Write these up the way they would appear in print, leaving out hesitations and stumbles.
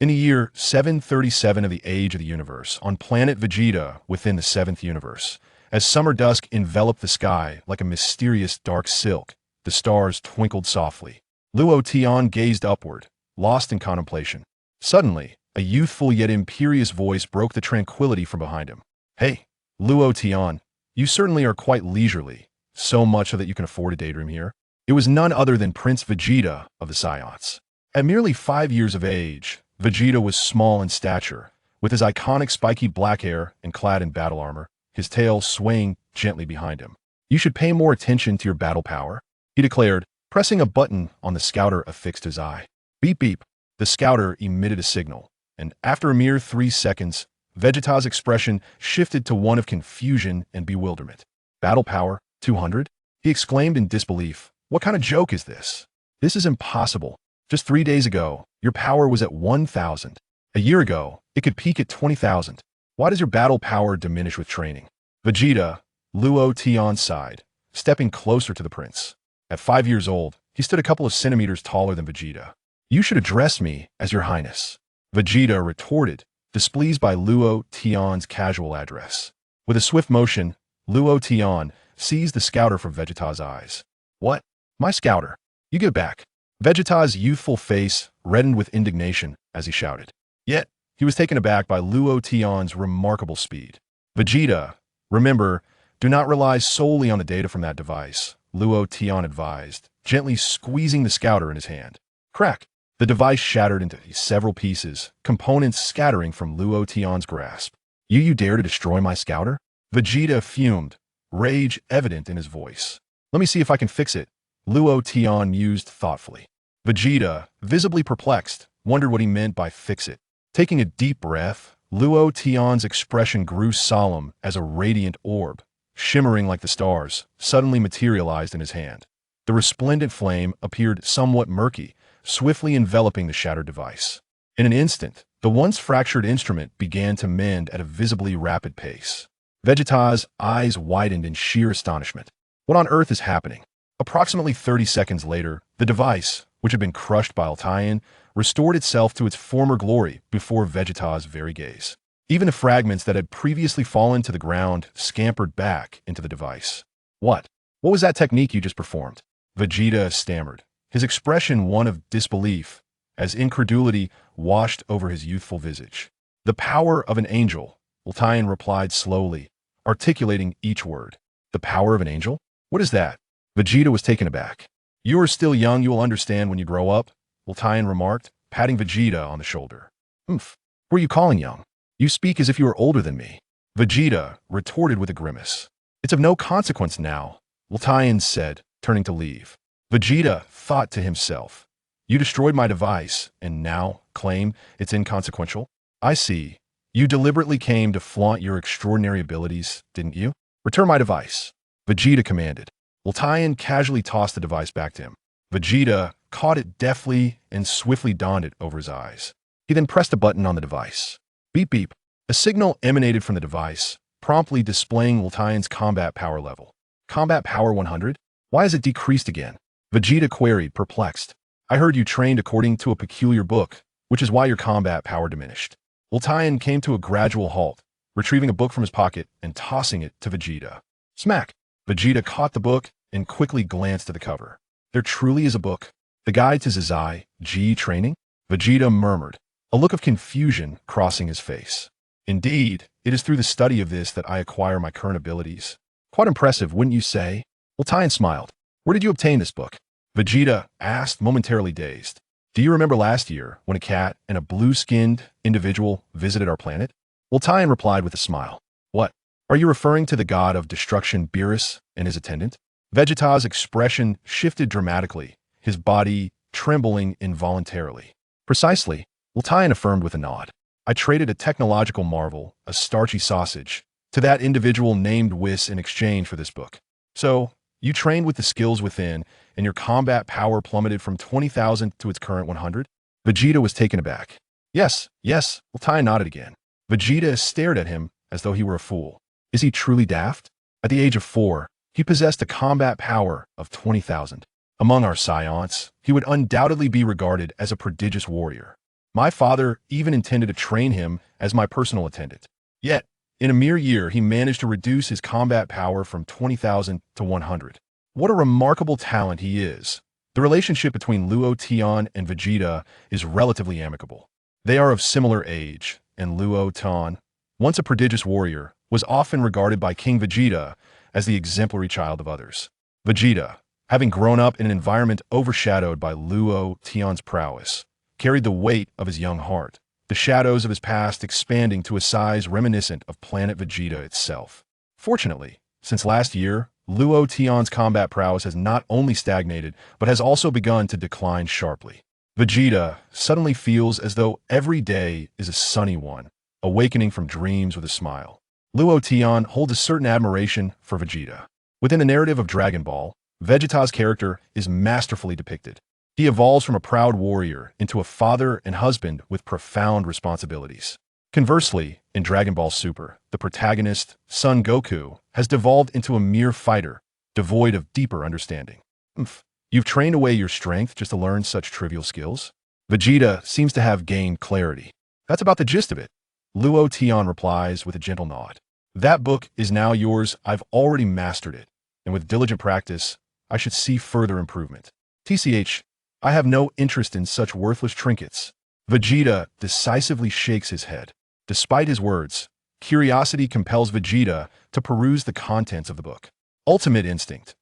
In the year 737 of the age of the universe, on planet Vegeta within the seventh universe, as summer dusk enveloped the sky like a mysterious dark silk, the stars twinkled softly. Luo Tian gazed upward, lost in contemplation. Suddenly, a youthful yet imperious voice broke the tranquility from behind him. "Hey, Luo Tian, you certainly are quite leisurely, so much so that you can afford a daydream here." It was none other than Prince Vegeta of the Saiyans. At merely 5 years of age, Vegeta was small in stature, with his iconic spiky black hair and clad in battle armor, his tail swaying gently behind him. "You should pay more attention to your battle power," he declared, pressing a button on the scouter affixed to his eye. Beep beep. The scouter emitted a signal, and after a mere 3 seconds, Vegeta's expression shifted to one of confusion and bewilderment. "Battle power, 200? He exclaimed in disbelief. "What kind of joke is this? This is impossible. Just 3 days ago, your power was at 1,000. A year ago, it could peak at 20,000. Why does your battle power diminish with training?" Vegeta, Luo Tian sighed, stepping closer to the prince. At 5 years old, he stood a couple of centimeters taller than Vegeta. "You should address me as your highness," Vegeta retorted, displeased by Luo Tian's casual address. With a swift motion, Luo Tian seized the scouter from Vegeta's eyes. "What? My scouter? You give back." Vegeta's youthful face reddened with indignation as he shouted. Yet, he was taken aback by Luo Tian's remarkable speed. "Vegeta, remember, do not rely solely on the data from that device," Luo Tian advised, gently squeezing the scouter in his hand. Crack! The device shattered into several pieces, components scattering from Luo Tian's grasp. You dare to destroy my scouter?" Vegeta fumed, rage evident in his voice. "Let me see if I can fix it," Luo Tian mused thoughtfully. Vegeta, visibly perplexed, wondered what he meant by fix it. Taking a deep breath, Luo Tian's expression grew solemn as a radiant orb, shimmering like the stars, suddenly materialized in his hand. The resplendent flame appeared somewhat murky, swiftly enveloping the shattered device. In an instant, the once fractured instrument began to mend at a visibly rapid pace. Vegeta's eyes widened in sheer astonishment. What on earth is happening? Approximately 30 seconds later, the device, which had been crushed by Luo Tian, restored itself to its former glory before Vegeta's very gaze. Even the fragments that had previously fallen to the ground scampered back into the device. What was that technique you just performed?" Vegeta stammered, his expression one of disbelief, as incredulity washed over his youthful visage. "The power of an angel," Luo Tian replied slowly, articulating each word. "The power of an angel? What is that?" Vegeta was taken aback. "You are still young, you will understand when you grow up," Luo Tian remarked, patting Vegeta on the shoulder. "Who are you calling young? You speak as if you were older than me," Vegeta retorted with a grimace. "It's of no consequence now," Luo Tian said, turning to leave. Vegeta thought to himself, "You destroyed my device, and now claim it's inconsequential? I see. You deliberately came to flaunt your extraordinary abilities, didn't you? Return my device," Vegeta commanded. Luo Tian casually tossed the device back to him. Vegeta caught it deftly and swiftly donned it over his eyes. He then pressed a button on the device. Beep beep. A signal emanated from the device, promptly displaying Luo Tian's combat power level. "Combat power 100? Why has it decreased again?" Vegeta queried, perplexed. "I heard you trained according to a peculiar book, which is why your combat power diminished." Luo Tian came to a gradual halt, retrieving a book from his pocket and tossing it to Vegeta. Smack! Vegeta caught the book and quickly glanced at the cover. "There truly is a book. The Guide to Zizai G Training?" Vegeta murmured, a look of confusion crossing his face. "Indeed, it is through the study of this that I acquire my current abilities. Quite impressive, wouldn't you say?" Luo Tian smiled. "Where did you obtain this book?" Vegeta asked, momentarily dazed. "Do you remember last year when a cat and a blue-skinned individual visited our planet?" Luo Tian replied with a smile. "What? Are you referring to the god of destruction Beerus and his attendant?" Vegeta's expression shifted dramatically, his body trembling involuntarily. "Precisely," Luo Tian affirmed with a nod. "I traded a technological marvel, a starchy sausage, to that individual named Whis in exchange for this book. So, you trained with the skills within, and your combat power plummeted from 20,000 to its current 100? Vegeta was taken aback. Yes, Luo Tian nodded again. Vegeta stared at him as though he were a fool. Is he truly daft? At the age of 4, he possessed a combat power of 20,000. Among our Saiyans, he would undoubtedly be regarded as a prodigious warrior. My father even intended to train him as my personal attendant. Yet, in a mere year, he managed to reduce his combat power from 20,000 to 100. What a remarkable talent he is. The relationship between Luo Tian and Vegeta is relatively amicable. They are of similar age, and Luo Tian, once a prodigious warrior, was often regarded by King Vegeta as the exemplary child of others. Vegeta, having grown up in an environment overshadowed by Luo Tian's prowess, carried the weight of his young heart, the shadows of his past expanding to a size reminiscent of planet Vegeta itself. Fortunately, since last year, Luo Tian's combat prowess has not only stagnated, but has also begun to decline sharply. Vegeta suddenly feels as though every day is a sunny one, awakening from dreams with a smile. Luo Tian holds a certain admiration for Vegeta. Within the narrative of Dragon Ball, Vegeta's character is masterfully depicted. He evolves from a proud warrior into a father and husband with profound responsibilities. Conversely, in Dragon Ball Super, the protagonist, Son Goku, has devolved into a mere fighter, devoid of deeper understanding. You've trained away your strength just to learn such trivial skills? Vegeta seems to have gained clarity. That's about the gist of it. Luo Tian replies with a gentle nod. That book is now yours. I've already mastered it, and with diligent practice, I should see further improvement. TCH, I have no interest in such worthless trinkets. Vegeta decisively shakes his head. Despite his words, curiosity compels Vegeta to peruse the contents of the book. Ultimate Instinct,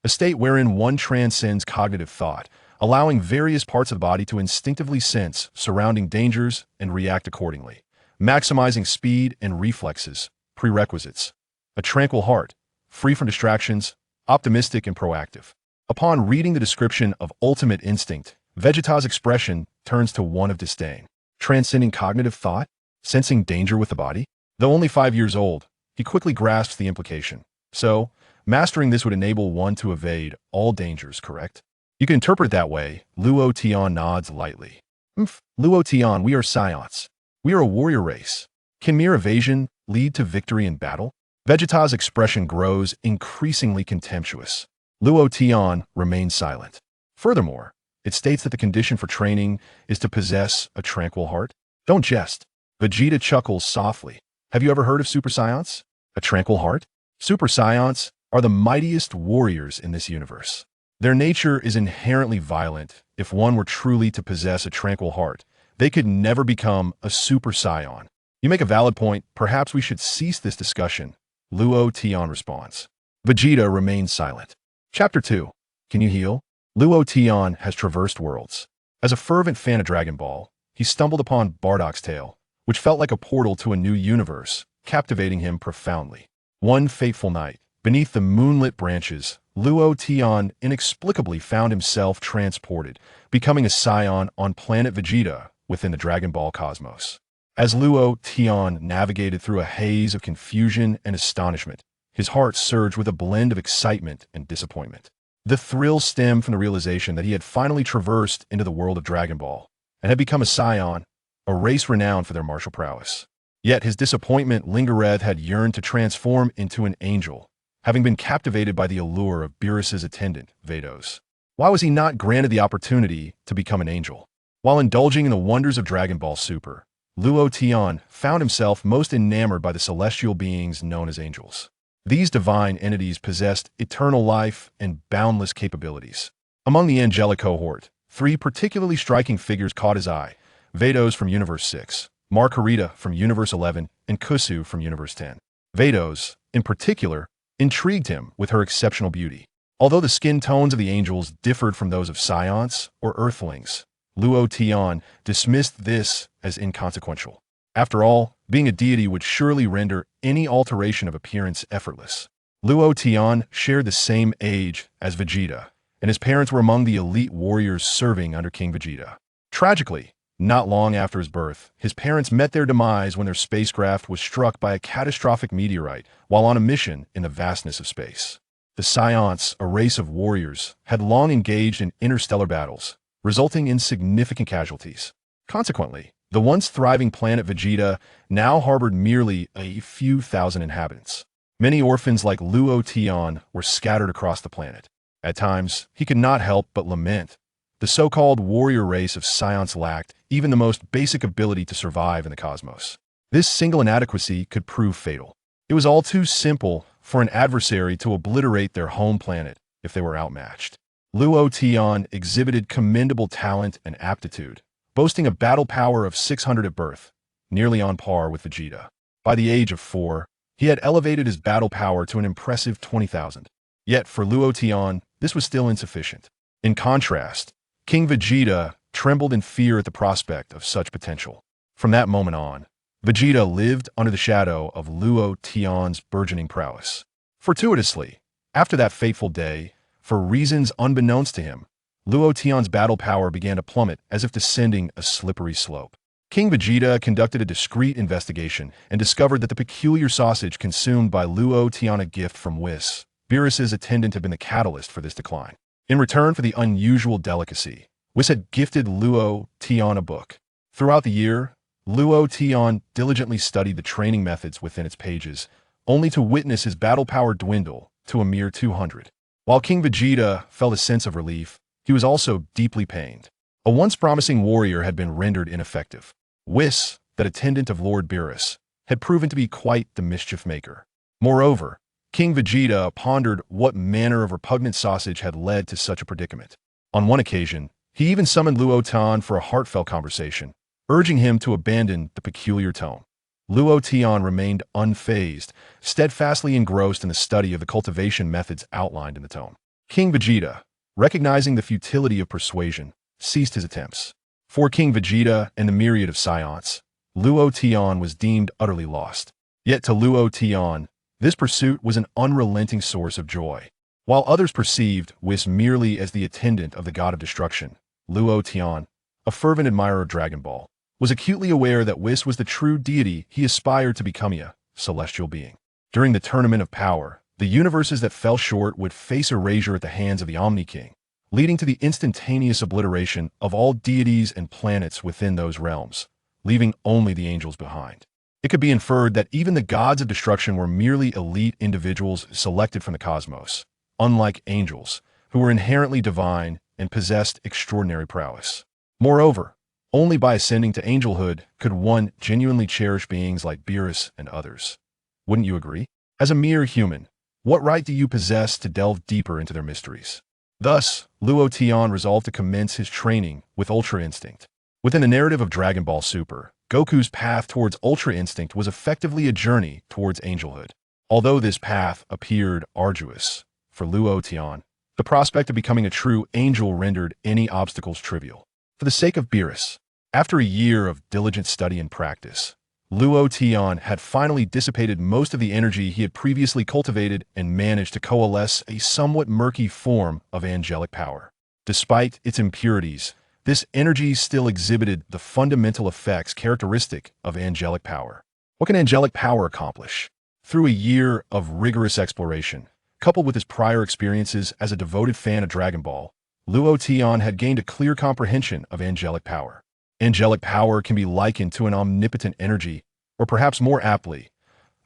a state wherein one transcends cognitive thought, allowing various parts of the body to instinctively sense surrounding dangers and react accordingly. Maximizing speed and reflexes. Prerequisites. A tranquil heart, free from distractions, optimistic and proactive. Upon reading the description of Ultimate Instinct, Vegeta's expression turns to one of disdain. Transcending cognitive thought? Sensing danger with the body? Though only 5 years old, he quickly grasps the implication. So, mastering this would enable one to evade all dangers, correct? You can interpret it that way. Luo Tian nods lightly. Luo Tian, we are Saiyans. We are a warrior race. Can mere evasion lead to victory in battle? Vegeta's expression grows increasingly contemptuous. Luo Tian remains silent. Furthermore, it states that the condition for training is to possess a tranquil heart. Don't jest. Vegeta chuckles softly. Have you ever heard of Super Saiyans? A tranquil heart? Super Saiyans are the mightiest warriors in this universe. Their nature is inherently violent. If one were truly to possess a tranquil heart, they could never become a Super Saiyan. You make a valid point. Perhaps we should cease this discussion. Luo Tian responds. Vegeta remains silent. Chapter 2. Can you heal? Luo Tian has traversed worlds. As a fervent fan of Dragon Ball, he stumbled upon Bardock's Tale, which felt like a portal to a new universe, captivating him profoundly. One fateful night, beneath the moonlit branches, Luo Tian inexplicably found himself transported, becoming a Saiyan on planet Vegeta within the Dragon Ball cosmos. As Luo Tian navigated through a haze of confusion and astonishment, his heart surged with a blend of excitement and disappointment. The thrill stemmed from the realization that he had finally traversed into the world of Dragon Ball and had become a Saiyan, a race renowned for their martial prowess. Yet his disappointment lingered had yearned to transform into an angel, having been captivated by the allure of Beerus's attendant, Vados. Why was he not granted the opportunity to become an angel? While indulging in the wonders of Dragon Ball Super, Luo Tian found himself most enamored by the celestial beings known as angels. These divine entities possessed eternal life and boundless capabilities. Among the angelic cohort, 3 particularly striking figures caught his eye: Vados from Universe 6, Margarita from Universe 11, and Kusu from Universe 10. Vados, in particular, intrigued him with her exceptional beauty. Although the skin tones of the angels differed from those of Saiyans or Earthlings, Luo Tian dismissed this as inconsequential. After all, being a deity would surely render any alteration of appearance effortless. Luo Tian shared the same age as Vegeta, and his parents were among the elite warriors serving under King Vegeta. Tragically, not long after his birth, his parents met their demise when their spacecraft was struck by a catastrophic meteorite while on a mission in the vastness of space. The Saiyans, a race of warriors, had long engaged in interstellar battles, resulting in significant casualties. Consequently, the once thriving planet Vegeta now harbored merely a few thousand inhabitants. Many orphans like Luo Tian were scattered across the planet. At times, he could not help but lament, The so-called warrior race of Saiyans lacked even the most basic ability to survive in the cosmos. This single inadequacy could prove fatal. It was all too simple for an adversary to obliterate their home planet if they were outmatched. Luo Tian exhibited commendable talent and aptitude, boasting a battle power of 600 at birth, nearly on par with Vegeta. By the age of 4, he had elevated his battle power to an impressive 20,000. Yet for Luo Tian, this was still insufficient. In contrast, King Vegeta trembled in fear at the prospect of such potential. From that moment on, Vegeta lived under the shadow of Luo Tian's burgeoning prowess. Fortuitously, after that fateful day, for reasons unbeknownst to him, Luo Tian's battle power began to plummet as if descending a slippery slope. King Vegeta conducted a discreet investigation and discovered that the peculiar sausage consumed by Luo Tian, a gift from Whis, Beerus's attendant, had been the catalyst for this decline. In return for the unusual delicacy, Whis had gifted Luo Tian a book. Throughout the year, Luo Tian diligently studied the training methods within its pages, only to witness his battle power dwindle to a mere 200. While King Vegeta felt a sense of relief, he was also deeply pained. A once promising warrior had been rendered ineffective. Whis, that attendant of Lord Beerus, had proven to be quite the mischief maker. Moreover, King Vegeta pondered what manner of repugnant sausage had led to such a predicament. On one occasion, he even summoned Luo Tian for a heartfelt conversation, urging him to abandon the peculiar tone. Luo Tian remained unfazed, steadfastly engrossed in the study of the cultivation methods outlined in the tome. King Vegeta, recognizing the futility of persuasion, ceased his attempts. For King Vegeta and the myriad of Saiyans, Luo Tian was deemed utterly lost. Yet to Luo Tian, this pursuit was an unrelenting source of joy. While others perceived Whis merely as the attendant of the god of destruction, Luo Tian, a fervent admirer of Dragon Ball, was acutely aware that Whis was the true deity he aspired to become, a celestial being. During the tournament of power, the universes that fell short would face erasure at the hands of the Omni King, leading to the instantaneous obliteration of all deities and planets within those realms, leaving only the angels behind. It could be inferred that even the gods of destruction were merely elite individuals selected from the cosmos, unlike angels, who were inherently divine and possessed extraordinary prowess. Moreover, only by ascending to angelhood could one genuinely cherish beings like Beerus and others. Wouldn't you agree? As a mere human, what right do you possess to delve deeper into their mysteries? Thus, Luo Tian resolved to commence his training with Ultra Instinct. Within the narrative of Dragon Ball Super, Goku's path towards Ultra Instinct was effectively a journey towards angelhood. Although this path appeared arduous, for Luo Tian, the prospect of becoming a true angel rendered any obstacles trivial. For the sake of Beerus, after a year of diligent study and practice, Luo Tian had finally dissipated most of the energy he had previously cultivated and managed to coalesce a somewhat murky form of angelic power. Despite its impurities, this energy still exhibited the fundamental effects characteristic of angelic power. What can angelic power accomplish? Through a year of rigorous exploration, coupled with his prior experiences as a devoted fan of Dragon Ball, Luo Tian had gained a clear comprehension of angelic power. Angelic power can be likened to an omnipotent energy, or perhaps more aptly,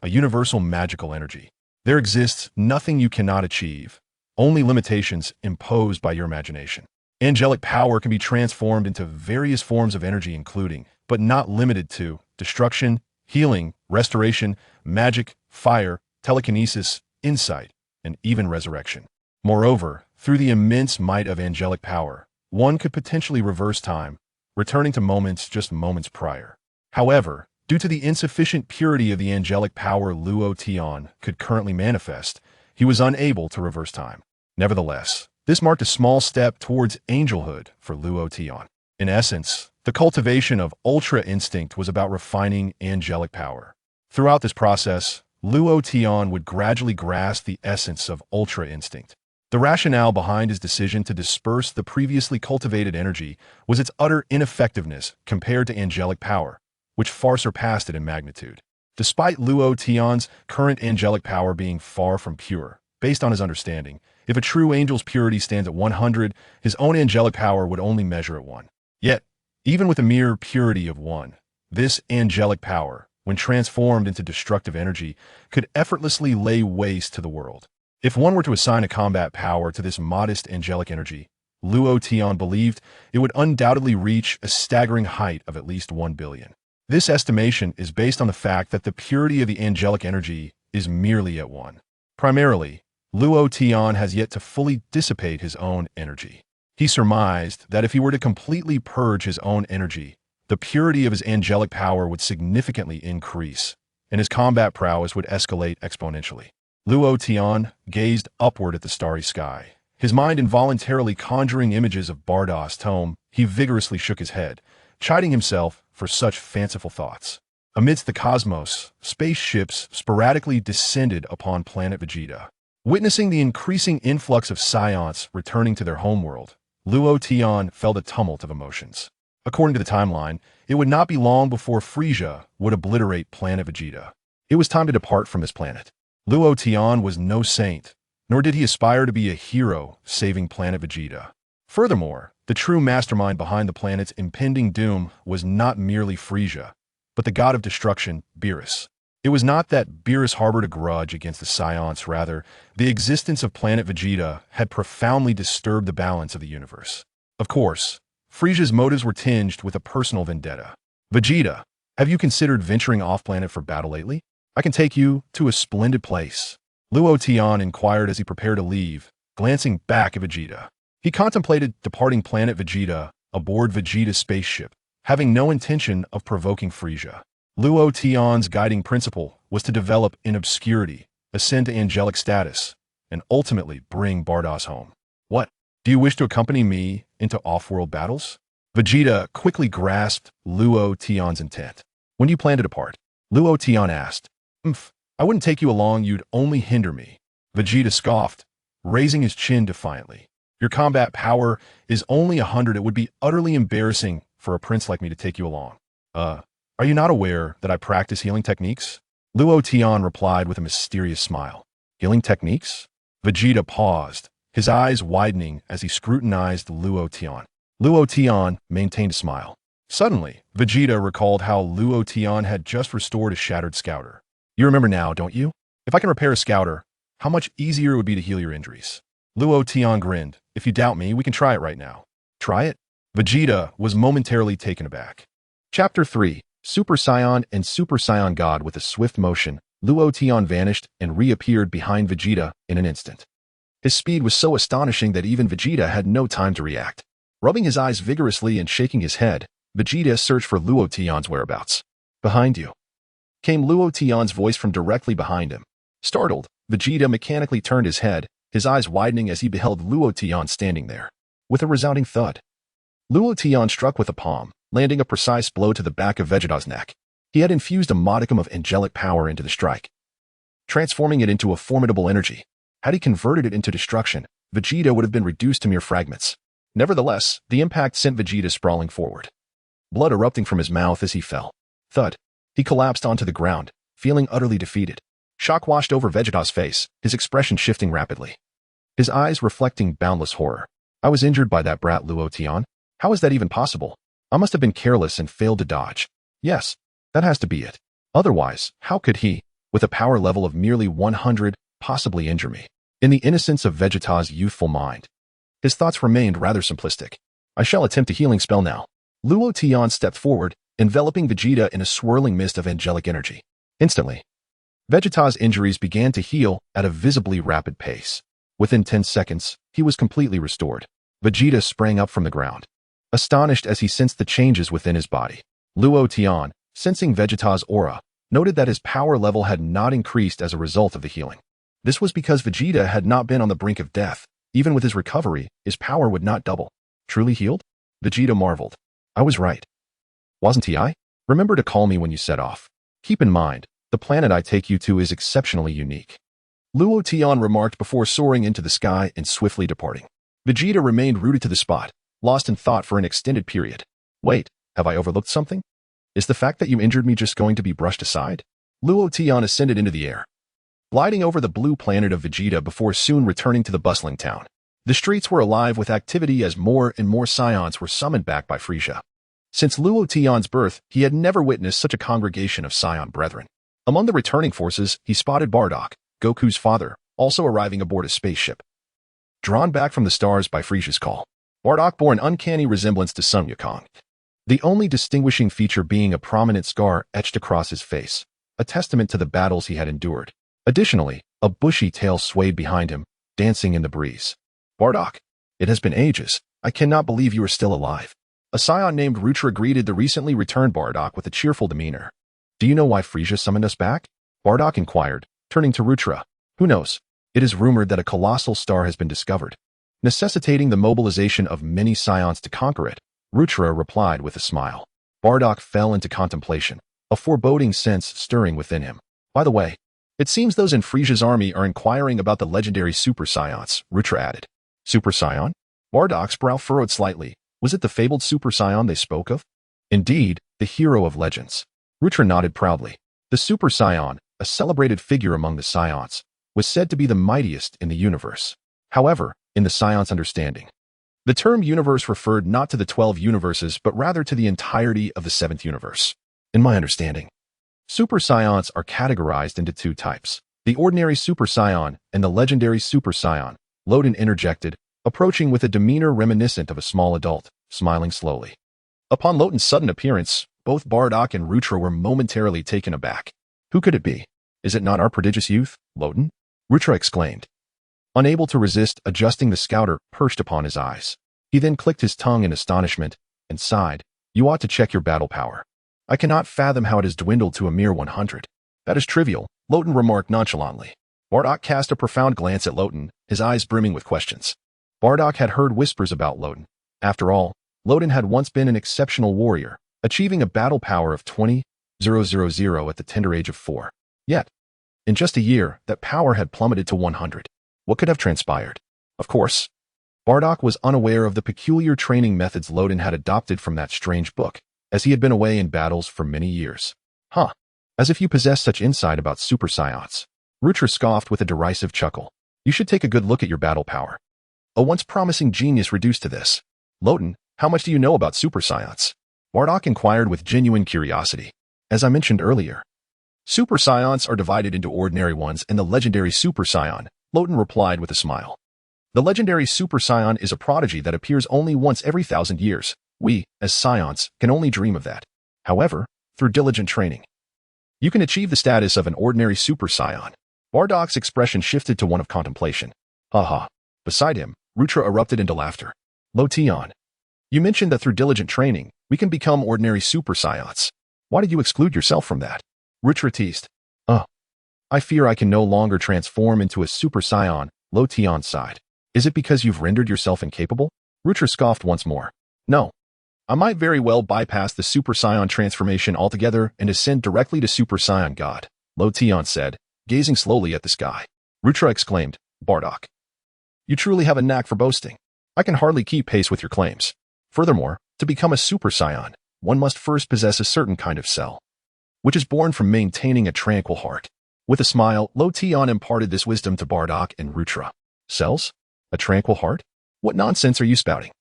a universal magical energy. There exists nothing you cannot achieve, only limitations imposed by your imagination. Angelic power can be transformed into various forms of energy including, but not limited to, destruction, healing, restoration, magic, fire, telekinesis, insight, and even resurrection. Moreover, through the immense might of angelic power, one could potentially reverse time, returning to moments just moments prior. However, due to the insufficient purity of the angelic power Luo Tian could currently manifest, he was unable to reverse time. Nevertheless, this marked a small step towards angelhood for Luo Tian. In essence, the cultivation of Ultra Instinct was about refining angelic power. Throughout this process, Luo Tian would gradually grasp the essence of Ultra Instinct. The rationale behind his decision to disperse the previously cultivated energy was its utter ineffectiveness compared to angelic power, which far surpassed it in magnitude. Despite Luo Tian's current angelic power being far from pure, based on his understanding, if a true angel's purity stands at 100, his own angelic power would only measure at 1. Yet, even with a mere purity of 1, this angelic power, when transformed into destructive energy, could effortlessly lay waste to the world. If one were to assign a combat power to this modest angelic energy, Luo Tian believed it would undoubtedly reach a staggering height of at least 1 billion. This estimation is based on the fact that the purity of the angelic energy is merely at 1. Primarily, Luo Tian has yet to fully dissipate his own energy. He surmised that if he were to completely purge his own energy, the purity of his angelic power would significantly increase, and his combat prowess would escalate exponentially. Luo Tian gazed upward at the starry sky. His mind involuntarily conjuring images of Bardos's tomb, he vigorously shook his head, chiding himself for such fanciful thoughts. Amidst the cosmos, spaceships sporadically descended upon planet Vegeta. Witnessing the increasing influx of Saiyans returning to their homeworld, Luo Tian felt a tumult of emotions. According to the timeline, it would not be long before Frieza would obliterate planet Vegeta. It was time to depart from this planet. Luo Tian was no saint, nor did he aspire to be a hero saving planet Vegeta. Furthermore, the true mastermind behind the planet's impending doom was not merely Frieza, but the god of destruction, Beerus. It was not that Beerus harbored a grudge against the Saiyans, rather, the existence of planet Vegeta had profoundly disturbed the balance of the universe. Of course, Frieza's motives were tinged with a personal vendetta. Vegeta, have you considered venturing off-planet for battle lately? I can take you to a splendid place. Luo Tian inquired as he prepared to leave, glancing back at Vegeta. He contemplated departing planet Vegeta aboard Vegeta's spaceship, having no intention of provoking Frieza. Luo Tian's guiding principle was to develop in obscurity, ascend to angelic status, and ultimately bring Bardos home. What? Do you wish to accompany me into off-world battles? Vegeta quickly grasped Luo Tian's intent. When do you plan to depart? Luo Tian asked. I wouldn't take you along, you'd only hinder me. Vegeta scoffed, raising his chin defiantly. Your combat power is only 100. It would be utterly embarrassing for a prince like me to take you along. Are you not aware that I practice healing techniques? Luo Tian replied with a mysterious smile. Healing techniques? Vegeta paused, his eyes widening as he scrutinized Luo Tian. Luo Tian maintained a smile. Suddenly, Vegeta recalled how Luo Tian had just restored a shattered scouter. You remember now, don't you? If I can repair a scouter, how much easier it would be to heal your injuries. Luo Tian grinned. If you doubt me, we can try it right now. Try it? Vegeta was momentarily taken aback. Chapter 3. Super Saiyan and Super Saiyan God. With a swift motion, Luo Tian vanished and reappeared behind Vegeta in an instant. His speed was so astonishing that even Vegeta had no time to react. Rubbing his eyes vigorously and shaking his head, Vegeta searched for Luo Tian's whereabouts. Behind you, came Luo Tian's voice from directly behind him. Startled, Vegeta mechanically turned his head, his eyes widening as he beheld Luo Tian standing there. With a resounding thud, Luo Tian struck with a palm, landing a precise blow to the back of Vegeta's neck. He had infused a modicum of angelic power into the strike, transforming it into a formidable energy. Had he converted it into destruction, Vegeta would have been reduced to mere fragments. Nevertheless, the impact sent Vegeta sprawling forward, blood erupting from his mouth as he fell. Thud. He collapsed onto the ground, feeling utterly defeated. Shock washed over Vegeta's face, his expression shifting rapidly, his eyes reflecting boundless horror. I was injured by that brat Luo Tian. How is that even possible? I must have been careless and failed to dodge. Yes, that has to be it. Otherwise, how could he, with a power level of merely 100, possibly injure me? In the innocence of Vegeta's youthful mind, his thoughts remained rather simplistic. I shall attempt a healing spell now. Luo Tian stepped forward, enveloping Vegeta in a swirling mist of angelic energy. Instantly, Vegeta's injuries began to heal at a visibly rapid pace. Within 10 seconds, he was completely restored. Vegeta sprang up from the ground, astonished as he sensed the changes within his body. Luo Tian, sensing Vegeta's aura, noted that his power level had not increased as a result of the healing. This was because Vegeta had not been on the brink of death. Even with his recovery, his power would not double. Truly healed? Vegeta marveled. I was right. Wasn't he? Remember to call me when you set off. Keep in mind, the planet I take you to is exceptionally unique. Luo Tian remarked before soaring into the sky and swiftly departing. Vegeta remained rooted to the spot, lost in thought for an extended period. Wait, have I overlooked something? Is the fact that you injured me just going to be brushed aside? Luo Tian ascended into the air, gliding over the blue planet of Vegeta before soon returning to the bustling town. The streets were alive with activity as more and more Saiyans were summoned back by Frieza. Since Luo Tian's birth, he had never witnessed such a congregation of Saiyan brethren. Among the returning forces, he spotted Bardock, Goku's father, also arriving aboard a spaceship, drawn back from the stars by Frieza's call. Bardock bore an uncanny resemblance to Sun Wukong, the only distinguishing feature being a prominent scar etched across his face, a testament to the battles he had endured. Additionally, a bushy tail swayed behind him, dancing in the breeze. Bardock, it has been ages. I cannot believe you are still alive. A scion named Rutra greeted the recently returned Bardock with a cheerful demeanor. Do you know why Frisia summoned us back? Bardock inquired, turning to Rutra. Who knows? It is rumored that a colossal star has been discovered, necessitating the mobilization of many scions to conquer it. Rutra replied with a smile. Bardock fell into contemplation, a foreboding sense stirring within him. By the way, it seems those in Frisia's army are inquiring about the legendary Super Scions, Rutra added. Super Scion? Bardock's brow furrowed slightly. Was it the fabled Super Scion they spoke of? Indeed, the hero of legends. Rutra nodded proudly. The Super Scion, a celebrated figure among the Scions, was said to be the mightiest in the universe. However, in the Scion's understanding, the term universe referred not to the 12 universes but rather to the entirety of the 7th universe. In my understanding, Super Scions are categorized into two types, the ordinary Super Scion and the legendary Super Scion. Loden interjected, approaching with a demeanor reminiscent of a small adult, smiling slowly. Upon Loden's sudden appearance, both Bardock and Rutra were momentarily taken aback. Who could it be? Is it not our prodigious youth, Loden? Rutra exclaimed, unable to resist adjusting the scouter perched upon his eyes. He then clicked his tongue in astonishment and sighed. You ought to check your battle power. I cannot fathom how it has dwindled to a mere 100. That is trivial, Loden remarked nonchalantly. Bardock cast a profound glance at Loden, his eyes brimming with questions. Bardock had heard whispers about Loden. After all, Loden had once been an exceptional warrior, achieving a battle power of 20,000 at the tender age of 4. Yet, in just a year, that power had plummeted to 100. What could have transpired? Of course, Bardock was unaware of the peculiar training methods Loden had adopted from that strange book, as he had been away in battles for many years. Huh. As if you possess such insight about Super Scions. Rutra scoffed with a derisive chuckle. You should take a good look at your battle power. A once promising genius reduced to this. Loden, how much do you know about Super Scions? Bardock inquired with genuine curiosity. As I mentioned earlier, Super Scions are divided into ordinary ones and the legendary Super Scion, Loden replied with a smile. The legendary Super Scion is a prodigy that appears only once every 1,000 years. We, as Scions, can only dream of that. However, through diligent training, you can achieve the status of an ordinary Super Scion. Bardock's expression shifted to one of contemplation. Ha. Beside him, Rutra erupted into laughter. Luo Tian, you mentioned that through diligent training, we can become ordinary Super Scions. Why did you exclude yourself from that? Rutra teased. I fear I can no longer transform into a Super Scion, Luo Tian sighed. Is it because you've rendered yourself incapable? Rutra scoffed once more. No. I might very well bypass the Super Scion transformation altogether and ascend directly to Super Scion God, Luo Tian said, gazing slowly at the sky. Rutra exclaimed, Bardock, you truly have a knack for boasting. I can hardly keep pace with your claims. Furthermore, to become a Super Scion, one must first possess a certain kind of cell, which is born from maintaining a tranquil heart. With a smile, Luo Tian imparted this wisdom to Bardock and Rutra. Cells? A tranquil heart? What nonsense are you spouting?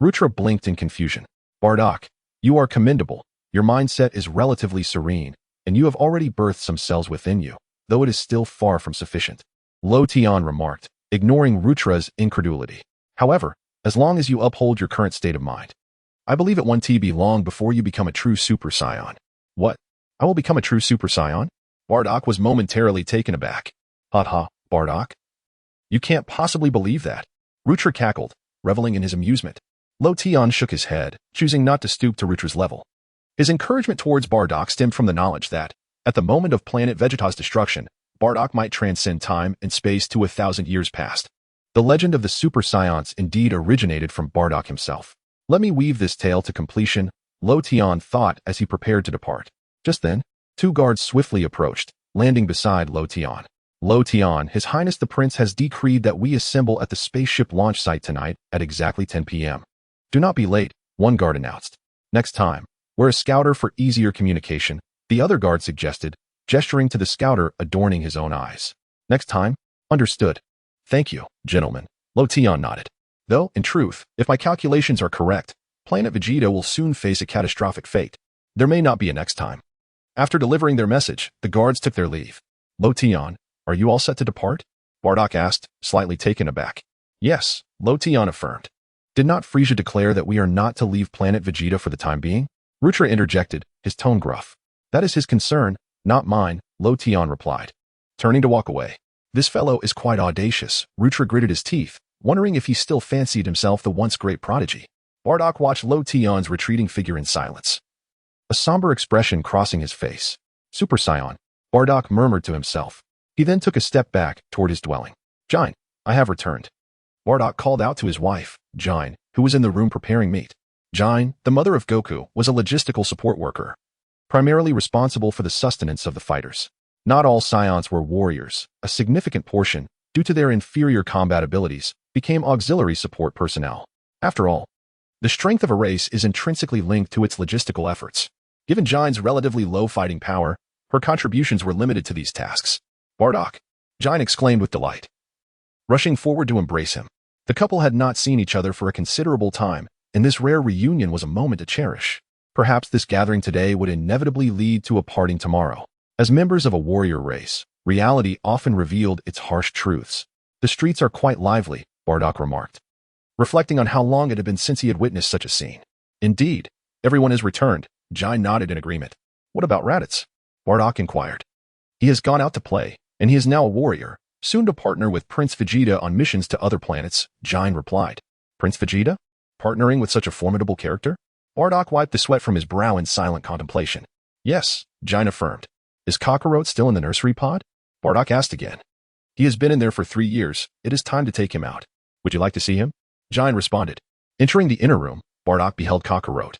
Rutra blinked in confusion. Bardock, you are commendable. Your mindset is relatively serene, and you have already birthed some cells within you, though it is still far from sufficient. Luo Tian remarked, ignoring Rutra's incredulity. However, as long as you uphold your current state of mind, I believe it won't be long before you become a true Super Scion. What? I will become a true Super Scion? Bardock was momentarily taken aback. Ha, Bardock? You can't possibly believe that. Rutra cackled, reveling in his amusement. Luo Tian shook his head, choosing not to stoop to Rutra's level. His encouragement towards Bardock stemmed from the knowledge that, at the moment of planet Vegeta's destruction, Bardock might transcend time and space to 1,000 years past. The legend of the Super Scions indeed originated from Bardock himself. Let me weave this tale to completion, Luo Tian thought as he prepared to depart. Just then, 2 guards swiftly approached, landing beside Luo Tian. Luo Tian, His Highness the Prince has decreed that we assemble at the spaceship launch site tonight at exactly 10 p.m. Do not be late, one guard announced. Next time, wear a scouter for easier communication, the other guard suggested, gesturing to the scouter adorning his own eyes. Next time? Understood. Thank you, gentlemen. Luo Tian nodded. Though, in truth, if my calculations are correct, planet Vegeta will soon face a catastrophic fate. There may not be a next time. After delivering their message, the guards took their leave. Luo Tian, are you all set to depart? Bardock asked, slightly taken aback. Yes, Luo Tian affirmed. Did not Frieza declare that we are not to leave planet Vegeta for the time being? Rutra interjected, his tone gruff. That is his concern, not mine, Luo Tian replied, turning to walk away. This fellow is quite audacious, Rutra gritted his teeth, wondering if he still fancied himself the once great prodigy. Bardock watched Luo Tian's retreating figure in silence, a somber expression crossing his face. Super Saiyan, Bardock murmured to himself. He then took a step back toward his dwelling. Jine, I have returned. Bardock called out to his wife, Jine, who was in the room preparing meat. Jine, the mother of Goku, was a logistical support worker, primarily responsible for the sustenance of the fighters. Not all Saiyans were warriors. A significant portion, due to their inferior combat abilities, became auxiliary support personnel. After all, the strength of a race is intrinsically linked to its logistical efforts. Given Jine's relatively low fighting power, her contributions were limited to these tasks. Bardock, Jine exclaimed with delight, rushing forward to embrace him. The couple had not seen each other for a considerable time, and this rare reunion was a moment to cherish. Perhaps this gathering today would inevitably lead to a parting tomorrow. As members of a warrior race, reality often revealed its harsh truths. The streets are quite lively, Bardock remarked, reflecting on how long it had been since he had witnessed such a scene. Indeed, everyone has returned. Jine nodded in agreement. What about Raditz? Bardock inquired. He has gone out to play, and he is now a warrior, soon to partner with Prince Vegeta on missions to other planets, Jine replied. Prince Vegeta? Partnering with such a formidable character? Bardock wiped the sweat from his brow in silent contemplation. Yes, Jine affirmed. Is Kakarot still in the nursery pod? Bardock asked again. He has been in there for 3 years. It is time to take him out. Would you like to see him? Jine responded. Entering the inner room, Bardock beheld Kakarot,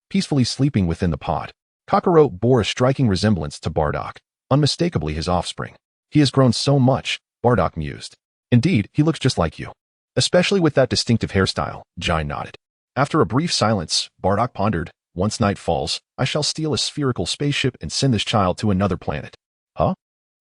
peacefully sleeping within the pod. Kakarot bore a striking resemblance to Bardock, unmistakably his offspring. He has grown so much, Bardock mused. Indeed, he looks just like you. Especially with that distinctive hairstyle, Jine nodded. After a brief silence, Bardock pondered, once night falls, I shall steal a spherical spaceship and send this child to another planet. Huh?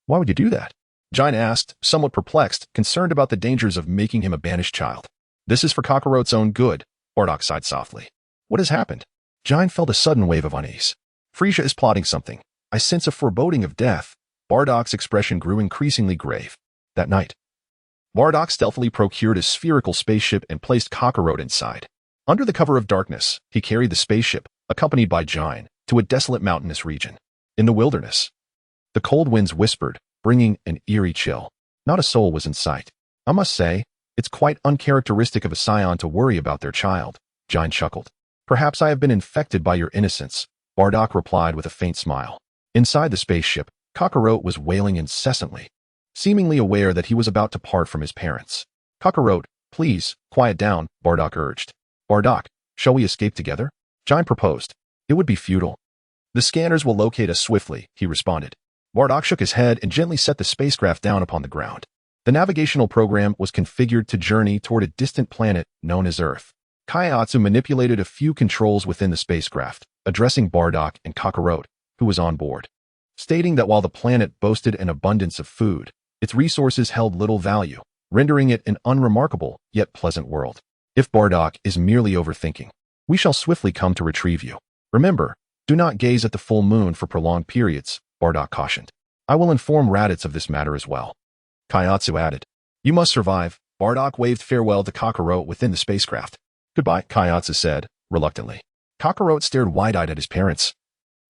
Why would you do that? Jine asked, somewhat perplexed, concerned about the dangers of making him a banished child. This is for Kakarot's own good, Bardock sighed softly. What has happened? Jine felt a sudden wave of unease. Frieza is plotting something. I sense a foreboding of death. Bardock's expression grew increasingly grave. That night, Bardock stealthily procured a spherical spaceship and placed Kakarot inside. Under the cover of darkness, he carried the spaceship, accompanied by Jine, to a desolate mountainous region. In the wilderness, the cold winds whispered, bringing an eerie chill. Not a soul was in sight. I must say, it's quite uncharacteristic of a Saiyan to worry about their child, Jine chuckled. Perhaps I have been infected by your innocence, Bardock replied with a faint smile. Inside the spaceship, Kakarot was wailing incessantly, seemingly aware that he was about to part from his parents. Kakarot, please, quiet down, Bardock urged. Bardock, shall we escape together? Jine proposed. It would be futile. The scanners will locate us swiftly, he responded. Bardock shook his head and gently set the spacecraft down upon the ground. The navigational program was configured to journey toward a distant planet known as Earth. Kaiōshin manipulated a few controls within the spacecraft, addressing Bardock and Kakarot, who was on board, stating that while the planet boasted an abundance of food, its resources held little value, rendering it an unremarkable yet pleasant world. If Bardock is merely overthinking, we shall swiftly come to retrieve you. Remember, do not gaze at the full moon for prolonged periods, Bardock cautioned. I will inform Raditz of this matter as well. Kaiōshin added. You must survive. Bardock waved farewell to Kakarot within the spacecraft. Goodbye, Kaiōshin said, reluctantly. Kakarot stared wide-eyed at his parents,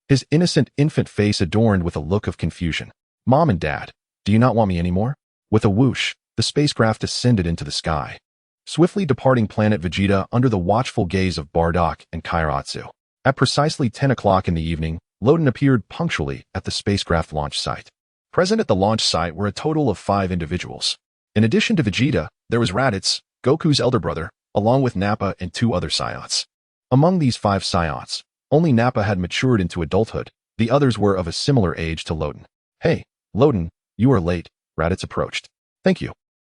his innocent infant face adorned with a look of confusion. Mom and Dad, do you not want me anymore? With a whoosh, the spacecraft ascended into the sky, swiftly departing planet Vegeta under the watchful gaze of Bardock and Kaiōshin. At precisely 10 o'clock in the evening, Loden appeared punctually at the spacecraft launch site. Present at the launch site were a total of 5 individuals. In addition to Vegeta, there was Raditz, Goku's elder brother, along with Nappa and 2 other Saiyans. Among these 5 Saiyans, only Nappa had matured into adulthood. The others were of a similar age to Loden. Hey, Loden, you are late, Raditz approached. Thank you.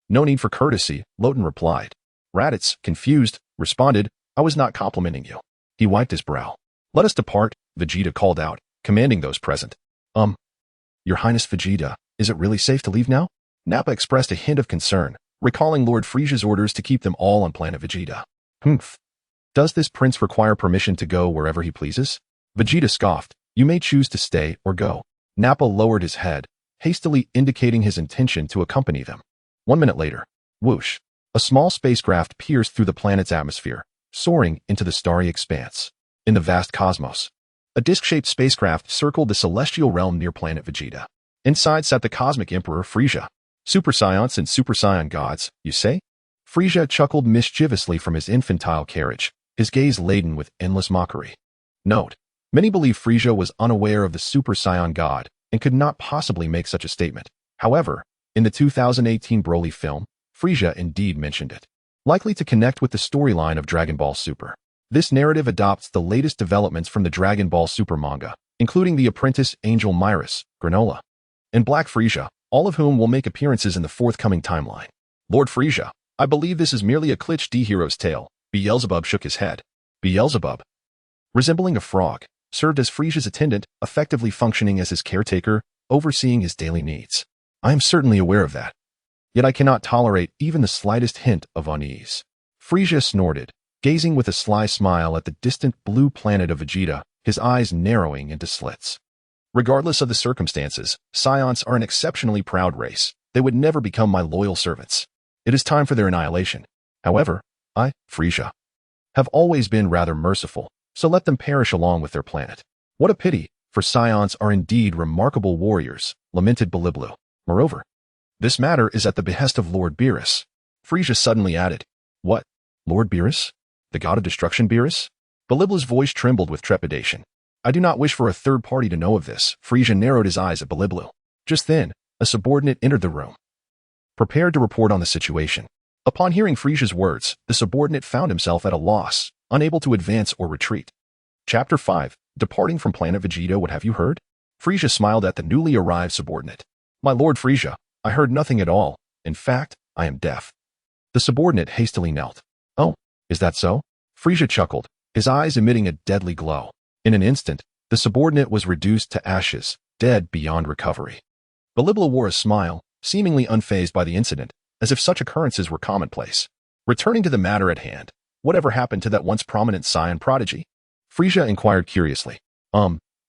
No need for courtesy, Loden replied. Raditz, confused, responded, I was not complimenting you. He wiped his brow. Let us depart, Vegeta called out, commanding those present. Your Highness Vegeta, is it really safe to leave now? Nappa expressed a hint of concern, recalling Lord Frieza's orders to keep them all on planet Vegeta. Humph. Does this prince require permission to go wherever he pleases? Vegeta scoffed. You may choose to stay or go. Nappa lowered his head, hastily indicating his intention to accompany them. 1 minute later, whoosh, A small spacecraft pierced through the planet's atmosphere, soaring into the starry expanse. In the vast cosmos, a disc-shaped spacecraft circled the celestial realm near planet Vegeta. Inside sat the cosmic emperor Frieza. Super Saiyans and Super Saiyan gods, you say? Frieza chuckled mischievously from his infantile carriage, his gaze laden with endless mockery. Note: many believe Frieza was unaware of the Super Saiyan god and could not possibly make such a statement. However, in the 2018 Broly film, Frieza indeed mentioned it, likely to connect with the storyline of Dragon Ball Super. This narrative adopts the latest developments from the Dragon Ball Super manga, including the apprentice Angel Myrus, Granola, and Black Frieza, all of whom will make appearances in the forthcoming timeline. Lord Frieza, I believe this is merely a Klitsch D hero's tale. Beelzebub shook his head. Beelzebub, resembling a frog, served as Frieza's attendant, effectively functioning as his caretaker, overseeing his daily needs. I am certainly aware of that. Yet I cannot tolerate even the slightest hint of unease. Frieza snorted, gazing with a sly smile at the distant blue planet of Vegeta, his eyes narrowing into slits. Regardless of the circumstances, Saiyans are an exceptionally proud race. They would never become my loyal servants. It is time for their annihilation. However, I, Frieza, have always been rather merciful, so let them perish along with their planet. What a pity, for Saiyans are indeed remarkable warriors, lamented Biliblu. Moreover, this matter is at the behest of Lord Beerus. Frieza suddenly added, What? Lord Beerus? The god of destruction Beerus? Biliblu's voice trembled with trepidation. I do not wish for a third party to know of this. Frieza narrowed his eyes at Biliblu. Just then, a subordinate entered the room, prepared to report on the situation. Upon hearing Frieza's words, the subordinate found himself at a loss, unable to advance or retreat. Chapter 5. Departing from planet Vegeta, what have you heard? Frieza smiled at the newly arrived subordinate. My Lord Frieza, I heard nothing at all. In fact, I am deaf. The subordinate hastily knelt. Oh, is that so? Frieza chuckled, his eyes emitting a deadly glow. In an instant, the subordinate was reduced to ashes, dead beyond recovery. Biliblu wore a smile, seemingly unfazed by the incident, as if such occurrences were commonplace. Returning to the matter at hand, whatever happened to that once prominent Saiyan prodigy? Frieza inquired curiously.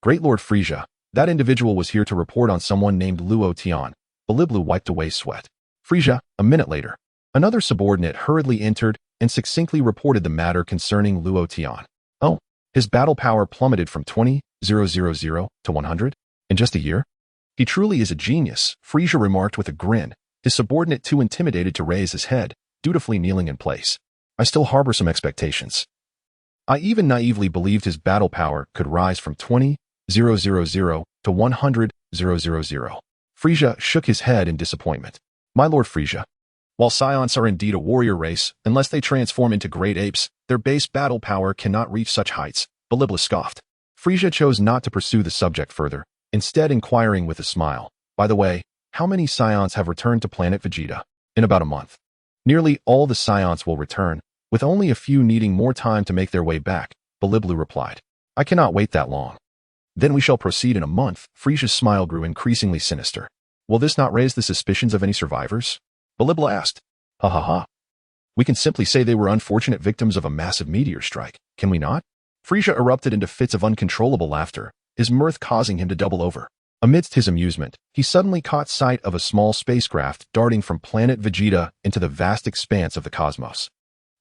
Great Lord Frieza, that individual was here to report on someone named Luo Tian. Biliblu wiped away sweat. Frieza, a minute later, another subordinate hurriedly entered and succinctly reported the matter concerning Luo Tian. Oh, his battle power plummeted from 20,000 to 100 in just a year? He truly is a genius, Frieza remarked with a grin, his subordinate too intimidated to raise his head, dutifully kneeling in place. I still harbor some expectations. I even naively believed his battle power could rise from 20,000 to 100,000. Frieza shook his head in disappointment. My Lord Frieza, while Saiyans are indeed a warrior race, unless they transform into great apes, their base battle power cannot reach such heights, Biliblu scoffed. Frieza chose not to pursue the subject further, instead inquiring with a smile. By the way, how many Saiyans have returned to planet Vegeta? In about a month. Nearly all the Saiyans will return, with only a few needing more time to make their way back, Biliblu replied. I cannot wait that long. Then we shall proceed in a month. Frieza's smile grew increasingly sinister. Will this not raise the suspicions of any survivors? Biliblu asked. Ha ha ha. We can simply say they were unfortunate victims of a massive meteor strike, can we not? Frieza erupted into fits of uncontrollable laughter, his mirth causing him to double over. Amidst his amusement, he suddenly caught sight of a small spacecraft darting from planet Vegeta into the vast expanse of the cosmos,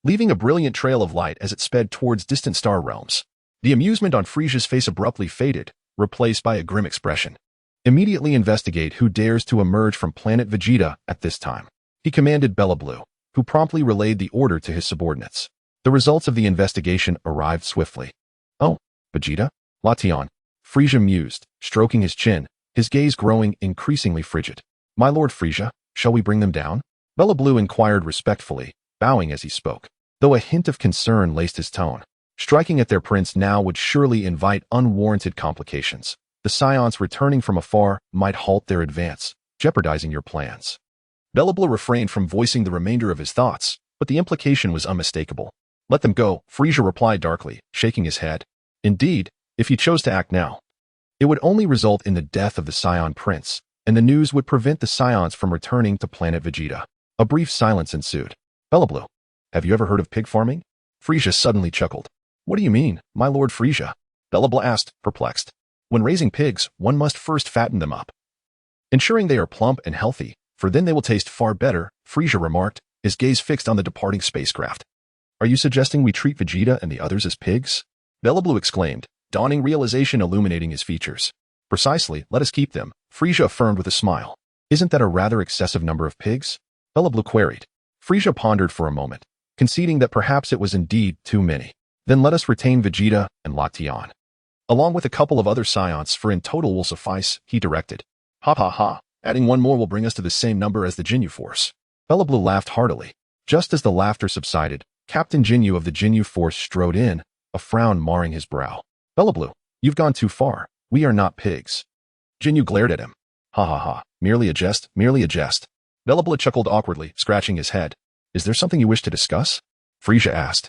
leaving a brilliant trail of light as it sped towards distant star realms. The amusement on Frieza's face abruptly faded, replaced by a grim expression. Immediately investigate who dares to emerge from planet Vegeta at this time, he commanded Biliblu, who promptly relayed the order to his subordinates. The results of the investigation arrived swiftly. Oh, Vegeta? Luo Tian, Frieza mused, stroking his chin, his gaze growing increasingly frigid. My Lord Frieza, shall we bring them down? Biliblu inquired respectfully, bowing as he spoke, though a hint of concern laced his tone. Striking at their prince now would surely invite unwarranted complications. The Saiyans returning from afar might halt their advance, jeopardizing your plans. Biliblu refrained from voicing the remainder of his thoughts, but the implication was unmistakable. Let them go, Frieza replied darkly, shaking his head. Indeed, if he chose to act now, it would only result in the death of the Saiyan prince, and the news would prevent the Saiyans from returning to planet Vegeta. A brief silence ensued. Biliblu, have you ever heard of pig farming? Frieza suddenly chuckled. What do you mean, my Lord Frieza? Biliblu asked, perplexed. When raising pigs, one must first fatten them up, ensuring they are plump and healthy, for then they will taste far better, Frieza remarked, his gaze fixed on the departing spacecraft. Are you suggesting we treat Vegeta and the others as pigs? Bellablu exclaimed, dawning realization illuminating his features. Precisely, let us keep them, Frieza affirmed with a smile. Isn't that a rather excessive number of pigs? Bellablu queried. Frieza pondered for a moment, conceding that perhaps it was indeed too many. Then let us retain Vegeta and Luo Tian, along with a couple of other Saiyans, for in total will suffice, he directed. Ha ha ha, adding one more will bring us to the same number as the Ginyu Force. Bellablu laughed heartily. Just as the laughter subsided, Captain Ginyu of the Ginyu Force strode in, a frown marring his brow. Bellablu, you've gone too far. We are not pigs. Ginyu glared at him. Ha ha ha, merely a jest, merely a jest. Bellablu chuckled awkwardly, scratching his head. Is there something you wish to discuss? Frieza asked,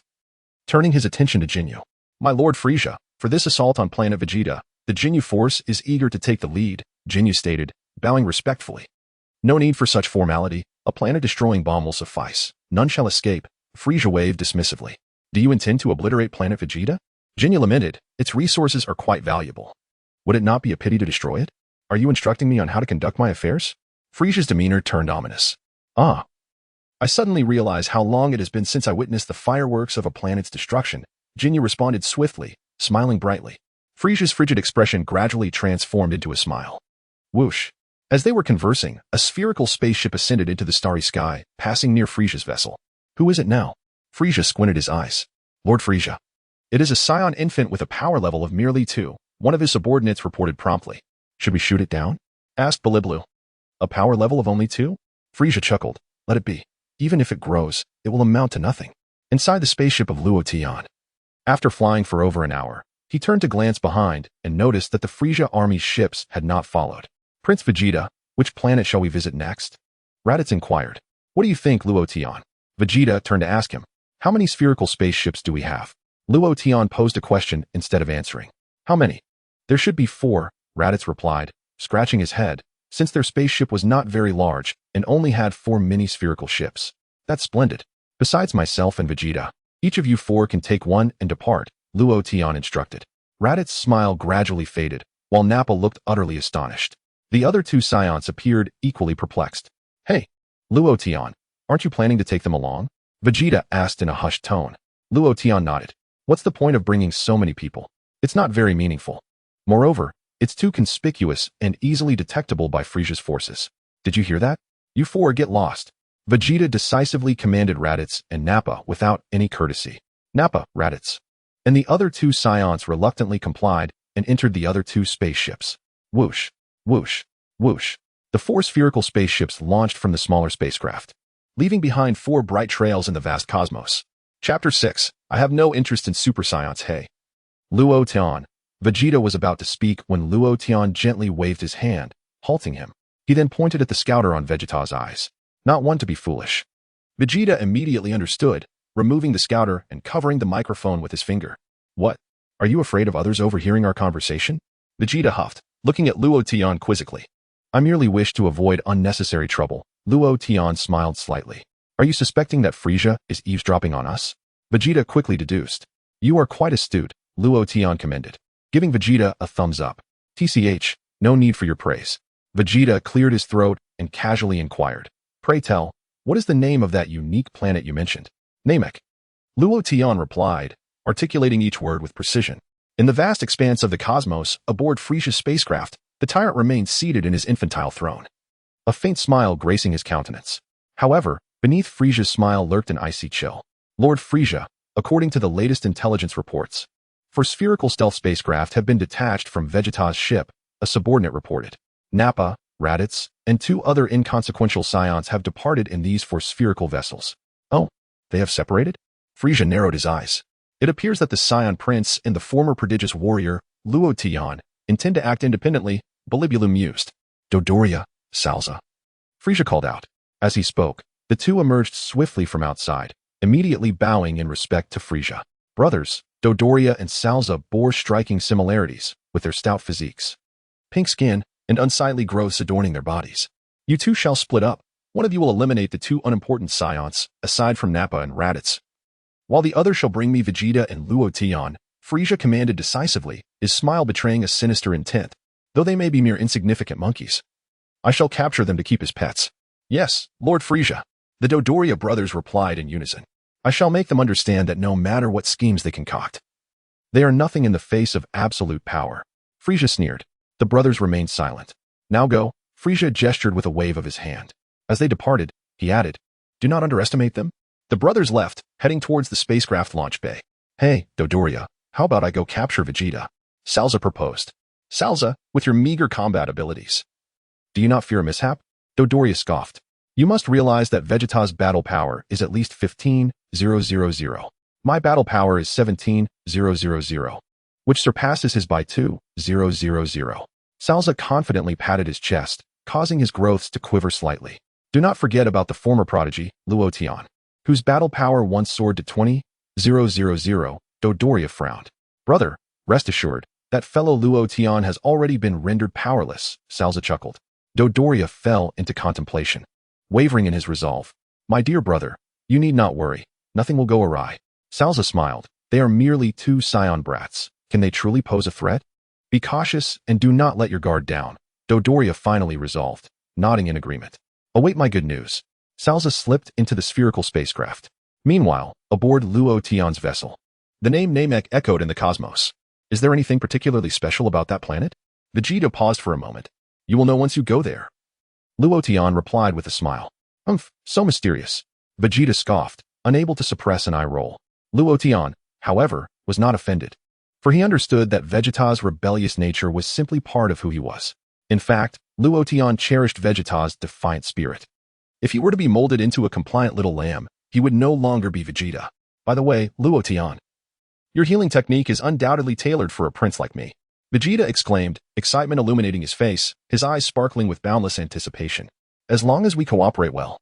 turning his attention to Ginyu. My lord Frieza, for this assault on planet Vegeta, the Ginyu Force is eager to take the lead, Ginyu stated, bowing respectfully. No need for such formality, a planet-destroying bomb will suffice. None shall escape, Frieza waved dismissively. Do you intend to obliterate planet Vegeta? Ginyu lamented, its resources are quite valuable. Would it not be a pity to destroy it? Are you instructing me on how to conduct my affairs? Frieza's demeanor turned ominous. Ah. I suddenly realize how long it has been since I witnessed the fireworks of a planet's destruction, Ginyu responded swiftly, smiling brightly. Frieza's frigid expression gradually transformed into a smile. Whoosh. As they were conversing, a spherical spaceship ascended into the starry sky, passing near Frieza's vessel. Who is it now? Frieza squinted his eyes. Lord Frieza. It is a Saiyan infant with a power level of merely 2, one of his subordinates reported promptly. Should we shoot it down? Asked Bellablu. A power level of only 2? Frieza chuckled. Let it be. Even if it grows, it will amount to nothing. Inside the spaceship of Luo Tian. After flying for over an hour, he turned to glance behind and noticed that the Frieza army's ships had not followed. Prince Vegeta, which planet shall we visit next? Raditz inquired. What do you think, Luo Tian? Vegeta turned to ask him. How many spherical spaceships do we have? Luo Tian posed a question instead of answering. How many? There should be 4, Raditz replied, scratching his head, since their spaceship was not very large and only had 4 mini-spherical ships. That's splendid. Besides myself and Vegeta, each of you 4 can take one and depart, Luo Tian instructed. Raditz's smile gradually faded, while Nappa looked utterly astonished. The other 2 Saiyans appeared equally perplexed. Hey, Luo Tian, aren't you planning to take them along? Vegeta asked in a hushed tone. Luo Tian nodded. What's the point of bringing so many people? It's not very meaningful. Moreover, it's too conspicuous and easily detectable by Frieza's forces. Did you hear that? You 4 get lost. Vegeta decisively commanded Raditz and Nappa without any courtesy. Nappa, Raditz. And the other 2 Saiyans reluctantly complied and entered the other 2 spaceships. Whoosh, whoosh, whoosh. The 4 spherical spaceships launched from the smaller spacecraft, leaving behind 4 bright trails in the vast cosmos. Chapter 6. I have no interest in Super Saiyans, hey. Luo Tian. Vegeta was about to speak when Luo Tian gently waved his hand, halting him. He then pointed at the scouter on Vegeta's eyes. Not one to be foolish. Vegeta immediately understood, removing the scouter and covering the microphone with his finger. What? Are you afraid of others overhearing our conversation? Vegeta huffed, looking at Luo Tian quizzically. I merely wish to avoid unnecessary trouble. Luo Tian smiled slightly. Are you suspecting that Frieza is eavesdropping on us? Vegeta quickly deduced. You are quite astute, Luo Tian commended, giving Vegeta a thumbs up. TCH, no need for your praise. Vegeta cleared his throat and casually inquired. Pray tell, what is the name of that unique planet you mentioned? Namek. Luo Tian replied, articulating each word with precision. In the vast expanse of the cosmos, aboard Frieza's spacecraft, the tyrant remained seated in his infantile throne, a faint smile gracing his countenance. However, beneath Frieza's smile lurked an icy chill. Lord Frieza, according to the latest intelligence reports, 4 spherical stealth spacecraft have been detached from Vegeta's ship, a subordinate reported. Nappa, Raditz, and 2 other inconsequential Saiyans have departed in these 4 spherical vessels. Oh, they have separated? Frieza narrowed his eyes. It appears that the Saiyan prince and the former prodigious warrior, Luo Tian, intend to act independently, Bellablu mused. Dodoria, Salza. Frieza called out. As he spoke, the 2 emerged swiftly from outside, immediately bowing in respect to Frieza. Brothers, Dodoria and Salza bore striking similarities, with their stout physiques, pink skin, and unsightly growths adorning their bodies. You 2 shall split up. One of you will eliminate the 2 unimportant Saiyans, aside from Nappa and Raditz, while the other shall bring me Vegeta and Luo Tian. Frieza commanded decisively, his smile betraying a sinister intent. Though they may be mere insignificant monkeys, I shall capture them to keep as pets. Yes, Lord Frieza. The Dodoria brothers replied in unison. I shall make them understand that no matter what schemes they concoct, they are nothing in the face of absolute power. Frisia sneered. The brothers remained silent. Now go. Frisia gestured with a wave of his hand. As they departed, he added, do not underestimate them. The brothers left, heading towards the spacecraft launch bay. Hey, Dodoria, how about I go capture Vegeta? Salza proposed. Salza, with your meager combat abilities. Do you not fear a mishap? Dodoria scoffed. You must realize that Vegeta's battle power is at least 15,000. My battle power is 17,000, which surpasses his by 2,000. Salza confidently patted his chest, causing his growths to quiver slightly. Do not forget about the former prodigy, Luo Tian, whose battle power once soared to 20,000. Dodoria frowned. Brother, rest assured, that fellow Luo Tian has already been rendered powerless, Salza chuckled. Dodoria fell into contemplation, wavering in his resolve. My dear brother, you need not worry. Nothing will go awry. Salza smiled. They are merely two Saiyan brats. Can they truly pose a threat? Be cautious and do not let your guard down. Dodoria finally resolved, nodding in agreement. Await my good news. Salza slipped into the spherical spacecraft. Meanwhile, aboard Luo Tian's vessel, the name Namek echoed in the cosmos. Is there anything particularly special about that planet? Vegeta paused for a moment. You will know once you go there. Luo Tian replied with a smile. So mysterious. Vegeta scoffed, unable to suppress an eye roll. Luo Tian, however, was not offended, for he understood that Vegeta's rebellious nature was simply part of who he was. In fact, Luo Tian cherished Vegeta's defiant spirit. If he were to be molded into a compliant little lamb, he would no longer be Vegeta. By the way, Luo Tian, your healing technique is undoubtedly tailored for a prince like me. Vegeta exclaimed, excitement illuminating his face, his eyes sparkling with boundless anticipation. As long as we cooperate well,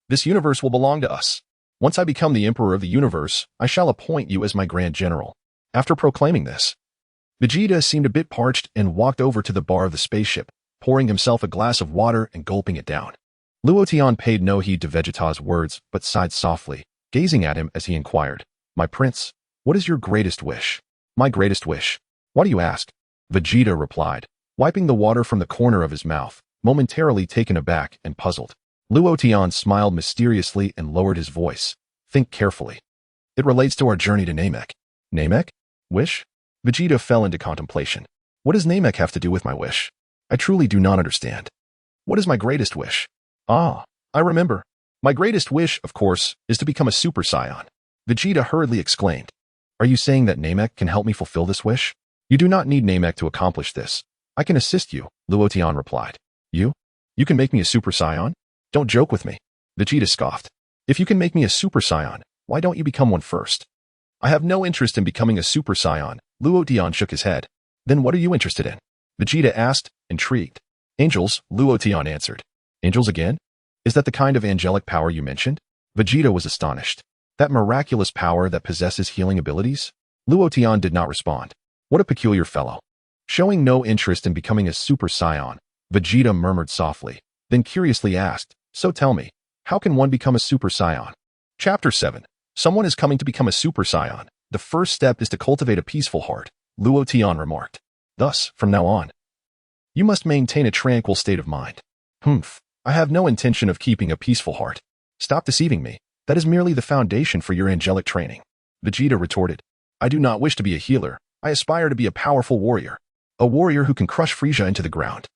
this universe will belong to us. Once I become the emperor of the universe, I shall appoint you as my grand general. After proclaiming this, Vegeta seemed a bit parched and walked over to the bar of the spaceship, pouring himself a glass of water and gulping it down. Luo Tian paid no heed to Vegeta's words, but sighed softly, gazing at him as he inquired, My prince, what is your greatest wish? My greatest wish? Why do you ask? Vegeta replied, wiping the water from the corner of his mouth, momentarily taken aback and puzzled. Luo Tian smiled mysteriously and lowered his voice. Think carefully. It relates to our journey to Namek. Namek? Wish? Vegeta fell into contemplation. What does Namek have to do with my wish? I truly do not understand. What is my greatest wish? Ah, I remember. My greatest wish, of course, is to become a Super Saiyan. Vegeta hurriedly exclaimed. Are you saying that Namek can help me fulfill this wish? You do not need Namek to accomplish this. I can assist you, Luo Tian replied. You? You can make me a Super Saiyan? Don't joke with me. Vegeta scoffed. If you can make me a Super Saiyan, why don't you become one first? I have no interest in becoming a Super Saiyan. Luo Tian shook his head. Then what are you interested in? Vegeta asked, intrigued. Angels, Luo Tian answered. Angels again? Is that the kind of angelic power you mentioned? Vegeta was astonished. That miraculous power that possesses healing abilities? Luo Tian did not respond. What a peculiar fellow. Showing no interest in becoming a Super Saiyan, Vegeta murmured softly, then curiously asked, So tell me, how can one become a Super Saiyan? Chapter 7. Someone is coming to become a Super Saiyan. The first step is to cultivate a peaceful heart, Luo Tian remarked. Thus, from now on, you must maintain a tranquil state of mind. I have no intention of keeping a peaceful heart. Stop deceiving me. That is merely the foundation for your angelic training. Vegeta retorted. I do not wish to be a healer. I aspire to be a powerful warrior. A warrior who can crush Frisia into the ground.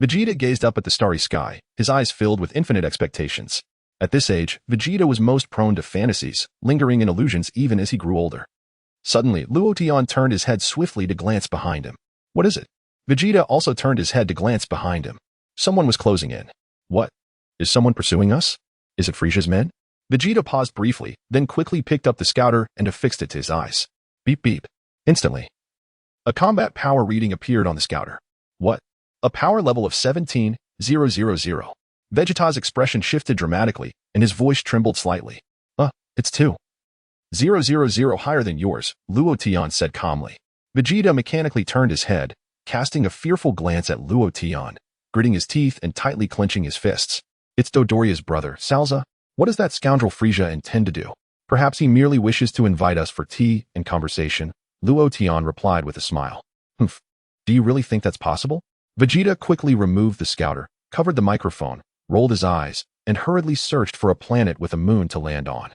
Vegeta gazed up at the starry sky, his eyes filled with infinite expectations. At this age, Vegeta was most prone to fantasies, lingering in illusions even as he grew older. Suddenly, Luo Tian turned his head swiftly to glance behind him. What is it? Vegeta also turned his head to glance behind him. Someone was closing in. What? Is someone pursuing us? Is it Frisia's men? Vegeta paused briefly, then quickly picked up the scouter and affixed it to his eyes. Beep beep. Instantly, a combat power reading appeared on the scouter. What? A power level of 17,000. Vegeta's expression shifted dramatically, and his voice trembled slightly. It's 2,000 higher than yours, Luo Tian said calmly. Vegeta mechanically turned his head, casting a fearful glance at Luo Tian, gritting his teeth and tightly clenching his fists. It's Dodoria's brother, Salza. What does that scoundrel Frisia intend to do? Perhaps he merely wishes to invite us for tea and conversation, Luo Tian replied with a smile. Do you really think that's possible? Vegeta quickly removed the scouter, covered the microphone, rolled his eyes, and hurriedly searched for a planet with a moon to land on.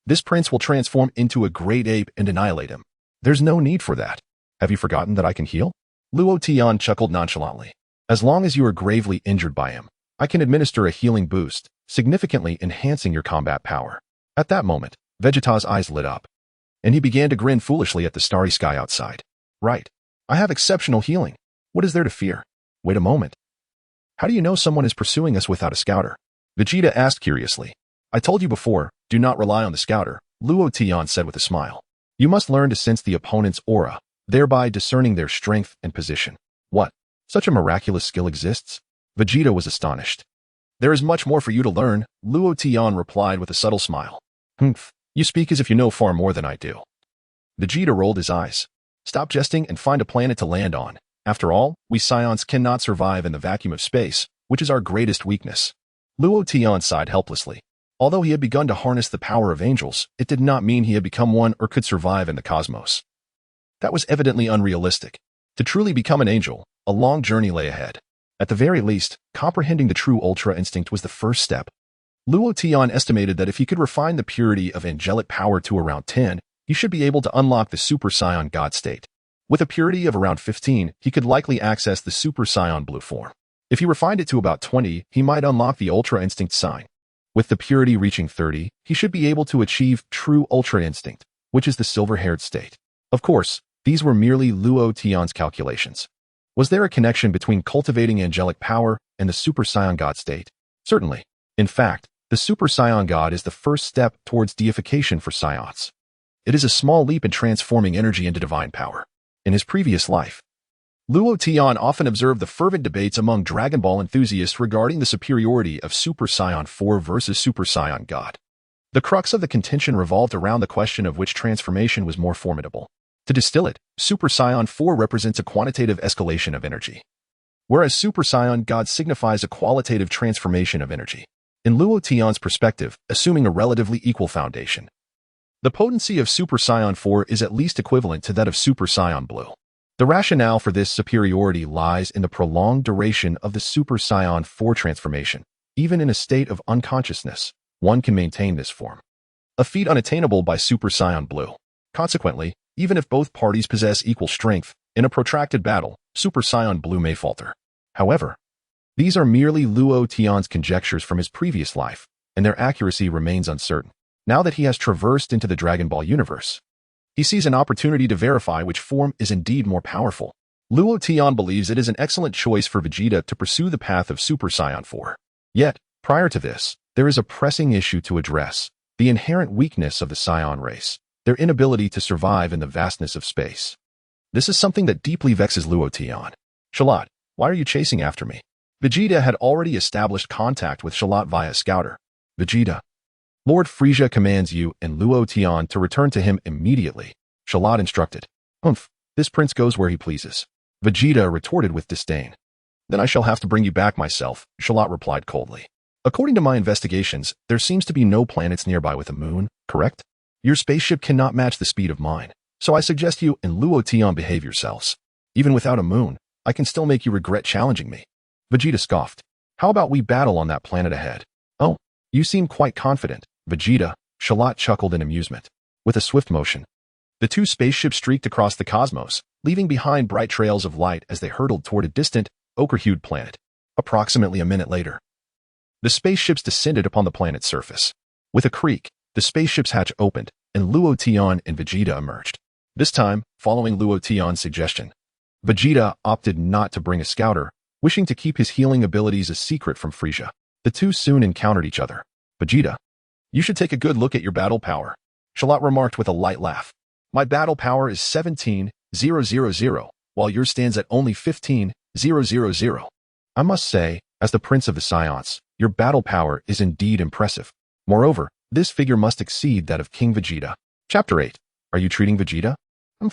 This prince will transform into a great ape and annihilate him. There's no need for that. Have you forgotten that I can heal? Luo Tian chuckled nonchalantly. As long as you are gravely injured by him, I can administer a healing boost, significantly enhancing your combat power. At that moment, Vegeta's eyes lit up, and he began to grin foolishly at the starry sky outside. Right. I have exceptional healing. What is there to fear? Wait a moment. How do you know someone is pursuing us without a scouter? Vegeta asked curiously. I told you before, do not rely on the scouter, Luo Tian said with a smile. You must learn to sense the opponent's aura, thereby discerning their strength and position. What? Such a miraculous skill exists? Vegeta was astonished. There is much more for you to learn, Luo Tian replied with a subtle smile. Humph, you speak as if you know far more than I do. Vegeta rolled his eyes. Stop jesting and find a planet to land on. After all, we Saiyans cannot survive in the vacuum of space, which is our greatest weakness. Luo Tian sighed helplessly. Although he had begun to harness the power of angels, it did not mean he had become one or could survive in the cosmos. That was evidently unrealistic. To truly become an angel, a long journey lay ahead. At the very least, comprehending the true Ultra Instinct was the first step. Luo Tian estimated that if he could refine the purity of angelic power to around 10, he should be able to unlock the Super Saiyan God state. With a purity of around 15, he could likely access the Super Saiyan Blue form. If he refined it to about 20, he might unlock the Ultra Instinct sign. With the purity reaching 30, he should be able to achieve true Ultra Instinct, which is the silver-haired state. Of course, these were merely Luo Tian's calculations. Was there a connection between cultivating angelic power and the Super Saiyan God state? Certainly. In fact, the Super Saiyan God is the first step towards deification for Saiyans. It is a small leap in transforming energy into divine power. In his previous life, Luo Tian often observed the fervent debates among Dragon Ball enthusiasts regarding the superiority of Super Saiyan 4 versus Super Saiyan God. The crux of the contention revolved around the question of which transformation was more formidable. To distill it, Super Saiyan 4 represents a quantitative escalation of energy, whereas Super Saiyan God signifies a qualitative transformation of energy. In Luo Tian's perspective, assuming a relatively equal foundation, the potency of Super Saiyan 4 is at least equivalent to that of Super Saiyan Blue. The rationale for this superiority lies in the prolonged duration of the Super Saiyan 4 transformation. Even in a state of unconsciousness, one can maintain this form, a feat unattainable by Super Saiyan Blue. Consequently, even if both parties possess equal strength, in a protracted battle, Super Saiyan Blue may falter. However, these are merely Luo Tian's conjectures from his previous life, and their accuracy remains uncertain. Now that he has traversed into the Dragon Ball universe, he sees an opportunity to verify which form is indeed more powerful. Luo Tian believes it is an excellent choice for Vegeta to pursue the path of Super Saiyan 4. Yet, prior to this, there is a pressing issue to address: the inherent weakness of the Saiyan race, their inability to survive in the vastness of space. This is something that deeply vexes Luo Tian. Shalat, why are you chasing after me? Vegeta had already established contact with Shalat via Scouter. Vegeta, Lord Frieza commands you and Luo Tian to return to him immediately, Shalat instructed. This prince goes where he pleases. Vegeta retorted with disdain. Then I shall have to bring you back myself, Shalat replied coldly. According to my investigations, there seems to be no planets nearby with a moon, correct? Your spaceship cannot match the speed of mine, so I suggest you and Luo Tian behave yourselves. Even without a moon, I can still make you regret challenging me. Vegeta scoffed. How about we battle on that planet ahead? Oh, you seem quite confident, Vegeta, Shalat chuckled in amusement. With a swift motion, the two spaceships streaked across the cosmos, leaving behind bright trails of light as they hurtled toward a distant, ochre-hued planet. Approximately a minute later, the spaceships descended upon the planet's surface. With a creak, the spaceship's hatch opened, and Luo Tian and Vegeta emerged. This time, following Luo Tian's suggestion, Vegeta opted not to bring a scouter, wishing to keep his healing abilities a secret from Frieza. The two soon encountered each other. Vegeta, you should take a good look at your battle power, Shalat remarked with a light laugh. My battle power is 17,000, while yours stands at only 15,000. I must say, as the Prince of the Saiyans, your battle power is indeed impressive. Moreover, this figure must exceed that of King Vegeta. Chapter 8. Are you treating Vegeta?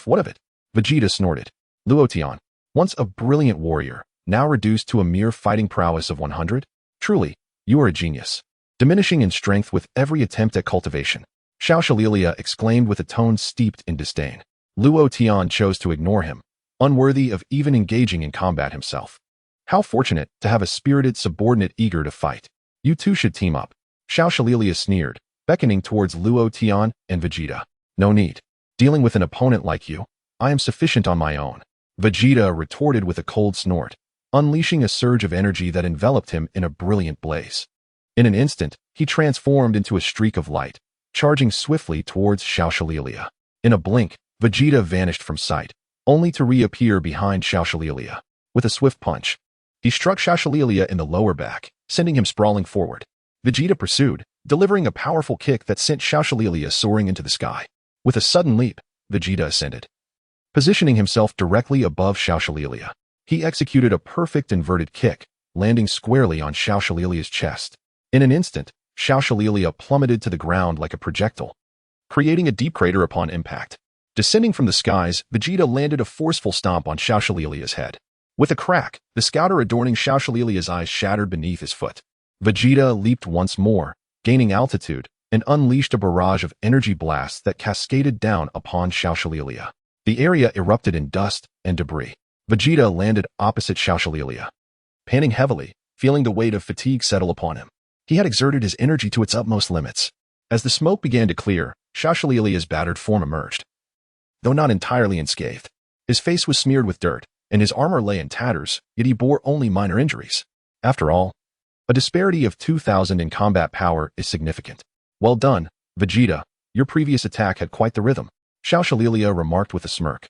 What of it? Vegeta snorted. Luo Tian, once a brilliant warrior, now reduced to a mere fighting prowess of 100? Truly, you are a genius. Diminishing in strength with every attempt at cultivation, Xiao Shalilia exclaimed with a tone steeped in disdain. Luo Tian chose to ignore him, unworthy of even engaging in combat himself. How fortunate to have a spirited subordinate eager to fight. You two should team up. Xiao Shililia sneered, beckoning towards Luo Tian and Vegeta. No need. Dealing with an opponent like you, I am sufficient on my own. Vegeta retorted with a cold snort, unleashing a surge of energy that enveloped him in a brilliant blaze. In an instant, he transformed into a streak of light, charging swiftly towards Xiao Shililia. In a blink, Vegeta vanished from sight, only to reappear behind Xiao Shililia. With a swift punch, he struck Xiao Shililia in the lower back, sending him sprawling forward. Vegeta pursued, delivering a powerful kick that sent Xiao Shililia soaring into the sky. With a sudden leap, Vegeta ascended. Positioning himself directly above Xiao Shililia, he executed a perfect inverted kick, landing squarely on Xiao Shililia's chest. In an instant, Xiao Shililia plummeted to the ground like a projectile, creating a deep crater upon impact. Descending from the skies, Vegeta landed a forceful stomp on Xiao Shililia's head. With a crack, the scouter adorning Xiao Shililia's eyes shattered beneath his foot. Vegeta leaped once more, gaining altitude, and unleashed a barrage of energy blasts that cascaded down upon Xiao Shililia. The area erupted in dust and debris. Vegeta landed opposite Xiao Shililia, panting heavily, feeling the weight of fatigue settle upon him. He had exerted his energy to its utmost limits. As the smoke began to clear, Xiao Shililia's battered form emerged. Though not entirely unscathed, his face was smeared with dirt, and his armor lay in tatters, yet he bore only minor injuries. After all, a disparity of 2,000 in combat power is significant. Well done, Vegeta. Your previous attack had quite the rhythm, Xiao Shililia remarked with a smirk,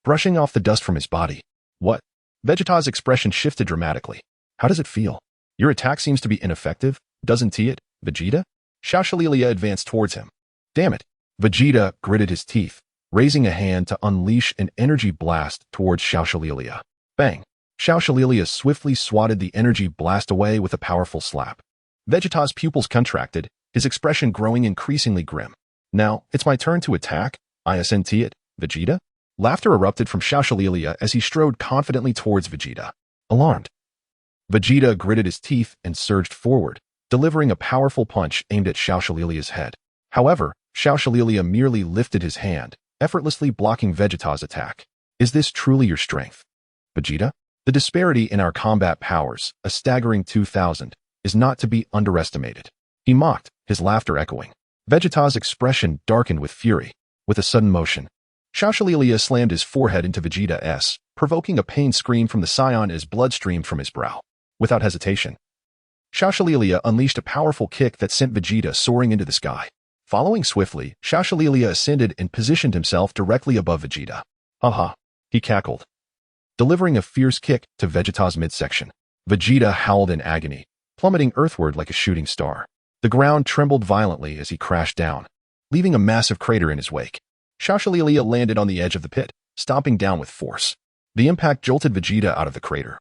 brushing off the dust from his body. What? Vegeta's expression shifted dramatically. How does it feel? Your attack seems to be ineffective, doesn't it, Vegeta? Xiao Shililia advanced towards him. Damn it. Vegeta gritted his teeth, raising a hand to unleash an energy blast towards Xiao Shililia. Bang! Xiao Shililia swiftly swatted the energy blast away with a powerful slap. Vegeta's pupils contracted, his expression growing increasingly grim. Now, it's my turn to attack, isn't it, Vegeta? Laughter erupted from Xiao Shililia as he strode confidently towards Vegeta. Alarmed, Vegeta gritted his teeth and surged forward, delivering a powerful punch aimed at Xiao Shililia's head. However, Xiao Shililia merely lifted his hand, effortlessly blocking Vegeta's attack. Is this truly your strength, Vegeta? The disparity in our combat powers, a staggering 2,000, is not to be underestimated. He mocked, his laughter echoing. Vegeta's expression darkened with fury. With a sudden motion, Xiao Shililia slammed his forehead into Vegeta's, provoking a pain scream from the Saiyan as blood streamed from his brow. Without hesitation, Xiao Shililia unleashed a powerful kick that sent Vegeta soaring into the sky. Following swiftly, Xiao Shililia ascended and positioned himself directly above Vegeta. Ha! He cackled, delivering a fierce kick to Vegeta's midsection. Vegeta howled in agony, plummeting earthward like a shooting star. The ground trembled violently as he crashed down, leaving a massive crater in his wake. Xiao Shililia landed on the edge of the pit, stomping down with force. The impact jolted Vegeta out of the crater,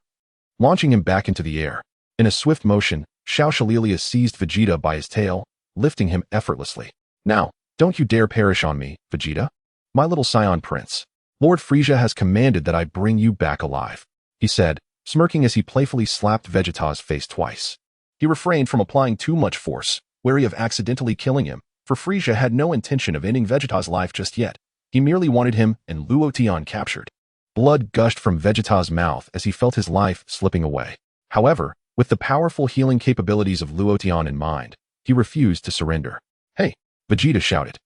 launching him back into the air. In a swift motion, Xiao Shililia seized Vegeta by his tail, lifting him effortlessly. Now, don't you dare perish on me, Vegeta. My little Saiyan prince. Lord Frieza has commanded that I bring you back alive, he said, smirking as he playfully slapped Vegeta's face twice. He refrained from applying too much force, wary of accidentally killing him, for Frieza had no intention of ending Vegeta's life just yet. He merely wanted him and Luo Tian captured. Blood gushed from Vegeta's mouth as he felt his life slipping away. However, with the powerful healing capabilities of Luo Tian in mind, he refused to surrender. Hey! Vegeta shouted,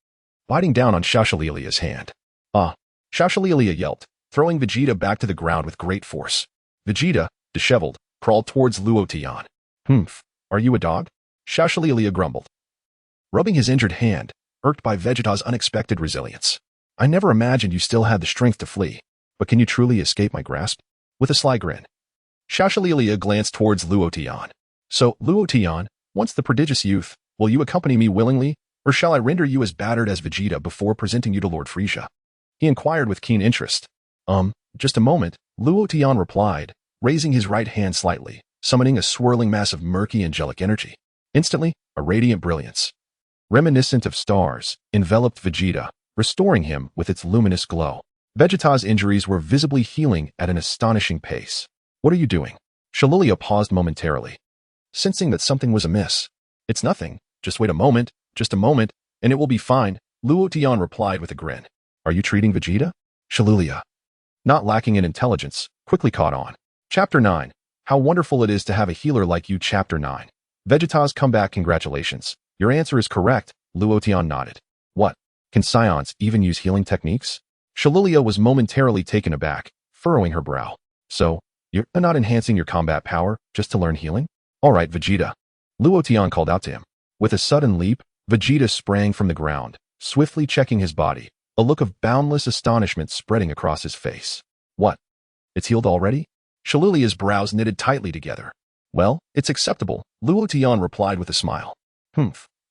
biting down on Xiao Shililia's hand. Ah! Xiao Shililia yelped, throwing Vegeta back to the ground with great force. Vegeta, disheveled, crawled towards Luo Tian. Humph, are you a dog? Xiao Shililia grumbled, rubbing his injured hand, irked by Vegeta's unexpected resilience. I never imagined you still had the strength to flee, but can you truly escape my grasp? With a sly grin, Xiao Shililia glanced towards Luo Tian. So, Luo Tian, once the prodigious youth, will you accompany me willingly, or shall I render you as battered as Vegeta before presenting you to Lord Frieza? He inquired with keen interest. Just a moment, Luo Tian replied, raising his right hand slightly, summoning a swirling mass of murky angelic energy. Instantly, a radiant brilliance, reminiscent of stars, enveloped Vegeta, restoring him with its luminous glow. Vegeta's injuries were visibly healing at an astonishing pace. What are you doing? Shililia paused momentarily, sensing that something was amiss. It's nothing. Just wait a moment, and it will be fine, Luo Tian replied with a grin. Are you treating Vegeta? Shililia, not lacking in intelligence, quickly caught on. Chapter 9. How wonderful it is to have a healer like you. Chapter 9. Vegeta's comeback congratulations. Your answer is correct, Luo Tian nodded. What? Can Saiyans even use healing techniques? Shalilia was momentarily taken aback, furrowing her brow. So, you're not enhancing your combat power just to learn healing? Alright, Vegeta. Luo Tian called out to him. With a sudden leap, Vegeta sprang from the ground, swiftly checking his body, a look of boundless astonishment spreading across his face. What? It's healed already? Shalilia's brows knitted tightly together. Well, it's acceptable, Luo Tian replied with a smile.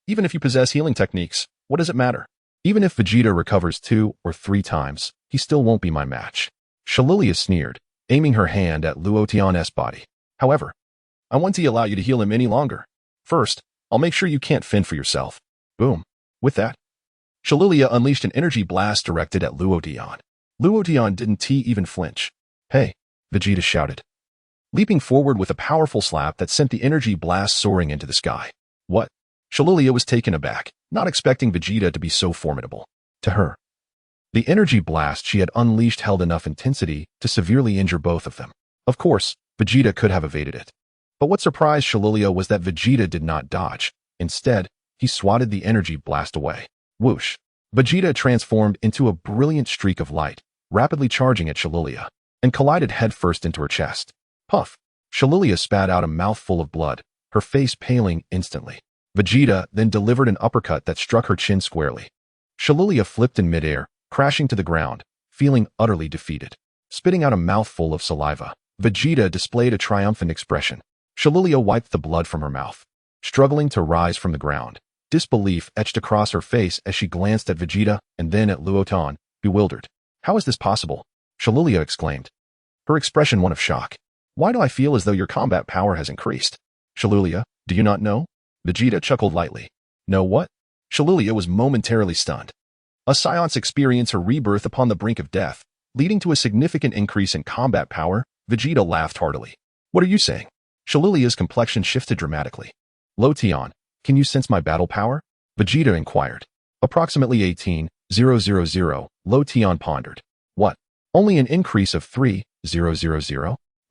Even if you possess healing techniques, what does it matter? Even if Vegeta recovers 2 or 3 times, he still won't be my match. Shalilia sneered, aiming her hand at Luo Tian's body. However, I won't allow you to heal him any longer. First, I'll make sure you can't fend for yourself. Boom. With that, Shalilia unleashed an energy blast directed at Luo Tian. Luo Tian didn't even flinch. Hey, Vegeta shouted, leaping forward with a powerful slap that sent the energy blast soaring into the sky. What? Shalilia was taken aback, not expecting Vegeta to be so formidable. To her, the energy blast she had unleashed held enough intensity to severely injure both of them. Of course, Vegeta could have evaded it. But what surprised Shalilia was that Vegeta did not dodge. Instead, he swatted the energy blast away. Whoosh! Vegeta transformed into a brilliant streak of light, rapidly charging at Shalilia, and collided headfirst into her chest. Puff! Shalilia spat out a mouthful of blood, her face paling instantly. Vegeta then delivered an uppercut that struck her chin squarely. Shalilia flipped in midair, crashing to the ground, feeling utterly defeated. Spitting out a mouthful of saliva, Vegeta displayed a triumphant expression. Shalilia wiped the blood from her mouth, struggling to rise from the ground. Disbelief etched across her face as she glanced at Vegeta and then at Luo Tian, bewildered. How is this possible? Shalilia exclaimed, her expression one of shock. Why do I feel as though your combat power has increased? Shalilia, do you not know? Vegeta chuckled lightly. Know what? Shalilia was momentarily stunned. A Saiyans experience her rebirth upon the brink of death, leading to a significant increase in combat power. Vegeta laughed heartily. What are you saying? Shalilia's complexion shifted dramatically. Luo Tian, can you sense my battle power? Vegeta inquired. Approximately 18,000, Luo Tian pondered. What? Only an increase of 3,000?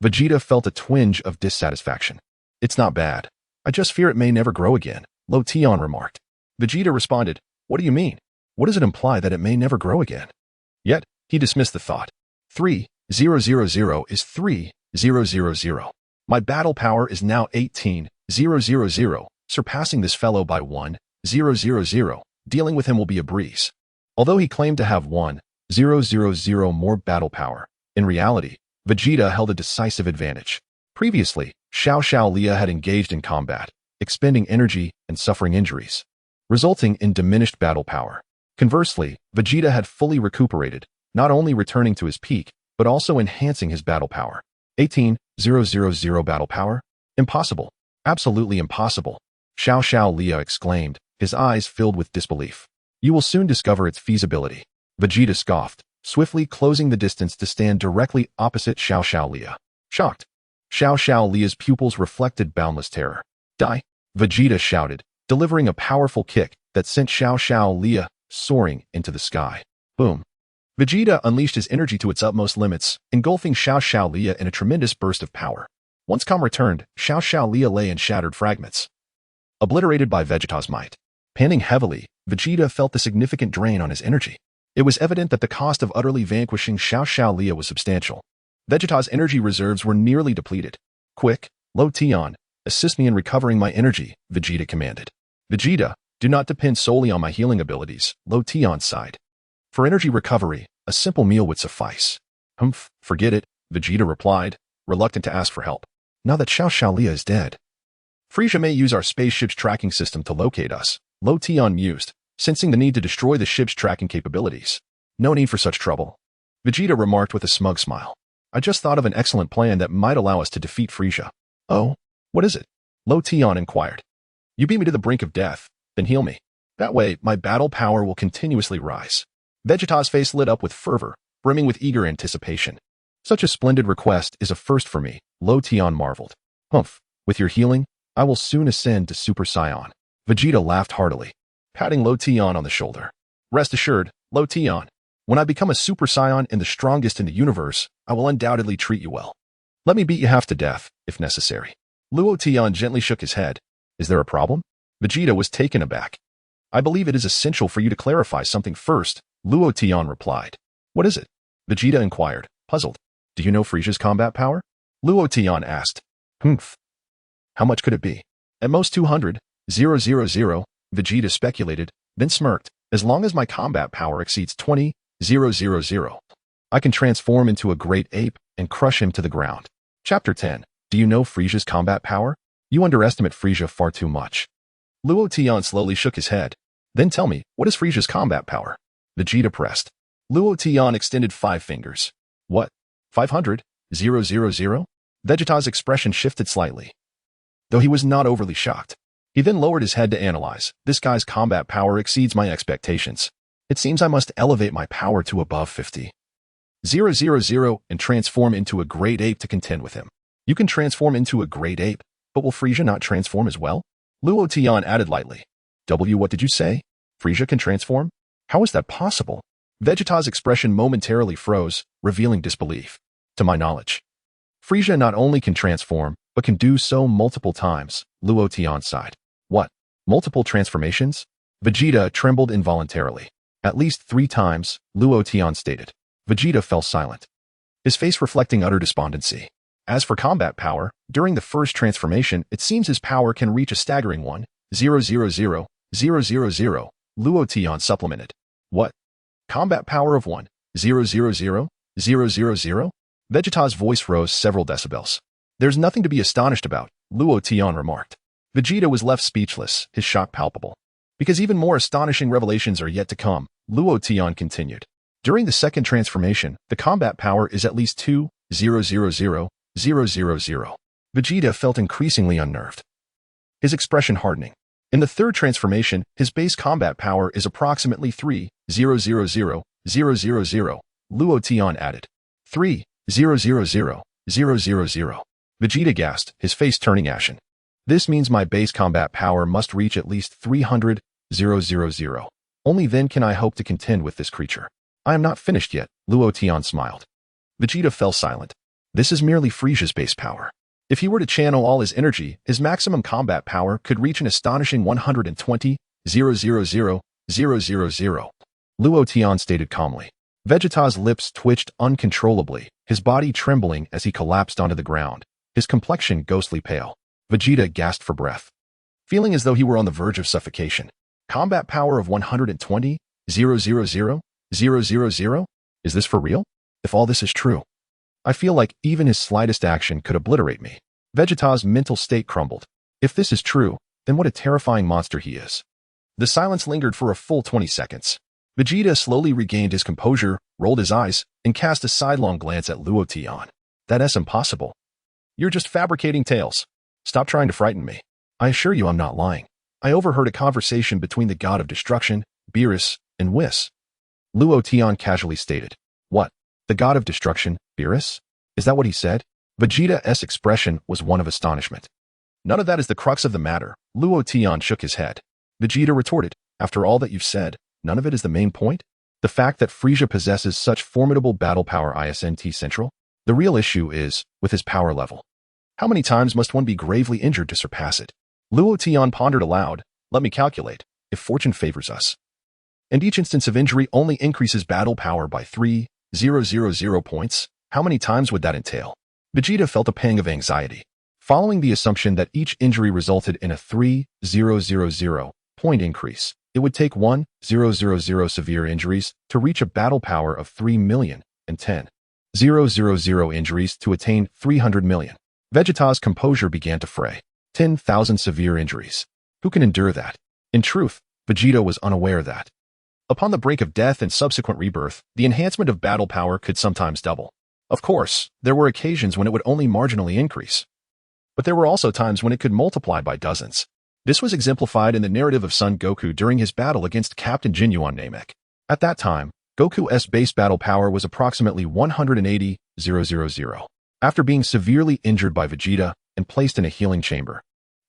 Vegeta felt a twinge of dissatisfaction. It's not bad. I just fear it may never grow again, Luo Tian remarked. Vegeta responded, what do you mean? What does it imply that it may never grow again? Yet, he dismissed the thought. 3,000 is 3,000. My battle power is now 18,000, surpassing this fellow by 1,000. Dealing with him will be a breeze. Although he claimed to have 1,000 more battle power, in reality, Vegeta held a decisive advantage. Previously, Xiao Lia had engaged in combat, expending energy and suffering injuries, resulting in diminished battle power. Conversely, Vegeta had fully recuperated, not only returning to his peak, but also enhancing his battle power. 18,000 battle power? Impossible. Absolutely impossible. Xiao Lia exclaimed, his eyes filled with disbelief. You will soon discover its feasibility. Vegeta scoffed, swiftly closing the distance to stand directly opposite Xiao Lia. Shocked, Xiao Lia's pupils reflected boundless terror. Die! Vegeta shouted, delivering a powerful kick that sent Xiao Lia soaring into the sky. Boom! Vegeta unleashed his energy to its utmost limits, engulfing Xiao Lia in a tremendous burst of power. Once calm returned, Xiao Lia lay in shattered fragments, obliterated by Vegeta's might. Panting heavily, Vegeta felt the significant drain on his energy. It was evident that the cost of utterly vanquishing Xiao Lia was substantial. Vegeta's energy reserves were nearly depleted. Quick, Luo Tian, assist me in recovering my energy, Vegeta commanded. Vegeta, do not depend solely on my healing abilities, Luo Tian sighed. For energy recovery, a simple meal would suffice. Forget it, Vegeta replied, reluctant to ask for help. Now that Xiao Lia is dead, Frieza may use our spaceship's tracking system to locate us, Luo Tian mused, sensing the need to destroy the ship's tracking capabilities. No need for such trouble, Vegeta remarked with a smug smile. I just thought of an excellent plan that might allow us to defeat Frieza. Oh, what is it? Luo Tian inquired. You beat me to the brink of death, then heal me. That way, my battle power will continuously rise. Vegeta's face lit up with fervor, brimming with eager anticipation. Such a splendid request is a first for me, Luo Tian marveled. With your healing, I will soon ascend to Super Saiyan. Vegeta laughed heartily, patting Luo Tian on the shoulder. Rest assured, Luo Tian, when I become a Super Saiyan and the strongest in the universe, I will undoubtedly treat you well. Let me beat you half to death, if necessary. Luo Tian gently shook his head, Is there a problem? Vegeta was taken aback. I believe it is essential for you to clarify something first, Luo Tian replied. What is it? Vegeta inquired, puzzled. Do you know Frieza's combat power? Luo Tian asked. Humph. How much could it be? At most 200, 000, Vegeta speculated, then smirked. As long as my combat power exceeds 20, 000, I can transform into a great ape and crush him to the ground. Chapter 10. Do you know Frieza's combat power? You underestimate Frieza far too much. Luo Tian slowly shook his head. Then tell me, what is Frieza's combat power? Vegeta pressed. Luo Tian extended 5 fingers. What? 500, 000? Vegeta's expression shifted slightly, though he was not overly shocked. He then lowered his head to analyze. This guy's combat power exceeds my expectations. It seems I must elevate my power to above 50. 000 and transform into a great ape to contend with him. You can transform into a great ape, but will Frieza not transform as well? Luo Tian added lightly. What did you say? Frieza can transform? How is that possible? Vegeta's expression momentarily froze, revealing disbelief. To my knowledge, Frieza not only can transform, but can do so multiple times, Luo Tian sighed. What? Multiple transformations? Vegeta trembled involuntarily. At least 3 times, Luo Tian stated. Vegeta fell silent, his face reflecting utter despondency. As for combat power, during the first transformation, it seems his power can reach a staggering 1, 000, Luo Tian supplemented. What? Combat power of 1, 000? Vegeta's voice rose several decibels. There's nothing to be astonished about, Luo Tian remarked. Vegeta was left speechless, his shock palpable. Because even more astonishing revelations are yet to come, Luo Tian continued. During the second transformation, the combat power is at least 2, 000. Vegeta felt increasingly unnerved, his expression hardening. In the third transformation, his base combat power is approximately 3, 000, Luo Tian added. 3, 000. Vegeta gasped, his face turning ashen. This means my base combat power must reach at least 300, 000. Only then can I hope to contend with this creature. I am not finished yet, Luo Tian smiled. Vegeta fell silent. This is merely Frieza's base power. If he were to channel all his energy, his maximum combat power could reach an astonishing 120, 000. Luo Tian stated calmly. Vegeta's lips twitched uncontrollably, his body trembling as he collapsed onto the ground, his complexion ghostly pale. Vegeta gasped for breath, feeling as though he were on the verge of suffocation. Combat power of 120, 000? Is this for real? If all this is true, I feel like even his slightest action could obliterate me. Vegeta's mental state crumbled. If this is true, then what a terrifying monster he is. The silence lingered for a full 20 seconds. Vegeta slowly regained his composure, rolled his eyes, and cast a sidelong glance at Luo Tian. That's impossible. You're just fabricating tales. Stop trying to frighten me. I assure you I'm not lying. I overheard a conversation between the god of destruction, Beerus, and Whis. Luo Tian casually stated. What? The god of destruction, Beerus? Is that what he said? Vegeta's expression was one of astonishment. None of that is the crux of the matter. Luo Tian shook his head. Vegeta retorted, after all that you've said, none of it is the main point? The fact that Frieza possesses such formidable battle power isn't central? The real issue is, with his power level. How many times must one be gravely injured to surpass it? Luo Tian pondered aloud. Let me calculate, if fortune favors us, and each instance of injury only increases battle power by 3, 000 points, how many times would that entail? Vegeta felt a pang of anxiety. Following the assumption that each injury resulted in a 3, 000 point increase, it would take 1, 000 severe injuries to reach a battle power of 3 million, and 10, 000 injuries to attain 300 million. Vegeta's composure began to fray. 10,000 severe injuries. Who can endure that? In truth, Vegeta was unaware that, upon the brink of death and subsequent rebirth, the enhancement of battle power could sometimes double. Of course, there were occasions when it would only marginally increase. But there were also times when it could multiply by dozens. This was exemplified in the narrative of Son Goku during his battle against Captain Ginyu on Namek. At that time, Goku's base battle power was approximately 180, 000. After being severely injured by Vegeta and placed in a healing chamber,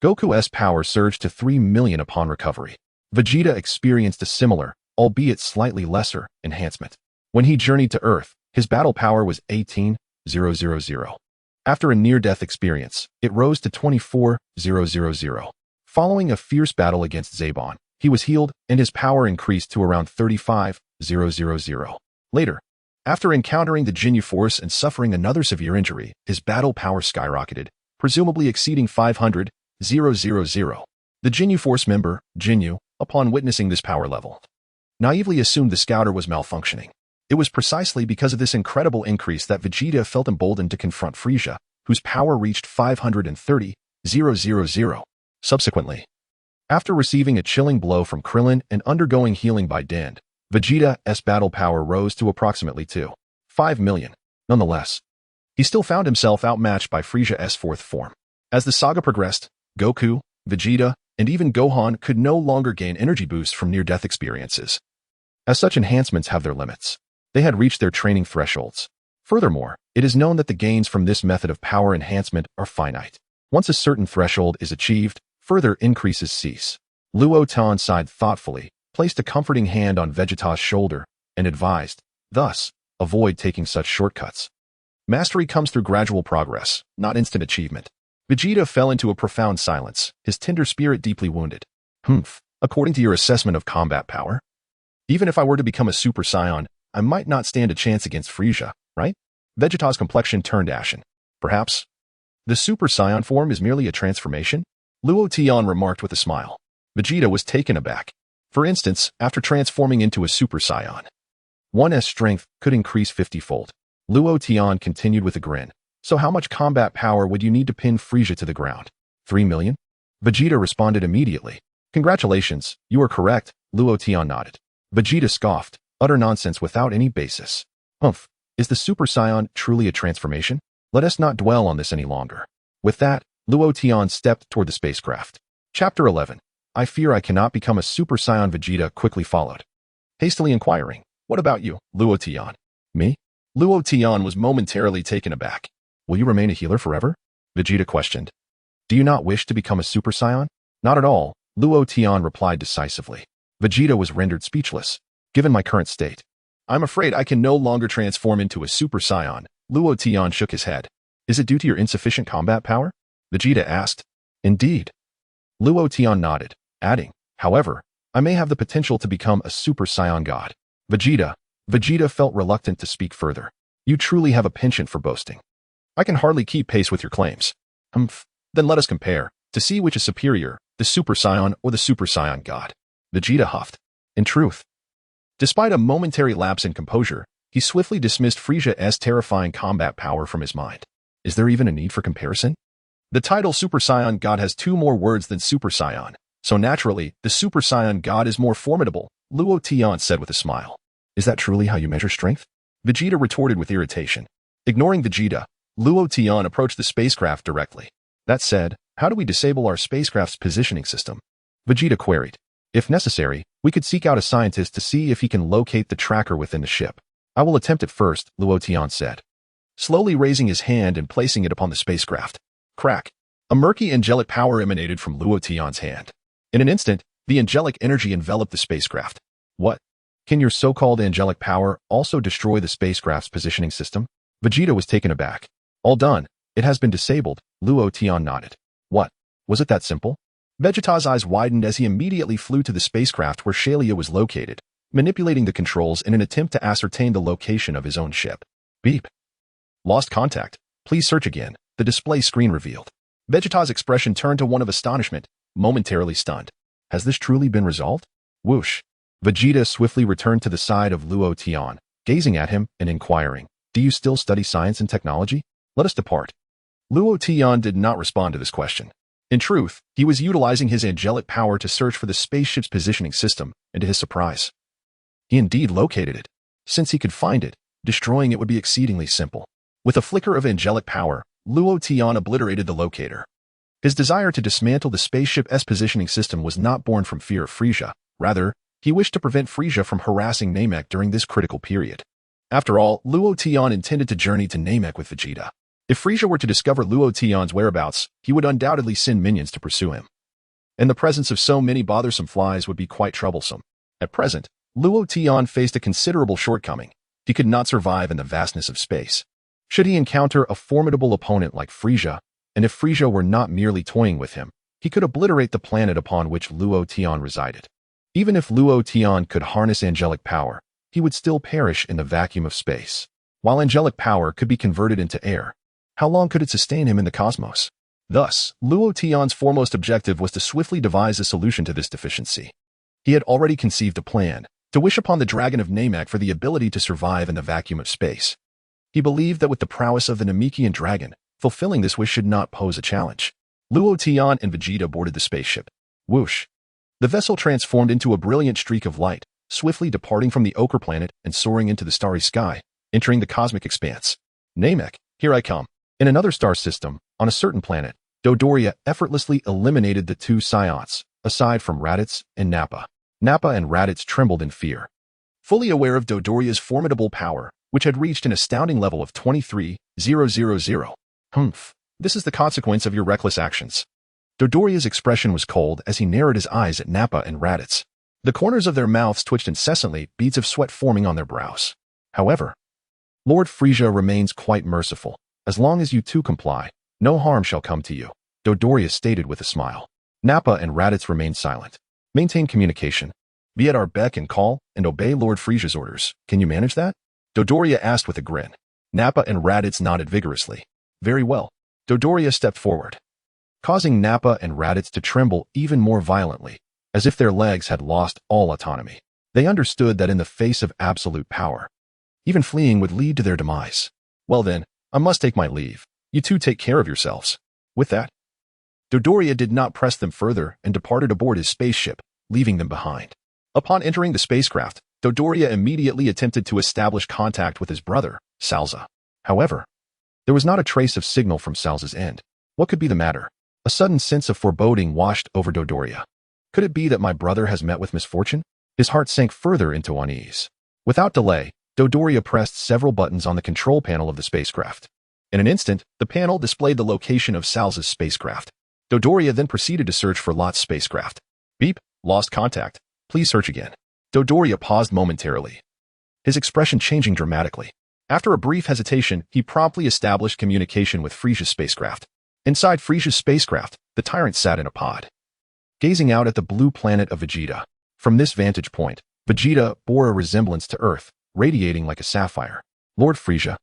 Goku's power surged to 3 million upon recovery. Vegeta experienced a similar, albeit slightly lesser, enhancement. When he journeyed to Earth, his battle power was 18, 000. After a near-death experience, it rose to 24, 000. Following a fierce battle against Zabon, he was healed and his power increased to around 35,000. Later, after encountering the Jinyu force and suffering another severe injury, his battle power skyrocketed, presumably exceeding 500,000. The Jinyu force member, Jinyu, upon witnessing this power level, naively assumed the scouter was malfunctioning. It was precisely because of this incredible increase that Vegeta felt emboldened to confront Frieza, whose power reached 530,000. Subsequently, after receiving a chilling blow from Krillin and undergoing healing by Dend, Vegeta's battle power rose to approximately 5 million. Nonetheless, he still found himself outmatched by Frieza's fourth form. As the saga progressed, Goku, Vegeta, and even Gohan could no longer gain energy boosts from near-death experiences, as such enhancements have their limits. They had reached their training thresholds. Furthermore, it is known that the gains from this method of power enhancement are finite. Once a certain threshold is achieved, further increases cease. Luo Tian sighed thoughtfully, placed a comforting hand on Vegeta's shoulder, and advised, thus, avoid taking such shortcuts. Mastery comes through gradual progress, not instant achievement. Vegeta fell into a profound silence, his tender spirit deeply wounded. According to your assessment of combat power, even if I were to become a Super Saiyan, I might not stand a chance against Frieza, right? Vegeta's complexion turned ashen. Perhaps the Super Saiyan form is merely a transformation? Luo Tian remarked with a smile. Vegeta was taken aback. For instance, after transforming into a Super Saiyan, one's strength could increase 50-fold. Luo Tian continued with a grin. So how much combat power would you need to pin Frieza to the ground? 3 million? Vegeta responded immediately. Congratulations, you are correct, Luo Tian nodded. Vegeta scoffed. Utter nonsense without any basis. Is the Super Saiyan truly a transformation? Let us not dwell on this any longer. With that, Luo Tian stepped toward the spacecraft. Chapter 11. I fear I cannot become a Super Saiyan. Vegeta quickly followed, hastily inquiring, what about you, Luo Tian? Me? Luo Tian was momentarily taken aback. Will you remain a healer forever? Vegeta questioned. Do you not wish to become a Super Saiyan? Not at all, Luo Tian replied decisively. Vegeta was rendered speechless. Given my current state, I'm afraid I can no longer transform into a Super Saiyan. Luo Tian shook his head. Is it due to your insufficient combat power? Vegeta asked. Indeed. Luo Tian nodded, adding, however, I may have the potential to become a Super Saiyan god. Vegeta felt reluctant to speak further. You truly have a penchant for boasting. I can hardly keep pace with your claims. Then let us compare, to see which is superior, the Super Saiyan or the Super Saiyan god. Vegeta huffed. In truth, despite a momentary lapse in composure, he swiftly dismissed Frieza's terrifying combat power from his mind. Is there even a need for comparison? The title Super Saiyan God has 2 more words than Super Saiyan, so naturally, the Super Saiyan God is more formidable, Luo Tian said with a smile. Is that truly how you measure strength? Vegeta retorted with irritation. Ignoring Vegeta, Luo Tian approached the spacecraft directly. That said, how do we disable our spacecraft's positioning system? Vegeta queried. If necessary, we could seek out a scientist to see if he can locate the tracker within the ship. I will attempt it first, Luo Tian said, slowly raising his hand and placing it upon the spacecraft. Crack. A murky angelic power emanated from Luo Tian's hand. In an instant, the angelic energy enveloped the spacecraft. What? Can your so-called angelic power also destroy the spacecraft's positioning system? Vegeta was taken aback. All done. It has been disabled, Luo Tian nodded. What? Was it that simple? Vegeta's eyes widened as he immediately flew to the spacecraft where Shalia was located, manipulating the controls in an attempt to ascertain the location of his own ship. Beep. Lost contact. Please search again, the display screen revealed. Vegeta's expression turned to one of astonishment, momentarily stunned. Has this truly been resolved? Whoosh. Vegeta swiftly returned to the side of Luo Tian, gazing at him and inquiring, do you still study science and technology? Let us depart. Luo Tian did not respond to this question. In truth, he was utilizing his angelic power to search for the spaceship's positioning system, and to his surprise, he indeed located it. Since he could find it, destroying it would be exceedingly simple. With a flicker of angelic power, Luo Tian obliterated the locator. His desire to dismantle the spaceship's positioning system was not born from fear of Frieza. Rather, he wished to prevent Frieza from harassing Namek during this critical period. After all, Luo Tian intended to journey to Namek with Vegeta. If Frieza were to discover Luo Tian's whereabouts, he would undoubtedly send minions to pursue him. And the presence of so many bothersome flies would be quite troublesome. At present, Luo Tian faced a considerable shortcoming. He could not survive in the vastness of space. Should he encounter a formidable opponent like Frieza, and if Frieza were not merely toying with him, he could obliterate the planet upon which Luo Tian resided. Even if Luo Tian could harness angelic power, he would still perish in the vacuum of space. While angelic power could be converted into air, how long could it sustain him in the cosmos? Thus, Luo Tian's foremost objective was to swiftly devise a solution to this deficiency. He had already conceived a plan to wish upon the dragon of Namek for the ability to survive in the vacuum of space. He believed that with the prowess of the Namekian dragon, fulfilling this wish should not pose a challenge. Luo Tian and Vegeta boarded the spaceship. Whoosh! The vessel transformed into a brilliant streak of light, swiftly departing from the Ochre planet and soaring into the starry sky, entering the cosmic expanse. Namek, here I come. In another star system, on a certain planet, Dodoria effortlessly eliminated the two Saiyans, aside from Raditz and Nappa. Nappa and Raditz trembled in fear. Fully aware of Dodoria's formidable power, which had reached an astounding level of 23,000. Humph. This is the consequence of your reckless actions. Dodoria's expression was cold as he narrowed his eyes at Nappa and Raditz. The corners of their mouths twitched incessantly, beads of sweat forming on their brows. However, Lord Frieza remains quite merciful. As long as you two comply, no harm shall come to you, Dodoria stated with a smile. Nappa and Raditz remained silent. Maintain communication. Be at our beck and call, and obey Lord Frieza's orders. Can you manage that? Dodoria asked with a grin. Nappa and Raditz nodded vigorously. Very well. Dodoria stepped forward, causing Nappa and Raditz to tremble even more violently, as if their legs had lost all autonomy. They understood that in the face of absolute power, even fleeing would lead to their demise. Well then, I must take my leave. You two take care of yourselves. With that, Dodoria did not press them further and departed aboard his spaceship, leaving them behind. Upon entering the spacecraft, Dodoria immediately attempted to establish contact with his brother, Salza. However, there was not a trace of signal from Salza's end. What could be the matter? A sudden sense of foreboding washed over Dodoria. Could it be that my brother has met with misfortune? His heart sank further into unease. Without delay, Dodoria pressed several buttons on the control panel of the spacecraft. In an instant, the panel displayed the location of Salza's spacecraft. Dodoria then proceeded to search for Lot's spacecraft. Beep, lost contact. Please search again. Dodoria paused momentarily, his expression changing dramatically. After a brief hesitation, he promptly established communication with Frieza's spacecraft. Inside Frieza's spacecraft, the tyrant sat in a pod, gazing out at the blue planet of Vegeta. From this vantage point, Vegeta bore a resemblance to Earth, radiating like a sapphire. Lord Frieza,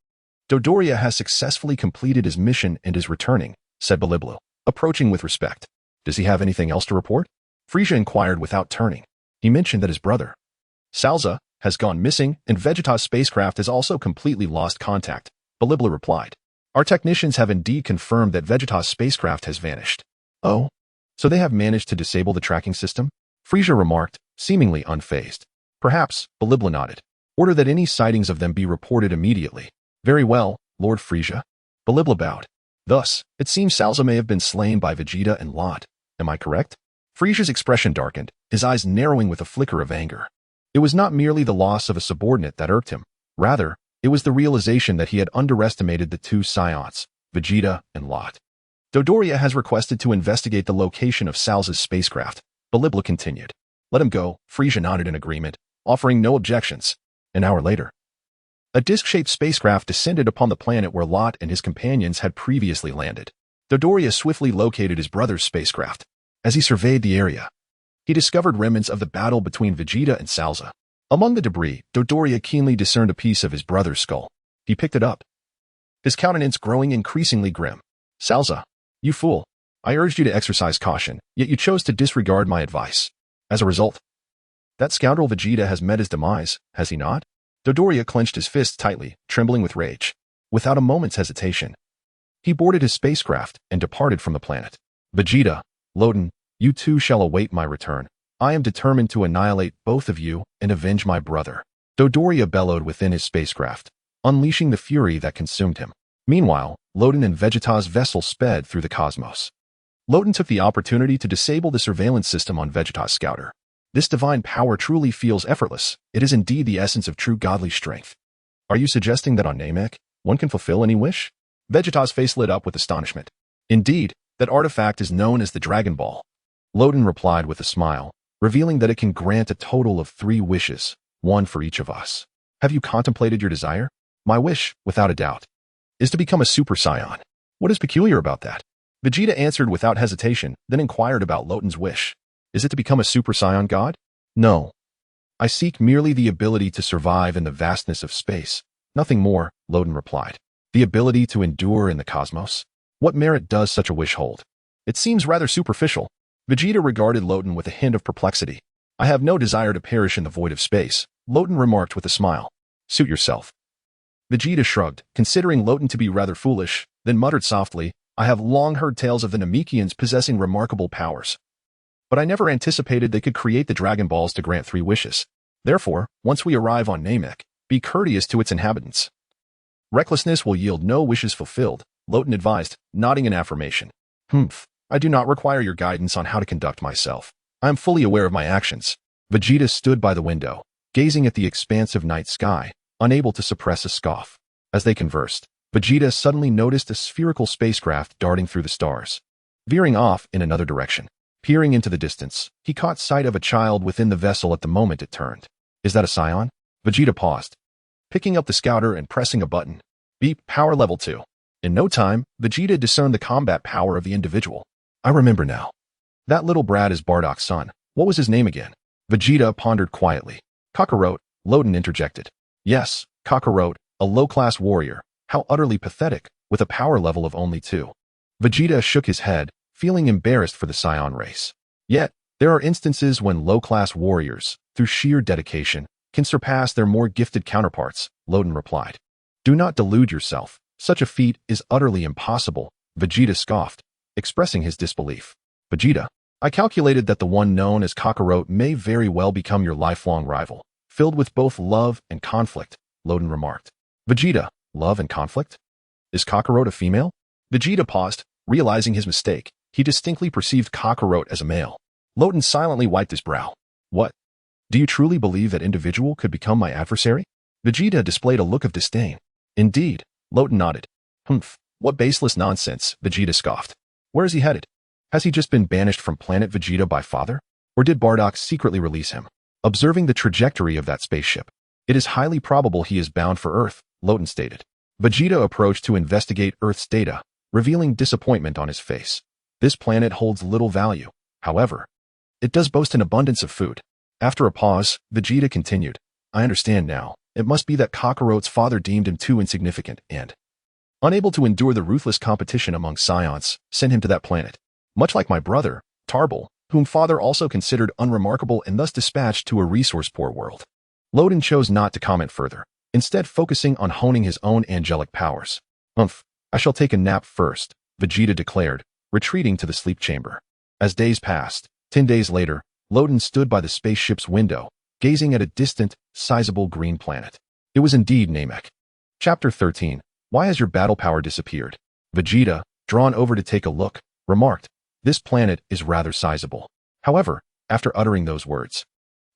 Dodoria has successfully completed his mission and is returning, said Biliblu, approaching with respect. Does he have anything else to report? Frieza inquired without turning. He mentioned that his brother, Salza, has gone missing and Vegeta's spacecraft has also completely lost contact, Biliblu replied. Our technicians have indeed confirmed that Vegeta's spacecraft has vanished. Oh, so they have managed to disable the tracking system? Frieza remarked, seemingly unfazed. Perhaps, Biliblu nodded. Order that any sightings of them be reported immediately. Very well, Lord Frieza. Biliblu bowed. Thus, it seems Salza may have been slain by Vegeta and Lot. Am I correct? Frieza's expression darkened, his eyes narrowing with a flicker of anger. It was not merely the loss of a subordinate that irked him. Rather, it was the realization that he had underestimated the two Saiyans, Vegeta and Lot. Dodoria has requested to investigate the location of Salza's spacecraft, Biliblu continued. Let him go, Frieza nodded in agreement, offering no objections. An hour later, a disc-shaped spacecraft descended upon the planet where Lot and his companions had previously landed. Dodoria swiftly located his brother's spacecraft. As he surveyed the area, he discovered remnants of the battle between Vegeta and Salza. Among the debris, Dodoria keenly discerned a piece of his brother's skull. He picked it up, his countenance growing increasingly grim. Salza, you fool. I urged you to exercise caution, yet you chose to disregard my advice. As a result, that scoundrel Vegeta has met his demise, has he not? Dodoria clenched his fists tightly, trembling with rage. Without a moment's hesitation, he boarded his spacecraft and departed from the planet. Vegeta, Loden, you two shall await my return. I am determined to annihilate both of you and avenge my brother. Dodoria bellowed within his spacecraft, unleashing the fury that consumed him. Meanwhile, Loden and Vegeta's vessel sped through the cosmos. Loden took the opportunity to disable the surveillance system on Vegeta's scouter. This divine power truly feels effortless. It is indeed the essence of true godly strength. Are you suggesting that on Namek, one can fulfill any wish? Vegeta's face lit up with astonishment. Indeed, that artifact is known as the Dragon Ball. Loden replied with a smile, revealing that it can grant a total of 3 wishes, one for each of us. Have you contemplated your desire? My wish, without a doubt, is to become a Super Saiyan. What is peculiar about that? Vegeta answered without hesitation, then inquired about Loten's wish. Is it to become a Super Saiyan God? No. I seek merely the ability to survive in the vastness of space. Nothing more, Loten replied. The ability to endure in the cosmos? What merit does such a wish hold? It seems rather superficial. Vegeta regarded Loten with a hint of perplexity. I have no desire to perish in the void of space, Loten remarked with a smile. Suit yourself. Vegeta shrugged, considering Loten to be rather foolish, then muttered softly, I have long heard tales of the Namekians possessing remarkable powers. But I never anticipated they could create the Dragon Balls to grant 3 wishes. Therefore, once we arrive on Namek, be courteous to its inhabitants. Recklessness will yield no wishes fulfilled, Loten advised, nodding in affirmation. I do not require your guidance on how to conduct myself. I am fully aware of my actions. Vegeta stood by the window, gazing at the expansive night sky, unable to suppress a scoff. As they conversed, Vegeta suddenly noticed a spherical spacecraft darting through the stars. Veering off in another direction, peering into the distance, he caught sight of a child within the vessel at the moment it turned. Is that a Saiyan? Vegeta paused, picking up the scouter and pressing a button. Beep, power level 2. In no time, Vegeta discerned the combat power of the individual. I remember now. That little brat is Bardock's son. What was his name again? Vegeta pondered quietly. Kakarot, Loten interjected. Yes, Kakarot, a low-class warrior. How utterly pathetic, with a power level of only 2. Vegeta shook his head, feeling embarrassed for the Saiyan race. Yet, there are instances when low-class warriors, through sheer dedication, can surpass their more gifted counterparts, Loten replied. Do not delude yourself. Such a feat is utterly impossible, Vegeta scoffed, expressing his disbelief. Vegeta, I calculated that the one known as Kakarot may very well become your lifelong rival, filled with both love and conflict, Loten remarked. Vegeta, love and conflict? Is Kakarot a female? Vegeta paused, realizing his mistake. He distinctly perceived Kakarot as a male. Loten silently wiped his brow. What? Do you truly believe that individual could become my adversary? Vegeta displayed a look of disdain. Indeed, Loten nodded. What baseless nonsense, Vegeta scoffed. Where is he headed? Has he just been banished from planet Vegeta by father? Or did Bardock secretly release him? Observing the trajectory of that spaceship, it is highly probable he is bound for Earth, Loten stated. Vegeta approached to investigate Earth's data, revealing disappointment on his face. This planet holds little value. However, it does boast an abundance of food. After a pause, Vegeta continued. I understand now. It must be that Kakarot's father deemed him too insignificant and, unable to endure the ruthless competition among Saiyans, sent him to that planet. Much like my brother, Tarbal, whom father also considered unremarkable and thus dispatched to a resource-poor world. Loten chose not to comment further, instead focusing on honing his own angelic powers. I shall take a nap first, Vegeta declared, retreating to the sleep chamber. As days passed, 10 days later, Loten stood by the spaceship's window, gazing at a distant, sizable green planet. It was indeed Namek. Chapter 13. Why has your battle power disappeared? Vegeta, drawn over to take a look, remarked, this planet is rather sizable. However, after uttering those words,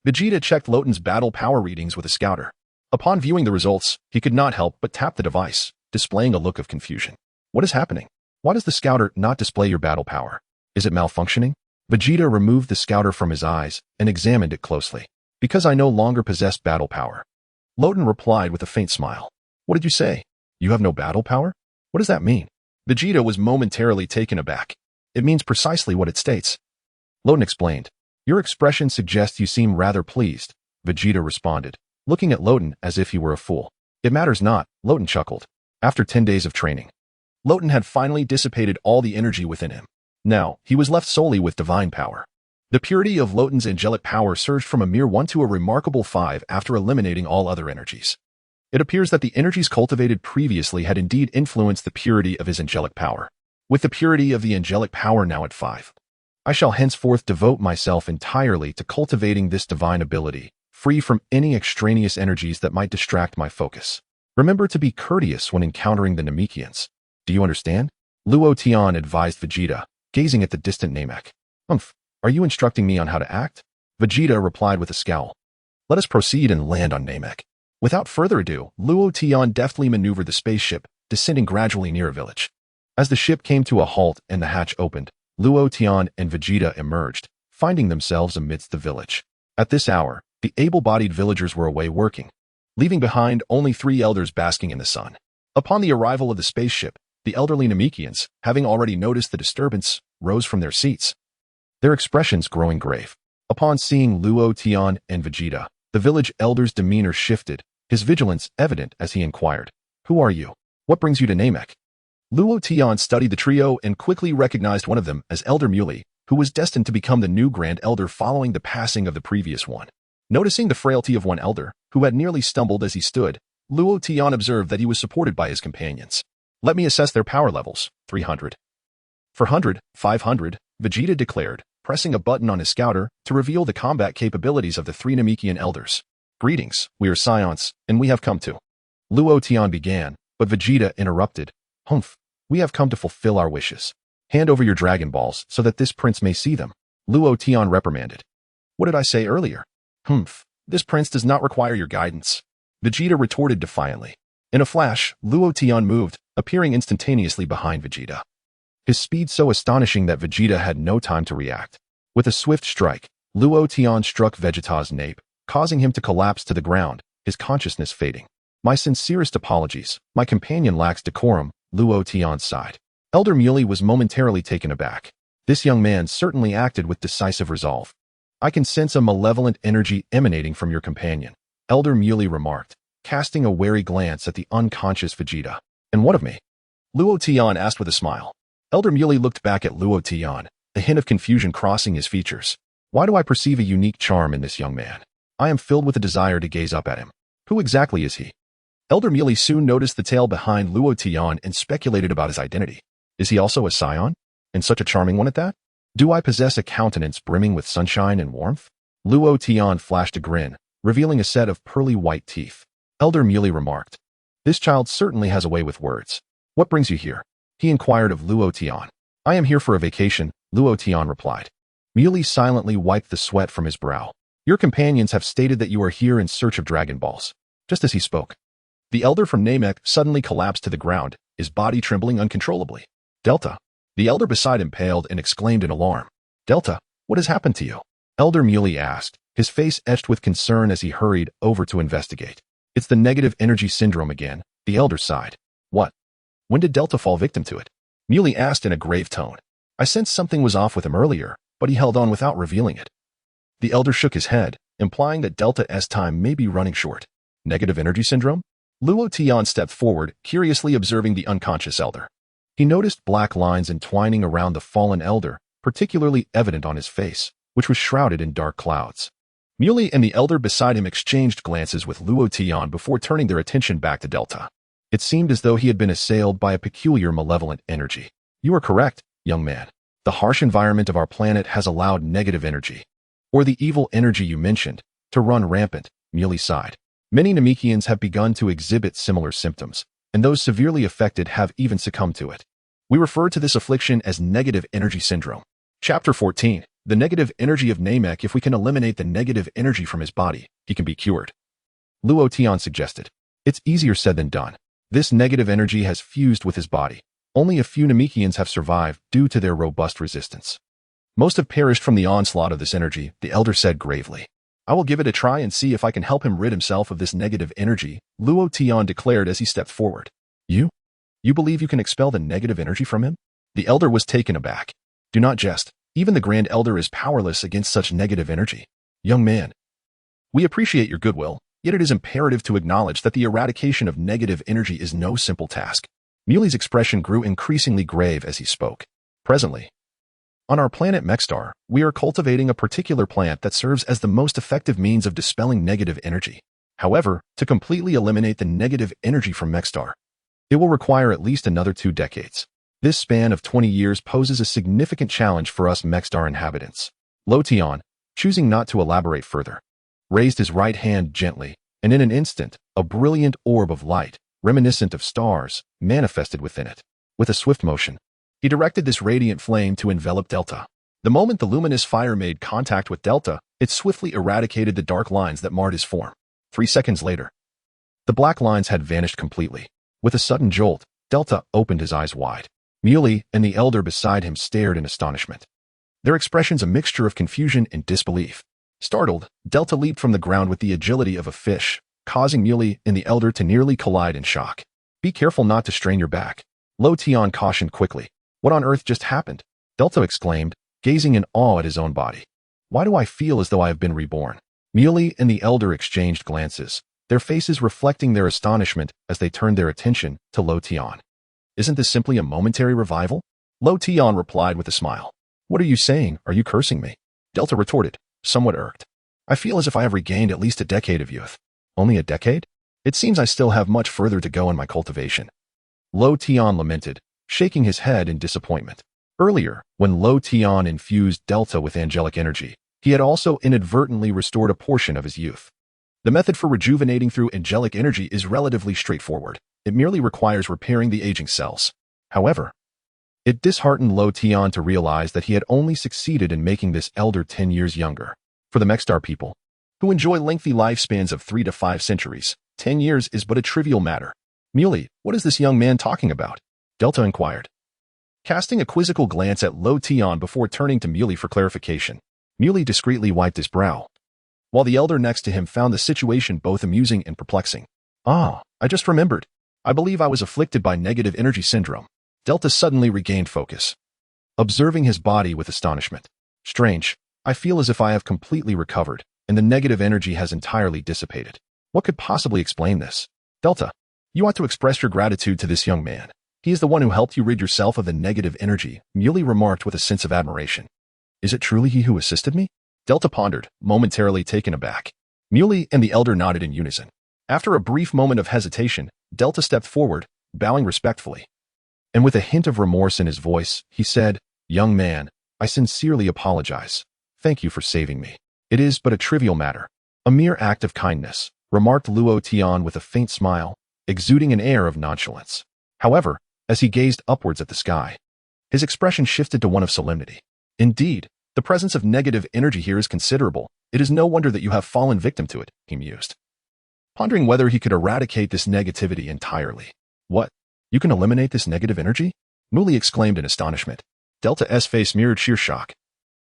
Vegeta checked Loten's battle power readings with a scouter. Upon viewing the results, he could not help but tap the device, displaying a look of confusion. What is happening? Why does the scouter not display your battle power? Is it malfunctioning? Vegeta removed the scouter from his eyes and examined it closely. Because I no longer possess battle power. Loten replied with a faint smile. What did you say? You have no battle power? What does that mean? Vegeta was momentarily taken aback. It means precisely what it states. Loten explained. Your expression suggests you seem rather pleased, Vegeta responded, looking at Loten as if he were a fool. It matters not, Loten chuckled. After 10 days of training, Loten had finally dissipated all the energy within him. Now, he was left solely with divine power. The purity of Loten's angelic power surged from a mere 1 to a remarkable 5 after eliminating all other energies. It appears that the energies cultivated previously had indeed influenced the purity of his angelic power. With the purity of the angelic power now at 5, I shall henceforth devote myself entirely to cultivating this divine ability, free from any extraneous energies that might distract my focus. Remember to be courteous when encountering the Namekians. Do you understand? Luo Tian advised Vegeta, gazing at the distant Namek. Are you instructing me on how to act? Vegeta replied with a scowl. Let us proceed and land on Namek. Without further ado, Luo Tian deftly maneuvered the spaceship, descending gradually near a village. As the ship came to a halt and the hatch opened, Luo Tian and Vegeta emerged, finding themselves amidst the village. At this hour, the able-bodied villagers were away working, leaving behind only 3 elders basking in the sun. Upon the arrival of the spaceship, The elderly Namekians, having already noticed the disturbance, rose from their seats, their expressions growing grave. Upon seeing Luo Tian and Vegeta, the village elder's demeanor shifted, his vigilance evident as he inquired, "Who are you? What brings you to Namek?" Luo Tian studied the trio and quickly recognized one of them as Elder Muley, who was destined to become the new Grand Elder following the passing of the previous one. Noticing the frailty of one elder, who had nearly stumbled as he stood, Luo Tian observed that he was supported by his companions. "Let me assess their power levels, 300. 400, 500, Vegeta declared, pressing a button on his scouter to reveal the combat capabilities of the three Namekian elders. "Greetings, we are Saiyans, and we have come to..." Luo Tian began, but Vegeta interrupted. "Humph, we have come to fulfill our wishes. Hand over your Dragon Balls so that this prince may see them," Luo Tian reprimanded. "What did I say earlier? Humph, this prince does not require your guidance," Vegeta retorted defiantly. In a flash, Luo Tian moved, appearing instantaneously behind Vegeta. His speed so astonishing that Vegeta had no time to react. With a swift strike, Luo Tian struck Vegeta's nape, causing him to collapse to the ground, his consciousness fading. "My sincerest apologies, my companion lacks decorum," Luo Tian sighed. Elder Muley was momentarily taken aback. This young man certainly acted with decisive resolve. "I can sense a malevolent energy emanating from your companion," Elder Muley remarked, casting a wary glance at the unconscious Vegeta. "And what of me?" Luo Tian asked with a smile. Elder Muley looked back at Luo Tian, a hint of confusion crossing his features. "Why do I perceive a unique charm in this young man? I am filled with a desire to gaze up at him. Who exactly is he?" Elder Muley soon noticed the tail behind Luo Tian and speculated about his identity. "Is he also a Saiyan? And such a charming one at that? Do I possess a countenance brimming with sunshine and warmth?" Luo Tian flashed a grin, revealing a set of pearly white teeth. Elder Muley remarked, "This child certainly has a way with words. What brings you here?" He inquired of Luo Tian. "I am here for a vacation," Luo Tian replied. Muley silently wiped the sweat from his brow. "Your companions have stated that you are here in search of Dragon Balls." Just as he spoke, the elder from Namek suddenly collapsed to the ground, his body trembling uncontrollably. "Delta!" The elder beside him paled and exclaimed in alarm. "Delta, what has happened to you?" Elder Muley asked, his face etched with concern as he hurried over to investigate. "It's the negative energy syndrome again," the elder sighed. "What? When did Delta fall victim to it?" Muley asked in a grave tone. "I sensed something was off with him earlier, but he held on without revealing it." The elder shook his head, implying that Delta's time may be running short. "Negative energy syndrome?" Luo Tian stepped forward, curiously observing the unconscious elder. He noticed black lines entwining around the fallen elder, particularly evident on his face, which was shrouded in dark clouds. Muley and the elder beside him exchanged glances with Luo Tian before turning their attention back to Delta. It seemed as though he had been assailed by a peculiar malevolent energy. "You are correct, young man. The harsh environment of our planet has allowed negative energy, or the evil energy you mentioned, to run rampant," Muley sighed. "Many Namekians have begun to exhibit similar symptoms, and those severely affected have even succumbed to it. We refer to this affliction as negative energy syndrome." Chapter 14. The negative energy of Namek. "If we can eliminate the negative energy from his body, he can be cured," Luo Tian suggested. "It's easier said than done. This negative energy has fused with his body. Only a few Namekians have survived due to their robust resistance. Most have perished from the onslaught of this energy," the elder said gravely. "I will give it a try and see if I can help him rid himself of this negative energy," Luo Tian declared as he stepped forward. You believe you can expel the negative energy from him?" The elder was taken aback. "Do not jest. Even the Grand Elder is powerless against such negative energy. Young man, we appreciate your goodwill, yet it is imperative to acknowledge that the eradication of negative energy is no simple task." Muley's expression grew increasingly grave as he spoke. "Presently, on our planet Mexstar, we are cultivating a particular plant that serves as the most effective means of dispelling negative energy. However, to completely eliminate the negative energy from Mexstar, it will require at least another 2 decades. This span of 20 years poses a significant challenge for us Mexstar inhabitants." Luo Tian, choosing not to elaborate further, raised his right hand gently, and in an instant, a brilliant orb of light, reminiscent of stars, manifested within it. With a swift motion, he directed this radiant flame to envelop Delta. The moment the luminous fire made contact with Delta, it swiftly eradicated the dark lines that marred his form. 3 seconds later, the black lines had vanished completely. With a sudden jolt, Delta opened his eyes wide. Muley and the elder beside him stared in astonishment, their expressions a mixture of confusion and disbelief. Startled, Delta leaped from the ground with the agility of a fish, causing Muley and the elder to nearly collide in shock. "Be careful not to strain your back," Luo Tian cautioned quickly. What on earth just happened? Delta exclaimed, gazing in awe at his own body. Why do I feel as though I have been reborn? Muley and the elder exchanged glances, their faces reflecting their astonishment as they turned their attention to Luo Tian. Isn't this simply a momentary revival? Luo Tian replied with a smile. What are you saying? Are you cursing me? Delta retorted, somewhat irked. I feel as if I have regained at least a decade of youth. Only a decade? It seems I still have much further to go in my cultivation. Luo Tian lamented, shaking his head in disappointment. Earlier, when Luo Tian infused Delta with angelic energy, he had also inadvertently restored a portion of his youth. The method for rejuvenating through angelic energy is relatively straightforward. It merely requires repairing the aging cells. However, it disheartened Luo Tian to realize that he had only succeeded in making this elder 10 years younger. For the Mexstar people, who enjoy lengthy lifespans of 3 to 5 centuries, 10 years is but a trivial matter. Muley, what is this young man talking about? Delta inquired, casting a quizzical glance at Luo Tian before turning to Muley for clarification. Muley discreetly wiped his brow, while the elder next to him found the situation both amusing and perplexing. I just remembered. I believe I was afflicted by negative energy syndrome. Delta suddenly regained focus, observing his body with astonishment. Strange, I feel as if I have completely recovered, and the negative energy has entirely dissipated. What could possibly explain this? Delta, you ought to express your gratitude to this young man. He is the one who helped you rid yourself of the negative energy, Muley remarked with a sense of admiration. Is it truly he who assisted me? Delta pondered, momentarily taken aback. Muley and the elder nodded in unison. After a brief moment of hesitation, Delta stepped forward, bowing respectfully. And with a hint of remorse in his voice, he said, Young man, I sincerely apologize. Thank you for saving me. It is but a trivial matter. A mere act of kindness, remarked Luo Tian with a faint smile, exuding an air of nonchalance. However, as he gazed upwards at the sky, his expression shifted to one of solemnity. Indeed, the presence of negative energy here is considerable. It is no wonder that you have fallen victim to it, he mused, pondering whether he could eradicate this negativity entirely. What? You can eliminate this negative energy? Muley exclaimed in astonishment. Delta's face mirrored sheer shock,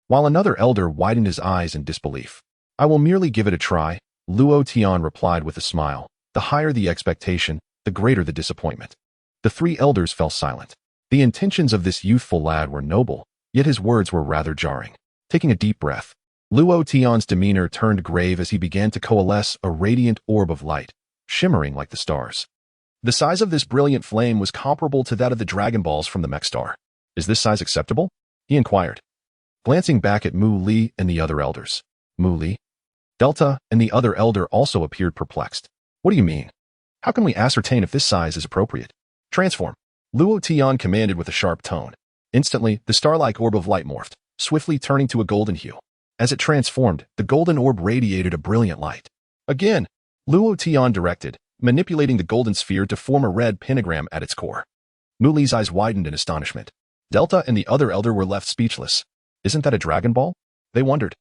while another elder widened his eyes in disbelief. I will merely give it a try, Luo Tian replied with a smile. The higher the expectation, the greater the disappointment. The 3 elders fell silent. The intentions of this youthful lad were noble, yet his words were rather jarring. Taking a deep breath, Luo Tian's demeanor turned grave as he began to coalesce a radiant orb of light, shimmering like the stars. The size of this brilliant flame was comparable to that of the Dragon Balls from the Mexstar. Is this size acceptable? He inquired, glancing back at Mu Li and the other elders. Mu Li? Delta and the other elder also appeared perplexed. What do you mean? How can we ascertain if this size is appropriate? Transform, Luo Tian commanded with a sharp tone. Instantly, the star-like orb of light morphed, swiftly turning to a golden hue. As it transformed, the golden orb radiated a brilliant light. Again, Luo Tian directed, manipulating the golden sphere to form a red pentagram at its core. Muli's eyes widened in astonishment. Delta and the other elder were left speechless. Isn't that a Dragon Ball? They wondered.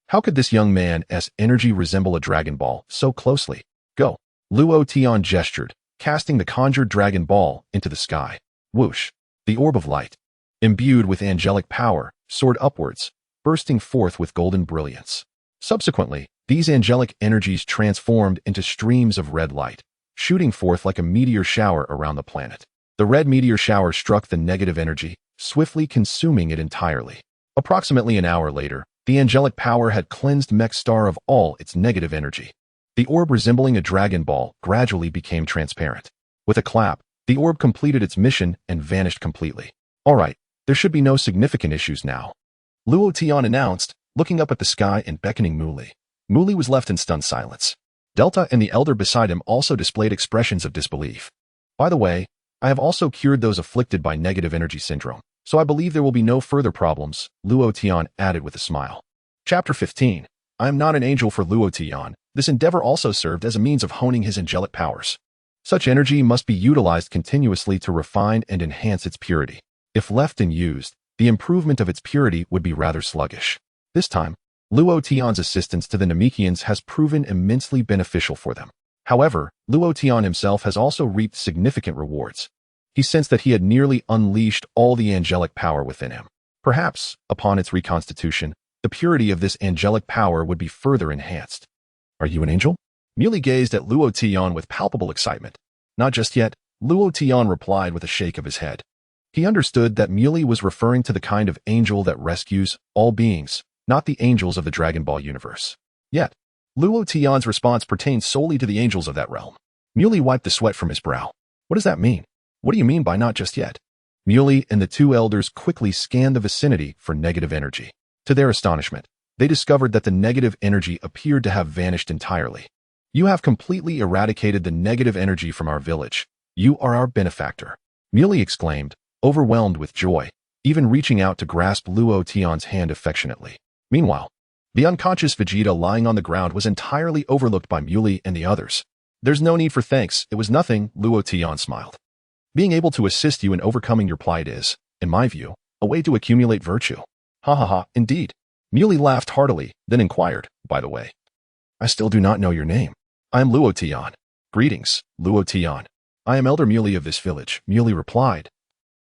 How could this young man's energy resemble a Dragon Ball so closely? Go. Luo Tian gestured, casting the conjured Dragon Ball into the sky. Whoosh. The orb of light, imbued with angelic power, soared upwards, bursting forth with golden brilliance. Subsequently, these angelic energies transformed into streams of red light, shooting forth like a meteor shower around the planet. The red meteor shower struck the negative energy, swiftly consuming it entirely. Approximately an hour later, the angelic power had cleansed Mexstar of all its negative energy. The orb, resembling a Dragon Ball, gradually became transparent. With a clap, the orb completed its mission and vanished completely. All right, there should be no significant issues now, Luo Tian announced, looking up at the sky and beckoning Muley. Muley was left in stunned silence. Delta and the elder beside him also displayed expressions of disbelief. By the way, I have also cured those afflicted by negative energy syndrome, so I believe there will be no further problems, Luo Tian added with a smile. Chapter 15. I am not an angel for Luo Tian. This endeavor also served as a means of honing his angelic powers. Such energy must be utilized continuously to refine and enhance its purity. If left unused, the improvement of its purity would be rather sluggish. This time, Luo Tian's assistance to the Namekians has proven immensely beneficial for them. However, Luo Tian himself has also reaped significant rewards. He sensed that he had nearly unleashed all the angelic power within him. Perhaps, upon its reconstitution, the purity of this angelic power would be further enhanced. Are you an angel? Muley gazed at Luo Tian with palpable excitement. Not just yet, Luo Tian replied with a shake of his head. He understood that Muley was referring to the kind of angel that rescues all beings, not the angels of the Dragon Ball universe. Yet, Luo Tian's response pertained solely to the angels of that realm. Muley wiped the sweat from his brow. What does that mean? What do you mean by not just yet? Muley and the two elders quickly scanned the vicinity for negative energy. To their astonishment, they discovered that the negative energy appeared to have vanished entirely. You have completely eradicated the negative energy from our village. You are our benefactor. Muley exclaimed, overwhelmed with joy, even reaching out to grasp Luo Tian's hand affectionately. Meanwhile, the unconscious Vegeta lying on the ground was entirely overlooked by Muley and the others. There's no need for thanks, it was nothing, Luo Tian smiled. Being able to assist you in overcoming your plight is, in my view, a way to accumulate virtue. Ha ha ha, indeed. Muley laughed heartily, then inquired, by the way. I still do not know your name. I am Luo Tian. Greetings, Luo Tian. I am Elder Muley of this village, Muley replied,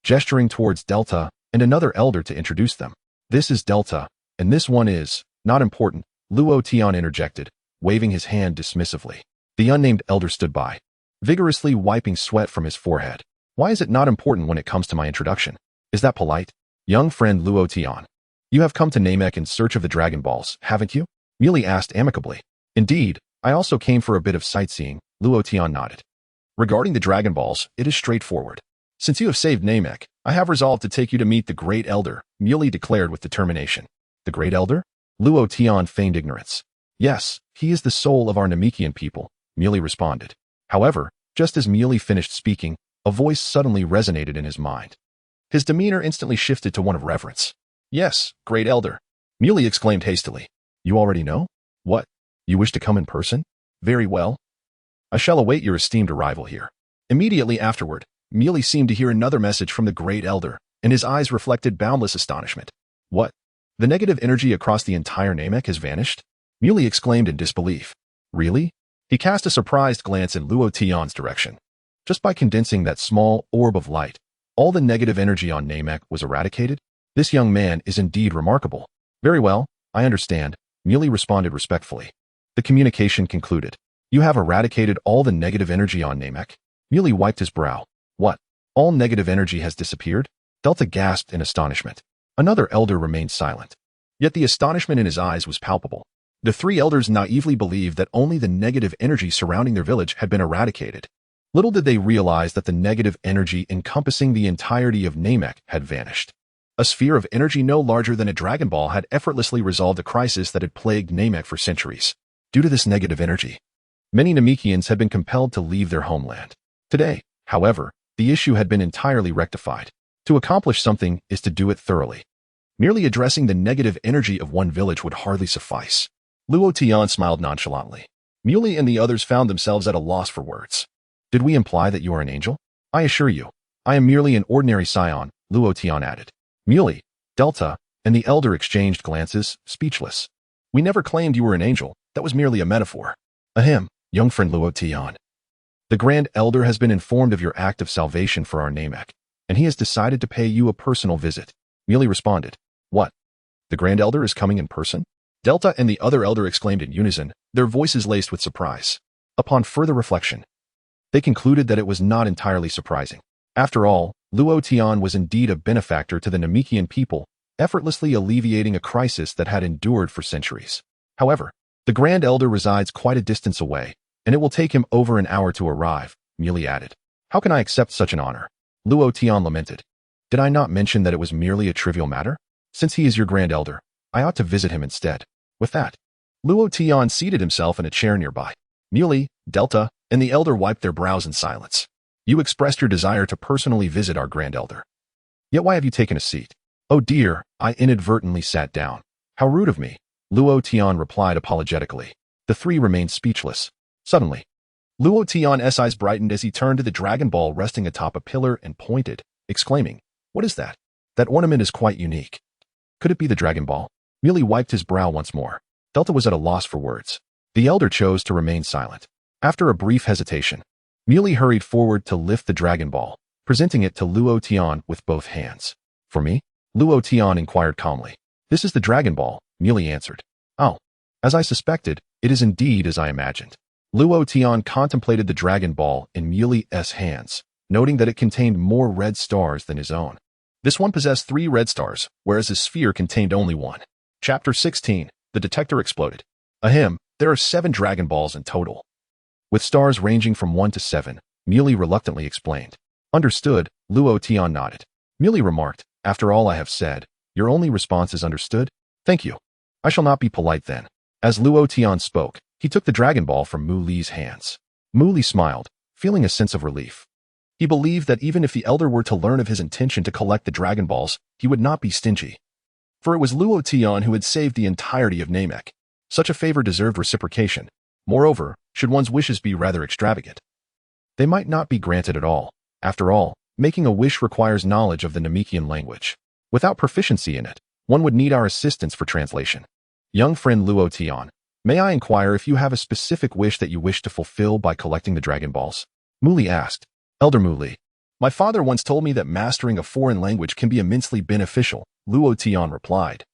gesturing towards Delta and another elder to introduce them. This is Delta, and this one is, not important, Luo Tian interjected, waving his hand dismissively. The unnamed elder stood by, vigorously wiping sweat from his forehead. Why is it not important when it comes to my introduction? Is that polite? Young friend Luo Tian. You have come to Namek in search of the Dragon Balls, haven't you? Muley asked amicably. Indeed, I also came for a bit of sightseeing, Luo Tian nodded. Regarding the Dragon Balls, it is straightforward. Since you have saved Namek, I have resolved to take you to meet the Great Elder, Muley declared with determination. The Great Elder? Luo Tian feigned ignorance. Yes, he is the soul of our Namekian people, Muley responded. However, just as Muley finished speaking, a voice suddenly resonated in his mind. His demeanor instantly shifted to one of reverence. Yes, Great Elder. Muley exclaimed hastily. You already know? What? You wish to come in person? Very well. I shall await your esteemed arrival here. Immediately afterward, Muley seemed to hear another message from the Great Elder, and his eyes reflected boundless astonishment. What? The negative energy across the entire Namek has vanished? Muley exclaimed in disbelief. Really? He cast a surprised glance in Luo Tian's direction. Just by condensing that small orb of light, all the negative energy on Namek was eradicated? This young man is indeed remarkable. Very well, I understand, Muley responded respectfully. The communication concluded. You have eradicated all the negative energy on Namek? Muley wiped his brow. What? All negative energy has disappeared? Delta gasped in astonishment. Another elder remained silent. Yet the astonishment in his eyes was palpable. The three elders naively believed that only the negative energy surrounding their village had been eradicated. Little did they realize that the negative energy encompassing the entirety of Namek had vanished. A sphere of energy no larger than a Dragon Ball had effortlessly resolved a crisis that had plagued Namek for centuries. Due to this negative energy, many Namekians had been compelled to leave their homeland. Today, however, the issue had been entirely rectified. To accomplish something is to do it thoroughly. Merely addressing the negative energy of one village would hardly suffice. Luo Tian smiled nonchalantly. Muley and the others found themselves at a loss for words. Did we imply that you are an angel? I assure you, I am merely an ordinary Saiyan, Luo Tian added. Muley, Delta, and the elder exchanged glances, speechless. We never claimed you were an angel, that was merely a metaphor. Ahem, young friend Luo Tian. The Grand Elder has been informed of your act of salvation for our Namek, and he has decided to pay you a personal visit. Muley responded. What? The Grand Elder is coming in person? Delta and the other elder exclaimed in unison, their voices laced with surprise. Upon further reflection, they concluded that it was not entirely surprising. After all, Luo Tian was indeed a benefactor to the Namekian people, effortlessly alleviating a crisis that had endured for centuries. However, the Grand Elder resides quite a distance away, and it will take him over an hour to arrive, Muley added. How can I accept such an honor? Luo Tian lamented. Did I not mention that it was merely a trivial matter? Since he is your Grand Elder, I ought to visit him instead. With that, Luo Tian seated himself in a chair nearby. Muley, Delta, and the elder wiped their brows in silence. You expressed your desire to personally visit our Grand Elder. Yet why have you taken a seat? Oh dear, I inadvertently sat down. How rude of me, Luo Tian replied apologetically. The three remained speechless. Suddenly, Luo Tian's eyes brightened as he turned to the Dragon Ball resting atop a pillar and pointed, exclaiming, What is that? That ornament is quite unique. Could it be the Dragon Ball? Muley wiped his brow once more. Delta was at a loss for words. The elder chose to remain silent. After a brief hesitation, Muley hurried forward to lift the Dragon Ball, presenting it to Luo Tian with both hands. For me? Luo Tian inquired calmly. This is the Dragon Ball, Muley answered. Oh, as I suspected, it is indeed as I imagined. Luo Tian contemplated the Dragon Ball in Muley's hands, noting that it contained more red stars than his own. This one possessed 3 red stars, whereas his sphere contained only 1. Chapter 16. The detector exploded. Ahem, there are 7 Dragon Balls in total, with stars ranging from 1 to 7, Muley reluctantly explained. Understood, Luo Tian nodded. Muley remarked, after all I have said, your only response is understood? Thank you. I shall not be polite then. As Luo Tian spoke, he took the Dragon Ball from Mu Li's hands. Mu Li smiled, feeling a sense of relief. He believed that even if the elder were to learn of his intention to collect the Dragon Balls, he would not be stingy. For it was Luo Tian who had saved the entirety of Namek. Such a favor deserved reciprocation. Moreover, should one's wishes be rather extravagant, they might not be granted at all. After all, making a wish requires knowledge of the Namekian language. Without proficiency in it, one would need our assistance for translation. Young friend Luo Tian, may I inquire if you have a specific wish that you wish to fulfill by collecting the Dragon Balls? Mu Li asked. Elder Mu Li, my father once told me that mastering a foreign language can be immensely beneficial, Luo Tian replied,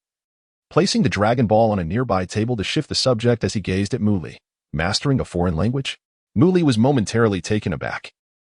placing the Dragon Ball on a nearby table to shift the subject as he gazed at Mu Li. Mastering a foreign language? Mu Li was momentarily taken aback.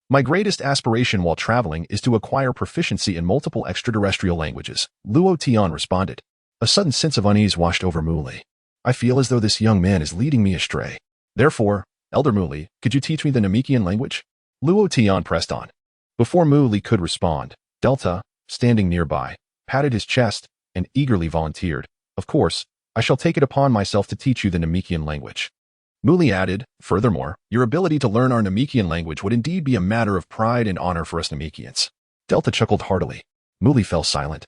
My greatest aspiration while traveling is to acquire proficiency in multiple extraterrestrial languages, Luo Tian responded. A sudden sense of unease washed over Mu Li. I feel as though this young man is leading me astray. Therefore, Elder Mu Li, could you teach me the Namekian language? Luo Tian pressed on. Before Mu Li could respond, Delta, standing nearby, patted his chest and eagerly volunteered. Of course, I shall take it upon myself to teach you the Namekian language. Mu Li added, furthermore, your ability to learn our Namekian language would indeed be a matter of pride and honor for us Namekians. Delta chuckled heartily. Mu Li fell silent,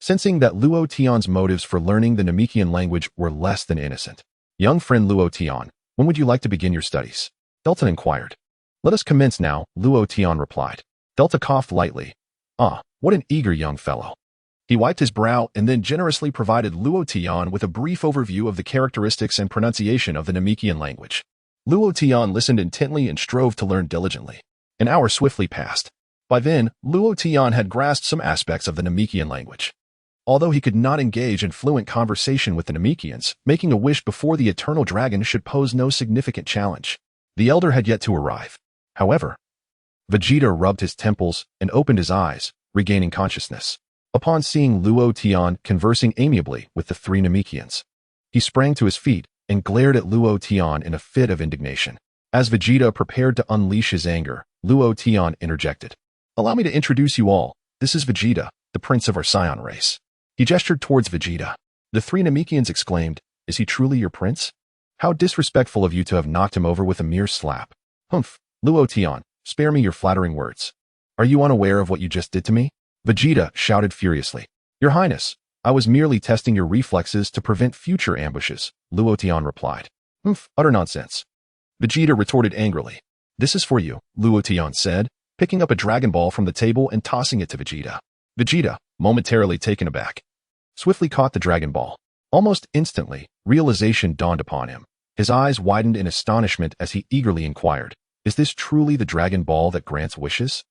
sensing that Luo Tian's motives for learning the Namekian language were less than innocent. Young friend Luo Tian, when would you like to begin your studies? Delta inquired. Let us commence now, Luo Tian replied. Delta coughed lightly. Ah, what an eager young fellow. He wiped his brow and then generously provided Luo Tian with a brief overview of the characteristics and pronunciation of the Namekian language. Luo Tian listened intently and strove to learn diligently. An hour swiftly passed. By then, Luo Tian had grasped some aspects of the Namekian language. Although he could not engage in fluent conversation with the Namekians, making a wish before the Eternal Dragon should pose no significant challenge. The elder had yet to arrive. However, Vegeta rubbed his temples and opened his eyes, regaining consciousness. Upon seeing Luo Tian conversing amiably with the 3 Namekians, he sprang to his feet and glared at Luo Tian in a fit of indignation. As Vegeta prepared to unleash his anger, Luo Tian interjected. Allow me to introduce you all. This is Vegeta, the prince of our Saiyan race. He gestured towards Vegeta. The 3 Namekians exclaimed, is he truly your prince? How disrespectful of you to have knocked him over with a mere slap. Humph, Luo Tian, spare me your flattering words. Are you unaware of what you just did to me? Vegeta shouted furiously. Your Highness, I was merely testing your reflexes to prevent future ambushes, Luo Tian replied. Humph, utter nonsense. Vegeta retorted angrily. This is for you, Luo Tian said, picking up a Dragon Ball from the table and tossing it to Vegeta. Vegeta, momentarily taken aback, swiftly caught the Dragon Ball. Almost instantly, realization dawned upon him. His eyes widened in astonishment as he eagerly inquired, is this truly the Dragon Ball that grants wishes?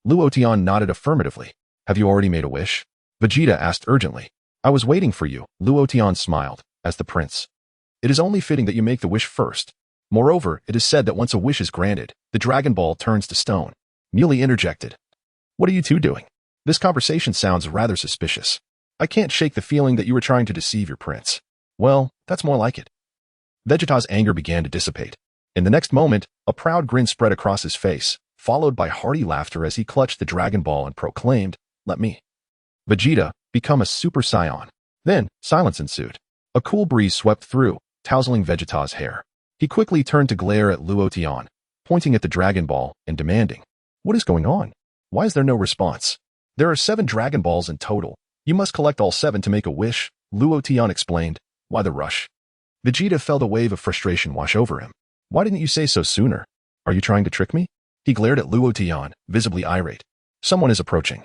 Luo Tian nodded affirmatively. Have you already made a wish? Vegeta asked urgently. I was waiting for you, Luo Tian smiled, as the prince. It is only fitting that you make the wish first. Moreover, it is said that once a wish is granted, the Dragon Ball turns to stone. Muley interjected. What are you two doing? This conversation sounds rather suspicious. I can't shake the feeling that you were trying to deceive your prince. Well, that's more like it. Vegeta's anger began to dissipate. In the next moment, a proud grin spread across his face, followed by hearty laughter as he clutched the Dragon Ball and proclaimed, let me. Vegeta, become a Super Saiyan. Then, silence ensued. A cool breeze swept through, tousling Vegeta's hair. He quickly turned to glare at Luo Tian, pointing at the Dragon Ball and demanding, what is going on? Why is there no response? There are 7 Dragon Balls in total. You must collect all 7 to make a wish, Luo Tian explained. Why the rush? Vegeta felt a wave of frustration wash over him. Why didn't you say so sooner? Are you trying to trick me? He glared at Luo Tian, visibly irate. Someone is approaching.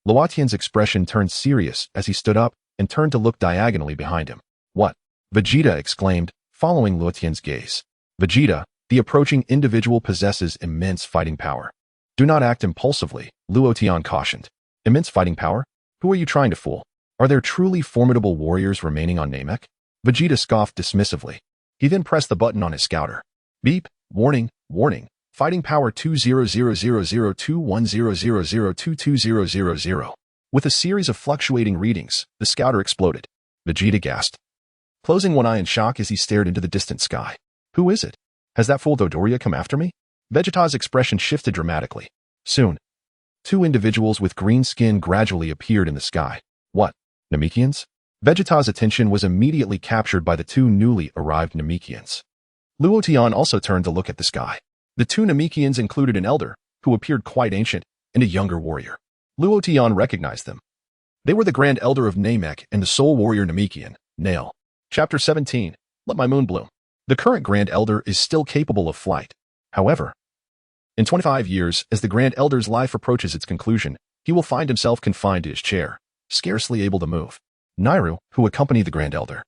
Luo Tian's expression turned serious as he stood up and turned to look diagonally behind him. What? Vegeta exclaimed, following Luo Tian's gaze. Vegeta, the approaching individual possesses immense fighting power. Do not act impulsively, Luo Tian cautioned. Immense fighting power? Who are you trying to fool? Are there truly formidable warriors remaining on Namek? Vegeta scoffed dismissively. He then pressed the button on his scouter. Beep, warning, warning. Fighting power 200002100002200. With a series of fluctuating readings, the scouter exploded. Vegeta gasped, closing one eye in shock as he stared into the distant sky. Who is it? Has that fool Dodoria come after me? Vegeta's expression shifted dramatically. Soon, two individuals with green skin gradually appeared in the sky. What? Namekians? Vegeta's attention was immediately captured by the two newly arrived Namekians. Luo Tian also turned to look at the sky. The two Namekians included an elder, who appeared quite ancient, and a younger warrior. Luo Tian recognized them. They were the Grand Elder of Namek and the Soul Warrior Namekian, Nail. Chapter 17. Let My Moon Bloom. The current Grand Elder is still capable of flight. However, in 25 years, as the Grand Elder's life approaches its conclusion, he will find himself confined to his chair, scarcely able to move. Nairu, who accompanied the Grand Elder,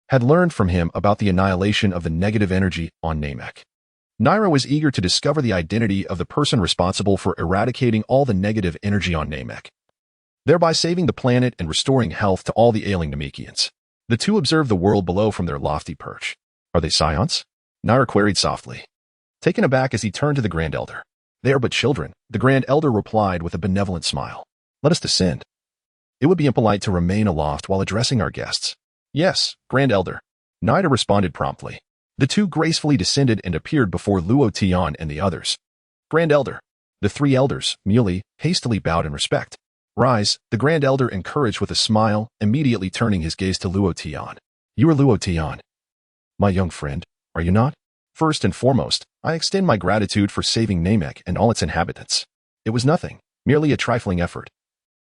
had learned from him about the annihilation of the negative energy on Namek. Nairu was eager to discover the identity of the person responsible for eradicating all the negative energy on Namek, thereby saving the planet and restoring health to all the ailing Namekians. The two observed the world below from their lofty perch. Are they Saiyans? Nairu queried softly, taken aback as he turned to the Grand Elder. They are but children, the Grand Elder replied with a benevolent smile. Let us descend. It would be impolite to remain aloft while addressing our guests. Yes, Grand Elder. Nairu responded promptly. The two gracefully descended and appeared before Luo Tian and the others. Grand Elder. The three elders, Muley, hastily bowed in respect. Rise, the Grand Elder encouraged with a smile, immediately turning his gaze to Luo Tian. You are Luo Tian. My young friend, are you not? First and foremost, I extend my gratitude for saving Namek and all its inhabitants. It was nothing, merely a trifling effort.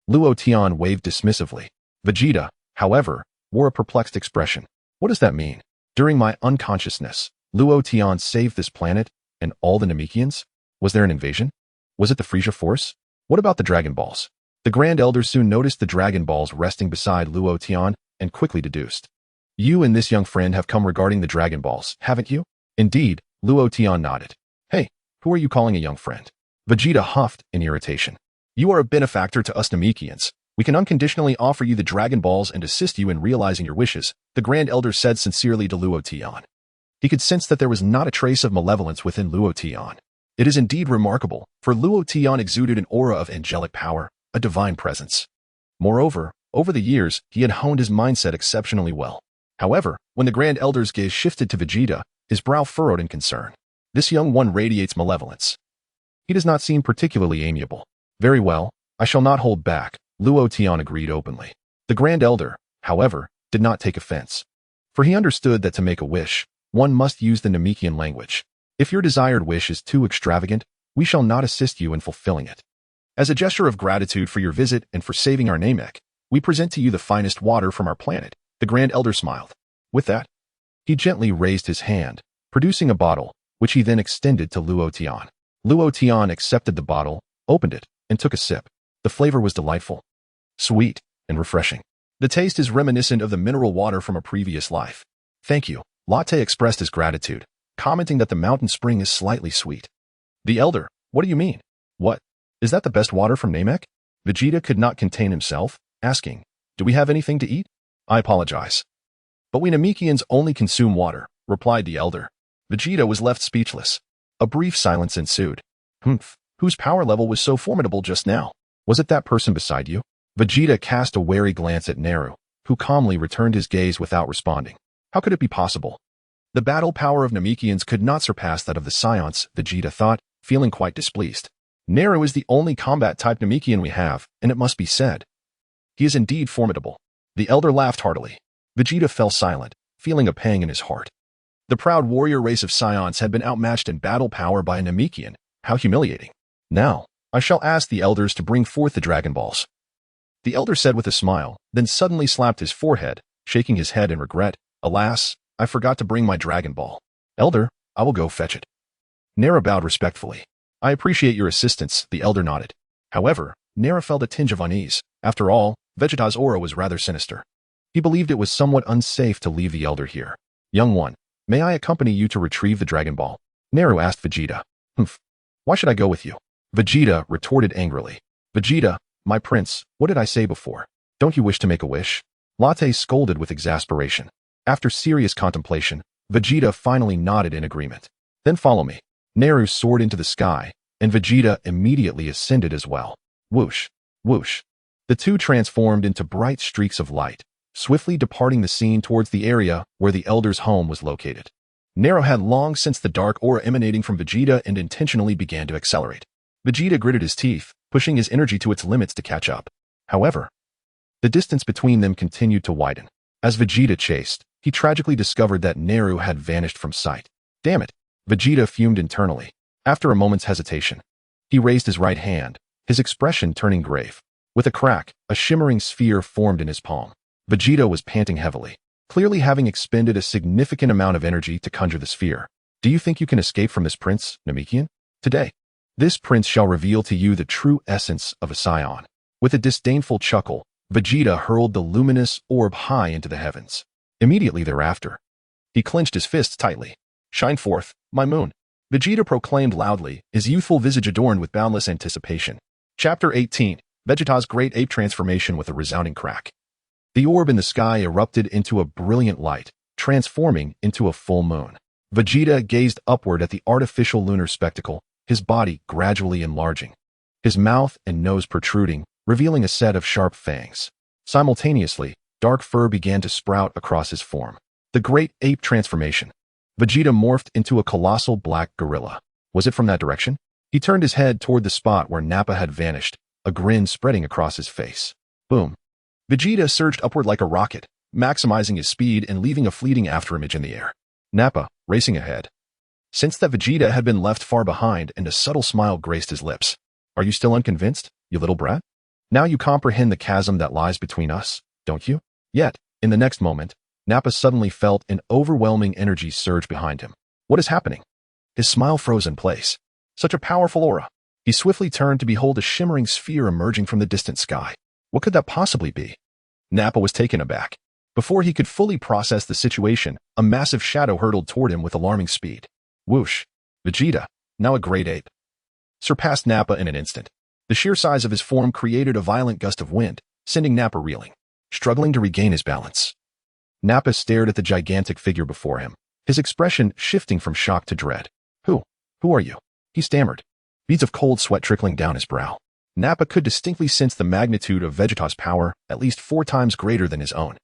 Luo Tian waved dismissively. Vegeta, however, wore a perplexed expression. What does that mean? During my unconsciousness, Luo Tian saved this planet and all the Namekians? Was there an invasion? Was it the Frisia Force? What about the Dragon Balls? The Grand Elder soon noticed the Dragon Balls resting beside Luo Tian and quickly deduced. You and this young friend have come regarding the Dragon Balls, haven't you? Indeed, Luo Tian nodded. Hey, who are you calling a young friend? Vegeta huffed in irritation. You are a benefactor to us Namekians. We can unconditionally offer you the Dragon Balls and assist you in realizing your wishes, the Grand Elder said sincerely to Luo Tian. He could sense that there was not a trace of malevolence within Luo Tian. It is indeed remarkable, for Luo Tian exuded an aura of angelic power, a divine presence. Moreover, over the years, he had honed his mindset exceptionally well. However, when the Grand Elder's gaze shifted to Vegeta, his brow furrowed in concern. This young one radiates malevolence. He does not seem particularly amiable. Very well, I shall not hold back, Luo Tian agreed openly. The Grand Elder, however, did not take offense. For he understood that to make a wish, one must use the Namekian language. If your desired wish is too extravagant, we shall not assist you in fulfilling it. As a gesture of gratitude for your visit and for saving our Namek, we present to you the finest water from our planet, the Grand Elder smiled. With that, he gently raised his hand, producing a bottle, which he then extended to Luo Tian. Luo Tian accepted the bottle, opened it, and took a sip. The flavor was delightful, sweet, and refreshing. The taste is reminiscent of the mineral water from a previous life. Thank you, Latte expressed his gratitude, commenting that the mountain spring is slightly sweet. The Elder, what do you mean? What? Is that the best water from Namek? Vegeta could not contain himself, asking, do we have anything to eat? I apologize. But we Namekians only consume water, replied the Elder. Vegeta was left speechless. A brief silence ensued. Whose power level was so formidable just now? Was it that person beside you? Vegeta cast a wary glance at Nairu, who calmly returned his gaze without responding. How could it be possible? The battle power of Namekians could not surpass that of the Saiyans, Vegeta thought, feeling quite displeased. Nairu is the only combat-type Namekian we have, and it must be said. He is indeed formidable. The Elder laughed heartily. Vegeta fell silent, feeling a pang in his heart. The proud warrior race of Saiyans had been outmatched in battle power by a Namekian. How humiliating. Now, I shall ask the elders to bring forth the Dragon Balls. The Elder said with a smile, then suddenly slapped his forehead, shaking his head in regret. Alas, I forgot to bring my Dragon Ball. Elder, I will go fetch it. Nara bowed respectfully. I appreciate your assistance, the Elder nodded. However, Nara felt a tinge of unease. After all, Vegeta's aura was rather sinister. He believed it was somewhat unsafe to leave the Elder here. Young one, may I accompany you to retrieve the Dragon Ball? Naru asked Vegeta. Why should I go with you? Vegeta retorted angrily. Vegeta, my prince, what did I say before? Don't you wish to make a wish? Latte scolded with exasperation. After serious contemplation, Vegeta finally nodded in agreement. Then follow me. Naru soared into the sky, and Vegeta immediately ascended as well. Whoosh, whoosh. The two transformed into bright streaks of light, swiftly departing the scene towards the area where the Elder's home was located. Naru had long sensed the dark aura emanating from Vegeta and intentionally began to accelerate. Vegeta gritted his teeth, pushing his energy to its limits to catch up. However, the distance between them continued to widen. As Vegeta chased, he tragically discovered that Naru had vanished from sight. Damn it! Vegeta fumed internally. After a moment's hesitation, he raised his right hand, his expression turning grave. With a crack, a shimmering sphere formed in his palm. Vegeta was panting heavily, clearly having expended a significant amount of energy to conjure the sphere. Do you think you can escape from this prince, Namekian? Today, this prince shall reveal to you the true essence of a Saiyan. With a disdainful chuckle, Vegeta hurled the luminous orb high into the heavens. Immediately thereafter, he clenched his fists tightly. Shine forth, my moon, Vegeta proclaimed loudly, his youthful visage adorned with boundless anticipation. Chapter 18, Vegeta's Great Ape Transformation with a resounding crack. The orb in the sky erupted into a brilliant light, transforming into a full moon. Vegeta gazed upward at the artificial lunar spectacle, his body gradually enlarging, his mouth and nose protruding, revealing a set of sharp fangs. Simultaneously, dark fur began to sprout across his form. The Great Ape Transformation. Vegeta morphed into a colossal black gorilla. Was it from that direction? He turned his head toward the spot where Nappa had vanished, a grin spreading across his face. Boom. Vegeta surged upward like a rocket, maximizing his speed and leaving a fleeting afterimage in the air. Nappa, racing ahead, sensed that Vegeta had been left far behind and a subtle smile graced his lips. Are you still unconvinced, you little brat? Now you comprehend the chasm that lies between us, don't you? Yet, in the next moment, Nappa suddenly felt an overwhelming energy surge behind him. What is happening? His smile froze in place. Such a powerful aura. He swiftly turned to behold a shimmering sphere emerging from the distant sky. What could that possibly be? Nappa was taken aback. Before he could fully process the situation, a massive shadow hurtled toward him with alarming speed. Whoosh! Vegeta, now a great ape, surpassed Nappa in an instant. The sheer size of his form created a violent gust of wind, sending Nappa reeling, struggling to regain his balance. Nappa stared at the gigantic figure before him, his expression shifting from shock to dread. Who are you? He stammered, beads of cold sweat trickling down his brow. Nappa could distinctly sense the magnitude of Vegeta's power, at least 4 times greater than his own.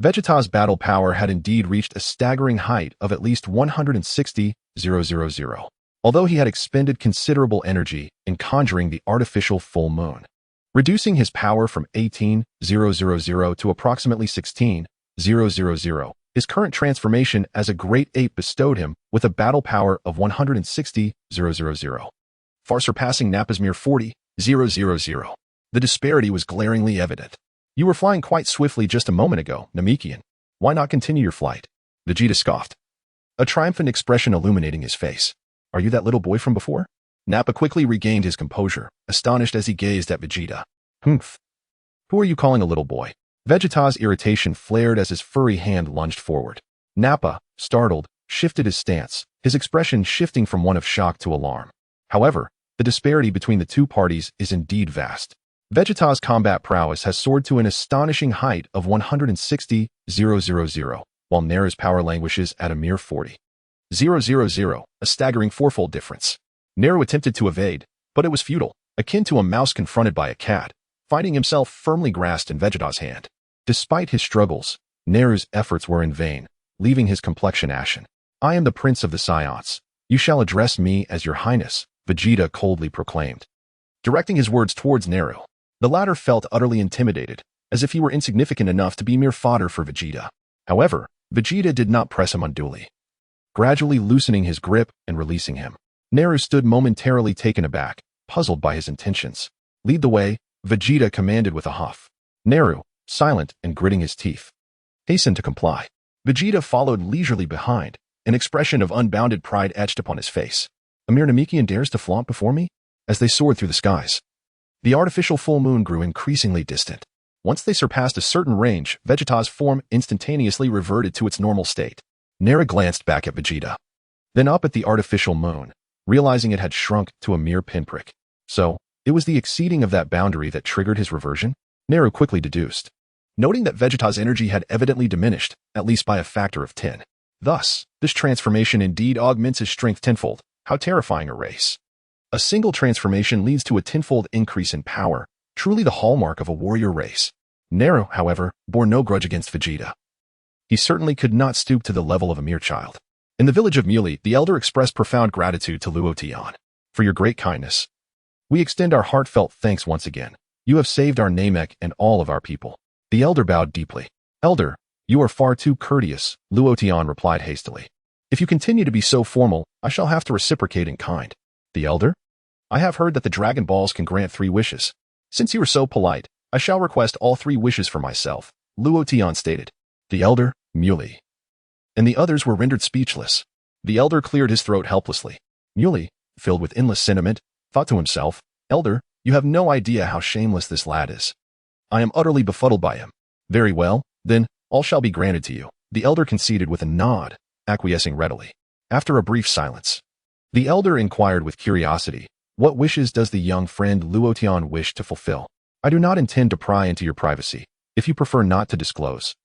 Vegeta's battle power had indeed reached a staggering height of at least 160,000, although he had expended considerable energy in conjuring the artificial full moon, reducing his power from 18,000 to approximately 16,000. His current transformation as a great ape bestowed him with a battle power of 160,000, far surpassing Nappa's mere 40,000. The disparity was glaringly evident. You were flying quite swiftly just a moment ago, Namekian. Why not continue your flight? Vegeta scoffed, a triumphant expression illuminating his face. Are you that little boy from before? Nappa quickly regained his composure, astonished as he gazed at Vegeta. Humph. Who are you calling a little boy? Vegeta's irritation flared as his furry hand lunged forward. Nappa, startled, shifted his stance, his expression shifting from one of shock to alarm. However, the disparity between the two parties is indeed vast. Vegeta's combat prowess has soared to an astonishing height of 160,000, while Naru's power languishes at a mere 40,000, a staggering 4-fold difference. Naru attempted to evade, but it was futile, akin to a mouse confronted by a cat, finding himself firmly grasped in Vegeta's hand. Despite his struggles, Naru's efforts were in vain, leaving his complexion ashen. I am the Prince of the Saiyans. You shall address me as your Highness, Vegeta coldly proclaimed, directing his words towards Naru. The latter felt utterly intimidated, as if he were insignificant enough to be mere fodder for Vegeta. However, Vegeta did not press him unduly, gradually loosening his grip and releasing him. Naru stood momentarily taken aback, puzzled by his intentions. Lead the way, Vegeta commanded with a huff. Naru, silent and gritting his teeth, hastened to comply. Vegeta followed leisurely behind, an expression of unbounded pride etched upon his face. A mere Namekian dares to flaunt before me? As they soared through the skies, the artificial full moon grew increasingly distant. Once they surpassed a certain range, Vegeta's form instantaneously reverted to its normal state. Naru glanced back at Vegeta, then up at the artificial moon, realizing it had shrunk to a mere pinprick. So, it was the exceeding of that boundary that triggered his reversion? Naru quickly deduced, noting that Vegeta's energy had evidently diminished, at least by a factor of 10. Thus, this transformation indeed augments his strength tenfold. How terrifying a race. A single transformation leads to a tenfold increase in power, truly the hallmark of a warrior race. Nero, however, bore no grudge against Vegeta. He certainly could not stoop to the level of a mere child. In the village of Muley, the elder expressed profound gratitude to Luo Tian. For your great kindness. We extend our heartfelt thanks once again. You have saved our Namek and all of our people. The elder bowed deeply. Elder, you are far too courteous, Luo Tian replied hastily. If you continue to be so formal, I shall have to reciprocate in kind. The elder? I have heard that the Dragon Balls can grant 3 wishes. Since you are so polite, I shall request all 3 wishes for myself, Luo Tian stated. The elder, Muley. And the others were rendered speechless. The elder cleared his throat helplessly. Muley, filled with endless sentiment, thought to himself, Elder, you have no idea how shameless this lad is. I am utterly befuddled by him. Very well, then, all shall be granted to you. The elder conceded with a nod, acquiescing readily. After a brief silence, the elder inquired with curiosity, what wishes does the young friend Luo Tian wish to fulfill? I do not intend to pry into your privacy, if you prefer not to disclose.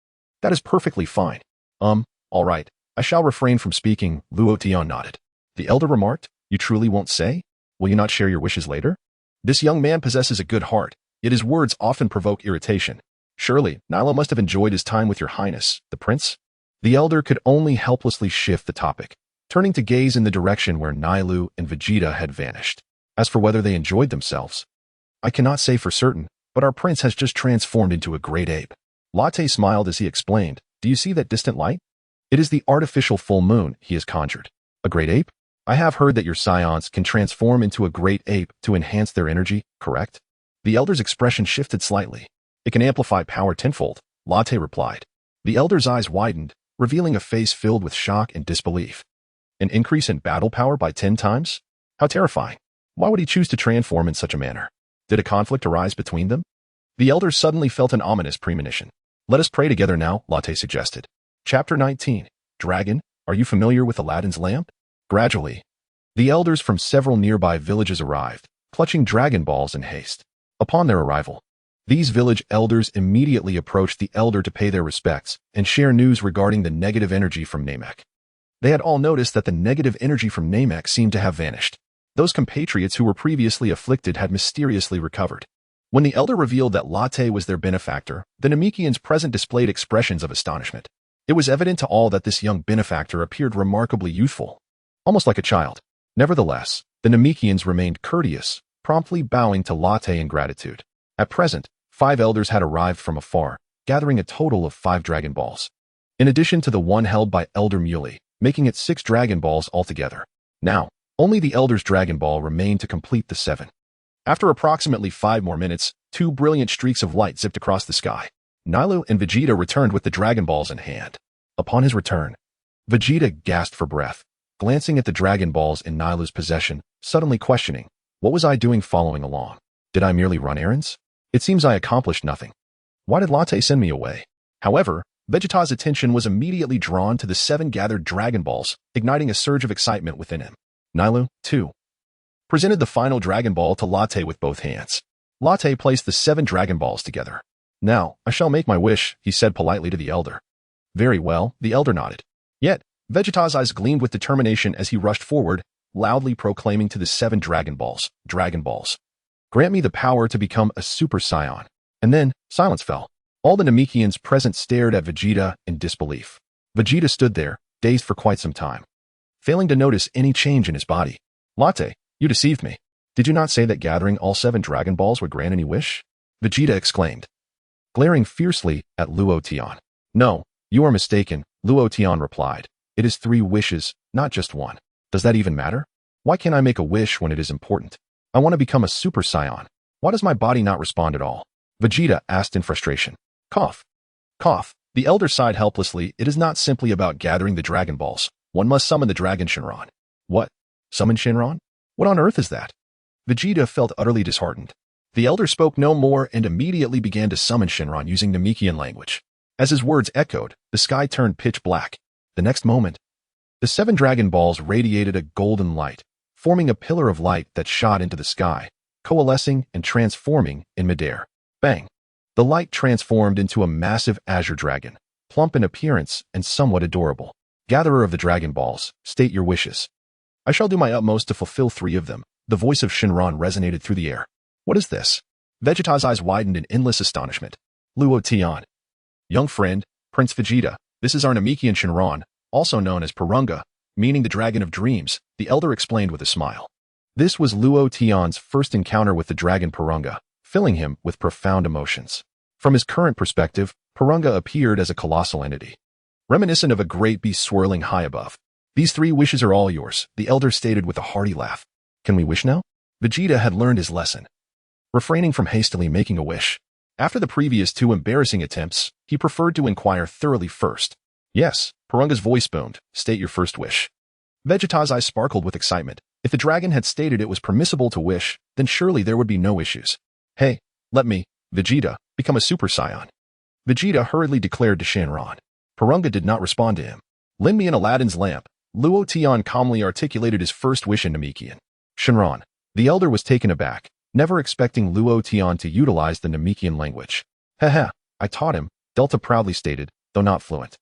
That is perfectly fine. All right, I shall refrain from speaking, Luo Tian nodded. The elder remarked, you truly won't say? Will you not share your wishes later? This young man possesses a good heart, yet his words often provoke irritation. Surely, Nilo must have enjoyed his time with your highness, the prince? The elder could only helplessly shift the topic, turning to gaze in the direction where Nailu and Vegeta had vanished. As for whether they enjoyed themselves, I cannot say for certain, but our prince has just transformed into a great ape. Latte smiled as he explained, do you see that distant light? It is the artificial full moon he has conjured. A great ape? I have heard that your Saiyans can transform into a great ape to enhance their energy, correct? The elder's expression shifted slightly. It can amplify power tenfold, Latte replied. The elder's eyes widened, revealing a face filled with shock and disbelief. An increase in battle power by 10 times? How terrifying. Why would he choose to transform in such a manner? Did a conflict arise between them? The elder suddenly felt an ominous premonition. Let us pray together now, Latte suggested. Chapter 19. Dragon, are you familiar with Aladdin's lamp? Gradually, the elders from several nearby villages arrived, clutching Dragon Balls in haste. Upon their arrival, these village elders immediately approached the elder to pay their respects and share news regarding the negative energy from Namek. They had all noticed that the negative energy from Namek seemed to have vanished. Those compatriots who were previously afflicted had mysteriously recovered. When the elder revealed that Latte was their benefactor, the Namekians present displayed expressions of astonishment. It was evident to all that this young benefactor appeared remarkably youthful, almost like a child. Nevertheless, the Namekians remained courteous, promptly bowing to Latte in gratitude. At present, 5 elders had arrived from afar, gathering a total of 5 Dragon Balls, in addition to the one held by Elder Muley, making it 6 Dragon Balls altogether. Now, only the elder's Dragon Ball remained to complete the 7. After approximately 5 more minutes, 2 brilliant streaks of light zipped across the sky. Nilo and Vegeta returned with the Dragon Balls in hand. Upon his return, Vegeta gasped for breath, glancing at the Dragon Balls in Nilo's possession, suddenly questioning, what was I doing following along? Did I merely run errands? It seems I accomplished nothing. Why did Latte send me away? However, Vegeta's attention was immediately drawn to the 7 gathered Dragon Balls, igniting a surge of excitement within him. Nilo, too, presented the final Dragon Ball to Latte with both hands. Latte placed the 7 Dragon Balls together. Now, I shall make my wish, he said politely to the elder. Very well, the elder nodded. Yet, Vegeta's eyes gleamed with determination as he rushed forward, loudly proclaiming to the 7 Dragon Balls, grant me the power to become a Super Saiyan. And then, silence fell. All the Namekians present stared at Vegeta in disbelief. Vegeta stood there, dazed for quite some time, failing to notice any change in his body. Latte, you deceived me. Did you not say that gathering all 7 Dragon Balls would grant any wish? Vegeta exclaimed, glaring fiercely at Luo Tian. No, you are mistaken, Luo Tian replied. It is 3 wishes, not just 1. Does that even matter? Why can't I make a wish when it is important? I want to become a Super Saiyan. Why does my body not respond at all? Vegeta asked in frustration. Cough. Cough. The elder sighed helplessly. It is not simply about gathering the Dragon Balls. One must summon the Dragon Shinron. What? Summon Shinron? What on earth is that? Vegeta felt utterly disheartened. The elder spoke no more and immediately began to summon Shinron using Namekian language. As his words echoed, the sky turned pitch black. The next moment, the 7 Dragon Balls radiated a golden light, forming a pillar of light that shot into the sky, coalescing and transforming in midair. Bang! The light transformed into a massive azure dragon, plump in appearance and somewhat adorable. Gatherer of the Dragon Balls, state your wishes. I shall do my utmost to fulfill 3 of them. The voice of Shinran resonated through the air. What is this? Vegeta's eyes widened in endless astonishment. Luo Tian. Young friend, Prince Vegeta, this is our Namekian Shinran, also known as Purunga, meaning the Dragon of Dreams, the elder explained with a smile. This was Luo Tian's first encounter with the dragon Purunga, filling him with profound emotions. From his current perspective, Purunga appeared as a colossal entity, reminiscent of a great beast swirling high above. These 3 wishes are all yours, the elder stated with a hearty laugh. Can we wish now? Vegeta had learned his lesson, refraining from hastily making a wish. After the previous 2 embarrassing attempts, he preferred to inquire thoroughly first. Yes, Purunga's voice boomed. State your first wish. Vegeta's eyes sparkled with excitement. If the dragon had stated it was permissible to wish, then surely there would be no issues. Hey, let me, Vegeta, become a Super Saiyan. Vegeta hurriedly declared to Shinran. Purunga did not respond to him. Lend me an Aladdin's lamp. Luo Tian calmly articulated his first wish in Namekian. Shinran. The elder was taken aback, never expecting Luo Tian to utilize the Namekian language. Haha, I taught him, Delta proudly stated, though not fluent.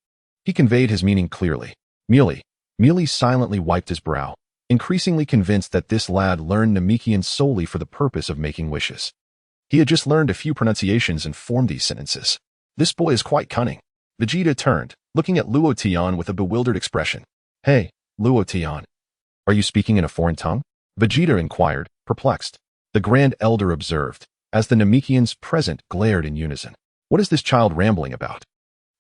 He conveyed his meaning clearly. Muley silently wiped his brow, increasingly convinced that this lad learned Namekian solely for the purpose of making wishes. He had just learned a few pronunciations and formed these sentences. This boy is quite cunning. Vegeta turned, looking at Luo Tian with a bewildered expression. Hey, Luo Tian. Are you speaking in a foreign tongue? Vegeta inquired, perplexed. The Grand Elder observed, as the Namekians present glared in unison. What is this child rambling about?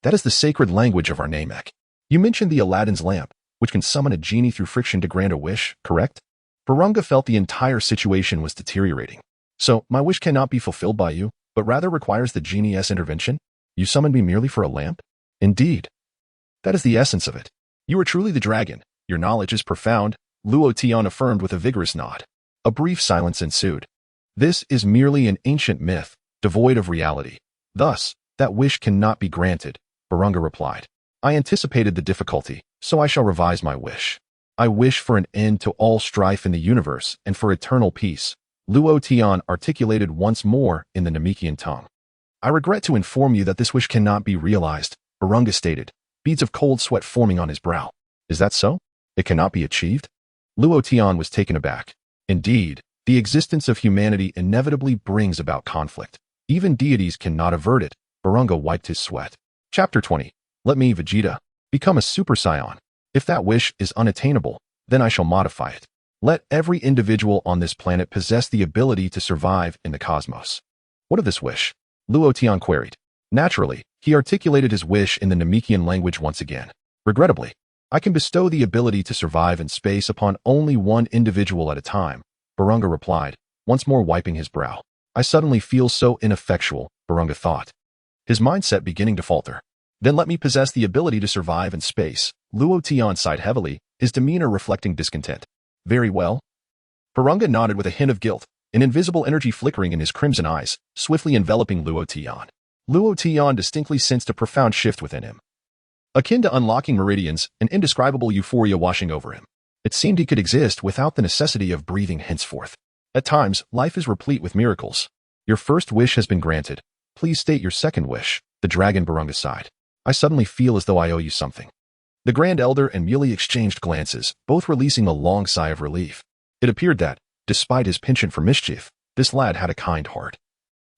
That is the sacred language of our Namek. You mentioned the Aladdin's lamp, which can summon a genie through friction to grant a wish, correct? Purunga felt the entire situation was deteriorating. So, my wish cannot be fulfilled by you, but rather requires the genie's intervention? You summoned me merely for a lamp? Indeed. That is the essence of it. You are truly the dragon. Your knowledge is profound, Luo Tian affirmed with a vigorous nod. A brief silence ensued. This is merely an ancient myth, devoid of reality. Thus, that wish cannot be granted, Purunga replied. I anticipated the difficulty, so I shall revise my wish. I wish for an end to all strife in the universe and for eternal peace, Luo Tian articulated once more in the Namekian tongue. I regret to inform you that this wish cannot be realized, Purunga stated, beads of cold sweat forming on his brow. Is that so? It cannot be achieved? Luo Tian was taken aback. Indeed, the existence of humanity inevitably brings about conflict. Even deities cannot avert it, Purunga wiped his sweat. Chapter 20. Let me, Vegeta, become a Super Saiyan. If that wish is unattainable, then I shall modify it. Let every individual on this planet possess the ability to survive in the cosmos. What of this wish? Luo Tian queried. Naturally, he articulated his wish in the Namekian language once again. Regrettably, I can bestow the ability to survive in space upon only one individual at a time, Purunga replied, once more wiping his brow. I suddenly feel so ineffectual, Purunga thought, his mindset beginning to falter. Then let me possess the ability to survive in space. Luo Tian sighed heavily, his demeanor reflecting discontent. Very well. Purunga nodded with a hint of guilt, an invisible energy flickering in his crimson eyes, swiftly enveloping Luo Tian. Luo Tian distinctly sensed a profound shift within him. Akin to unlocking meridians, an indescribable euphoria washing over him. It seemed he could exist without the necessity of breathing henceforth. At times, life is replete with miracles. Your first wish has been granted. Please state your second wish, the dragon Purunga sighed. I suddenly feel as though I owe you something. The Grand Elder and Muley exchanged glances, both releasing a long sigh of relief. It appeared that, despite his penchant for mischief, this lad had a kind heart.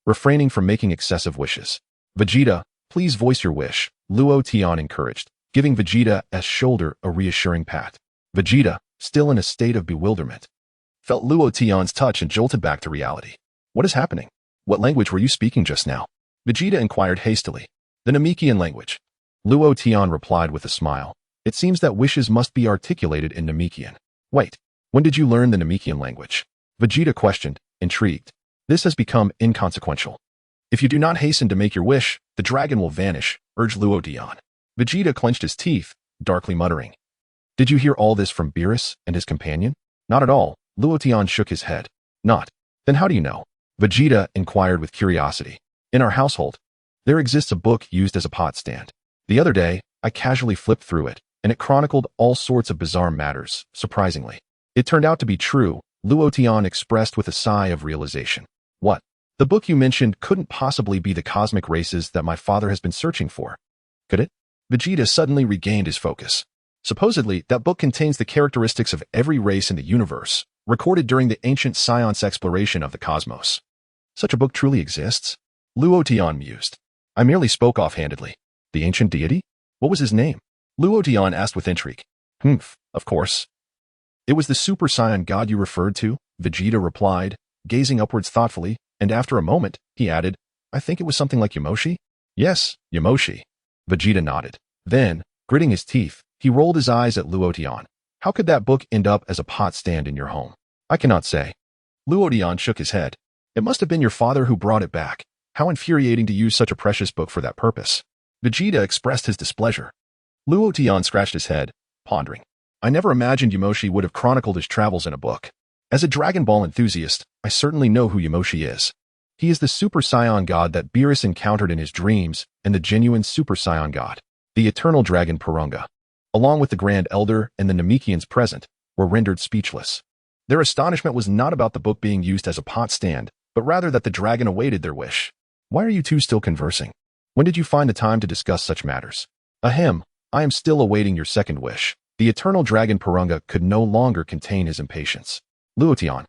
Refraining from making excessive wishes. Vegeta, please voice your wish, Luo Tian encouraged, giving Vegeta's shoulder a reassuring pat. Vegeta, still in a state of bewilderment, felt Luo Tian's touch and jolted back to reality. What is happening? What language were you speaking just now? Vegeta inquired hastily. The Namekian language. Luo Tian replied with a smile. It seems that wishes must be articulated in Namekian. Wait, when did you learn the Namekian language? Vegeta questioned, intrigued. This has become inconsequential. If you do not hasten to make your wish, the dragon will vanish, urged Luo Tian. Vegeta clenched his teeth, darkly muttering. Did you hear all this from Beerus and his companion? Not at all, Luo Tian shook his head. Not. Then how do you know? Vegeta inquired with curiosity. In our household, there exists a book used as a pot stand. The other day, I casually flipped through it, and it chronicled all sorts of bizarre matters, surprisingly. It turned out to be true, Luo Tian expressed with a sigh of realization. What? The book you mentioned couldn't possibly be the cosmic races that my father has been searching for. Could it? Vegeta suddenly regained his focus. Supposedly, that book contains the characteristics of every race in the universe, recorded during the ancient Science exploration of the cosmos. Such a book truly exists? Luo Tian mused. I merely spoke offhandedly. The ancient deity? What was his name? Luo Tian asked with intrigue. Of course. It was the Super Saiyan god you referred to, Vegeta replied, gazing upwards thoughtfully, and after a moment, he added, I think it was something like Yamoshi? Yes, Yamoshi. Vegeta nodded. Then, gritting his teeth, he rolled his eyes at Luo Tian. How could that book end up as a pot stand in your home? I cannot say. Luo Tian shook his head. It must have been your father who brought it back. How infuriating to use such a precious book for that purpose. Vegeta expressed his displeasure. Luo Tian scratched his head, pondering. I never imagined Yamoshi would have chronicled his travels in a book. As a Dragon Ball enthusiast, I certainly know who Yamoshi is. He is the Super Saiyan god that Beerus encountered in his dreams and the genuine Super Saiyan god, the eternal dragon Porunga, along with the Grand Elder and the Namekians present, were rendered speechless. Their astonishment was not about the book being used as a pot stand, but rather that the dragon awaited their wish. Why are you two still conversing? When did you find the time to discuss such matters? Ahem, I am still awaiting your second wish. The eternal dragon Porunga could no longer contain his impatience. Luo Tian.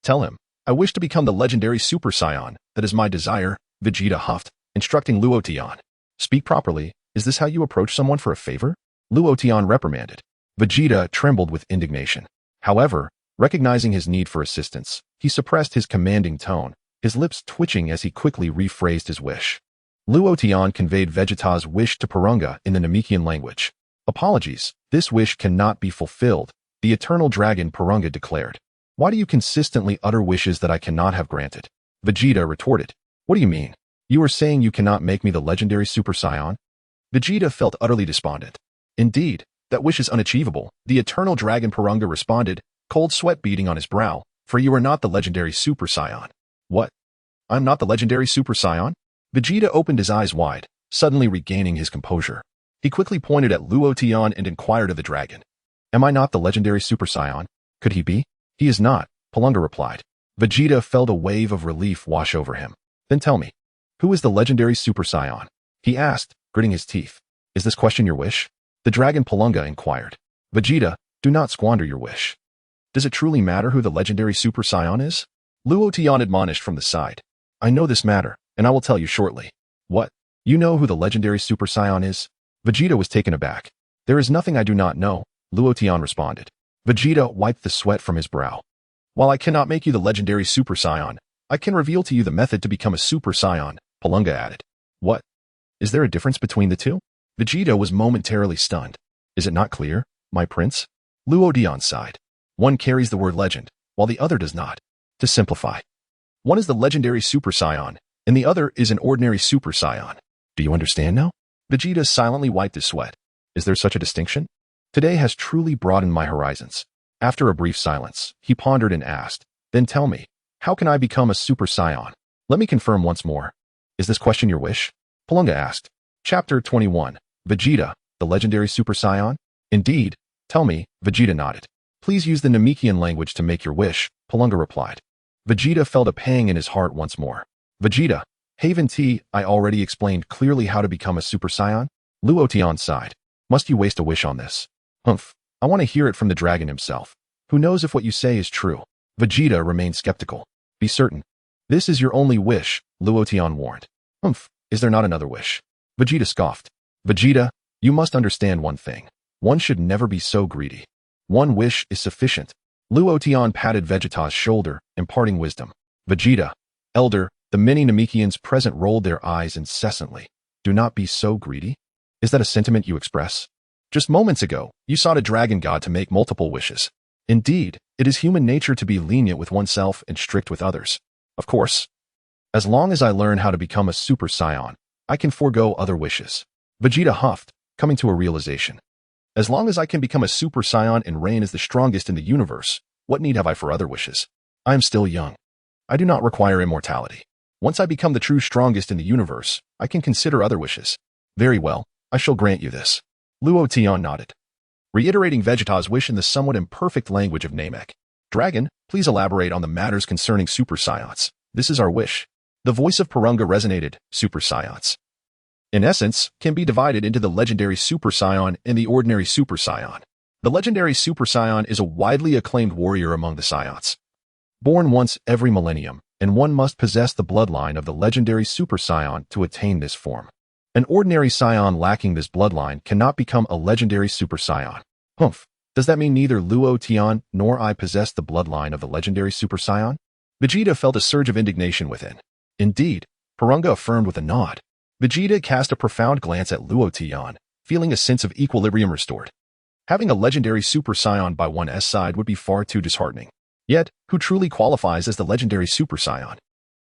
Tell him, I wish to become the legendary Super Saiyan. That is my desire, Vegeta huffed, instructing Luo Tian. Speak properly, is this how you approach someone for a favor? Luo Tian reprimanded. Vegeta trembled with indignation. However, recognizing his need for assistance, he suppressed his commanding tone, his lips twitching as he quickly rephrased his wish. Luo Tian conveyed Vegeta's wish to Porunga in the Namekian language. Apologies, this wish cannot be fulfilled, the eternal dragon Porunga declared. Why do you consistently utter wishes that I cannot have granted? Vegeta retorted. What do you mean? You are saying you cannot make me the legendary Super Saiyan? Vegeta felt utterly despondent. Indeed, that wish is unachievable, the eternal dragon Porunga responded, cold sweat beading on his brow, for you are not the legendary Super Saiyan. What? I'm not the legendary Super Saiyan? Vegeta opened his eyes wide, suddenly regaining his composure. He quickly pointed at Luo Tian and inquired of the dragon. Am I not the legendary Super Saiyan? Could he be? He is not, Porunga replied. Vegeta felt a wave of relief wash over him. Then tell me, who is the legendary Super Saiyan? He asked, gritting his teeth. Is this question your wish? The dragon Porunga inquired. Vegeta, do not squander your wish. Does it truly matter who the legendary Super Saiyan is? Luo Tian admonished from the side. I know this matter, and I will tell you shortly. What? You know who the legendary Super Saiyan is? Vegeta was taken aback. There is nothing I do not know, Luo Tian responded. Vegeta wiped the sweat from his brow. While I cannot make you the legendary Super Saiyan, I can reveal to you the method to become a Super Saiyan, Porunga added. What? Is there a difference between the two? Vegeta was momentarily stunned. Is it not clear, my prince? Luo Tian sighed. One carries the word legend, while the other does not. To simplify, one is the legendary Super Saiyan, and the other is an ordinary Super Saiyan. Do you understand now? Vegeta silently wiped his sweat. Is there such a distinction? Today has truly broadened my horizons. After a brief silence, he pondered and asked, Then tell me, how can I become a Super Saiyan? Let me confirm once more. Is this question your wish? Porunga asked. Chapter 21. Vegeta, the legendary Super Saiyan? Indeed. Tell me, Vegeta nodded. Please use the Namekian language to make your wish, Porunga replied. Vegeta felt a pang in his heart once more. Vegeta, Haven T, I already explained clearly how to become a Super Saiyan? Luo Tian sighed. Must you waste a wish on this? Humph, I want to hear it from the dragon himself. Who knows if what you say is true? Vegeta remained skeptical. Be certain. This is your only wish, Luo Tian warned. Humph, is there not another wish? Vegeta scoffed. Vegeta, you must understand one thing. One should never be so greedy. One wish is sufficient. Luo Tian patted Vegeta's shoulder, imparting wisdom. Vegeta, Elder, the many Namekians present rolled their eyes incessantly. Do not be so greedy. Is that a sentiment you express? Just moments ago, you sought a dragon god to make multiple wishes. Indeed, it is human nature to be lenient with oneself and strict with others. Of course. As long as I learn how to become a Super Saiyan, I can forego other wishes. Vegeta huffed, coming to a realization. As long as I can become a Super Saiyan and reign as the strongest in the universe, what need have I for other wishes? I am still young. I do not require immortality. Once I become the true strongest in the universe, I can consider other wishes. Very well, I shall grant you this. Luo Tian nodded, reiterating Vegeta's wish in the somewhat imperfect language of Namek. Dragon, please elaborate on the matters concerning Super Saiyans. This is our wish. The voice of Porunga resonated, Super Saiyans. in essence, can be divided into the legendary Super Saiyan and the ordinary Super Saiyan. The legendary Super Saiyan is a widely acclaimed warrior among the Saiyans. Born once every millennium, and one must possess the bloodline of the legendary Super Saiyan to attain this form. An ordinary Saiyan lacking this bloodline cannot become a legendary Super Saiyan. Humph. Does that mean neither Luo Tian nor I possess the bloodline of the legendary Super Saiyan? Vegeta felt a surge of indignation within. Indeed, Porunga affirmed with a nod. Vegeta cast a profound glance at Luo Tian, feeling a sense of equilibrium restored. Having a legendary Super Saiyan by one's side would be far too disheartening. Yet, who truly qualifies as the legendary Super Saiyan?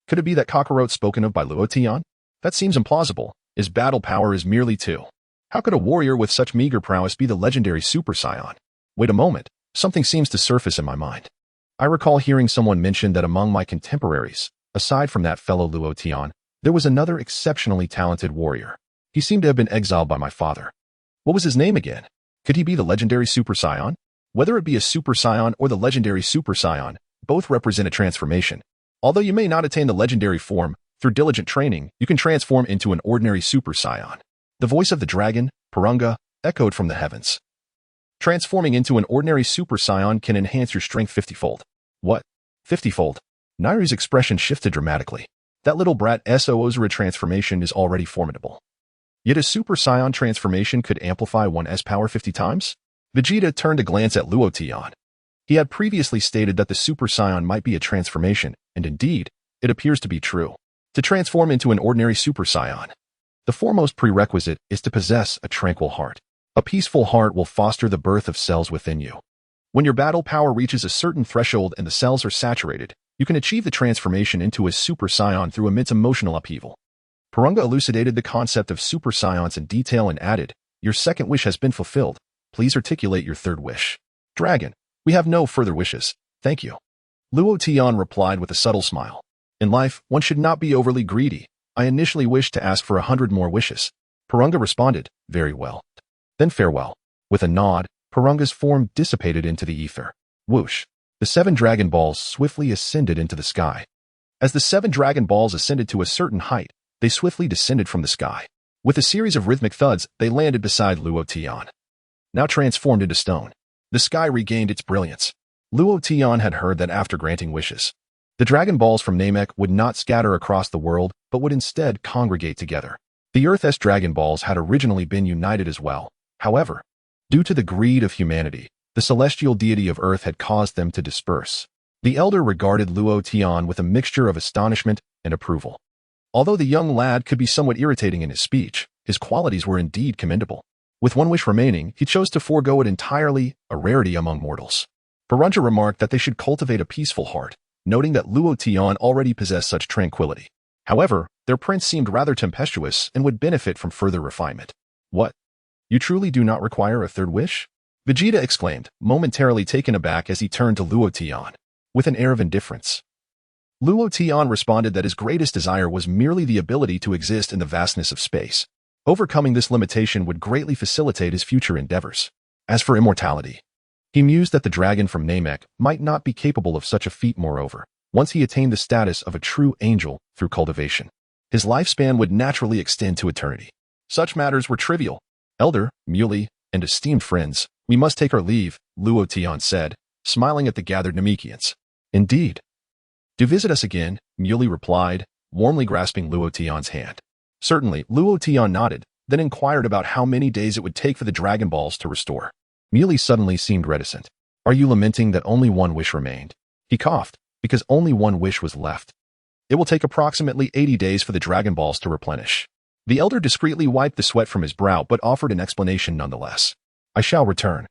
Could it be that Kakarot spoken of by Luo Tian? That seems implausible. His battle power is merely 2. How could a warrior with such meager prowess be the legendary Super Saiyan? Wait a moment, something seems to surface in my mind. I recall hearing someone mention that among my contemporaries, aside from that fellow Luo Tian, there was another exceptionally talented warrior. He seemed to have been exiled by my father. What was his name again? Could he be the legendary Super Saiyan? Whether it be a Super Saiyan or the legendary Super Saiyan, both represent a transformation. Although you may not attain the legendary form, through diligent training, you can transform into an ordinary Super Saiyan. The voice of the dragon, Porunga, echoed from the heavens. Transforming into an ordinary Super Saiyan can enhance your strength 50-fold. What? 50-fold? Nairu's expression shifted dramatically. That little brat Ozura transformation is already formidable. Yet a Super Saiyan transformation could amplify one's power 50 times? Vegeta turned to glance at Luo Tian. He had previously stated that the Super Saiyan might be a transformation, and indeed, it appears to be true. To transform into an ordinary Super Saiyan, the foremost prerequisite is to possess a tranquil heart. A peaceful heart will foster the birth of cells within you. When your battle power reaches a certain threshold and the cells are saturated, you can achieve the transformation into a Super Saiyan through immense emotional upheaval. Porunga elucidated the concept of Super Saiyans in detail and added, "Your second wish has been fulfilled. Please articulate your third wish." "Dragon, we have no further wishes, thank you." Luo Tian replied with a subtle smile. "In life, one should not be overly greedy. I initially wished to ask for 100 more wishes." Porunga responded, "Very well. Then farewell." With a nod, Porunga's form dissipated into the ether. Whoosh! The 7 Dragon Balls swiftly ascended into the sky. As the 7 Dragon Balls ascended to a certain height, they swiftly descended from the sky. With a series of rhythmic thuds, they landed beside Luo Tian. Now transformed into stone, the sky regained its brilliance. Luo Tian had heard that after granting wishes, the Dragon Balls from Namek would not scatter across the world, but would instead congregate together. The Earth's Dragon Balls had originally been united as well. However, due to the greed of humanity, the celestial deity of Earth had caused them to disperse. The elder regarded Luo Tian with a mixture of astonishment and approval. Although the young lad could be somewhat irritating in his speech, his qualities were indeed commendable. With one wish remaining, he chose to forego it entirely, a rarity among mortals. Porunga remarked that they should cultivate a peaceful heart, noting that Luo Tian already possessed such tranquility. However, their prince seemed rather tempestuous and would benefit from further refinement. "What? You truly do not require a third wish?" Vegeta exclaimed, momentarily taken aback as he turned to Luo Tian, with an air of indifference. Luo Tian responded that his greatest desire was merely the ability to exist in the vastness of space. Overcoming this limitation would greatly facilitate his future endeavors. As for immortality, he mused that the dragon from Namek might not be capable of such a feat. Moreover, once he attained the status of a true angel through cultivation, his lifespan would naturally extend to eternity. Such matters were trivial. "Elder, Muley, and esteemed friends, we must take our leave," Luo Tian said, smiling at the gathered Namekians. "Indeed. Do visit us again," Muley replied, warmly grasping Luo Tian's hand. "Certainly," Luo Tian nodded, then inquired about how many days it would take for the Dragon Balls to restore. Muley suddenly seemed reticent. "Are you lamenting that only one wish remained?" He coughed, because only one wish was left. "It will take approximately 80 days for the Dragon Balls to replenish." The elder discreetly wiped the sweat from his brow but offered an explanation nonetheless. "I shall return."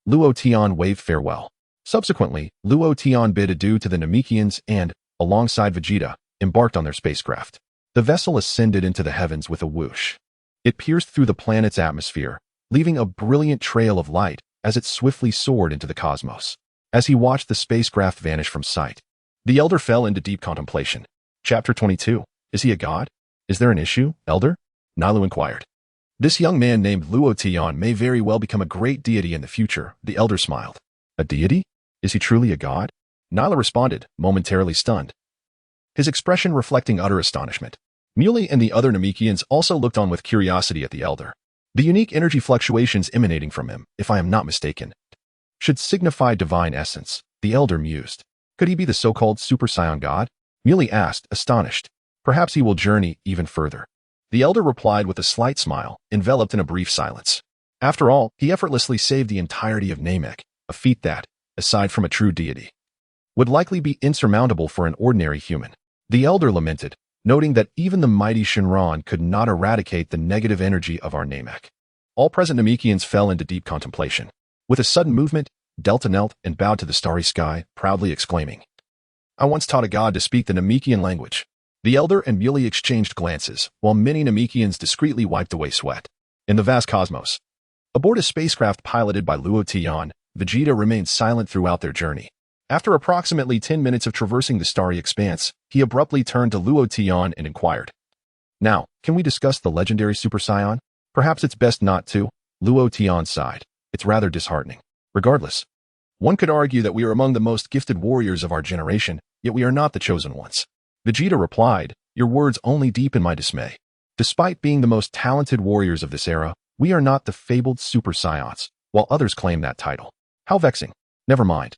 Luo Tian waved farewell. Subsequently, Luo Tian bid adieu to the Namekians and, alongside Vegeta, embarked on their spacecraft. The vessel ascended into the heavens with a whoosh. It pierced through the planet's atmosphere, leaving a brilliant trail of light as it swiftly soared into the cosmos. As he watched the spacecraft vanish from sight, the elder fell into deep contemplation. Chapter 22. Is he a god? Is there an issue, elder? Nilu inquired. This young man named Luo Tian may very well become a great deity in the future, the elder smiled. A deity? Is he truly a god? Nyla responded, momentarily stunned, his expression reflecting utter astonishment. Muley and the other Namekians also looked on with curiosity at the elder. The unique energy fluctuations emanating from him, if I am not mistaken, should signify divine essence, the elder mused. Could he be the so-called Super Saiyan God? Muley asked, astonished. Perhaps he will journey even further. The elder replied with a slight smile, enveloped in a brief silence. After all, he effortlessly saved the entirety of Namek, a feat that, aside from a true deity, would likely be insurmountable for an ordinary human. The elder lamented, noting that even the mighty Shinran could not eradicate the negative energy of our Namek. All present Namekians fell into deep contemplation. With a sudden movement, Delta knelt and bowed to the starry sky, proudly exclaiming, I once taught a god to speak the Namekian language. The elder and Muley exchanged glances, while many Namekians discreetly wiped away sweat. In the vast cosmos, aboard a spacecraft piloted by Luo Tian, Vegeta remained silent throughout their journey. After approximately 10 minutes of traversing the starry expanse, he abruptly turned to Luo Tian and inquired, Now, can we discuss the legendary Super Saiyan? Perhaps it's best not to. Luo Tian sighed. It's rather disheartening. Regardless, one could argue that we are among the most gifted warriors of our generation, yet we are not the chosen ones. Vegeta replied, Your words only deepen my dismay. Despite being the most talented warriors of this era, we are not the fabled Super Saiyans, while others claim that title. How vexing. Never mind.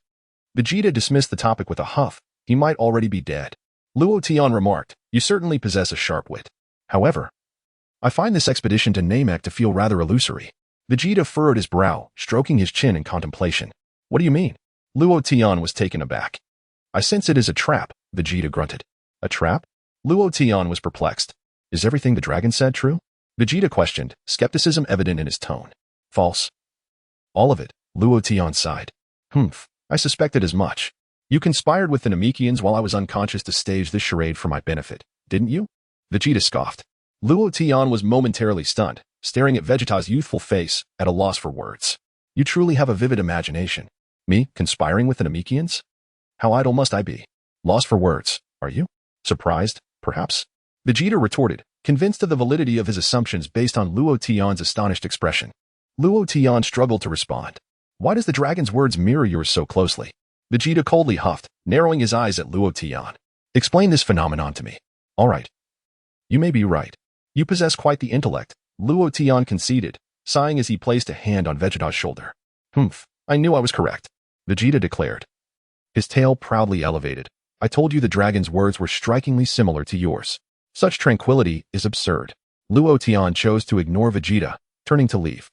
Vegeta dismissed the topic with a huff. He might already be dead. Luo Tian remarked, You certainly possess a sharp wit. However, I find this expedition to Namek to feel rather illusory. Vegeta furrowed his brow, stroking his chin in contemplation. What do you mean? Luo Tian was taken aback. I sense it is a trap, Vegeta grunted. A trap? Luo Tian was perplexed. Is everything the dragon said true? Vegeta questioned, skepticism evident in his tone. False. All of it, Luo Tian sighed. I suspected as much. You conspired with the Namekians while I was unconscious to stage this charade for my benefit, didn't you? Vegeta scoffed. Luo Tian was momentarily stunned, staring at Vegeta's youthful face, at a loss for words. You truly have a vivid imagination. Me, conspiring with the Namekians? How idle must I be? Lost for words, are you? Surprised, perhaps? Vegeta retorted, convinced of the validity of his assumptions based on Luo Tian's astonished expression. Luo Tian struggled to respond. Why does the dragon's words mirror yours so closely? Vegeta coldly huffed, narrowing his eyes at Luo Tian. Explain this phenomenon to me. All right. You may be right. You possess quite the intellect, Luo Tian conceded, sighing as he placed a hand on Vegeta's shoulder. I knew I was correct, Vegeta declared. His tail proudly elevated. I told you the dragon's words were strikingly similar to yours. Such tranquility is absurd. Luo Tian chose to ignore Vegeta, turning to leave.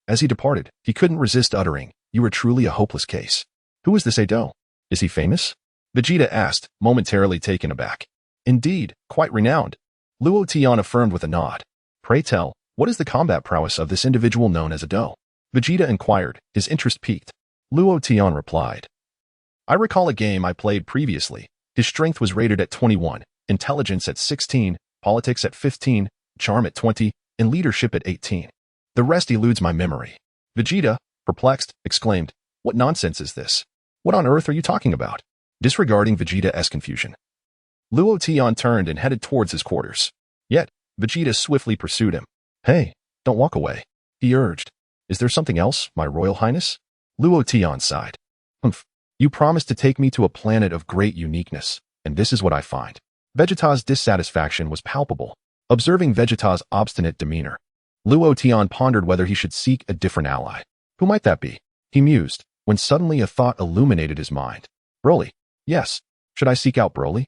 As he departed, he couldn't resist uttering, You are truly a hopeless case. Who is this Edo? Is he famous? Vegeta asked, momentarily taken aback. Indeed, quite renowned. Luo Tian affirmed with a nod. Pray tell, what is the combat prowess of this individual known as Edo? Vegeta inquired, his interest piqued. Luo Tian replied. I recall a game I played previously. His strength was rated at 21, intelligence at 16, politics at 15, charm at 20, and leadership at 18. The rest eludes my memory. Vegeta, perplexed, exclaimed, What nonsense is this? What on earth are you talking about? Disregarding Vegeta's confusion, Luo Tian turned and headed towards his quarters. Yet, Vegeta swiftly pursued him. Hey, don't walk away, he urged. Is there something else, my royal highness? Luo Tian sighed. You promised to take me to a planet of great uniqueness, and this is what I find. Vegeta's dissatisfaction was palpable. Observing Vegeta's obstinate demeanor, Luo Tian pondered whether he should seek a different ally. Who might that be? He mused, when suddenly a thought illuminated his mind. Broly. Yes. Should I seek out Broly?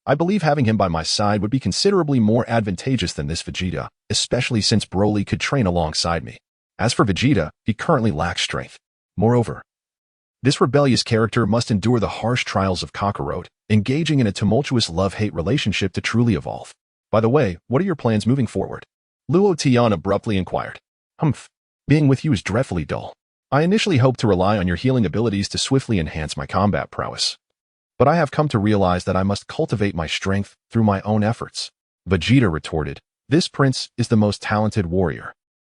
I believe having him by my side would be considerably more advantageous than this Vegeta, especially since Broly could train alongside me. As for Vegeta, he currently lacks strength. Moreover, this rebellious character must endure the harsh trials of Kakarot, engaging in a tumultuous love-hate relationship to truly evolve. By the way, what are your plans moving forward? Luo Tian abruptly inquired. Being with you is dreadfully dull. I initially hoped to rely on your healing abilities to swiftly enhance my combat prowess. But I have come to realize that I must cultivate my strength through my own efforts. Vegeta retorted, This prince is the most talented warrior.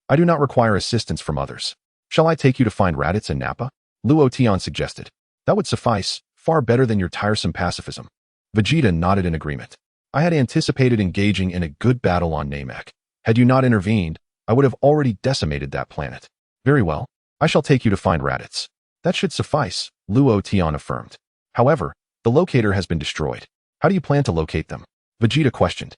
I do not require assistance from others. Shall I take you to find Raditz and Nappa? Luo Tian suggested. That would suffice, far better than your tiresome pacifism. Vegeta nodded in agreement. I had anticipated engaging in a good battle on Namek. Had you not intervened, I would have already decimated that planet. Very well. I shall take you to find Raditz. That should suffice, Luo Tian affirmed. However, the locator has been destroyed. How do you plan to locate them? Vegeta questioned.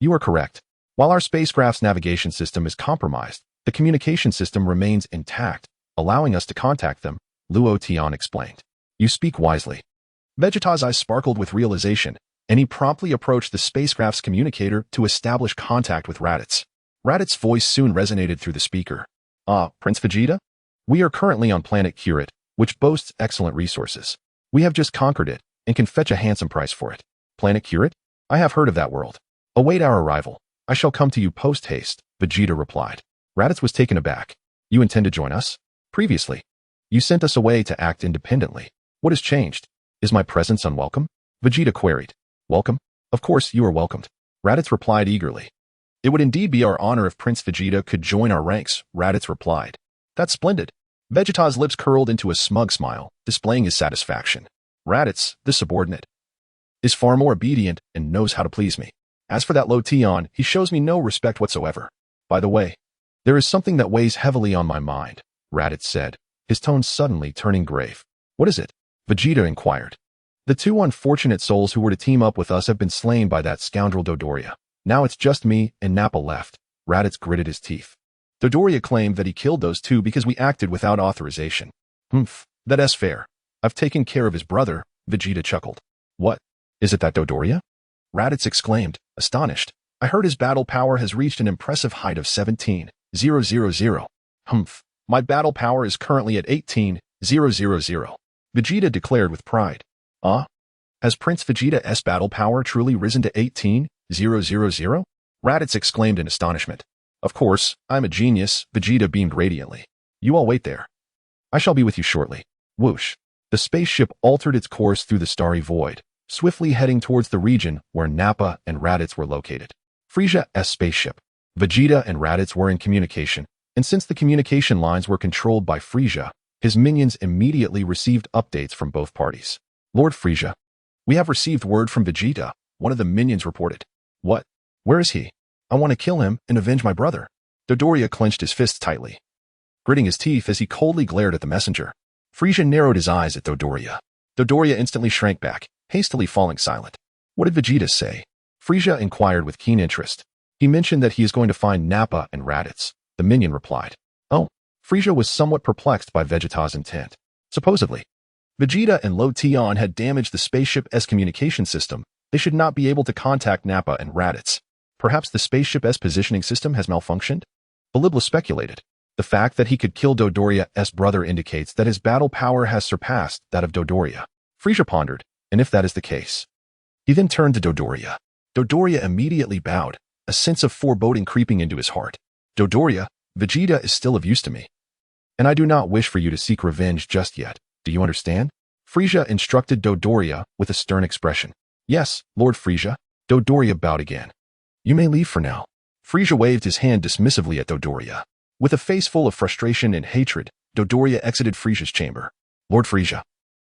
You are correct. While our spacecraft's navigation system is compromised, the communication system remains intact, allowing us to contact them, Luo Tian explained. You speak wisely. Vegeta's eyes sparkled with realization, and he promptly approached the spacecraft's communicator to establish contact with Raditz. Raditz's voice soon resonated through the speaker. Prince Vegeta? We are currently on planet Curate, which boasts excellent resources. We have just conquered it, and can fetch a handsome price for it. Planet Curate? I have heard of that world. Await our arrival. I shall come to you post-haste, Vegeta replied. Raditz was taken aback. You intend to join us? Previously, you sent us away to act independently. What has changed? Is my presence unwelcome? Vegeta queried. Welcome? Of course you are welcomed. Raditz replied eagerly. It would indeed be our honor if Prince Vegeta could join our ranks, Raditz replied. That's splendid. Vegeta's lips curled into a smug smile, displaying his satisfaction. Raditz, the subordinate, is far more obedient and knows how to please me. As for that Luo Tian, he shows me no respect whatsoever. By the way, there is something that weighs heavily on my mind, Raditz said, his tone suddenly turning grave. What is it? Vegeta inquired. The two unfortunate souls who were to team up with us have been slain by that scoundrel Dodoria. Now it's just me and Nappa left. Raditz gritted his teeth. Dodoria claimed that he killed those two because we acted without authorization. That's fair. I've taken care of his brother, Vegeta chuckled. What? Is it that Dodoria? Raditz exclaimed, astonished. I heard his battle power has reached an impressive height of 17,000. My battle power is currently at 18,000. Vegeta declared with pride. Has Prince Vegeta's battle power truly risen to 18,000? Raditz exclaimed in astonishment. Of course, I'm a genius, Vegeta beamed radiantly. You all wait there. I shall be with you shortly. Whoosh. The spaceship altered its course through the starry void, swiftly heading towards the region where Nappa and Raditz were located. Frieza's spaceship. Vegeta and Raditz were in communication, and since the communication lines were controlled by Frieza, his minions immediately received updates from both parties. Lord Frieza, we have received word from Vegeta, one of the minions reported. What? Where is he? I want to kill him and avenge my brother. Dodoria clenched his fists tightly, gritting his teeth as he coldly glared at the messenger. Frieza narrowed his eyes at Dodoria. Dodoria instantly shrank back, hastily falling silent. What did Vegeta say? Frieza inquired with keen interest. He mentioned that he is going to find Nappa and Raditz, the minion replied. Oh, Frieza was somewhat perplexed by Vegeta's intent. Supposedly, Vegeta and Luo Tian had damaged the spaceship's communication system. They should not be able to contact Nappa and Raditz. Perhaps the spaceship's positioning system has malfunctioned? Bilibla speculated. The fact that he could kill Dodoria's brother indicates that his battle power has surpassed that of Dodoria. Frieza pondered, and if that is the case. He then turned to Dodoria. Dodoria immediately bowed, a sense of foreboding creeping into his heart. Dodoria, Vegeta is still of use to me. And I do not wish for you to seek revenge just yet. Do you understand? Frieza instructed Dodoria with a stern expression. Yes, Lord Frieza. Dodoria bowed again. You may leave for now. Frieza waved his hand dismissively at Dodoria. With a face full of frustration and hatred, Dodoria exited Frieza's chamber. Lord Frieza,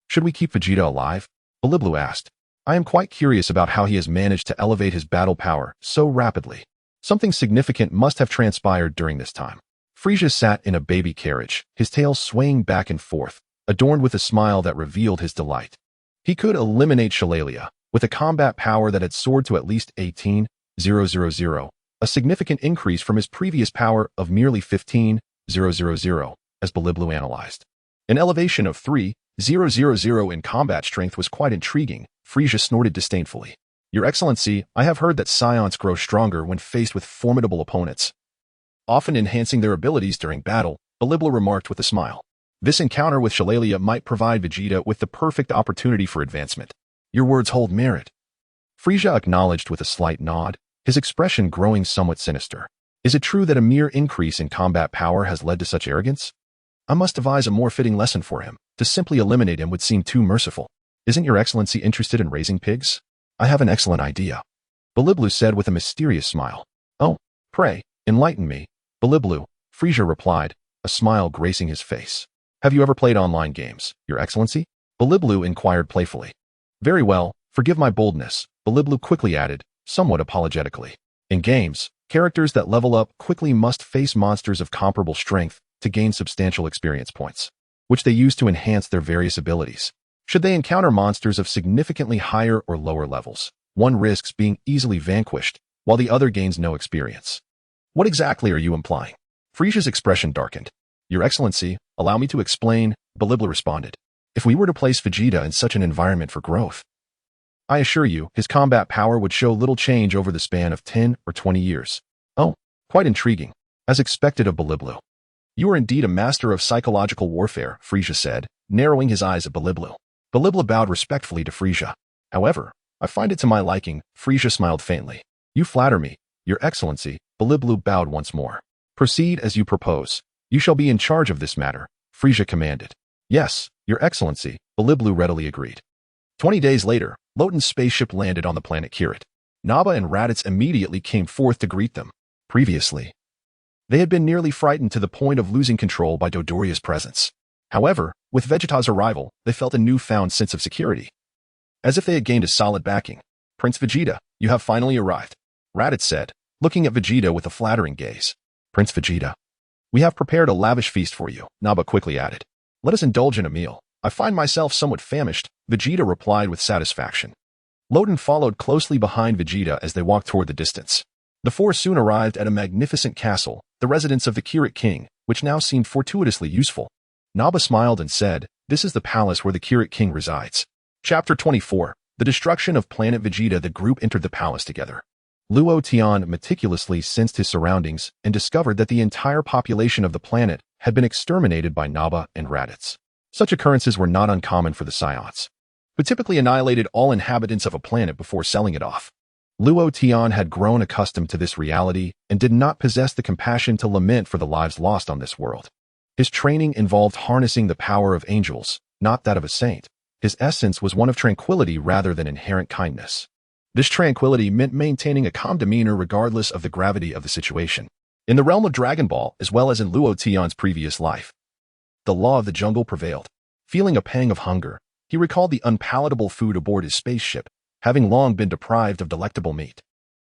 should we keep Vegeta alive? Biliblu asked. I am quite curious about how he has managed to elevate his battle power so rapidly. Something significant must have transpired during this time. Frieza sat in a baby carriage, his tail swaying back and forth, adorned with a smile that revealed his delight. He could eliminate Shalalia, with a combat power that had soared to at least 18,000, a significant increase from his previous power of merely 15,000, as Biliblu analyzed. An elevation of 3,000 in combat strength was quite intriguing, Frieza snorted disdainfully. Your Excellency, I have heard that Saiyans grow stronger when faced with formidable opponents, often enhancing their abilities during battle, Biliblu remarked with a smile. This encounter with Shalalia might provide Vegeta with the perfect opportunity for advancement. Your words hold merit. Frieza acknowledged with a slight nod, his expression growing somewhat sinister. Is it true that a mere increase in combat power has led to such arrogance? I must devise a more fitting lesson for him. To simply eliminate him would seem too merciful. Isn't Your Excellency interested in raising pigs? I have an excellent idea. Biliblu said with a mysterious smile. Oh, pray, enlighten me. Biliblu, Frieza replied, a smile gracing his face. Have you ever played online games, Your Excellency? Biliblu inquired playfully. Very well, forgive my boldness, Biliblu quickly added, somewhat apologetically. In games, characters that level up quickly must face monsters of comparable strength to gain substantial experience points, which they use to enhance their various abilities. Should they encounter monsters of significantly higher or lower levels, one risks being easily vanquished, while the other gains no experience. What exactly are you implying? Frisia's expression darkened. Your Excellency, allow me to explain, Belibla responded. If we were to place Vegeta in such an environment for growth, I assure you, his combat power would show little change over the span of 10 or 20 years. Oh, quite intriguing. As expected of Beliblu. You are indeed a master of psychological warfare, Frisia said, narrowing his eyes at Beliblu. Belibla bowed respectfully to Frisia. However, I find it to my liking, Frisia smiled faintly. You flatter me, Your Excellency, Beliblu bowed once more. Proceed as you propose. You shall be in charge of this matter, Frisia commanded. Yes, Your Excellency, Beliblu readily agreed. 20 days later, Lotan's spaceship landed on the planet Kirit. Naba and Raditz immediately came forth to greet them. Previously, they had been nearly frightened to the point of losing control by Dodoria's presence. However, with Vegeta's arrival, they felt a newfound sense of security. As if they had gained a solid backing. Prince Vegeta, you have finally arrived, Raditz said, looking at Vegeta with a flattering gaze. Prince Vegeta, we have prepared a lavish feast for you, Naba quickly added. Let us indulge in a meal. I find myself somewhat famished, Vegeta replied with satisfaction. Lotan followed closely behind Vegeta as they walked toward the distance. The four soon arrived at a magnificent castle, the residence of the Kirit King, which now seemed fortuitously useful. Naba smiled and said, This is the palace where the Kirit King resides. Chapter 24. The Destruction of Planet Vegeta. The group entered the palace together. Luo Tian meticulously sensed his surroundings and discovered that the entire population of the planet had been exterminated by Naba and Raditz. Such occurrences were not uncommon for the Saiyans, who typically annihilated all inhabitants of a planet before selling it off. Luo Tian had grown accustomed to this reality and did not possess the compassion to lament for the lives lost on this world. His training involved harnessing the power of angels, not that of a saint. His essence was one of tranquility rather than inherent kindness. This tranquility meant maintaining a calm demeanor regardless of the gravity of the situation. In the realm of Dragon Ball, as well as in Luo Tian's previous life, the law of the jungle prevailed. Feeling a pang of hunger, he recalled the unpalatable food aboard his spaceship, having long been deprived of delectable meat.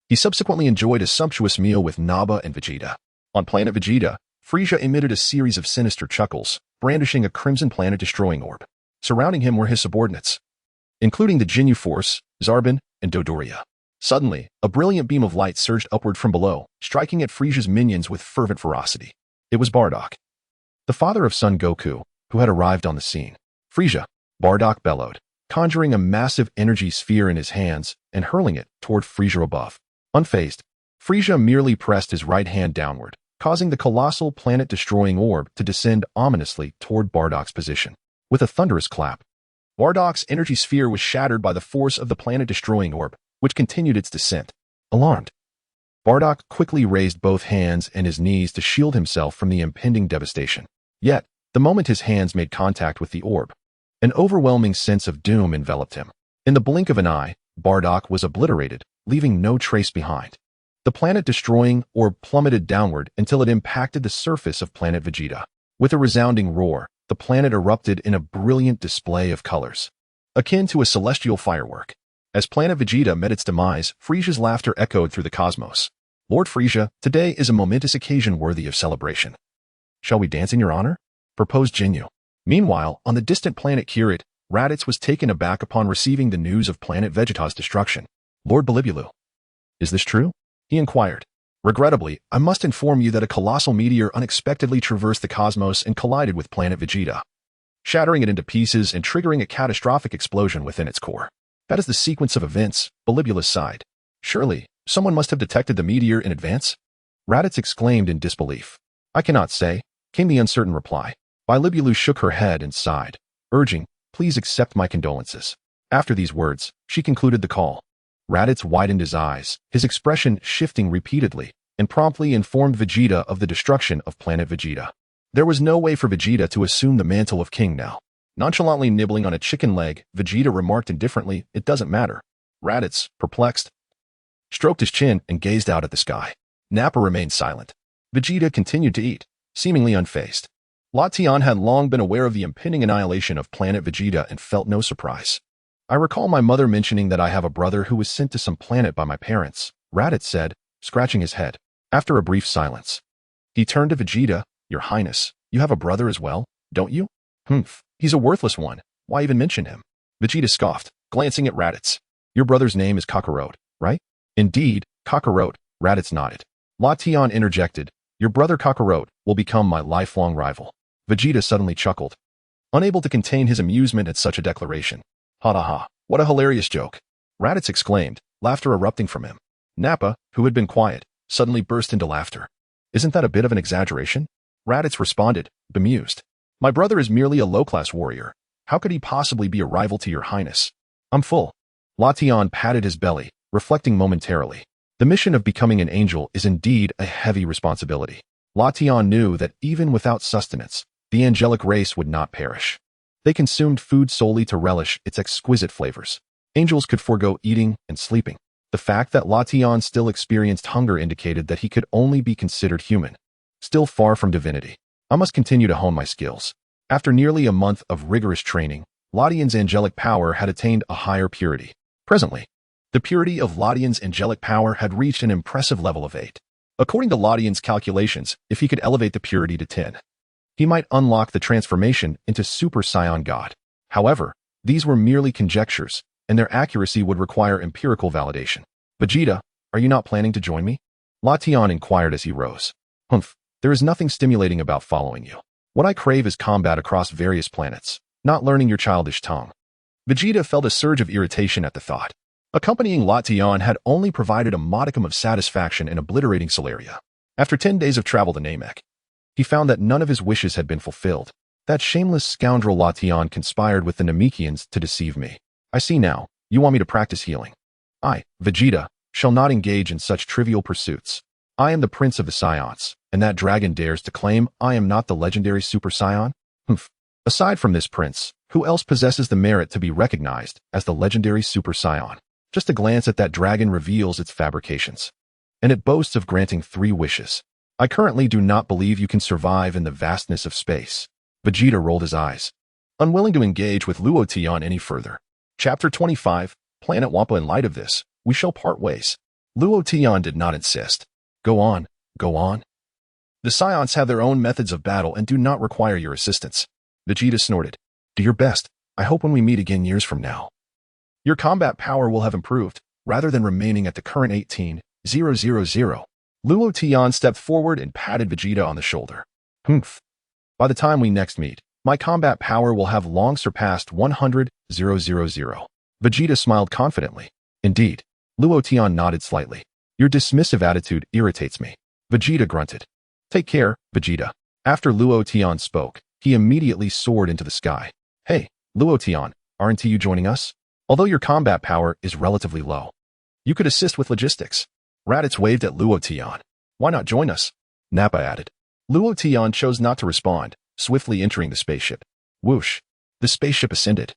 He subsequently enjoyed a sumptuous meal with Naba and Vegeta. On planet Vegeta, Frisia emitted a series of sinister chuckles, brandishing a crimson planet-destroying orb. Surrounding him were his subordinates, including the Ginyu Force, Zarbon, and Dodoria. Suddenly, a brilliant beam of light surged upward from below, striking at Frisia's minions with fervent ferocity. It was Bardock, the father of Son Goku, who had arrived on the scene. Frisia, Bardock bellowed, conjuring a massive energy sphere in his hands and hurling it toward Frisia above. Unfazed, Frisia merely pressed his right hand downward, causing the colossal planet-destroying orb to descend ominously toward Bardock's position. With a thunderous clap, Bardock's energy sphere was shattered by the force of the planet-destroying orb, which continued its descent. Alarmed, Bardock quickly raised both hands and his knees to shield himself from the impending devastation. Yet, the moment his hands made contact with the orb, an overwhelming sense of doom enveloped him. In the blink of an eye, Bardock was obliterated, leaving no trace behind. The planet-destroying orb plummeted downward until it impacted the surface of planet Vegeta. With a resounding roar, the planet erupted in a brilliant display of colors, akin to a celestial firework. As planet Vegeta met its demise, Frisia's laughter echoed through the cosmos. Lord Frisia, today is a momentous occasion worthy of celebration. Shall we dance in your honor? Proposed Ginyu. Meanwhile, on the distant planet Kirit, Raditz was taken aback upon receiving the news of planet Vegeta's destruction. Lord Belibulu, is this true? He inquired. Regrettably, I must inform you that a colossal meteor unexpectedly traversed the cosmos and collided with planet Vegeta, shattering it into pieces and triggering a catastrophic explosion within its core. That is the sequence of events, Belibula sighed. Surely, someone must have detected the meteor in advance? Raditz exclaimed in disbelief. I cannot say, came the uncertain reply. Belibulu shook her head and sighed, urging, please accept my condolences. After these words, she concluded the call. Raditz widened his eyes, his expression shifting repeatedly, and promptly informed Vegeta of the destruction of planet Vegeta. There was no way for Vegeta to assume the mantle of king now. Nonchalantly nibbling on a chicken leg, Vegeta remarked indifferently, it doesn't matter. Raditz, perplexed, stroked his chin and gazed out at the sky. Nappa remained silent. Vegeta continued to eat, seemingly unfazed. Luo Tian had long been aware of the impending annihilation of planet Vegeta and felt no surprise. I recall my mother mentioning that I have a brother who was sent to some planet by my parents, Raditz said, scratching his head. After a brief silence, he turned to Vegeta, Your Highness, you have a brother as well, don't you? Humph, he's a worthless one. Why even mention him? Vegeta scoffed, glancing at Raditz. Your brother's name is Kakarot, right? Indeed, Kakarot, Raditz nodded. Luo Tian interjected, your brother Kakarot will become my lifelong rival. Vegeta suddenly chuckled, unable to contain his amusement at such a declaration. Ha ha ha, what a hilarious joke. Raditz exclaimed, laughter erupting from him. Nappa, who had been quiet, suddenly burst into laughter. Isn't that a bit of an exaggeration? Raditz responded, bemused. My brother is merely a low-class warrior. How could he possibly be a rival to your highness? I'm full. Luo Tian patted his belly, reflecting momentarily. The mission of becoming an angel is indeed a heavy responsibility. Luo Tian knew that even without sustenance, the angelic race would not perish. They consumed food solely to relish its exquisite flavors. Angels could forego eating and sleeping. The fact that Luo Tian still experienced hunger indicated that he could only be considered human, still far from divinity. I must continue to hone my skills. After nearly a month of rigorous training, Luo Tian's angelic power had attained a higher purity. Presently, the purity of Luo Tian's angelic power had reached an impressive level of 8. According to Luo Tian's calculations, if he could elevate the purity to 10, he might unlock the transformation into Super Saiyan God. However, these were merely conjectures, and their accuracy would require empirical validation. Vegeta, are you not planning to join me? Luo Tian inquired as he rose. Humph, there is nothing stimulating about following you. What I crave is combat across various planets, not learning your childish tongue. Vegeta felt a surge of irritation at the thought. Accompanying Luo Tian had only provided a modicum of satisfaction in obliterating Solaria. After 10 days of travel to Namek, he found that none of his wishes had been fulfilled. That shameless scoundrel Luo Tian conspired with the Namekians to deceive me. I see now, you want me to practice healing. I, Vegeta, shall not engage in such trivial pursuits. I am the prince of the Saiyans, and that dragon dares to claim I am not the legendary Super Saiyan? Humph. Aside from this prince, who else possesses the merit to be recognized as the legendary Super Saiyan? Just a glance at that dragon reveals its fabrications. And it boasts of granting 3 wishes. I currently do not believe you can survive in the vastness of space. Vegeta rolled his eyes, unwilling to engage with Luo Tian any further. Chapter 25, Planet Wampa. In light of this, we shall part ways. Luo Tian did not insist. Go on, go on. The Saiyans have their own methods of battle and do not require your assistance. Vegeta snorted. Do your best. I hope when we meet again years from now, your combat power will have improved, rather than remaining at the current 18,000. Luo Tian stepped forward and patted Vegeta on the shoulder. Humph. By the time we next meet, my combat power will have long surpassed 100,000. Vegeta smiled confidently. Indeed. Luo Tian nodded slightly. Your dismissive attitude irritates me. Vegeta grunted. Take care, Vegeta. After Luo Tian spoke, he immediately soared into the sky. Hey, Luo Tian, aren't you joining us? Although your combat power is relatively low, you could assist with logistics. Raditz waved at Luo Tian. Why not join us? Nappa added. Luo Tian chose not to respond, swiftly entering the spaceship. Whoosh. The spaceship ascended,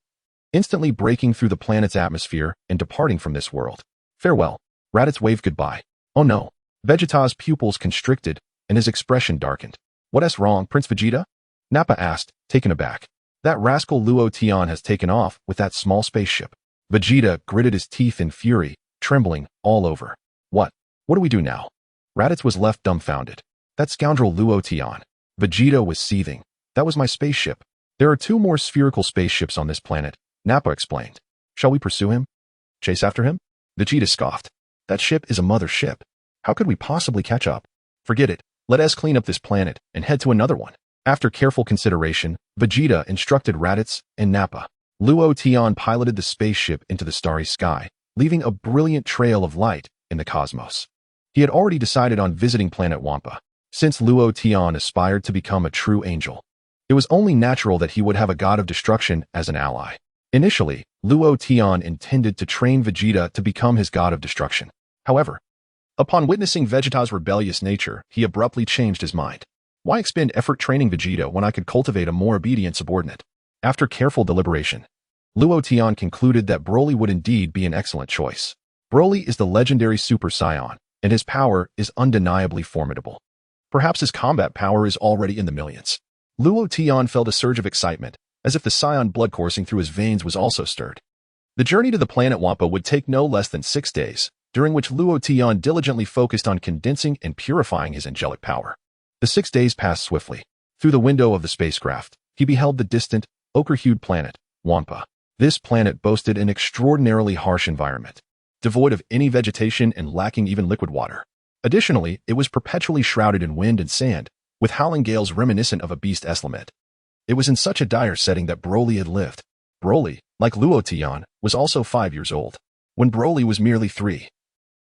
instantly breaking through the planet's atmosphere and departing from this world. Farewell. Raditz waved goodbye. Oh no. Vegeta's pupils constricted, and his expression darkened. What's wrong, Prince Vegeta? Nappa asked, taken aback. That rascal Luo Tian has taken off with that small spaceship. Vegeta gritted his teeth in fury, trembling all over. What do we do now? Raditz was left dumbfounded. That scoundrel Luo Tian. Vegeta was seething. That was my spaceship. There are 2 more spherical spaceships on this planet, Nappa explained. Shall we pursue him? Chase after him? Vegeta scoffed. That ship is a mother ship. How could we possibly catch up? Forget it. Let us clean up this planet and head to another one. After careful consideration, Vegeta instructed Raditz and Nappa. Luo Tian piloted the spaceship into the starry sky, leaving a brilliant trail of light in the cosmos. He had already decided on visiting planet Wampa. Since Luo Tian aspired to become a true angel, it was only natural that he would have a god of destruction as an ally. Initially, Luo Tian intended to train Vegeta to become his god of destruction. However, upon witnessing Vegeta's rebellious nature, he abruptly changed his mind. Why expend effort training Vegeta when I could cultivate a more obedient subordinate? After careful deliberation, Luo Tian concluded that Broly would indeed be an excellent choice. Broly is the legendary Super Saiyan, and his power is undeniably formidable. Perhaps his combat power is already in the millions. Luo Tian felt a surge of excitement, as if the Saiyan blood coursing through his veins was also stirred. The journey to the planet Wampa would take no less than 6 days, during which Luo Tian diligently focused on condensing and purifying his angelic power. The 6 days passed swiftly. Through the window of the spacecraft, he beheld the distant, ochre-hued planet, Wampa. This planet boasted an extraordinarily harsh environment. devoid of any vegetation and lacking even liquid water. Additionally, it was perpetually shrouded in wind and sand, with howling gales reminiscent of a beast element. It was in such a dire setting that Broly had lived. Broly, like Luo Tian, was also 5 years old, when Broly was merely 3.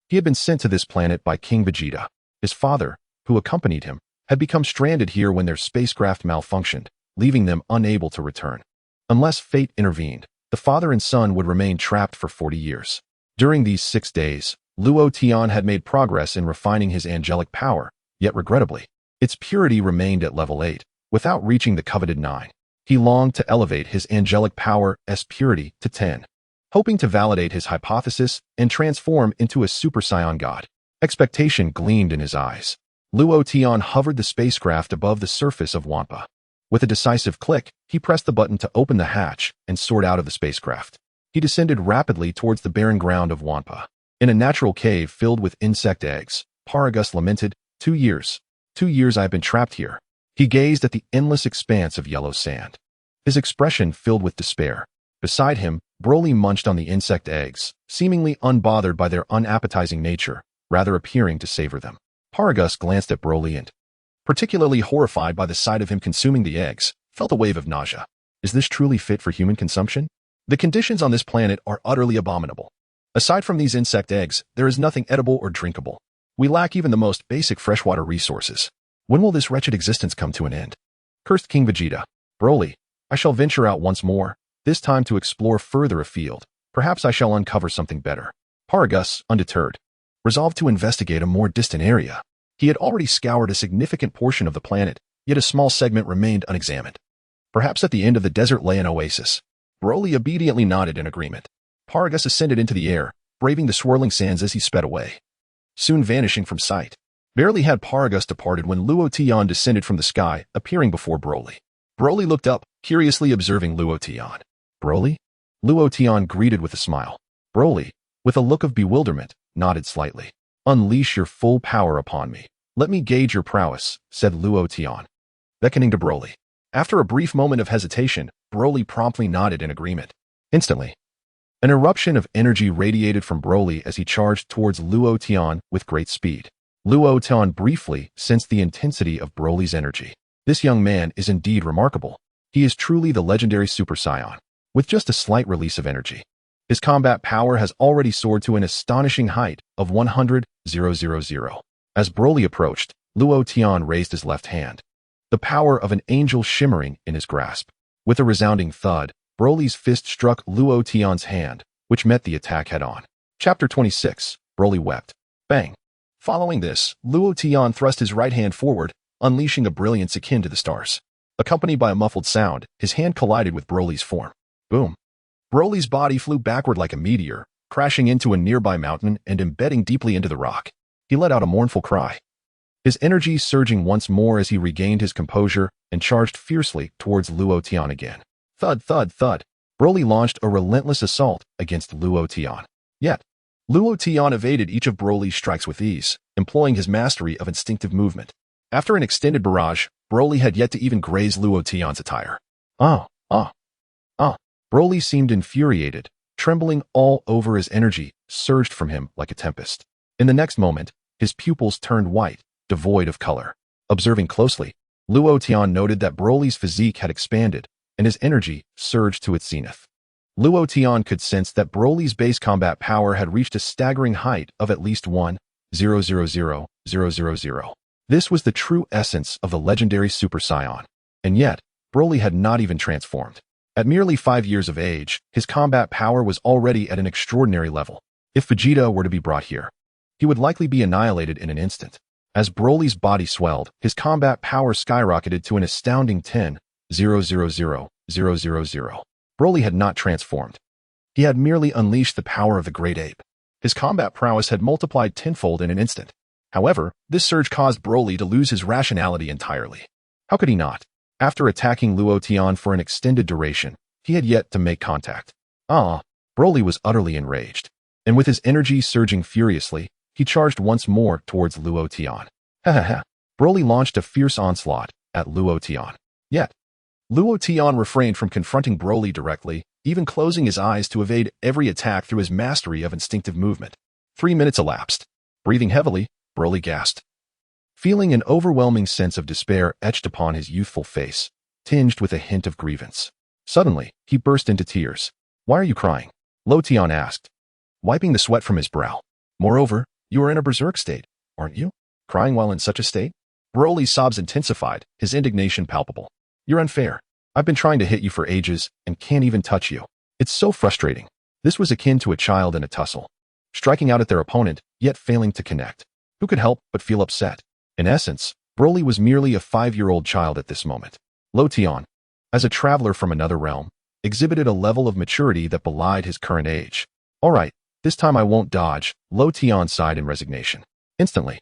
He had been sent to this planet by King Vegeta. His father, who accompanied him, had become stranded here when their spacecraft malfunctioned, leaving them unable to return. Unless fate intervened, the father and son would remain trapped for 40 years. During these 6 days, Luo Tian had made progress in refining his angelic power, yet regrettably, its purity remained at level 8, without reaching the coveted 9. He longed to elevate his angelic power's purity to 10, hoping to validate his hypothesis and transform into a Super Saiyan god. Expectation gleamed in his eyes. Luo Tian hovered the spacecraft above the surface of Wampa. With a decisive click, he pressed the button to open the hatch and soared out of the spacecraft. He descended rapidly towards the barren ground of Wampa. In a natural cave filled with insect eggs, Paragus lamented, 2 years. 2 years I have been trapped here. He gazed at the endless expanse of yellow sand. His expression filled with despair. Beside him, Broly munched on the insect eggs, seemingly unbothered by their unappetizing nature, rather appearing to savor them. Paragus glanced at Broly and, particularly horrified by the sight of him consuming the eggs, felt a wave of nausea. Is this truly fit for human consumption? The conditions on this planet are utterly abominable. Aside from these insect eggs, there is nothing edible or drinkable. We lack even the most basic freshwater resources. When will this wretched existence come to an end? Cursed King Vegeta. Broly, I shall venture out once more, this time to explore further afield. Perhaps I shall uncover something better. Paragus, undeterred, resolved to investigate a more distant area. He had already scoured a significant portion of the planet, yet a small segment remained unexamined. Perhaps at the end of the desert lay an oasis. Broly obediently nodded in agreement. Paragus ascended into the air, braving the swirling sands as he sped away, soon vanishing from sight. Barely had Paragus departed when Luo Tian descended from the sky, appearing before Broly. Broly looked up, curiously observing Luo Tian. Broly? Luo Tian greeted with a smile. Broly, with a look of bewilderment, nodded slightly. Unleash your full power upon me. Let me gauge your prowess, said Luo Tian, beckoning to Broly. After a brief moment of hesitation, Broly promptly nodded in agreement. Instantly, an eruption of energy radiated from Broly as he charged towards Luo Tian with great speed. Luo Tian briefly sensed the intensity of Broly's energy. This young man is indeed remarkable. He is truly the legendary Super Saiyan, with just a slight release of energy. His combat power has already soared to an astonishing height of 100,000. As Broly approached, Luo Tian raised his left hand, the power of an angel shimmering in his grasp. With a resounding thud, Broly's fist struck Luo Tian's hand, which met the attack head-on. Chapter 26. Broly wept. Bang. Following this, Luo Tian thrust his right hand forward, unleashing a brilliance akin to the stars. Accompanied by a muffled sound, his hand collided with Broly's form. Boom. Broly's body flew backward like a meteor, crashing into a nearby mountain and embedding deeply into the rock. He let out a mournful cry, his energy surging once more as he regained his composure and charged fiercely towards Luo Tian again. Thud, thud, thud. Broly launched a relentless assault against Luo Tian. Yet, Luo Tian evaded each of Broly's strikes with ease, employing his mastery of instinctive movement. After an extended barrage, Broly had yet to even graze Luo Tian's attire. Broly seemed infuriated, trembling all over. His energy surged from him like a tempest. In the next moment, his pupils turned white, devoid of color. Observing closely, Luo Tian noted that Broly's physique had expanded, and his energy surged to its zenith. Luo Tian could sense that Broly's base combat power had reached a staggering height of at least 1,000,000. This was the true essence of the legendary Super Saiyan. And yet, Broly had not even transformed. At merely 5 years of age, his combat power was already at an extraordinary level. If Vegeta were to be brought here, he would likely be annihilated in an instant. As Broly's body swelled, his combat power skyrocketed to an astounding 10,000,000. Broly had not transformed. He had merely unleashed the power of the great ape. His combat prowess had multiplied tenfold in an instant. However, this surge caused Broly to lose his rationality entirely. How could he not? After attacking Luo Tian for an extended duration, he had yet to make contact. Broly was utterly enraged. And with his energy surging furiously, he charged once more towards Luo Tian. Broly launched a fierce onslaught at Luo Tian. Yet, Luo Tian refrained from confronting Broly directly, even closing his eyes to evade every attack through his mastery of instinctive movement. 3 minutes elapsed. Breathing heavily, Broly gasped. Feeling an overwhelming sense of despair etched upon his youthful face, tinged with a hint of grievance. Suddenly, he burst into tears. "Why are you crying?" Luo Tian asked, wiping the sweat from his brow. "Moreover, you are in a berserk state, aren't you? Crying while in such a state?" Broly's sobs intensified, his indignation palpable. "You're unfair. I've been trying to hit you for ages and can't even touch you. It's so frustrating." This was akin to a child in a tussle, striking out at their opponent, yet failing to connect. Who could help but feel upset? In essence, Broly was merely a 5-year-old child at this moment. Luo Tian, as a traveler from another realm, exhibited a level of maturity that belied his current age. "All right, this time I won't dodge," Luo Tian sighed in resignation. Instantly,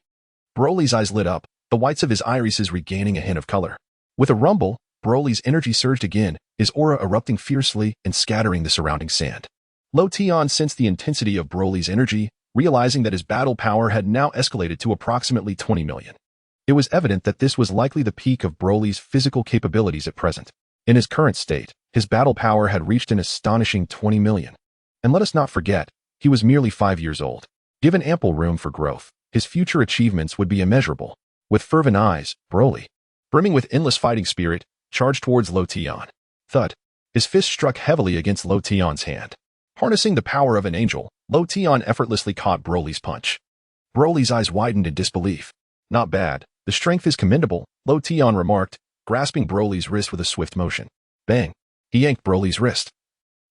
Broly's eyes lit up, the whites of his irises regaining a hint of color. With a rumble, Broly's energy surged again, his aura erupting fiercely and scattering the surrounding sand. Luo Tian sensed the intensity of Broly's energy, realizing that his battle power had now escalated to approximately 20 million. It was evident that this was likely the peak of Broly's physical capabilities at present. In his current state, his battle power had reached an astonishing 20 million. And let us not forget, he was merely 5 years old. Given ample room for growth, his future achievements would be immeasurable. With fervent eyes, Broly, brimming with endless fighting spirit, charged towards Luo Tian. Thud. His fist struck heavily against Luo Tian's hand. Harnessing the power of an angel, Luo Tian effortlessly caught Broly's punch. Broly's eyes widened in disbelief. "Not bad. The strength is commendable," Luo Tian remarked, grasping Broly's wrist with a swift motion. Bang! He yanked Broly's wrist,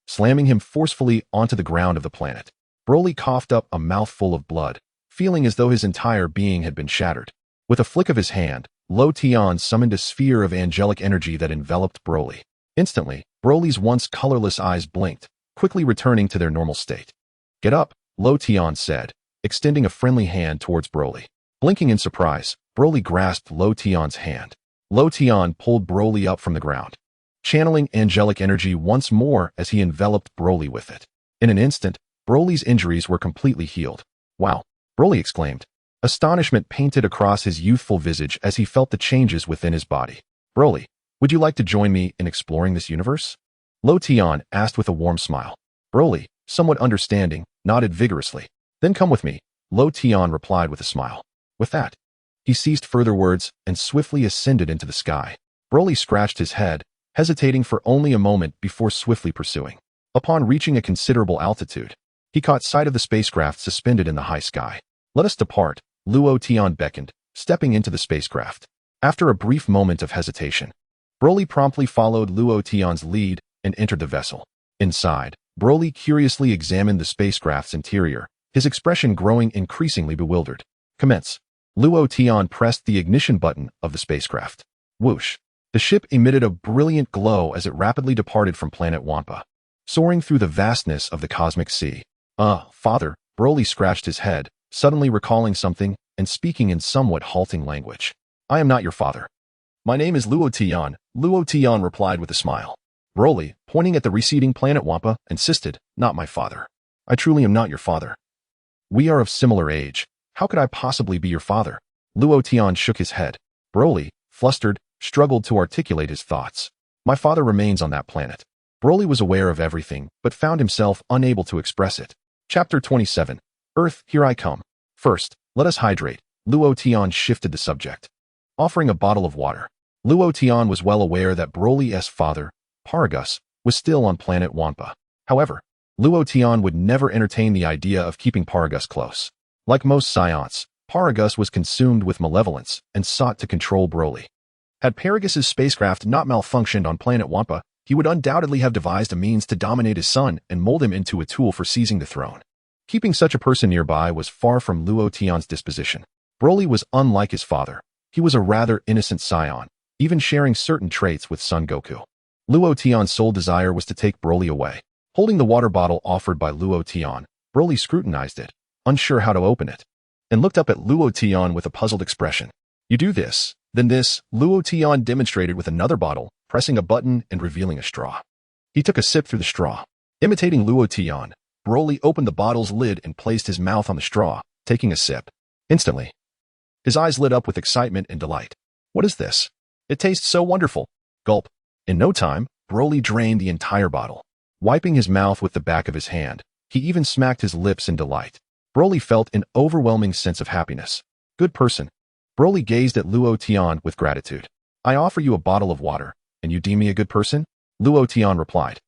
slamming him forcefully onto the ground of the planet. Broly coughed up a mouthful of blood, feeling as though his entire being had been shattered. With a flick of his hand, Luo Tian summoned a sphere of angelic energy that enveloped Broly. Instantly, Broly's once colorless eyes blinked, quickly returning to their normal state. "Get up," Luo Tian said, extending a friendly hand towards Broly. Blinking in surprise, Broly grasped Luo Tian's hand. Luo Tian pulled Broly up from the ground, channeling angelic energy once more as he enveloped Broly with it. In an instant, Broly's injuries were completely healed. "Wow!" Broly exclaimed. Astonishment painted across his youthful visage as he felt the changes within his body. "Broly, would you like to join me in exploring this universe?" Luo Tian asked with a warm smile. Broly, somewhat understanding, nodded vigorously. "Then come with me," Luo Tian replied with a smile. With that, he ceased further words and swiftly ascended into the sky. Broly scratched his head, hesitating for only a moment before swiftly pursuing. Upon reaching a considerable altitude, he caught sight of the spacecraft suspended in the high sky. "Let us depart," Luo Tian beckoned, stepping into the spacecraft. After a brief moment of hesitation, Broly promptly followed Luo Tian's lead and entered the vessel. Inside, Broly curiously examined the spacecraft's interior, his expression growing increasingly bewildered. "Commence." Luo Tian pressed the ignition button of the spacecraft. Whoosh! The ship emitted a brilliant glow as it rapidly departed from planet Wampa, soaring through the vastness of the cosmic sea. Father," Broly scratched his head, suddenly recalling something and speaking in somewhat halting language. "I am not your father." "My name is Luo Tian," Luo Tian replied with a smile. Broly, pointing at the receding planet Wampa, insisted, "Not my father. I truly am not your father. We are of similar age. How could I possibly be your father?" Luo Tian shook his head. Broly, flustered, struggled to articulate his thoughts. "My father remains on that planet." Broly was aware of everything, but found himself unable to express it. Chapter 27. Earth, here I come. First, let us hydrate. Luo Tian shifted the subject, offering a bottle of water. Luo Tian was well aware that Broly's father, Paragus, was still on planet Wampa. However, Luo Tian would never entertain the idea of keeping Paragus close. Like most Saiyans, Paragus was consumed with malevolence and sought to control Broly. Had Paragus's spacecraft not malfunctioned on planet Wampa, he would undoubtedly have devised a means to dominate his son and mold him into a tool for seizing the throne. Keeping such a person nearby was far from Luo Tian's disposition. Broly was unlike his father. He was a rather innocent Saiyan, even sharing certain traits with Son Goku. Luo Tian's sole desire was to take Broly away. Holding the water bottle offered by Luo Tian, Broly scrutinized it, unsure how to open it, and looked up at Luo Tian with a puzzled expression. "You do this, then this," Luo Tian demonstrated with another bottle, pressing a button and revealing a straw. He took a sip through the straw. Imitating Luo Tian, Broly opened the bottle's lid and placed his mouth on the straw, taking a sip. Instantly, his eyes lit up with excitement and delight. "What is this? It tastes so wonderful." Gulp. In no time, Broly drained the entire bottle. Wiping his mouth with the back of his hand, he even smacked his lips in delight. Broly felt an overwhelming sense of happiness. Good person. Broly gazed at Luo Tian with gratitude. I offer you a bottle of water, and you deem me a good person? Luo Tian replied,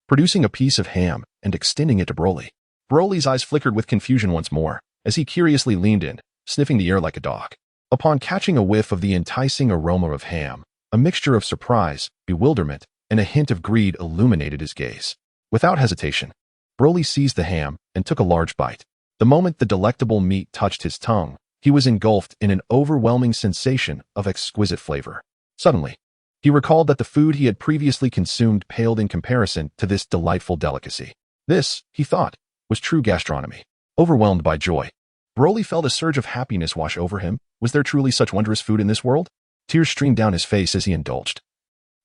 producing a piece of ham and extending it to Broly. Broly's eyes flickered with confusion once more, as he curiously leaned in, sniffing the air like a dog. Upon catching a whiff of the enticing aroma of ham, a mixture of surprise, bewilderment, and a hint of greed illuminated his gaze. Without hesitation, Broly seized the ham and took a large bite. The moment the delectable meat touched his tongue, he was engulfed in an overwhelming sensation of exquisite flavor. Suddenly, he recalled that the food he had previously consumed paled in comparison to this delightful delicacy. This, he thought, was true gastronomy. Overwhelmed by joy, Broly felt a surge of happiness wash over him. Was there truly such wondrous food in this world? Tears streamed down his face as he indulged,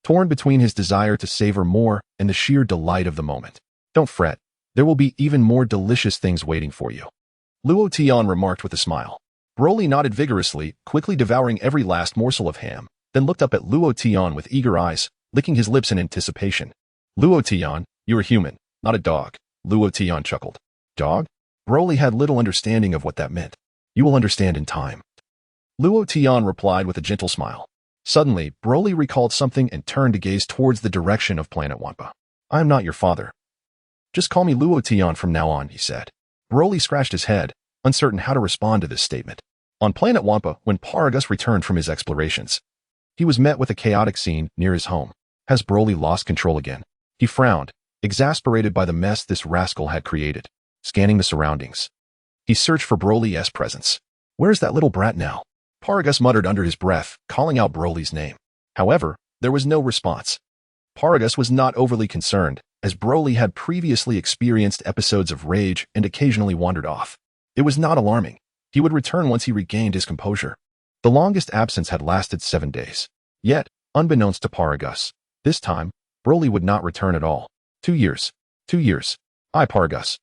torn between his desire to savor more and the sheer delight of the moment. Don't fret, there will be even more delicious things waiting for you, Luo Tian remarked with a smile. Broly nodded vigorously, quickly devouring every last morsel of ham, then looked up at Luo Tian with eager eyes, licking his lips in anticipation. Luo Tian, you're a human, not a dog, Luo Tian chuckled. Dog? Broly had little understanding of what that meant. You will understand in time, Luo Tian replied with a gentle smile. Suddenly, Broly recalled something and turned to gaze towards the direction of planet Wampa. I am not your father. Just call me Luo Tian from now on, he said. Broly scratched his head, uncertain how to respond to this statement. On planet Wampa, when Paragus returned from his explorations, he was met with a chaotic scene near his home. Has Broly lost control again? He frowned, exasperated by the mess this rascal had created. Scanning the surroundings, he searched for Broly's presence. Where's that little brat now? Paragus muttered under his breath, calling out Broly's name. However, there was no response. Paragus was not overly concerned, as Broly had previously experienced episodes of rage and occasionally wandered off. It was not alarming. He would return once he regained his composure. The longest absence had lasted 7 days. Yet, unbeknownst to Paragus, this time, Broly would not return at all. 2 years. 2 years. I, Paragus,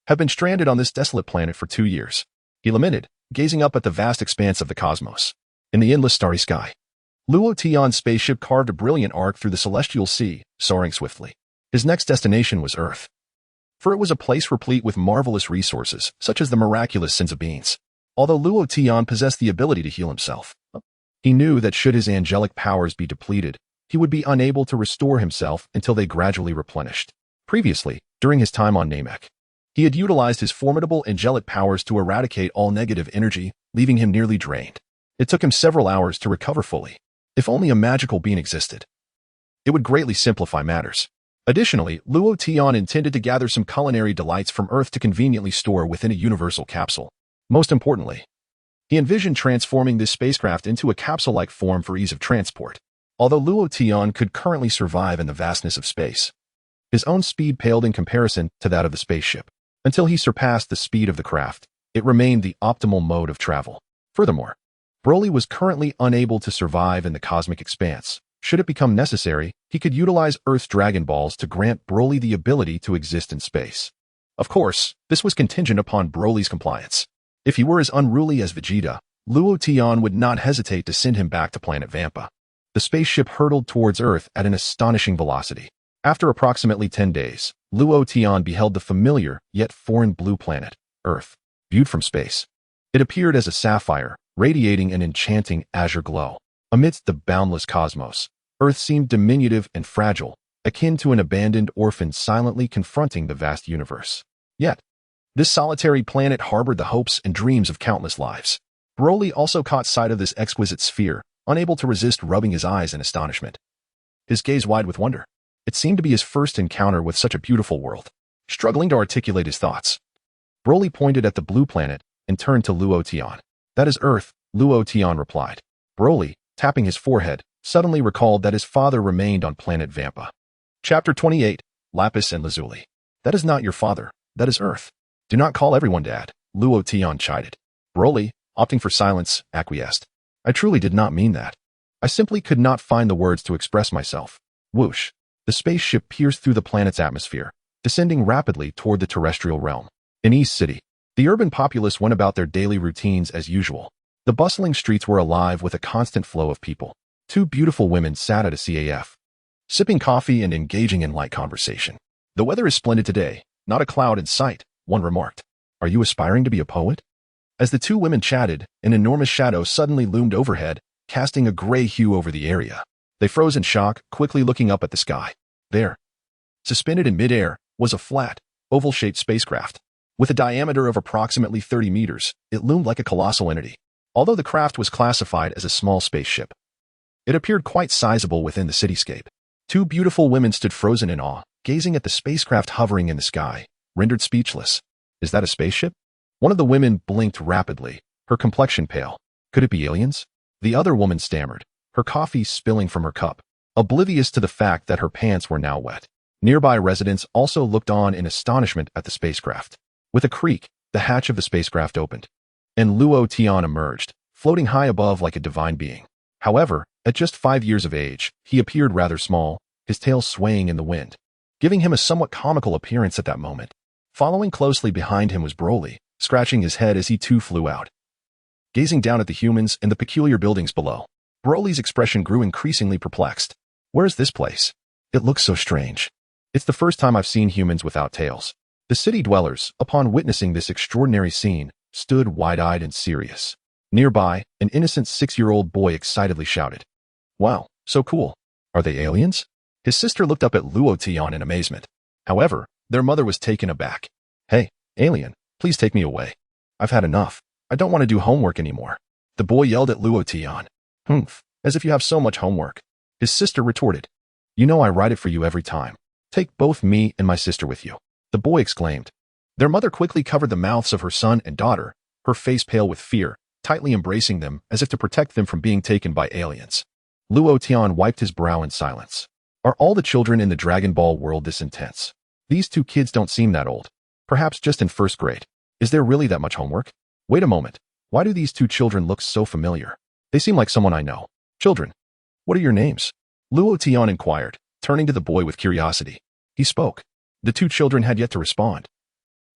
have been stranded on this desolate planet for 2 years, he lamented, gazing up at the vast expanse of the cosmos. In the endless starry sky, Luo Tian's spaceship carved a brilliant arc through the celestial sea, soaring swiftly. His next destination was Earth, for it was a place replete with marvelous resources, such as the miraculous Senzu Beans. Although Luo Tian possessed the ability to heal himself, he knew that should his angelic powers be depleted, he would be unable to restore himself until they gradually replenished. Previously, during his time on Namek, he had utilized his formidable angelic powers to eradicate all negative energy, leaving him nearly drained. It took him several hours to recover fully. If only a magical bean existed, it would greatly simplify matters. Additionally, Luo Tian intended to gather some culinary delights from Earth to conveniently store within a universal capsule. Most importantly, he envisioned transforming this spacecraft into a capsule-like form for ease of transport. Although Luo Tian could currently survive in the vastness of space, his own speed paled in comparison to that of the spaceship. Until he surpassed the speed of the craft, it remained the optimal mode of travel. Furthermore, Broly was currently unable to survive in the cosmic expanse. Should it become necessary, he could utilize Earth's Dragon Balls to grant Broly the ability to exist in space. Of course, this was contingent upon Broly's compliance. If he were as unruly as Vegeta, Luo Tian would not hesitate to send him back to planet Vampa. The spaceship hurtled towards Earth at an astonishing velocity. After approximately 10 days, Luo Tian beheld the familiar yet foreign blue planet, Earth, viewed from space. It appeared as a sapphire, radiating an enchanting azure glow. Amidst the boundless cosmos, Earth seemed diminutive and fragile, akin to an abandoned orphan silently confronting the vast universe. Yet, this solitary planet harbored the hopes and dreams of countless lives. Broly also caught sight of this exquisite sphere, unable to resist rubbing his eyes in astonishment. His gaze wide with wonder. It seemed to be his first encounter with such a beautiful world. Struggling to articulate his thoughts, Broly pointed at the blue planet and turned to Luo Tian. That is Earth, Luo Tian replied. Broly, tapping his forehead, suddenly recalled that his father remained on planet Vampa. Chapter 28, Lapis and Lazuli. That is not your father, that is Earth. Do not call everyone Dad, Luo Tian chided. Broly, opting for silence, acquiesced. I truly did not mean that. I simply could not find the words to express myself. Whoosh. The spaceship pierced through the planet's atmosphere, descending rapidly toward the terrestrial realm. In East City, the urban populace went about their daily routines as usual. The bustling streets were alive with a constant flow of people. 2 beautiful women sat at a sipping coffee and engaging in light conversation. "The weather is splendid today, not a cloud in sight," one remarked. "Are you aspiring to be a poet?" As the two women chatted, an enormous shadow suddenly loomed overhead, casting a gray hue over the area. They froze in shock, quickly looking up at the sky. There, suspended in midair, was a flat, oval-shaped spacecraft. With a diameter of approximately 30 meters, it loomed like a colossal entity. Although the craft was classified as a small spaceship, it appeared quite sizable within the cityscape. Two beautiful women stood frozen in awe, gazing at the spacecraft hovering in the sky, rendered speechless. "Is that a spaceship?" One of the women blinked rapidly, her complexion pale. "Could it be aliens?" The other woman stammered, her coffee spilling from her cup, oblivious to the fact that her pants were now wet. Nearby residents also looked on in astonishment at the spacecraft. With a creak, the hatch of the spacecraft opened, and Luo Tian emerged, floating high above like a divine being. However, at just 5 years of age, he appeared rather small, his tail swaying in the wind, giving him a somewhat comical appearance at that moment. Following closely behind him was Broly, scratching his head as he too flew out. Gazing down at the humans and the peculiar buildings below, Broly's expression grew increasingly perplexed. "Where is this place? It looks so strange. It's the first time I've seen humans without tails." The city dwellers, upon witnessing this extraordinary scene, stood wide-eyed and serious. Nearby, an innocent 6-year-old boy excitedly shouted, "Wow, so cool. Are they aliens?" His sister looked up at Luo Tian in amazement. However, their mother was taken aback. "Hey, alien, please take me away. I've had enough. I don't want to do homework anymore." The boy yelled at Luo Tian. "Humph, as if you have so much homework." His sister retorted, "You know I write it for you every time. Take both me and my sister with you." The boy exclaimed. Their mother quickly covered the mouths of her son and daughter, her face pale with fear, tightly embracing them as if to protect them from being taken by aliens. Luo Tian wiped his brow in silence. Are all the children in the Dragon Ball world this intense? These two kids don't seem that old. Perhaps just in first grade. Is there really that much homework? Wait a moment. Why do these two children look so familiar? They seem like someone I know. "Children, what are your names?" Luo Tian inquired, turning to the boy with curiosity. He spoke. The two children had yet to respond,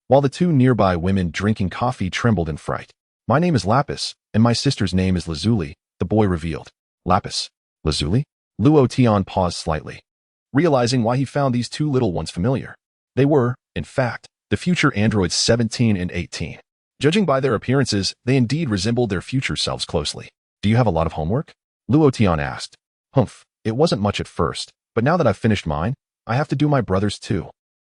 while the two nearby women drinking coffee trembled in fright. "My name is Lapis, and my sister's name is Lazuli," the boy revealed. "Lapis? Lazuli?" Luo Tian paused slightly, realizing why he found these two little ones familiar. They were, in fact, the future androids 17 and 18. Judging by their appearances, they indeed resembled their future selves closely. "Do you have a lot of homework?" Luo Tian asked. "Humph, it wasn't much at first, but now that I've finished mine, I have to do my brother's too."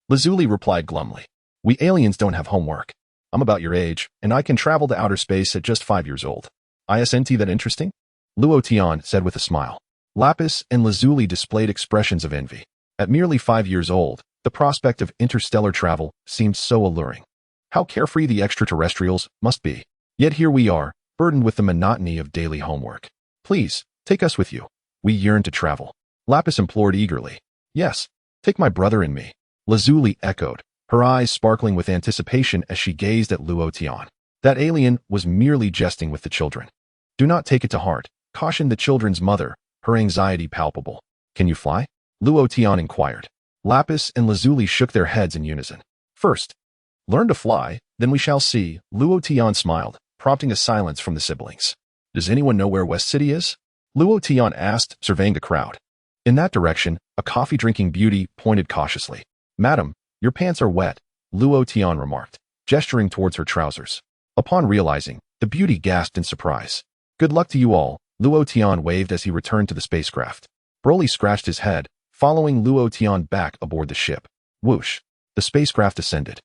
Lazuli replied glumly. "We aliens don't have homework. I'm about your age, and I can travel to outer space at just 5 years old. Isn't that interesting?" Luo Tian said with a smile. Lapis and Lazuli displayed expressions of envy. At merely 5 years old, the prospect of interstellar travel seemed so alluring. How carefree the extraterrestrials must be. Yet here we are, burdened with the monotony of daily homework. "Please, take us with you. We yearn to travel." Lapis implored eagerly. "Yes, take my brother and me," Lazuli echoed, her eyes sparkling with anticipation as she gazed at Luo Tian. That alien was merely jesting with the children. "Do not take it to heart," cautioned the children's mother, her anxiety palpable. "Can you fly?" Luo Tian inquired. Lapis and Lazuli shook their heads in unison. "First, learn to fly, then we shall see," Luo Tian smiled, prompting a silence from the siblings. "Does anyone know where West City is?" Luo Tian asked, surveying the crowd. In that direction, a coffee-drinking beauty pointed cautiously. "Madam, your pants are wet," Luo Tian remarked, gesturing towards her trousers. Upon realizing, the beauty gasped in surprise. "Good luck to you all," Luo Tian waved as he returned to the spacecraft. Broly scratched his head, following Luo Tian back aboard the ship. Whoosh! The spacecraft ascended,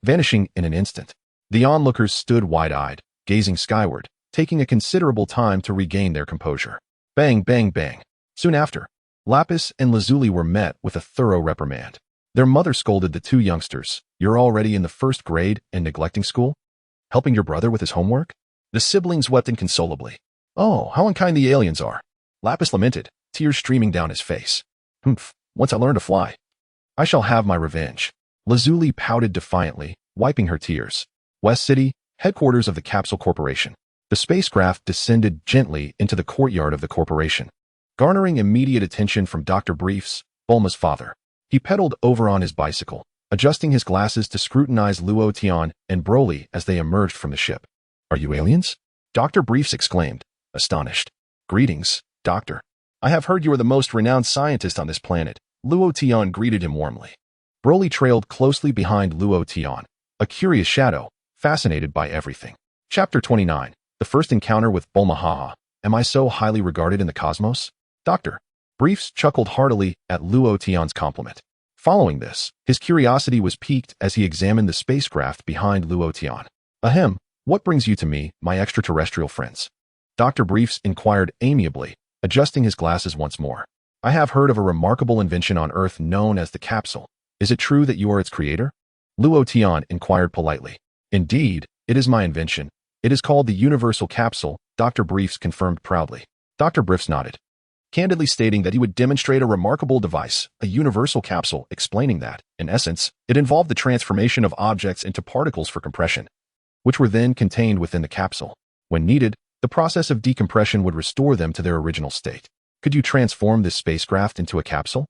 vanishing in an instant. The onlookers stood wide-eyed, gazing skyward, taking a considerable time to regain their composure. Bang, bang, bang. Soon after, Lapis and Lazuli were met with a thorough reprimand. Their mother scolded the two youngsters. "You're already in the first grade and neglecting school? Helping your brother with his homework?" The siblings wept inconsolably. "Oh, how unkind the aliens are." Lapis lamented, tears streaming down his face. "Humph, once I learn to fly, I shall have my revenge." Lazuli pouted defiantly, wiping her tears. West City, headquarters of the Capsule Corporation. The spacecraft descended gently into the courtyard of the corporation, garnering immediate attention from Dr. Briefs, Bulma's father. He pedaled over on his bicycle, adjusting his glasses to scrutinize Luo Tian and Broly as they emerged from the ship. "Are you aliens?" Dr. Briefs exclaimed, astonished. "Greetings, Doctor. I have heard you are the most renowned scientist on this planet. Luo Tian greeted him warmly. Broly trailed closely behind Luo Tian, a curious shadow, fascinated by everything. Chapter 29. The first encounter with Bulma. Haha. Am I so highly regarded in the cosmos? Dr. Briefs chuckled heartily at Luo Tian's compliment. Following this, his curiosity was piqued as he examined the spacecraft behind Luo Tian. Ahem, what brings you to me, my extraterrestrial friends? Dr. Briefs inquired amiably, adjusting his glasses once more. I have heard of a remarkable invention on Earth known as the capsule. Is it true that you are its creator? Luo Tian inquired politely. Indeed, it is my invention. It is called the Universal Capsule, Dr. Briefs confirmed proudly. Dr. Briefs nodded, candidly stating that he would demonstrate a remarkable device, a universal capsule, explaining that, in essence, it involved the transformation of objects into particles for compression, which were then contained within the capsule. When needed, the process of decompression would restore them to their original state. Could you transform this spacecraft into a capsule?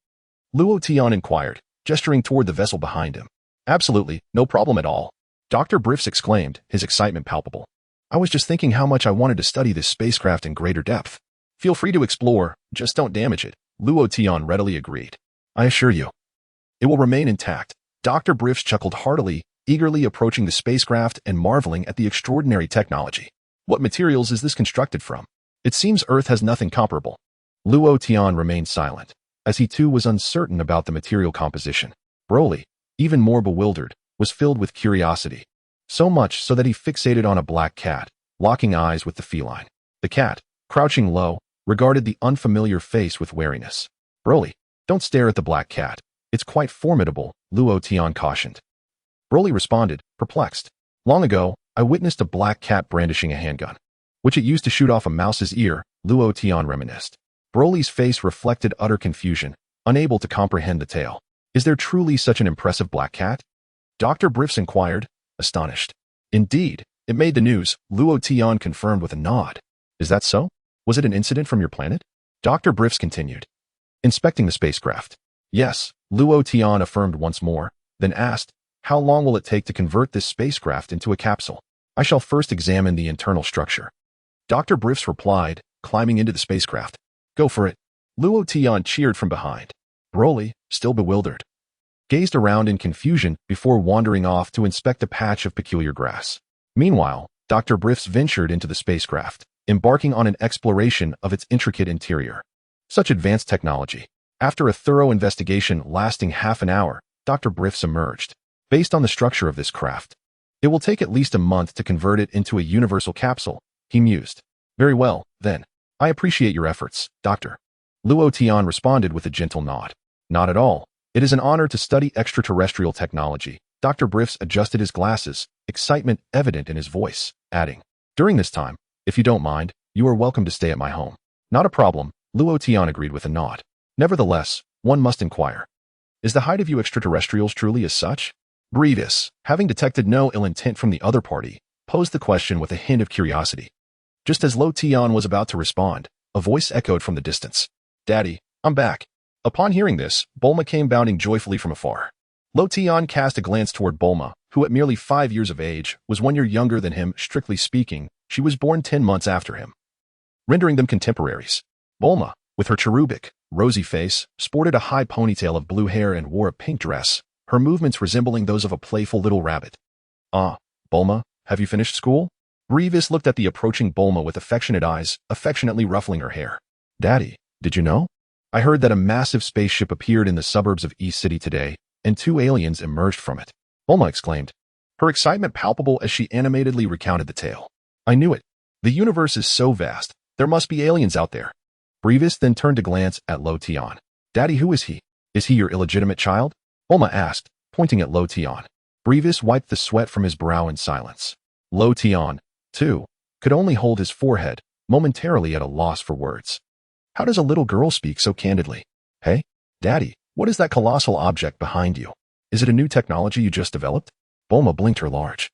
Luo Tian inquired, gesturing toward the vessel behind him. Absolutely, no problem at all. Dr. Briefs exclaimed, his excitement palpable. I was just thinking how much I wanted to study this spacecraft in greater depth. Feel free to explore, just don't damage it. Luo Tian readily agreed. I assure you, it will remain intact. Dr. Briefs chuckled heartily, eagerly approaching the spacecraft and marveling at the extraordinary technology. What materials is this constructed from? It seems Earth has nothing comparable. Luo Tian remained silent, as he too was uncertain about the material composition. Broly, even more bewildered, was filled with curiosity. So much so that he fixated on a black cat, locking eyes with the feline. The cat, crouching low, regarded the unfamiliar face with wariness. Broly, don't stare at the black cat. It's quite formidable, Luo Tian cautioned. Broly responded, perplexed. Long ago, I witnessed a black cat brandishing a handgun, which it used to shoot off a mouse's ear, Luo Tian reminisced. Broly's face reflected utter confusion, unable to comprehend the tale. Is there truly such an impressive black cat? Dr. Briefs inquired, astonished. Indeed, it made the news, Luo Tian confirmed with a nod. Is that so? Was it an incident from your planet? Dr. Briefs continued, inspecting the spacecraft. Yes, Luo Tian affirmed once more, then asked, how long will it take to convert this spacecraft into a capsule? I shall first examine the internal structure. Dr. Briefs replied, climbing into the spacecraft. Go for it. Luo Tian cheered from behind. Broly, still bewildered, gazed around in confusion before wandering off to inspect a patch of peculiar grass. Meanwhile, Dr. Briefs ventured into the spacecraft, embarking on an exploration of its intricate interior. Such advanced technology. After a thorough investigation lasting half an hour, Dr. Briefs emerged. Based on the structure of this craft, it will take at least a month to convert it into a universal capsule, he mused. Very well, then. I appreciate your efforts, Doctor. Luo Tian responded with a gentle nod. Not at all. It is an honor to study extraterrestrial technology. Dr. Briefs adjusted his glasses, excitement evident in his voice, adding, during this time, if you don't mind, you are welcome to stay at my home. Not a problem, Luo Tian agreed with a nod. Nevertheless, one must inquire. Is the height of you extraterrestrials truly as such? Beerus, having detected no ill intent from the other party, posed the question with a hint of curiosity. Just as Luo Tian was about to respond, a voice echoed from the distance. Daddy, I'm back. Upon hearing this, Bulma came bounding joyfully from afar. Luo Tian cast a glance toward Bulma, who at merely 5 years of age was 1 year younger than him. Strictly speaking, she was born 10 months after him, rendering them contemporaries. Bulma, with her cherubic, rosy face, sported a high ponytail of blue hair and wore a pink dress, her movements resembling those of a playful little rabbit. Ah, Bulma, have you finished school? Beerus looked at the approaching Bulma with affectionate eyes, affectionately ruffling her hair. Daddy, did you know? I heard that a massive spaceship appeared in the suburbs of East City today, and 2 aliens emerged from it. Bulma exclaimed, her excitement palpable as she animatedly recounted the tale. I knew it. The universe is so vast, there must be aliens out there. Beerus then turned to glance at Luo Tian. Daddy, who is he? Is he your illegitimate child? Bulma asked, pointing at Luo Tian. Beerus wiped the sweat from his brow in silence. Luo Tian, too, could only hold his forehead, momentarily at a loss for words. How does a little girl speak so candidly? Hey, Daddy, what is that colossal object behind you? Is it a new technology you just developed? Bulma blinked her large,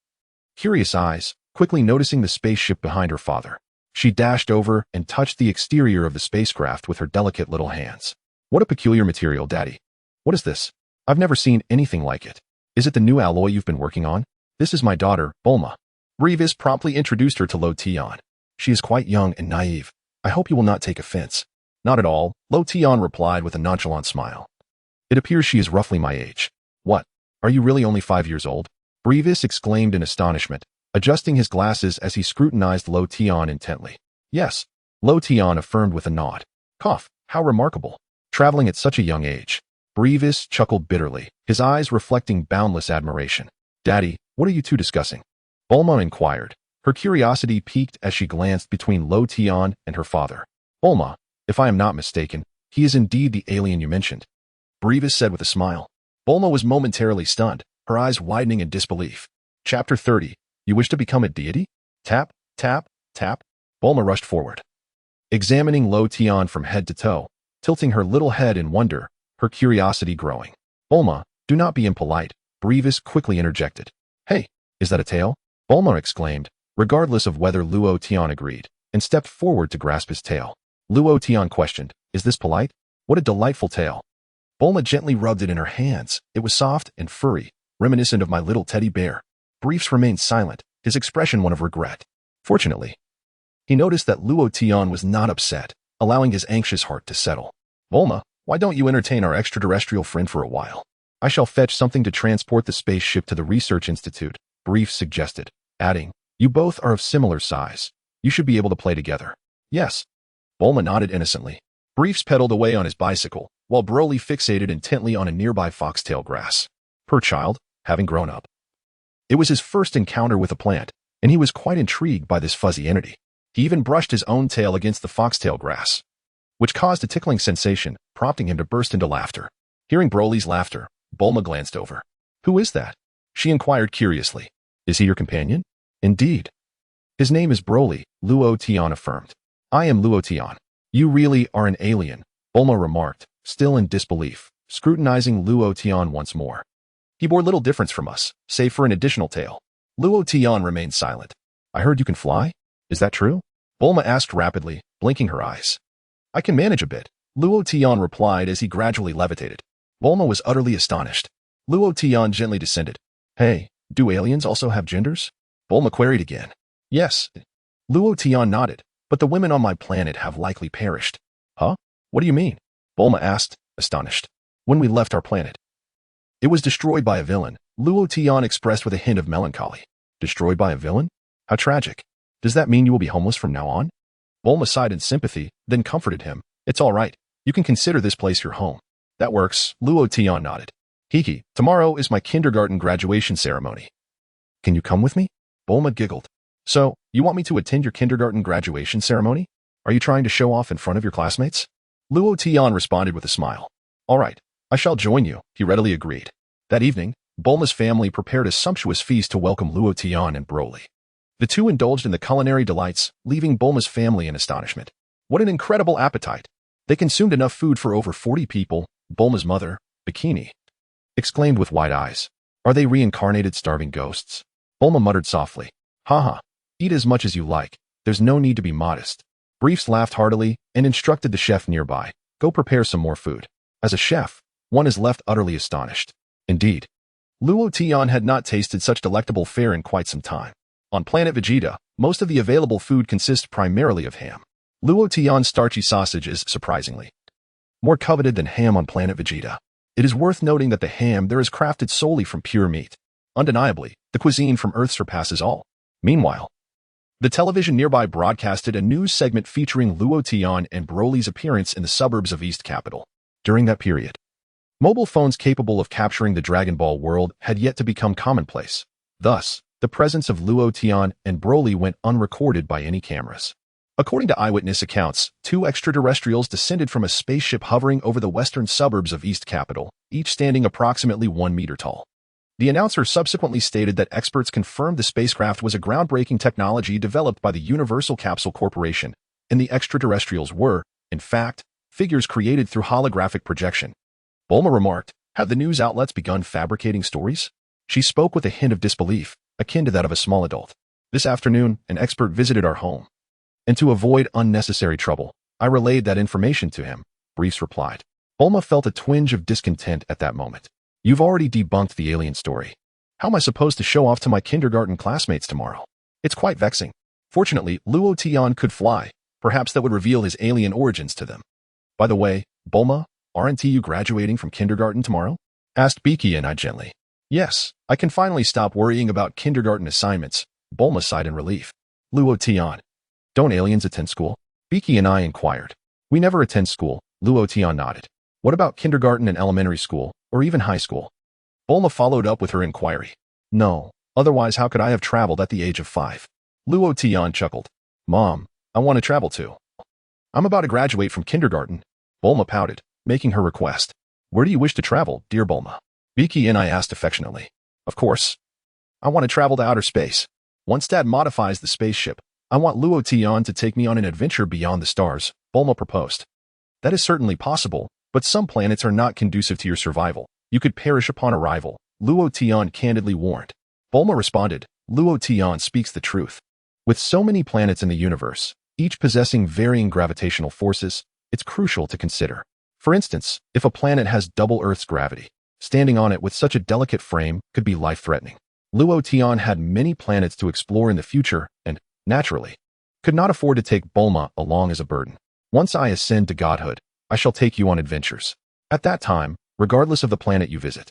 curious eyes, quickly noticing the spaceship behind her father. She dashed over and touched the exterior of the spacecraft with her delicate little hands. What a peculiar material, Daddy. What is this? I've never seen anything like it. Is it the new alloy you've been working on? This is my daughter, Bulma. Beerus promptly introduced her to Luo Tian. She is quite young and naive. I hope you will not take offense. Not at all, Luo Tian replied with a nonchalant smile. It appears she is roughly my age. What? Are you really only 5 years old? Bribe exclaimed in astonishment, adjusting his glasses as he scrutinized Luo Tian intently. Yes, Luo Tian affirmed with a nod. Cough, how remarkable. Traveling at such a young age. Bribe chuckled bitterly, his eyes reflecting boundless admiration. Daddy, what are you two discussing? Bulma inquired. Her curiosity piqued as she glanced between Luo Tian and her father. Bulma, if I am not mistaken, he is indeed the alien you mentioned. Bribe said with a smile. Bulma was momentarily stunned, her eyes widening in disbelief. Chapter 30. You wish to become a deity? Tap, tap, tap. Bulma rushed forward, examining Luo Tian from head to toe, tilting her little head in wonder, her curiosity growing. Bulma, do not be impolite, Bribe quickly interjected. Hey, is that a tail? Bulma exclaimed, regardless of whether Luo Tian agreed, and stepped forward to grasp his tail. Luo Tian questioned, is this polite? What a delightful tail. Bulma gently rubbed it in her hands. It was soft and furry, reminiscent of my little teddy bear. Brief remained silent, his expression one of regret. Fortunately, he noticed that Luo Tian was not upset, allowing his anxious heart to settle. Bulma, why don't you entertain our extraterrestrial friend for a while? I shall fetch something to transport the spaceship to the research institute, Brief suggested, adding, you both are of similar size. You should be able to play together. Yes. Bulma nodded innocently. Briefs pedaled away on his bicycle, while Broly fixated intently on a nearby foxtail grass. Poor child, having grown up. It was his first encounter with a plant, and he was quite intrigued by this fuzzy entity. He even brushed his own tail against the foxtail grass, which caused a tickling sensation, prompting him to burst into laughter. Hearing Broly's laughter, Bulma glanced over. Who is that? She inquired curiously. Is he your companion? Indeed. His name is Broly, Luo Tian affirmed. I am Luo Tian. You really are an alien, Bulma remarked, still in disbelief, scrutinizing Luo Tian once more. He bore little difference from us, save for an additional tail. Luo Tian remained silent. I heard you can fly? Is that true? Bulma asked rapidly, blinking her eyes. I can manage a bit, Luo Tian replied as he gradually levitated. Bulma was utterly astonished. Luo Tian gently descended. Hey, do aliens also have genders? Bulma queried again. Yes. Luo Tian nodded, but the women on my planet have likely perished. Huh? What do you mean? Bulma asked, astonished. When we left our planet. It was destroyed by a villain, Luo Tian expressed with a hint of melancholy. Destroyed by a villain? How tragic. Does that mean you will be homeless from now on? Bulma sighed in sympathy, then comforted him. It's all right. You can consider this place your home. That works, Luo Tian nodded. Hiki, tomorrow is my kindergarten graduation ceremony. Can you come with me? Bulma giggled. So, you want me to attend your kindergarten graduation ceremony? Are you trying to show off in front of your classmates? Luo Tian responded with a smile. All right, I shall join you, he readily agreed. That evening, Bulma's family prepared a sumptuous feast to welcome Luo Tian and Broly. The two indulged in the culinary delights, leaving Bulma's family in astonishment. What an incredible appetite! They consumed enough food for over 40 people, Bulma's mother, Bikini, exclaimed with wide eyes. Are they reincarnated starving ghosts? Bulma muttered softly. Haha, eat as much as you like, there's no need to be modest. Briefs laughed heartily and instructed the chef nearby, go prepare some more food. As a chef, one is left utterly astonished. Indeed, Luo Tian had not tasted such delectable fare in quite some time. On planet Vegeta, most of the available food consists primarily of ham. Luo Tian's starchy sausage is, surprisingly, more coveted than ham on planet Vegeta. It is worth noting that the ham there is crafted solely from pure meat. Undeniably, the cuisine from Earth surpasses all. Meanwhile, the television nearby broadcasted a news segment featuring Luo Tian and Broly's appearance in the suburbs of East Capital. During that period, mobile phones capable of capturing the Dragon Ball world had yet to become commonplace. Thus, the presence of Luo Tian and Broly went unrecorded by any cameras. According to eyewitness accounts, two extraterrestrials descended from a spaceship hovering over the western suburbs of East Capital, each standing approximately 1 meter tall. The announcer subsequently stated that experts confirmed the spacecraft was a groundbreaking technology developed by the Universal Capsule Corporation, and the extraterrestrials were, in fact, figures created through holographic projection. Bulma remarked, have the news outlets begun fabricating stories? She spoke with a hint of disbelief, akin to that of a small adult. This afternoon, an expert visited our home. And to avoid unnecessary trouble, I relayed that information to him, Briefs replied. Bulma felt a twinge of discontent at that moment. You've already debunked the alien story. How am I supposed to show off to my kindergarten classmates tomorrow? It's quite vexing. Fortunately, Luo Tian could fly. Perhaps that would reveal his alien origins to them. By the way, Bulma, aren't you graduating from kindergarten tomorrow? Asked Beaky and I gently. Yes, I can finally stop worrying about kindergarten assignments, Bulma sighed in relief. Luo Tian. Don't aliens attend school? Beaky and I inquired. We never attend school, Luo Tian nodded. What about kindergarten and elementary school, or even high school? Bulma followed up with her inquiry. No, otherwise how could I have traveled at the age of 5? Luo Tian chuckled. Mom, I want to travel too. I'm about to graduate from kindergarten. Bulma pouted, making her request. Where do you wish to travel, dear Bulma? Beaky and I asked affectionately. Of course. I want to travel to outer space. Once Dad modifies the spaceship, I want Luo Tian to take me on an adventure beyond the stars, Bulma proposed. That is certainly possible, but some planets are not conducive to your survival. You could perish upon arrival, Luo Tian candidly warned. Bulma responded, Luo Tian speaks the truth. With so many planets in the universe, each possessing varying gravitational forces, it's crucial to consider. For instance, if a planet has double Earth's gravity, standing on it with such a delicate frame could be life-threatening. Luo Tian had many planets to explore in the future and, naturally, could not afford to take Bulma along as a burden. Once I ascend to godhood, I shall take you on adventures. At that time, regardless of the planet you visit,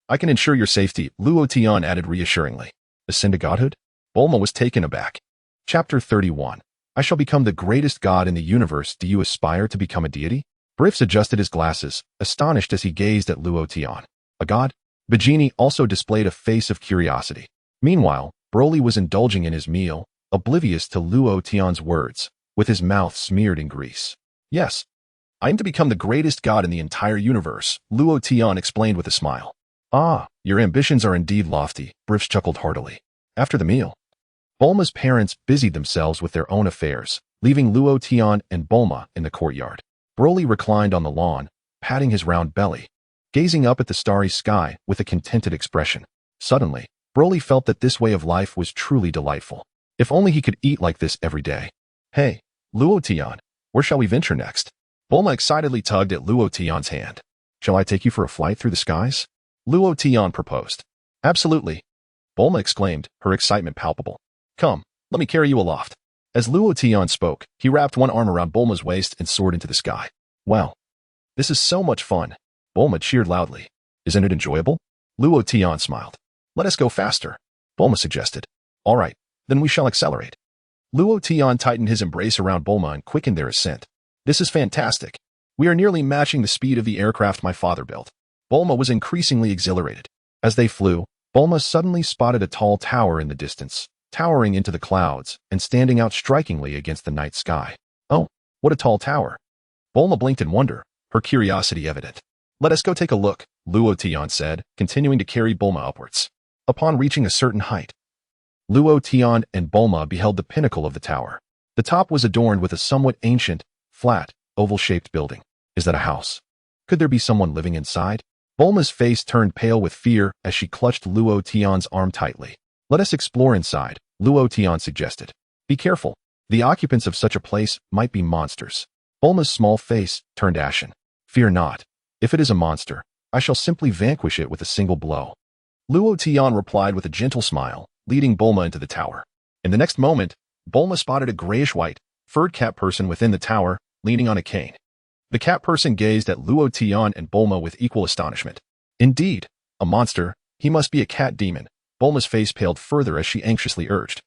I can ensure your safety, Luo Tian added reassuringly. Ascend to godhood? Bulma was taken aback. Chapter 31. I shall become the greatest god in the universe. Do you aspire to become a deity? Briefs adjusted his glasses, astonished as he gazed at Luo Tian. A god? Bajini also displayed a face of curiosity. Meanwhile, Broly was indulging in his meal, oblivious to Luo Tian's words, with his mouth smeared in grease. Yes, I aim to become the greatest god in the entire universe, Luo Tian explained with a smile. Ah, your ambitions are indeed lofty, Briefs chuckled heartily. After the meal, Bulma's parents busied themselves with their own affairs, leaving Luo Tian and Bulma in the courtyard. Broly reclined on the lawn, patting his round belly, gazing up at the starry sky with a contented expression. Suddenly, Broly felt that this way of life was truly delightful. If only he could eat like this every day. Hey, Luo Tian, where shall we venture next? Bulma excitedly tugged at Luo Tian's hand. Shall I take you for a flight through the skies? Luo Tian proposed. Absolutely. Bulma exclaimed, her excitement palpable. Come, let me carry you aloft. As Luo Tian spoke, he wrapped one arm around Bulma's waist and soared into the sky. Wow, this is so much fun. Bulma cheered loudly. Isn't it enjoyable? Luo Tian smiled. Let us go faster, Bulma suggested. All right, then we shall accelerate. Luo Tian tightened his embrace around Bulma and quickened their ascent. This is fantastic. We are nearly matching the speed of the aircraft my father built. Bulma was increasingly exhilarated. As they flew, Bulma suddenly spotted a tall tower in the distance, towering into the clouds and standing out strikingly against the night sky. Oh, what a tall tower. Bulma blinked in wonder, her curiosity evident. Let us go take a look, Luo Tian said, continuing to carry Bulma upwards. Upon reaching a certain height, Luo Tian and Bulma beheld the pinnacle of the tower. The top was adorned with a somewhat ancient, flat, oval-shaped building. Is that a house? Could there be someone living inside? Bulma's face turned pale with fear as she clutched Luo Tian's arm tightly. Let us explore inside, Luo Tian suggested. Be careful. The occupants of such a place might be monsters. Bulma's small face turned ashen. Fear not. If it is a monster, I shall simply vanquish it with a single blow. Luo Tian replied with a gentle smile, leading Bulma into the tower. In the next moment, Bulma spotted a grayish-white, furred cat person within the tower, leaning on a cane. The cat person gazed at Luo Tian and Bulma with equal astonishment. Indeed, a monster, he must be a cat demon. Bulma's face paled further as she anxiously urged.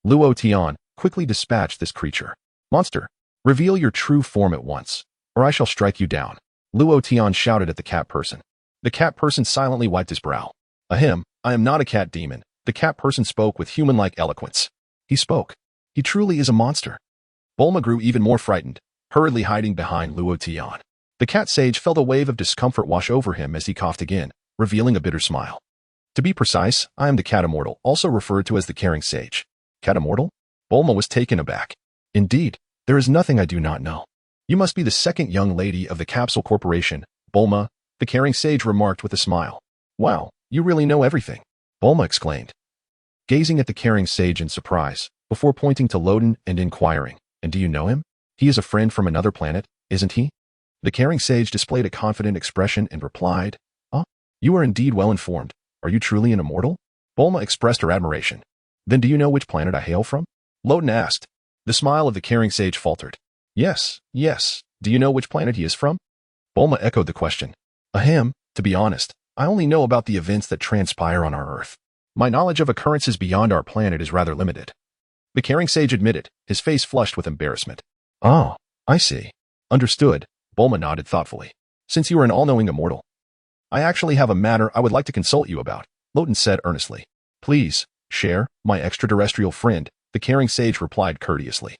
Luo Tian quickly dispatched this creature. Monster, reveal your true form at once, or I shall strike you down. Luo Tian shouted at the cat person. The cat person silently wiped his brow. Ahem, I am not a cat demon. The cat person spoke with human-like eloquence. He spoke. He truly is a monster. Bulma grew even more frightened, hurriedly hiding behind Luo Tian. The cat sage felt a wave of discomfort wash over him as he coughed again, revealing a bitter smile. To be precise, I am the cat immortal, also referred to as the caring sage. Cat immortal? Bulma was taken aback. Indeed, there is nothing I do not know. You must be the second young lady of the Capsule Corporation, Bulma, the caring sage remarked with a smile. Wow, you really know everything, Bulma exclaimed, gazing at the caring sage in surprise, before pointing to Loden and inquiring, and do you know him? He is a friend from another planet, isn't he? The caring sage displayed a confident expression and replied, you are indeed well informed. Are you truly an immortal? Bulma expressed her admiration. Then do you know which planet I hail from? Loden asked. The smile of the caring sage faltered. Yes, Do you know which planet he is from? Bulma echoed the question. Ahem, to be honest, I only know about the events that transpire on our Earth. My knowledge of occurrences beyond our planet is rather limited. The caring sage admitted, his face flushed with embarrassment. Oh, I see. Understood, Bulma nodded thoughtfully. Since you are an all-knowing immortal, I actually have a matter I would like to consult you about, Luo Tian said earnestly. Please, share, my extraterrestrial friend, the caring sage replied courteously.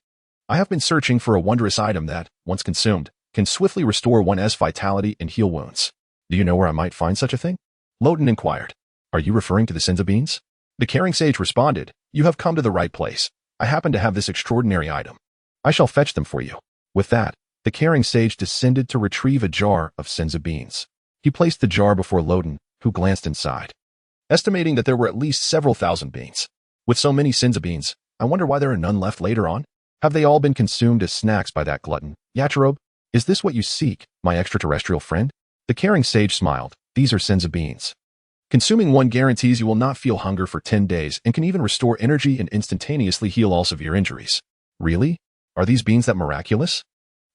I have been searching for a wondrous item that, once consumed, can swiftly restore one's vitality and heal wounds. Do you know where I might find such a thing? Luo Tian inquired. Are you referring to the Senzu Beans? The caring sage responded, You have come to the right place. I happen to have this extraordinary item. I shall fetch them for you. With that, the caring sage descended to retrieve a jar of Senzu Beans. He placed the jar before Luo Tian, who glanced inside. Estimating that there were at least several thousand beans. With so many Senzu Beans, I wonder why there are none left later on? Have they all been consumed as snacks by that glutton, Yachirobe? Is this what you seek, my extraterrestrial friend? The caring sage smiled. These are Senzu Beans. Consuming one guarantees you will not feel hunger for 10 days and can even restore energy and instantaneously heal all severe injuries. Really? Are these beans that miraculous?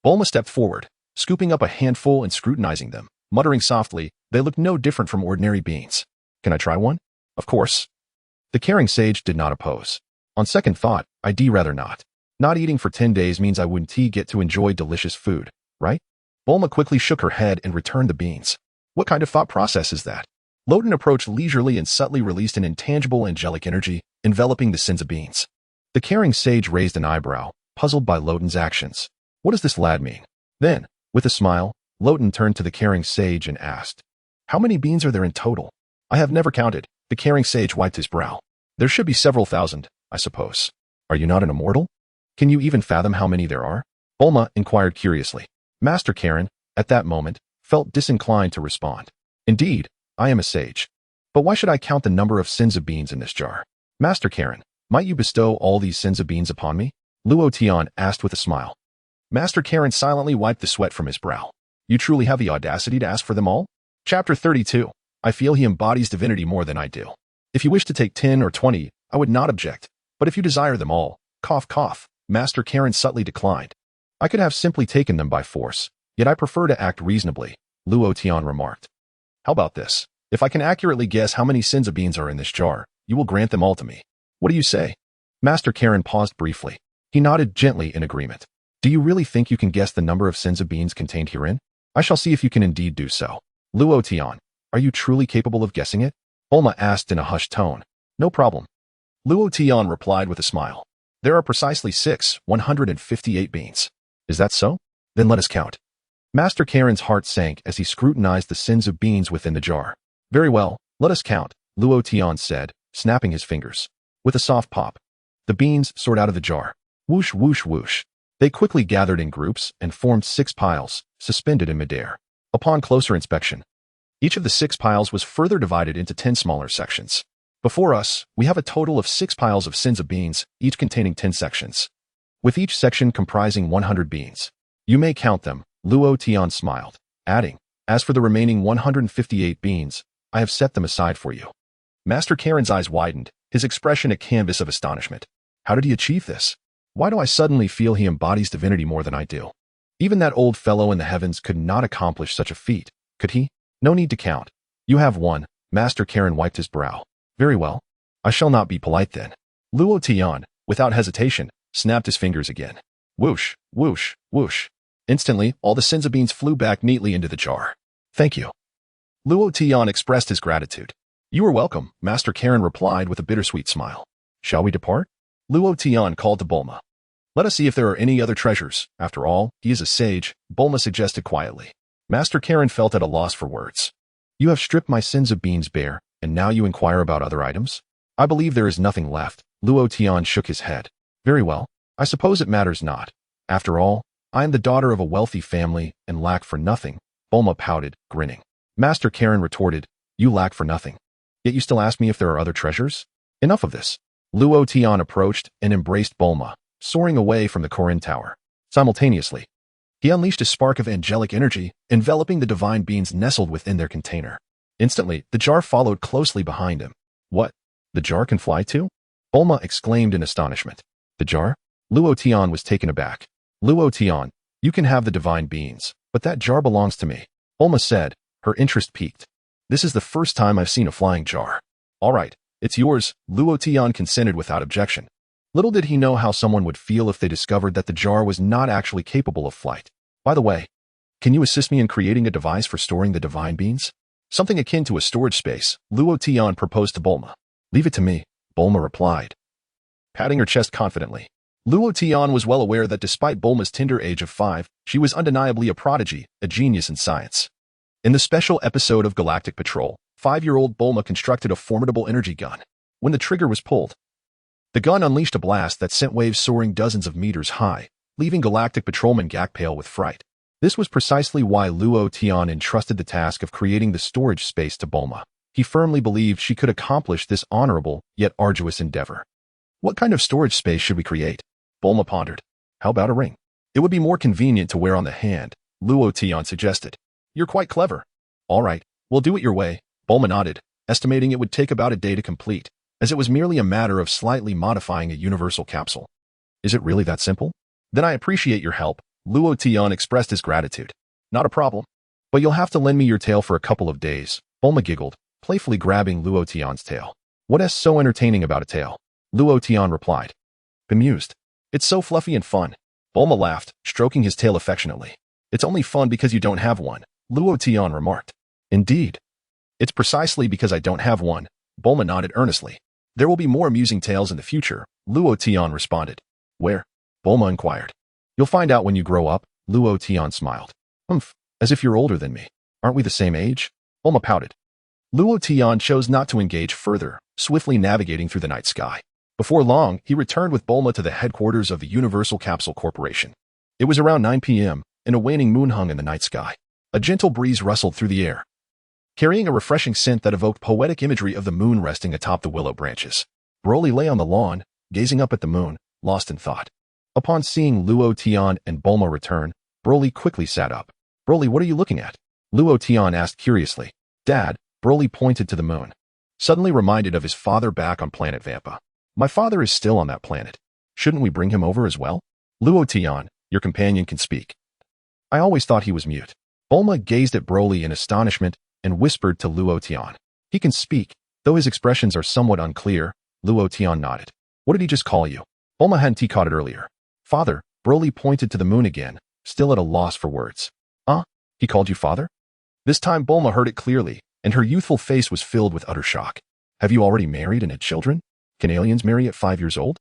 Bulma stepped forward, scooping up a handful and scrutinizing them, muttering softly, they look no different from ordinary beans. Can I try one? Of course. The caring sage did not oppose. On second thought, I'd rather not. Not eating for 10 days means I wouldn't get to enjoy delicious food, right? Bulma quickly shook her head and returned the beans. What kind of thought process is that? Luo Tian approached leisurely and subtly released an intangible angelic energy, enveloping the Senzu Beans. The caring sage raised an eyebrow, puzzled by Luo Tian's actions. What does this lad mean? Then, with a smile, Luo Tian turned to the caring sage and asked, How many beans are there in total? I have never counted. The caring sage wiped his brow. There should be several thousand, I suppose. Are you not an immortal? Can you even fathom how many there are? Bulma inquired curiously. Master Karen, at that moment, felt disinclined to respond. Indeed, I am a sage. But why should I count the number of Senzu Beans in this jar? Master Karen, might you bestow all these Senzu Beans upon me? Luo Tian asked with a smile. Master Karen silently wiped the sweat from his brow. You truly have the audacity to ask for them all? Chapter 32. I feel he embodies divinity more than I do. If you wish to take 10 or 20, I would not object. But if you desire them all, cough cough, Master Karen subtly declined. I could have simply taken them by force, yet I prefer to act reasonably, Luo Tian remarked. How about this? If I can accurately guess how many Senzu Beans are in this jar, you will grant them all to me. What do you say? Master Karen paused briefly. He nodded gently in agreement. Do you really think you can guess the number of Senzu Beans contained herein? I shall see if you can indeed do so. Luo Tian, are you truly capable of guessing it? Bulma asked in a hushed tone. No problem. Luo Tian replied with a smile. There are precisely 158 beans. Is that so? Then let us count. Master Karen's heart sank as he scrutinized the Senzu Beans within the jar. Very well, let us count, Luo Tian said, snapping his fingers. With a soft pop, the beans soared out of the jar. Whoosh, whoosh, whoosh. They quickly gathered in groups and formed 6 piles, suspended in midair. Upon closer inspection, each of the 6 piles was further divided into 10 smaller sections. Before us, we have a total of 6 piles of Senzu Beans, each containing 10 sections, with each section comprising 100 beans. You may count them, Luo Tian smiled, adding, as for the remaining 158 beans, I have set them aside for you. Master Karen's eyes widened, his expression a canvas of astonishment. How did he achieve this? Why do I suddenly feel he embodies divinity more than I do? Even that old fellow in the heavens could not accomplish such a feat, could he? No need to count. You have one. Master Karen wiped his brow. Very well. I shall not be polite then. Luo Tian, without hesitation, snapped his fingers again. Whoosh, whoosh, whoosh. Instantly, all the Senzu Beans flew back neatly into the jar. Thank you. Luo Tian expressed his gratitude. You are welcome, Master Karen replied with a bittersweet smile. Shall we depart? Luo Tian called to Bulma. Let us see if there are any other treasures. After all, he is a sage, Bulma suggested quietly. Master Karen felt at a loss for words. You have stripped my Senzu Beans bare, and now you inquire about other items? I believe there is nothing left. Luo Tian shook his head. Very well. I suppose it matters not. After all, I am the daughter of a wealthy family and lack for nothing. Bulma pouted, grinning. Master Karen retorted, You lack for nothing. Yet you still ask me if there are other treasures? Enough of this. Luo Tian approached and embraced Bulma, soaring away from the Korin Tower. Simultaneously, he unleashed a spark of angelic energy, enveloping the divine beans nestled within their container. Instantly, the jar followed closely behind him. What? The jar can fly too? Bulma exclaimed in astonishment. The jar? Luo Tian was taken aback. Luo Tian, You can have the divine beans, but that jar belongs to me, Bulma said, her interest piqued. This is the first time I've seen a flying jar. All right, it's yours, Luo Tian consented without objection. Little did he know how someone would feel if they discovered that the jar was not actually capable of flight. By the way, can you assist me in creating a device for storing the divine beans? Something akin to a storage space, Luo Tian proposed to Bulma. Leave it to me, Bulma replied, patting her chest confidently. Luo Tian was well aware that despite Bulma's tender age of 5, she was undeniably a prodigy, a genius in science. In the special episode of Galactic Patrol, 5-year-old Bulma constructed a formidable energy gun. When the trigger was pulled, the gun unleashed a blast that sent waves soaring dozens of meters high, leaving Galactic Patrolman Gak pale with fright. This was precisely why Luo Tian entrusted the task of creating the storage space to Bulma. He firmly believed she could accomplish this honorable yet arduous endeavor. What kind of storage space should we create? Bulma pondered. How about a ring? It would be more convenient to wear on the hand, Luo Tian suggested. You're quite clever. All right, we'll do it your way, Bulma nodded, estimating it would take about a day to complete, as it was merely a matter of slightly modifying a universal capsule. Is it really that simple? Then I appreciate your help, Luo Tian expressed his gratitude. Not a problem. But you'll have to lend me your tail for a couple of days, Bulma giggled, playfully grabbing Luo Tian's tail. What's so entertaining about a tail? Luo Tian replied, bemused. It's so fluffy and fun. Bulma laughed, stroking his tail affectionately. It's only fun because you don't have one, Luo Tian remarked. Indeed. It's precisely because I don't have one, Bulma nodded earnestly. There will be more amusing tales in the future, Luo Tian responded. Where? Bulma inquired. You'll find out when you grow up, Luo Tian smiled. As if you're older than me. Aren't we the same age? Bulma pouted. Luo Tian chose not to engage further, swiftly navigating through the night sky. Before long, he returned with Bulma to the headquarters of the Universal Capsule Corporation. It was around 9 p.m., and a waning moon hung in the night sky. A gentle breeze rustled through the air, carrying a refreshing scent that evoked poetic imagery of the moon resting atop the willow branches. Broly lay on the lawn, gazing up at the moon, lost in thought. Upon seeing Luo Tian and Bulma return, Broly quickly sat up. Broly, what are you looking at? Luo Tian asked curiously. Dad, Broly pointed to the moon, suddenly reminded of his father back on planet Vampa. My father is still on that planet. Shouldn't we bring him over as well? Luo Tian, your companion can speak. I always thought he was mute. Bulma gazed at Broly in astonishment and whispered to Luo Tian. He can speak, though his expressions are somewhat unclear. Luo Tian nodded. What did he just call you? Bulma hadn't caught it earlier. Father, Broly pointed to the moon again, still at a loss for words. He called you father? This time Bulma heard it clearly, and her youthful face was filled with utter shock. Have you already married and had children? Can aliens marry at 5 years old?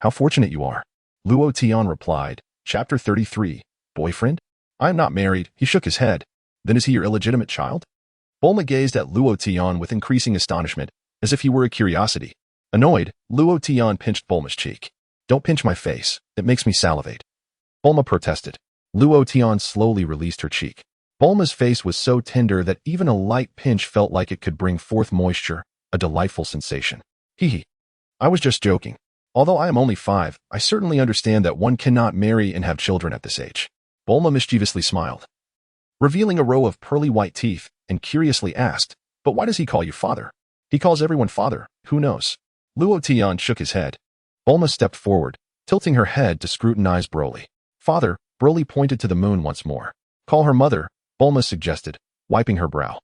How fortunate you are. Luo Tian replied. Chapter 33. Boyfriend? I am not married, he shook his head. Then is he your illegitimate child? Bulma gazed at Luo Tian with increasing astonishment, as if he were a curiosity. Annoyed, Luo Tian pinched Bulma's cheek. Don't pinch my face, it makes me salivate. Bulma protested. Luo Tian slowly released her cheek. Bulma's face was so tender that even a light pinch felt like it could bring forth moisture, a delightful sensation. Hee. I was just joking. Although I am only 5, I certainly understand that one cannot marry and have children at this age. Bulma mischievously smiled, revealing a row of pearly white teeth, and curiously asked, but why does he call you father? He calls everyone father, who knows? Luo Tian shook his head. Bulma stepped forward, tilting her head to scrutinize Broly. Father, Broly pointed to the moon once more. Call her mother, Bulma suggested, wiping her brow.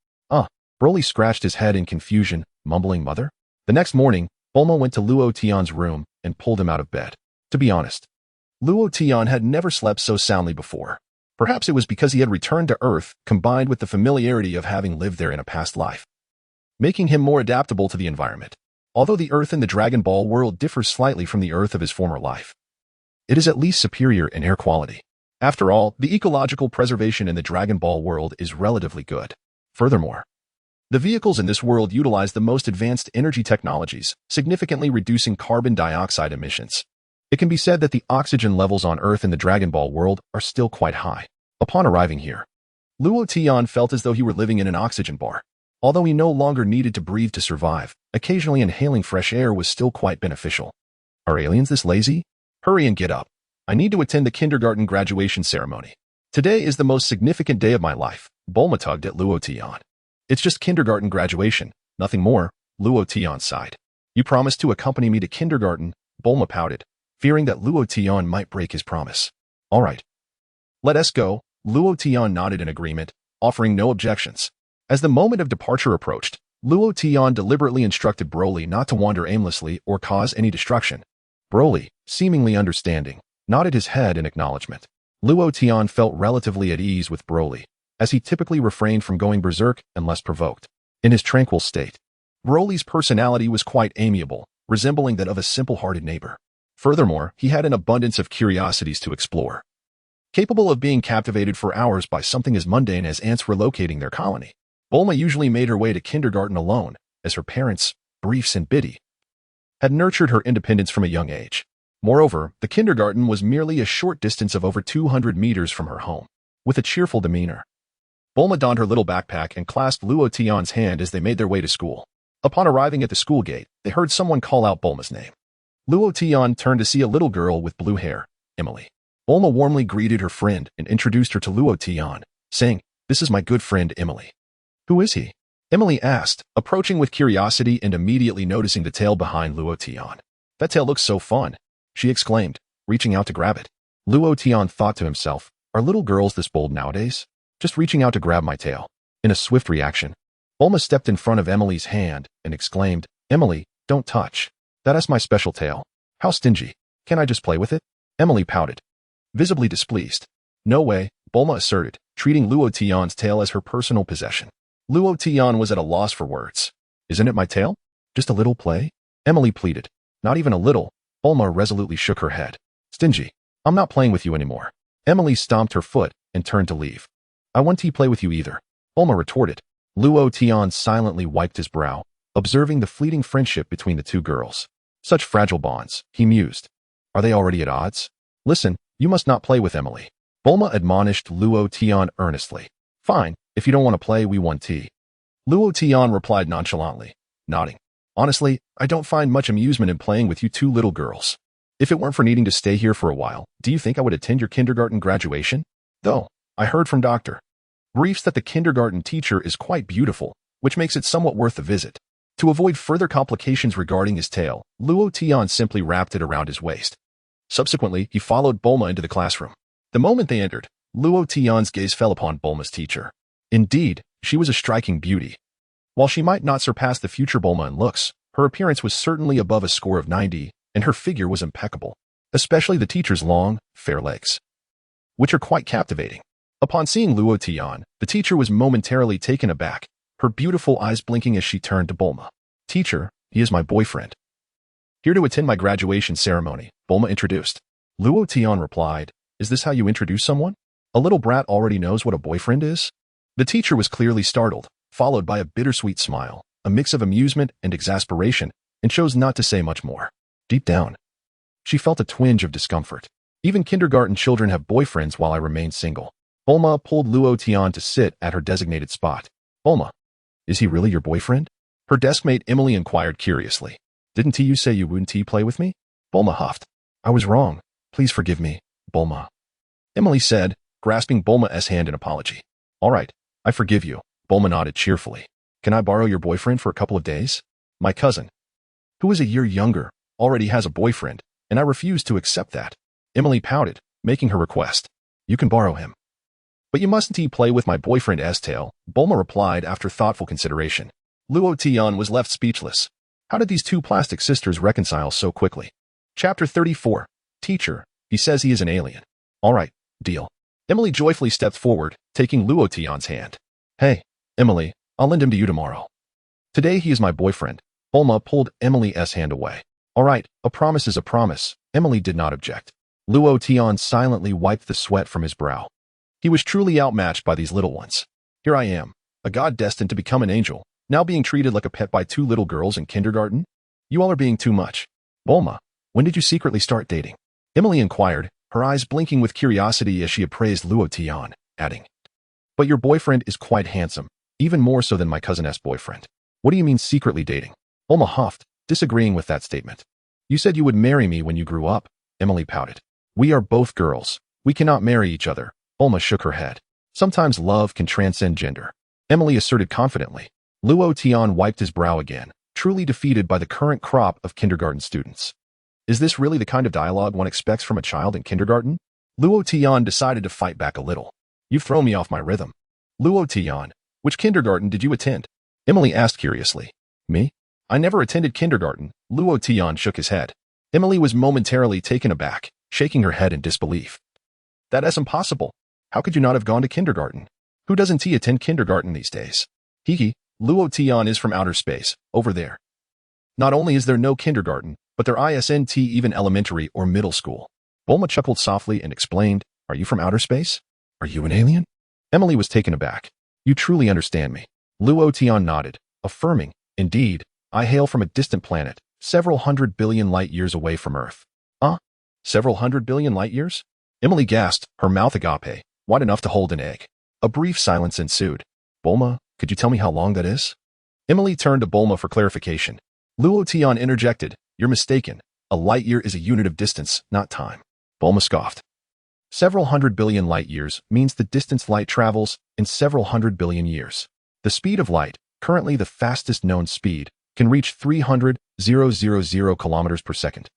Broly scratched his head in confusion, mumbling mother? The next morning, Bulma went to Luo Tian's room and pulled him out of bed. To be honest, Luo Tian had never slept so soundly before. Perhaps it was because he had returned to Earth, combined with the familiarity of having lived there in a past life, making him more adaptable to the environment. Although the Earth in the Dragon Ball world differs slightly from the Earth of his former life, it is at least superior in air quality. After all, the ecological preservation in the Dragon Ball world is relatively good. Furthermore, the vehicles in this world utilize the most advanced energy technologies, significantly reducing carbon dioxide emissions. It can be said that the oxygen levels on Earth in the Dragon Ball world are still quite high. Upon arriving here, Luo Tian felt as though he were living in an oxygen bar. Although he no longer needed to breathe to survive, occasionally inhaling fresh air was still quite beneficial. Are aliens this lazy? Hurry and get up. I need to attend the kindergarten graduation ceremony. Today is the most significant day of my life. Bulma tugged at Luo Tian. It's just kindergarten graduation, nothing more, Luo Tian sighed. You promised to accompany me to kindergarten, Bulma pouted, fearing that Luo Tian might break his promise. All right. Let us go. Luo Tian nodded in agreement, offering no objections. As the moment of departure approached, Luo Tian deliberately instructed Broly not to wander aimlessly or cause any destruction. Broly, seemingly understanding, nodded his head in acknowledgement. Luo Tian felt relatively at ease with Broly, as he typically refrained from going berserk unless provoked. In his tranquil state, Broly's personality was quite amiable, resembling that of a simple-hearted neighbor. Furthermore, he had an abundance of curiosities to explore. Capable of being captivated for hours by something as mundane as ants relocating their colony, Bulma usually made her way to kindergarten alone, as her parents, Briefs and Biddy, had nurtured her independence from a young age. Moreover, the kindergarten was merely a short distance of over 200 meters from her home. With a cheerful demeanor, Bulma donned her little backpack and clasped Luo Tian's hand as they made their way to school. Upon arriving at the school gate, they heard someone call out Bulma's name. Luo Tian turned to see a little girl with blue hair, Emily. Bulma warmly greeted her friend and introduced her to Luo Tian, saying, "This is my good friend Emily." "Who is he?" Emily asked, approaching with curiosity and immediately noticing the tail behind Luo Tian. "That tail looks so fun," she exclaimed, reaching out to grab it. Luo Tian thought to himself, "Are little girls this bold nowadays? Just reaching out to grab my tail." In a swift reaction, Bulma stepped in front of Emily's hand and exclaimed, "Emily, don't touch. That is my special tail. How stingy. Can I just play with it?" Emily pouted, visibly displeased. "No way," Bulma asserted, treating Luo Tian's tail as her personal possession. Luo Tian was at a loss for words. "Isn't it my tail? Just a little play?" Emily pleaded. "Not even a little." Bulma resolutely shook her head. "Stingy. I'm not playing with you anymore." Emily stomped her foot and turned to leave. "I want to play with you either," Bulma retorted. Luo Tian silently wiped his brow, observing the fleeting friendship between the two girls. Such fragile bonds, he mused. Are they already at odds? "Listen, you must not play with Emily," Bulma admonished Luo Tian earnestly. "Fine, if you don't want to play, we want tea." Luo Tian replied nonchalantly, nodding. "Honestly, I don't find much amusement in playing with you two little girls. If it weren't for needing to stay here for a while, do you think I would attend your kindergarten graduation? Though, I heard from Dr. Briefs that the kindergarten teacher is quite beautiful, which makes it somewhat worth the visit." To avoid further complications regarding his tail, Luo Tian simply wrapped it around his waist. Subsequently, he followed Bulma into the classroom. The moment they entered, Luo Tian's gaze fell upon Bulma's teacher. Indeed, she was a striking beauty. While she might not surpass the future Bulma in looks, her appearance was certainly above a score of 90, and her figure was impeccable, especially the teacher's long, fair legs, which are quite captivating. Upon seeing Luo Tian, the teacher was momentarily taken aback, her beautiful eyes blinking as she turned to Bulma. "Teacher, he is my boyfriend. Here to attend my graduation ceremony," Bulma introduced. Luo Tian replied, "Is this how you introduce someone? A little brat already knows what a boyfriend is?" The teacher was clearly startled, followed by a bittersweet smile, a mix of amusement and exasperation, and chose not to say much more. Deep down, she felt a twinge of discomfort. Even kindergarten children have boyfriends while I remain single. Bulma pulled Luo Tian to sit at her designated spot. "Bulma, is he really your boyfriend?" Her deskmate Emily inquired curiously. "Didn't you say you wouldn't play with me?" Bulma huffed. "I was wrong. Please forgive me, Bulma," Emily said, grasping Bulma's hand in apology. "All right, I forgive you," Bulma nodded cheerfully. "Can I borrow your boyfriend for a couple of days? My cousin, who is a year younger, already has a boyfriend, and I refuse to accept that." Emily pouted, making her request. "You can borrow him. But you mustn't play with my boyfriend tail," Bulma replied after thoughtful consideration. Luo Tian was left speechless. How did these two plastic sisters reconcile so quickly? Chapter 34. Teacher, he says he is an alien. All right, deal. Emily joyfully stepped forward, taking Luo Tian's hand. "Hey, Emily, I'll lend him to you tomorrow. Today he is my boyfriend." Bulma pulled Emily's hand away. "All right, a promise is a promise." Emily did not object. Luo Tian silently wiped the sweat from his brow. He was truly outmatched by these little ones. Here I am, a god destined to become an angel, now being treated like a pet by two little girls in kindergarten? You all are being too much. Bulma, when did you secretly start dating? Emily inquired, her eyes blinking with curiosity as she appraised Luo Tian, adding, "But your boyfriend is quite handsome, even more so than my cousin's boyfriend." "What do you mean secretly dating?" Bulma huffed, disagreeing with that statement. "You said you would marry me when you grew up," Emily pouted. "We are both girls. We cannot marry each other." Bulma shook her head. "Sometimes love can transcend gender," Emily asserted confidently. Luo Tian wiped his brow again, truly defeated by the current crop of kindergarten students. Is this really the kind of dialogue one expects from a child in kindergarten? Luo Tian decided to fight back a little. You've thrown me off my rhythm. Luo Tian, which kindergarten did you attend? Emily asked curiously. Me? I never attended kindergarten. Luo Tian shook his head. Emily was momentarily taken aback, shaking her head in disbelief. That is impossible. How could you not have gone to kindergarten? Who doesn't attend kindergarten these days? Hee. Luo Tian is from outer space, over there. Not only is there no kindergarten, but there isn't even elementary or middle school. Bulma chuckled softly and explained, Are you from outer space? Are you an alien? Emily was taken aback. You truly understand me. Luo Tian nodded, affirming, Indeed, I hail from a distant planet, several 100 billion light years away from Earth. Several 100 billion light years? Emily gasped, her mouth agape, wide enough to hold an egg. A brief silence ensued. Bulma, could you tell me how long that is? Emily turned to Bulma for clarification. Luo Tian interjected, You're mistaken. A light year is a unit of distance, not time. Bulma scoffed. Several 100 billion light years means the distance light travels in several 100 billion years. The speed of light, currently the fastest known speed, can reach 300,000 kilometers per second.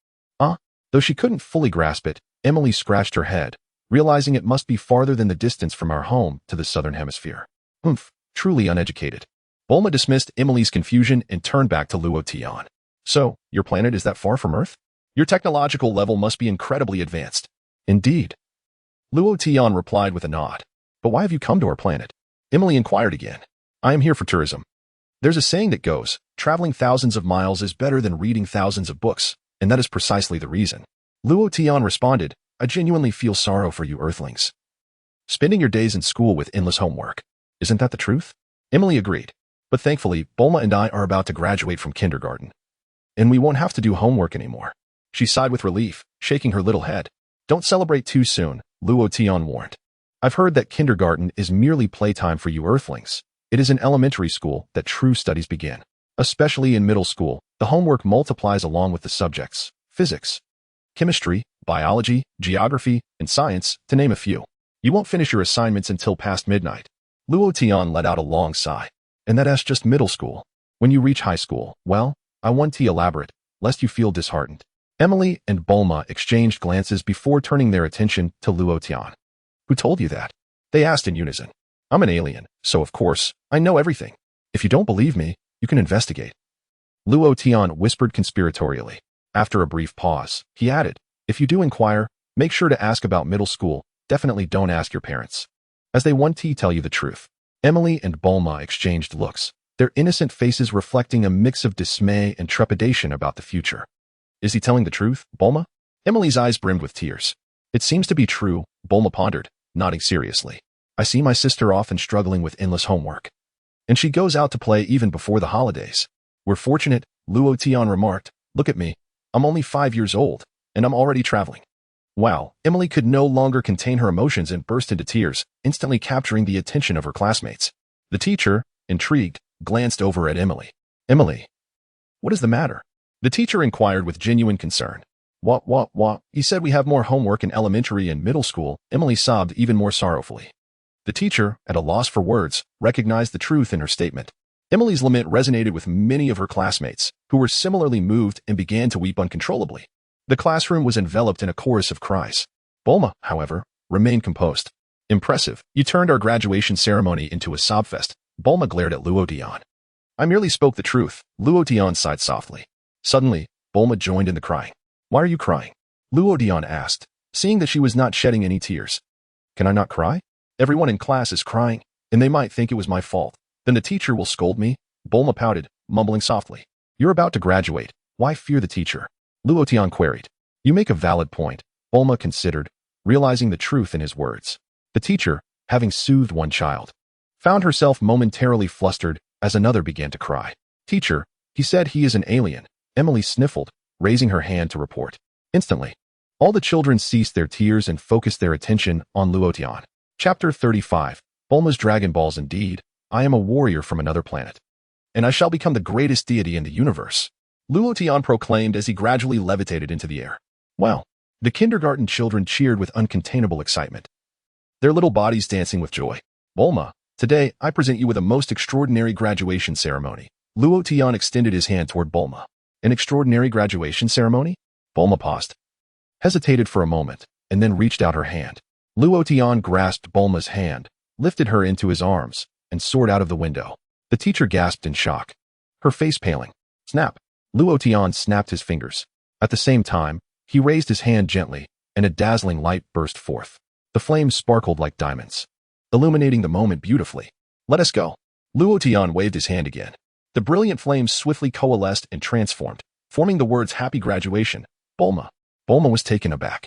Though she couldn't fully grasp it, Emily scratched her head, realizing it must be farther than the distance from our home to the southern hemisphere. Truly uneducated. Bulma dismissed Emily's confusion and turned back to Luo Tian. So, your planet is that far from Earth? Your technological level must be incredibly advanced. Indeed. Luo Tian replied with a nod. But why have you come to our planet? Emily inquired again. I am here for tourism. There's a saying that goes, traveling thousands of miles is better than reading thousands of books, and that is precisely the reason. Luo Tian responded, I genuinely feel sorrow for you Earthlings. Spending your days in school with endless homework. Isn't that the truth? Emily agreed. But thankfully, Bulma and I are about to graduate from kindergarten. And we won't have to do homework anymore. She sighed with relief, shaking her little head. Don't celebrate too soon, Luo Tian warned. I've heard that kindergarten is merely playtime for you Earthlings. It is in elementary school that true studies begin. Especially in middle school, the homework multiplies along with the subjects, physics, chemistry, biology, geography, and science, to name a few. You won't finish your assignments until past midnight. Luo Tian let out a long sigh. And that's just middle school. When you reach high school, well, I want to elaborate, lest you feel disheartened. Emily and Bulma exchanged glances before turning their attention to Luo Tian. Who told you that? They asked in unison. I'm an alien, so of course, I know everything. If you don't believe me, you can investigate. Luo Tian whispered conspiratorially. After a brief pause, he added, If you do inquire, make sure to ask about middle school. Definitely don't ask your parents, as they want to tell you the truth. Emily and Bulma exchanged looks, their innocent faces reflecting a mix of dismay and trepidation about the future. Is he telling the truth, Bulma? Emily's eyes brimmed with tears. It seems to be true, Bulma pondered, nodding seriously. I see my sister often struggling with endless homework. And she goes out to play even before the holidays. We're fortunate, Luo Tian remarked. Look at me. I'm only 5 years old, and I'm already traveling. Wow, Emily could no longer contain her emotions and burst into tears, instantly capturing the attention of her classmates. The teacher, intrigued, glanced over at Emily. Emily, what is the matter? The teacher inquired with genuine concern. What? He said we have more homework in elementary and middle school. Emily sobbed even more sorrowfully. The teacher, at a loss for words, recognized the truth in her statement. Emily's lament resonated with many of her classmates, who were similarly moved and began to weep uncontrollably. The classroom was enveloped in a chorus of cries. Bulma, however, remained composed. Impressive. You turned our graduation ceremony into a sobfest. Bulma glared at Luo Tian. I merely spoke the truth. Luo Tian sighed softly. Suddenly, Bulma joined in the crying. Why are you crying? Luo Tian asked, seeing that she was not shedding any tears. Can I not cry? Everyone in class is crying, and they might think it was my fault. Then the teacher will scold me. Bulma pouted, mumbling softly. You're about to graduate. Why fear the teacher? Luo Tian queried. You make a valid point, Bulma considered, realizing the truth in his words. The teacher, having soothed one child, found herself momentarily flustered as another began to cry. Teacher, he said he is an alien. Emily sniffled, raising her hand to report. Instantly, all the children ceased their tears and focused their attention on Luo Tian. Chapter 35. Bulma's Dragon Balls. Indeed, I am a warrior from another planet, and I shall become the greatest deity in the universe, Luo Tian proclaimed as he gradually levitated into the air. Wow! The kindergarten children cheered with uncontainable excitement, their little bodies dancing with joy. Bulma, today I present you with a most extraordinary graduation ceremony. Luo Tian extended his hand toward Bulma. An extraordinary graduation ceremony? Bulma paused, hesitated for a moment, and then reached out her hand. Luo Tian grasped Bulma's hand, lifted her into his arms, and soared out of the window. The teacher gasped in shock, her face paling. Snap! Luo Tian snapped his fingers. At the same time, he raised his hand gently, and a dazzling light burst forth. The flames sparkled like diamonds, illuminating the moment beautifully. Let us go. Luo Tian waved his hand again. The brilliant flames swiftly coalesced and transformed, forming the words Happy Graduation, Bulma. Bulma was taken aback,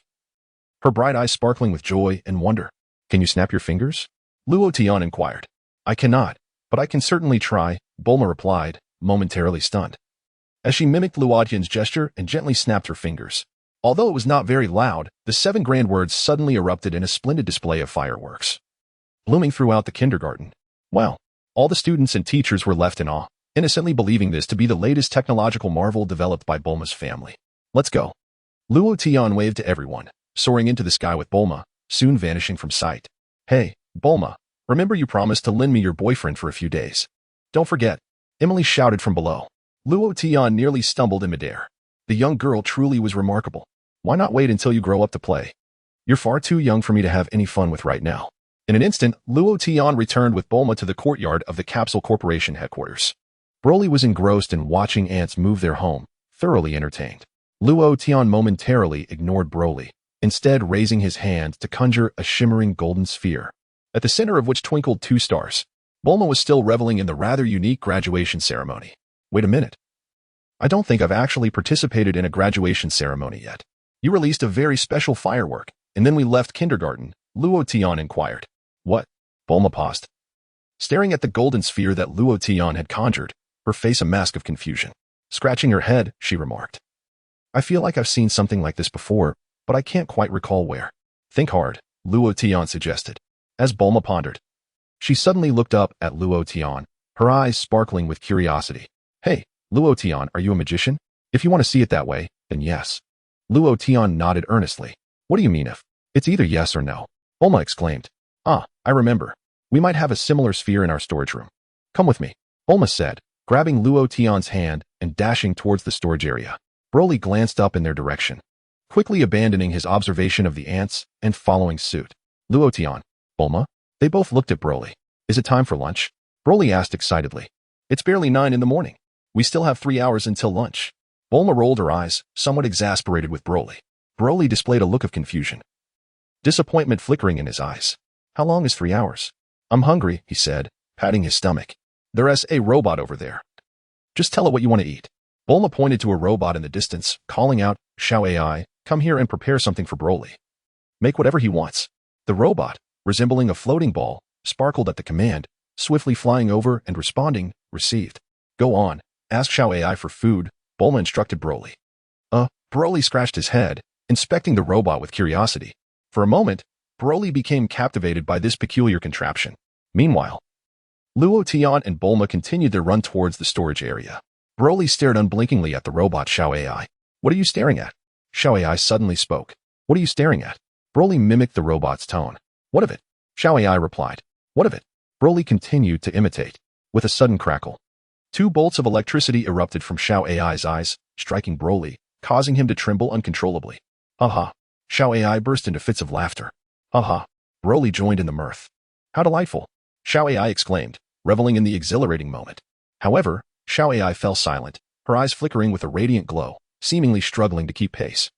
her bright eyes sparkling with joy and wonder. Can you snap your fingers? Luo Tian inquired. I cannot, but I can certainly try, Bulma replied, momentarily stunned. As she mimicked Luo Tian's gesture and gently snapped her fingers. Although it was not very loud, the 7 grand words suddenly erupted in a splendid display of fireworks, blooming throughout the kindergarten. Wow! All the students and teachers were left in awe, innocently believing this to be the latest technological marvel developed by Bulma's family. Let's go. Luo Tian waved to everyone, soaring into the sky with Bulma, soon vanishing from sight. Hey, Bulma, remember you promised to lend me your boyfriend for a few days. Don't forget, Emily shouted from below. Luo Tian nearly stumbled in midair. The young girl truly was remarkable. Why not wait until you grow up to play? You're far too young for me to have any fun with right now. In an instant, Luo Tian returned with Bulma to the courtyard of the Capsule Corporation headquarters. Broly was engrossed in watching ants move their home, thoroughly entertained. Luo Tian momentarily ignored Broly, instead raising his hand to conjure a shimmering golden sphere, at the center of which twinkled 2 stars. Bulma was still reveling in the rather unique graduation ceremony. Wait a minute. I don't think I've actually participated in a graduation ceremony yet. You released a very special firework, and then we left kindergarten, Luo Tian inquired. What? Bulma paused, staring at the golden sphere that Luo Tian had conjured, her face a mask of confusion. Scratching her head, she remarked. I feel like I've seen something like this before, but I can't quite recall where. Think hard, Luo Tian suggested. As Bulma pondered, she suddenly looked up at Luo Tian, her eyes sparkling with curiosity. Hey, Luo Tian, are you a magician? If you want to see it that way, then yes. Luo Tian nodded earnestly. What do you mean if? It's either yes or no. Bulma exclaimed. Ah, I remember. We might have a similar sphere in our storage room. Come with me, Bulma said, grabbing Luo Tian's hand and dashing towards the storage area. Broly glanced up in their direction, quickly abandoning his observation of the ants and following suit. Luo Tian, Bulma? They both looked at Broly. Is it time for lunch? Broly asked excitedly. It's barely 9 in the morning. We still have 3 hours until lunch. Bulma rolled her eyes, somewhat exasperated with Broly. Broly displayed a look of confusion, disappointment flickering in his eyes. How long is 3 hours? I'm hungry, he said, patting his stomach. There's a robot over there. Just tell it what you want to eat. Bulma pointed to a robot in the distance, calling out, Xiao AI, come here and prepare something for Broly. Make whatever he wants. The robot, resembling a floating ball, sparkled at the command, swiftly flying over and responding, received. Go on, ask Xiao AI for food, Bulma instructed Broly. Broly scratched his head, inspecting the robot with curiosity. For a moment, Broly became captivated by this peculiar contraption. Meanwhile, Luo Tian and Bulma continued their run towards the storage area. Broly stared unblinkingly at the robot Xiao AI. What are you staring at? Xiao AI suddenly spoke. What are you staring at? Broly mimicked the robot's tone. What of it? Xiao AI replied. What of it? Broly continued to imitate. With a sudden crackle, 2 bolts of electricity erupted from Xiao AI's eyes, striking Broly, causing him to tremble uncontrollably. Ha! Xiao AI burst into fits of laughter. Ha! Broly joined in the mirth. How delightful! Xiao AI exclaimed, reveling in the exhilarating moment. However, Xiao AI fell silent, her eyes flickering with a radiant glow, seemingly struggling to keep pace.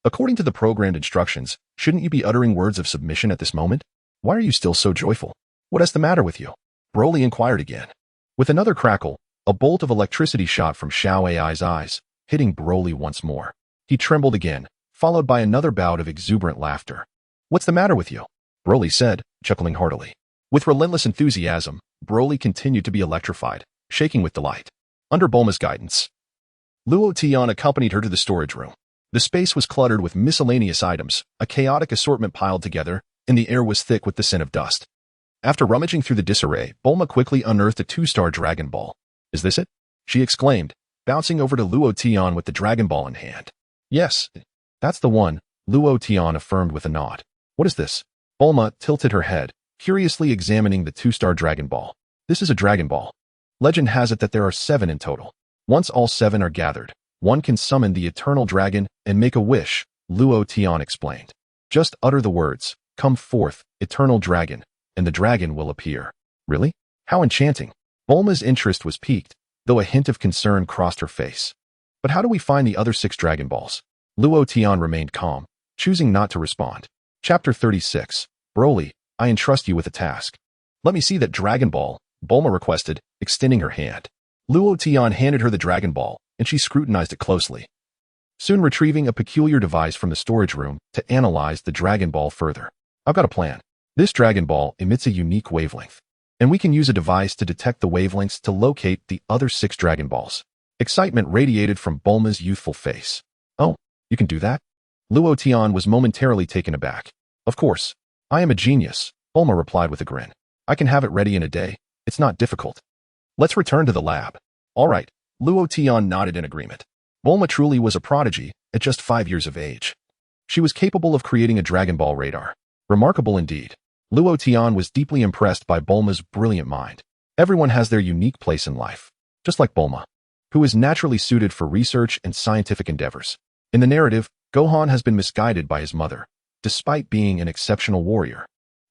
According to the programmed instructions, shouldn't you be uttering words of submission at this moment? Why are you still so joyful? What is the matter with you? Broly inquired again. With another crackle, a bolt of electricity shot from Xiao AI's eyes, hitting Broly once more. He trembled again, followed by another bout of exuberant laughter. What's the matter with you? Broly said, chuckling heartily. With relentless enthusiasm, Broly continued to be electrified, shaking with delight. Under Bulma's guidance, Luo Tian accompanied her to the storage room. The space was cluttered with miscellaneous items, a chaotic assortment piled together, and the air was thick with the scent of dust. After rummaging through the disarray, Bulma quickly unearthed a 2-star Dragon Ball. Is this it? She exclaimed, bouncing over to Luo Tian with the Dragon Ball in hand. Yes, that's the one, Luo Tian affirmed with a nod. What is this? Bulma tilted her head, curiously examining the 2-star Dragon Ball. This is a Dragon Ball. Legend has it that there are 7 in total. Once all 7 are gathered, one can summon the eternal dragon and make a wish, Luo Tian explained. Just utter the words, "Come forth, eternal dragon," and the dragon will appear. Really? How enchanting. Bulma's interest was piqued, though a hint of concern crossed her face. But how do we find the other 6 Dragon Balls? Luo Tian remained calm, choosing not to respond. Chapter 36. Broly, I entrust you with a task. Let me see that Dragon Ball, Bulma requested, extending her hand. Luo Tian handed her the Dragon Ball, and she scrutinized it closely, soon retrieving a peculiar device from the storage room to analyze the Dragon Ball further. I've got a plan. This Dragon Ball emits a unique wavelength, and we can use a device to detect the wavelengths to locate the other 6 Dragon Balls. Excitement radiated from Bulma's youthful face. Oh, you can do that? Luo Tian was momentarily taken aback. Of course. I am a genius, Bulma replied with a grin. I can have it ready in a day. It's not difficult. Let's return to the lab. All right. Luo Tian nodded in agreement. Bulma truly was a prodigy at just 5 years of age. She was capable of creating a Dragon Ball radar. Remarkable indeed. Luo Tian was deeply impressed by Bulma's brilliant mind. Everyone has their unique place in life, just like Bulma, who is naturally suited for research and scientific endeavors. In the narrative, Gohan has been misguided by his mother. Despite being an exceptional warrior,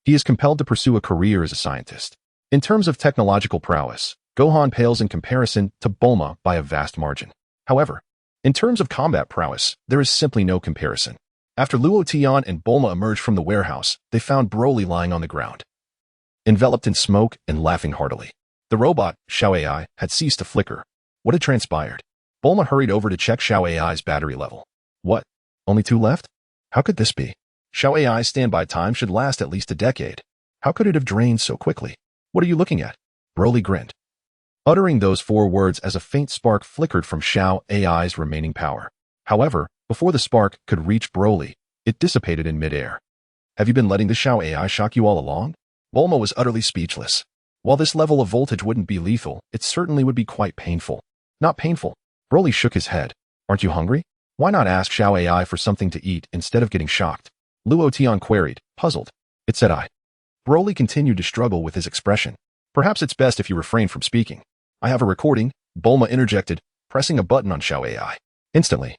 he is compelled to pursue a career as a scientist. In terms of technological prowess, Gohan pales in comparison to Bulma by a vast margin. However, in terms of combat prowess, there is simply no comparison. After Luo Tian and Bulma emerged from the warehouse, they found Broly lying on the ground, enveloped in smoke and laughing heartily. The robot, Xiao AI, had ceased to flicker. What had transpired? Bulma hurried over to check Xiao AI's battery level. What? Only 2 left? How could this be? Xiao AI's standby time should last at least a decade. How could it have drained so quickly? What are you looking at? Broly grinned, uttering those 4 words as a faint spark flickered from Xiao AI's remaining power. However, before the spark could reach Broly, it dissipated in midair. Have you been letting the Xiao AI shock you all along? Bulma was utterly speechless. While this level of voltage wouldn't be lethal, it certainly would be quite painful. Not painful. Broly shook his head. Aren't you hungry? Why not ask Xiao AI for something to eat instead of getting shocked? Luo Tian queried, puzzled. It said I. Broly continued to struggle with his expression. Perhaps it's best if you refrain from speaking. I have a recording, Bulma interjected, pressing a button on Xiao AI. Instantly,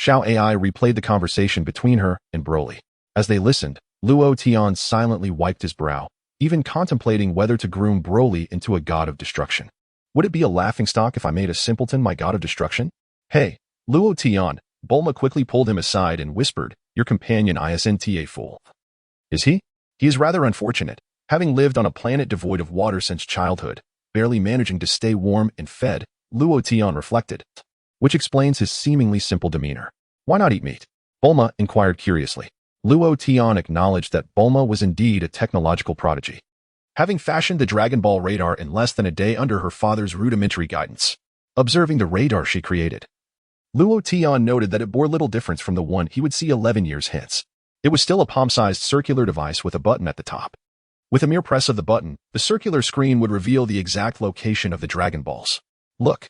Xiao AI replayed the conversation between her and Broly. As they listened, Luo Tian silently wiped his brow, even contemplating whether to groom Broly into a god of destruction. Would it be a laughingstock if I made a simpleton my god of destruction? Hey, Luo Tian, Bulma quickly pulled him aside and whispered, your companion isn't a fool. Is he? He is rather unfortunate, having lived on a planet devoid of water since childhood, barely managing to stay warm and fed, Luo Tian reflected, which explains his seemingly simple demeanor. Why not eat meat? Bulma inquired curiously. Luo Tian acknowledged that Bulma was indeed a technological prodigy, having fashioned the Dragon Ball radar in less than a day under her father's rudimentary guidance. Observing the radar she created, Luo Tian noted that it bore little difference from the one he would see 11 years hence. It was still a palm-sized circular device with a button at the top. With a mere press of the button, the circular screen would reveal the exact location of the Dragon Balls. Look.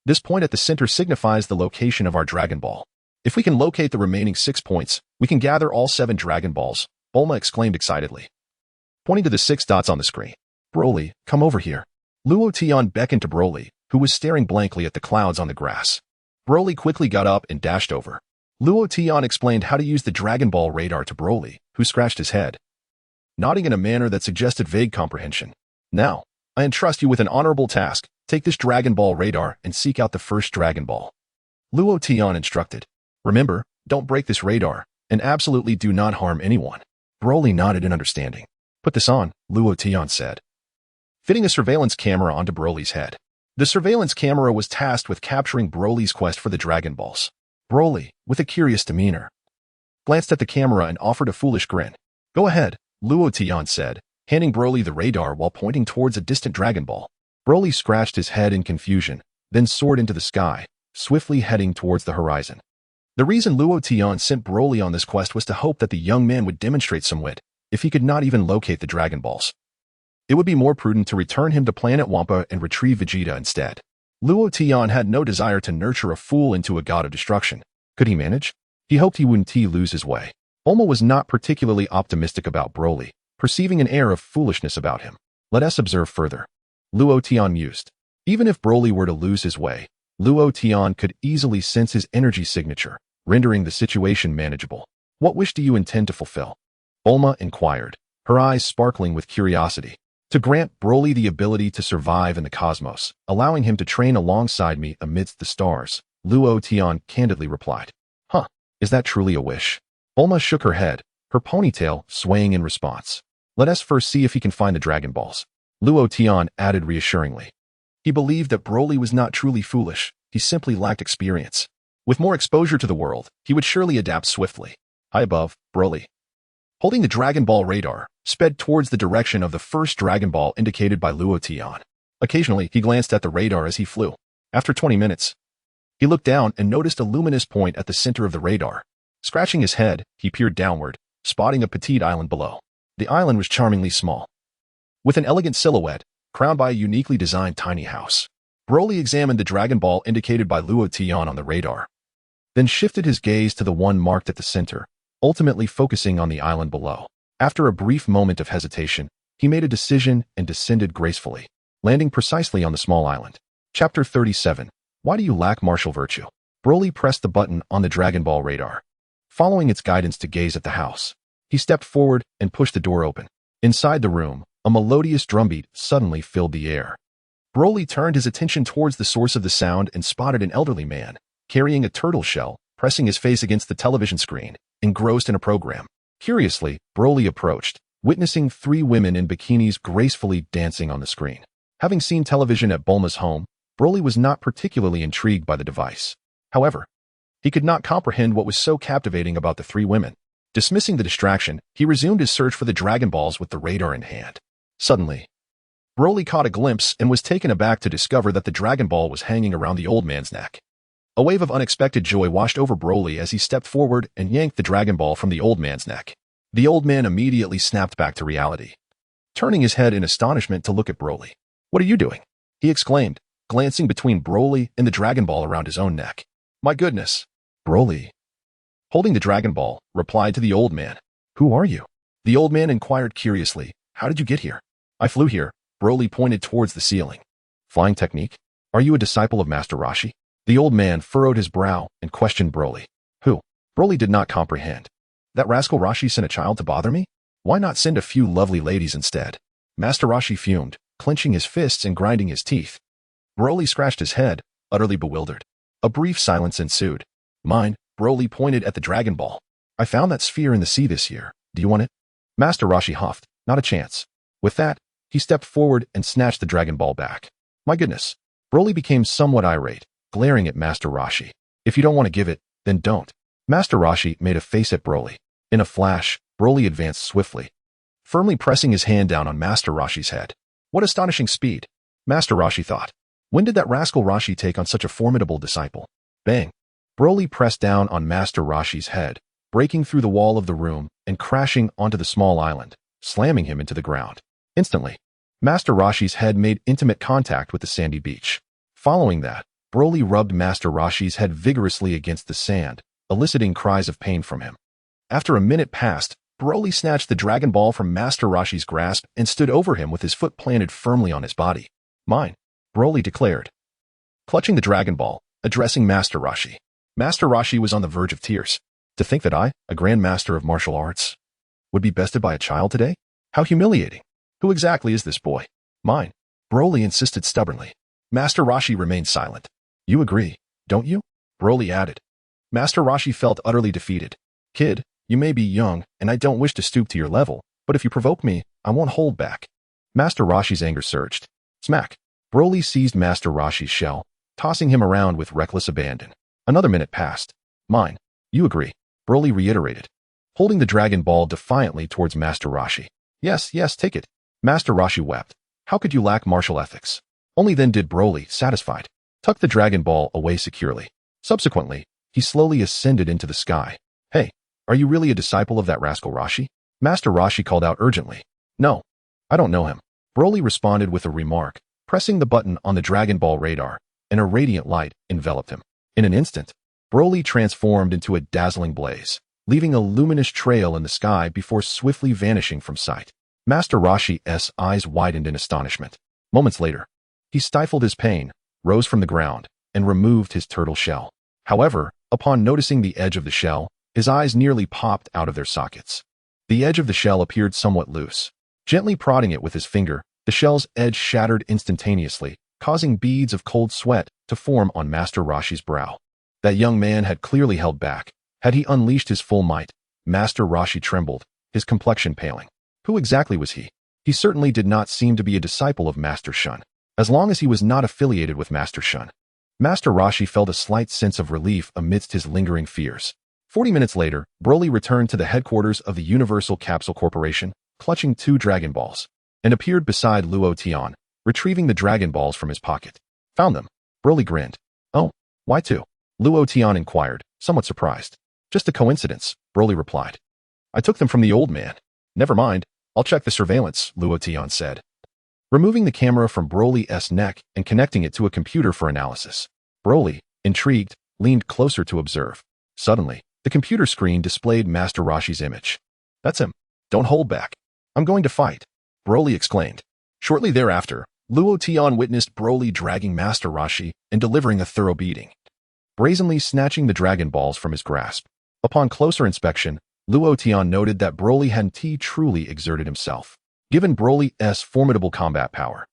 This point at the center signifies the location of our Dragon Ball. If we can locate the remaining 6 points, we can gather all 7 Dragon Balls, Bulma exclaimed excitedly, pointing to the 6 dots on the screen. Broly, come over here. Luo Tian beckoned to Broly, who was staring blankly at the clouds on the grass. Broly quickly got up and dashed over. Luo Tian explained how to use the Dragon Ball radar to Broly, who scratched his head, nodding in a manner that suggested vague comprehension. Now, I entrust you with an honorable task. Take this Dragon Ball radar and seek out the first Dragon Ball. Luo Tian instructed. Remember, don't break this radar, and absolutely do not harm anyone. Broly nodded in understanding. Put this on, Luo Tian said, fitting a surveillance camera onto Broly's head. The surveillance camera was tasked with capturing Broly's quest for the Dragon Balls. Broly, with a curious demeanor, glanced at the camera and offered a foolish grin. Go ahead, Luo Tian said, handing Broly the radar while pointing towards a distant Dragon Ball. Broly scratched his head in confusion, then soared into the sky, swiftly heading towards the horizon. The reason Luo Tian sent Broly on this quest was to hope that the young man would demonstrate some wit, if he could not even locate the Dragon Balls. It would be more prudent to return him to Planet Wampa and retrieve Vegeta instead. Luo Tian had no desire to nurture a fool into a god of destruction. Could he manage? He hoped he wouldn't lose his way. Bulma was not particularly optimistic about Broly, perceiving an air of foolishness about him. Let us observe further. Luo Tian mused. Even if Broly were to lose his way, Luo Tian could easily sense his energy signature, rendering the situation manageable. What wish do you intend to fulfill? Bulma inquired, her eyes sparkling with curiosity. To grant Broly the ability to survive in the cosmos, allowing him to train alongside me amidst the stars, Luo Tian candidly replied. Huh, is that truly a wish? Bulma shook her head, her ponytail swaying in response. Let us first see if he can find the Dragon Balls, Luo Tian added reassuringly. He believed that Broly was not truly foolish, he simply lacked experience. With more exposure to the world, he would surely adapt swiftly. High above, Broly, holding the Dragon Ball radar, sped towards the direction of the first Dragon Ball indicated by Luo Tian. Occasionally, he glanced at the radar as he flew. After 20 minutes, he looked down and noticed a luminous point at the center of the radar. Scratching his head, he peered downward, spotting a petite island below. The island was charmingly small, with an elegant silhouette, crowned by a uniquely designed tiny house. Broly examined the Dragon Ball indicated by Luo Tian on the radar, then shifted his gaze to the one marked at the center, ultimately focusing on the island below. After a brief moment of hesitation, he made a decision and descended gracefully, landing precisely on the small island. Chapter 37. Why do you lack martial virtue? Broly pressed the button on the Dragon Ball radar, following its guidance to gaze at the house. He stepped forward and pushed the door open. Inside the room, a melodious drumbeat suddenly filled the air. Broly turned his attention towards the source of the sound and spotted an elderly man, carrying a turtle shell, pressing his face against the television screen, engrossed in a program. Curiously, Broly approached, witnessing 3 women in bikinis gracefully dancing on the screen. Having seen television at Bulma's home, Broly was not particularly intrigued by the device. However, he could not comprehend what was so captivating about the 3 women. Dismissing the distraction, he resumed his search for the Dragon Balls with the radar in hand. Suddenly, Broly caught a glimpse and was taken aback to discover that the Dragon Ball was hanging around the old man's neck. A wave of unexpected joy washed over Broly as he stepped forward and yanked the Dragon Ball from the old man's neck. The old man immediately snapped back to reality, turning his head in astonishment to look at Broly. What are you doing? He exclaimed, glancing between Broly and the Dragon Ball around his own neck. My goodness. Broly, holding the Dragon Ball, replied to the old man. Who are you? The old man inquired curiously. How did you get here? I flew here. Broly pointed towards the ceiling. Flying technique? Are you a disciple of Master Roshi? The old man furrowed his brow and questioned Broly. Who? Broly did not comprehend. That rascal Roshi sent a child to bother me? Why not send a few lovely ladies instead? Master Roshi fumed, clenching his fists and grinding his teeth. Broly scratched his head, utterly bewildered. A brief silence ensued. Mine, Broly pointed at the Dragon Ball. I found that sphere in the sea this year. Do you want it? Master Roshi huffed. Not a chance. With that, he stepped forward and snatched the Dragon Ball back. My goodness. Broly became somewhat irate, glaring at Master Roshi. If you don't want to give it, then don't. Master Roshi made a face at Broly. In a flash, Broly advanced swiftly, firmly pressing his hand down on Master Roshi's head. What astonishing speed, Master Roshi thought. When did that rascal Roshi take on such a formidable disciple? Bang! Broly pressed down on Master Roshi's head, breaking through the wall of the room and crashing onto the small island, slamming him into the ground. Instantly, Master Roshi's head made intimate contact with the sandy beach. Following that, Broly rubbed Master Roshi's head vigorously against the sand, eliciting cries of pain from him. After a minute passed, Broly snatched the Dragon Ball from Master Roshi's grasp and stood over him with his foot planted firmly on his body. Mine, Broly declared, clutching the Dragon Ball, addressing Master Roshi. Master Roshi was on the verge of tears. To think that I, a Grand Master of martial arts, would be bested by a child today? How humiliating. Who exactly is this boy? Mine, Broly insisted stubbornly. Master Roshi remained silent. You agree, don't you? Broly added. Master Roshi felt utterly defeated. Kid, you may be young, and I don't wish to stoop to your level, but if you provoke me, I won't hold back. Master Roshi's anger surged. Smack! Broly seized Master Roshi's shell, tossing him around with reckless abandon. Another minute passed. Mine, you agree, Broly reiterated, holding the Dragon Ball defiantly towards Master Roshi. Yes, yes, take it. Master Roshi wept. How could you lack martial ethics? Only then did Broly, satisfied, tuck the Dragon Ball away securely. Subsequently, he slowly ascended into the sky. Hey, are you really a disciple of that rascal Roshi? Master Roshi called out urgently. No, I don't know him. Broly responded with a remark, pressing the button on the Dragon Ball radar, and a radiant light enveloped him. In an instant, Broly transformed into a dazzling blaze, leaving a luminous trail in the sky before swiftly vanishing from sight. Master Roshi's eyes widened in astonishment. Moments later, he stifled his pain, rose from the ground, and removed his turtle shell. However, upon noticing the edge of the shell, His eyes nearly popped out of their sockets. The edge of the shell appeared somewhat loose. Gently prodding it with his finger, the shell's edge shattered instantaneously, causing beads of cold sweat to form on Master Roshi's brow. That young man had clearly held back. Had he unleashed his full might, Master Roshi trembled, his complexion paling. Who exactly was he? He certainly did not seem to be a disciple of Master Shun, as long as he was not affiliated with Master Shun. Master Roshi felt a slight sense of relief amidst his lingering fears. 40 minutes later, Broly returned to the headquarters of the Universal Capsule Corporation, clutching 2 Dragon Balls, and appeared beside Luo Tian, retrieving the Dragon Balls from his pocket. Found them. Broly grinned. Oh, why 2? Luo Tian inquired, somewhat surprised. Just a coincidence, Broly replied. I took them from the old man. Never mind, I'll check the surveillance, Luo Tian said. Removing the camera from Broly's neck and connecting it to a computer for analysis. Broly, intrigued, leaned closer to observe. Suddenly, the computer screen displayed Master Roshi's image. That's him. Don't hold back. I'm going to fight, Broly exclaimed. Shortly thereafter, Luo Tian witnessed Broly dragging Master Roshi and delivering a thorough beating, brazenly snatching the Dragon Balls from his grasp. Upon closer inspection, Luo Tian noted that Broly hadn't truly exerted himself. Given Broly's formidable combat power,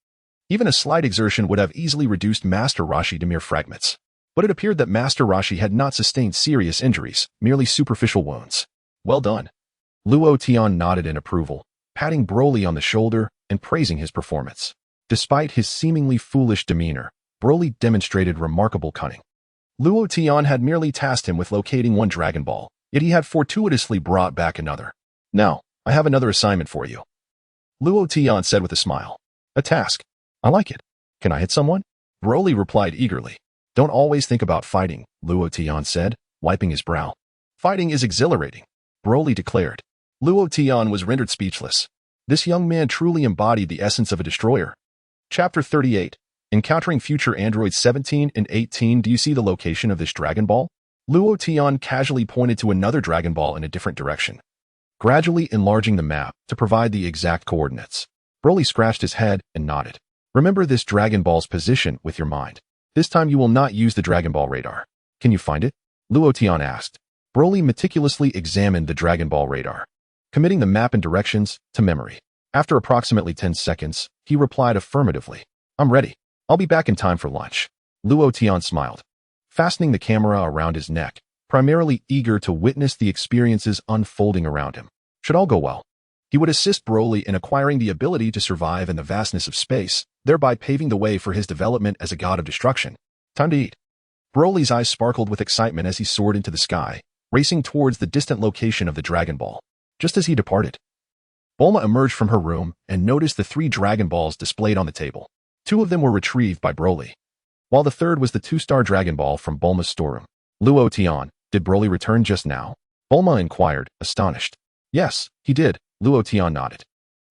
even a slight exertion would have easily reduced Master Roshi to mere fragments. But it appeared that Master Roshi had not sustained serious injuries, merely superficial wounds. Well done. Luo Tian nodded in approval, patting Broly on the shoulder and praising his performance. Despite his seemingly foolish demeanor, Broly demonstrated remarkable cunning. Luo Tian had merely tasked him with locating 1 Dragon Ball, yet he had fortuitously brought back another. Now, I have another assignment for you, Luo Tian said with a smile. A task. I like it. Can I hit someone? Broly replied eagerly. Don't always think about fighting, Luo Tian said, wiping his brow. Fighting is exhilarating, Broly declared. Luo Tian was rendered speechless. This young man truly embodied the essence of a destroyer. Chapter 38. Encountering future androids 17 and 18. Do you see the location of this Dragon Ball? Luo Tian casually pointed to another Dragon Ball in a different direction, gradually enlarging the map to provide the exact coordinates. Broly scratched his head and nodded. Remember this Dragon Ball's position with your mind. This time you will not use the Dragon Ball radar. Can you find it? Luo Tian asked. Broly meticulously examined the Dragon Ball radar, committing the map and directions to memory. After approximately 10 seconds, he replied affirmatively. I'm ready. I'll be back in time for lunch. Luo Tian smiled, fastening the camera around his neck, primarily eager to witness the experiences unfolding around him. Should all go well, he would assist Broly in acquiring the ability to survive in the vastness of space, thereby paving the way for his development as a god of destruction. Time to eat. Broly's eyes sparkled with excitement as he soared into the sky, racing towards the distant location of the Dragon Ball. Just as he departed, Bulma emerged from her room and noticed the 3 Dragon Balls displayed on the table. 2 of them were retrieved by Broly, while the third was the 2-star Dragon Ball from Bulma's storeroom. Luo Tian, did Broly return just now? Bulma inquired, astonished. Yes, he did, Luo Tian nodded.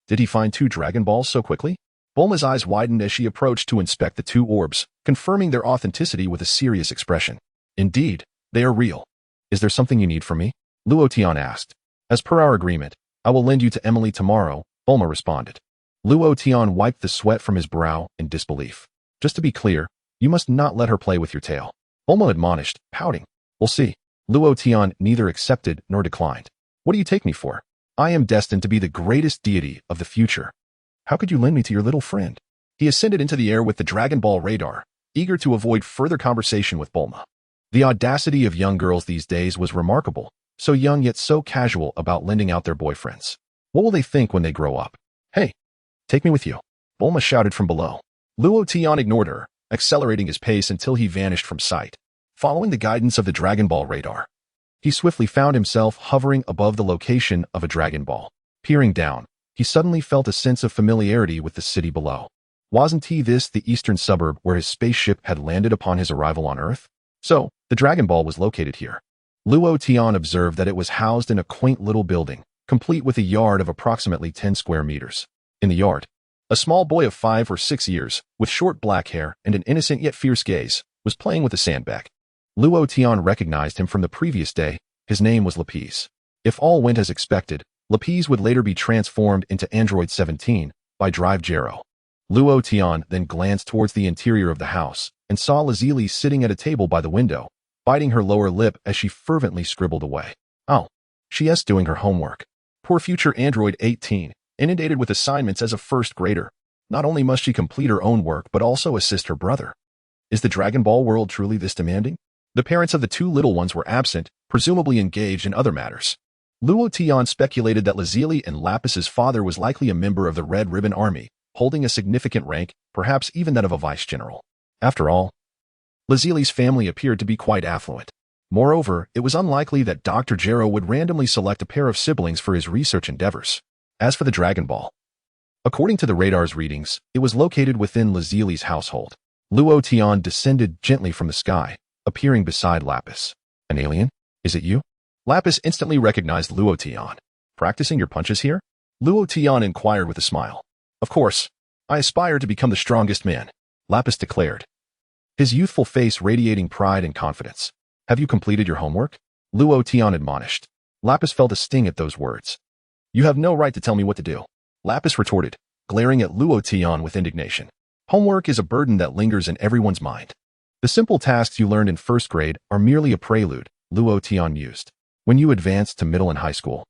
Did he find 2 Dragon Balls so quickly? Bulma's eyes widened as she approached to inspect the 2 orbs, confirming their authenticity with a serious expression. Indeed, they are real. Is there something you need from me? Luo Tian asked. As per our agreement, I will lend you to Emily tomorrow, Bulma responded. Luo Tian wiped the sweat from his brow in disbelief. Just to be clear, you must not let her play with your tail, Bulma admonished, pouting. We'll see. Luo Tian neither accepted nor declined. What do you take me for? I am destined to be the greatest deity of the future. How could you lend me to your little friend? He ascended into the air with the Dragon Ball radar, eager to avoid further conversation with Bulma. The audacity of young girls these days was remarkable, so young yet so casual about lending out their boyfriends. What will they think when they grow up? Hey, take me with you, Bulma shouted from below. Luo Tian ignored her, accelerating his pace until he vanished from sight. Following the guidance of the Dragon Ball radar, he swiftly found himself hovering above the location of a Dragon Ball. Peering down, he suddenly felt a sense of familiarity with the city below. Wasn't this the eastern suburb where his spaceship had landed upon his arrival on Earth? So, the Dragon Ball was located here. Luo Tian observed that it was housed in a quaint little building, complete with a yard of approximately 10 square meters. In the yard, a small boy of 5 or 6 years, with short black hair and an innocent yet fierce gaze, was playing with a sandbag. Luo Tian recognized him from the previous day. His name was Lapis. If all went as expected, Lapis would later be transformed into Android 17 by Drive Jero. Luo Tian then glanced towards the interior of the house and saw Lazili sitting at a table by the window, biting her lower lip as she fervently scribbled away. Oh, she is doing her homework. Poor future Android 18, inundated with assignments as a first grader. Not only must she complete her own work, but also assist her brother. Is the Dragon Ball world truly this demanding? The parents of the two little ones were absent, presumably engaged in other matters. Luo Tian speculated that Lazuli and Lapis's father was likely a member of the Red Ribbon Army, holding a significant rank, perhaps even that of a vice-general. After all, Lazuli's family appeared to be quite affluent. Moreover, it was unlikely that Dr. Gero would randomly select a pair of siblings for his research endeavors. As for the Dragon Ball, according to the radar's readings, it was located within Lazuli's household. Luo Tian descended gently from the sky, appearing beside Lapis. An alien? Is it you? Lapis instantly recognized Luo Tian. Practicing your punches here? Luo Tian inquired with a smile. Of course. I aspire to become the strongest man, Lapis declared, his youthful face radiating pride and confidence. Have you completed your homework? Luo Tian admonished. Lapis felt a sting at those words. You have no right to tell me what to do, Lapis retorted, glaring at Luo Tian with indignation. Homework is a burden that lingers in everyone's mind. The simple tasks you learned in first grade are merely a prelude, Luo Tian mused. When you advance to middle and high school,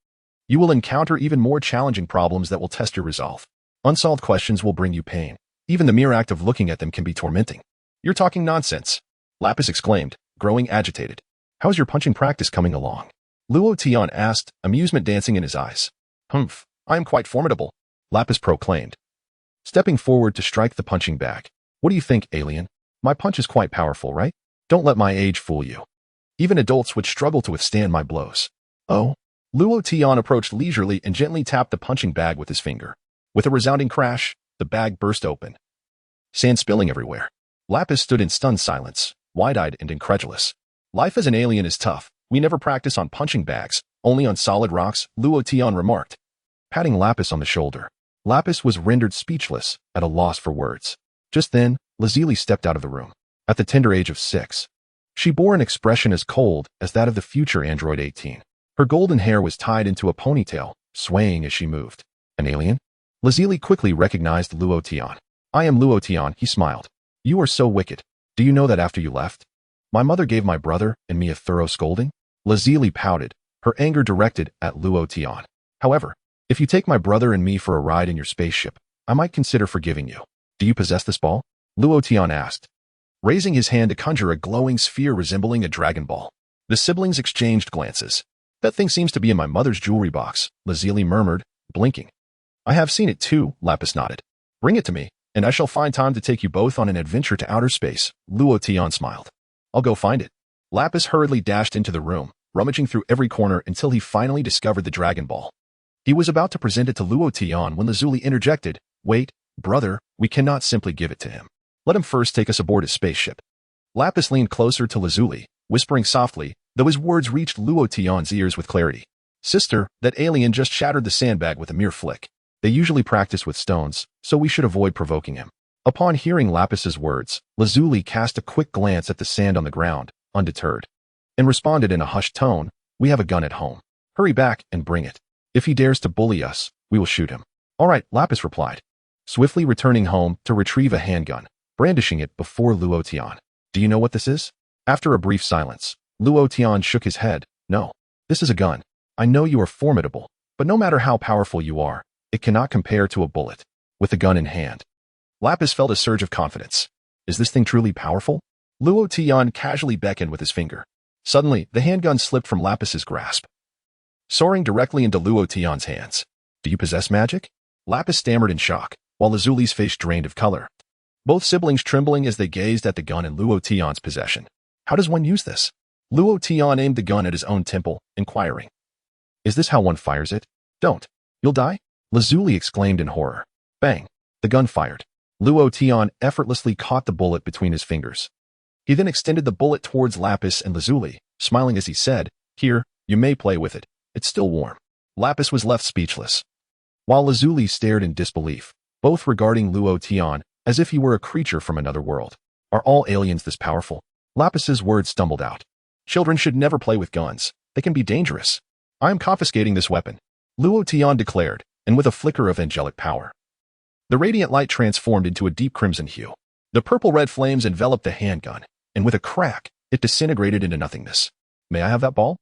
you will encounter even more challenging problems that will test your resolve. Unsolved questions will bring you pain. Even the mere act of looking at them can be tormenting. You're talking nonsense, Lapis exclaimed, growing agitated. How's your punching practice coming along? Luo Tian asked, amusement dancing in his eyes. Humph, I am quite formidable, Lapis proclaimed, stepping forward to strike the punching bag. What do you think, alien? My punch is quite powerful, right? Don't let my age fool you. Even adults would struggle to withstand my blows. Oh? Luo Tian approached leisurely and gently tapped the punching bag with his finger. With a resounding crash, the bag burst open, sand spilling everywhere. Lapis stood in stunned silence, wide-eyed and incredulous. Life as an alien is tough. We never practice on punching bags, only on solid rocks, Luo Tian remarked, patting Lapis on the shoulder. Lapis was rendered speechless, at a loss for words. Just then, Lazuli stepped out of the room. At the tender age of 6, she bore an expression as cold as that of the future Android 18. Her golden hair was tied into a ponytail, swaying as she moved. An alien? Lazuli quickly recognized Luo Tian. I am Luo Tian, he smiled. You are so wicked. Do you know that after you left, my mother gave my brother and me a thorough scolding? Lazuli pouted, her anger directed at Luo Tian. However, if you take my brother and me for a ride in your spaceship, I might consider forgiving you. Do you possess this ball? Luo Tian asked, raising his hand to conjure a glowing sphere resembling a Dragon Ball. The siblings exchanged glances. That thing seems to be in my mother's jewelry box, Lazuli murmured, blinking. I have seen it too, Lapis nodded. Bring it to me, and I shall find time to take you both on an adventure to outer space, Luo Tian smiled. I'll go find it. Lapis hurriedly dashed into the room, rummaging through every corner until he finally discovered the Dragon Ball. He was about to present it to Luo Tian when Lazuli interjected, Wait, brother, we cannot simply give it to him. Let him first take us aboard his spaceship. Lapis leaned closer to Lazuli, whispering softly, though his words reached Luo Tian's ears with clarity. Sister, that alien just shattered the sandbag with a mere flick. They usually practice with stones, so we should avoid provoking him. Upon hearing Lapis's words, Lazuli cast a quick glance at the sand on the ground, undeterred, and responded in a hushed tone, We have a gun at home. Hurry back and bring it. If he dares to bully us, we will shoot him. All right, Lapis replied, swiftly returning home to retrieve a handgun, brandishing it before Luo Tian. Do you know what this is? After a brief silence, Luo Tian shook his head. No, this is a gun. I know you are formidable, but no matter how powerful you are, it cannot compare to a bullet. With a gun in hand, Lapis felt a surge of confidence. Is this thing truly powerful? Luo Tian casually beckoned with his finger. Suddenly, the handgun slipped from Lapis's grasp, soaring directly into Luo Tian's hands. Do you possess magic? Lapis stammered in shock, while Lazuli's face drained of color. Both siblings trembling as they gazed at the gun in Luo Tian's possession. How does one use this? Luo Tian aimed the gun at his own temple, inquiring. Is this how one fires it? Don't. You'll die? Lazuli exclaimed in horror. Bang. The gun fired. Luo Tian effortlessly caught the bullet between his fingers. He then extended the bullet towards Lapis and Lazuli, smiling as he said, Here, you may play with it. It's still warm. Lapis was left speechless, while Lazuli stared in disbelief, both regarding Luo Tian as if he were a creature from another world. Are all aliens this powerful? Lapis's words stumbled out. Children should never play with guns. They can be dangerous. I am confiscating this weapon, Luo Tian declared, and with a flicker of angelic power, the radiant light transformed into a deep crimson hue. The purple-red flames enveloped the handgun, and with a crack, it disintegrated into nothingness. May I have that ball?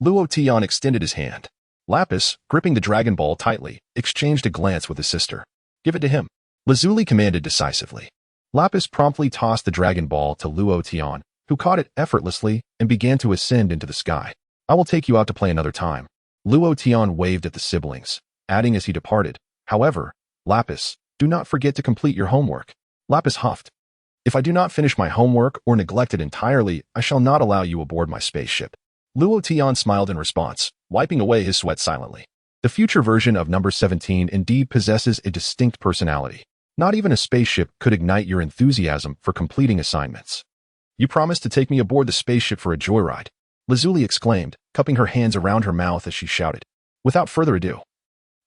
Luo Tian extended his hand. Lapis, gripping the Dragon Ball tightly, exchanged a glance with his sister. Give it to him, Lazuli commanded decisively. Lapis promptly tossed the Dragon Ball to Luo Tian, who caught it effortlessly and began to ascend into the sky. I will take you out to play another time. Luo Tian waved at the siblings, adding as he departed, however, Lapis, do not forget to complete your homework. Lapis huffed. If I do not finish my homework or neglect it entirely, I shall not allow you aboard my spaceship. Luo Tian smiled in response, wiping away his sweat silently. The future version of number 17 indeed possesses a distinct personality. Not even a spaceship could ignite your enthusiasm for completing assignments. You promised to take me aboard the spaceship for a joyride, Lazuli exclaimed, cupping her hands around her mouth as she shouted. Without further ado,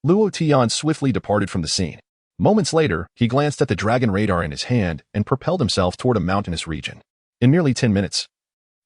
Luo Tian swiftly departed from the scene. Moments later, he glanced at the dragon radar in his hand and propelled himself toward a mountainous region. In merely 10 minutes,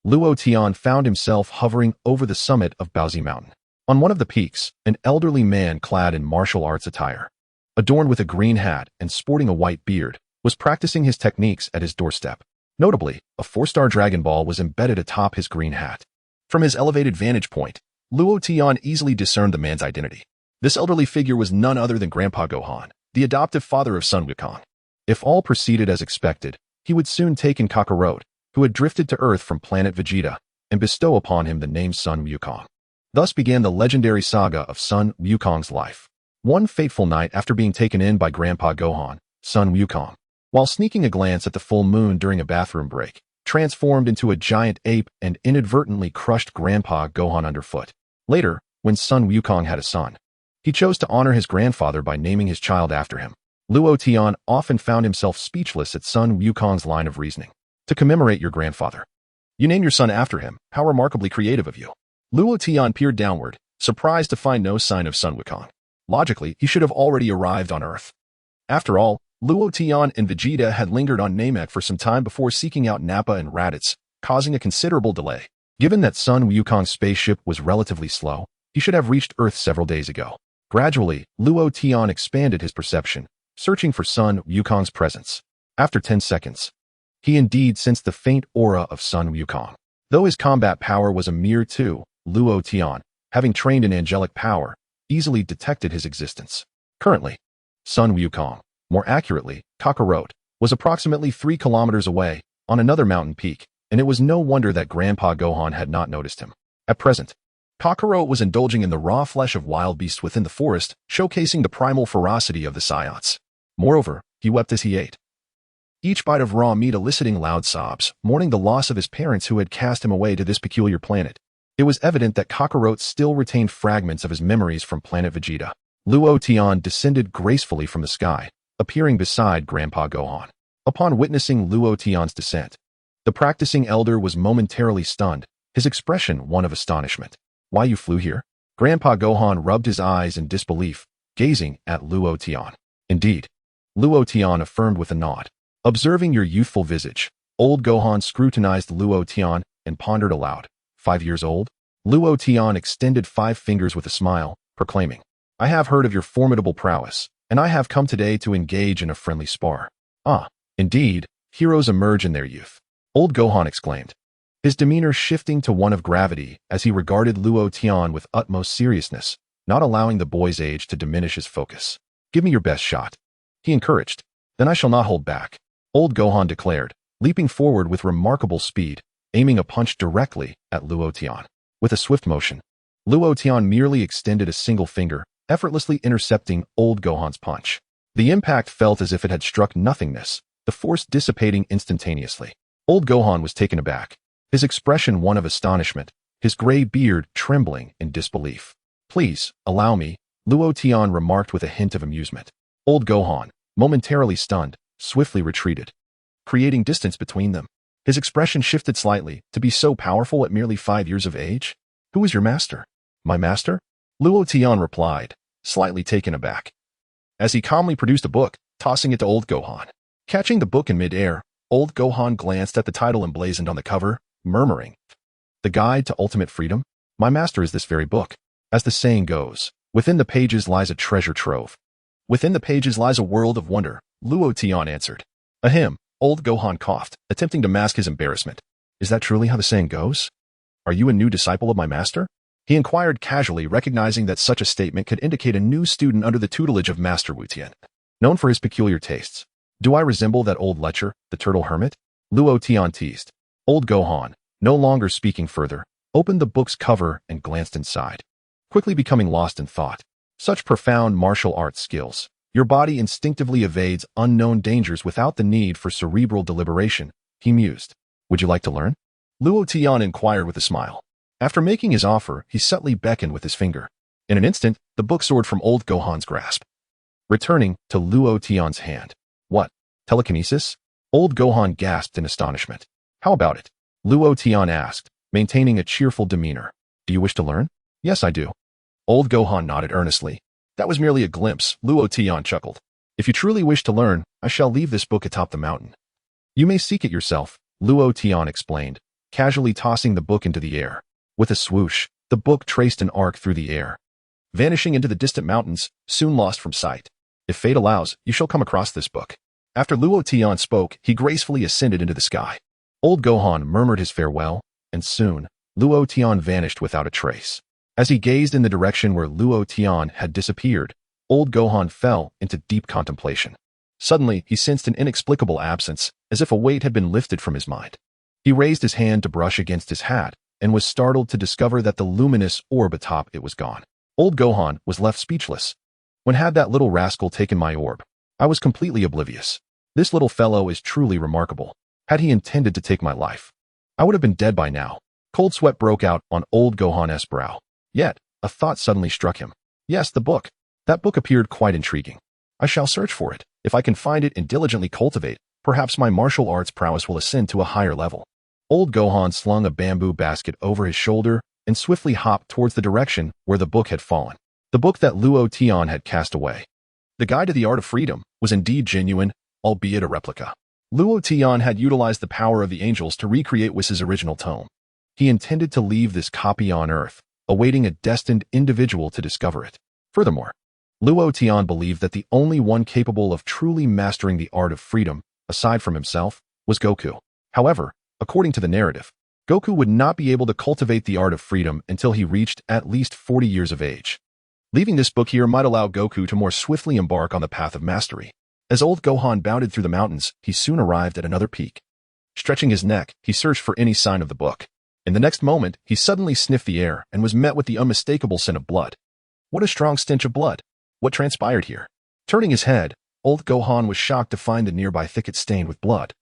Luo Tian found himself hovering over the summit of Baozi Mountain. On one of the peaks, an elderly man clad in martial arts attire, adorned with a green hat and sporting a white beard, was practicing his techniques at his doorstep. Notably, a 4-star Dragon Ball was embedded atop his green hat. From his elevated vantage point, Luo Tian easily discerned the man's identity. This elderly figure was none other than Grandpa Gohan, the adoptive father of Sun Wukong. If all proceeded as expected, he would soon take in Kakarot, who had drifted to Earth from planet Vegeta, and bestow upon him the name Sun Wukong. Thus began the legendary saga of Sun Wukong's life. One fateful night after being taken in by Grandpa Gohan, Sun Wukong, while sneaking a glance at the full moon during a bathroom break, transformed into a giant ape and inadvertently crushed Grandpa Gohan underfoot. Later, when Sun Wukong had a son, he chose to honor his grandfather by naming his child after him. Luo Tian often found himself speechless at Sun Wukong's line of reasoning. To commemorate your grandfather, you name your son after him. How remarkably creative of you. Luo Tian peered downward, surprised to find no sign of Sun Wukong. Logically, he should have already arrived on Earth. After all, Luo Tian and Vegeta had lingered on Namek for some time before seeking out Nappa and Raditz, causing a considerable delay. Given that Sun Wukong's spaceship was relatively slow, he should have reached Earth several days ago. Gradually, Luo Tian expanded his perception, searching for Sun Wukong's presence. After 10 seconds, he indeed sensed the faint aura of Sun Wukong. Though his combat power was a mere 2, Luo Tian, having trained in angelic power, easily detected his existence. Currently, Sun Wukong, more accurately, Kakarot, was approximately 3 kilometers away, on another mountain peak, and it was no wonder that Grandpa Gohan had not noticed him. At present, Kakarot was indulging in the raw flesh of wild beasts within the forest, showcasing the primal ferocity of the Saiyans. Moreover, he wept as he ate, each bite of raw meat eliciting loud sobs, mourning the loss of his parents who had cast him away to this peculiar planet. It was evident that Kakarot still retained fragments of his memories from planet Vegeta. Luo Tian descended gracefully from the sky, appearing beside Grandpa Gohan. Upon witnessing Luo Tian's descent, the practicing elder was momentarily stunned, his expression one of astonishment. Why you flew here? Grandpa Gohan rubbed his eyes in disbelief, gazing at Luo Tian. Indeed, Luo Tian affirmed with a nod. Observing your youthful visage, old Gohan scrutinized Luo Tian and pondered aloud. 5 years old? Luo Tian extended 5 fingers with a smile, proclaiming, I have heard of your formidable prowess, and I have come today to engage in a friendly spar. Ah, indeed, heroes emerge in their youth. Old Gohan exclaimed, his demeanor shifting to one of gravity as he regarded Luo Tian with utmost seriousness, not allowing the boy's age to diminish his focus. Give me your best shot, he encouraged. Then I shall not hold back, old Gohan declared, leaping forward with remarkable speed, aiming a punch directly at Luo Tian. With a swift motion, Luo Tian merely extended a single finger, effortlessly intercepting old Gohan's punch. The impact felt as if it had struck nothingness, the force dissipating instantaneously. Old Gohan was taken aback, his expression one of astonishment, his gray beard trembling in disbelief. Please, allow me, Luo Tian remarked with a hint of amusement. Old Gohan, momentarily stunned, swiftly retreated, creating distance between them. His expression shifted slightly, to be so powerful at merely 5 years of age? Who is your master? My master? Luo Tian replied, slightly taken aback, as he calmly produced a book, tossing it to old Gohan. Catching the book in mid-air, old Gohan glanced at the title emblazoned on the cover, murmuring, The Guide to Ultimate Freedom? My master is this very book. As the saying goes, within the pages lies a treasure trove. Within the pages lies a world of wonder, Luo Tian answered. Ahem, old Gohan coughed, attempting to mask his embarrassment. Is that truly how the saying goes? Are you a new disciple of my master? He inquired casually, recognizing that such a statement could indicate a new student under the tutelage of Master Luo Tian, known for his peculiar tastes. Do I resemble that old lecher, the turtle hermit? Luo Tian teased. Old Gohan, no longer speaking further, opened the book's cover and glanced inside, quickly becoming lost in thought. Such profound martial arts skills. Your body instinctively evades unknown dangers without the need for cerebral deliberation, he mused. Would you like to learn? Luo Tian inquired with a smile. After making his offer, he subtly beckoned with his finger. In an instant, the book soared from old Gohan's grasp, returning to Luo Tian's hand. What? Telekinesis? Old Gohan gasped in astonishment. How about it? Luo Tian asked, maintaining a cheerful demeanor. Do you wish to learn? Yes, I do. Old Gohan nodded earnestly. That was merely a glimpse, Luo Tian chuckled. If you truly wish to learn, I shall leave this book atop the mountain. You may seek it yourself, Luo Tian explained, casually tossing the book into the air. With a swoosh, the book traced an arc through the air, vanishing into the distant mountains, soon lost from sight. If fate allows, you shall come across this book. After Luo Tian spoke, he gracefully ascended into the sky. Old Gohan murmured his farewell, and soon, Luo Tian vanished without a trace. As he gazed in the direction where Luo Tian had disappeared, old Gohan fell into deep contemplation. Suddenly, he sensed an inexplicable absence, as if a weight had been lifted from his mind. He raised his hand to brush against his hat, and was startled to discover that the luminous orb atop it was gone. Old Gohan was left speechless. When had that little rascal taken my orb? I was completely oblivious. This little fellow is truly remarkable. Had he intended to take my life, I would have been dead by now. Cold sweat broke out on old Gohan's brow. Yet, a thought suddenly struck him. Yes, the book. That book appeared quite intriguing. I shall search for it. If I can find it and diligently cultivate, perhaps my martial arts prowess will ascend to a higher level. Old Gohan slung a bamboo basket over his shoulder and swiftly hopped towards the direction where the book had fallen. The book that Luo Tian had cast away. The Guide to the Art of Freedom was indeed genuine, albeit a replica. Luo Tian had utilized the power of the angels to recreate Whis' original tome. He intended to leave this copy on Earth, awaiting a destined individual to discover it. Furthermore, Luo Tian believed that the only one capable of truly mastering the art of freedom, aside from himself, was Goku. However, according to the narrative, Goku would not be able to cultivate the art of freedom until he reached at least 40 years of age. Leaving this book here might allow Goku to more swiftly embark on the path of mastery. As old Gohan bounded through the mountains, he soon arrived at another peak. Stretching his neck, he searched for any sign of the book. In the next moment, he suddenly sniffed the air and was met with the unmistakable scent of blood. What a strong stench of blood! What transpired here? Turning his head, old Gohan was shocked to find the nearby thicket stained with blood.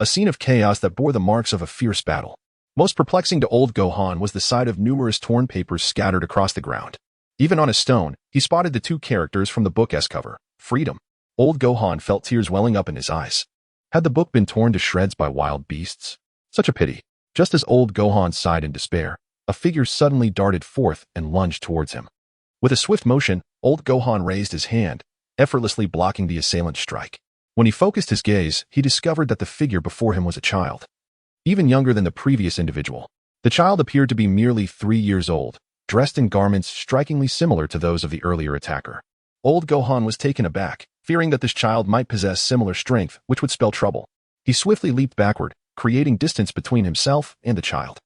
A scene of chaos that bore the marks of a fierce battle. Most perplexing to old Gohan was the sight of numerous torn papers scattered across the ground. Even on a stone, he spotted the two characters from the book's cover, Freedom. Old Gohan felt tears welling up in his eyes. Had the book been torn to shreds by wild beasts? Such a pity. Just as old Gohan sighed in despair, a figure suddenly darted forth and lunged towards him. With a swift motion, old Gohan raised his hand, effortlessly blocking the assailant's strike. When he focused his gaze, he discovered that the figure before him was a child. Even younger than the previous individual. The child appeared to be merely 3 years old, dressed in garments strikingly similar to those of the earlier attacker. Old Gohan was taken aback, fearing that this child might possess similar strength, which would spell trouble. He swiftly leaped backward, creating distance between himself and the child.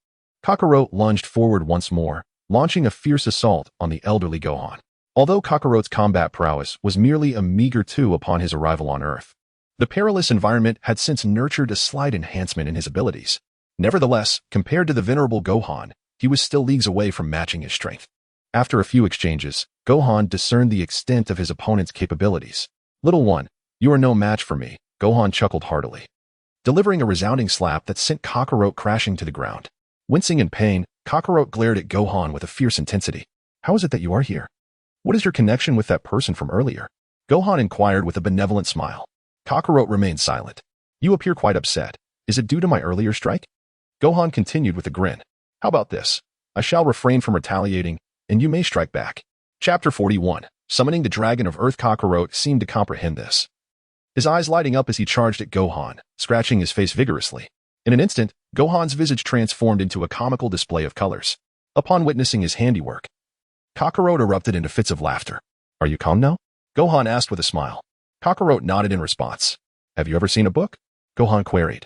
Kakarot lunged forward once more, launching a fierce assault on the elderly Gohan. Although Kakarot's combat prowess was merely a meager 2 upon his arrival on Earth, the perilous environment had since nurtured a slight enhancement in his abilities. Nevertheless, compared to the venerable Gohan, he was still leagues away from matching his strength. After a few exchanges, Gohan discerned the extent of his opponent's capabilities. Little one, you are no match for me, Gohan chuckled heartily, delivering a resounding slap that sent Kakarot crashing to the ground. Wincing in pain, Kakarot glared at Gohan with a fierce intensity. How is it that you are here? What is your connection with that person from earlier? Gohan inquired with a benevolent smile. Kakarot remained silent. You appear quite upset. Is it due to my earlier strike? Gohan continued with a grin. How about this? I shall refrain from retaliating, and you may strike back. Chapter 41. Summoning the Dragon of Earth. Kakarot seemed to comprehend this, his eyes lighting up as he charged at Gohan, scratching his face vigorously. In an instant, Gohan's visage transformed into a comical display of colors. Upon witnessing his handiwork, Kakarot erupted into fits of laughter. Are you calm now? Gohan asked with a smile. Kakarot nodded in response. Have you ever seen a book? Gohan queried,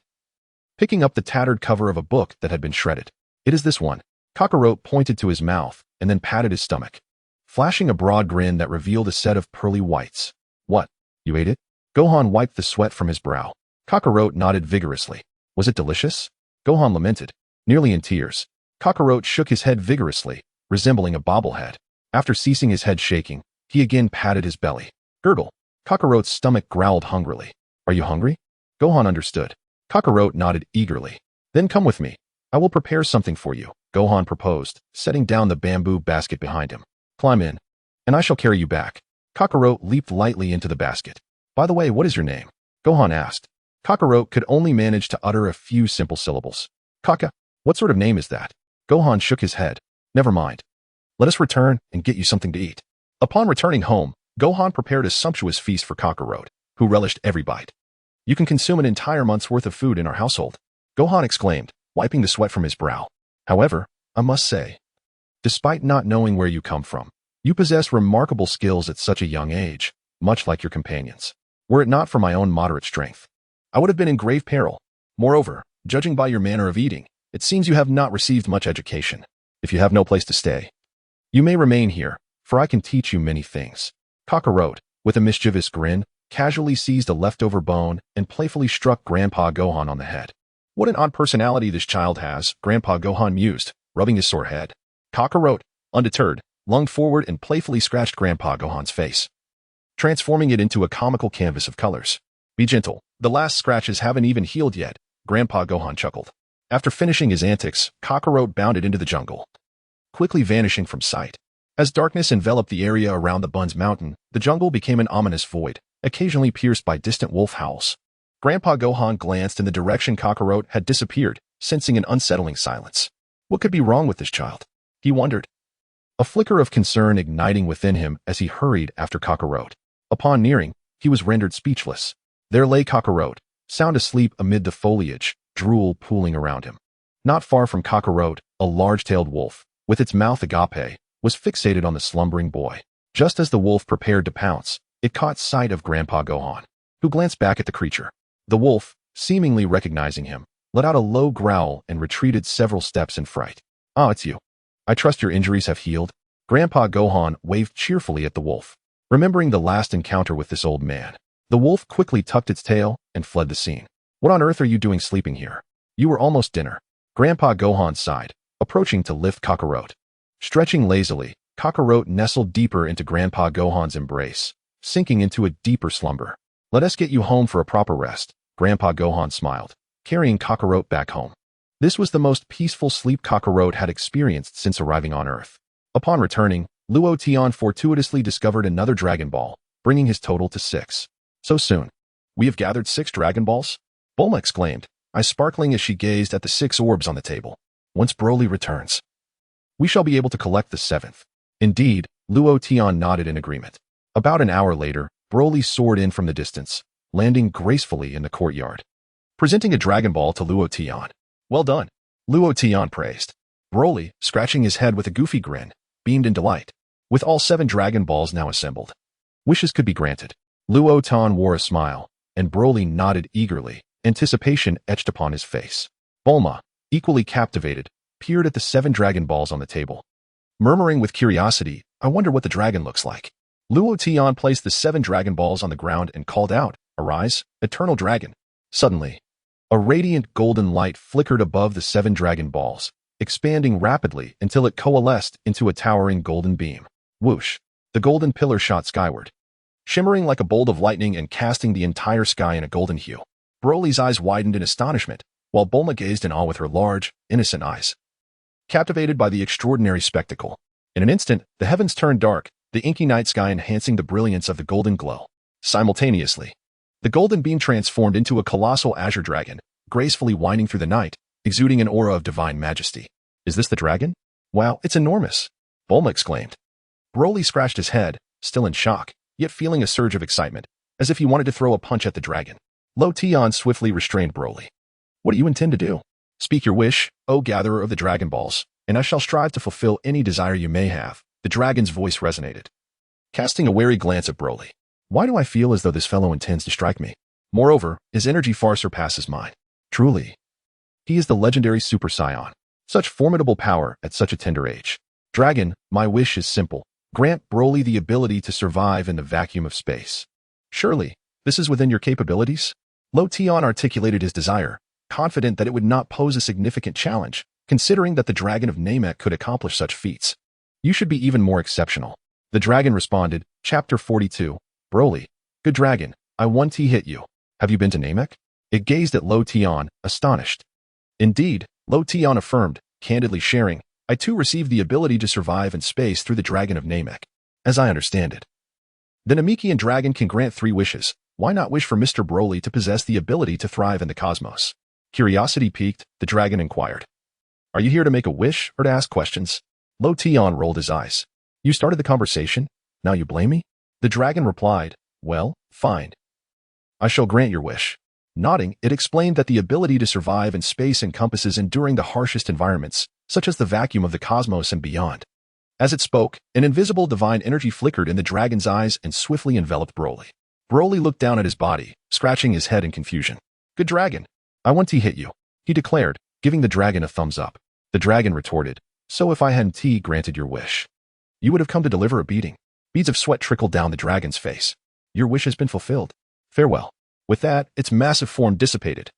picking up the tattered cover of a book that had been shredded. It is this one. Kakarot pointed to his mouth and then patted his stomach, flashing a broad grin that revealed a set of pearly whites. What? You ate it? Gohan wiped the sweat from his brow. Kakarot nodded vigorously. Was it delicious? Gohan lamented, nearly in tears. Kakarot shook his head vigorously, resembling a bobblehead. After ceasing his head shaking, he again patted his belly. Gurgle. Kakarot's stomach growled hungrily. Are you hungry? Gohan understood. Kakarot nodded eagerly. Then come with me. I will prepare something for you, Gohan proposed, setting down the bamboo basket behind him. Climb in, and I shall carry you back. Kakarot leaped lightly into the basket. By the way, what is your name? Gohan asked. Kakarot could only manage to utter a few simple syllables. Kaka, what sort of name is that? Gohan shook his head. Never mind. Let us return and get you something to eat. Upon returning home, Gohan prepared a sumptuous feast for Kakarot, who relished every bite. You can consume an entire month's worth of food in our household, Gohan exclaimed, wiping the sweat from his brow. However, I must say, despite not knowing where you come from, you possess remarkable skills at such a young age, much like your companions. Were it not for my own moderate strength, I would have been in grave peril. Moreover, judging by your manner of eating, it seems you have not received much education. If you have no place to stay, you may remain here, for I can teach you many things. Kakarot, with a mischievous grin, casually seized a leftover bone and playfully struck Grandpa Gohan on the head. What an odd personality this child has, Grandpa Gohan mused, rubbing his sore head. Kakarot, undeterred, lunged forward and playfully scratched Grandpa Gohan's face, transforming it into a comical canvas of colors. Be gentle, the last scratches haven't even healed yet, Grandpa Gohan chuckled. After finishing his antics, Kakarot bounded into the jungle, quickly vanishing from sight. As darkness enveloped the area around the Buns mountain, the jungle became an ominous void, occasionally pierced by distant wolf howls. Grandpa Gohan glanced in the direction Kakarot had disappeared, sensing an unsettling silence. What could be wrong with this child? He wondered, a flicker of concern igniting within him as he hurried after Kakarot. Upon nearing, he was rendered speechless. There lay Kakarot, sound asleep amid the foliage, drool pooling around him. Not far from Kakarot, a large-tailed wolf, with its mouth agape, was fixated on the slumbering boy. Just as the wolf prepared to pounce, it caught sight of Grandpa Gohan, who glanced back at the creature. The wolf, seemingly recognizing him, let out a low growl and retreated several steps in fright. Ah, it's you. I trust your injuries have healed. Grandpa Gohan waved cheerfully at the wolf, remembering the last encounter with this old man. The wolf quickly tucked its tail and fled the scene. What on earth are you doing sleeping here? You were almost dinner. Grandpa Gohan sighed, approaching to lift Kakarot. Stretching lazily, Kakarot nestled deeper into Grandpa Gohan's embrace, sinking into a deeper slumber. Let us get you home for a proper rest, Grandpa Gohan smiled, carrying Kakarot back home. This was the most peaceful sleep Kakarot had experienced since arriving on Earth. Upon returning, Luo Tian fortuitously discovered another Dragon Ball, bringing his total to 6. So soon. We have gathered 6 Dragon Balls? Bulma exclaimed, eyes sparkling as she gazed at the 6 orbs on the table. Once Broly returns, we shall be able to collect the 7th. Indeed, Luo Tian nodded in agreement. About an hour later, Broly soared in from the distance, landing gracefully in the courtyard, presenting a Dragon Ball to Luo Tian. Well done, Luo Tian praised. Broly, scratching his head with a goofy grin, beamed in delight. With all 7 Dragon Balls now assembled, wishes could be granted. Luo Tian wore a smile, and Broly nodded eagerly, anticipation etched upon his face. Bulma, equally captivated, peered at the 7 Dragon Balls on the table, murmuring with curiosity, I wonder what the dragon looks like. Luo Tian placed the 7 Dragon Balls on the ground and called out, Arise, Eternal Dragon. Suddenly, a radiant golden light flickered above the 7 Dragon Balls, expanding rapidly until it coalesced into a towering golden beam. Whoosh! The golden pillar shot skyward, shimmering like a bolt of lightning and casting the entire sky in a golden hue. Broly's eyes widened in astonishment, while Bulma gazed in awe with her large, innocent eyes, captivated by the extraordinary spectacle. In an instant, the heavens turned dark, the inky night sky enhancing the brilliance of the golden glow. Simultaneously, the golden beam transformed into a colossal azure dragon, gracefully winding through the night, exuding an aura of divine majesty. Is this the dragon? Wow, it's enormous! Bulma exclaimed. Broly scratched his head, still in shock, yet feeling a surge of excitement, as if he wanted to throw a punch at the dragon. Luo Tian swiftly restrained Broly. What do you intend to do? Speak your wish, O gatherer of the Dragon Balls, and I shall strive to fulfill any desire you may have. The dragon's voice resonated. Casting a wary glance at Broly. Why do I feel as though this fellow intends to strike me? Moreover, his energy far surpasses mine. Truly, he is the legendary Super Saiyan. Such formidable power at such a tender age. Dragon, my wish is simple. Grant Broly the ability to survive in the vacuum of space. Surely, this is within your capabilities? Luo Tian articulated his desire, confident that it would not pose a significant challenge, considering that the Dragon of Namek could accomplish such feats. You should be even more exceptional. The dragon responded, Chapter 42, Broly. Good dragon, I want to hit you. Have you been to Namek? It gazed at Luo Tian, astonished. Indeed, Luo Tian affirmed, candidly sharing, I too received the ability to survive in space through the Dragon of Namek. As I understand it. The Namekian dragon can grant 3 wishes. Why not wish for Mr. Broly to possess the ability to thrive in the cosmos? Curiosity piqued, the dragon inquired. Are you here to make a wish or to ask questions? Luo Tian rolled his eyes. You started the conversation? Now you blame me? The dragon replied, well, fine. I shall grant your wish. Nodding, it explained that the ability to survive in space encompasses enduring the harshest environments, such as the vacuum of the cosmos and beyond. As it spoke, an invisible divine energy flickered in the dragon's eyes and swiftly enveloped Broly. Broly looked down at his body, scratching his head in confusion. Good dragon. I want to hit you, he declared, giving the dragon a thumbs up. The dragon retorted, so if I hadn't granted your wish, you would have come to deliver a beating. Beads of sweat trickled down the dragon's face. Your wish has been fulfilled. Farewell. With that, its massive form dissipated,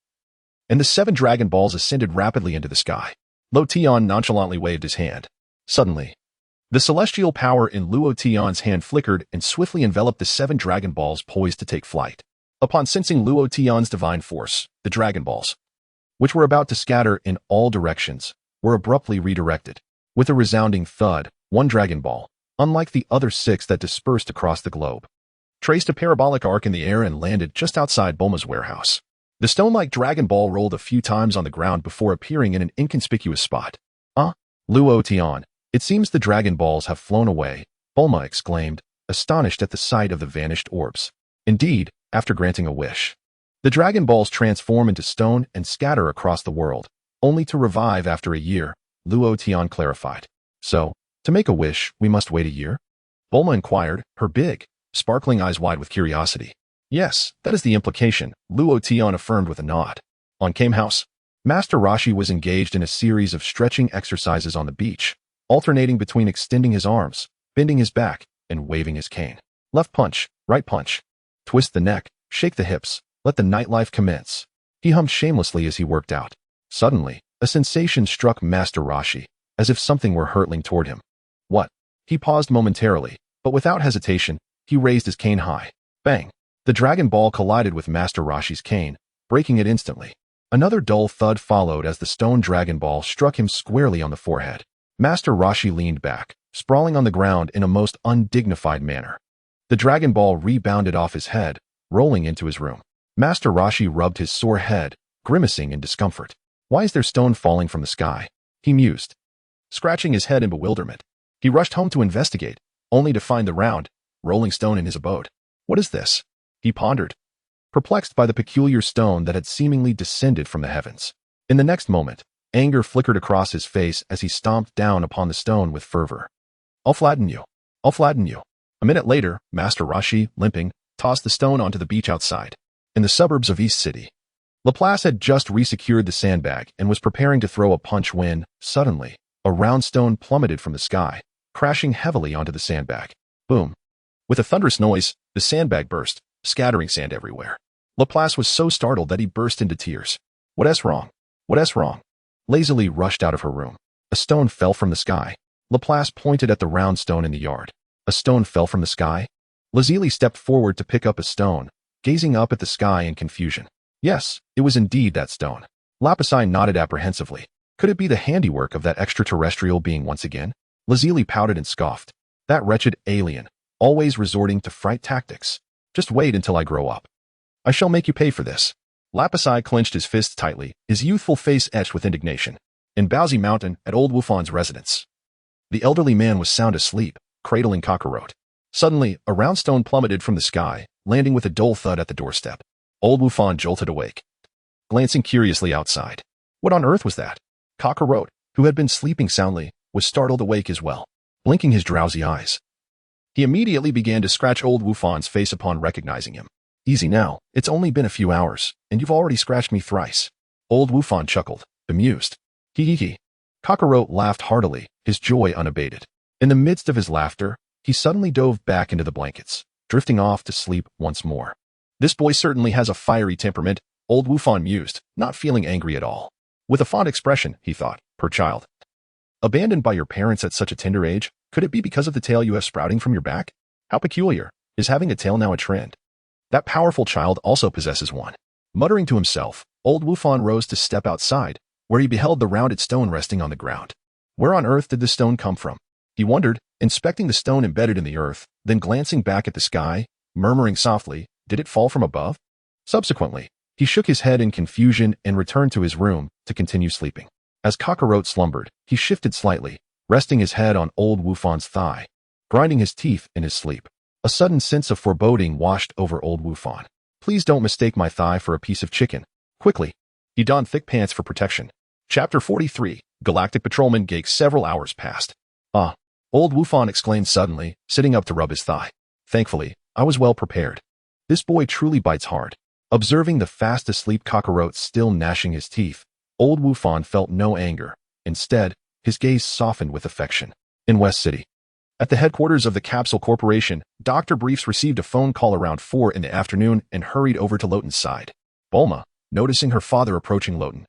and the 7 Dragon Balls ascended rapidly into the sky. Luo Tian nonchalantly waved his hand. Suddenly, the celestial power in Luo Tian's hand flickered and swiftly enveloped the 7 Dragon Balls poised to take flight. Upon sensing Luo Tian's divine force, the Dragon Balls, which were about to scatter in all directions, were abruptly redirected. With a resounding thud, one Dragon Ball, unlike the other 6 that dispersed across the globe, traced a parabolic arc in the air and landed just outside Bulma's warehouse. The stone-like Dragon Ball rolled a few times on the ground before appearing in an inconspicuous spot. Luo Tian, it seems the Dragon Balls have flown away, Bulma exclaimed, astonished at the sight of the vanished orbs. Indeed, after granting a wish, the Dragon Balls transform into stone and scatter across the world, only to revive after a year, Luo Tian clarified. So, to make a wish, we must wait a year? Bulma inquired, her big, sparkling eyes wide with curiosity. Yes, that is the implication, Luo Tian affirmed with a nod. On Kame House, Master Roshi was engaged in a series of stretching exercises on the beach, alternating between extending his arms, bending his back, and waving his cane. Left punch, right punch. Twist the neck, shake the hips, let the nightlife commence. He hummed shamelessly as he worked out. Suddenly, a sensation struck Master Roshi, as if something were hurtling toward him. What? He paused momentarily, but without hesitation, he raised his cane high. Bang! The Dragon Ball collided with Master Roshi's cane, breaking it instantly. Another dull thud followed as the stone Dragon Ball struck him squarely on the forehead. Master Roshi leaned back, sprawling on the ground in a most undignified manner. The Dragon Ball rebounded off his head, rolling into his room. Master Roshi rubbed his sore head, grimacing in discomfort. Why is there stone falling from the sky? He mused, scratching his head in bewilderment. He rushed home to investigate, only to find the round, rolling stone in his abode. What is this? He pondered, perplexed by the peculiar stone that had seemingly descended from the heavens. In the next moment, anger flickered across his face as he stomped down upon the stone with fervor. I'll flatten you. I'll flatten you. A minute later, Master Roshi, limping, tossed the stone onto the beach outside. In the suburbs of East City, Laplace had just resecured the sandbag and was preparing to throw a punch when, suddenly, a round stone plummeted from the sky, crashing heavily onto the sandbag. Boom. With a thunderous noise, the sandbag burst, scattering sand everywhere. Laplace was so startled that he burst into tears. What's wrong? What's wrong? Lazily rushed out of her room. A stone fell from the sky. Laplace pointed at the round stone in the yard. A stone fell from the sky? Lazuli stepped forward to pick up a stone, gazing up at the sky in confusion. Yes, it was indeed that stone. Lapasai nodded apprehensively. Could it be the handiwork of that extraterrestrial being once again? Lazuli pouted and scoffed. That wretched alien, always resorting to fright tactics. Just wait until I grow up. I shall make you pay for this. Lapasai clenched his fists tightly, his youthful face etched with indignation. In Baozi Mountain, at old Wufan's residence, the elderly man was sound asleep, cradling Kakarot. Suddenly, a round stone plummeted from the sky, landing with a dull thud at the doorstep. Old Wufan jolted awake, glancing curiously outside. What on earth was that? Kakarot, who had been sleeping soundly, was startled awake as well, blinking his drowsy eyes. He immediately began to scratch old Wufan's face upon recognizing him. Easy now, it's only been a few hours, and you've already scratched me thrice. Old Wufan chuckled, bemused. Hee hee hee. Kakarot laughed heartily, his joy unabated. In the midst of his laughter, he suddenly dove back into the blankets, drifting off to sleep once more. This boy certainly has a fiery temperament, old Wufan mused, not feeling angry at all. With a fond expression, he thought, poor child. Abandoned by your parents at such a tender age, could it be because of the tail you have sprouting from your back? How peculiar. Is having a tail now a trend? That powerful child also possesses one. Muttering to himself, old Wufan rose to step outside, where he beheld the rounded stone resting on the ground. Where on earth did the stone come from? He wondered, inspecting the stone embedded in the earth, then glancing back at the sky, murmuring softly, did it fall from above? Subsequently, he shook his head in confusion and returned to his room to continue sleeping. As Kakarot slumbered, he shifted slightly, resting his head on old Wufan's thigh, grinding his teeth in his sleep. A sudden sense of foreboding washed over old Wufan. Please don't mistake my thigh for a piece of chicken. Quickly, he donned thick pants for protection. Chapter 43, Galactic Patrolman Gake. Several hours passed. Ah, old Wufan exclaimed suddenly, sitting up to rub his thigh. Thankfully, I was well prepared. This boy truly bites hard. Observing the fast-asleep Kakarot still gnashing his teeth, old Wufan felt no anger. Instead, his gaze softened with affection. In West City. At the headquarters of the Capsule Corporation, Dr. Briefs received a phone call around 4 in the afternoon and hurried over to Loten's side. Bulma, noticing her father approaching Loten,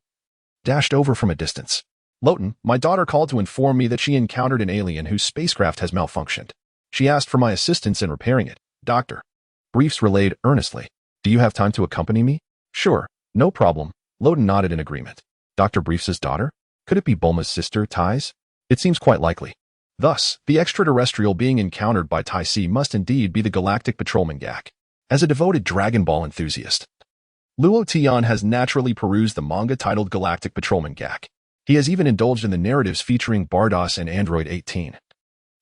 dashed over from a distance. Loten, my daughter called to inform me that she encountered an alien whose spacecraft has malfunctioned. She asked for my assistance in repairing it. Dr. Briefs relayed earnestly. Do you have time to accompany me? Sure, no problem. Loten nodded in agreement. Dr. Briefs' daughter? Could it be Bulma's sister, Tais? It seems quite likely. Thus, the extraterrestrial being encountered by Tai Si must indeed be the Galactic Patrolman Gak. As a devoted Dragon Ball enthusiast, Luo Tian has naturally perused the manga titled Galactic Patrolman Gak. He has even indulged in the narratives featuring Bardos and Android 18.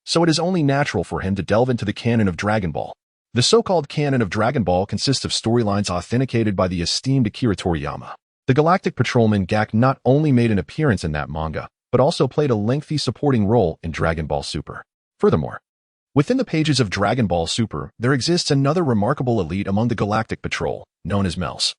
So it is only natural for him to delve into the canon of Dragon Ball. The so-called canon of Dragon Ball consists of storylines authenticated by the esteemed Akira Toriyama. The Galactic Patrolman Gak not only made an appearance in that manga, but also played a lengthy supporting role in Dragon Ball Super. Furthermore, within the pages of Dragon Ball Super, there exists another remarkable elite among the Galactic Patrol, known as Mels.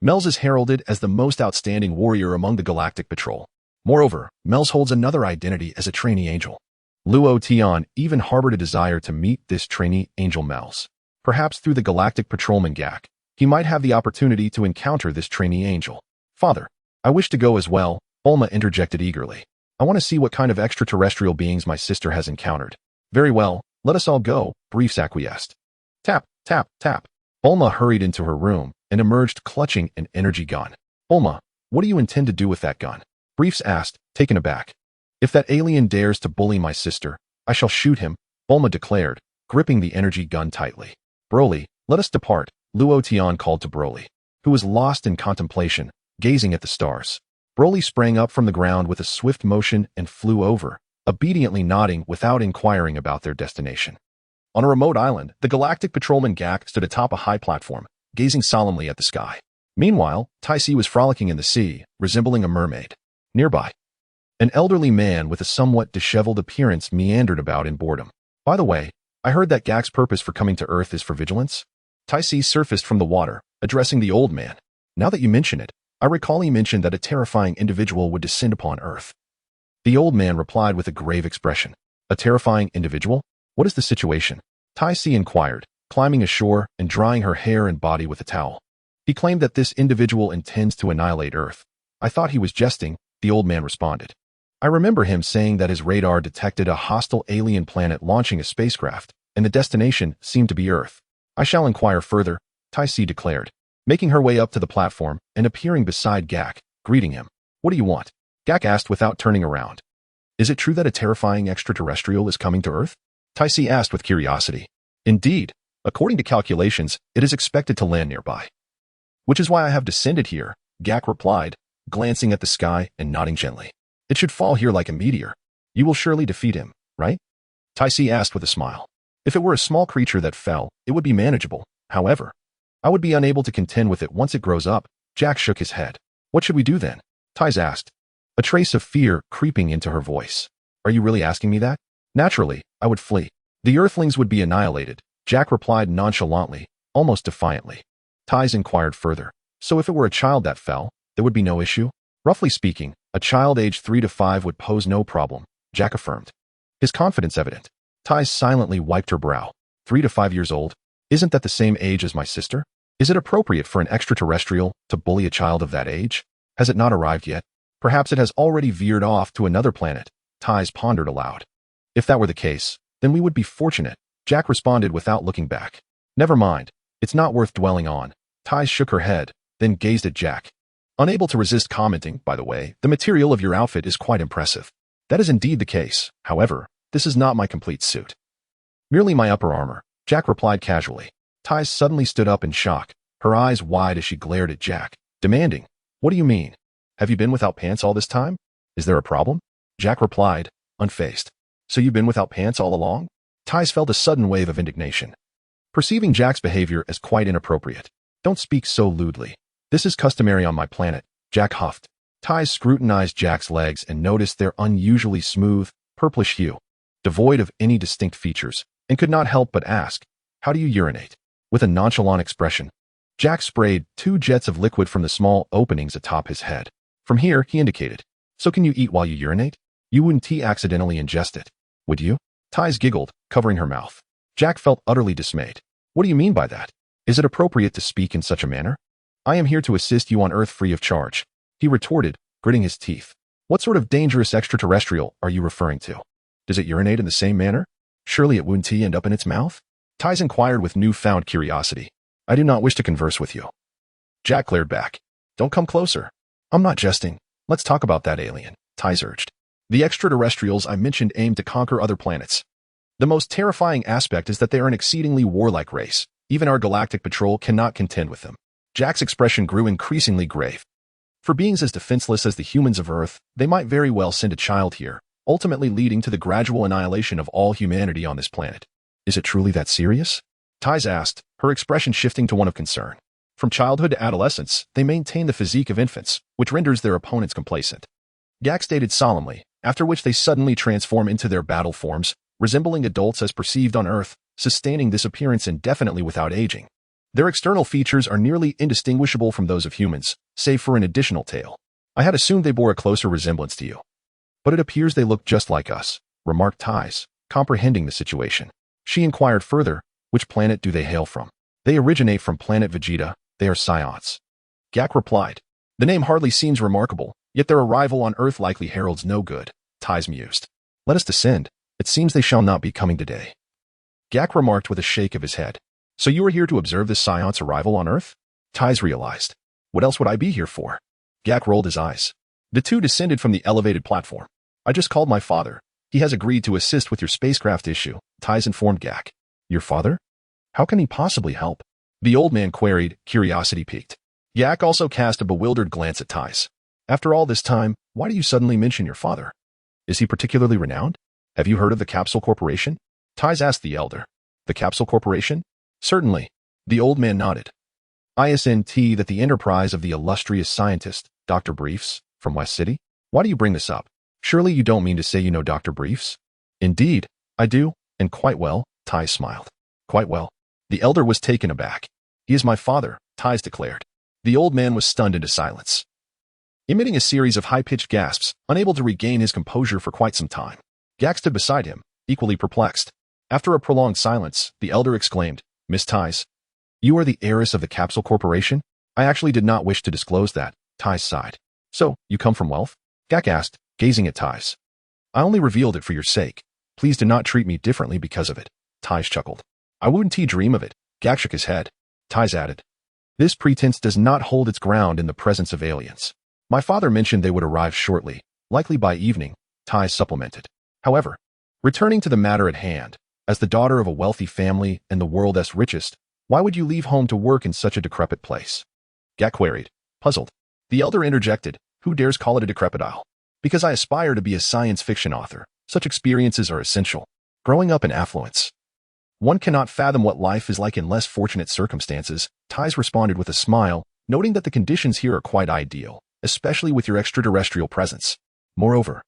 Mels is heralded as the most outstanding warrior among the Galactic Patrol. Moreover, Mels holds another identity as a trainee angel. Luo Tian even harbored a desire to meet this trainee angel Mels. Perhaps through the Galactic Patrolman Gak, he might have the opportunity to encounter this trainee angel. Father, I wish to go as well, Bulma interjected eagerly. I want to see what kind of extraterrestrial beings my sister has encountered. Very well, let us all go, Briefs acquiesced. Tap, tap, tap. Bulma hurried into her room and emerged clutching an energy gun. Bulma, what do you intend to do with that gun? Briefs asked, taken aback. If that alien dares to bully my sister, I shall shoot him, Bulma declared, gripping the energy gun tightly. Broly, let us depart, Luo Tian called to Broly, who was lost in contemplation, gazing at the stars. Broly sprang up from the ground with a swift motion and flew over, obediently nodding without inquiring about their destination. On a remote island, the Galactic Patrolman Gak stood atop a high platform, gazing solemnly at the sky. Meanwhile, Tai Si was frolicking in the sea, resembling a mermaid. Nearby, an elderly man with a somewhat disheveled appearance meandered about in boredom. By the way, I heard that Gak's purpose for coming to Earth is for vigilance? Tai Si surfaced from the water, addressing the old man. Now that you mention it, I recall he mentioned that a terrifying individual would descend upon Earth. The old man replied with a grave expression. A terrifying individual? What is the situation? Tai Si inquired, climbing ashore and drying her hair and body with a towel. He claimed that this individual intends to annihilate Earth. I thought he was jesting, the old man responded. I remember him saying that his radar detected a hostile alien planet launching a spacecraft, and the destination seemed to be Earth. I shall inquire further, Tai Si declared, making her way up to the platform and appearing beside Gak, greeting him. What do you want? Gak asked without turning around. Is it true that a terrifying extraterrestrial is coming to Earth? Tai Si asked with curiosity. Indeed, according to calculations, it is expected to land nearby. Which is why I have descended here, Gak replied, glancing at the sky and nodding gently. It should fall here like a meteor. You will surely defeat him, right? Tai Si asked with a smile. If it were a small creature that fell, it would be manageable. However, I would be unable to contend with it once it grows up. Jack shook his head. What should we do then? Tais asked, a trace of fear creeping into her voice. Are you really asking me that? Naturally, I would flee. The Earthlings would be annihilated, Jack replied nonchalantly, almost defiantly. Tais inquired further. So if it were a child that fell, there would be no issue? Roughly speaking, A child aged 3 to 5 would pose no problem, Jack affirmed. His confidence evident. Tai silently wiped her brow. 3 to 5 years old? Isn't that the same age as my sister? Is it appropriate for an extraterrestrial to bully a child of that age? Has it not arrived yet? Perhaps it has already veered off to another planet, Tai pondered aloud. If that were the case, then we would be fortunate, Jack responded without looking back. Never mind, it's not worth dwelling on. Tai shook her head, then gazed at Jack. Unable to resist commenting, by the way, the material of your outfit is quite impressive. That is indeed the case, however, this is not my complete suit. Merely my upper armor, Jack replied casually. Tai suddenly stood up in shock, her eyes wide as she glared at Jack, demanding, "What do you mean? Have you been without pants all this time? Is there a problem?" Jack replied, unfazed. "So you've been without pants all along?" Tai felt a sudden wave of indignation, perceiving Jack's behavior as quite inappropriate. "Don't speak so lewdly. This is customary on my planet," Jack huffed. Tai scrutinized Jack's legs and noticed their unusually smooth, purplish hue, devoid of any distinct features, and could not help but ask, "How do you urinate?" With a nonchalant expression, Jack sprayed 2 jets of liquid from the small openings atop his head. "From here," he indicated. "So can you eat while you urinate? You wouldn't accidentally ingest it, would you?" Tai giggled, covering her mouth. Jack felt utterly dismayed. "What do you mean by that? Is it appropriate to speak in such a manner?" "I am here to assist you on Earth free of charge," he retorted, gritting his teeth. "What sort of dangerous extraterrestrial are you referring to? Does it urinate in the same manner? Surely it wouldn't end up in its mouth?" Tai inquired with newfound curiosity. "I do not wish to converse with you." Jack glared back. "Don't come closer. I'm not jesting. Let's talk about that alien," Tai urged. "The extraterrestrials I mentioned aim to conquer other planets. The most terrifying aspect is that they are an exceedingly warlike race. Even our galactic patrol cannot contend with them." Jack's expression grew increasingly grave. For beings as defenseless as the humans of Earth, they might very well send a child here, ultimately leading to the gradual annihilation of all humanity on this planet. "Is it truly that serious?" Tai asked, her expression shifting to one of concern. From childhood to adolescence, they maintain the physique of infants, which renders their opponents complacent. Jack stated solemnly, after which they suddenly transform into their battle forms, resembling adults as perceived on Earth, sustaining this appearance indefinitely without aging. Their external features are nearly indistinguishable from those of humans, save for an additional tail. "I had assumed they bore a closer resemblance to you. But it appears they look just like us," remarked Tai, comprehending the situation. She inquired further, "Which planet do they hail from?" "They originate from planet Vegeta. They are Saiyans." Jack replied. "The name hardly seems remarkable, yet their arrival on Earth likely heralds no good," Tai mused. "Let us descend. It seems they shall not be coming today." Jack remarked with a shake of his head. "So you are here to observe this Saiyan's arrival on Earth?" Tai realized. "What else would I be here for?" Jack rolled his eyes. The two descended from the elevated platform. "I just called my father. He has agreed to assist with your spacecraft issue," Tai informed Jack. "Your father? How can he possibly help?" the old man queried, curiosity piqued. Jack also cast a bewildered glance at Tai. "After all this time, why do you suddenly mention your father? Is he particularly renowned? Have you heard of the Capsule Corporation?" Tai asked the elder. "The Capsule Corporation?" "Certainly." The old man nodded. "Isn't that the enterprise of the illustrious scientist, Dr. Briefs, from West City? Why do you bring this up? Surely you don't mean to say you know Dr. Briefs?" "Indeed, I do, and quite well," Tai smiled. "Quite well." The elder was taken aback. "He is my father," Tai declared. The old man was stunned into silence, emitting a series of high-pitched gasps, unable to regain his composure for quite some time. Jack stood beside him, equally perplexed. After a prolonged silence, the elder exclaimed, "Miss Tai, you are the heiress of the Capsule Corporation?" "I actually did not wish to disclose that," Tai sighed. "So, you come from wealth?" Jack asked, gazing at Tai. "I only revealed it for your sake. Please do not treat me differently because of it," Tai chuckled. "I wouldn't dream of it." Jack shook his head. Tai added, "This pretense does not hold its ground in the presence of aliens. My father mentioned they would arrive shortly, likely by evening," Tai supplemented. "However, returning to the matter at hand, as the daughter of a wealthy family and the world's richest, why would you leave home to work in such a decrepit place?" Jack queried, puzzled. The elder interjected, "Who dares call it a decrepit isle? Because I aspire to be a science fiction author. Such experiences are essential. Growing up in affluence, one cannot fathom what life is like in less fortunate circumstances." Tai responded with a smile, noting that the conditions here are quite ideal, especially with your extraterrestrial presence. Moreover,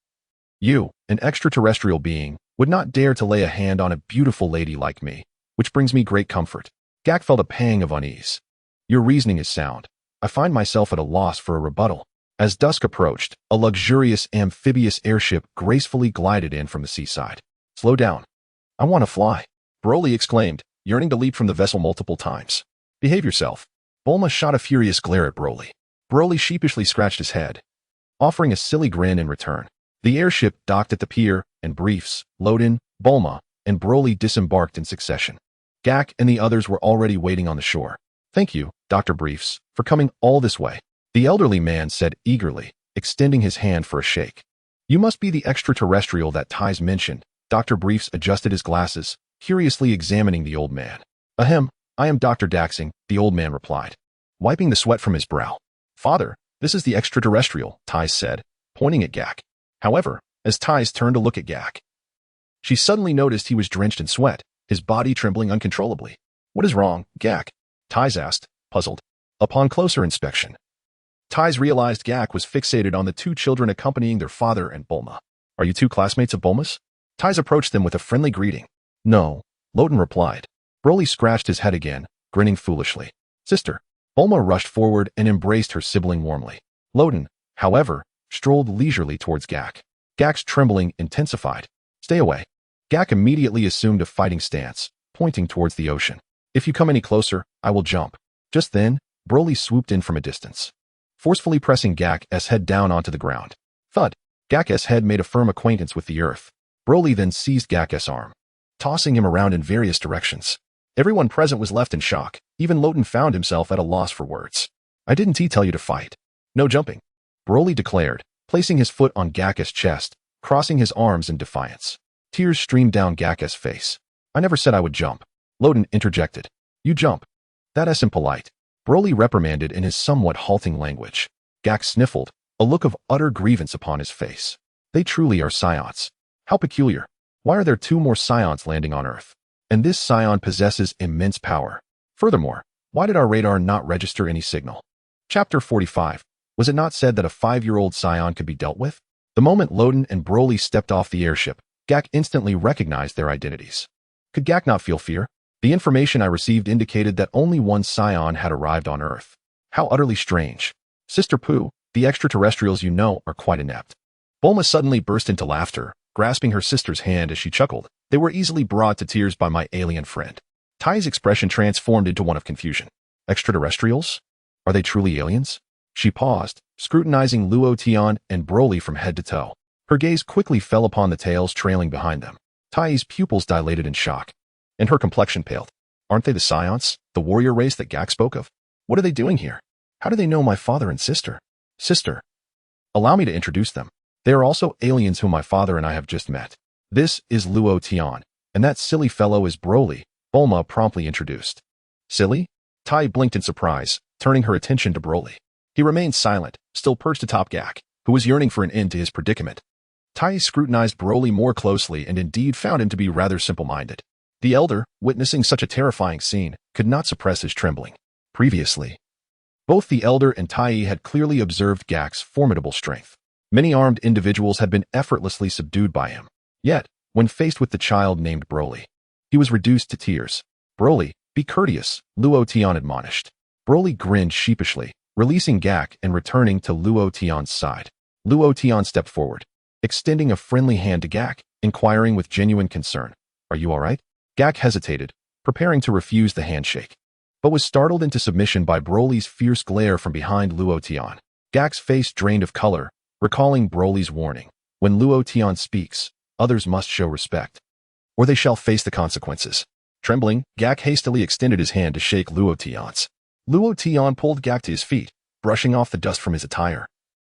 you, an extraterrestrial being, would not dare to lay a hand on a beautiful lady like me, which brings me great comfort. Jack felt a pang of unease. "Your reasoning is sound. I find myself at a loss for a rebuttal." As dusk approached, a luxurious amphibious airship gracefully glided in from the seaside. Slow down. I want to fly, Broly exclaimed, yearning to leap from the vessel multiple times. Behave yourself. Bulma shot a furious glare at Broly. Broly sheepishly scratched his head, offering a silly grin in return. The airship docked at the pier, and Briefs, Loden, Bulma, and Broly disembarked in succession. Gak and the others were already waiting on the shore. Thank you, Dr. Briefs, for coming all this way, the elderly man said eagerly, extending his hand for a shake. You must be the extraterrestrial that Ties mentioned. Dr. Briefs adjusted his glasses, curiously examining the old man. Ahem, I am Dr. Daxing, the old man replied, wiping the sweat from his brow. Father, this is the extraterrestrial, Ties said, pointing at Gak. However, as Ties turned to look at Gak, she suddenly noticed he was drenched in sweat, his body trembling uncontrollably. What is wrong, Gak? Ties asked, puzzled. Upon closer inspection, Ties realized Gak was fixated on the two children accompanying their father and Bulma. Are you two classmates of Bulma's? Ties approached them with a friendly greeting. No, Loden replied. Broly scratched his head again, grinning foolishly. Sister. Bulma rushed forward and embraced her sibling warmly. Loden, however, strolled leisurely towards Gak. Gak's trembling intensified. Stay away. Gak immediately assumed a fighting stance, pointing towards the ocean. If you come any closer, I will jump. Just then, Broly swooped in from a distance, forcefully pressing Gak's head down onto the ground. Thud. Gak's head made a firm acquaintance with the earth. Broly then seized Gak's arm, tossing him around in various directions. Everyone present was left in shock. Even Loden found himself at a loss for words. I didn't tell you to fight. No jumping, Broly declared, placing his foot on Gak's chest, crossing his arms in defiance. Tears streamed down Gak's face. I never said I would jump, Loden interjected. You jump. That's impolite, Broly reprimanded in his somewhat halting language. Gak sniffled, a look of utter grievance upon his face. They truly are Saiyans. How peculiar. Why are there two more Saiyans landing on Earth? And this Saiyan possesses immense power. Furthermore, why did our radar not register any signal? Chapter 45. Was it not said that a 5-year-old Saiyan could be dealt with? The moment Loden and Broly stepped off the airship, Gak instantly recognized their identities. Could Gak not feel fear? The information I received indicated that only one Saiyan had arrived on Earth. How utterly strange. Sister Pooh, the extraterrestrials you know are quite inept. Bulma suddenly burst into laughter, grasping her sister's hand as she chuckled. They were easily brought to tears by my alien friend. Tai's expression transformed into one of confusion. Extraterrestrials? Are they truly aliens? She paused, scrutinizing Luo Tian and Broly from head to toe. Her gaze quickly fell upon the tails trailing behind them. Tai's pupils dilated in shock, and her complexion paled. Aren't they the Saiyans, the warrior race that Gak spoke of? What are they doing here? How do they know my father and sister? Sister. Allow me to introduce them. They are also aliens whom my father and I have just met. This is Luo Tian, and that silly fellow is Broly, Bulma promptly introduced. Silly? Tai blinked in surprise, turning her attention to Broly. He remained silent, still perched atop Gak, who was yearning for an end to his predicament. Tai scrutinized Broly more closely and indeed found him to be rather simple-minded. The elder, witnessing such a terrifying scene, could not suppress his trembling. Previously, both the elder and Tai had clearly observed Gak's formidable strength. Many armed individuals had been effortlessly subdued by him. Yet, when faced with the child named Broly, he was reduced to tears. Broly, be courteous, Luo Tian admonished. Broly grinned sheepishly, releasing Gak and returning to Luo Tian's side. Luo Tian stepped forward, extending a friendly hand to Gak, inquiring with genuine concern. Are you all right? Gak hesitated, preparing to refuse the handshake, but was startled into submission by Broly's fierce glare from behind Luo Tian. Gak's face drained of color, recalling Broly's warning. When Luo Tian speaks, others must show respect, or they shall face the consequences. Trembling, Gak hastily extended his hand to shake Luo Tian's. Luo Tian pulled Gak to his feet, brushing off the dust from his attire,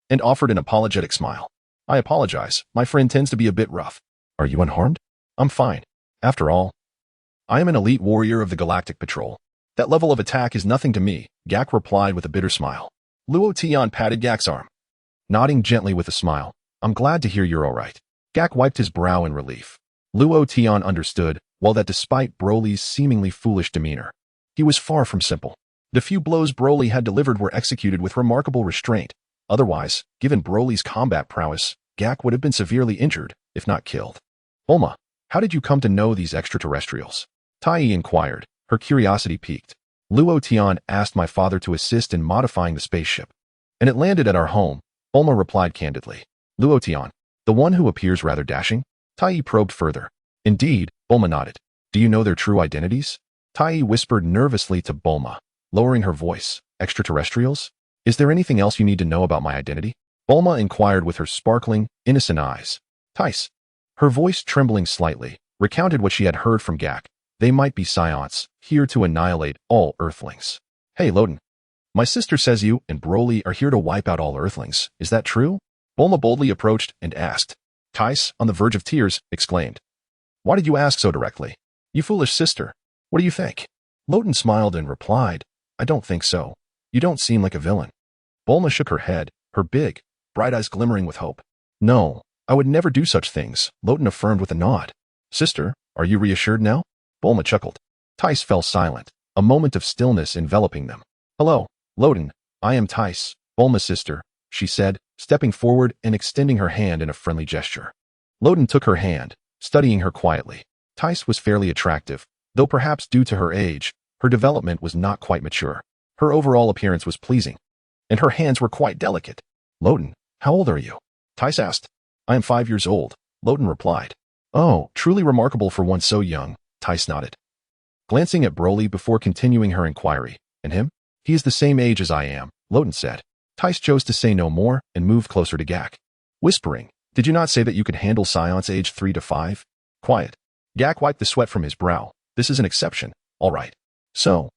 and offered an apologetic smile. I apologize, my friend tends to be a bit rough. Are you unharmed? I'm fine. After all, I am an elite warrior of the Galactic Patrol. That level of attack is nothing to me, Gak replied with a bitter smile. Luo Tian patted Gak's arm, nodding gently with a smile. I'm glad to hear you're all right. Gak wiped his brow in relief. Luo Tian understood, while that despite Broly's seemingly foolish demeanor, he was far from simple. The few blows Broly had delivered were executed with remarkable restraint. Otherwise, given Broly's combat prowess, Gak would have been severely injured, if not killed. Bulma, how did you come to know these extraterrestrials? Tai inquired, her curiosity piqued. Luo Tian asked my father to assist in modifying the spaceship, and it landed at our home, Bulma replied candidly. Luo Tian, the one who appears rather dashing? Tai probed further. Indeed, Bulma nodded. Do you know their true identities? Tai whispered nervously to Bulma, lowering her voice. Extraterrestrials? Is there anything else you need to know about my identity? Bulma inquired with her sparkling, innocent eyes. Tice. Her voice trembling slightly, recounted what she had heard from Gak. They might be Saiyans, here to annihilate all Earthlings. Hey, Loden. My sister says you and Broly are here to wipe out all Earthlings. Is that true? Bulma boldly approached and asked. Tice, on the verge of tears, exclaimed. Why did you ask so directly? You foolish sister. What do you think? Loden smiled and replied, I don't think so. You don't seem like a villain. Bulma shook her head, her big, bright eyes glimmering with hope. No, I would never do such things, Loden affirmed with a nod. Sister, are you reassured now? Bulma chuckled. Tice fell silent, a moment of stillness enveloping them. Hello, Loden, I am Tice, Bulma's sister, she said, stepping forward and extending her hand in a friendly gesture. Loden took her hand, studying her quietly. Tice was fairly attractive, though perhaps due to her age, her development was not quite mature. Her overall appearance was pleasing, and her hands were quite delicate. Loden, how old are you? Tice asked. I am 5 years old, Loden replied. Oh, truly remarkable for one so young, Tice nodded. Glancing at Broly before continuing her inquiry, and him? He is the same age as I am, Loden said. Tice chose to say no more and moved closer to Gak. Whispering, did you not say that you could handle Saiyans aged 3 to 5? Quiet. Gak wiped the sweat from his brow. This is an exception, all right. So,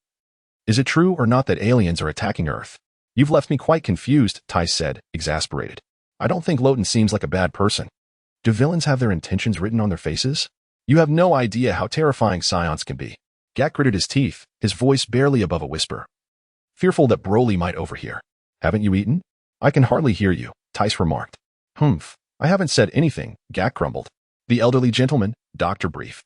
is it true or not that aliens are attacking Earth? You've left me quite confused, Tice said, exasperated. I don't think Loden seems like a bad person. Do villains have their intentions written on their faces? You have no idea how terrifying Saiyans can be. Gak gritted his teeth, his voice barely above a whisper. Fearful that Broly might overhear. Haven't you eaten? I can hardly hear you, Tice remarked. Humph, I haven't said anything, Gak grumbled. The elderly gentleman, Dr. Brief,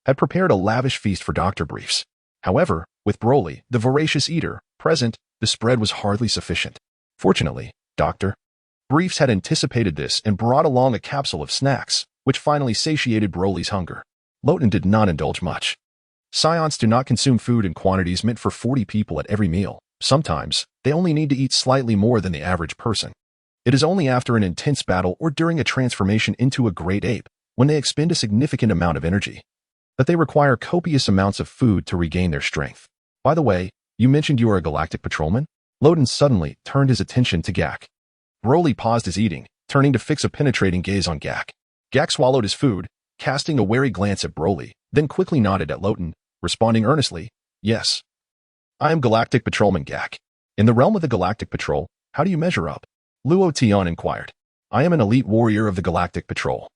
had prepared a lavish feast for Dr. Briefs. However, with Broly, the voracious eater, present, the spread was hardly sufficient. Fortunately, Dr. Briefs had anticipated this and brought along a capsule of snacks, which finally satiated Broly's hunger. Loden did not indulge much. Saiyans do not consume food in quantities meant for 40 people at every meal. Sometimes, they only need to eat slightly more than the average person. It is only after an intense battle or during a transformation into a great ape, when they expend a significant amount of energy, that they require copious amounts of food to regain their strength. By the way, you mentioned you are a galactic patrolman? Loden suddenly turned his attention to Gak. Broly paused his eating, turning to fix a penetrating gaze on Gak. Gak swallowed his food, casting a wary glance at Broly, then quickly nodded at Loden, responding earnestly, yes. I am Galactic Patrolman Gak. In the realm of the Galactic Patrol, how do you measure up? Luo Tian inquired. I am an elite warrior of the Galactic Patrol.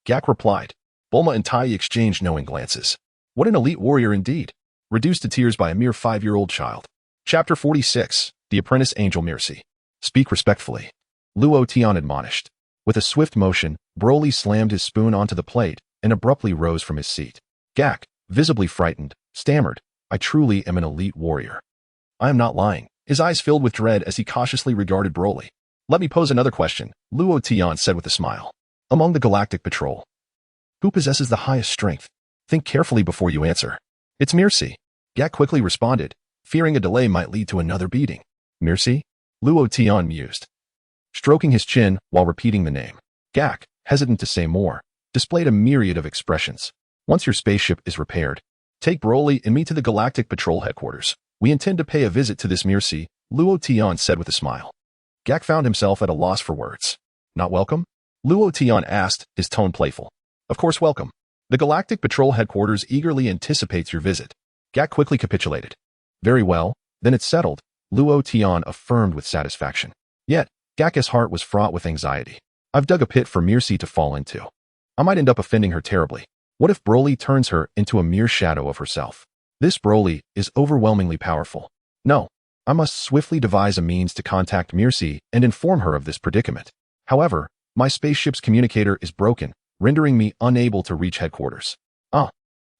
Gak replied. Bulma and Tai exchanged knowing glances. What an elite warrior indeed. Reduced to tears by a mere 5-year-old child. Chapter 46, The Apprentice Angel Mercy. Speak respectfully. Luo Tian admonished. With a swift motion, Broly slammed his spoon onto the plate and abruptly rose from his seat. Gak, visibly frightened, stammered, I truly am an elite warrior. I am not lying. His eyes filled with dread as he cautiously regarded Broly. Let me pose another question, Luo Tian said with a smile. Among the Galactic Patrol, who possesses the highest strength? Think carefully before you answer. It's Mercy. Gak quickly responded, fearing a delay might lead to another beating. Mercy? Luo Tian mused, stroking his chin while repeating the name. Gak, hesitant to say more, displayed a myriad of expressions. Once your spaceship is repaired, take Broly and me to the Galactic Patrol headquarters. We intend to pay a visit to this Mercy, Luo Tian said with a smile. Gak found himself at a loss for words. Not welcome? Luo Tian asked, his tone playful. Of course welcome. The Galactic Patrol headquarters eagerly anticipates your visit. Gak quickly capitulated. Very well, then it's settled, Luo Tian affirmed with satisfaction. Yet, Gak's heart was fraught with anxiety. I've dug a pit for Mercy to fall into. I might end up offending her terribly. What if Broly turns her into a mere shadow of herself? This Broly is overwhelmingly powerful. No, I must swiftly devise a means to contact Mercy and inform her of this predicament. However, my spaceship's communicator is broken, rendering me unable to reach headquarters.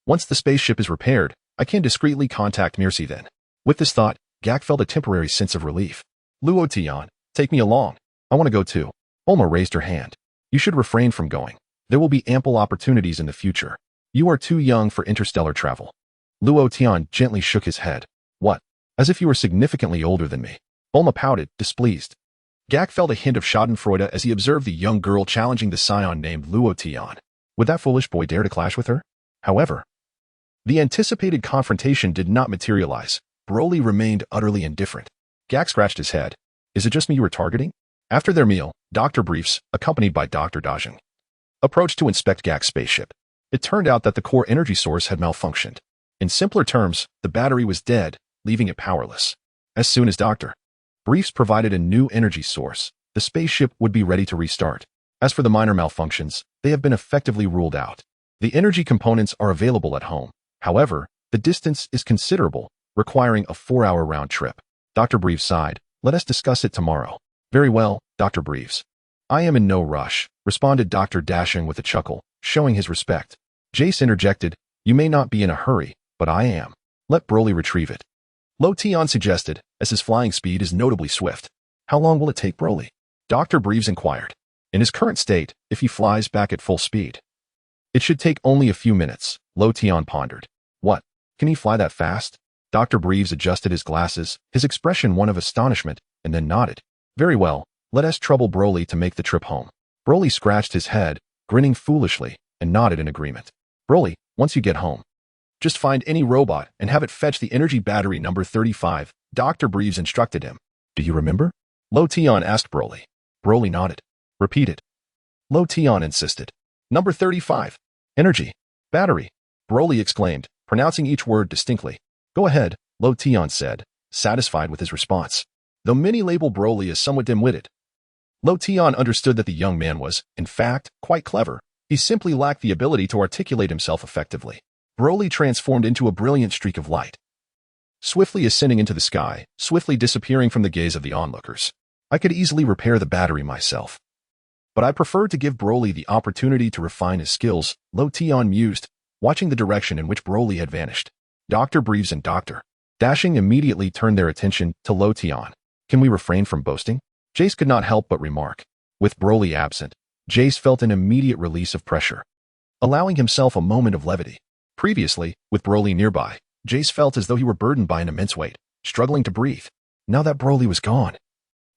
Once the spaceship is repaired, I can discreetly contact Mercy then. With this thought, Gak felt a temporary sense of relief. Luo Tian, take me along. I want to go too. Bulma raised her hand. You should refrain from going. There will be ample opportunities in the future. You are too young for interstellar travel. Luo Tian gently shook his head. What? As if you were significantly older than me. Bulma pouted, displeased. Gak felt a hint of schadenfreude as he observed the young girl challenging the Saiyan named Luo Tian. Would that foolish boy dare to clash with her? However, the anticipated confrontation did not materialize. Broly remained utterly indifferent. Gak scratched his head. Is it just me you were targeting? After their meal, Dr. Briefs, accompanied by Dr. Dajing, approached to inspect Gak's spaceship. It turned out that the core energy source had malfunctioned. In simpler terms, the battery was dead, leaving it powerless. As soon as Dr. Briefs provided a new energy source, the spaceship would be ready to restart. As for the minor malfunctions, they have been effectively ruled out. The energy components are available at home. However, the distance is considerable, requiring a 4-hour round trip. Dr. Briefs sighed. Let us discuss it tomorrow. Very well, Dr. Briefs. I am in no rush, responded Dr. Dashing with a chuckle, showing his respect. Jace interjected, you may not be in a hurry, but I am. Let Broly retrieve it. Luo Tian suggested, as his flying speed is notably swift. How long will it take Broly? Dr. Briefs inquired. In his current state, if he flies back at full speed, it should take only a few minutes, Luo Tian pondered. What? Can he fly that fast? Dr. Briefs adjusted his glasses, his expression one of astonishment, and then nodded. Very well, let us trouble Broly to make the trip home. Broly scratched his head, grinning foolishly, and nodded in agreement. Broly, once you get home, just find any robot and have it fetch the energy battery number 35, Dr. Briefs instructed him. Do you remember? Luo Tian asked Broly. Broly nodded. Repeat it. Luo Tian insisted. Number 35. Energy. Battery. Broly exclaimed, pronouncing each word distinctly. Go ahead, Luo Tian said, satisfied with his response. Though many label Broly as somewhat dim-witted, Luo Tian understood that the young man was, in fact, quite clever. He simply lacked the ability to articulate himself effectively. Broly transformed into a brilliant streak of light, swiftly ascending into the sky, swiftly disappearing from the gaze of the onlookers. I could easily repair the battery myself, but I preferred to give Broly the opportunity to refine his skills, Luo Tian mused, watching the direction in which Broly had vanished. Dr. Briefs and Dr. Dashing immediately turned their attention to Luo Tian. Can we refrain from boasting? Jace could not help but remark. With Broly absent, Jace felt an immediate release of pressure, allowing himself a moment of levity. Previously, with Broly nearby, Jace felt as though he were burdened by an immense weight, struggling to breathe. Now that Broly was gone,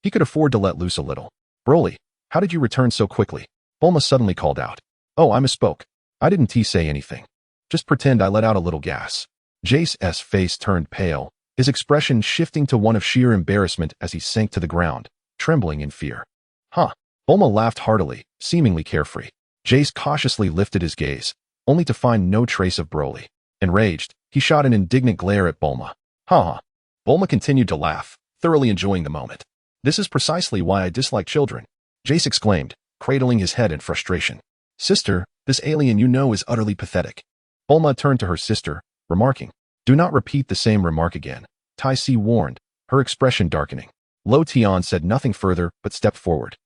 he could afford to let loose a little. Broly, how did you return so quickly? Bulma suddenly called out. Oh, I misspoke. I didn't say anything. Just pretend I let out a little gas. Jace's face turned pale, his expression shifting to one of sheer embarrassment as he sank to the ground, trembling in fear. Huh. Bulma laughed heartily, seemingly carefree. Jace cautiously lifted his gaze, only to find no trace of Broly. Enraged, he shot an indignant glare at Bulma. Ha! Bulma continued to laugh, thoroughly enjoying the moment. This is precisely why I dislike children, Jace exclaimed, cradling his head in frustration. Sister, this alien you know is utterly pathetic. Bulma turned to her sister, remarking. Do not repeat the same remark again, Tai Si warned, her expression darkening. Luo Tian said nothing further but stepped forward,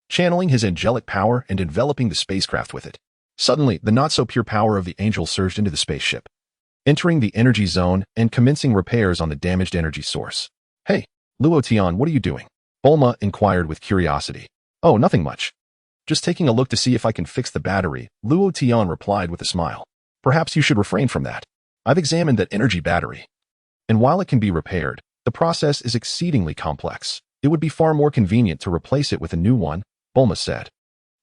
channeling his angelic power and enveloping the spacecraft with it. Suddenly, the not-so-pure power of the angel surged into the spaceship, entering the energy zone and commencing repairs on the damaged energy source. Hey, Luo Tian, what are you doing? Bulma inquired with curiosity. Oh, nothing much. Just taking a look to see if I can fix the battery, Luo Tian replied with a smile. Perhaps you should refrain from that. I've examined that energy battery, and while it can be repaired, the process is exceedingly complex. It would be far more convenient to replace it with a new one, Bulma said,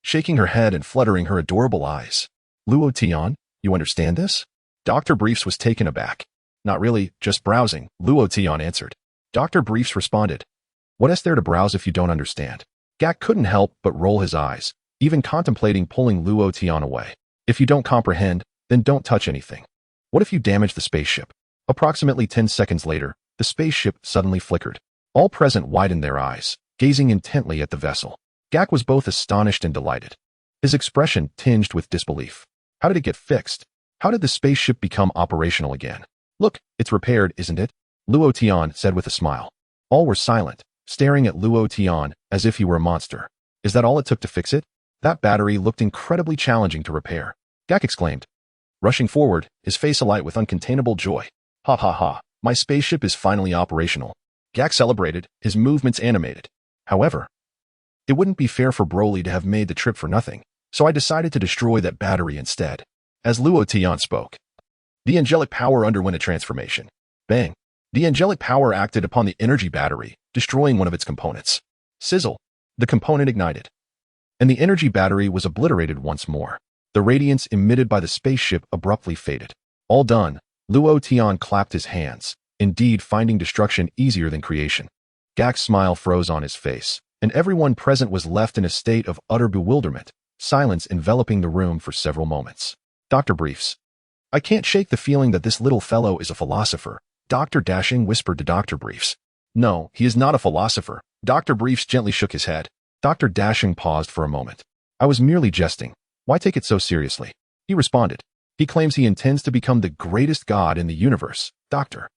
shaking her head and fluttering her adorable eyes. Luo Tian, you understand this? Dr. Briefs was taken aback. Not really, just browsing, Luo Tian answered. Dr. Briefs responded. What is there to browse if you don't understand? Gak couldn't help but roll his eyes, even contemplating pulling Luo Tian away. If you don't comprehend, then don't touch anything. What if you damage the spaceship? Approximately 10 seconds later, the spaceship suddenly flickered. All present widened their eyes, gazing intently at the vessel. Gak was both astonished and delighted, his expression tinged with disbelief. How did it get fixed? How did the spaceship become operational again? Look, it's repaired, isn't it? Luo Tian said with a smile. All were silent, staring at Luo Tian as if he were a monster. Is that all it took to fix it? That battery looked incredibly challenging to repair. Gak exclaimed, rushing forward, his face alight with uncontainable joy. Ha ha ha, my spaceship is finally operational. Gak celebrated, his movements animated. However, it wouldn't be fair for Broly to have made the trip for nothing, so I decided to destroy that battery instead. As Luo Tian spoke, the angelic power underwent a transformation. Bang! The angelic power acted upon the energy battery, destroying one of its components. Sizzle! The component ignited, and the energy battery was obliterated once more. The radiance emitted by the spaceship abruptly faded. All done, Luo Tian clapped his hands, indeed finding destruction easier than creation. Gak's smile froze on his face, and everyone present was left in a state of utter bewilderment, silence enveloping the room for several moments. Dr. Briefs. I can't shake the feeling that this little fellow is a philosopher, Dr. Dashing whispered to Dr. Briefs. No, he is not a philosopher. Dr. Briefs gently shook his head. Dr. Dashing paused for a moment. I was merely jesting. Why take it so seriously? He responded. He claims he intends to become the greatest god in the universe, Dr.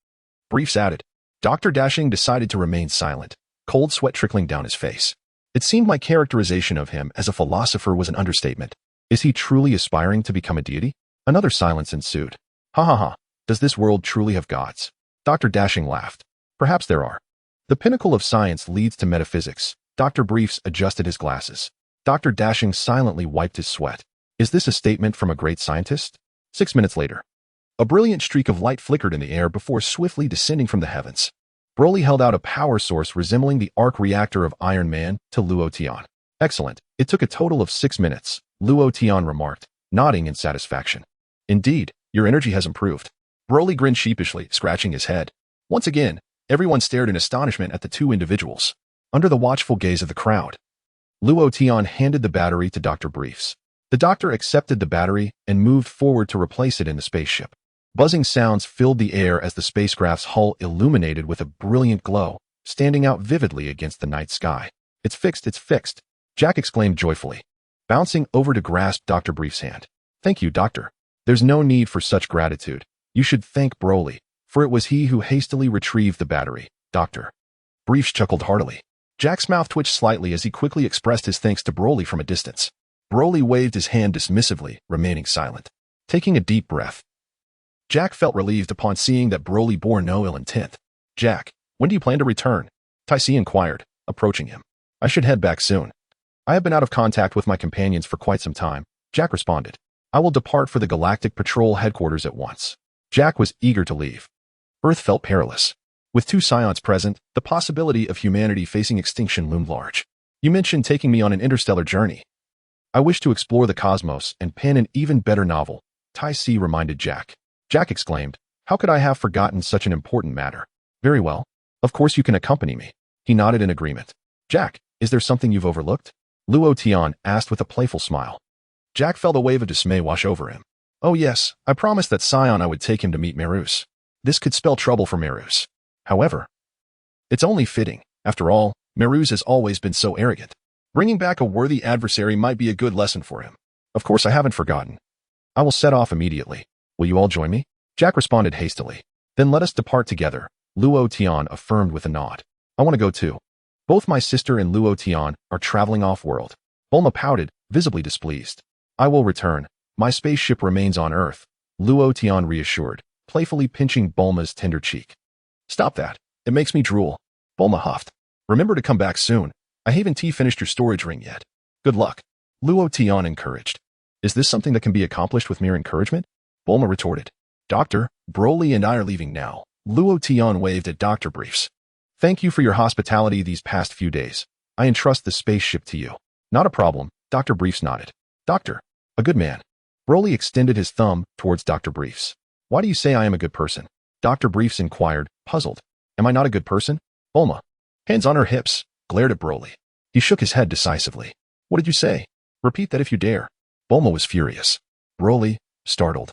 Briefs added. Dr. Dashing decided to remain silent, cold sweat trickling down his face. It seemed my characterization of him as a philosopher was an understatement. Is he truly aspiring to become a deity? Another silence ensued. Ha ha ha. Does this world truly have gods? Dr. Dashing laughed. Perhaps there are. The pinnacle of science leads to metaphysics. Dr. Briefs adjusted his glasses. Dr. Dashing silently wiped his sweat. Is this a statement from a great scientist? 6 minutes later. A brilliant streak of light flickered in the air before swiftly descending from the heavens. Broly held out a power source resembling the arc reactor of Iron Man to Luo Tian. Excellent. It took a total of 6 minutes, Luo Tian remarked, nodding in satisfaction. Indeed, your energy has improved. Broly grinned sheepishly, scratching his head. Once again, everyone stared in astonishment at the two individuals. Under the watchful gaze of the crowd, Luo Tian handed the battery to Dr. Briefs. The doctor accepted the battery and moved forward to replace it in the spaceship. Buzzing sounds filled the air as the spacecraft's hull illuminated with a brilliant glow, standing out vividly against the night sky. It's fixed, Jack exclaimed joyfully, bouncing over to grasp Dr. Brief's hand. Thank you, Doctor. There's no need for such gratitude. You should thank Broly, for it was he who hastily retrieved the battery, Dr. Briefs chuckled heartily. Jack's mouth twitched slightly as he quickly expressed his thanks to Broly from a distance. Broly waved his hand dismissively, remaining silent. Taking a deep breath, Jack felt relieved upon seeing that Broly bore no ill intent. Jack, when do you plan to return? Taisi inquired, approaching him. I should head back soon. I have been out of contact with my companions for quite some time, Jack responded. I will depart for the Galactic Patrol headquarters at once. Jack was eager to leave. Earth felt perilous. With two Scions present, the possibility of humanity facing extinction loomed large. You mentioned taking me on an interstellar journey. I wish to explore the cosmos and pen an even better novel, Taisi reminded Jack. Jack exclaimed, how could I have forgotten such an important matter? Very well. Of course you can accompany me. He nodded in agreement. Jack, is there something you've overlooked? Luo Tian asked with a playful smile. Jack felt a wave of dismay wash over him. Oh yes, I promised that Saiyan I would take him to meet Beerus. This could spell trouble for Beerus. However, it's only fitting. After all, Beerus has always been so arrogant. Bringing back a worthy adversary might be a good lesson for him. Of course I haven't forgotten. I will set off immediately. Will you all join me? Jack responded hastily. Then let us depart together, Luo Tian affirmed with a nod. I want to go too. Both my sister and Luo Tian are traveling off-world. Bulma pouted, visibly displeased. I will return. My spaceship remains on Earth, Luo Tian reassured, playfully pinching Bulma's tender cheek. Stop that. It makes me drool. Bulma huffed. Remember to come back soon. I haven't finished your storage ring yet. Good luck. Luo Tian encouraged. Is this something that can be accomplished with mere encouragement? Bulma retorted. Doctor, Broly and I are leaving now. Luo Tian waved at Dr. Briefs. Thank you for your hospitality these past few days. I entrust the spaceship to you. Not a problem, Dr. Briefs nodded. Doctor, a good man. Broly extended his thumb towards Dr. Briefs. Why do you say I am a good person? Dr. Briefs inquired, puzzled. Am I not a good person? Bulma, hands on her hips, glared at Broly. He shook his head decisively. What did you say? Repeat that if you dare. Bulma was furious. Broly, startled,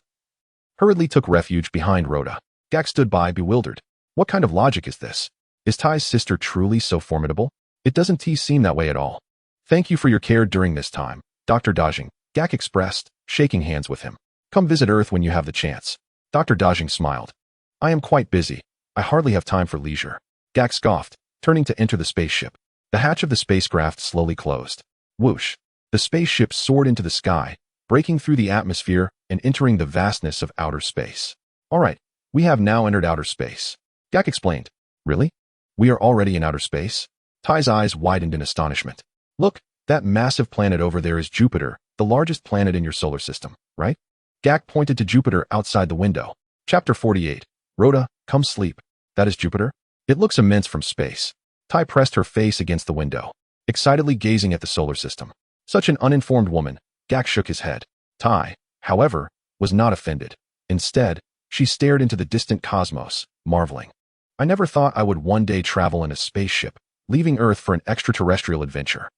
hurriedly took refuge behind Rhoda. Gak stood by, bewildered. What kind of logic is this? Is Tai's sister truly so formidable? It doesn't seem that way at all. Thank you for your care during this time, Dr. Dajing, Gak expressed, shaking hands with him. Come visit Earth when you have the chance. Dr. Dajing smiled. I am quite busy. I hardly have time for leisure. Gak scoffed, turning to enter the spaceship. The hatch of the spacecraft slowly closed. Whoosh. The spaceship soared into the sky, breaking through the atmosphere and entering the vastness of outer space. All right, we have now entered outer space. Gak explained. Really? We are already in outer space? Tai's eyes widened in astonishment. Look, that massive planet over there is Jupiter, the largest planet in your solar system, right? Gak pointed to Jupiter outside the window. Chapter 48. Rhoda, come sleep. That is Jupiter? It looks immense from space. Tai pressed her face against the window. excitedly gazing at the solar system. Such an uninformed woman. Gak shook his head. Tai, however, was not offended. Instead, she stared into the distant cosmos, marveling. I never thought I would one day travel in a spaceship, leaving Earth for an extraterrestrial adventure.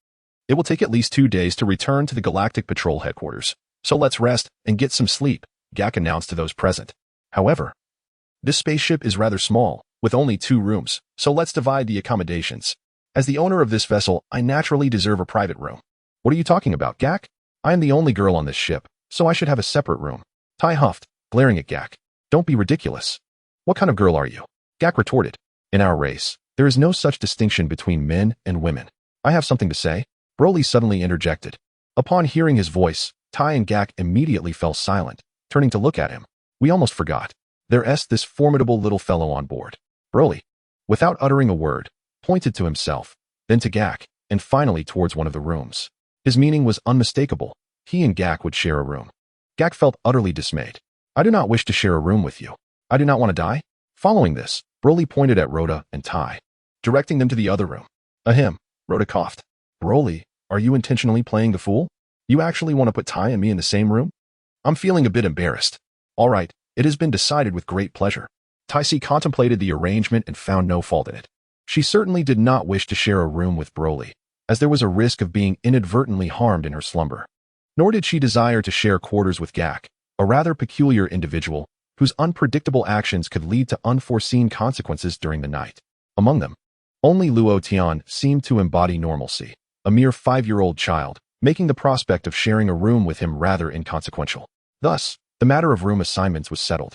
It will take at least 2 days to return to the Galactic Patrol headquarters, so let's rest and get some sleep, Gak announced to those present. However, this spaceship is rather small, with only 2 rooms, so let's divide the accommodations. As the owner of this vessel, I naturally deserve a private room. What are you talking about, Gak? I am the only girl on this ship, so I should have a separate room. Tai huffed, glaring at Gak. Don't be ridiculous. What kind of girl are you? Gak retorted. In our race, there is no such distinction between men and women. I have something to say. Broly suddenly interjected. Upon hearing his voice, Tai and Gak immediately fell silent, turning to look at him. We almost forgot. There's this formidable little fellow on board. Broly, without uttering a word, pointed to himself, then to Gak, and finally towards one of the rooms. His meaning was unmistakable. He and Gak would share a room. Gak felt utterly dismayed. I do not wish to share a room with you. I do not want to die. Following this, Broly pointed at Rhoda and Tai, directing them to the other room. Ahem, Rhoda coughed. Broly, are you intentionally playing the fool? You actually want to put Tai and me in the same room? I'm feeling a bit embarrassed. All right, it has been decided with great pleasure. Tai contemplated the arrangement and found no fault in it. She certainly did not wish to share a room with Broly, as there was a risk of being inadvertently harmed in her slumber. Nor did she desire to share quarters with Gak, a rather peculiar individual whose unpredictable actions could lead to unforeseen consequences during the night. Among them, only Luo Tian seemed to embody normalcy, a mere 5-year-old child, making the prospect of sharing a room with him rather inconsequential. Thus, the matter of room assignments was settled.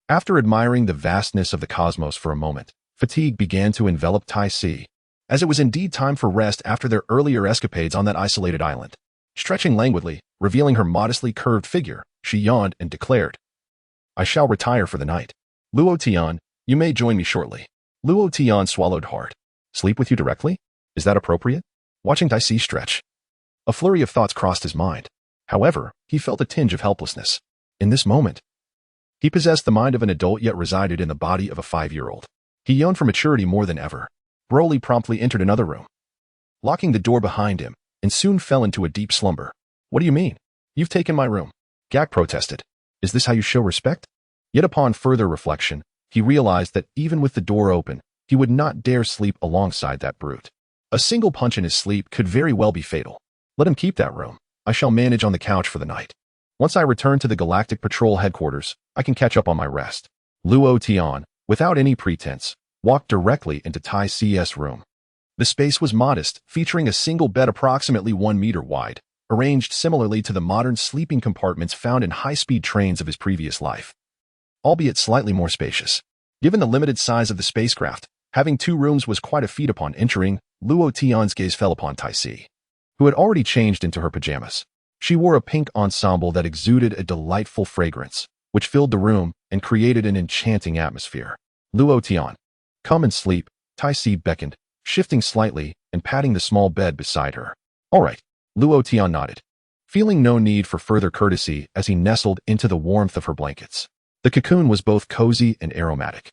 After admiring the vastness of the cosmos for a moment, fatigue began to envelop Tai, as it was indeed time for rest after their earlier escapades on that isolated island. Stretching languidly, revealing her modestly curved figure, she yawned and declared, I shall retire for the night. Luo Tian, you may join me shortly. Luo Tian swallowed hard. Sleep with you directly? Is that appropriate? Watching Tai stretch, a flurry of thoughts crossed his mind. However, he felt a tinge of helplessness. In this moment, he possessed the mind of an adult yet resided in the body of a 5-year-old. He yearned for maturity more than ever. Broly promptly entered another room, locking the door behind him, and soon fell into a deep slumber. What do you mean? You've taken my room. Gak protested. Is this how you show respect? Yet upon further reflection, he realized that even with the door open, he would not dare sleep alongside that brute. A single punch in his sleep could very well be fatal. Let him keep that room. I shall manage on the couch for the night. Once I return to the Galactic Patrol headquarters, I can catch up on my rest. Luo Tian, without any pretense, walked directly into Tai's room. The space was modest, featuring a single bed approximately 1 meter wide, arranged similarly to the modern sleeping compartments found in high-speed trains of his previous life, albeit slightly more spacious. Given the limited size of the spacecraft, having 2 rooms was quite a feat. Upon entering, Luo Tian's gaze fell upon Tai, who had already changed into her pajamas. She wore a pink ensemble that exuded a delightful fragrance, which filled the room and created an enchanting atmosphere. Luo Tian, come and sleep, Tai beckoned, shifting slightly and patting the small bed beside her. All right, Luo Tian nodded, feeling no need for further courtesy as he nestled into the warmth of her blankets. The cocoon was both cozy and aromatic,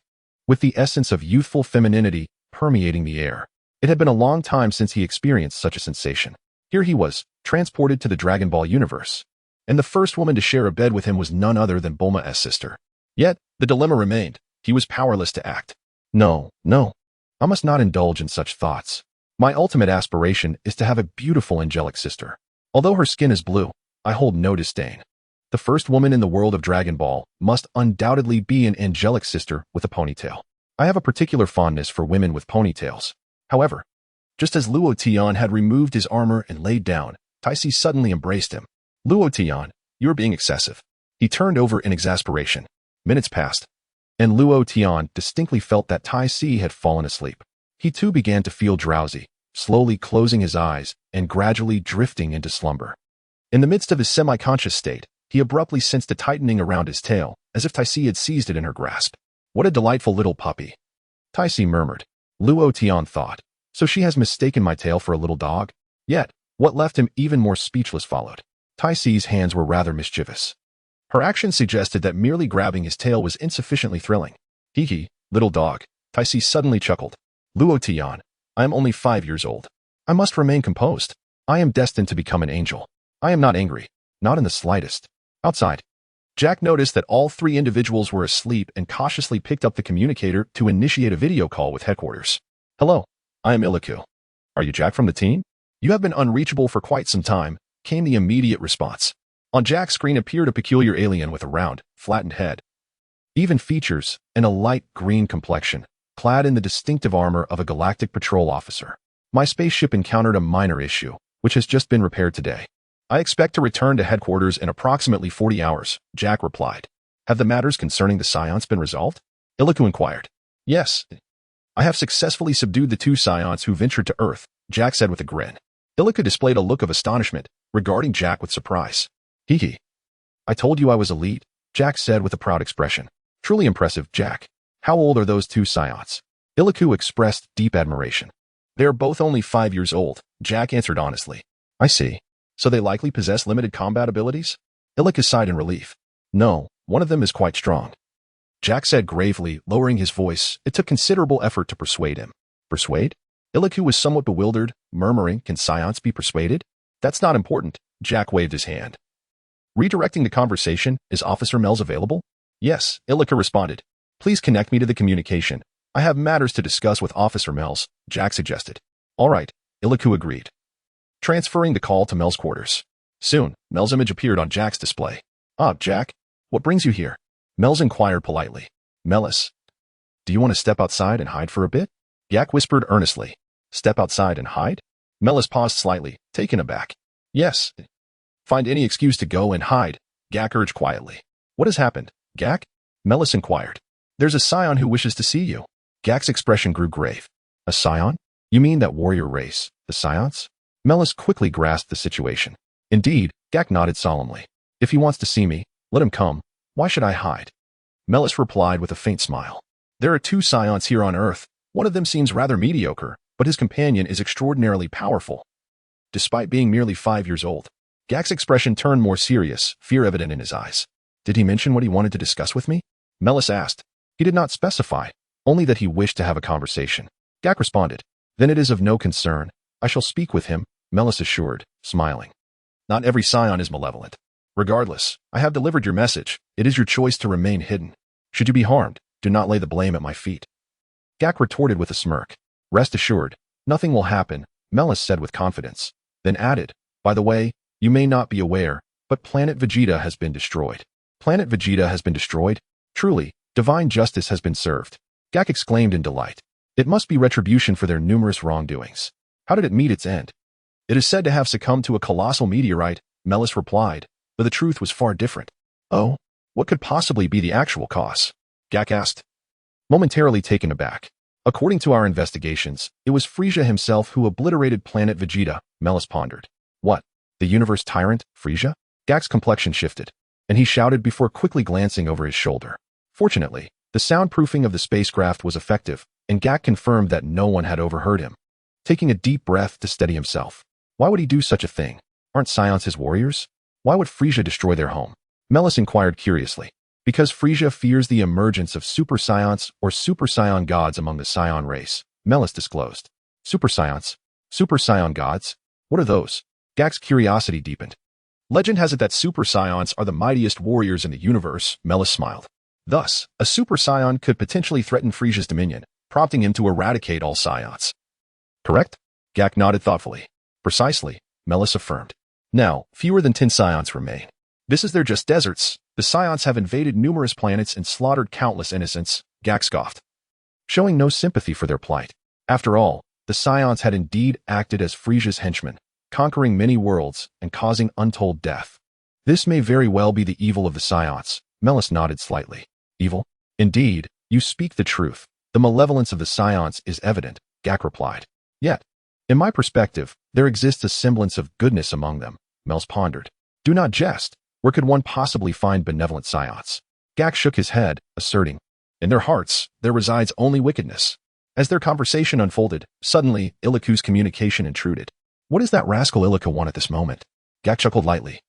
with the essence of youthful femininity permeating the air. It had been a long time since he experienced such a sensation. Here he was, transported to the Dragon Ball universe, and the first woman to share a bed with him was none other than Bulma's sister. Yet, the dilemma remained. He was powerless to act. No, I must not indulge in such thoughts. My ultimate aspiration is to have a beautiful angelic sister. Although her skin is blue, I hold no disdain. The first woman in the world of Dragon Ball must undoubtedly be an angelic sister with a ponytail. I have a particular fondness for women with ponytails. However, just as Luo Tian had removed his armor and laid down, Tai suddenly embraced him. Luo Tian, you're being excessive. He turned over in exasperation. Minutes passed, and Luo Tian distinctly felt that Tai had fallen asleep. He too began to feel drowsy, slowly closing his eyes and gradually drifting into slumber. In the midst of his semi-conscious state, he abruptly sensed a tightening around his tail, as if Tai had seized it in her grasp. What a delightful little puppy, Tai murmured. Luo Tian thought, so she has mistaken my tail for a little dog? Yet, what left him even more speechless followed. Tai's hands were rather mischievous. Her action suggested that merely grabbing his tail was insufficiently thrilling. Hee, little dog, Tai suddenly chuckled. Luo Tian, I am only 5 years old. I must remain composed. I am destined to become an angel. I am not angry. Not in the slightest. Outside, Jack noticed that all three individuals were asleep and cautiously picked up the communicator to initiate a video call with headquarters. Hello, I am Iliku. Are you Jack from the team? You have been unreachable for quite some time, came the immediate response. On Jack's screen appeared a peculiar alien with a round, flattened head, even features, and a light green complexion, clad in the distinctive armor of a galactic patrol officer. My spaceship encountered a minor issue, which has just been repaired today. I expect to return to headquarters in approximately 40 hours, Jack replied. Have the matters concerning the Scions been resolved? Iliku inquired. Yes. I have successfully subdued the two Scions who ventured to Earth, Jack said with a grin. Iliku displayed a look of astonishment, regarding Jack with surprise. Hee. I told you I was elite, Jack said with a proud expression. Truly impressive, Jack. How old are those two Scions? Iliku expressed deep admiration. They are both only 5 years old, Jack answered honestly. I see. So they likely possess limited combat abilities? Iliku sighed in relief. No, one of them is quite strong. Jack said gravely, lowering his voice. It took considerable effort to persuade him. Persuade? Iliku was somewhat bewildered, murmuring, can Scions be persuaded? That's not important, Jack waved his hand. Redirecting the conversation, is Officer Mel's available? Yes, Iliku responded. Please connect me to the communication. I have matters to discuss with Officer Mel's, Jack suggested. All right, Iliku agreed. Transferring the call to Mel's quarters. Soon, Mel's image appeared on Jack's display. Ah, Jack, what brings you here? Mel's inquired politely. Melis, do you want to step outside and hide for a bit? Jack whispered earnestly. Step outside and hide? Melis paused slightly, taken aback. Yes. Find any excuse to go and hide, Jack urged quietly. What has happened, Jack? Melis inquired. There's a Scion who wishes to see you. Jack's expression grew grave. A Scion? You mean that warrior race, the Scions? Melis quickly grasped the situation. Indeed, Jack nodded solemnly. If he wants to see me, let him come. Why should I hide? Melis replied with a faint smile. There are two Scions here on Earth. One of them seems rather mediocre, but his companion is extraordinarily powerful. Despite being merely 5 years old, Jack's expression turned more serious, fear evident in his eyes. Did he mention what he wanted to discuss with me? Melis asked. He did not specify, only that he wished to have a conversation. Jack responded. Then it is of no concern. I shall speak with him, Melis assured, smiling. Not every Scion is malevolent. Regardless, I have delivered your message. It is your choice to remain hidden. Should you be harmed, do not lay the blame at my feet. Jack retorted with a smirk. Rest assured, nothing will happen, Melis said with confidence. Then added, by the way, you may not be aware, but planet Vegeta has been destroyed. Planet Vegeta has been destroyed? Truly, divine justice has been served. Jack exclaimed in delight. It must be retribution for their numerous wrongdoings. How did it meet its end? It is said to have succumbed to a colossal meteorite, Melis replied, but the truth was far different. Oh, what could possibly be the actual cause? Jack asked. Momentarily taken aback. According to our investigations, it was Frieza himself who obliterated planet Vegeta, Melis pondered. What? The universe tyrant, Frieza? Jack's complexion shifted, and he shouted before quickly glancing over his shoulder. Fortunately, the soundproofing of the spacecraft was effective, and Jack confirmed that no one had overheard him. Taking a deep breath to steady himself. Why would he do such a thing? Aren't Scions his warriors? Why would Frieza destroy their home? Melis inquired curiously. Because Frieza fears the emergence of Super Scions or Super Saiyan gods among the Scion race, Melis disclosed. Super Scions? Super Saiyan gods? What are those? Jack's curiosity deepened. Legend has it that Super Scions are the mightiest warriors in the universe, Melis smiled. Thus, a Super Saiyan could potentially threaten Frieza's dominion, prompting him to eradicate all Scions. Correct? Jack nodded thoughtfully. Precisely, Melis affirmed. Now, fewer than 10 Scions remain. This is their just deserts. The Scions have invaded numerous planets and slaughtered countless innocents, Jack scoffed, showing no sympathy for their plight. After all, the Scions had indeed acted as Frieza's henchmen, conquering many worlds and causing untold death. This may very well be the evil of the Scions, Melis nodded slightly. Evil? Indeed, you speak the truth. The malevolence of the Scions is evident, Jack replied. Yet, in my perspective, there exists a semblance of goodness among them, Melis pondered. Do not jest. Where could one possibly find benevolent Scions? Jack shook his head, asserting, in their hearts, there resides only wickedness. As their conversation unfolded, suddenly, Iliku's communication intruded. What does that rascal Iliku want at this moment? Jack chuckled lightly,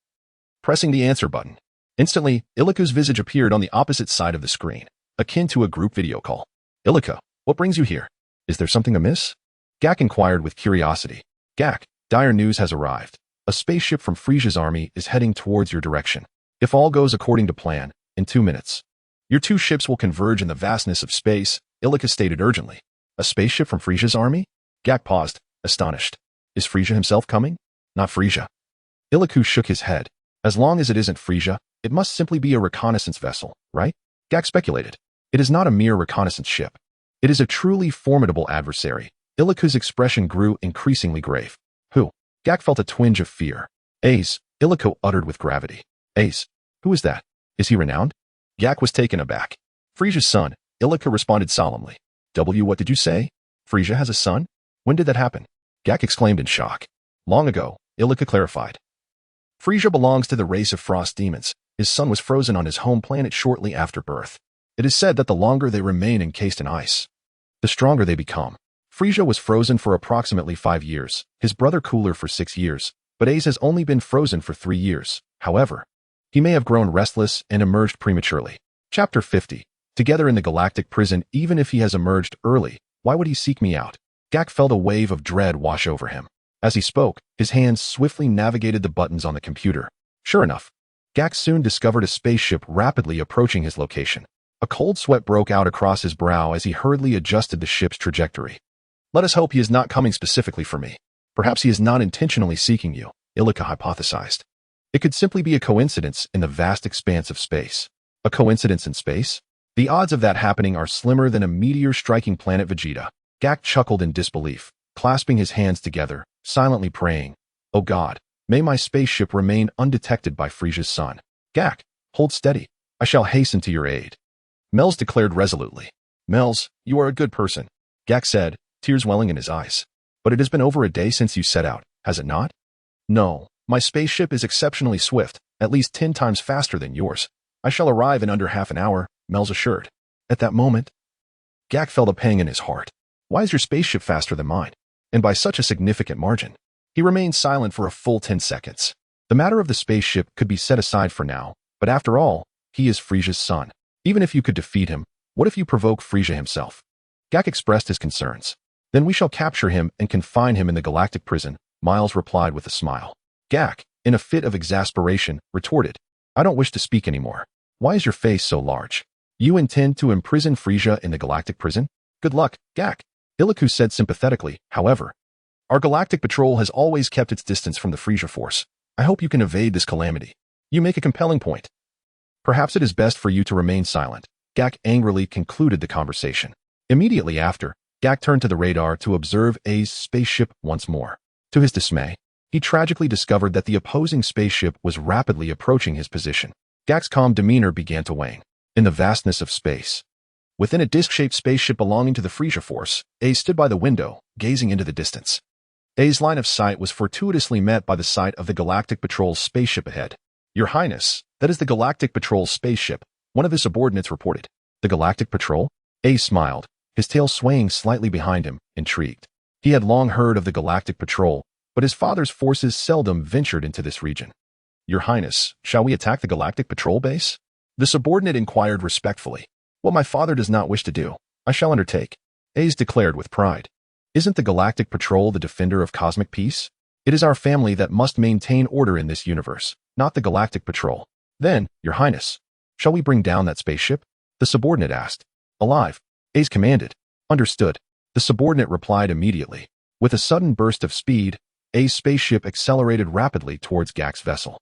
pressing the answer button. Instantly, Iliku's visage appeared on the opposite side of the screen, akin to a group video call. Iliku, what brings you here? Is there something amiss? Jack inquired with curiosity. Gak, dire news has arrived. A spaceship from Frisia's army is heading towards your direction. If all goes according to plan, in 2 minutes, your two ships will converge in the vastness of space, Ilika stated urgently. A spaceship from Frisia's army? Gak paused, astonished. Is Frisia himself coming? Not Frisia. Iliku shook his head. As long as it isn't Frisia, it must simply be a reconnaissance vessel, right? Gak speculated. It is not a mere reconnaissance ship. It is a truly formidable adversary. Iliku's expression grew increasingly grave. Who? Gak felt a twinge of fear. Ace, Iliku uttered with gravity. Ace, who is that? Is he renowned? Gak was taken aback. Frisia's son, Iliku responded solemnly. What did you say? Frisia has a son? When did that happen? Gak exclaimed in shock. Long ago, Iliku clarified. Frisia belongs to the race of frost demons. His son was frozen on his home planet shortly after birth. It is said that the longer they remain encased in ice, the stronger they become. Frisia was frozen for approximately 5 years, his brother Cooler for 6 years, but Ace has only been frozen for 3 years. However, he may have grown restless and emerged prematurely. Chapter 50. Together in the galactic prison, even if he has emerged early, why would he seek me out? Gak felt a wave of dread wash over him. As he spoke, his hands swiftly navigated the buttons on the computer. Sure enough, Gak soon discovered a spaceship rapidly approaching his location. A cold sweat broke out across his brow as he hurriedly adjusted the ship's trajectory. Let us hope he is not coming specifically for me. Perhaps he is not intentionally seeking you, Ilika hypothesized. It could simply be a coincidence in the vast expanse of space. A coincidence in space? The odds of that happening are slimmer than a meteor striking planet Vegeta. Gak chuckled in disbelief, clasping his hands together, silently praying, Oh God, may my spaceship remain undetected by Frisia's son. Gak, hold steady. I shall hasten to your aid. Melz declared resolutely. Melz, you are a good person, Gak said, tears welling in his eyes. But it has been over a day since you set out, has it not? No, my spaceship is exceptionally swift, at least 10 times faster than yours. I shall arrive in under half an hour, Melz assured. At that moment, Gak felt a pang in his heart. Why is your spaceship faster than mine? And by such a significant margin? He remained silent for a full 10 seconds. The matter of the spaceship could be set aside for now, but after all, he is Frisia's son. Even if you could defeat him, what if you provoke Frisia himself? Gak expressed his concerns. Then we shall capture him and confine him in the galactic prison, Miles replied with a smile. Gak, in a fit of exasperation, retorted, I don't wish to speak anymore. Why is your face so large? You intend to imprison Frisia in the galactic prison? Good luck, Gak. Iliku said sympathetically, however. Our galactic patrol has always kept its distance from the Frisia force. I hope you can evade this calamity. You make a compelling point. Perhaps it is best for you to remain silent. Gak angrily concluded the conversation. Immediately after, Gak turned to the radar to observe A's spaceship once more. To his dismay, he tragically discovered that the opposing spaceship was rapidly approaching his position. Gak's calm demeanor began to wane. In the vastness of space, within a disc-shaped spaceship belonging to the Frisia force, A stood by the window, gazing into the distance. A's line of sight was fortuitously met by the sight of the Galactic Patrol's spaceship ahead. Your Highness, that is the Galactic Patrol's spaceship, one of his subordinates reported. The Galactic Patrol? A smiled, his tail swaying slightly behind him, intrigued. He had long heard of the Galactic Patrol, but his father's forces seldom ventured into this region. Your Highness, shall we attack the Galactic Patrol base? The subordinate inquired respectfully. What my father does not wish to do, I shall undertake, Ace declared with pride. Isn't the Galactic Patrol the defender of cosmic peace? It is our family that must maintain order in this universe, not the Galactic Patrol. Then, Your Highness, shall we bring down that spaceship? The subordinate asked. Alive, Ace commanded. Understood. The subordinate replied immediately. With a sudden burst of speed, A's spaceship accelerated rapidly towards Gak's vessel.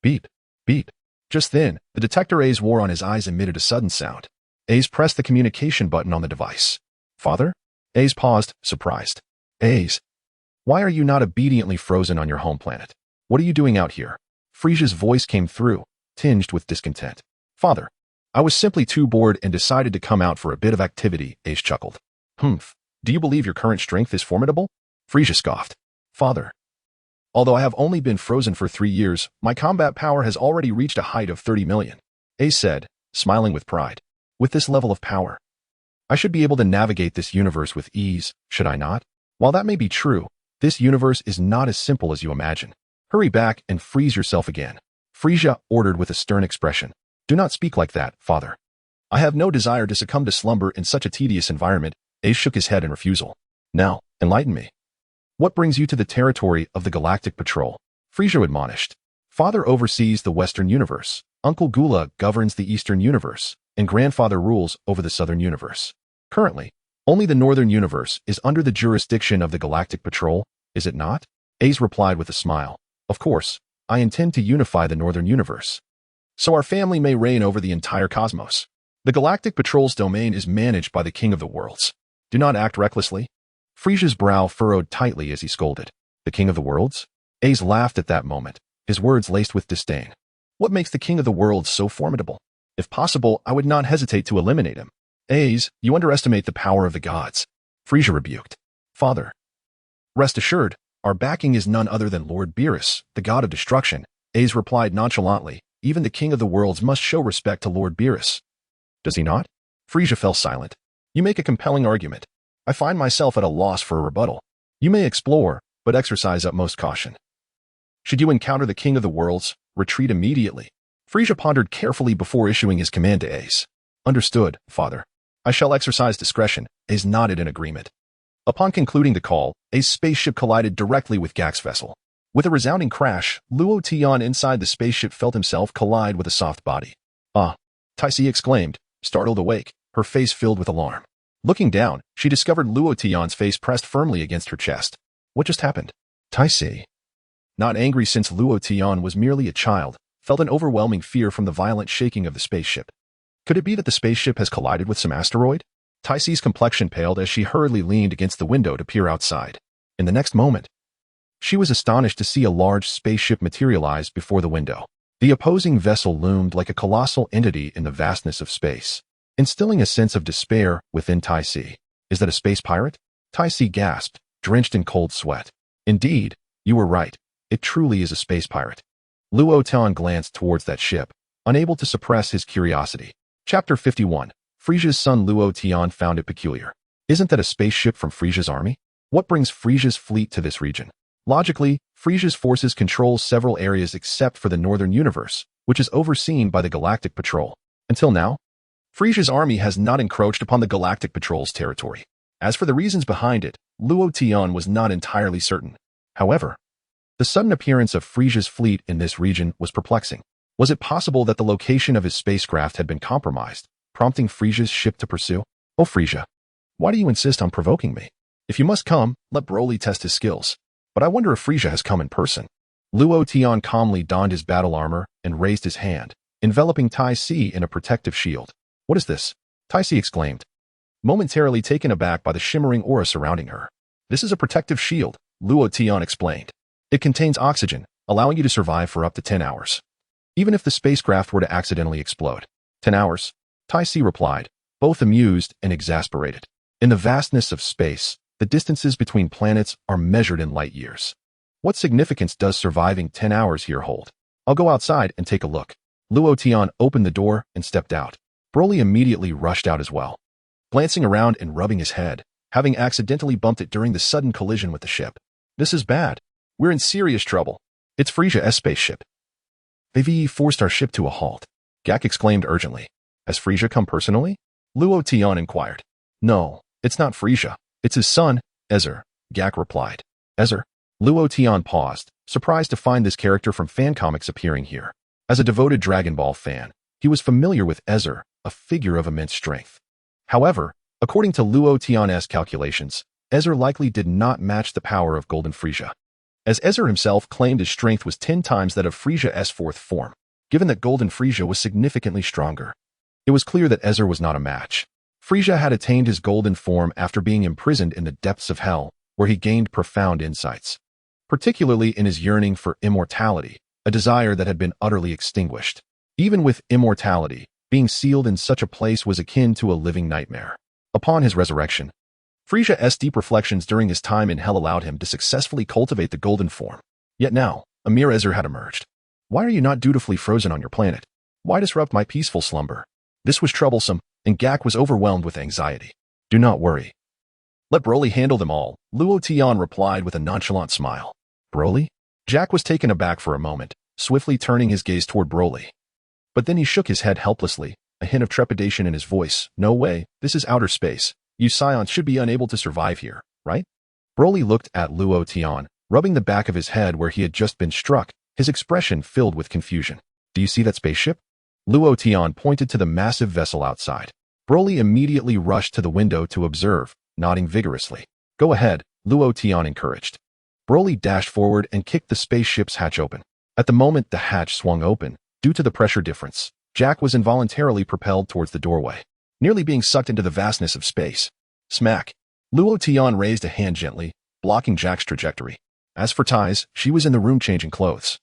Beep, beep. Just then, the detector A's wore on his eyes emitted a sudden sound. A's pressed the communication button on the device. Father? A's paused, surprised. A's, why are you not obediently frozen on your home planet? What are you doing out here? Frisia's voice came through, tinged with discontent. Father, I was simply too bored and decided to come out for a bit of activity, Ace chuckled. Humph, do you believe your current strength is formidable? Frisia scoffed. Father, although I have only been frozen for 3 years, my combat power has already reached a height of 30 million, Ace said, smiling with pride. With this level of power, I should be able to navigate this universe with ease, should I not? While that may be true, this universe is not as simple as you imagine. Hurry back and freeze yourself again. Frisia ordered with a stern expression. Do not speak like that, father. I have no desire to succumb to slumber in such a tedious environment. Ace shook his head in refusal. Now, enlighten me. What brings you to the territory of the Galactic Patrol? Frisia admonished. Father oversees the Western Universe, Uncle Gula governs the Eastern Universe, and Grandfather rules over the Southern Universe. Currently, only the Northern Universe is under the jurisdiction of the Galactic Patrol, is it not? Ace replied with a smile. Of course, I intend to unify the Northern Universe, so our family may reign over the entire cosmos. The Galactic Patrol's domain is managed by the King of the Worlds. Do not act recklessly. Frisia's brow furrowed tightly as he scolded. The King of the Worlds? Ace laughed at that moment, his words laced with disdain. What makes the King of the Worlds so formidable? If possible, I would not hesitate to eliminate him. Ace, you underestimate the power of the gods. Frisia rebuked. Father, rest assured, our backing is none other than Lord Beerus, the god of destruction. Ace replied nonchalantly. Even the King of the Worlds must show respect to Lord Beerus. Does he not? Frisia fell silent. You make a compelling argument. I find myself at a loss for a rebuttal. You may explore, but exercise utmost caution. Should you encounter the King of the Worlds, retreat immediately. Frisia pondered carefully before issuing his command to Ace. Understood, Father. I shall exercise discretion. Ace nodded in agreement. Upon concluding the call, Ace's spaceship collided directly with Gak's vessel. With a resounding crash, Luo Tian inside the spaceship felt himself collide with a soft body. Ah! Taisi exclaimed, startled awake, her face filled with alarm. Looking down, she discovered Luo Tian's face pressed firmly against her chest. What just happened? Taisi, not angry since Luo Tian was merely a child, felt an overwhelming fear from the violent shaking of the spaceship. Could it be that the spaceship has collided with some asteroid? Taisi's complexion paled as she hurriedly leaned against the window to peer outside. In the next moment, she was astonished to see a large spaceship materialize before the window. The opposing vessel loomed like a colossal entity in the vastness of space, instilling a sense of despair within Taisi. Is that a space pirate? Taisi gasped, drenched in cold sweat. Indeed, you were right. It truly is a space pirate. Luo Tian glanced towards that ship, unable to suppress his curiosity. Chapter 51. Frisia's son Luo Tian found it peculiar. Isn't that a spaceship from Frisia's army? What brings Frisia's fleet to this region? Logically, Frisia's forces control several areas except for the Northern Universe, which is overseen by the Galactic Patrol. Until now, Frisia's army has not encroached upon the Galactic Patrol's territory. As for the reasons behind it, Luo Tian was not entirely certain. However, the sudden appearance of Frisia's fleet in this region was perplexing. Was it possible that the location of his spacecraft had been compromised, prompting Frisia's ship to pursue? Oh, Frisia, why do you insist on provoking me? If you must come, let Broly test his skills. But I wonder if Frisia has come in person. Luo Tian calmly donned his battle armor and raised his hand, enveloping Taisi in a protective shield. What is this? Taisi exclaimed, momentarily taken aback by the shimmering aura surrounding her. This is a protective shield, Luo Tian explained. It contains oxygen, allowing you to survive for up to 10 hours. Even if the spacecraft were to accidentally explode. 10 hours? Taisi replied, both amused and exasperated. In the vastness of space, the distances between planets are measured in light years. What significance does surviving 10 hours here hold? I'll go outside and take a look. Luo Tian opened the door and stepped out. Broly immediately rushed out as well, glancing around and rubbing his head, having accidentally bumped it during the sudden collision with the ship. This is bad. We're in serious trouble. It's Frisia's spaceship. They've forced our ship to a halt. Gak exclaimed urgently. Has Frisia come personally? Luo Tian inquired. No, it's not Frisia. It's his son, Ezer, Gak replied. Ezer? Luo Tian paused, surprised to find this character from fan comics appearing here. As a devoted Dragon Ball fan, he was familiar with Ezer, a figure of immense strength. However, according to Luo Tian's calculations, Ezer likely did not match the power of Golden Frisia, as Ezer himself claimed his strength was 10 times that of Frisia's fourth form. Given that Golden Frisia was significantly stronger, it was clear that Ezer was not a match. Frisia had attained his golden form after being imprisoned in the depths of hell, where he gained profound insights, particularly in his yearning for immortality, a desire that had been utterly extinguished. Even with immortality, being sealed in such a place was akin to a living nightmare. Upon his resurrection, Frisia's deep reflections during his time in hell allowed him to successfully cultivate the golden form. Yet now, a mere Ezer had emerged. Why are you not dutifully frozen on your planet? Why disrupt my peaceful slumber? This was troublesome, and Gak was overwhelmed with anxiety. Do not worry. Let Broly handle them all, Luo Tian replied with a nonchalant smile. Broly? Jack was taken aback for a moment, swiftly turning his gaze toward Broly. But then he shook his head helplessly, a hint of trepidation in his voice. No way, this is outer space. You Saiyan should be unable to survive here, right? Broly looked at Luo Tian, rubbing the back of his head where he had just been struck, his expression filled with confusion. Do you see that spaceship? Luo Tian pointed to the massive vessel outside. Broly immediately rushed to the window to observe, nodding vigorously. Go ahead, Luo Tian encouraged. Broly dashed forward and kicked the spaceship's hatch open. At the moment the hatch swung open, due to the pressure difference, Jack was involuntarily propelled towards the doorway, nearly being sucked into the vastness of space. Smack! Luo Tian raised a hand gently, blocking Jack's trajectory. As for Tais, she was in the room changing clothes.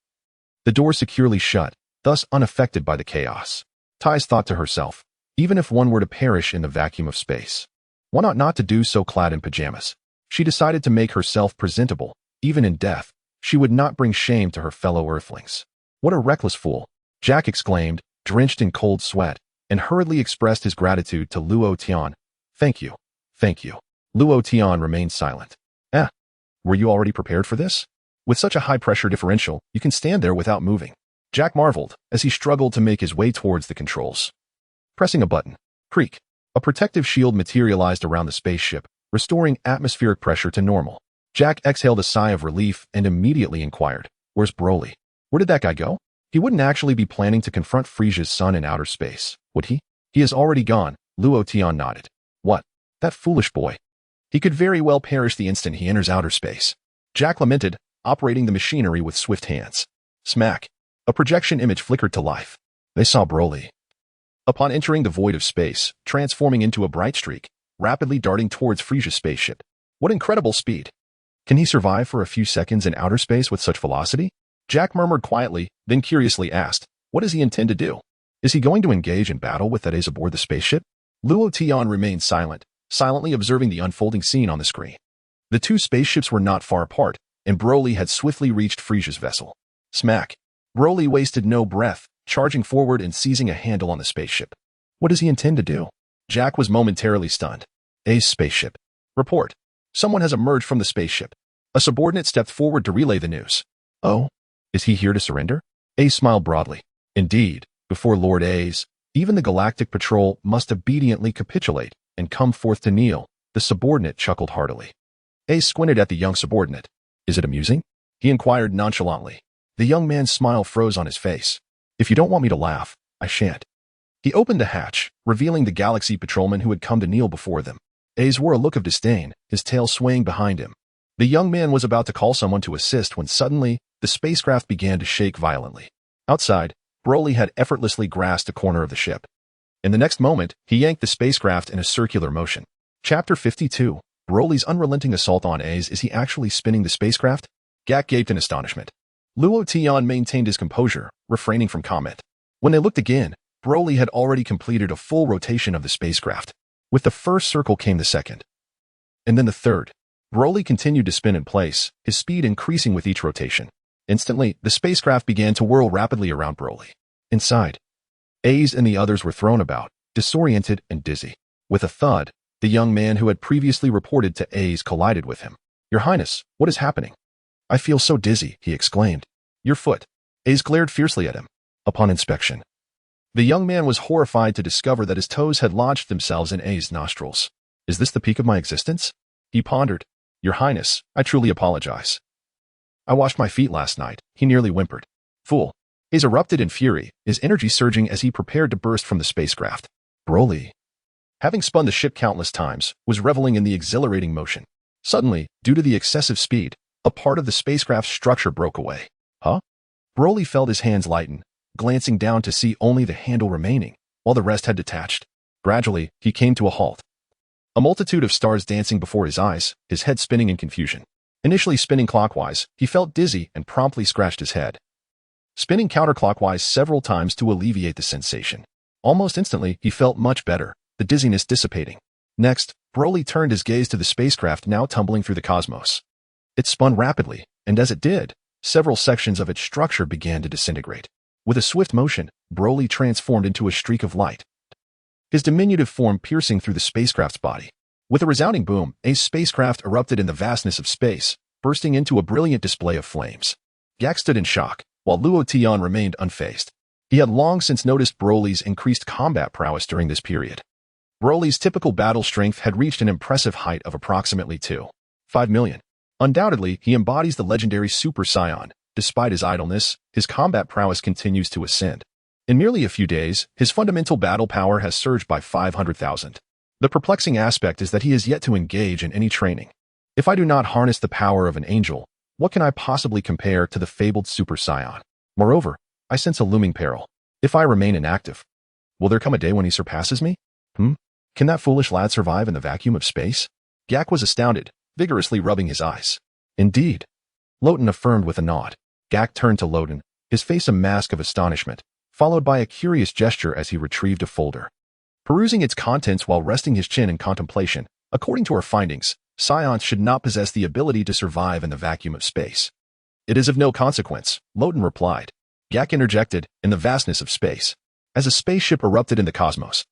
The door securely shut, thus unaffected by the chaos. Tais thought to herself, even if one were to perish in the vacuum of space, one ought not to do so clad in pajamas. She decided to make herself presentable. Even in death, she would not bring shame to her fellow Earthlings. What a reckless fool! Jack exclaimed, drenched in cold sweat, and hurriedly expressed his gratitude to Luo Tian. Thank you. Thank you. Luo Tian remained silent. Were you already prepared for this? With such a high pressure differential, you can stand there without moving. Jack marveled as he struggled to make his way towards the controls. Pressing a button. Creak. A protective shield materialized around the spaceship, restoring atmospheric pressure to normal. Jack exhaled a sigh of relief and immediately inquired, where's Broly? Where did that guy go? He wouldn't actually be planning to confront Friesia's son in outer space, would he? He is already gone, Luo Tian nodded. What? That foolish boy. He could very well perish the instant he enters outer space. Jack lamented, operating the machinery with swift hands. Smack. A projection image flickered to life. They saw Broly. Upon entering the void of space, transforming into a bright streak, rapidly darting towards Friesia's spaceship. What incredible speed! Can he survive for a few seconds in outer space with such velocity? Jack murmured quietly, then curiously asked, what does he intend to do? Is he going to engage in battle with that is aboard the spaceship? Luo Tian remained silent, silently observing the unfolding scene on the screen. The two spaceships were not far apart, and Broly had swiftly reached Friesia's vessel. Smack! Broly wasted no breath, charging forward and seizing a handle on the spaceship. What does he intend to do? Jack was momentarily stunned. A spaceship. Report. Someone has emerged from the spaceship. A subordinate stepped forward to relay the news. Oh? Is he here to surrender? Ace smiled broadly. Indeed, before Lord A's, even the Galactic Patrol must obediently capitulate and come forth to kneel. The subordinate chuckled heartily. Ace squinted at the young subordinate. Is it amusing? He inquired nonchalantly. The young man's smile froze on his face. If you don't want me to laugh, I shan't. He opened the hatch, revealing the Galaxy Patrolman who had come to kneel before them. Ace wore a look of disdain, his tail swaying behind him. The young man was about to call someone to assist when suddenly, the spacecraft began to shake violently. Outside, Broly had effortlessly grasped a corner of the ship. In the next moment, he yanked the spacecraft in a circular motion. Chapter 52. Broly's unrelenting assault on A's. Is he actually spinning the spacecraft? Gak gaped in astonishment. Luo Tian maintained his composure, refraining from comment. When they looked again, Broly had already completed a full rotation of the spacecraft. With the first circle came the second. And then the third. Broly continued to spin in place, his speed increasing with each rotation. Instantly, the spacecraft began to whirl rapidly around Broly. Inside, A's and the others were thrown about, disoriented and dizzy. With a thud, the young man who had previously reported to A's collided with him. Your Highness, what is happening? I feel so dizzy, he exclaimed. Your foot. A's glared fiercely at him. Upon inspection, the young man was horrified to discover that his toes had lodged themselves in A's nostrils. Is this the peak of my existence? He pondered. Your Highness, I truly apologize. I washed my feet last night, he nearly whimpered. Fool. A's erupted in fury, his energy surging as he prepared to burst from the spacecraft. Broly, having spun the ship countless times, was reveling in the exhilarating motion. Suddenly, due to the excessive speed, a part of the spacecraft's structure broke away. Huh? Broly felt his hands lighten, glancing down to see only the handle remaining, while the rest had detached. Gradually, he came to a halt. A multitude of stars dancing before his eyes, his head spinning in confusion. Initially spinning clockwise, he felt dizzy and promptly scratched his head. Spinning counterclockwise several times to alleviate the sensation. Almost instantly, he felt much better, the dizziness dissipating. Next, Broly turned his gaze to the spacecraft now tumbling through the cosmos. It spun rapidly, and as it did, several sections of its structure began to disintegrate. With a swift motion, Broly transformed into a streak of light, his diminutive form piercing through the spacecraft's body. With a resounding boom, a spacecraft erupted in the vastness of space, bursting into a brilliant display of flames. Gak stood in shock, while Luo Tian remained unfazed. He had long since noticed Broly's increased combat prowess during this period. Broly's typical battle strength had reached an impressive height of approximately 2.5 million. Undoubtedly, he embodies the legendary Super Saiyan. Despite his idleness, his combat prowess continues to ascend. In merely a few days, his fundamental battle power has surged by 500,000. The perplexing aspect is that he is yet to engage in any training. If I do not harness the power of an angel, what can I possibly compare to the fabled Super Saiyan? Moreover, I sense a looming peril. If I remain inactive, will there come a day when he surpasses me? Can that foolish lad survive in the vacuum of space? Gak was astounded, vigorously rubbing his eyes. Indeed. Lotan affirmed with a nod. Gak turned to Lotan, his face a mask of astonishment, followed by a curious gesture as he retrieved a folder. Perusing its contents while resting his chin in contemplation, according to our findings, Scions should not possess the ability to survive in the vacuum of space. It is of no consequence, Lotan replied. Gak interjected, in the vastness of space. As a spaceship erupted in the cosmos,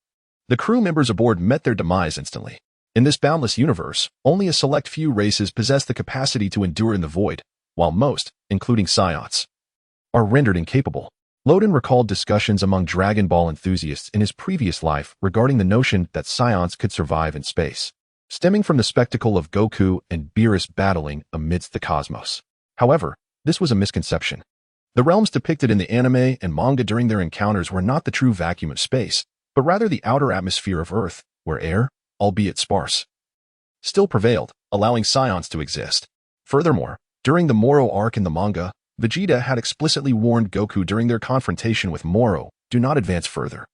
the crew members aboard met their demise instantly. In this boundless universe, only a select few races possess the capacity to endure in the void, while most, including Scions, are rendered incapable. Lotan recalled discussions among Dragon Ball enthusiasts in his previous life regarding the notion that Scions could survive in space, stemming from the spectacle of Goku and Beerus battling amidst the cosmos. However, this was a misconception. The realms depicted in the anime and manga during their encounters were not the true vacuum of space, but rather the outer atmosphere of Earth, where air, albeit sparse, still prevailed, allowing Scions to exist. Furthermore, during the Moro arc in the manga, Vegeta had explicitly warned Goku during their confrontation with Moro, do not advance further.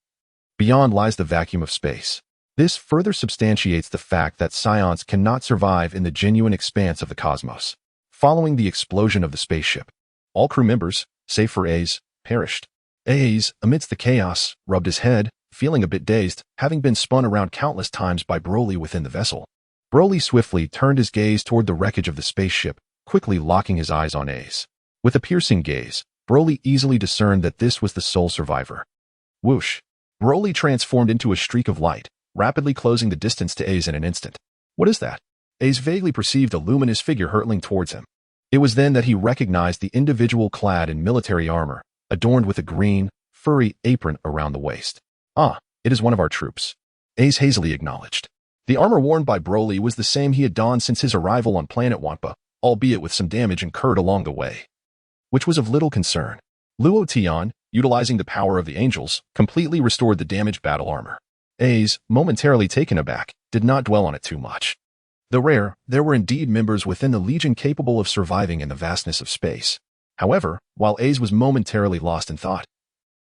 Beyond lies the vacuum of space. This further substantiates the fact that Scions cannot survive in the genuine expanse of the cosmos. Following the explosion of the spaceship, all crew members, save for Ace, perished. Ace, amidst the chaos, rubbed his head, feeling a bit dazed, having been spun around countless times by Broly within the vessel. Broly swiftly turned his gaze toward the wreckage of the spaceship, quickly locking his eyes on Ace. With a piercing gaze, Broly easily discerned that this was the sole survivor. Whoosh! Broly transformed into a streak of light, rapidly closing the distance to Ace in an instant. What is that? Ace vaguely perceived a luminous figure hurtling towards him. It was then that he recognized the individual clad in military armor, adorned with a green, furry apron around the waist. Ah, it is one of our troops. Ace hazily acknowledged. The armor worn by Broly was the same he had donned since his arrival on planet Wampa, albeit with some damage incurred along the way, which was of little concern. Luo Tian, utilizing the power of the angels, completely restored the damaged battle armor. Ace, momentarily taken aback, did not dwell on it too much. Though rare, there were indeed members within the Legion capable of surviving in the vastness of space. However, while Ace was momentarily lost in thought,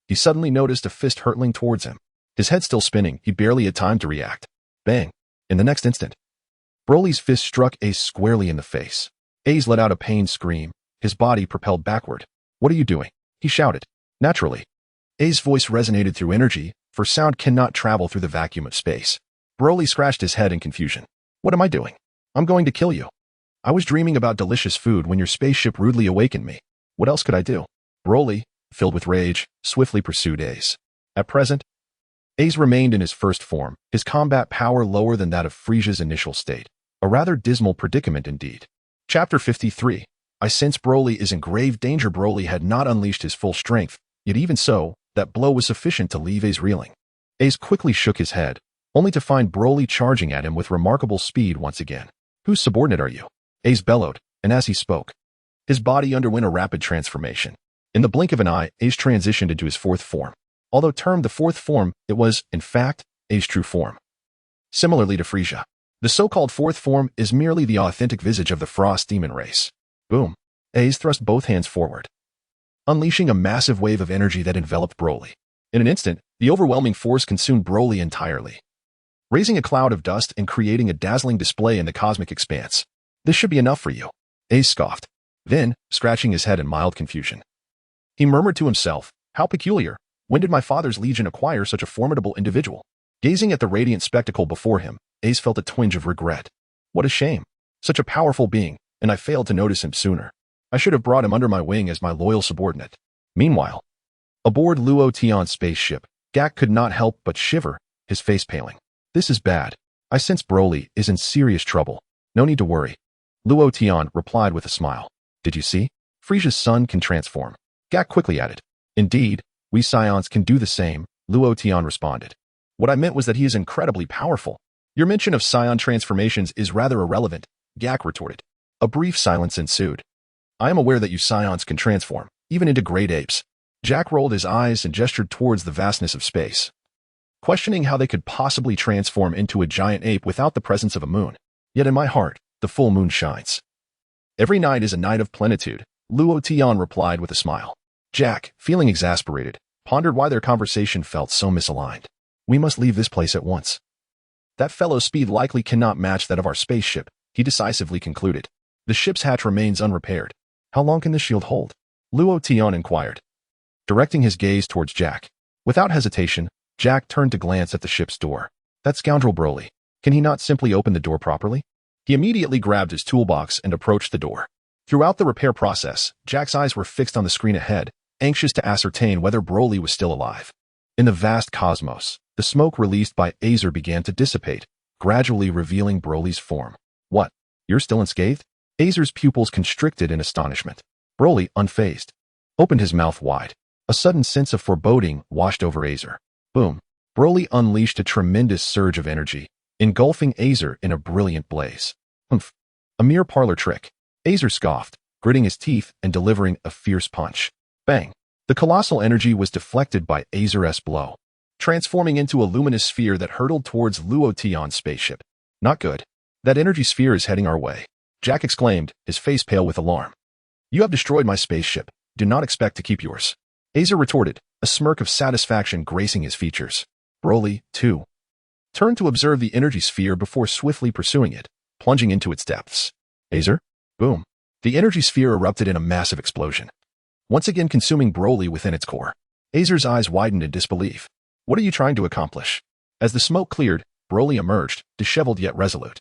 he suddenly noticed a fist hurtling towards him. His head still spinning, he barely had time to react. Bang! In the next instant, Broly's fist struck Ace squarely in the face. Ace let out a pained scream, his body propelled backward. What are you doing? He shouted. Naturally, Ace's voice resonated through energy, for sound cannot travel through the vacuum of space. Broly scratched his head in confusion. What am I doing? I'm going to kill you. I was dreaming about delicious food when your spaceship rudely awakened me. What else could I do? Broly, filled with rage, swiftly pursued Ace. At present, Ace remained in his first form, his combat power lower than that of Frisia's initial state. A rather dismal predicament indeed. Chapter 53. I sense Broly is in grave danger. Broly had not unleashed his full strength, yet even so, that blow was sufficient to leave Ace reeling. Ace quickly shook his head, only to find Broly charging at him with remarkable speed once again. Whose subordinate are you? Ace bellowed, and as he spoke, his body underwent a rapid transformation. In the blink of an eye, Ace transitioned into his fourth form. Although termed the fourth form, it was, in fact, Ace's true form. Similarly to Frisia, the so-called fourth form is merely the authentic visage of the Frost Demon race. Boom. Ace thrust both hands forward, unleashing a massive wave of energy that enveloped Broly. In an instant, the overwhelming force consumed Broly entirely, raising a cloud of dust and creating a dazzling display in the cosmic expanse. This should be enough for you, Ace scoffed. Then, scratching his head in mild confusion, he murmured to himself, how peculiar. When did my father's legion acquire such a formidable individual? Gazing at the radiant spectacle before him, Ace felt a twinge of regret. What a shame. Such a powerful being, and I failed to notice him sooner. I should have brought him under my wing as my loyal subordinate. Meanwhile, aboard Luo Tian's spaceship, Gak could not help but shiver, his face paling. This is bad. I sense Broly is in serious trouble. No need to worry. Luo Tian replied with a smile. Did you see? Frisia's son can transform. Gak quickly added. Indeed, we Scions can do the same, Luo Tian responded. What I meant was that he is incredibly powerful. Your mention of Scion transformations is rather irrelevant, Gak retorted. A brief silence ensued. I am aware that you Scions can transform, even into great apes. Jack rolled his eyes and gestured towards the vastness of space, questioning how they could possibly transform into a giant ape without the presence of a moon. Yet in my heart, the full moon shines. Every night is a night of plenitude, Luo Tian replied with a smile. Jack, feeling exasperated, pondered why their conversation felt so misaligned. We must leave this place at once. That fellow's speed likely cannot match that of our spaceship, he decisively concluded. The ship's hatch remains unrepaired. How long can this shield hold? Luo Tian inquired, directing his gaze towards Jack. Without hesitation, Jack turned to glance at the ship's door. That scoundrel Broly. Can he not simply open the door properly? He immediately grabbed his toolbox and approached the door. Throughout the repair process, Jack's eyes were fixed on the screen ahead, anxious to ascertain whether Broly was still alive. In the vast cosmos, the smoke released by Azer began to dissipate, gradually revealing Broly's form. What? You're still unscathed? Azer's pupils constricted in astonishment. Broly, unfazed, opened his mouth wide. A sudden sense of foreboding washed over Azer. Boom. Broly unleashed a tremendous surge of energy, engulfing Azer in a brilliant blaze. Humph. A mere parlor trick. Azer scoffed, gritting his teeth and delivering a fierce punch. Bang. The colossal energy was deflected by Azer's blow, transforming into a luminous sphere that hurtled towards Luo Tian's spaceship. Not good. That energy sphere is heading our way, Jack exclaimed, his face pale with alarm. You have destroyed my spaceship. Do not expect to keep yours. Azer retorted, a smirk of satisfaction gracing his features. Broly, too, turned to observe the energy sphere before swiftly pursuing it, plunging into its depths. Azer? Boom. The energy sphere erupted in a massive explosion, once again consuming Broly within its core. Azer's eyes widened in disbelief. What are you trying to accomplish? As the smoke cleared, Broly emerged, disheveled yet resolute.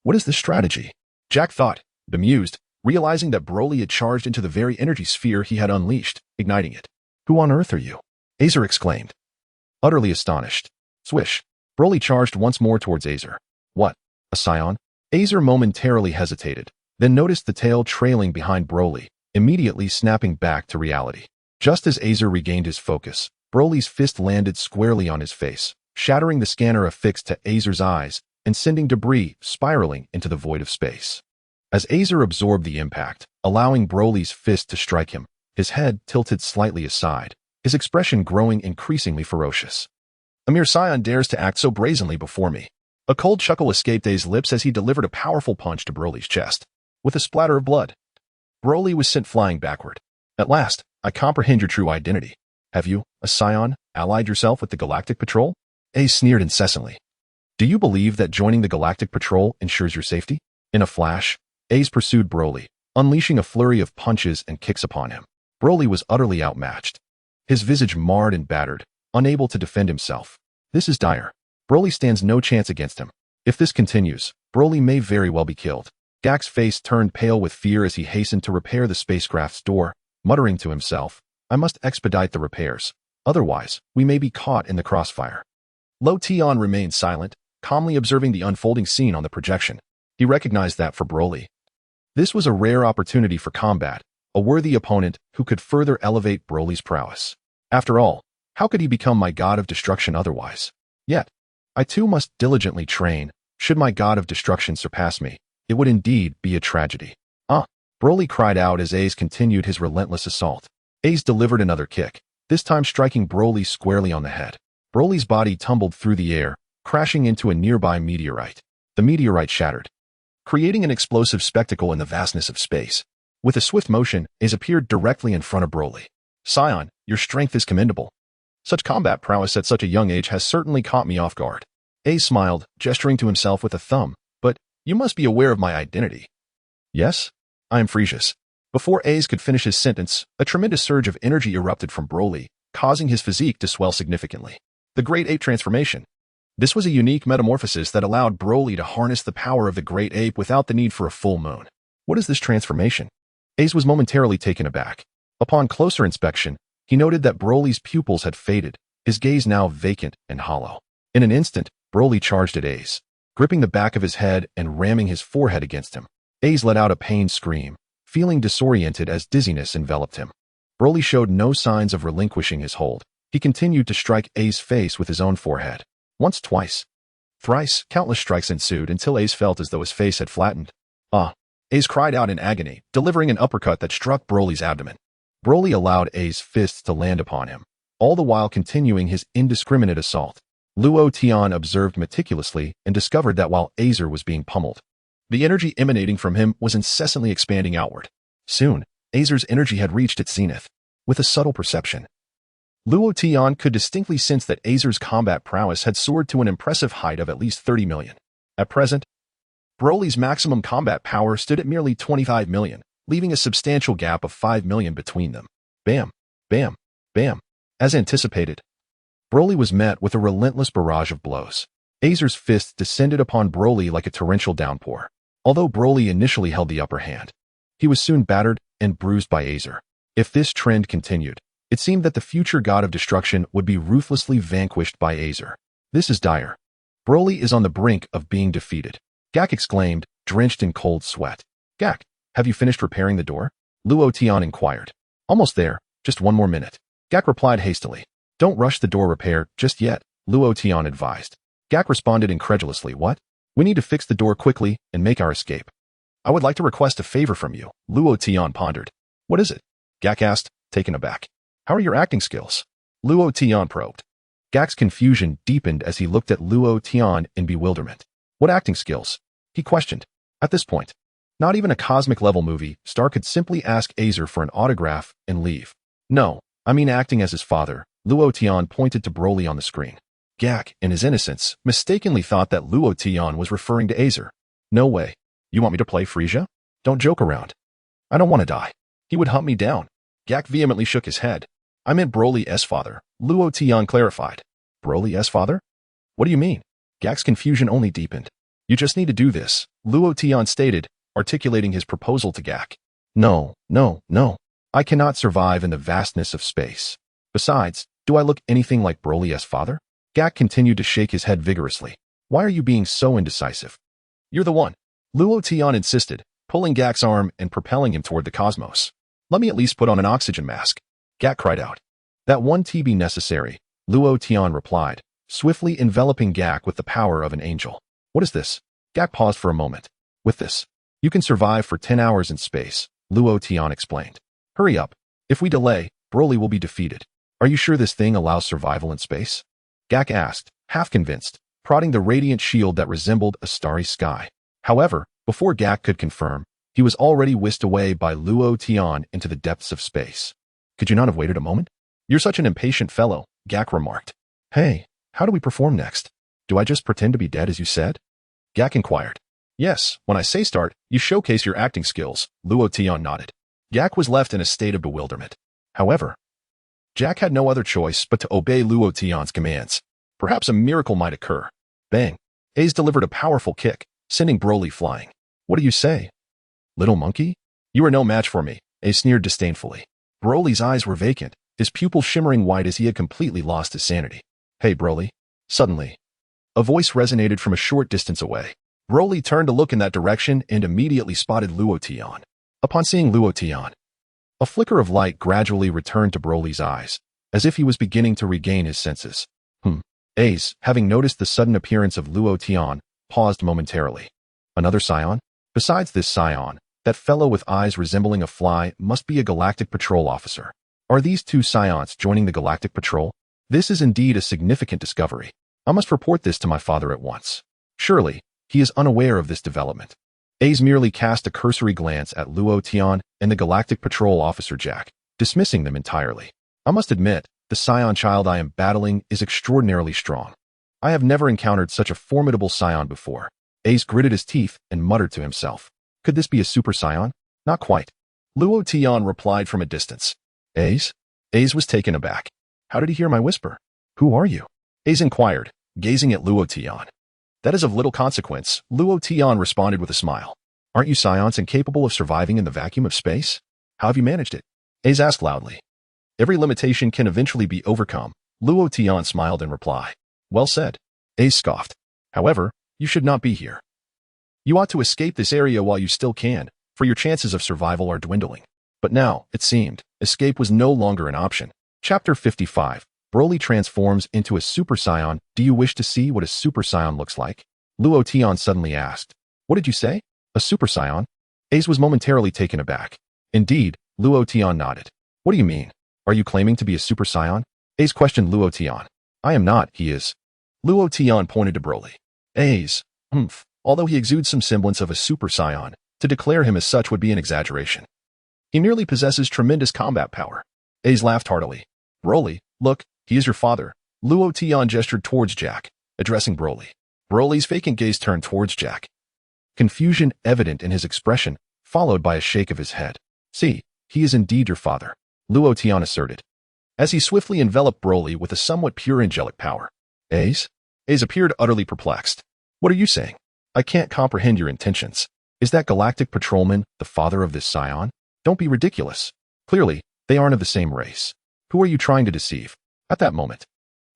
What is this strategy? Jack thought, bemused, realizing that Broly had charged into the very energy sphere he had unleashed, igniting it. Who on earth are you? Azer exclaimed, utterly astonished. Swish. Broly charged once more towards Azer. What? A Saiyan? Azer momentarily hesitated, then noticed the tail trailing behind Broly, immediately snapping back to reality. Just as Azer regained his focus, Broly's fist landed squarely on his face, shattering the scanner affixed to Azer's eyes and sending debris spiraling into the void of space. As Azer absorbed the impact, allowing Broly's fist to strike him, his head tilted slightly aside, his expression growing increasingly ferocious. A mere Saiyan dares to act so brazenly before me. A cold chuckle escaped A's lips as he delivered a powerful punch to Broly's chest. With a splatter of blood, Broly was sent flying backward. At last, I comprehend your true identity. Have you, a Saiyan, allied yourself with the Galactic Patrol? A sneered incessantly. Do you believe that joining the Galactic Patrol ensures your safety? In a flash, Ace pursued Broly, unleashing a flurry of punches and kicks upon him. Broly was utterly outmatched, his visage marred and battered, unable to defend himself. This is dire. Broly stands no chance against him. If this continues, Broly may very well be killed. Jack's face turned pale with fear as he hastened to repair the spacecraft's door, muttering to himself, I must expedite the repairs. Otherwise, we may be caught in the crossfire. Luo Tian remained silent, calmly observing the unfolding scene on the projection. He recognized that for Broly, this was a rare opportunity for combat, a worthy opponent who could further elevate Broly's prowess. After all, how could he become my god of destruction otherwise? Yet, I too must diligently train. Should my god of destruction surpass me, it would indeed be a tragedy. Broly cried out as Ace continued his relentless assault. Ace delivered another kick, this time striking Broly squarely on the head. Broly's body tumbled through the air, crashing into a nearby meteorite. The meteorite shattered, creating an explosive spectacle in the vastness of space. With a swift motion, Ace appeared directly in front of Broly. Saiyan, your strength is commendable. Such combat prowess at such a young age has certainly caught me off guard. Ace smiled, gesturing to himself with a thumb. But you must be aware of my identity. Yes, I am Frisius. Before Ace could finish his sentence, a tremendous surge of energy erupted from Broly, causing his physique to swell significantly. The Great Ape Transformation. This was a unique metamorphosis that allowed Broly to harness the power of the Great Ape without the need for a full moon. What is this transformation? Ace was momentarily taken aback. Upon closer inspection, he noted that Broly's pupils had faded, his gaze now vacant and hollow. In an instant, Broly charged at Ace, gripping the back of his head and ramming his forehead against him. Ace let out a pained scream, feeling disoriented as dizziness enveloped him. Broly showed no signs of relinquishing his hold. He continued to strike Ace's face with his own forehead. Once, twice, thrice, countless strikes ensued until Ace felt as though his face had flattened. Ace cried out in agony, delivering an uppercut that struck Broly's abdomen. Broly allowed Ace's fists to land upon him, all the while continuing his indiscriminate assault. Luo Tian observed meticulously and discovered that while Acer was being pummeled, the energy emanating from him was incessantly expanding outward. Soon, Acer's energy had reached its zenith. With a subtle perception, Luo Tian could distinctly sense that Acer's combat prowess had soared to an impressive height of at least 30 million. At present, Broly's maximum combat power stood at merely 25 million, leaving a substantial gap of 5 million between them. Bam, bam, bam. As anticipated, Broly was met with a relentless barrage of blows. Acer's fists descended upon Broly like a torrential downpour. Although Broly initially held the upper hand, he was soon battered and bruised by Acer. If this trend continued, it seemed that the future god of destruction would be ruthlessly vanquished by Acer. This is dire. Broly is on the brink of being defeated. Gak exclaimed, drenched in cold sweat. Gak, have you finished repairing the door? Luo Tian inquired. Almost there, just one more minute. Gak replied hastily. Don't rush the door repair just yet, Luo Tian advised. Gak responded incredulously. What? We need to fix the door quickly and make our escape. I would like to request a favor from you, Luo Tian pondered. What is it? Gak asked, taken aback. How are your acting skills? Luo Tian probed. Gak's confusion deepened as he looked at Luo Tian in bewilderment. What acting skills? He questioned. At this point, not even a cosmic-level movie star could simply ask Acer for an autograph and leave. No, I mean acting as his father. Luo Tian pointed to Broly on the screen. Gak, in his innocence, mistakenly thought that Luo Tian was referring to Acer. No way. You want me to play Frisia? Don't joke around. I don't want to die. He would hunt me down. Gak vehemently shook his head. I meant Broly's father, Luo Tian clarified. Broly's father? What do you mean? Gak's confusion only deepened. You just need to do this, Luo Tian stated, articulating his proposal to Gak. No, no, no. I cannot survive in the vastness of space. Besides, do I look anything like Broly's father? Gak continued to shake his head vigorously. Why are you being so indecisive? You're the one. Luo Tian insisted, pulling Gak's arm and propelling him toward the cosmos. Let me at least put on an oxygen mask. Gak cried out. That won't be necessary, Luo Tian replied, swiftly enveloping Gak with the power of an angel. What is this? Gak paused for a moment. With this, you can survive for 10 hours in space, Luo Tian explained. Hurry up. If we delay, Broly will be defeated. Are you sure this thing allows survival in space? Gak asked, half convinced, prodding the radiant shield that resembled a starry sky. However, before Gak could confirm, he was already whisked away by Luo Tian into the depths of space. Could you not have waited a moment? You're such an impatient fellow, Gak remarked. Hey, how do we perform next? Do I just pretend to be dead as you said? Gak inquired. Yes, when I say start, you showcase your acting skills, Luo Tian nodded. Gak was left in a state of bewilderment. However, Jack had no other choice but to obey Luo Tian's commands. Perhaps a miracle might occur. Bang! Ace delivered a powerful kick, sending Broly flying. What do you say? Little monkey? You are no match for me, Ace sneered disdainfully. Broly's eyes were vacant, his pupils shimmering white as he had completely lost his sanity. Hey, Broly. Suddenly, a voice resonated from a short distance away. Broly turned to look in that direction and immediately spotted Luo Tian. Upon seeing Luo Tian, a flicker of light gradually returned to Broly's eyes, as if he was beginning to regain his senses. Ace, having noticed the sudden appearance of Luo Tian, paused momentarily. Another Saiyan? Besides this Saiyan, that fellow with eyes resembling a fly must be a Galactic Patrol officer. Are these two Saiyans joining the Galactic Patrol? This is indeed a significant discovery. I must report this to my father at once. Surely, he is unaware of this development. Ace merely cast a cursory glance at Luo Tian and the Galactic Patrol officer Jack, dismissing them entirely. I must admit, the Saiyan child I am battling is extraordinarily strong. I have never encountered such a formidable Saiyan before. Ace gritted his teeth and muttered to himself. Could this be a Super Saiyan? Not quite. Luo Tian replied from a distance. Ace? Ace was taken aback. How did he hear my whisper? Who are you? Ace inquired, gazing at Luo Tian. That is of little consequence, Luo Tian responded with a smile. Aren't you Saiyans incapable of surviving in the vacuum of space? How have you managed it? Ace asked loudly. Every limitation can eventually be overcome, Luo Tian smiled in reply. Well said. Ace scoffed. However, you should not be here. You ought to escape this area while you still can, for your chances of survival are dwindling. But now, it seemed, escape was no longer an option. Chapter 55. Broly transforms into a Super Saiyan. Do you wish to see what a Super Saiyan looks like? Luo Tian suddenly asked. What did you say? A Super Saiyan? Ace was momentarily taken aback. Indeed, Luo Tian nodded. What do you mean? Are you claiming to be a Super Saiyan? Ace questioned Luo Tian. I am not, he is. Luo Tian pointed to Broly. Ace, although he exudes some semblance of a Super Saiyan, to declare him as such would be an exaggeration. He merely possesses tremendous combat power. Ace laughed heartily. Broly, look, he is your father. Luo Tian gestured towards Jack, addressing Broly. Broly's vacant gaze turned towards Jack. Confusion evident in his expression, followed by a shake of his head. See, he is indeed your father, Luo Tian asserted, as he swiftly enveloped Broly with a somewhat pure angelic power. Ace? Ace appeared utterly perplexed. What are you saying? I can't comprehend your intentions. Is that galactic patrolman the father of this Saiyan? Don't be ridiculous. Clearly, they aren't of the same race. Who are you trying to deceive? At that moment,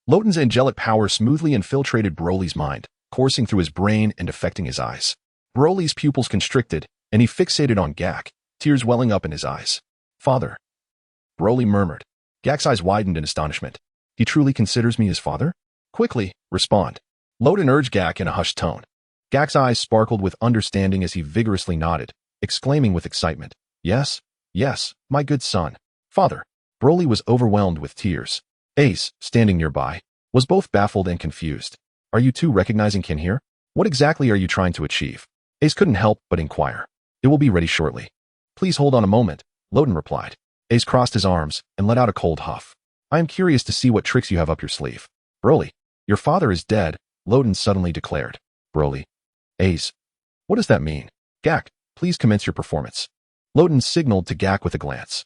Lotan's angelic power smoothly infiltrated Broly's mind, coursing through his brain and affecting his eyes. Broly's pupils constricted, and he fixated on Gak, tears welling up in his eyes. Father. Broly murmured. Gak's eyes widened in astonishment. He truly considers me his father? Quickly, respond. Lotan urged Gak in a hushed tone. Gak's eyes sparkled with understanding as he vigorously nodded, exclaiming with excitement. Yes, yes, my good son. Father. Broly was overwhelmed with tears. Ace, standing nearby, was both baffled and confused. Are you two recognizing kin here? What exactly are you trying to achieve? Ace couldn't help but inquire. It will be ready shortly. Please hold on a moment, Lotan replied. Ace crossed his arms and let out a cold huff. I am curious to see what tricks you have up your sleeve. Broly, your father is dead, Lotan suddenly declared. Broly. Ace. What does that mean? Gak, please commence your performance. Lotan signaled to Gak with a glance.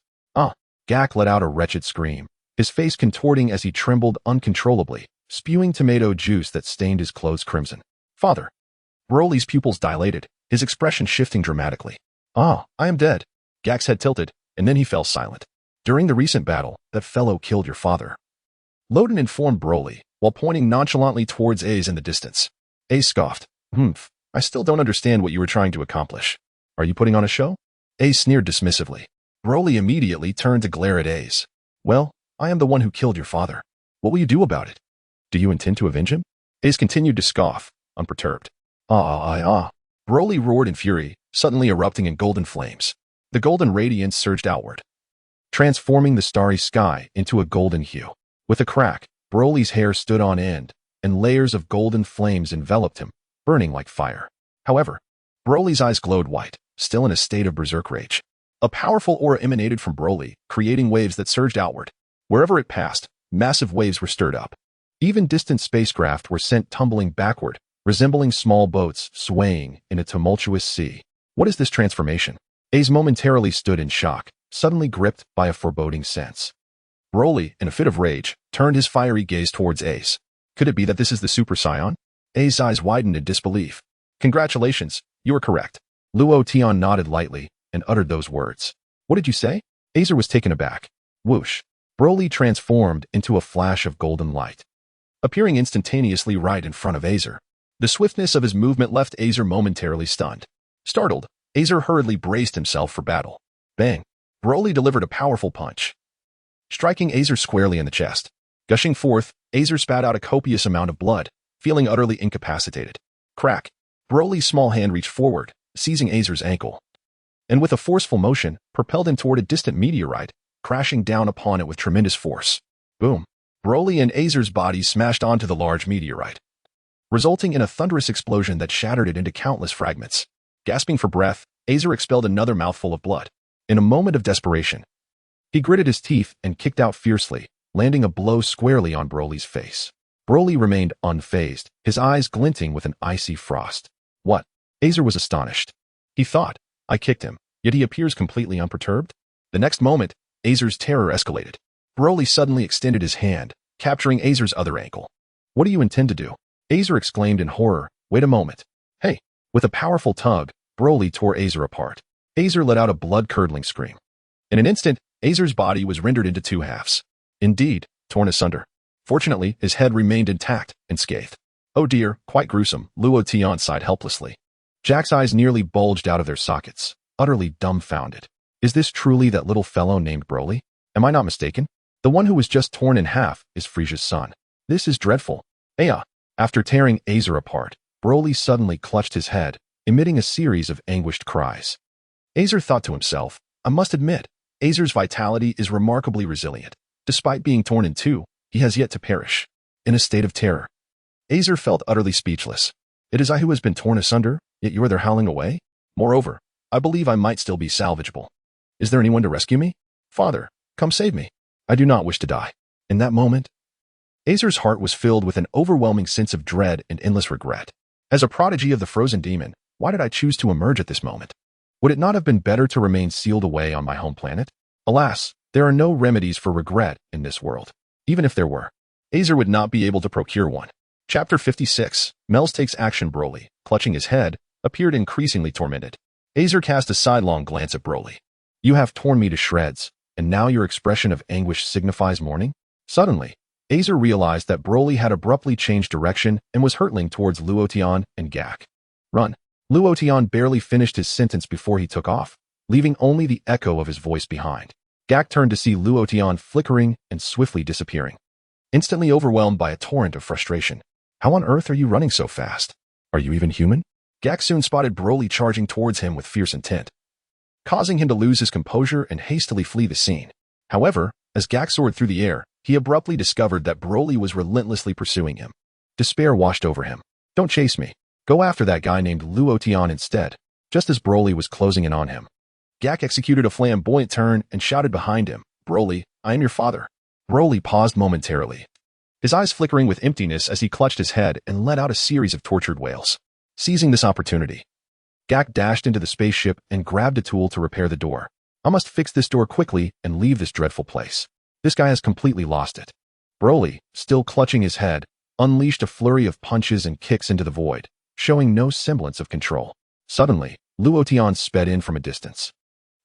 Gak let out a wretched scream, his face contorting as he trembled uncontrollably, spewing tomato juice that stained his clothes crimson. Father. Broly's pupils dilated, his expression shifting dramatically. I am dead. Gak's head tilted, and then he fell silent. During the recent battle, that fellow killed your father. Lotan informed Broly, while pointing nonchalantly towards Ace in the distance. Ace scoffed. I still don't understand what you were trying to accomplish. Are you putting on a show? Ace sneered dismissively. Broly immediately turned to glare at Ace. Well, I am the one who killed your father. What will you do about it? Do you intend to avenge him? Ace continued to scoff, unperturbed. Broly roared in fury, suddenly erupting in golden flames. The golden radiance surged outward, transforming the starry sky into a golden hue. With a crack, Broly's hair stood on end, and layers of golden flames enveloped him, burning like fire. However, Broly's eyes glowed white, still in a state of berserk rage. A powerful aura emanated from Broly, creating waves that surged outward. Wherever it passed, massive waves were stirred up. Even distant spacecraft were sent tumbling backward, resembling small boats swaying in a tumultuous sea. What is this transformation? Ace momentarily stood in shock, suddenly gripped by a foreboding sense. Broly, in a fit of rage, turned his fiery gaze towards Ace. Could it be that this is the Super Saiyan? Ace's eyes widened in disbelief. Congratulations, you are correct. Luo Tian nodded lightly and uttered those words. What did you say? Acer was taken aback. Whoosh. Broly transformed into a flash of golden light, appearing instantaneously right in front of Acer. The swiftness of his movement left Acer momentarily stunned. Startled, Acer hurriedly braced himself for battle. Bang! Broly delivered a powerful punch, striking Acer squarely in the chest. Gushing forth, Acer spat out a copious amount of blood, feeling utterly incapacitated. Crack! Broly's small hand reached forward, seizing Acer's ankle, and with a forceful motion, propelled him toward a distant meteorite, crashing down upon it with tremendous force. Boom! Broly and Acer's bodies smashed onto the large meteorite, resulting in a thunderous explosion that shattered it into countless fragments. Gasping for breath, Acer expelled another mouthful of blood. In a moment of desperation, he gritted his teeth and kicked out fiercely, landing a blow squarely on Broly's face. Broly remained unfazed, his eyes glinting with an icy frost. What? Acer was astonished. He thought, I kicked him, yet he appears completely unperturbed. The next moment, Acer's terror escalated. Broly suddenly extended his hand, capturing Acer's other ankle. What do you intend to do? Acer exclaimed in horror. Wait a moment. Hey! With a powerful tug, Broly tore Acer apart. Acer let out a blood-curdling scream. In an instant, Acer's body was rendered into two halves. Indeed, torn asunder. Fortunately, his head remained intact and scathed. Oh dear, quite gruesome, Luo Tian sighed helplessly. Jack's eyes nearly bulged out of their sockets, utterly dumbfounded. Is this truly that little fellow named Broly? Am I not mistaken? The one who was just torn in half is Frisia's son. This is dreadful. Aya! After tearing Acer apart, Broly suddenly clutched his head, emitting a series of anguished cries. Azer thought to himself, I must admit, Azer's vitality is remarkably resilient. Despite being torn in two, he has yet to perish. In a state of terror, Azer felt utterly speechless. It is I who has been torn asunder, yet you are there howling away? Moreover, I believe I might still be salvageable. Is there anyone to rescue me? Father, come save me. I do not wish to die. In that moment, Azer's heart was filled with an overwhelming sense of dread and endless regret. As a prodigy of the frozen demon, why did I choose to emerge at this moment? Would it not have been better to remain sealed away on my home planet? Alas, there are no remedies for regret in this world. Even if there were, Azer would not be able to procure one. Chapter 56. Mel's takes action. Broly, clutching his head, appeared increasingly tormented. Azer cast a sidelong glance at Broly. You have torn me to shreds, and now your expression of anguish signifies mourning? Suddenly, Azer realized that Broly had abruptly changed direction and was hurtling towards Luo Tian and Gak. Run. Luo Tian barely finished his sentence before he took off, leaving only the echo of his voice behind. Gak turned to see Luo Tian flickering and swiftly disappearing. Instantly overwhelmed by a torrent of frustration. How on earth are you running so fast? Are you even human? Gak soon spotted Broly charging towards him with fierce intent, causing him to lose his composure and hastily flee the scene. However, as Gak soared through the air, he abruptly discovered that Broly was relentlessly pursuing him. Despair washed over him. Don't chase me. Go after that guy named Luo Tian instead. Just as Broly was closing in on him, Gak executed a flamboyant turn and shouted behind him, Broly, I am your father. Broly paused momentarily, his eyes flickering with emptiness as he clutched his head and let out a series of tortured wails. Seizing this opportunity, Gak dashed into the spaceship and grabbed a tool to repair the door. I must fix this door quickly and leave this dreadful place. This guy has completely lost it. Broly, still clutching his head, unleashed a flurry of punches and kicks into the void, showing no semblance of control. Suddenly, Luo Tian sped in from a distance,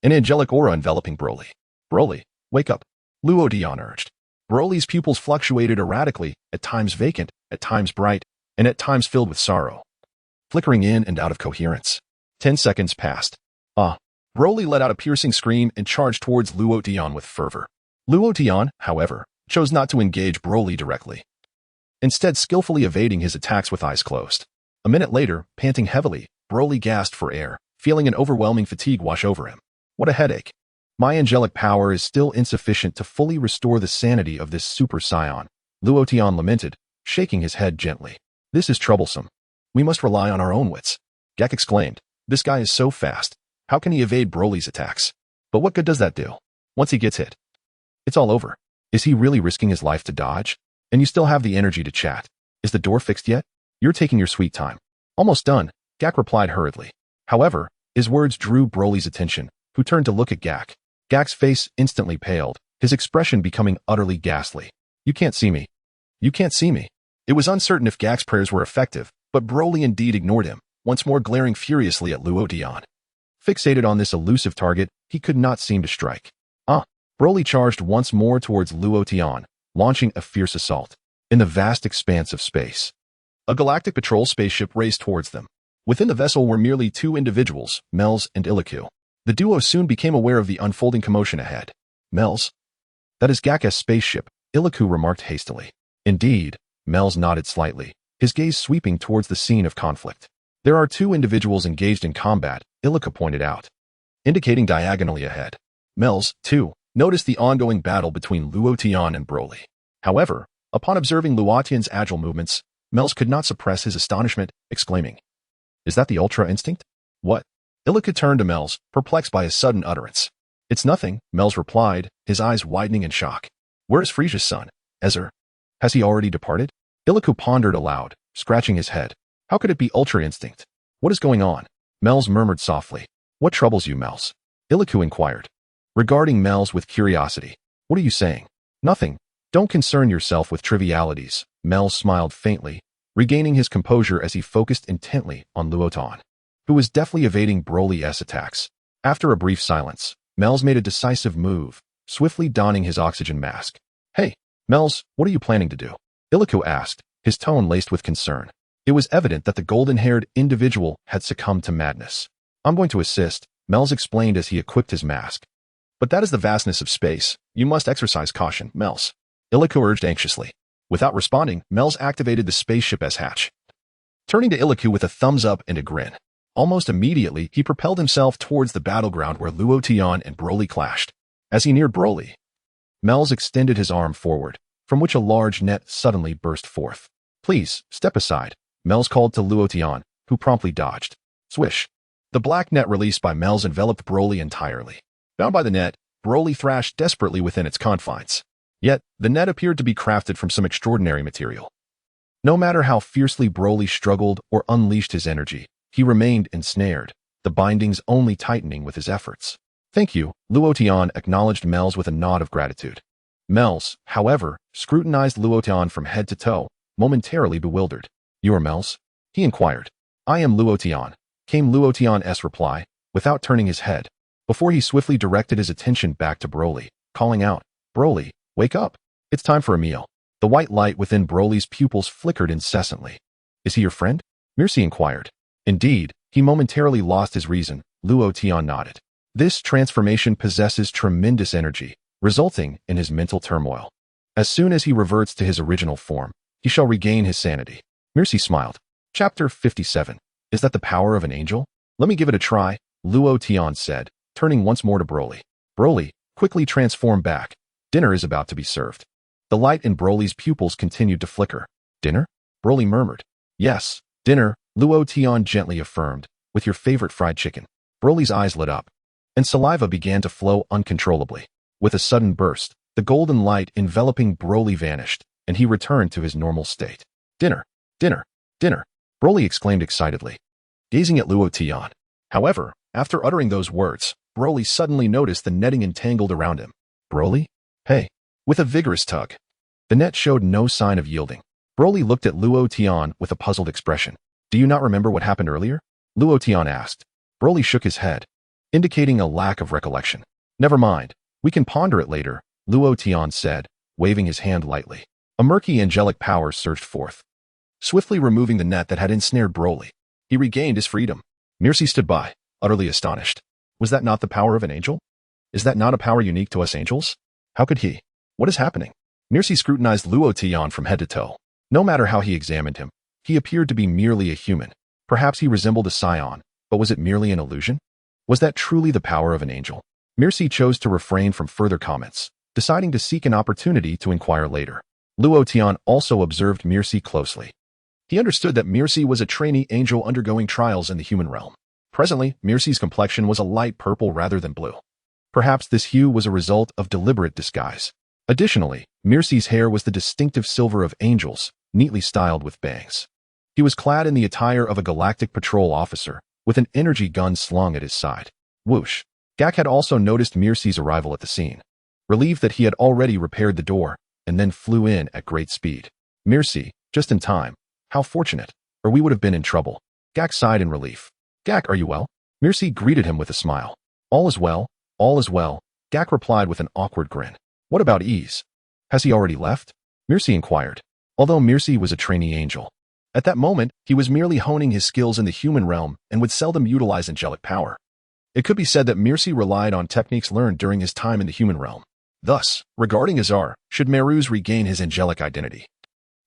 an angelic aura enveloping Broly. Broly, wake up, Luo Tian urged. Broly's pupils fluctuated erratically, at times vacant, at times bright, and at times filled with sorrow, flickering in and out of coherence. 10 seconds passed. Broly let out a piercing scream and charged towards Luo Tian with fervor. Luo Tian, however, chose not to engage Broly directly, instead skillfully evading his attacks with eyes closed. A minute later, panting heavily, Broly gasped for air, feeling an overwhelming fatigue wash over him. What a headache. My angelic power is still insufficient to fully restore the sanity of this Super Saiyan, Luo Tian lamented, shaking his head gently. This is troublesome. We must rely on our own wits. Gak exclaimed. This guy is so fast. How can he evade Broly's attacks? But what good does that do? Once he gets hit, it's all over. Is he really risking his life to dodge? And you still have the energy to chat. Is the door fixed yet? You're taking your sweet time. Almost done, Gak replied hurriedly. However, his words drew Broly's attention, who turned to look at Gak. Gak's face instantly paled, his expression becoming utterly ghastly. You can't see me. You can't see me. It was uncertain if Gak's prayers were effective, but Broly indeed ignored him, once more glaring furiously at Luo Tian. Fixated on this elusive target, he could not seem to strike. Broly charged once more towards Luo Tian, launching a fierce assault. In the vast expanse of space, a galactic patrol spaceship raced towards them. Within the vessel were merely two individuals, Mels and Iliku. The duo soon became aware of the unfolding commotion ahead. Mels? That is Gak's spaceship, Iliku remarked hastily. Indeed, Mels nodded slightly, his gaze sweeping towards the scene of conflict. There are two individuals engaged in combat, Iliku pointed out, indicating diagonally ahead. Mels, too, noticed the ongoing battle between Luo Tian and Broly. However, upon observing Luo Tian's agile movements, Mels could not suppress his astonishment, exclaiming, Is that the Ultra Instinct? What? Iliku turned to Mels, perplexed by his sudden utterance. It's nothing, Mels replied, his eyes widening in shock. Where is Frisia's son, Ezer? Has he already departed? Iliku pondered aloud, scratching his head. How could it be Ultra Instinct? What is going on? Mels murmured softly. What troubles you, Mels? Iliku inquired, regarding Mels with curiosity. What are you saying? Nothing. Don't concern yourself with trivialities. Mels smiled faintly, regaining his composure as he focused intently on Luo Tian, who was deftly evading Broly's attacks. After a brief silence, Mels made a decisive move, swiftly donning his oxygen mask. Hey, Mels, what are you planning to do? Iliku asked, his tone laced with concern. It was evident that the golden-haired individual had succumbed to madness. I'm going to assist, Mels explained as he equipped his mask. But that is the vastness of space. You must exercise caution, Mels. Iliku urged anxiously. Without responding, Mels activated the spaceship as hatch, turning to Iliku with a thumbs up and a grin. Almost immediately, he propelled himself towards the battleground where Luo Tian and Broly clashed. As he neared Broly, Mel's extended his arm forward, from which a large net suddenly burst forth. "Please, step aside," Mel's called to Luo Tian, who promptly dodged. Swish. The black net released by Mel's enveloped Broly entirely. Bound by the net, Broly thrashed desperately within its confines. Yet, the net appeared to be crafted from some extraordinary material. No matter how fiercely Broly struggled or unleashed his energy, he remained ensnared, the bindings only tightening with his efforts. "Thank you," Luo Tian acknowledged Mel's with a nod of gratitude. Mel's, however, scrutinized Luo Tian from head to toe, momentarily bewildered. "You are Mel's?" he inquired. "I am Luo Tian," came Luo Tian's reply, without turning his head, before he swiftly directed his attention back to Broly, calling out, "Broly, wake up. It's time for a meal." The white light within Broly's pupils flickered incessantly. "Is he your friend?" Mercy inquired. "Indeed, he momentarily lost his reason," Luo Tian nodded. "This transformation possesses tremendous energy, resulting in his mental turmoil. As soon as he reverts to his original form, he shall regain his sanity." Mercy smiled. Chapter 57. Is that the power of an angel? "Let me give it a try," Luo Tian said, turning once more to Broly. "Broly, quickly transform back. Dinner is about to be served." The light in Broly's pupils continued to flicker. "Dinner?" Broly murmured. "Yes, dinner," Luo Tian gently affirmed, "with your favorite fried chicken." Broly's eyes lit up, and saliva began to flow uncontrollably. With a sudden burst, the golden light enveloping Broly vanished, and he returned to his normal state. "Dinner, dinner, dinner," Broly exclaimed excitedly, gazing at Luo Tian. However, after uttering those words, Broly suddenly noticed the netting entangled around him. "Broly? Hey!" With a vigorous tug, the net showed no sign of yielding. Broly looked at Luo Tian with a puzzled expression. "Do you not remember what happened earlier?" Luo Tian asked. Broly shook his head, indicating a lack of recollection. "Never mind. We can ponder it later," Luo Tian said, waving his hand lightly. A murky angelic power surged forth, swiftly removing the net that had ensnared Broly. He regained his freedom. Mercy stood by, utterly astonished. Was that not the power of an angel? Is that not a power unique to us angels? How could he? What is happening? Mercy scrutinized Luo Tian from head to toe. No matter how he examined him, he appeared to be merely a human. Perhaps he resembled a Saiyan, but was it merely an illusion? Was that truly the power of an angel? Mercy chose to refrain from further comments, deciding to seek an opportunity to inquire later. Luo Tian also observed Mercy closely. He understood that Mercy was a trainee angel undergoing trials in the human realm. Presently, Mercy's complexion was a light purple rather than blue. Perhaps this hue was a result of deliberate disguise. Additionally, Mercy's hair was the distinctive silver of angels, neatly styled with bangs. He was clad in the attire of a galactic patrol officer, with an energy gun slung at his side. Whoosh! Gak had also noticed Mercy's arrival at the scene. Relieved that he had already repaired the door, and then flew in at great speed. Mercy, just in time. How fortunate, or we would have been in trouble. Gak sighed in relief. "Gak, are you well?" Mercy greeted him with a smile. All is well, Gak replied with an awkward grin. "What about Ease? Has he already left?" Mercy inquired. Although Mercy was a trainee angel, at that moment, he was merely honing his skills in the human realm and would seldom utilize angelic power. It could be said that Mercy relied on techniques learned during his time in the human realm. Thus, regarding Azar, should Meruz regain his angelic identity,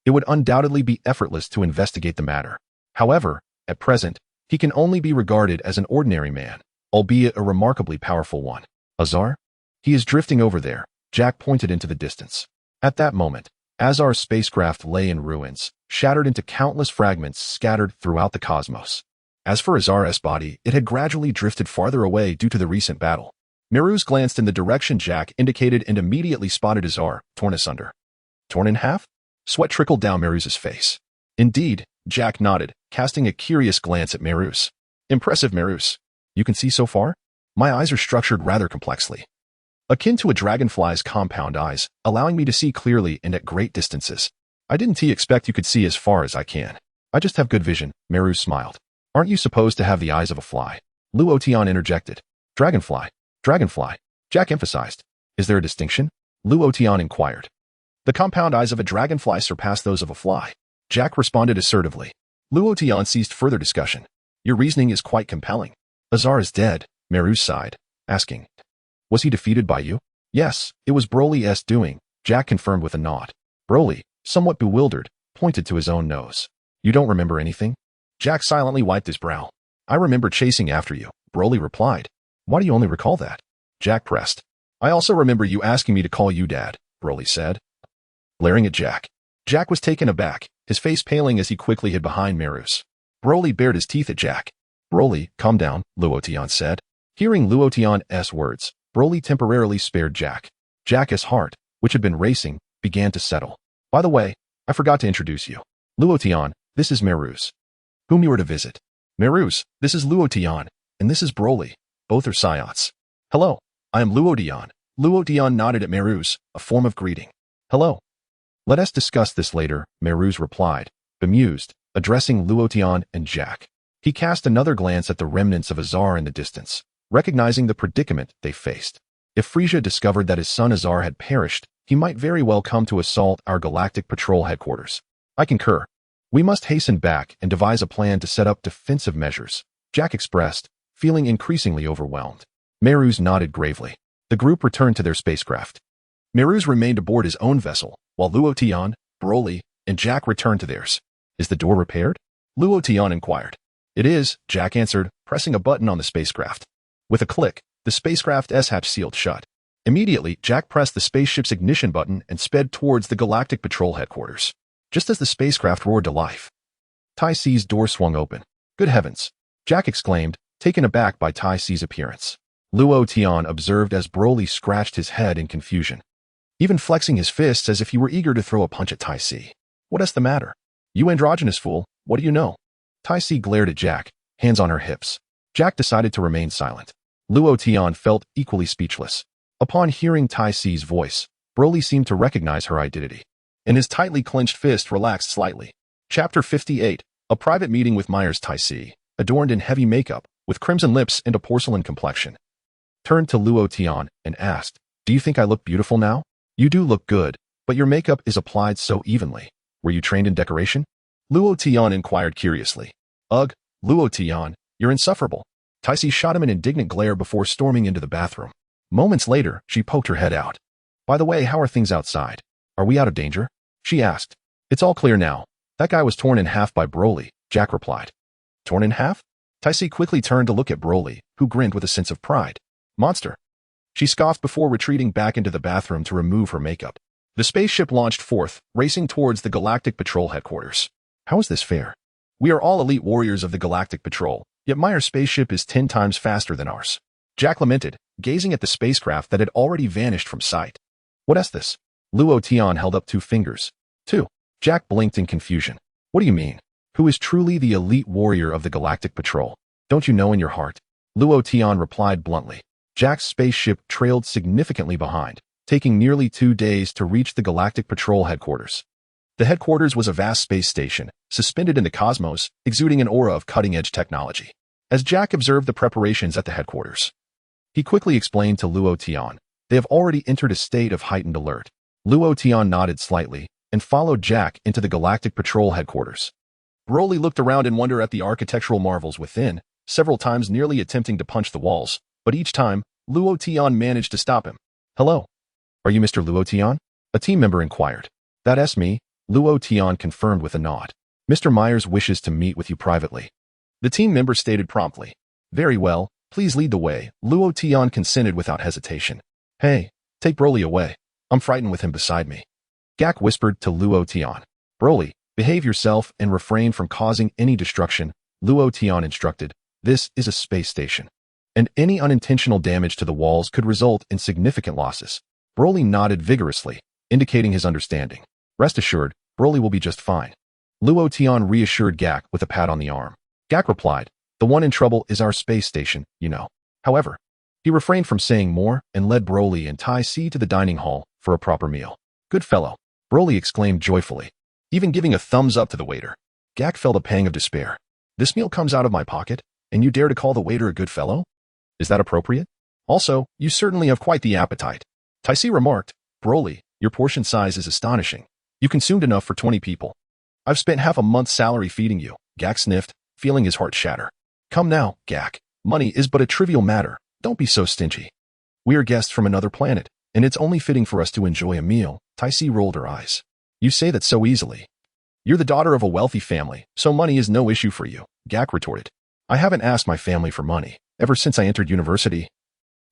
it would undoubtedly be effortless to investigate the matter. However, at present, he can only be regarded as an ordinary man, albeit a remarkably powerful one. "Azar? He is drifting over there," Jack pointed into the distance. At that moment, Azar's spacecraft lay in ruins, shattered into countless fragments scattered throughout the cosmos. As for Azar's body, it had gradually drifted farther away due to the recent battle. Meruz glanced in the direction Jack indicated and immediately spotted Azar, torn asunder. "Torn in half?" Sweat trickled down Meruz's face. "Indeed," Jack nodded, casting a curious glance at Meruz. "Impressive, Meruz. You can see so far?" "My eyes are structured rather complexly, akin to a dragonfly's compound eyes, allowing me to see clearly and at great distances." "I didn't expect you could see as far as I can. I just have good vision," Meruz smiled. "Aren't you supposed to have the eyes of a fly?" Luo Tian interjected. "Dragonfly, dragonfly," Jack emphasized. "Is there a distinction?" Luo Tian inquired. "The compound eyes of a dragonfly surpass those of a fly," Jack responded assertively. Luo Tian ceased further discussion. "Your reasoning is quite compelling." "Azar is dead," Meruz sighed, asking, "Was he defeated by you?" "Yes, it was Broly's doing," Jack confirmed with a nod. Broly, somewhat bewildered, pointed to his own nose. "You don't remember anything?" Jack silently wiped his brow. I remember chasing after you, Broly replied. Why do you only recall that? Jack pressed. I also remember you asking me to call you Dad, Broly said, glaring at Jack. Jack was taken aback, his face paling as he quickly hid behind Beerus. Broly bared his teeth at Jack. Broly, calm down, Luo Tian said. Hearing Luo Tian's words, Broly temporarily spared Jack. Jack's heart, which had been racing, began to settle. By the way, I forgot to introduce you. Luo Tian, this is Beerus, whom you are to visit. Beerus, this is Luo Tian, and this is Broly. Both are Saiyans. Hello, I am Luo Tian. Luo Tian nodded at Beerus, a form of greeting. Hello. Let us discuss this later, Beerus replied, bemused, addressing Luo Tian and Jack. He cast another glance at the remnants of Azar in the distance, recognizing the predicament they faced. If Frieza discovered that his son Azar had perished, he might very well come to assault our Galactic Patrol headquarters. I concur. We must hasten back and devise a plan to set up defensive measures, Jack expressed, feeling increasingly overwhelmed. Beerus nodded gravely. The group returned to their spacecraft. Beerus remained aboard his own vessel, while Luo Tian, Broly, and Jack returned to theirs. Is the door repaired? Luo Tian inquired. It is, Jack answered, pressing a button on the spacecraft. With a click, the spacecraft's hatch sealed shut. Immediately, Jack pressed the spaceship's ignition button and sped towards the Galactic Patrol headquarters. Just as the spacecraft roared to life, Tai Si's door swung open. Good heavens! Jack exclaimed, taken aback by Tai Si's appearance. Luo Tian observed as Broly scratched his head in confusion, even flexing his fists as if he were eager to throw a punch at Tai Si. What is the matter? You androgynous fool, what do you know? Tai Si glared at Jack, hands on her hips. Jack decided to remain silent. Luo Tian felt equally speechless. Upon hearing Tai Si's voice, Broly seemed to recognize her identity, and his tightly clenched fist relaxed slightly. Chapter 58, a private meeting with Myers. Tai Si, adorned in heavy makeup, with crimson lips and a porcelain complexion, turned to Luo Tian and asked, Do you think I look beautiful now? You do look good, but your makeup is applied so evenly. Were you trained in decoration? Luo Tian inquired curiously. Ugh, Luo Tian, you're insufferable. Tai Si shot him an indignant glare before storming into the bathroom. Moments later, she poked her head out. By the way, how are things outside? Are we out of danger? She asked. It's all clear now. That guy was torn in half by Broly, Jack replied. Torn in half? Tai Si quickly turned to look at Broly, who grinned with a sense of pride. Monster. She scoffed before retreating back into the bathroom to remove her makeup. The spaceship launched forth, racing towards the Galactic Patrol headquarters. How is this fair? We are all elite warriors of the Galactic Patrol, yet Myers' spaceship is 10 times faster than ours. Jack lamented, gazing at the spacecraft that had already vanished from sight. What is this? Luo Tian held up 2 fingers. 2. Jack blinked in confusion. What do you mean? Who is truly the elite warrior of the Galactic Patrol? Don't you know in your heart? Luo Tian replied bluntly. Jack's spaceship trailed significantly behind, taking nearly 2 days to reach the Galactic Patrol headquarters. The headquarters was a vast space station, suspended in the cosmos, exuding an aura of cutting-edge technology. As Jack observed the preparations at the headquarters, he quickly explained to Luo Tian, they have already entered a state of heightened alert. Luo Tian nodded slightly and followed Jack into the Galactic Patrol headquarters. Broly looked around in wonder at the architectural marvels within, several times nearly attempting to punch the walls, but each time, Luo Tian managed to stop him. Hello. Are you Mr. Luo Tian? A team member inquired. That's me, Luo Tian confirmed with a nod. Mr. Myers wishes to meet with you privately. The team member stated promptly. Very well, please lead the way, Luo Tian consented without hesitation. Hey, take Broly away. I'm frightened with him beside me. Jack whispered to Luo Tian. Broly, behave yourself and refrain from causing any destruction, Luo Tian instructed. This is a space station, and any unintentional damage to the walls could result in significant losses. Broly nodded vigorously, indicating his understanding. Rest assured, Broly will be just fine. Luo Tian reassured Gak with a pat on the arm. Gak replied, the one in trouble is our space station, you know. However, he refrained from saying more and led Broly and Tai Si to the dining hall for a proper meal. Good fellow, Broly exclaimed joyfully, even giving a thumbs up to the waiter. Gak felt a pang of despair. This meal comes out of my pocket, and you dare to call the waiter a good fellow? Is that appropriate? Also, you certainly have quite the appetite. Tai Si remarked, Broly, your portion size is astonishing. You consumed enough for 20 people. I've spent half a month's salary feeding you, Gak sniffed, feeling his heart shatter. Come now, Gak. Money is but a trivial matter. Don't be so stingy. We are guests from another planet, and it's only fitting for us to enjoy a meal. Tai Si rolled her eyes. You say that so easily. You're the daughter of a wealthy family, so money is no issue for you, Gak retorted. I haven't asked my family for money ever since I entered university.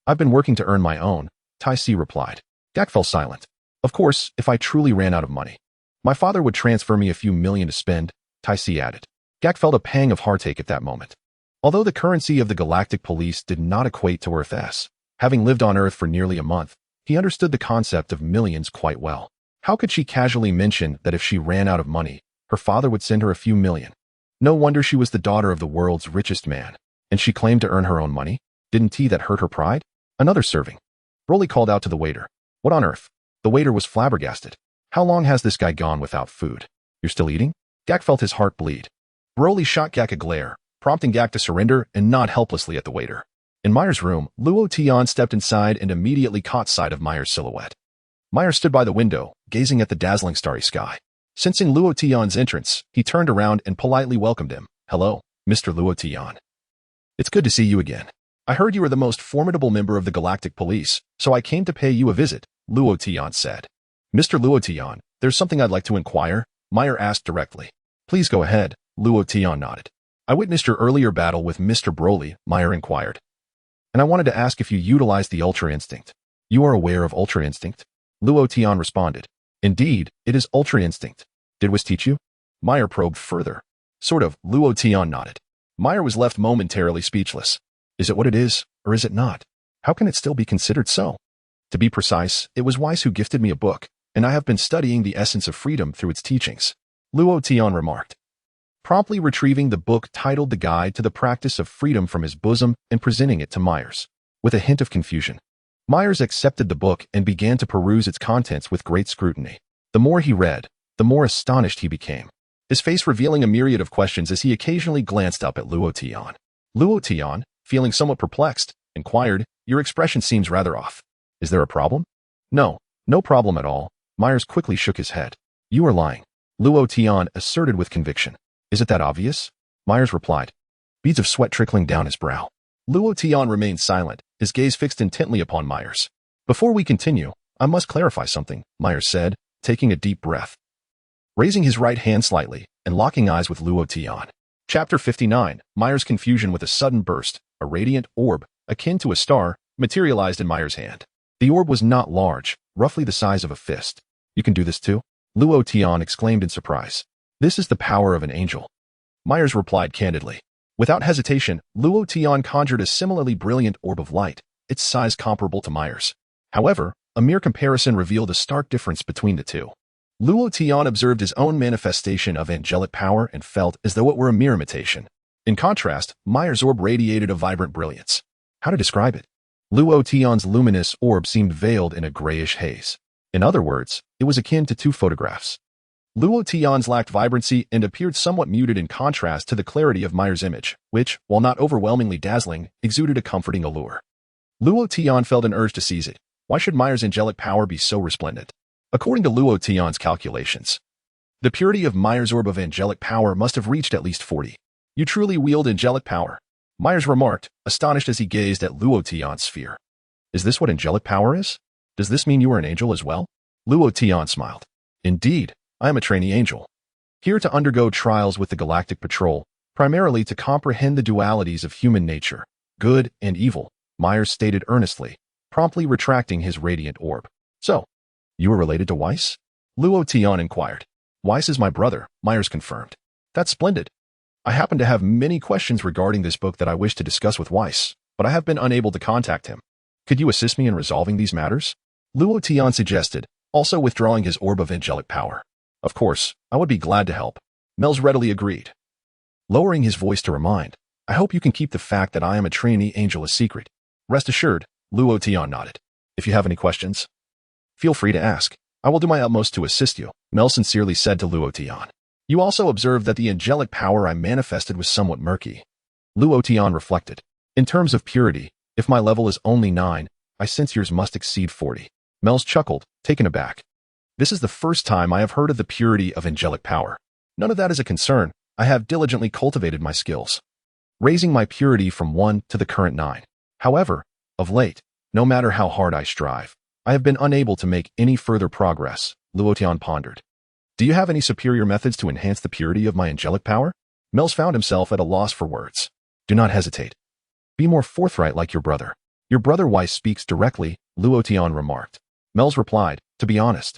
I've been working to earn my own, Tai Si replied. Gak fell silent. Of course, if I truly ran out of money, my father would transfer me a few million to spend, Tai Si added. Gak felt a pang of heartache at that moment. Although the currency of the Galactic Police did not equate to Earth S, having lived on Earth for nearly a month, he understood the concept of millions quite well. How could she casually mention that if she ran out of money, her father would send her a few million? No wonder she was the daughter of the world's richest man, and she claimed to earn her own money. Didn't tea that hurt her pride? Another serving. Broly called out to the waiter. What on earth? The waiter was flabbergasted. How long has this guy gone without food? You're still eating? Gak felt his heart bleed. Broly shot Gak a glare, prompting Gak to surrender and nod helplessly at the waiter. In Myers' room, Luo Tian stepped inside and immediately caught sight of Myers' silhouette. Myers stood by the window, gazing at the dazzling starry sky. Sensing Luo Tian's entrance, he turned around and politely welcomed him. Hello, Mr. Luo Tian. It's good to see you again. I heard you were the most formidable member of the Galactic Police, so I came to pay you a visit, Luo Tian said. Mr. Luo Tian, there's something I'd like to inquire, Myers asked directly. Please go ahead, Luo Tian nodded. I witnessed your earlier battle with Mr. Broly, Myers inquired. And I wanted to ask if you utilized the Ultra Instinct. You are aware of Ultra Instinct? Luo Tian responded. Indeed, it is Ultra Instinct. Did Whis teach you? Myers probed further. Sort of, Luo Tian nodded. Myers was left momentarily speechless. Is it what it is, or is it not? How can it still be considered so? To be precise, it was Whis who gifted me a book, and I have been studying the essence of freedom through its teachings, Luo Tian remarked, promptly retrieving the book titled The Guide to the Practice of Freedom from his bosom and presenting it to Myers. With a hint of confusion, Myers accepted the book and began to peruse its contents with great scrutiny. The more he read, the more astonished he became, his face revealing a myriad of questions as he occasionally glanced up at Luo Tian. Luo Tian, feeling somewhat perplexed, inquired, Your expression seems rather off. Is there a problem? No problem at all. Myers quickly shook his head. You are lying, Luo Tian asserted with conviction. Is it that obvious? Myers replied, beads of sweat trickling down his brow. Luo Tian remained silent, his gaze fixed intently upon Myers. Before we continue, I must clarify something, Myers said, taking a deep breath. Raising his right hand slightly and locking eyes with Luo Tian. Chapter 59, Myers' confusion with a sudden burst, a radiant orb, akin to a star, materialized in Myers' hand. The orb was not large, roughly the size of a fist. You can do this too? Luo Tian exclaimed in surprise. This is the power of an angel. Myers replied candidly. Without hesitation, Luo Tian conjured a similarly brilliant orb of light, its size comparable to Myers. However, a mere comparison revealed a stark difference between the two. Luo Tian observed his own manifestation of angelic power and felt as though it were a mere imitation. In contrast, Myers' orb radiated a vibrant brilliance. How to describe it? Luo Tian's luminous orb seemed veiled in a grayish haze. In other words, it was akin to two photographs. Luo Tian's lacked vibrancy and appeared somewhat muted in contrast to the clarity of Myers' image, which, while not overwhelmingly dazzling, exuded a comforting allure. Luo Tian felt an urge to seize it. Why should Myers' angelic power be so resplendent? According to Luo Tian's calculations, the purity of Myers' orb of angelic power must have reached at least 40. You truly wield angelic power, Myers remarked, astonished as he gazed at Luo Tian's sphere. Is this what angelic power is? Does this mean you are an angel as well? Luo Tian smiled. Indeed, I am a trainee angel, here to undergo trials with the Galactic Patrol, primarily to comprehend the dualities of human nature, good and evil, Myers stated earnestly, promptly retracting his radiant orb. So, you are related to Whis? Luo Tian inquired. Whis is my brother, Myers confirmed. That's splendid. I happen to have many questions regarding this book that I wish to discuss with Whis, but I have been unable to contact him. Could you assist me in resolving these matters? Luo Tian suggested, also withdrawing his orb of angelic power. Of course, I would be glad to help. Mel's readily agreed. Lowering his voice to remind, I hope you can keep the fact that I am a trainee angel a secret. Rest assured, Luo Tian nodded. If you have any questions, feel free to ask. I will do my utmost to assist you, Mel sincerely said to Luo Tian. You also observed that the angelic power I manifested was somewhat murky. Luo Tian reflected. In terms of purity, if my level is only 9, I sense yours must exceed 40. Mel's chuckled, taken aback. This is the first time I have heard of the purity of angelic power. None of that is a concern. I have diligently cultivated my skills, raising my purity from 1 to the current 9. However, of late, no matter how hard I strive, I have been unable to make any further progress, Luo Tian pondered. Do you have any superior methods to enhance the purity of my angelic power? Mel's found himself at a loss for words. Do not hesitate. Be more forthright like your brother. Your brother Whis speaks directly, Luo Tian remarked. Mel's replied, to be honest.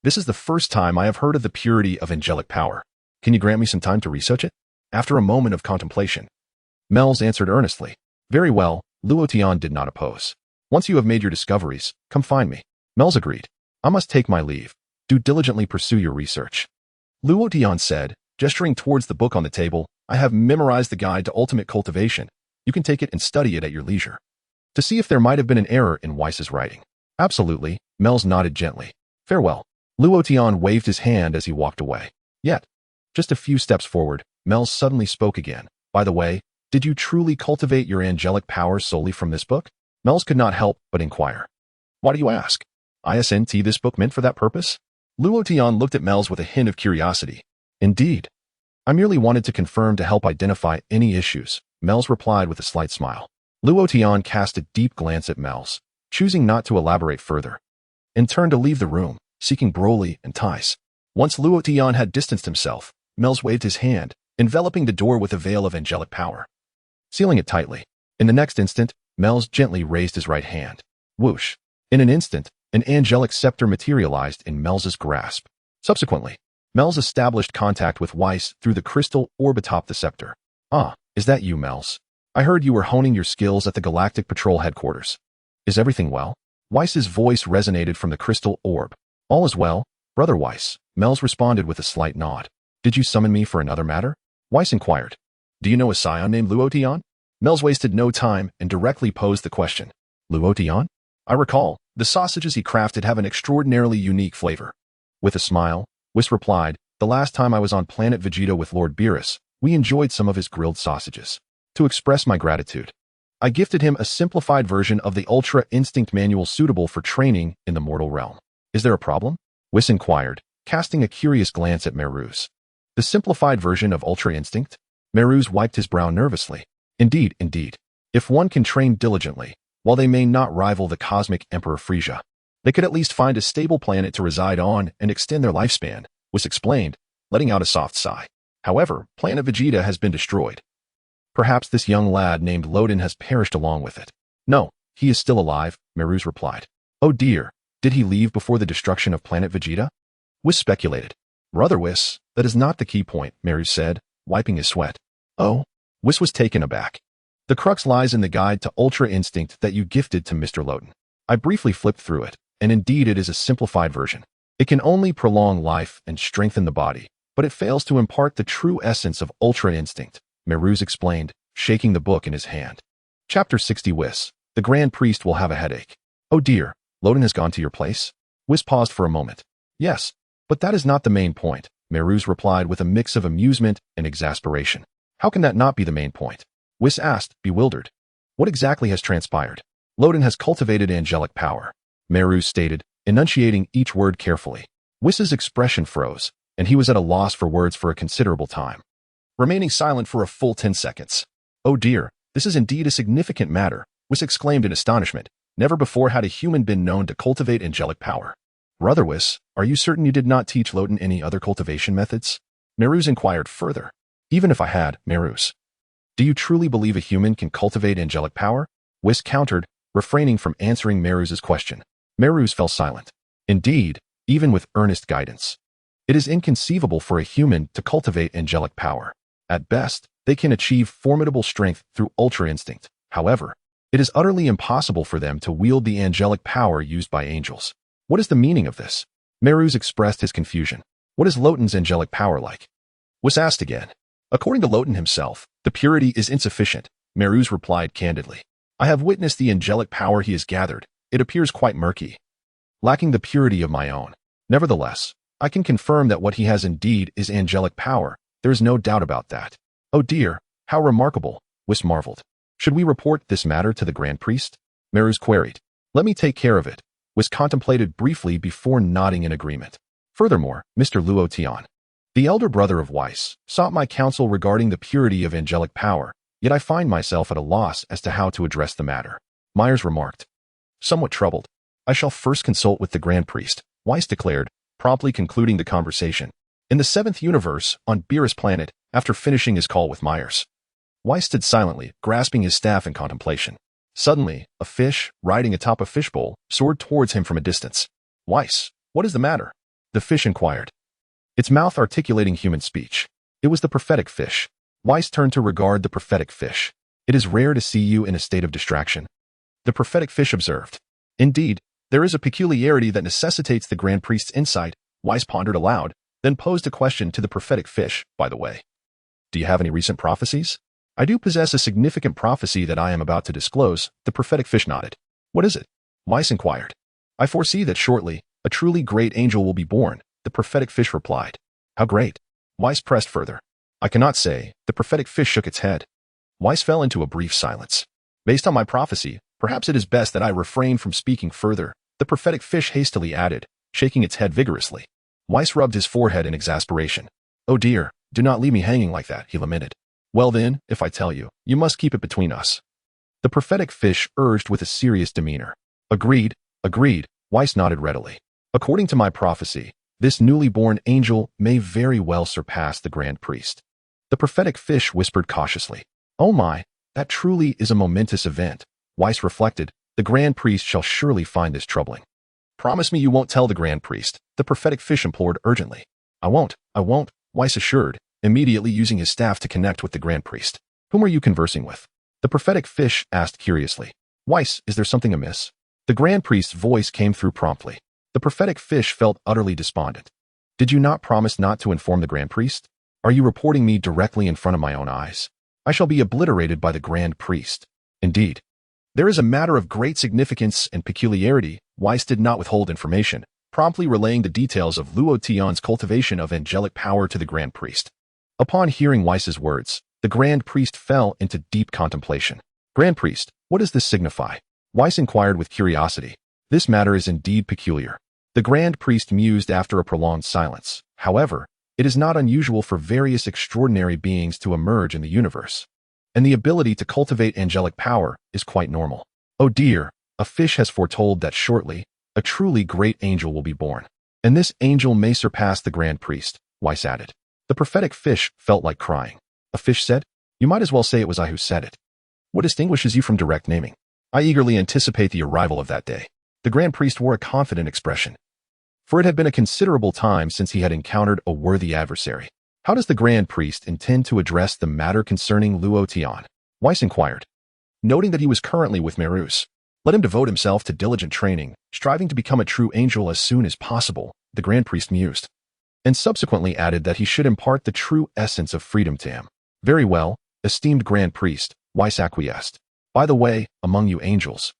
This is the first time I have heard of the purity of angelic power. Can you grant me some time to research it? After a moment of contemplation, Mel's answered earnestly. Very well, Luo Tian did not oppose. Once you have made your discoveries, come find me. Mel's agreed. I must take my leave. Do diligently pursue your research. Luo Tian said, gesturing towards the book on the table, I have memorized the guide to ultimate cultivation. You can take it and study it at your leisure. To see if there might have been an error in Whis' writing. Absolutely, Mel's nodded gently. Farewell. Luo Tian waved his hand as he walked away. Yet, just a few steps forward, Mel suddenly spoke again. By the way, did you truly cultivate your angelic powers solely from this book? Mel's could not help but inquire. Why do you ask? Isn't this book meant for that purpose? Luo Tian looked at Mel's with a hint of curiosity. Indeed. I merely wanted to confirm to help identify any issues, Mel's replied with a slight smile. Luo Tian cast a deep glance at Mel's, choosing not to elaborate further, and turned to leave the room, seeking Broly and Tice. Once Luo Tian had distanced himself, Mel's waved his hand, enveloping the door with a veil of angelic power, sealing it tightly. In the next instant, Mel's gently raised his right hand. Whoosh! In an instant, an angelic scepter materialized in Mel's grasp. Subsequently, Mel's established contact with Whis through the crystal orb atop the scepter. Ah, is that you, Mel's? I heard you were honing your skills at the Galactic Patrol headquarters. Is everything well? Whis' voice resonated from the crystal orb. All is well, Brother Whis, Mel's responded with a slight nod. Did you summon me for another matter? Whis inquired. Do you know a Saiyan named Luo Tian? Mel's wasted no time and directly posed the question. Luo Tian? I recall, the sausages he crafted have an extraordinarily unique flavor. With a smile, Whis replied, the last time I was on planet Vegeta with Lord Beerus, we enjoyed some of his grilled sausages. To express my gratitude, I gifted him a simplified version of the Ultra Instinct manual suitable for training in the mortal realm. Is there a problem? Whis inquired, casting a curious glance at Beerus. The simplified version of Ultra Instinct? Beerus wiped his brow nervously. Indeed. If one can train diligently, while they may not rival the cosmic Emperor Frieza, they could at least find a stable planet to reside on and extend their lifespan, Whis explained, letting out a soft sigh. However, planet Vegeta has been destroyed. Perhaps this young lad named Loden has perished along with it. No, he is still alive, Beerus replied. Oh dear, did he leave before the destruction of planet Vegeta? Whis speculated. Brother Whis, that is not the key point, Beerus said, wiping his sweat. Oh? Whis was taken aback. The crux lies in the guide to Ultra Instinct that you gifted to Mr. Loden. I briefly flipped through it, and indeed it is a simplified version. It can only prolong life and strengthen the body, but it fails to impart the true essence of Ultra Instinct, Beerus explained, shaking the book in his hand. Chapter 60 Whis, the Grand Priest will have a headache. Oh dear, Loden has gone to your place? Whis paused for a moment. Yes, but that is not the main point, Beerus replied with a mix of amusement and exasperation. How can that not be the main point? Whis asked, bewildered. What exactly has transpired? Loden has cultivated angelic power, Beerus stated, enunciating each word carefully. Whis' expression froze, and he was at a loss for words for a considerable time, remaining silent for a full 10 seconds. Oh dear, this is indeed a significant matter, Whis exclaimed in astonishment. Never before had a human been known to cultivate angelic power. Brother Whis, are you certain you did not teach Loden any other cultivation methods? Beerus inquired further. Even if I had, Beerus. Do you truly believe a human can cultivate angelic power? Whis countered, refraining from answering Beerus' question. Beerus fell silent. Indeed, even with earnest guidance, it is inconceivable for a human to cultivate angelic power. At best, they can achieve formidable strength through Ultra Instinct. However, it is utterly impossible for them to wield the angelic power used by angels. What is the meaning of this? Beerus expressed his confusion. What is Loden's angelic power like? Whis asked again. According to Loden himself, the purity is insufficient, Beerus replied candidly. I have witnessed the angelic power he has gathered. It appears quite murky, lacking the purity of my own. Nevertheless, I can confirm that what he has indeed is angelic power. There is no doubt about that. Oh dear, how remarkable, Whis marveled. Should we report this matter to the Grand Priest? Beerus queried. Let me take care of it, Whis contemplated briefly before nodding in agreement. Furthermore, Mr. Luo Tian, the elder brother of Whis, sought my counsel regarding the purity of angelic power, yet I find myself at a loss as to how to address the matter. Myers remarked. Somewhat troubled. I shall first consult with the Grand Priest, Whis declared, promptly concluding the conversation. In the 7th universe, on Beerus planet, after finishing his call with Myers, Whis stood silently, grasping his staff in contemplation. Suddenly, a fish, riding atop a fishbowl, soared towards him from a distance. "Whis, what is the matter?" the fish inquired, its mouth articulating human speech. It was the prophetic fish. Whis turned to regard the prophetic fish. "It is rare to see you in a state of distraction," the prophetic fish observed. "Indeed, there is a peculiarity that necessitates the Grand Priest's insight." Whis pondered aloud, then posed a question to the prophetic fish. "By the way, do you have any recent prophecies?" "I do possess a significant prophecy that I am about to disclose," the prophetic fish nodded. "What is it?" Whis inquired. "I foresee that shortly, a truly great angel will be born," the prophetic fish replied. "How great?" Whis pressed further. "I cannot say," the prophetic fish shook its head. Whis fell into a brief silence. "Based on my prophecy, perhaps it is best that I refrain from speaking further," the prophetic fish hastily added, shaking its head vigorously. Whis rubbed his forehead in exasperation. "Oh dear, do not leave me hanging like that," he lamented. "Well then, if I tell you, you must keep it between us," the prophetic fish urged with a serious demeanor. Agreed, Whis nodded readily. "According to my prophecy, this newly born angel may very well surpass the Grand Priest," the prophetic fish whispered cautiously. "Oh my, that truly is a momentous event," Whis reflected. "The Grand Priest shall surely find this troubling." "Promise me you won't tell the Grand Priest," the prophetic fish implored urgently. I won't, Whis assured, immediately using his staff to connect with the Grand Priest. "Whom are you conversing with?" the prophetic fish asked curiously. "Whis, is there something amiss?" The Grand Priest's voice came through promptly. The prophetic fish felt utterly despondent. "Did you not promise not to inform the Grand Priest? Are you reporting me directly in front of my own eyes? I shall be obliterated by the Grand Priest." "Indeed. There is a matter of great significance and peculiarity." Whis did not withhold information, promptly relaying the details of Luo Tian's cultivation of angelic power to the Grand Priest. Upon hearing Whis's words, the Grand Priest fell into deep contemplation. "Grand Priest, what does this signify?" Whis inquired with curiosity. "This matter is indeed peculiar," the Grand Priest mused after a prolonged silence. "However, it is not unusual for various extraordinary beings to emerge in the universe, and the ability to cultivate angelic power is quite normal. Oh dear, a fish has foretold that shortly, a truly great angel will be born, and this angel may surpass the Grand Priest," Whis added. The prophetic fish felt like crying. "A fish said? You might as well say it was I who said it. What distinguishes you from direct naming? I eagerly anticipate the arrival of that day." The Grand Priest wore a confident expression, for it had been a considerable time since he had encountered a worthy adversary. "How does the Grand Priest intend to address the matter concerning Luo Tian?" Whis inquired, noting that he was currently with Beerus. "Let him devote himself to diligent training, striving to become a true angel as soon as possible," the Grand Priest mused, and subsequently added that he should impart the true essence of freedom to him. "Very well, esteemed Grand Priest," Whis acquiesced. "By the way, among you angels,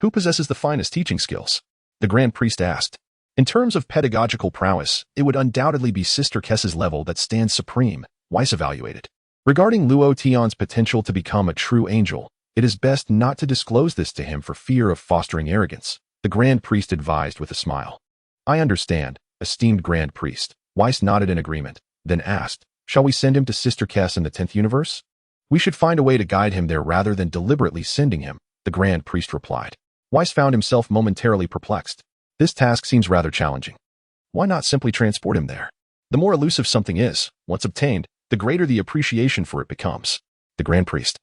who possesses the finest teaching skills?" the Grand Priest asked. "In terms of pedagogical prowess, it would undoubtedly be Sister Kess's level that stands supreme," Whis evaluated. "Regarding Luo Tian's potential to become a true angel, it is best not to disclose this to him for fear of fostering arrogance," the Grand Priest advised with a smile. "I understand, esteemed Grand Priest," Whis nodded in agreement, then asked, "Shall we send him to Sister Kess in the 10th universe?" "We should find a way to guide him there rather than deliberately sending him," the Grand Priest replied. Whis found himself momentarily perplexed. This task seems rather challenging. Why not simply transport him there? The more elusive something is, once obtained, the greater the appreciation for it becomes. The Grand Priest,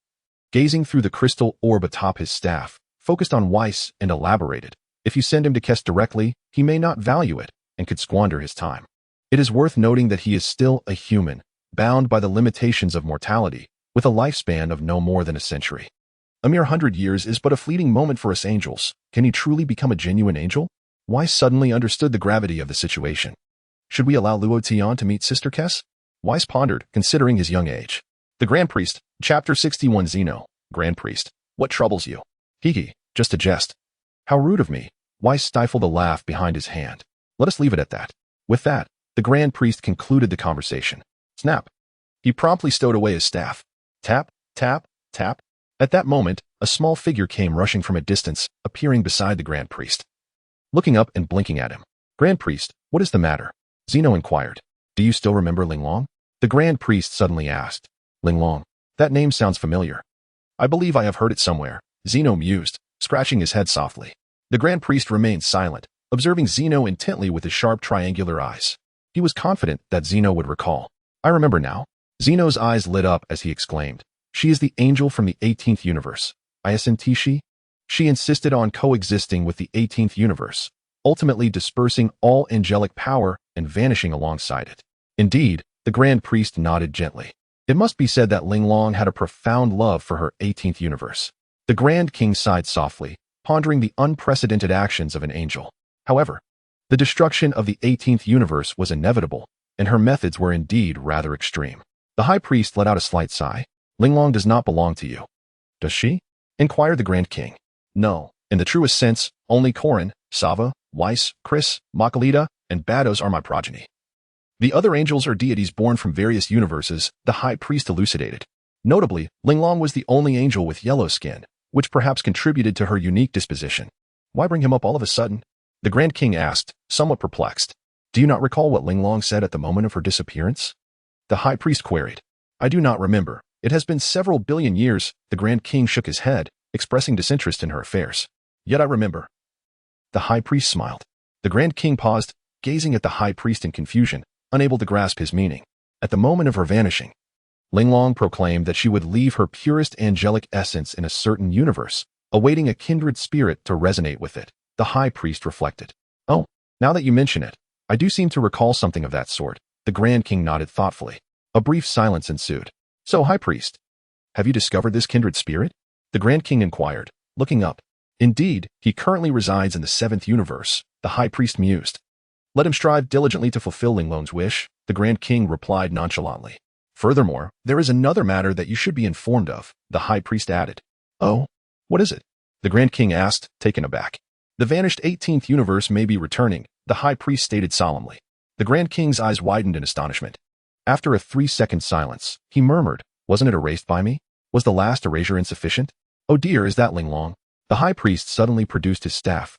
gazing through the crystal orb atop his staff, focused on Whis and elaborated. "If you send him to Kess directly, he may not value it and could squander his time. It is worth noting that he is still a human, bound by the limitations of mortality, with a lifespan of no more than a century. A mere 100 years is but a fleeting moment for us angels. Can he truly become a genuine angel?" Whis suddenly understood the gravity of the situation. "Should we allow Luo Tian to meet Sister Kess?" Whis pondered, considering his young age. The Grand Priest, Chapter 61 Zeno, Grand Priest, what troubles you? "Hiki, just a jest." "How rude of me." Whis stifled a laugh behind his hand. "Let us leave it at that." With that, the Grand Priest concluded the conversation. Snap. He promptly stowed away his staff. Tap, tap, tap. At that moment, a small figure came rushing from a distance, appearing beside the Grand Priest. Looking up and blinking at him. "Grand Priest, what is the matter?" Zeno inquired. "Do you still remember Linglong?" the Grand Priest suddenly asked. "Linglong? That name sounds familiar. I believe I have heard it somewhere," Zeno mused, scratching his head softly. The Grand Priest remained silent, observing Zeno intently with his sharp triangular eyes. He was confident that Zeno would recall. "I remember now." Zeno's eyes lit up as he exclaimed, She is the angel from the 18th universe. Isn't she? She insisted on coexisting with the 18th universe, ultimately dispersing all angelic power and vanishing alongside it. Indeed, the Grand Priest nodded gently. It must be said that Linglong had a profound love for her 18th universe. The Grand King sighed softly, pondering the unprecedented actions of an angel. However, the destruction of the 18th universe was inevitable, and her methods were indeed rather extreme. The High Priest let out a slight sigh. Linglong does not belong to you. Does she? Inquired the Grand King. No, in the truest sense, only Korin, Sava, Whis, Chris, Makalita, and Bados are my progeny. The other angels are deities born from various universes, the High Priest elucidated. Notably, Linglong was the only angel with yellow skin, which perhaps contributed to her unique disposition. Why bring him up all of a sudden? The Grand King asked, somewhat perplexed. Do you not recall what Linglong said at the moment of her disappearance? The High Priest queried. I do not remember. It has been several billion years. The Grand King shook his head, expressing disinterest in her affairs. Yet I remember. The High Priest smiled. The Grand King paused, gazing at the High Priest in confusion, unable to grasp his meaning. At the moment of her vanishing, Linglong proclaimed that she would leave her purest angelic essence in a certain universe, awaiting a kindred spirit to resonate with it. The High Priest reflected. Oh, now that you mention it, I do seem to recall something of that sort. The Grand King nodded thoughtfully. A brief silence ensued. So, High Priest, have you discovered this kindred spirit? The Grand King inquired, looking up. Indeed, he currently resides in the 7th universe, the High Priest mused. Let him strive diligently to fulfill Linglong's wish, the Grand King replied nonchalantly. Furthermore, there is another matter that you should be informed of, the High Priest added. Oh, what is it? The Grand King asked, taken aback. The vanished 18th universe may be returning, the High Priest stated solemnly. The Grand King's eyes widened in astonishment. After a 3-second silence, he murmured, wasn't it erased by me? Was the last erasure insufficient? Oh dear, is that Linglong? The High Priest suddenly produced his staff,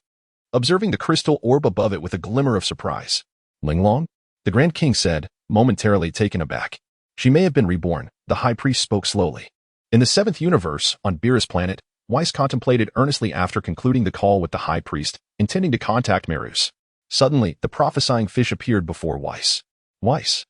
observing the crystal orb above it with a glimmer of surprise. Linglong? The Grand King said, momentarily taken aback. She may have been reborn, the High Priest spoke slowly. In the 7th universe, on Beerus planet, Whis contemplated earnestly after concluding the call with the High Priest, intending to contact Beerus. Suddenly, the prophesying fish appeared before Whis. Whis,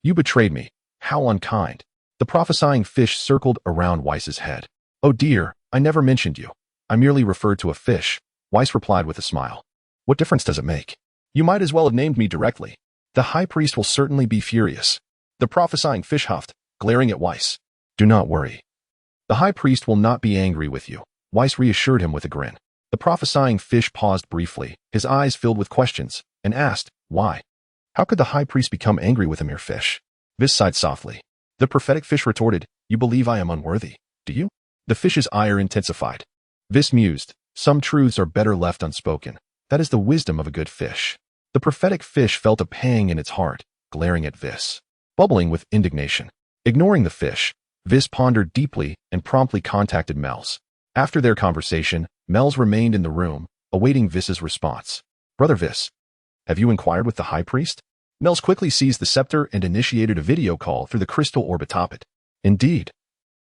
you betrayed me. How unkind. The prophesying fish circled around Whis's head. Oh dear, I never mentioned you. I merely referred to a fish, Whis replied with a smile. What difference does it make? You might as well have named me directly. The High Priest will certainly be furious. The prophesying fish huffed, glaring at Whis. Do not worry. The High Priest will not be angry with you, Whis reassured him with a grin. The prophesying fish paused briefly, his eyes filled with questions, and asked, why? How could the High Priest become angry with a mere fish? Whis sighed softly. The prophetic fish retorted, you believe I am unworthy, do you? The fish's ire intensified. Whis mused, some truths are better left unspoken. That is the wisdom of a good fish. The prophetic fish felt a pang in its heart, glaring at Whis, bubbling with indignation. Ignoring the fish, Whis pondered deeply and promptly contacted Mels. After their conversation, Mels remained in the room, awaiting Whis's response. Brother Whis, have you inquired with the High Priest? Mels quickly seized the scepter and initiated a video call through the crystal orb atop it. Indeed.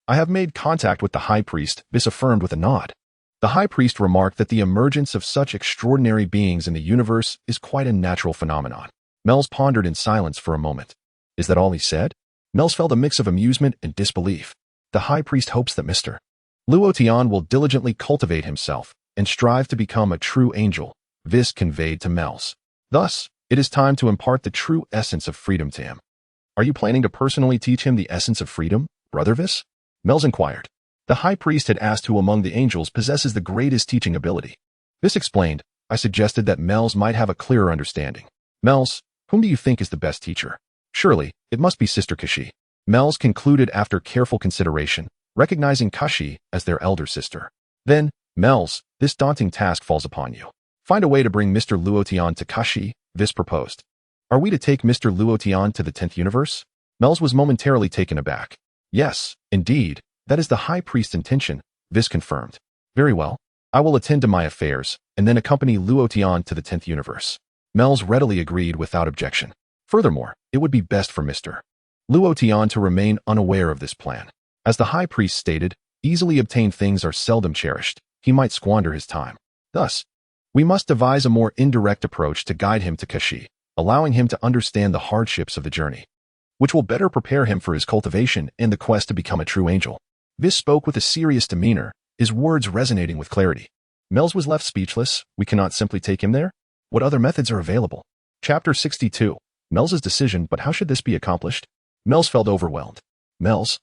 I have made contact with the High Priest, Whis affirmed with a nod. The High Priest remarked that the emergence of such extraordinary beings in the universe is quite a natural phenomenon. Mels pondered in silence for a moment. Is that all he said? Mels felt a mix of amusement and disbelief. The High Priest hopes that Mr. Luo Tian will diligently cultivate himself and strive to become a true angel, Whis conveyed to Mels. Thus, it is time to impart the true essence of freedom to him. Are you planning to personally teach him the essence of freedom, Brother Whis? Mels inquired. The High Priest had asked who among the angels possesses the greatest teaching ability. Whis explained, I suggested that Mels might have a clearer understanding. Mels, whom do you think is the best teacher? Surely, it must be Sister Kashi. Mels concluded after careful consideration, recognizing Kashi as their elder sister. Then, Mels, this daunting task falls upon you. Find a way to bring Mr. Luo Tian to Kashi, Whis proposed. Are we to take Mr. Luo Tian to the 10th universe? Mels was momentarily taken aback. Yes, indeed, that is the High Priest's intention, Whis confirmed. Very well. I will attend to my affairs, and then accompany Luo Tian to the 10th universe. Mels readily agreed without objection. Furthermore, it would be best for Mr. Luo Tian to remain unaware of this plan. As the High Priest stated, easily obtained things are seldom cherished. He might squander his time. Thus, we must devise a more indirect approach to guide him to Kashi, allowing him to understand the hardships of the journey. which will better prepare him for his cultivation and the quest to become a true angel. Whis spoke with a serious demeanor, his words resonating with clarity. Mels was left speechless. We cannot simply take him there? What other methods are available? Chapter 62. Mels's decision, but how should this be accomplished? Mels felt overwhelmed. Mels,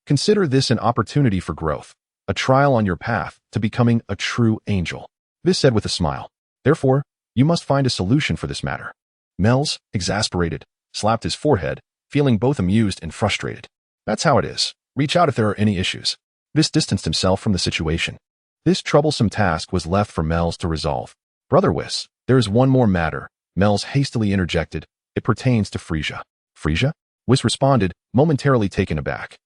consider this an opportunity for growth, a trial on your path to becoming a true angel. Whis said with a smile. Therefore, you must find a solution for this matter. Mels, exasperated, slapped his forehead, feeling both amused and frustrated. That's how it is. Reach out if there are any issues. Whis distanced himself from the situation. This troublesome task was left for Mels to resolve. Brother Whis, there is one more matter, Mels hastily interjected. It pertains to Frisia. Frisia? Whis responded, momentarily taken aback.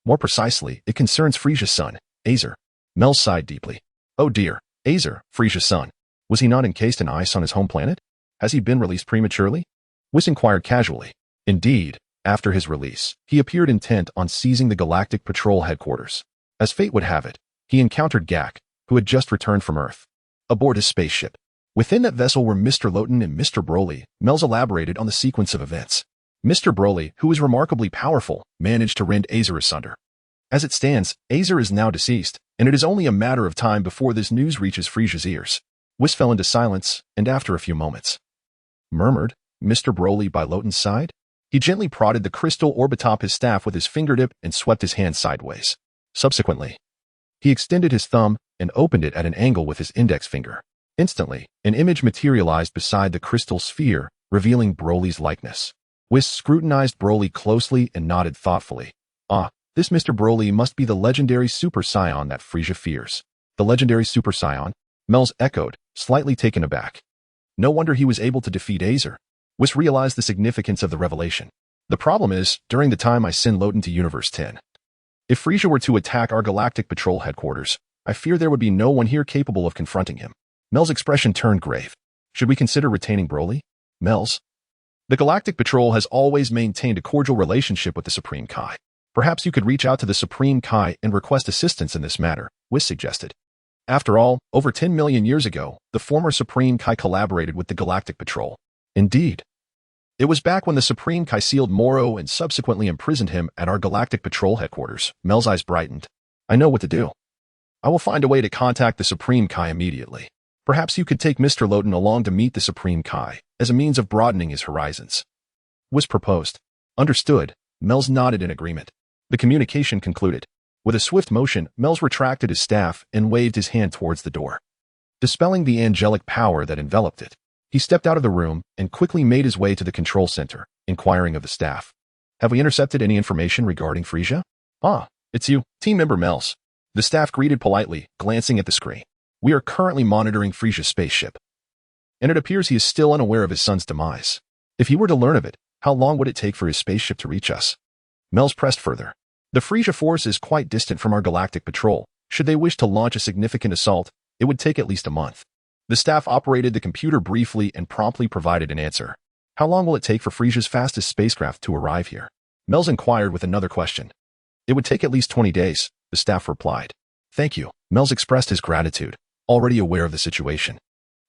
More precisely, it concerns Frisia's son, Azer. Mels sighed deeply. Oh dear, Azer, Frisia's son. Was he not encased in ice on his home planet? Has he been released prematurely? Whis inquired casually. Indeed, after his release, he appeared intent on seizing the Galactic Patrol headquarters. As fate would have it, he encountered Gak, who had just returned from Earth. Aboard his spaceship. Within that vessel were Mr. Luo and Mr. Broly. Mels elaborated on the sequence of events. Mr. Broly, who was remarkably powerful, managed to rend Azer asunder. As it stands, Azer is now deceased, and it is only a matter of time before this news reaches Frisia's ears. Whis fell into silence, and after a few moments, murmured, Mr. Broly by Luo's side? He gently prodded the crystal orb atop his staff with his fingertip and swept his hand sideways. Subsequently, he extended his thumb and opened it at an angle with his index finger. Instantly, an image materialized beside the crystal sphere, revealing Broly's likeness. Whis scrutinized Broly closely and nodded thoughtfully. Ah, this Mr. Broly must be the legendary Super Saiyan that Frisia fears. The legendary Super Saiyan? Mels echoed, slightly taken aback. No wonder he was able to defeat Azer. Whis realized the significance of the revelation. The problem is, during the time I send Luo to Universe 10. If Frisia were to attack our Galactic Patrol headquarters, I fear there would be no one here capable of confronting him. Mel's expression turned grave. Should we consider retaining Broly? Mels, the Galactic Patrol has always maintained a cordial relationship with the Supreme Kai. Perhaps you could reach out to the Supreme Kai and request assistance in this matter, Whis suggested. After all, over 10 million years ago, the former Supreme Kai collaborated with the Galactic Patrol. Indeed. It was back when the Supreme Kai sealed Moro and subsequently imprisoned him at our Galactic Patrol headquarters. Mel's eyes brightened. I know what to do. I will find a way to contact the Supreme Kai immediately. Perhaps you could take Mr. Luo along to meet the Supreme Kai, as a means of broadening his horizons. Whis proposed. Understood. Mels nodded in agreement. The communication concluded. With a swift motion, Mels retracted his staff and waved his hand towards the door, dispelling the angelic power that enveloped it. He stepped out of the room and quickly made his way to the control center, inquiring of the staff. Have we intercepted any information regarding Frisia? Ah, it's you, team member Mels. The staff greeted politely, glancing at the screen. We are currently monitoring Frisia's spaceship, and it appears he is still unaware of his son's demise. If he were to learn of it, how long would it take for his spaceship to reach us? Mels pressed further. The Frisia force is quite distant from our Galactic Patrol. Should they wish to launch a significant assault, it would take at least a month. The staff operated the computer briefly and promptly provided an answer. How long will it take for Frisia's fastest spacecraft to arrive here? Mels inquired with another question. It would take at least 20 days, the staff replied. Thank you. Mels expressed his gratitude, already aware of the situation.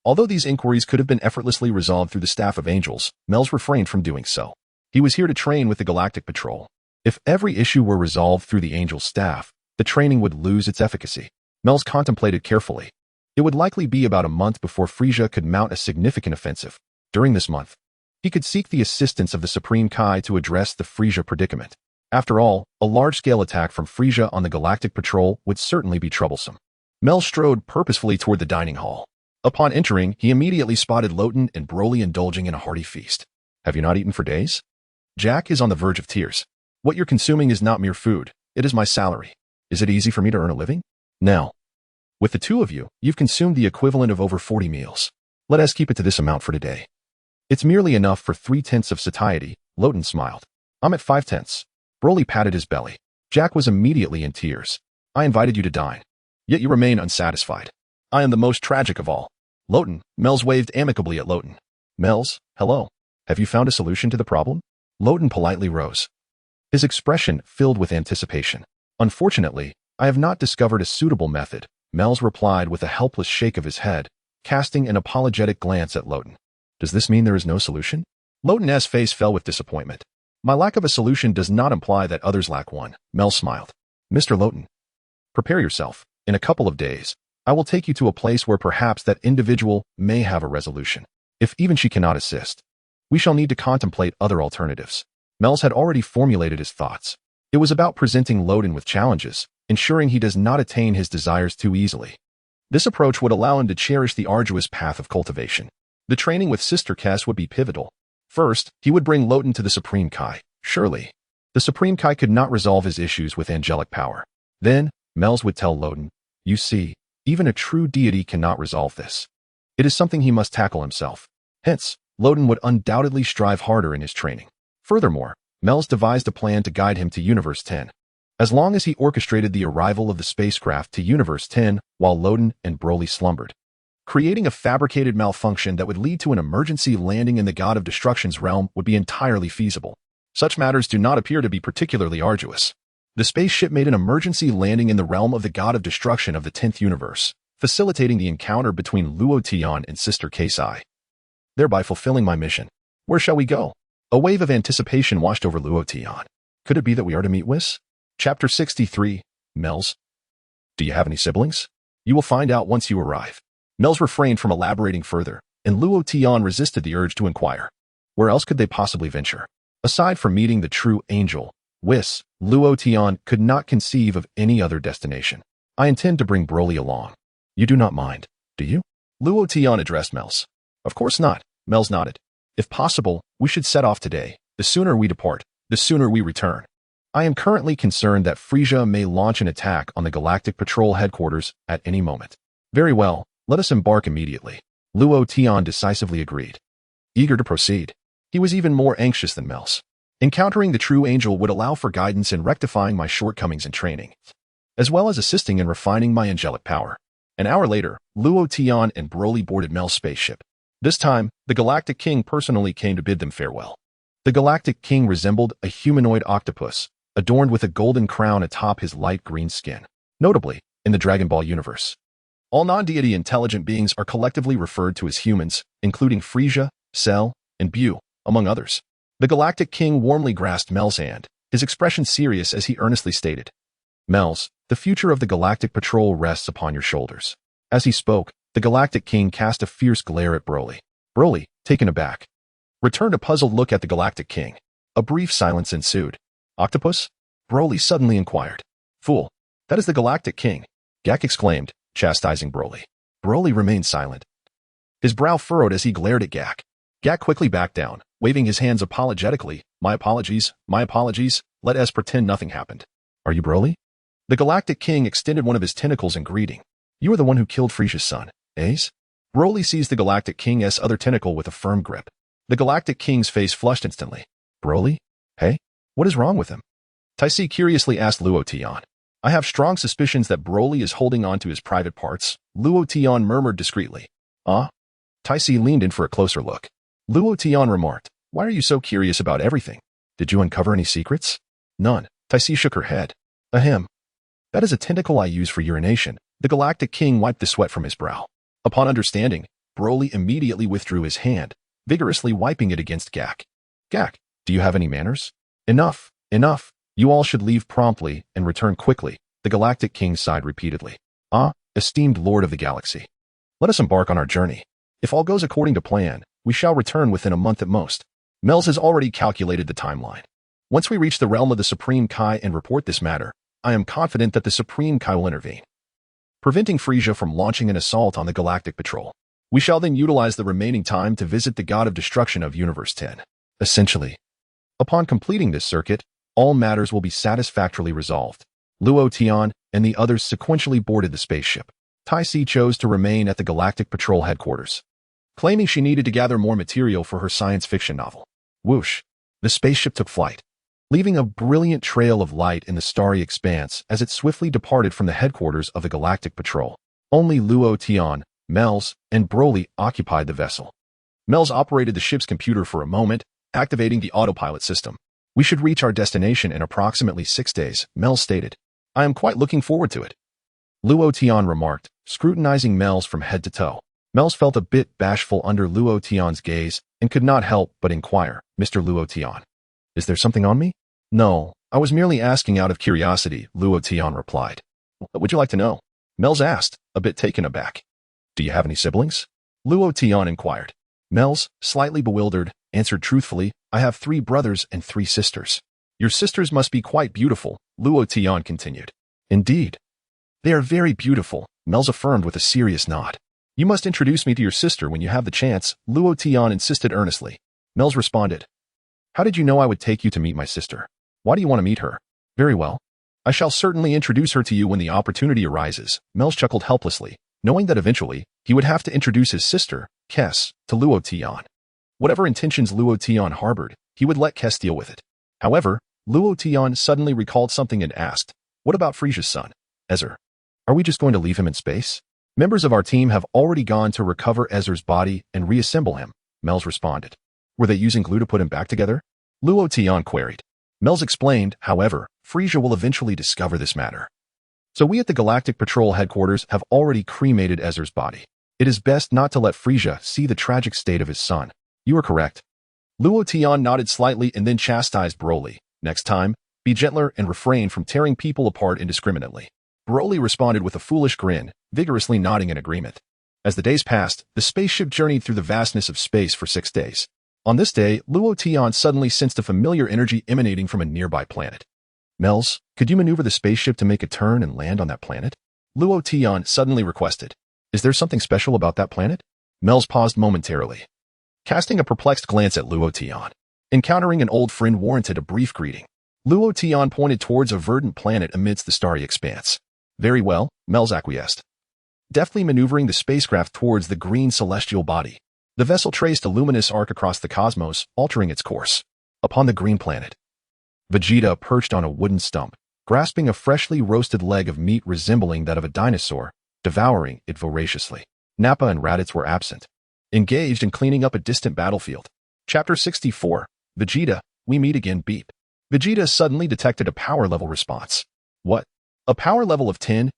Although these inquiries could have been effortlessly resolved through the staff of angels, Mels refrained from doing so. He was here to train with the Galactic Patrol. If every issue were resolved through the angel staff, the training would lose its efficacy. Mels contemplated carefully. It would likely be about a month before Frisia could mount a significant offensive. During this month, he could seek the assistance of the Supreme Kai to address the Frisia predicament. After all, a large-scale attack from Frisia on the Galactic Patrol would certainly be troublesome. Mel strode purposefully toward the dining hall. Upon entering, he immediately spotted Luo and Broly indulging in a hearty feast. Have you not eaten for days? Jack is on the verge of tears. What you're consuming is not mere food. It is my salary. Is it easy for me to earn a living? No. With the two of you, you've consumed the equivalent of over 40 meals. Let us keep it to this amount for today. It's merely enough for 3/10 of satiety, Luo smiled. I'm at 5/10. Broly patted his belly. Jack was immediately in tears. I invited you to dine. Yet you remain unsatisfied. I am the most tragic of all. Luo, Mels waved amicably at Luo. Mels, hello. Have you found a solution to the problem? Luo politely rose, his expression filled with anticipation. Unfortunately, I have not discovered a suitable method, Mels replied with a helpless shake of his head, casting an apologetic glance at Luo. Does this mean there is no solution? Luo's face fell with disappointment. My lack of a solution does not imply that others lack one. Mel smiled. Mr. Lowton, prepare yourself. In a couple of days, I will take you to a place where perhaps that individual may have a resolution. If even she cannot assist, we shall need to contemplate other alternatives. Mel's had already formulated his thoughts. It was about presenting Lowton with challenges, ensuring he does not attain his desires too easily. This approach would allow him to cherish the arduous path of cultivation. The training with Sister Cass would be pivotal. First, he would bring Lowton to the Supreme Kai. Surely, the Supreme Kai could not resolve his issues with angelic power. Then, Mel's would tell Lowton, you see, even a true deity cannot resolve this. It is something he must tackle himself. Hence, Lowton would undoubtedly strive harder in his training. Furthermore, Mel's devised a plan to guide him to Universe 10. As long as he orchestrated the arrival of the spacecraft to Universe 10 while Lowton and Broly slumbered, creating a fabricated malfunction that would lead to an emergency landing in the God of Destruction's realm would be entirely feasible. Such matters do not appear to be particularly arduous. The spaceship made an emergency landing in the realm of the God of Destruction of the 10th universe, facilitating the encounter between Luo Tian and Sister Kaiōshin, thereby fulfilling my mission. Where shall we go? A wave of anticipation washed over Luo Tian. Could it be that we are to meet Whis? Chapter 63, Mel's. Do you have any siblings? You will find out once you arrive. Mel's refrained from elaborating further, and Luo Tian resisted the urge to inquire. Where else could they possibly venture? Aside from meeting the true angel, Whis, Luo Tian could not conceive of any other destination. I intend to bring Broly along. You do not mind, do you? Luo Tian addressed Mel's. Of course not, Mel's nodded. If possible, we should set off today. The sooner we depart, the sooner we return. I am currently concerned that Frieza may launch an attack on the Galactic Patrol headquarters at any moment. Very well, let us embark immediately. Luo Tian decisively agreed. Eager to proceed, he was even more anxious than Mel's. Encountering the true angel would allow for guidance in rectifying my shortcomings in training, as well as assisting in refining my angelic power. An hour later, Luo Tian and Broly boarded Mel's spaceship. This time, the Galactic King personally came to bid them farewell. The Galactic King resembled a humanoid octopus, adorned with a golden crown atop his light green skin. Notably, in the Dragon Ball universe, all non-deity intelligent beings are collectively referred to as humans, including Frieza, Cell, and Bu, among others. The Galactic King warmly grasped Mel's hand, his expression serious as he earnestly stated, Mel's, the future of the Galactic Patrol rests upon your shoulders. As he spoke, the Galactic King cast a fierce glare at Broly. Broly, taken aback, returned a puzzled look at the Galactic King. A brief silence ensued. Octopus? Broly suddenly inquired. Fool, that is the Galactic King, Gak exclaimed, chastising Broly. Broly remained silent. His brow furrowed as he glared at Gak. Gak quickly backed down, waving his hands apologetically. My apologies, let us pretend nothing happened. Are you Broly? The Galactic King extended one of his tentacles in greeting. You are the one who killed Frieza's son, Ace? Broly seized the Galactic King's other tentacle with a firm grip. The Galactic King's face flushed instantly. Broly? Hey? What is wrong with him? Taisi curiously asked Luo Tian. I have strong suspicions that Broly is holding on to his private parts, Luo Tian murmured discreetly. Taisi leaned in for a closer look. Luo Tian remarked, why are you so curious about everything? Did you uncover any secrets? None. Taisi shook her head. Ahem. That is a tentacle I use for urination. The Galactic King wiped the sweat from his brow. Upon understanding, Broly immediately withdrew his hand, vigorously wiping it against Gak. Gak, do you have any manners? Enough. You all should leave promptly and return quickly, the Galactic King sighed repeatedly. Esteemed Lord of the Galaxy. Let us embark on our journey. If all goes according to plan, we shall return within a month at most. Mel's has already calculated the timeline. Once we reach the realm of the Supreme Kai and report this matter, I am confident that the Supreme Kai will intervene, preventing Frieza from launching an assault on the Galactic Patrol. We shall then utilize the remaining time to visit the God of Destruction of Universe 10. Essentially, upon completing this circuit, all matters will be satisfactorily resolved. Luo Tian and the others sequentially boarded the spaceship. Taisi chose to remain at the Galactic Patrol headquarters, claiming she needed to gather more material for her science fiction novel. Whoosh! The spaceship took flight, leaving a brilliant trail of light in the starry expanse as it swiftly departed from the headquarters of the Galactic Patrol. Only Luo Tian, Mel's, and Broly occupied the vessel. Mel's operated the ship's computer for a moment, activating the autopilot system. We should reach our destination in approximately 6 days, Mel stated. I am quite looking forward to it, Luo Tian remarked, scrutinizing Mel's from head to toe. Mel's felt a bit bashful under Luo Tian's gaze and could not help but inquire, Mr. Luo Tian, Is there something on me? No, I was merely asking out of curiosity, Luo Tian replied. What would you like to know? Mel's asked, a bit taken aback. Do you have any siblings? Luo Tian inquired. Mel's, slightly bewildered, answered truthfully, I have 3 brothers and 3 sisters. Your sisters must be quite beautiful, Luo Tian continued. Indeed. They are very beautiful, Mel's affirmed with a serious nod. You must introduce me to your sister when you have the chance, Luo Tian insisted earnestly. Mel's responded. How did you know I would take you to meet my sister? Why do you want to meet her? Very well. I shall certainly introduce her to you when the opportunity arises, Mel's chuckled helplessly, knowing that eventually he would have to introduce his sister, Kes, to Luo Tian. Whatever intentions Luo Tian harbored, he would let Kes deal with it. However, Luo Tian suddenly recalled something and asked, what about Frisia's son, Ezer? Are we just going to leave him in space? Members of our team have already gone to recover Ezer's body and reassemble him, Mel's responded. Were they using glue to put him back together? Luo Tian queried. Mel's explained, however, Frisia will eventually discover this matter. So we at the Galactic Patrol headquarters have already cremated Ezer's body. It is best not to let Frisia see the tragic state of his son. You are correct. Luo Tian nodded slightly and then chastised Broly. Next time, be gentler and refrain from tearing people apart indiscriminately. Broly responded with a foolish grin, vigorously nodding in agreement. As the days passed, the spaceship journeyed through the vastness of space for 6 days. On this day, Luo Tian suddenly sensed a familiar energy emanating from a nearby planet. Mels, could you maneuver the spaceship to make a turn and land on that planet? Luo Tian suddenly requested. Is there something special about that planet? Mels paused momentarily, casting a perplexed glance at Luo Tian. Encountering an old friend warranted a brief greeting. Luo Tian pointed towards a verdant planet amidst the starry expanse. Very well, Mels acquiesced. Deftly maneuvering the spacecraft towards the green celestial body, the vessel traced a luminous arc across the cosmos, altering its course. Upon the green planet, Vegeta perched on a wooden stump, grasping a freshly roasted leg of meat resembling that of a dinosaur, devouring it voraciously. Nappa and Raditz were absent, engaged in cleaning up a distant battlefield. Chapter 64, Vegeta, we meet again beep. Vegeta suddenly detected a power level response. What? A power level of 10,000.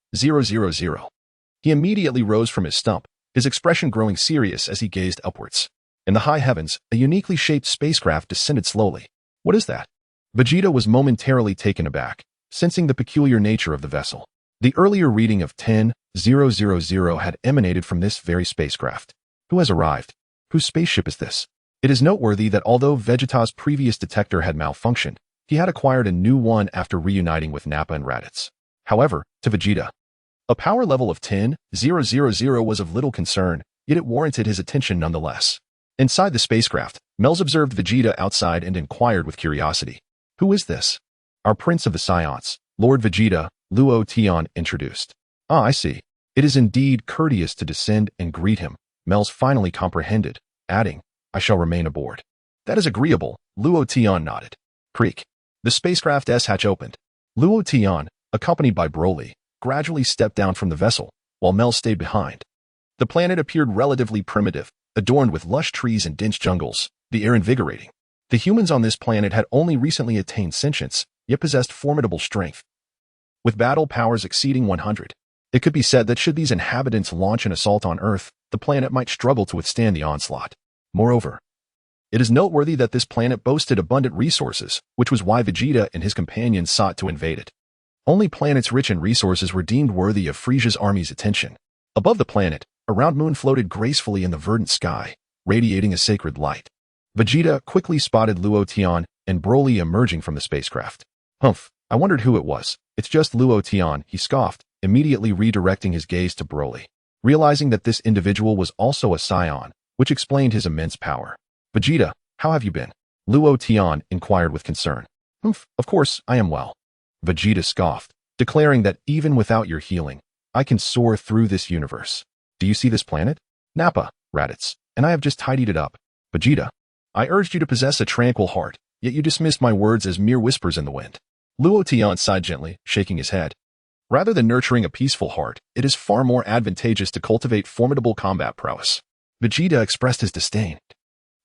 He immediately rose from his stump, his expression growing serious as he gazed upwards. In the high heavens, a uniquely shaped spacecraft descended slowly. What is that? Vegeta was momentarily taken aback, sensing the peculiar nature of the vessel. The earlier reading of 10,000 had emanated from this very spacecraft. Who has arrived? Whose spaceship is this? It is noteworthy that although Vegeta's previous detector had malfunctioned, he had acquired a new one after reuniting with Nappa and Raditz. However, to Vegeta, a power level of 10,000 was of little concern, yet it warranted his attention nonetheless. Inside the spacecraft, Mels observed Vegeta outside and inquired with curiosity. Who is this? Our Prince of the Saiyans, Lord Vegeta, Luo Tian introduced. Ah, I see. It is indeed courteous to descend and greet him, Mels finally comprehended, adding, I shall remain aboard. That is agreeable, Luo Tian nodded. Creak. The spacecraft S-hatch opened. Luo Tian, accompanied by Broly, gradually stepped down from the vessel, while Mel stayed behind. The planet appeared relatively primitive, adorned with lush trees and dense jungles, the air invigorating. The humans on this planet had only recently attained sentience, yet possessed formidable strength. With battle powers exceeding 100, it could be said that should these inhabitants launch an assault on Earth, the planet might struggle to withstand the onslaught. Moreover, it is noteworthy that this planet boasted abundant resources, which was why Vegeta and his companions sought to invade it. Only planets rich in resources were deemed worthy of Frisia's army's attention. Above the planet, a round moon floated gracefully in the verdant sky, radiating a sacred light. Vegeta quickly spotted Luo Tian and Broly emerging from the spacecraft. Humph, I wondered who it was. It's just Luo Tian, he scoffed, immediately redirecting his gaze to Broly, realizing that this individual was also a Saiyan, which explained his immense power. Vegeta, how have you been? Luo Tian inquired with concern. Humph, of course, I am well. Vegeta scoffed, declaring that even without your healing, I can soar through this universe. Do you see this planet? Nappa, Raditz, and I have just tidied it up. Vegeta, I urged you to possess a tranquil heart, yet you dismissed my words as mere whispers in the wind. Luo Tian sighed gently, shaking his head. Rather than nurturing a peaceful heart, it is far more advantageous to cultivate formidable combat prowess. Vegeta expressed his disdain,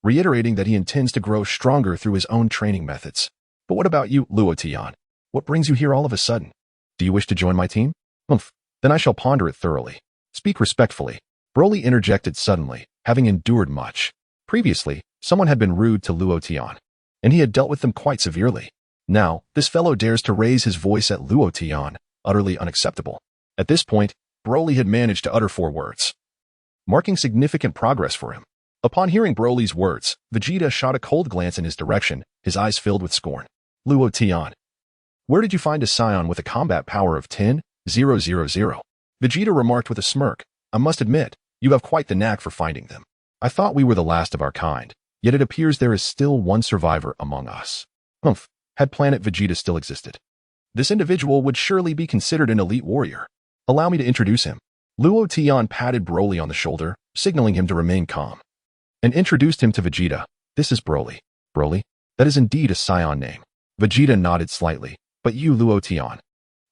reiterating that he intends to grow stronger through his own training methods. But what about you, Luo Tian? What brings you here all of a sudden? Do you wish to join my team? Humph, then I shall ponder it thoroughly. Speak respectfully. Broly interjected suddenly, having endured much. Previously, someone had been rude to Luo Tian. and he had dealt with them quite severely. Now, this fellow dares to raise his voice at Luo Tian, utterly unacceptable. At this point, Broly had managed to utter 4 words, marking significant progress for him. Upon hearing Broly's words, Vegeta shot a cold glance in his direction, his eyes filled with scorn. Luo Tian, where did you find a Saiyan with a combat power of 10,000? Vegeta remarked with a smirk. I must admit, you have quite the knack for finding them. I thought we were the last of our kind, yet it appears there is still one survivor among us. Had planet Vegeta still existed, this individual would surely be considered an elite warrior. Allow me to introduce him. Luo Tian patted Broly on the shoulder, signaling him to remain calm, and introduced him to Vegeta. This is Broly. Broly? That is indeed a Saiyan name. Vegeta nodded slightly. But you, Luo Tian,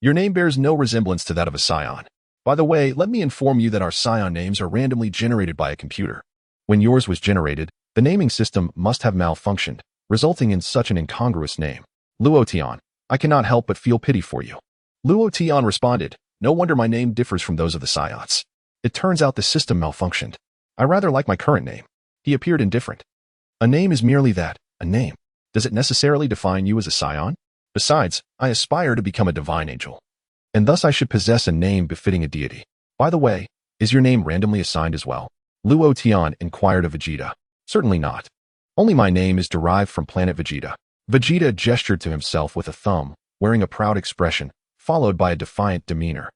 your name bears no resemblance to that of a Saiyan. By the way, let me inform you that our Saiyan names are randomly generated by a computer. When yours was generated, the naming system must have malfunctioned, resulting in such an incongruous name. Luo Tian, I cannot help but feel pity for you. Luo Tian responded, no wonder my name differs from those of the Saiyans. It turns out the system malfunctioned. I rather like my current name. He appeared indifferent. A name is merely that, a name. Does it necessarily define you as a Saiyan? Besides, I aspire to become a divine angel, and thus I should possess a name befitting a deity. By the way, is your name randomly assigned as well? Luo Tian inquired of Vegeta. Certainly not. Only my name is derived from planet Vegeta. Vegeta gestured to himself with a thumb, wearing a proud expression, followed by a defiant demeanor.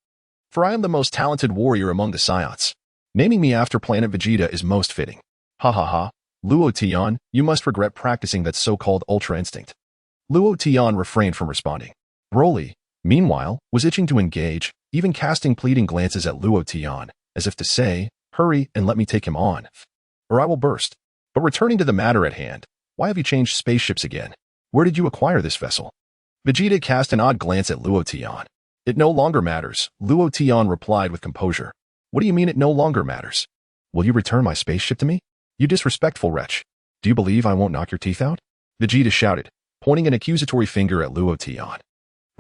For I am the most talented warrior among the Saiyans. Naming me after planet Vegeta is most fitting. Ha ha ha. Luo Tian, you must regret practicing that so-called Ultra Instinct. Luo Tian refrained from responding. Broly, meanwhile, was itching to engage, even casting pleading glances at Luo Tian, as if to say, hurry and let me take him on, or I will burst. But returning to the matter at hand, why have you changed spaceships again? Where did you acquire this vessel? Vegeta cast an odd glance at Luo Tian. It no longer matters, Luo Tian replied with composure. What do you mean it no longer matters? Will you return my spaceship to me? You disrespectful wretch. Do you believe I won't knock your teeth out? Vegeta shouted, pointing an accusatory finger at Luo Tian.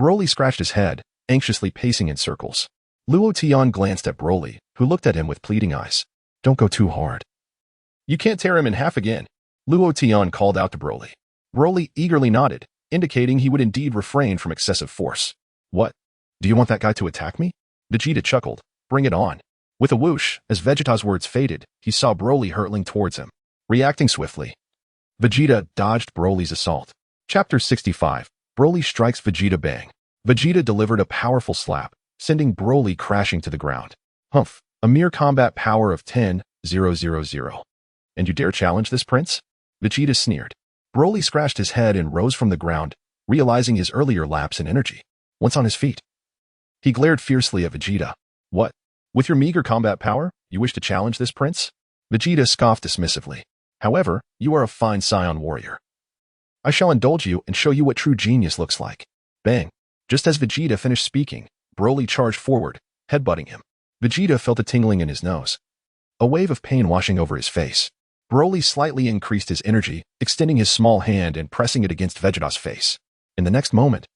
Broly scratched his head, anxiously pacing in circles. Luo Tian glanced at Broly, who looked at him with pleading eyes. Don't go too hard. You can't tear him in half again, Luo Tian called out to Broly. Broly eagerly nodded, indicating he would indeed refrain from excessive force. What? Do you want that guy to attack me? Vegeta chuckled. Bring it on. With a whoosh, as Vegeta's words faded, he saw Broly hurtling towards him. Reacting swiftly, Vegeta dodged Broly's assault. Chapter 65. Broly strikes Vegeta bang. Vegeta delivered a powerful slap, sending Broly crashing to the ground. Humph, a mere combat power of 10,000. And you dare challenge this prince? Vegeta sneered. Broly scratched his head and rose from the ground, realizing his earlier lapse in energy. Once on his feet, he glared fiercely at Vegeta. What? With your meager combat power, you wish to challenge this prince? Vegeta scoffed dismissively. However, you are a fine Saiyan warrior. I shall indulge you and show you what true genius looks like. Bang. Just as Vegeta finished speaking, Broly charged forward, headbutting him. Vegeta felt a tingling in his nose, a wave of pain washing over his face. Broly slightly increased his energy, extending his small hand and pressing it against Vegeta's face. In the next moment,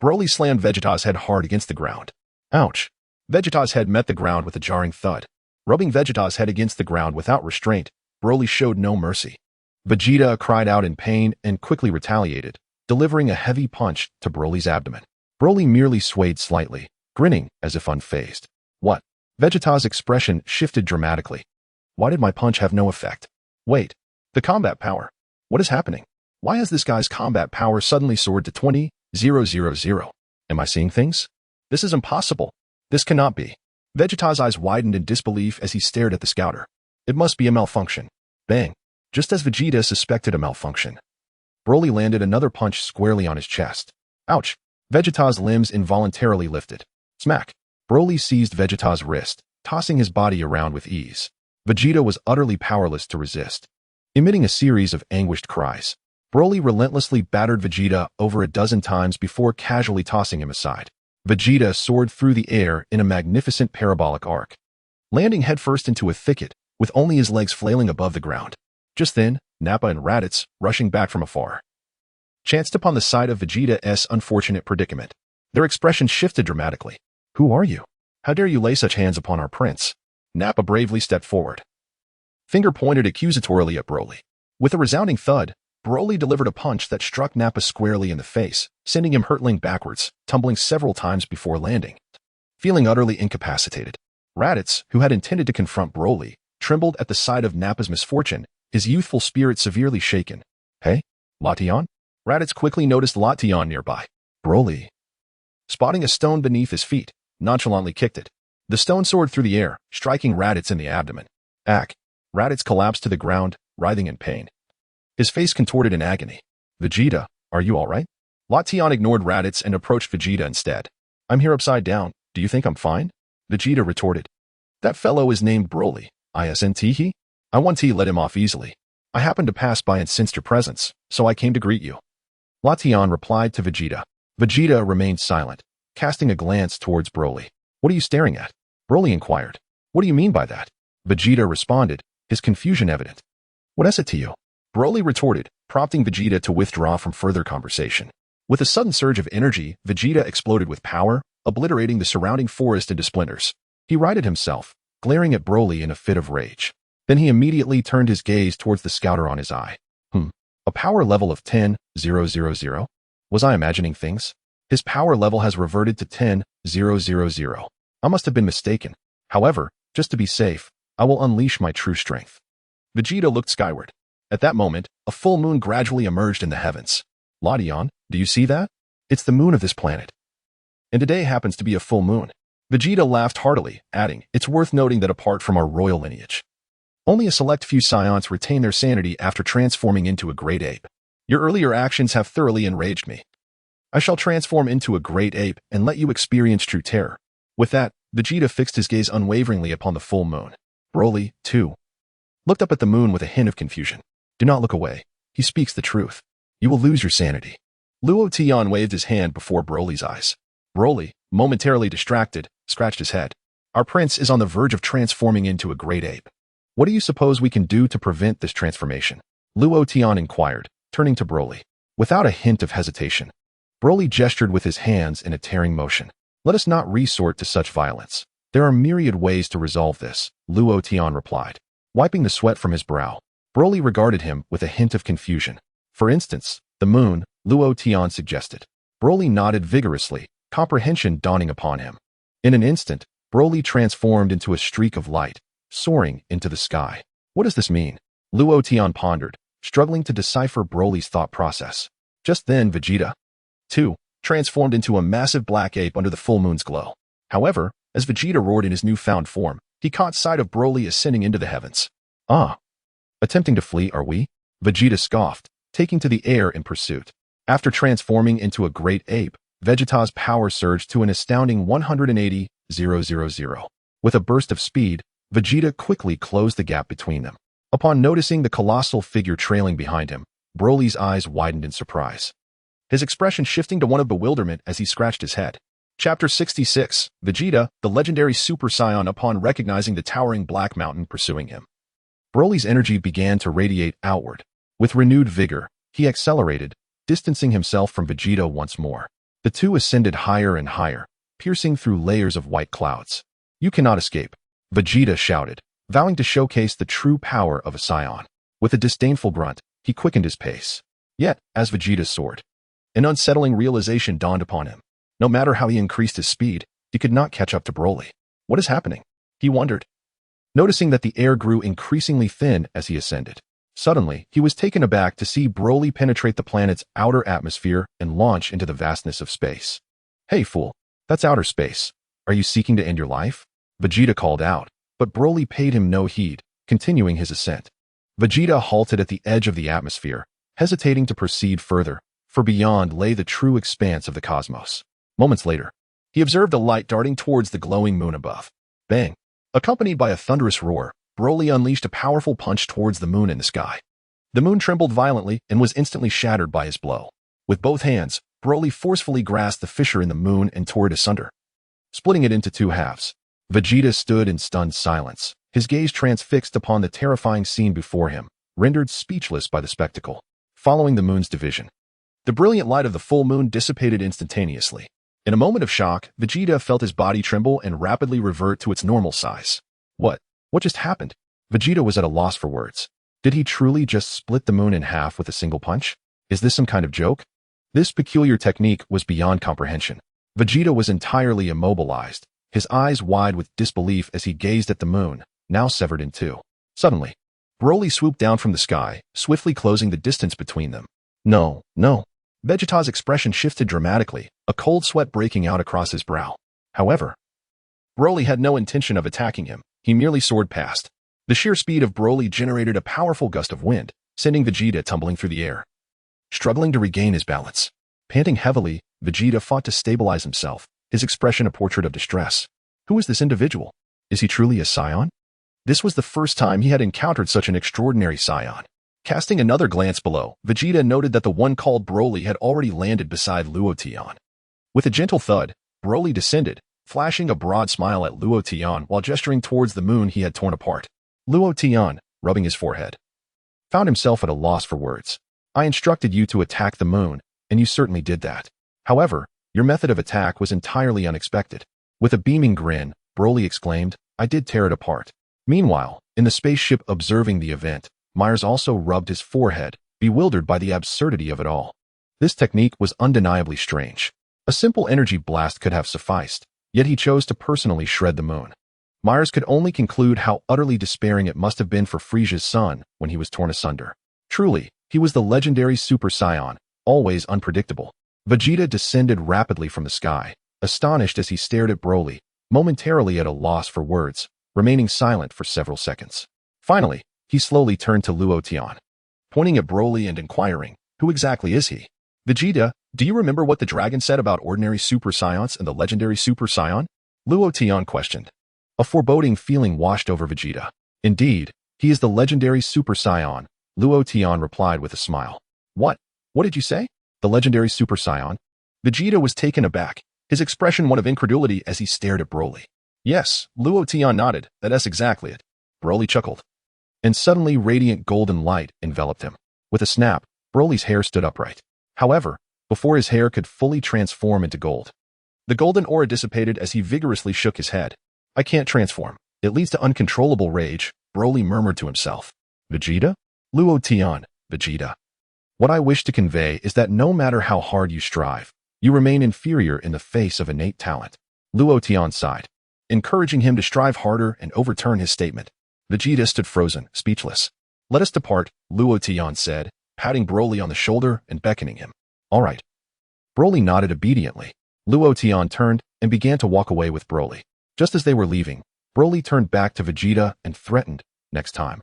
Broly slammed Vegeta's head hard against the ground. Ouch. Vegeta's head met the ground with a jarring thud. Rubbing Vegeta's head against the ground without restraint, Broly showed no mercy. Vegeta cried out in pain and quickly retaliated, delivering a heavy punch to Broly's abdomen. Broly merely swayed slightly, grinning as if unfazed. What? Vegeta's expression shifted dramatically. Why did my punch have no effect? Wait, the combat power. What is happening? Why has this guy's combat power suddenly soared to 20,000? Am I seeing things? This is impossible. This cannot be. Vegeta's eyes widened in disbelief as he stared at the scouter. It must be a malfunction. Bang. Just as Vegeta suspected a malfunction, Broly landed another punch squarely on his chest. Ouch. Vegeta's limbs involuntarily lifted. Smack. Broly seized Vegeta's wrist, tossing his body around with ease. Vegeta was utterly powerless to resist. Emitting a series of anguished cries, Broly relentlessly battered Vegeta over a dozen times before casually tossing him aside. Vegeta soared through the air in a magnificent parabolic arc, landing headfirst into a thicket, with only his legs flailing above the ground. Just then, Nappa and Raditz, rushing back from afar, chanced upon the sight of Vegeta's unfortunate predicament. Their expressions shifted dramatically. Who are you? How dare you lay such hands upon our prince? Nappa bravely stepped forward, finger pointed accusatorily at Broly. With a resounding thud, Broly delivered a punch that struck Nappa squarely in the face, sending him hurtling backwards, tumbling several times before landing. Feeling utterly incapacitated, Raditz, who had intended to confront Broly, trembled at the sight of Nappa's misfortune, his youthful spirit severely shaken. Hey, Luo Tian? Raditz quickly noticed Luo Tian nearby. Broly, spotting a stone beneath his feet, nonchalantly kicked it. The stone soared through the air, striking Raditz in the abdomen. Raditz collapsed to the ground, writhing in pain. His face contorted in agony. Vegeta, are you all right? Luo Tian ignored Raditz and approached Vegeta instead. I'm here upside down. Do you think I'm fine? Vegeta retorted. That fellow is named Broly. Isn't he? I want to let him off easily. I happened to pass by and sensed your presence, so I came to greet you. Luo Tian replied to Vegeta. Vegeta remained silent, casting a glance towards Broly. What are you staring at? Broly inquired. What do you mean by that? Vegeta responded, his confusion evident. What is it to you? Broly retorted, prompting Vegeta to withdraw from further conversation. With a sudden surge of energy, Vegeta exploded with power, obliterating the surrounding forest into splinters. He righted himself, glaring at Broly in a fit of rage. Then he immediately turned his gaze towards the scouter on his eye. A power level of 10,000? Was I imagining things? His power level has reverted to 10,000. I must have been mistaken. However, just to be safe, I will unleash my true strength. Vegeta looked skyward. At that moment, a full moon gradually emerged in the heavens. Luo Tian, do you see that? It's the moon of this planet. And today happens to be a full moon. Vegeta laughed heartily, adding, it's worth noting that apart from our royal lineage, only a select few Saiyans retain their sanity after transforming into a great ape. Your earlier actions have thoroughly enraged me. I shall transform into a great ape and let you experience true terror. With that, Vegeta fixed his gaze unwaveringly upon the full moon. Broly, too, looked up at the moon with a hint of confusion. Do not look away. He speaks the truth. You will lose your sanity. Luo Tian waved his hand before Broly's eyes. Broly, momentarily distracted, scratched his head. Our prince is on the verge of transforming into a great ape. What do you suppose we can do to prevent this transformation? Luo Tian inquired, turning to Broly. Without a hint of hesitation, Broly gestured with his hands in a tearing motion. Let us not resort to such violence. There are myriad ways to resolve this, Luo Tian replied. Wiping the sweat from his brow, Broly regarded him with a hint of confusion. For instance, the moon, Luo Tian suggested. Broly nodded vigorously, comprehension dawning upon him. In an instant, Broly transformed into a streak of light, soaring into the sky. What does this mean? Luo Tian pondered, struggling to decipher Broly's thought process. Just then Vegeta, too, transformed into a massive black ape under the full moon's glow. However, as Vegeta roared in his newfound form, he caught sight of Broly ascending into the heavens. Attempting to flee, are we? Vegeta scoffed, taking to the air in pursuit. After transforming into a great ape, Vegeta's power surged to an astounding 180,000. With a burst of speed, Vegeta quickly closed the gap between them. Upon noticing the colossal figure trailing behind him, Broly's eyes widened in surprise, his expression shifting to one of bewilderment as he scratched his head. Chapter 66, Vegeta, the legendary Super Saiyan upon recognizing the towering Black Mountain pursuing him. Broly's energy began to radiate outward. With renewed vigor, he accelerated, distancing himself from Vegeta once more. The two ascended higher and higher, piercing through layers of white clouds. You cannot escape, Vegeta shouted, vowing to showcase the true power of a Saiyan. With a disdainful grunt, he quickened his pace. Yet, as Vegeta soared, an unsettling realization dawned upon him. No matter how he increased his speed, he could not catch up to Broly. What is happening? He wondered, noticing that the air grew increasingly thin as he ascended. Suddenly, he was taken aback to see Broly penetrate the planet's outer atmosphere and launch into the vastness of space. Hey fool, that's outer space. Are you seeking to end your life? Vegeta called out, but Broly paid him no heed, continuing his ascent. Vegeta halted at the edge of the atmosphere, hesitating to proceed further, for beyond lay the true expanse of the cosmos. Moments later, he observed a light darting towards the glowing moon above. Bang! Accompanied by a thunderous roar, Broly unleashed a powerful punch towards the moon in the sky. The moon trembled violently and was instantly shattered by his blow. With both hands, Broly forcefully grasped the fissure in the moon and tore it asunder, splitting it into two halves. Vegeta stood in stunned silence, his gaze transfixed upon the terrifying scene before him, rendered speechless by the spectacle. Following the moon's division, the brilliant light of the full moon dissipated instantaneously. In a moment of shock, Vegeta felt his body tremble and rapidly revert to its normal size. What just happened? Vegeta was at a loss for words. Did he truly just split the moon in half with a single punch? Is this some kind of joke? This peculiar technique was beyond comprehension. Vegeta was entirely immobilized, his eyes wide with disbelief as he gazed at the moon, now severed in two. Suddenly, Broly swooped down from the sky, swiftly closing the distance between them. No, no. Vegeta's expression shifted dramatically, a cold sweat breaking out across his brow. However, Broly had no intention of attacking him. He merely soared past. The sheer speed of Broly generated a powerful gust of wind, sending Vegeta tumbling through the air. Struggling to regain his balance, panting heavily, Vegeta fought to stabilize himself, his expression a portrait of distress. Who is this individual? Is he truly a Saiyan? This was the first time he had encountered such an extraordinary Saiyan. Casting another glance below, Vegeta noted that the one called Broly had already landed beside Luo Tian. With a gentle thud, Broly descended, flashing a broad smile at Luo Tian while gesturing towards the moon he had torn apart. Luo Tian, rubbing his forehead, found himself at a loss for words. I instructed you to attack the moon, and you certainly did that. However, your method of attack was entirely unexpected. With a beaming grin, Broly exclaimed, I did tear it apart. Meanwhile, in the spaceship observing the event, Myers also rubbed his forehead, bewildered by the absurdity of it all. This technique was undeniably strange. A simple energy blast could have sufficed, yet he chose to personally shred the moon. Myers could only conclude how utterly despairing it must have been for Frisia's son when he was torn asunder. Truly, he was the legendary Super Saiyan, always unpredictable. Vegeta descended rapidly from the sky, astonished as he stared at Broly, momentarily at a loss for words, remaining silent for several seconds. Finally, he slowly turned to Luo Tian, pointing at Broly and inquiring, who exactly is he? Vegeta, do you remember what the dragon said about ordinary Super Saiyans and the legendary Super Saiyan? Luo Tian questioned. A foreboding feeling washed over Vegeta. Indeed, he is the legendary Super Saiyan, Luo Tian replied with a smile. What? What did you say? The legendary Super Saiyan? Vegeta was taken aback, his expression one of incredulity as he stared at Broly. Yes, Luo Tian nodded, that's exactly it. Broly chuckled. And suddenly radiant golden light enveloped him. With a snap, Broly's hair stood upright. However, before his hair could fully transform into gold, the golden aura dissipated as he vigorously shook his head. I can't transform. It leads to uncontrollable rage, Broly murmured to himself. Vegeta? Luo Tian, Vegeta. What I wish to convey is that no matter how hard you strive, you remain inferior in the face of innate talent. Luo Tian sighed, encouraging him to strive harder and overturn his statement. Vegeta stood frozen, speechless. Let us depart, Luo Tian said, patting Broly on the shoulder and beckoning him. All right. Broly nodded obediently. Luo Tian turned and began to walk away with Broly. Just as they were leaving, Broly turned back to Vegeta and threatened, next time.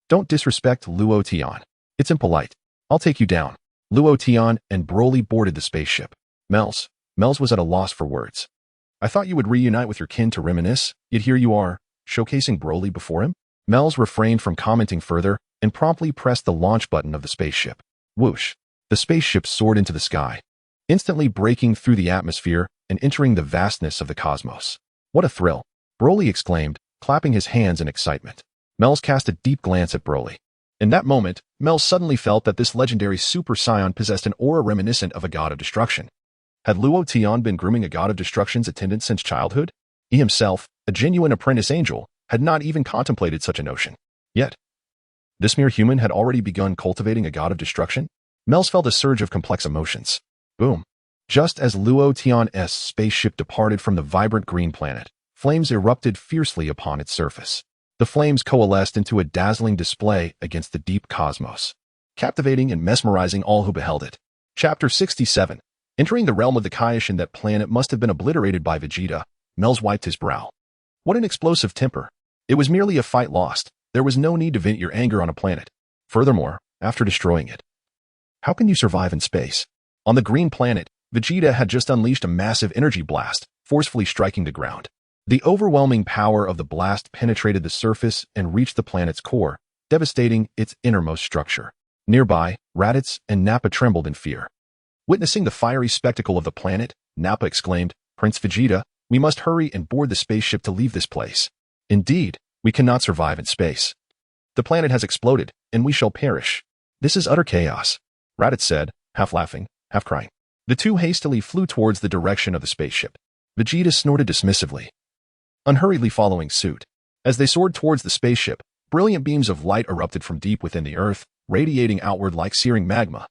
Don't disrespect Luo Tian. It's impolite. I'll take you down. Luo Tian and Broly boarded the spaceship. Mel's was at a loss for words. I thought you would reunite with your kin to reminisce, yet here you are, showcasing Broly before him? Mel's refrained from commenting further and promptly pressed the launch button of the spaceship. Whoosh! The spaceship soared into the sky, instantly breaking through the atmosphere and entering the vastness of the cosmos. What a thrill! Broly exclaimed, clapping his hands in excitement. Mel's cast a deep glance at Broly. In that moment, Mel suddenly felt that this legendary Super Saiyan possessed an aura reminiscent of a god of destruction. Had Luo Tian been grooming a god of destruction's attendant since childhood? He himself, a genuine apprentice angel, had not even contemplated such a notion. Yet, this mere human had already begun cultivating a god of destruction? Mels felt a surge of complex emotions. Boom. Just as Luo Tian's spaceship departed from the vibrant green planet, flames erupted fiercely upon its surface. The flames coalesced into a dazzling display against the deep cosmos, captivating and mesmerizing all who beheld it. Chapter 67. Entering the realm of the Kaiōshin, that planet must have been obliterated by Vegeta. Mels wiped his brow. What an explosive temper. It was merely a fight lost. There was no need to vent your anger on a planet. Furthermore, after destroying it, how can you survive in space? On the green planet, Vegeta had just unleashed a massive energy blast, forcefully striking the ground. The overwhelming power of the blast penetrated the surface and reached the planet's core, devastating its innermost structure. Nearby, Raditz and Nappa trembled in fear. Witnessing the fiery spectacle of the planet, Nappa exclaimed, Prince Vegeta, we must hurry and board the spaceship to leave this place. Indeed, we cannot survive in space. The planet has exploded, and we shall perish. This is utter chaos, Raditz said, half laughing, half crying. The two hastily flew towards the direction of the spaceship. Vegeta snorted dismissively, unhurriedly following suit. As they soared towards the spaceship, Brilliant beams of light erupted from deep within the earth, radiating outward like searing magma.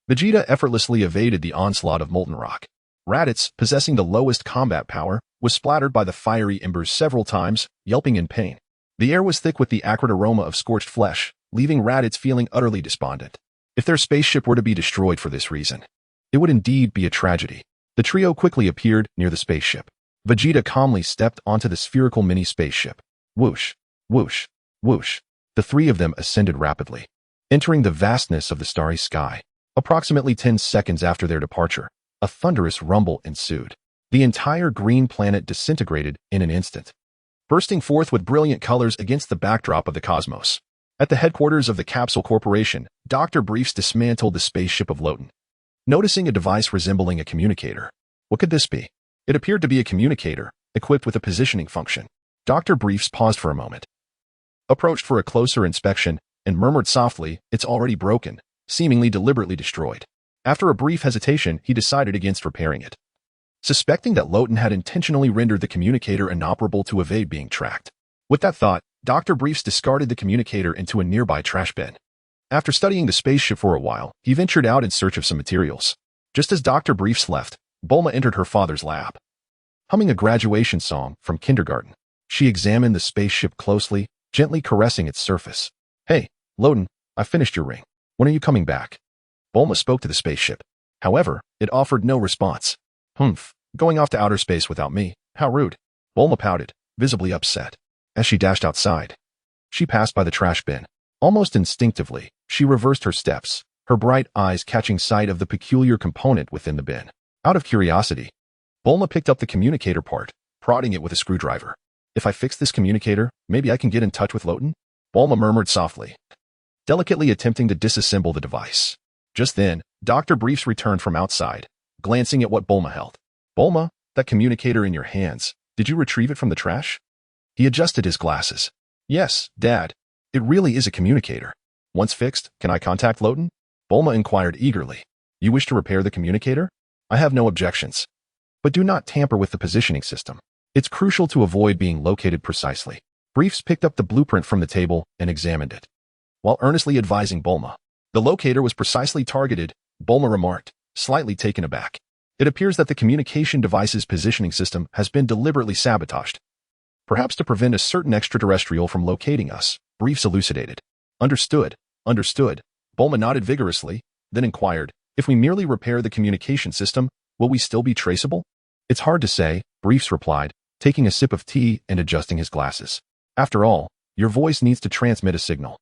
Vegeta effortlessly evaded the onslaught of molten rock. Raditz, possessing the lowest combat power, was splattered by the fiery embers several times, yelping in pain. The air was thick with the acrid aroma of scorched flesh, leaving Raditz feeling utterly despondent. If their spaceship were to be destroyed for this reason, it would indeed be a tragedy. The trio quickly appeared near the spaceship. Vegeta calmly stepped onto the spherical mini-spaceship. Whoosh, whoosh, whoosh. The three of them ascended rapidly, entering the vastness of the starry sky. Approximately 10 seconds after their departure, a thunderous rumble ensued. The entire green planet disintegrated in an instant, bursting forth with brilliant colors against the backdrop of the cosmos. At the headquarters of the Capsule Corporation, Dr. Briefs dismantled the spaceship of Luo Tian. Noticing a device resembling a communicator. What could this be? It appeared to be a communicator, equipped with a positioning function. Dr. Briefs paused for a moment, approached for a closer inspection, and murmured softly, "It's already broken," seemingly deliberately destroyed. After a brief hesitation, he decided against repairing it, suspecting that Luo Tian had intentionally rendered the communicator inoperable to evade being tracked. With that thought, Dr. Briefs discarded the communicator into a nearby trash bin. After studying the spaceship for a while, he ventured out in search of some materials. Just as Dr. Briefs left, Bulma entered her father's lab. Humming a graduation song from kindergarten, she examined the spaceship closely, gently caressing its surface. "Hey, Luo Tian, I finished your ring. When are you coming back?" Bulma spoke to the spaceship. However, it offered no response. "Humph, going off to outer space without me. How rude." Bulma pouted, visibly upset. As she dashed outside, she passed by the trash bin. Almost instinctively, she reversed her steps, her bright eyes catching sight of the peculiar component within the bin. Out of curiosity, Bulma picked up the communicator part, prodding it with a screwdriver. "If I fix this communicator, maybe I can get in touch with Luo Tian?" Bulma murmured softly, delicately attempting to disassemble the device. Just then, Dr. Briefs returned from outside, glancing at what Bulma held. "Bulma, that communicator in your hands, did you retrieve it from the trash?" He adjusted his glasses. "Yes, Dad. It really is a communicator. Once fixed, can I contact Luo Tian?" Bulma inquired eagerly. "You wish to repair the communicator? I have no objections. But do not tamper with the positioning system. It's crucial to avoid being located precisely." Briefs picked up the blueprint from the table and examined it, while earnestly advising Bulma. "The locator was precisely targeted," Bulma remarked, slightly taken aback. "It appears that the communication device's positioning system has been deliberately sabotaged. Perhaps to prevent a certain extraterrestrial from locating us," Briefs elucidated. Understood. Bulma nodded vigorously, then inquired, "If we merely repair the communication system, will we still be traceable?" "It's hard to say," Briefs replied, taking a sip of tea and adjusting his glasses. "After all, your voice needs to transmit a signal.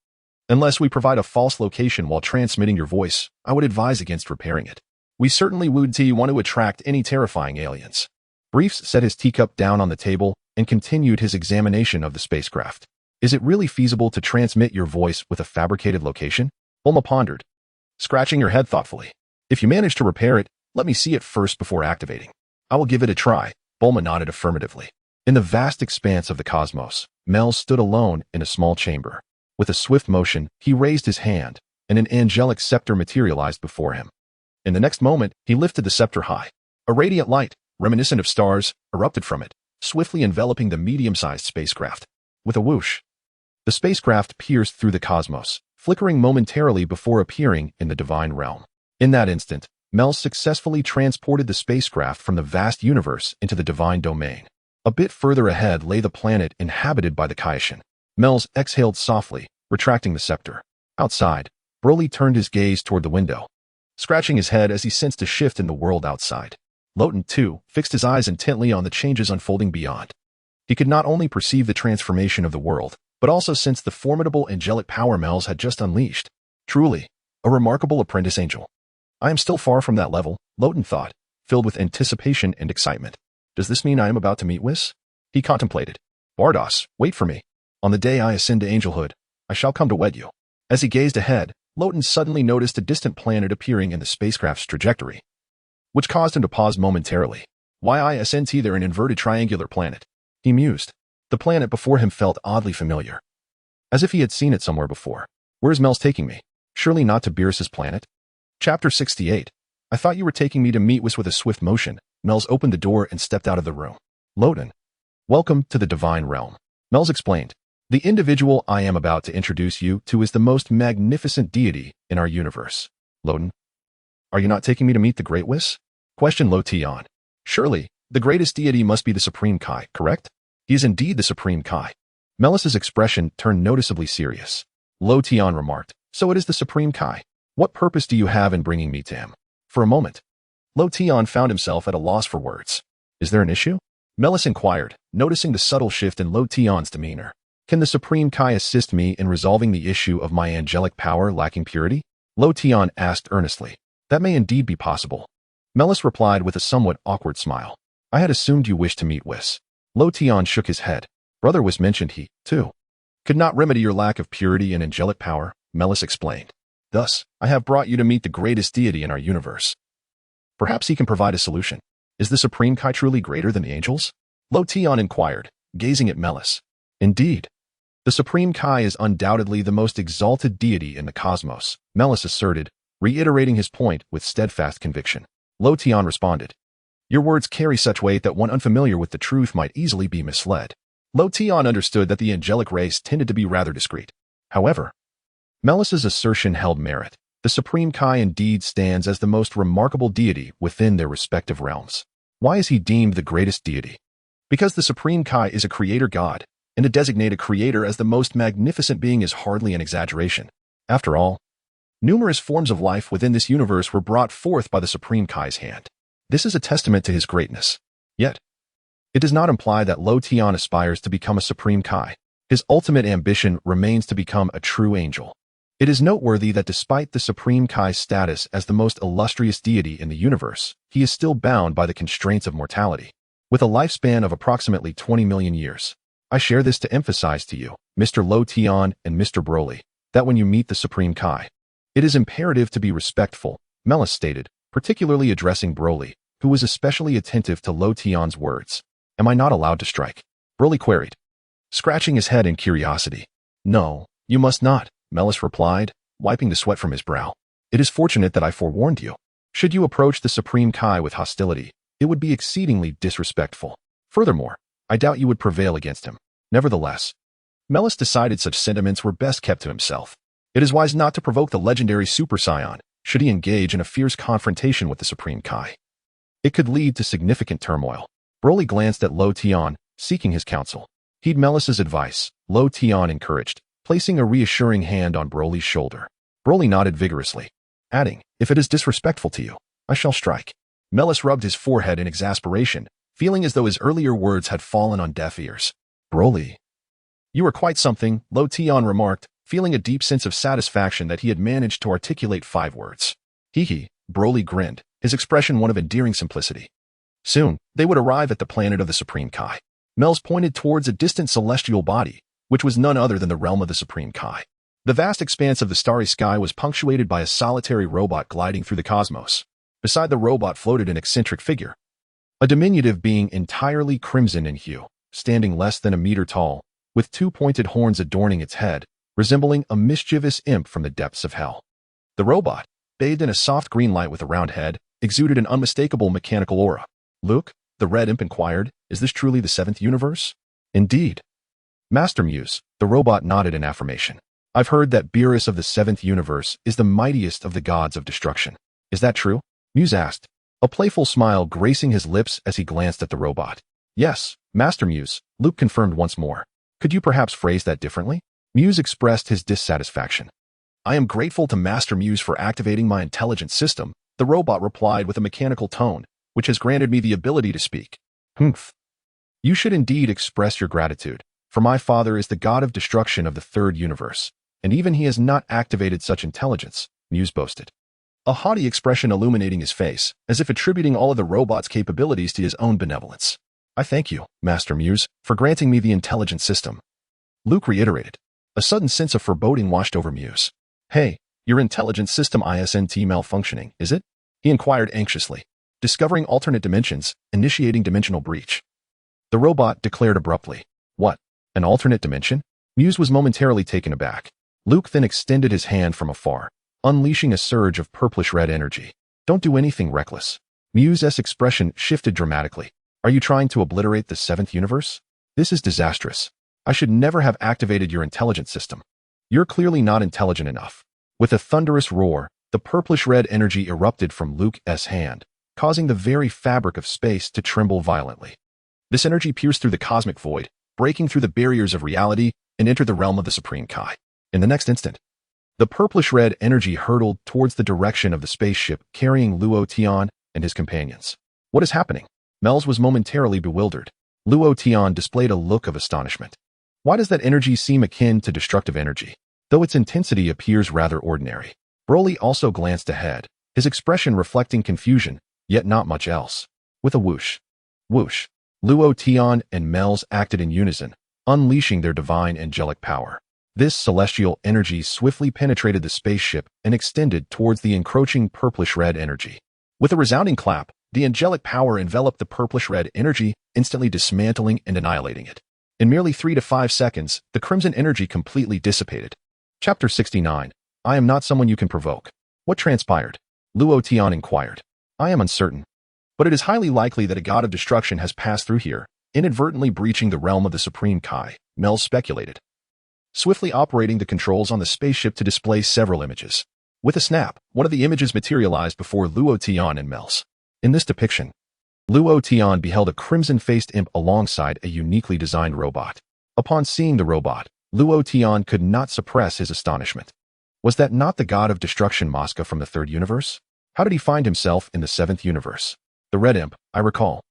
Unless we provide a false location while transmitting your voice, I would advise against repairing it. We certainly would want to attract any terrifying aliens." Briefs set his teacup down on the table and continued his examination of the spacecraft. "Is it really feasible to transmit your voice with a fabricated location?" Bulma pondered, scratching her head thoughtfully. "If you manage to repair it, let me see it first before activating." "I will give it a try." Bulma nodded affirmatively. In the vast expanse of the cosmos, Mel stood alone in a small chamber. With a swift motion, he raised his hand, and an angelic scepter materialized before him. In the next moment, he lifted the scepter high. A radiant light, reminiscent of stars, erupted from it, swiftly enveloping the medium-sized spacecraft. With a whoosh, the spacecraft pierced through the cosmos, flickering momentarily before appearing in the divine realm. In that instant, Mel successfully transported the spacecraft from the vast universe into the divine domain. A bit further ahead lay the planet inhabited by the Kaiōshin. Mel's exhaled softly, retracting the scepter. Outside, Broly turned his gaze toward the window, scratching his head as he sensed a shift in the world outside. Luo Tian, too, fixed his eyes intently on the changes unfolding beyond. He could not only perceive the transformation of the world, but also sense the formidable angelic power Mel's had just unleashed. Truly, a remarkable apprentice angel. "I am still far from that level," Luo Tian thought, filled with anticipation and excitement. "Does this mean I am about to meet Whis?" He contemplated. "Bardos, wait for me. On the day I ascend to angelhood, I shall come to wed you." As he gazed ahead, Luo Tian suddenly noticed a distant planet appearing in the spacecraft's trajectory, which caused him to pause momentarily. "Why I ascend there, an inverted triangular planet?" he mused. The planet before him felt oddly familiar, as if he had seen it somewhere before. "Where's Mel's taking me? Surely not to Beerus's planet?" Chapter 68. "I thought you were taking me to meet Whis." With a swift motion, Mel's opened the door and stepped out of the room. "Luo Tian, welcome to the divine realm," Mel's explained. The individual I am about to introduce you to is the most magnificent deity in our universe. Loden, are you not taking me to meet the great Whis? Questioned Luo Tian. Surely, the greatest deity must be the Supreme Kai, correct? He is indeed the Supreme Kai. Melis's expression turned noticeably serious. Luo Tian remarked, so it is the Supreme Kai. What purpose do you have in bringing me to him? For a moment, Luo Tian found himself at a loss for words. Is there an issue? Melis inquired, noticing the subtle shift in Luo Tian's demeanor. Can the Supreme Kai assist me in resolving the issue of my angelic power lacking purity? Luo Tian asked earnestly. That may indeed be possible. Melis replied with a somewhat awkward smile. I had assumed you wished to meet Whis. Luo Tian shook his head. Brother Whis mentioned he, too, could not remedy your lack of purity and angelic power, Melis explained. Thus, I have brought you to meet the greatest deity in our universe. Perhaps he can provide a solution. Is the Supreme Kai truly greater than the angels? Luo Tian inquired, gazing at Melis. Indeed. The Supreme Kai is undoubtedly the most exalted deity in the cosmos, Melis asserted, reiterating his point with steadfast conviction. Luo Tian responded. Your words carry such weight that one unfamiliar with the truth might easily be misled. Luo Tian understood that the angelic race tended to be rather discreet. However, Melis's assertion held merit. The Supreme Kai indeed stands as the most remarkable deity within their respective realms. Why is he deemed the greatest deity? Because the Supreme Kai is a creator god, and to designate a creator as the most magnificent being is hardly an exaggeration. After all, numerous forms of life within this universe were brought forth by the Supreme Kai's hand. This is a testament to his greatness. Yet, it does not imply that Luo Tian aspires to become a Supreme Kai. His ultimate ambition remains to become a true angel. It is noteworthy that despite the Supreme Kai's status as the most illustrious deity in the universe, he is still bound by the constraints of mortality. With a lifespan of approximately 20 million years, I share this to emphasize to you, Mr. Luo Tian and Mr. Broly, that when you meet the Supreme Kai, it is imperative to be respectful, Melis stated, particularly addressing Broly, who was especially attentive to Luo Tian's words. Am I not allowed to strike? Broly queried, scratching his head in curiosity. No, you must not, Melis replied, wiping the sweat from his brow. It is fortunate that I forewarned you. Should you approach the Supreme Kai with hostility, it would be exceedingly disrespectful. Furthermore, I doubt you would prevail against him. Nevertheless, Melis decided such sentiments were best kept to himself. It is wise not to provoke the legendary Super Saiyan should he engage in a fierce confrontation with the Supreme Kai. It could lead to significant turmoil. Broly glanced at Luo Tian, seeking his counsel. Heed Melis's advice, Luo Tian encouraged, placing a reassuring hand on Broly's shoulder. Broly nodded vigorously, adding, if it is disrespectful to you, I shall strike. Melis rubbed his forehead in exasperation, feeling as though his earlier words had fallen on deaf ears. Broly, you are quite something, Luo Tian remarked, feeling a deep sense of satisfaction that he had managed to articulate 5 words. Hee, Broly grinned, his expression one of endearing simplicity. Soon, they would arrive at the planet of the Supreme Kai. Melis pointed towards a distant celestial body, which was none other than the realm of the Supreme Kai. The vast expanse of the starry sky was punctuated by a solitary robot gliding through the cosmos. Beside the robot floated an eccentric figure, a diminutive being entirely crimson in hue, standing less than a meter tall, with 2 pointed horns adorning its head, resembling a mischievous imp from the depths of hell. The robot, bathed in a soft green light with a round head, exuded an unmistakable mechanical aura. Luke, the red imp inquired, is this truly the 7th universe? Indeed. Master Muse, the robot nodded in affirmation. I've heard that Beerus of the 7th universe is the mightiest of the gods of destruction. Is that true? Muse asked, a playful smile gracing his lips as he glanced at the robot. Yes, Master Muse, Luke confirmed once more. Could you perhaps phrase that differently? Muse expressed his dissatisfaction. I am grateful to Master Muse for activating my intelligence system, the robot replied with a mechanical tone, which has granted me the ability to speak. Humph. You should indeed express your gratitude, for my father is the god of destruction of the 3rd universe, and even he has not activated such intelligence, Muse boasted. A haughty expression illuminating his face, as if attributing all of the robot's capabilities to his own benevolence. I thank you, Master Muse, for granting me the intelligence system. Luke reiterated. A sudden sense of foreboding washed over Muse. Hey, your intelligence system isn't malfunctioning, is it? He inquired anxiously. Discovering alternate dimensions, initiating dimensional breach. The robot declared abruptly. What? An alternate dimension? Muse was momentarily taken aback. Luke then extended his hand from afar, unleashing a surge of purplish-red energy. Don't do anything reckless. Muse's expression shifted dramatically. Are you trying to obliterate the 7th universe? This is disastrous. I should never have activated your intelligence system. You're clearly not intelligent enough. With a thunderous roar, the purplish-red energy erupted from Luke's hand, causing the very fabric of space to tremble violently. This energy pierced through the cosmic void, breaking through the barriers of reality, and entered the realm of the Supreme Kai. In the next instant, the purplish-red energy hurtled towards the direction of the spaceship carrying Luo Tian and his companions. What is happening? Mels was momentarily bewildered. Luo Tian displayed a look of astonishment. Why does that energy seem akin to destructive energy, though its intensity appears rather ordinary? Broly also glanced ahead, his expression reflecting confusion, yet not much else. With a whoosh, whoosh, Luo Tian and Mels acted in unison, unleashing their divine angelic power. This celestial energy swiftly penetrated the spaceship and extended towards the encroaching purplish-red energy. With a resounding clap, the angelic power enveloped the purplish-red energy, instantly dismantling and annihilating it. In merely 3 to 5 seconds, the crimson energy completely dissipated. Chapter 69. I am not someone you can provoke. What transpired? Luo Tian inquired. I am uncertain, but it is highly likely that a god of destruction has passed through here, inadvertently breaching the realm of the Supreme Kai, Mel speculated, swiftly operating the controls on the spaceship to display several images. With a snap, one of the images materialized before Luo Tian and Mels. In this depiction, Luo Tian beheld a crimson-faced imp alongside a uniquely designed robot. Upon seeing the robot, Luo Tian could not suppress his astonishment. Was that not the god of destruction Mosca from the 3rd universe? How did he find himself in the 7th universe? The red imp, I recall,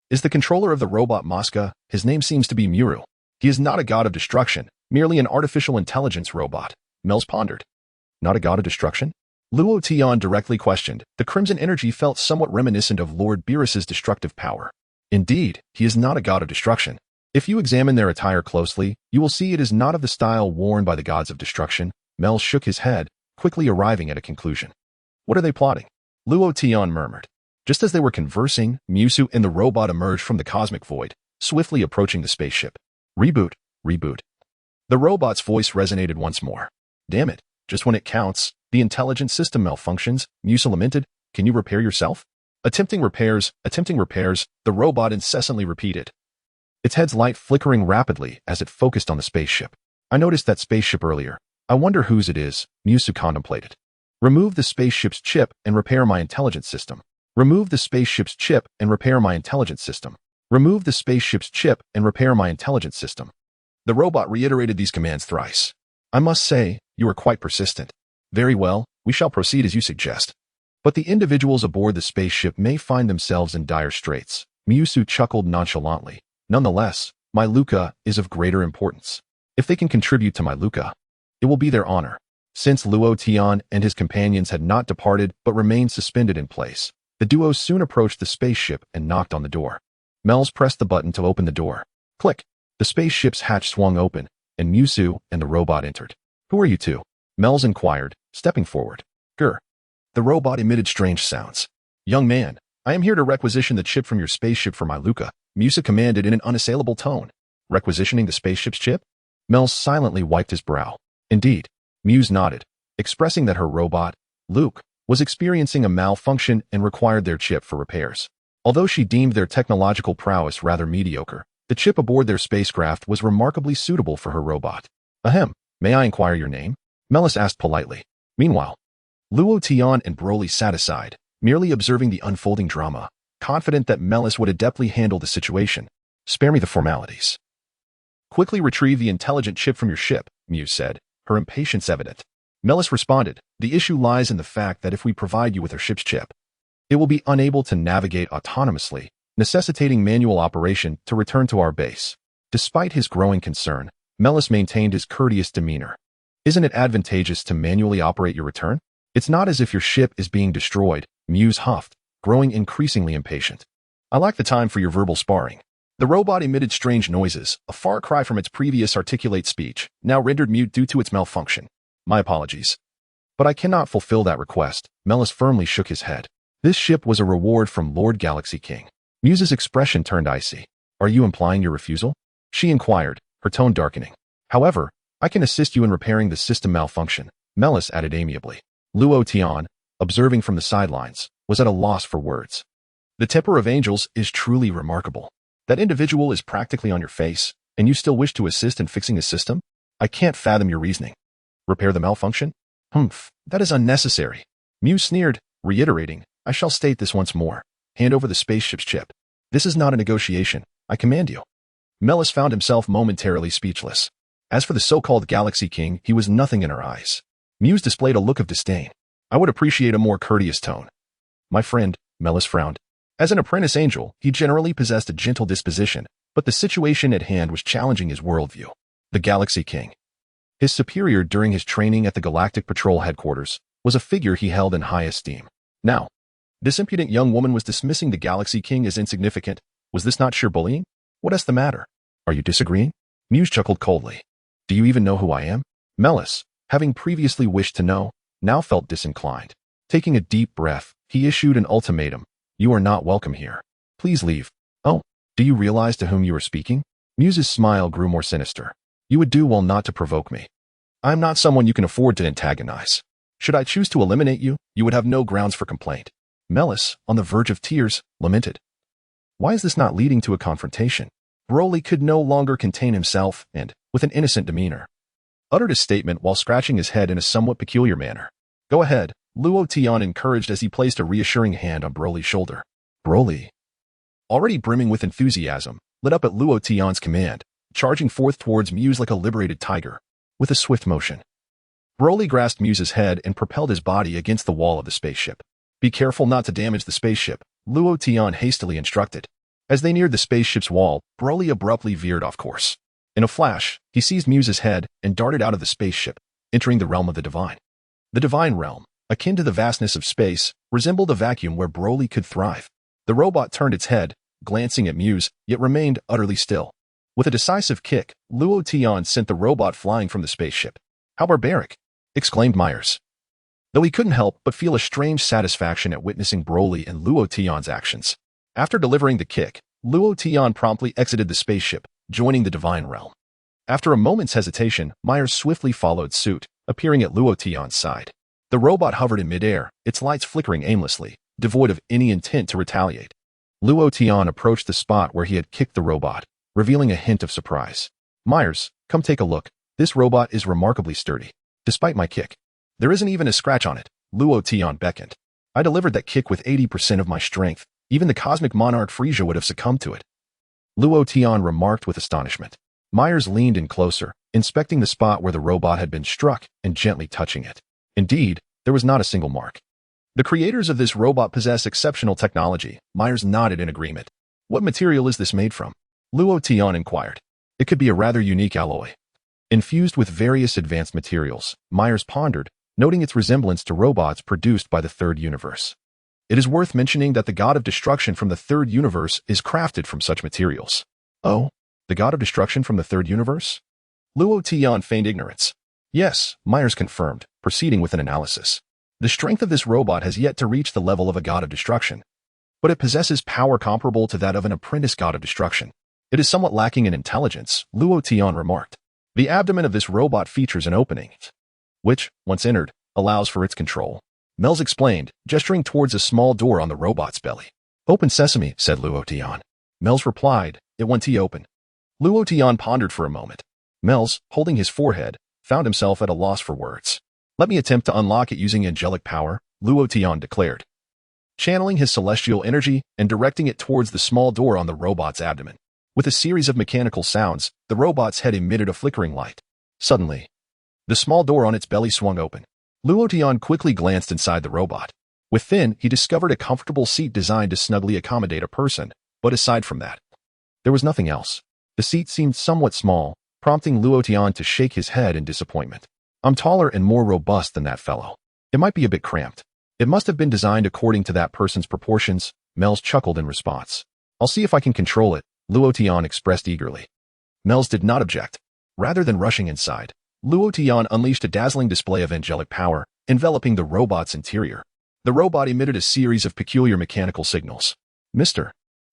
is the controller of the robot Mosca. His name seems to be Muru. He is not a god of destruction, merely an artificial intelligence robot, Mels pondered. Not a god of destruction? Luo Tian directly questioned. The crimson energy felt somewhat reminiscent of Lord Beerus's destructive power. Indeed, he is not a god of destruction. If you examine their attire closely, you will see it is not of the style worn by the gods of destruction. Mel shook his head, quickly arriving at a conclusion. What are they plotting? Luo Tian murmured. Just as they were conversing, Musu and the robot emerged from the cosmic void, swiftly approaching the spaceship. Reboot, reboot. The robot's voice resonated once more. Damn it, just when it counts, the intelligence system malfunctions, Musu lamented. Can you repair yourself? Attempting repairs, the robot incessantly repeated, its head's light flickering rapidly as it focused on the spaceship. I noticed that spaceship earlier. I wonder whose it is, Musu contemplated. Remove the spaceship's chip and repair my intelligence system. Remove the spaceship's chip and repair my intelligence system. Remove the spaceship's chip and repair my intelligence system. The robot reiterated these commands thrice. I must say, you are quite persistent. Very well, we shall proceed as you suggest. But the individuals aboard the spaceship may find themselves in dire straits. Musu chuckled nonchalantly. Nonetheless, my Luca is of greater importance. If they can contribute to my Luca, it will be their honor. Since Luo Tian and his companions had not departed but remained suspended in place, the duo soon approached the spaceship and knocked on the door. Mels pressed the button to open the door. Click. The spaceship's hatch swung open, and Musu and the robot entered. Who are you two? Mels inquired, stepping forward. Grr. The robot emitted strange sounds. Young man, I am here to requisition the chip from your spaceship for my Luca, Musu commanded in an unassailable tone. Requisitioning the spaceship's chip? Mels silently wiped his brow. Indeed. Muse nodded, expressing that her robot, Luke, was experiencing a malfunction and required their chip for repairs. Although she deemed their technological prowess rather mediocre, the chip aboard their spacecraft was remarkably suitable for her robot. Ahem, may I inquire your name? Melis asked politely. Meanwhile, Luo Tian and Broly sat aside, merely observing the unfolding drama, confident that Melis would adeptly handle the situation. Spare me the formalities. Quickly retrieve the intelligent chip from your ship, Muse said, her impatience evident. Melis responded, the issue lies in the fact that if we provide you with our ship's chip, it will be unable to navigate autonomously, necessitating manual operation to return to our base. Despite his growing concern, Melis maintained his courteous demeanor. Isn't it advantageous to manually operate your return? It's not as if your ship is being destroyed, Muse huffed, growing increasingly impatient. I lack the time for your verbal sparring. The robot emitted strange noises, a far cry from its previous articulate speech, now rendered mute due to its malfunction. My apologies. But I cannot fulfill that request. Melis firmly shook his head. This ship was a reward from Lord Galaxy King. Muse's expression turned icy. Are you implying your refusal? She inquired, her tone darkening. However, I can assist you in repairing the system malfunction, Melis added amiably. Luo Tian, observing from the sidelines, was at a loss for words. The temper of angels is truly remarkable. That individual is practically on your face, And you still wish to assist in fixing his system? I can't fathom your reasoning. Repair the malfunction? Humph, that is unnecessary. Muse sneered, reiterating, I shall state this once more. Hand over the spaceship's chip. This is not a negotiation. I command you. Melis found himself momentarily speechless. As for the so-called Galaxy King, he was nothing in her eyes. Muse displayed a look of disdain. I would appreciate a more courteous tone. My friend, Melis frowned. As an apprentice angel, he generally possessed a gentle disposition, but the situation at hand was challenging his worldview. The Galaxy King. His superior during his training at the Galactic Patrol headquarters was a figure he held in high esteem. Now, this impudent young woman was dismissing the Galaxy King as insignificant. Was this not sheer bullying? What is the matter? Are you disagreeing? Muse chuckled coldly. Do you even know who I am? Melis, having previously wished to know, now felt disinclined. Taking a deep breath, he issued an ultimatum. You are not welcome here. Please leave. Oh, do you realize to whom you are speaking? Muse's smile grew more sinister. You would do well not to provoke me. I am not someone you can afford to antagonize. Should I choose to eliminate you, you would have no grounds for complaint. Melis, on the verge of tears, lamented. Why is this not leading to a confrontation? Broly could no longer contain himself and, with an innocent demeanor, uttered a statement while scratching his head in a somewhat peculiar manner. Go ahead, Luo Tian encouraged as he placed a reassuring hand on Broly's shoulder. Broly, already brimming with enthusiasm, lit up at Luo Tian's command, charging forth towards Muse like a liberated tiger, with a swift motion. Broly grasped Muse's head and propelled his body against the wall of the spaceship. Be careful not to damage the spaceship, Luo Tian hastily instructed. As they neared the spaceship's wall, Broly abruptly veered off course. In a flash, he seized Muse's head and darted out of the spaceship, entering the realm of the divine. The divine realm, akin to the vastness of space, resembled a vacuum where Broly could thrive. The robot turned its head, glancing at Muse, yet remained utterly still. With a decisive kick, Luo Tian sent the robot flying from the spaceship. How barbaric! Exclaimed Myers. Though he couldn't help but feel a strange satisfaction at witnessing Broly and Luo Tian's actions. After delivering the kick, Luo Tian promptly exited the spaceship, joining the divine realm. After a moment's hesitation, Myers swiftly followed suit, appearing at Luo Tian's side. The robot hovered in midair, its lights flickering aimlessly, devoid of any intent to retaliate. Luo Tian approached the spot where he had kicked the robot, revealing a hint of surprise. Myers, come take a look. This robot is remarkably sturdy. Despite my kick, there isn't even a scratch on it. Luo Tian beckoned. I delivered that kick with 80% of my strength. Even the cosmic monarch Frieza would have succumbed to it. Luo Tian remarked with astonishment. Myers leaned in closer, inspecting the spot where the robot had been struck and gently touching it. Indeed, there was not a single mark. The creators of this robot possess exceptional technology. Myers nodded in agreement. What material is this made from? Luo Tian inquired. It could be a rather unique alloy. Infused with various advanced materials, Myers pondered, noting its resemblance to robots produced by the Third Universe. It is worth mentioning that the god of destruction from the Third Universe is crafted from such materials. Oh, the god of destruction from the Third Universe? Luo Tian feigned ignorance. Yes, Myers confirmed, proceeding with an analysis. The strength of this robot has yet to reach the level of a god of destruction, but it possesses power comparable to that of an apprentice god of destruction. It is somewhat lacking in intelligence, Luo Tian remarked. The abdomen of this robot features an opening, which, once entered, allows for its control. Melz explained, gesturing towards a small door on the robot's belly. Open sesame, said Luo Tian. Melz replied, it won't open. Luo Tian pondered for a moment. Melz, holding his forehead, found himself at a loss for words. Let me attempt to unlock it using angelic power, Luo Tian declared, channeling his celestial energy and directing it towards the small door on the robot's abdomen. With a series of mechanical sounds, the robot's head emitted a flickering light. Suddenly, the small door on its belly swung open. Luo Tian quickly glanced inside the robot. Within, he discovered a comfortable seat designed to snugly accommodate a person, but aside from that, there was nothing else. The seat seemed somewhat small, prompting Luo Tian to shake his head in disappointment. I'm taller and more robust than that fellow. It might be a bit cramped. It must have been designed according to that person's proportions, Melz chuckled in response. I'll see if I can control it, Luo Tian expressed eagerly. Melz did not object. Rather than rushing inside, Luo Tian unleashed a dazzling display of angelic power, enveloping the robot's interior. The robot emitted a series of peculiar mechanical signals. Mr.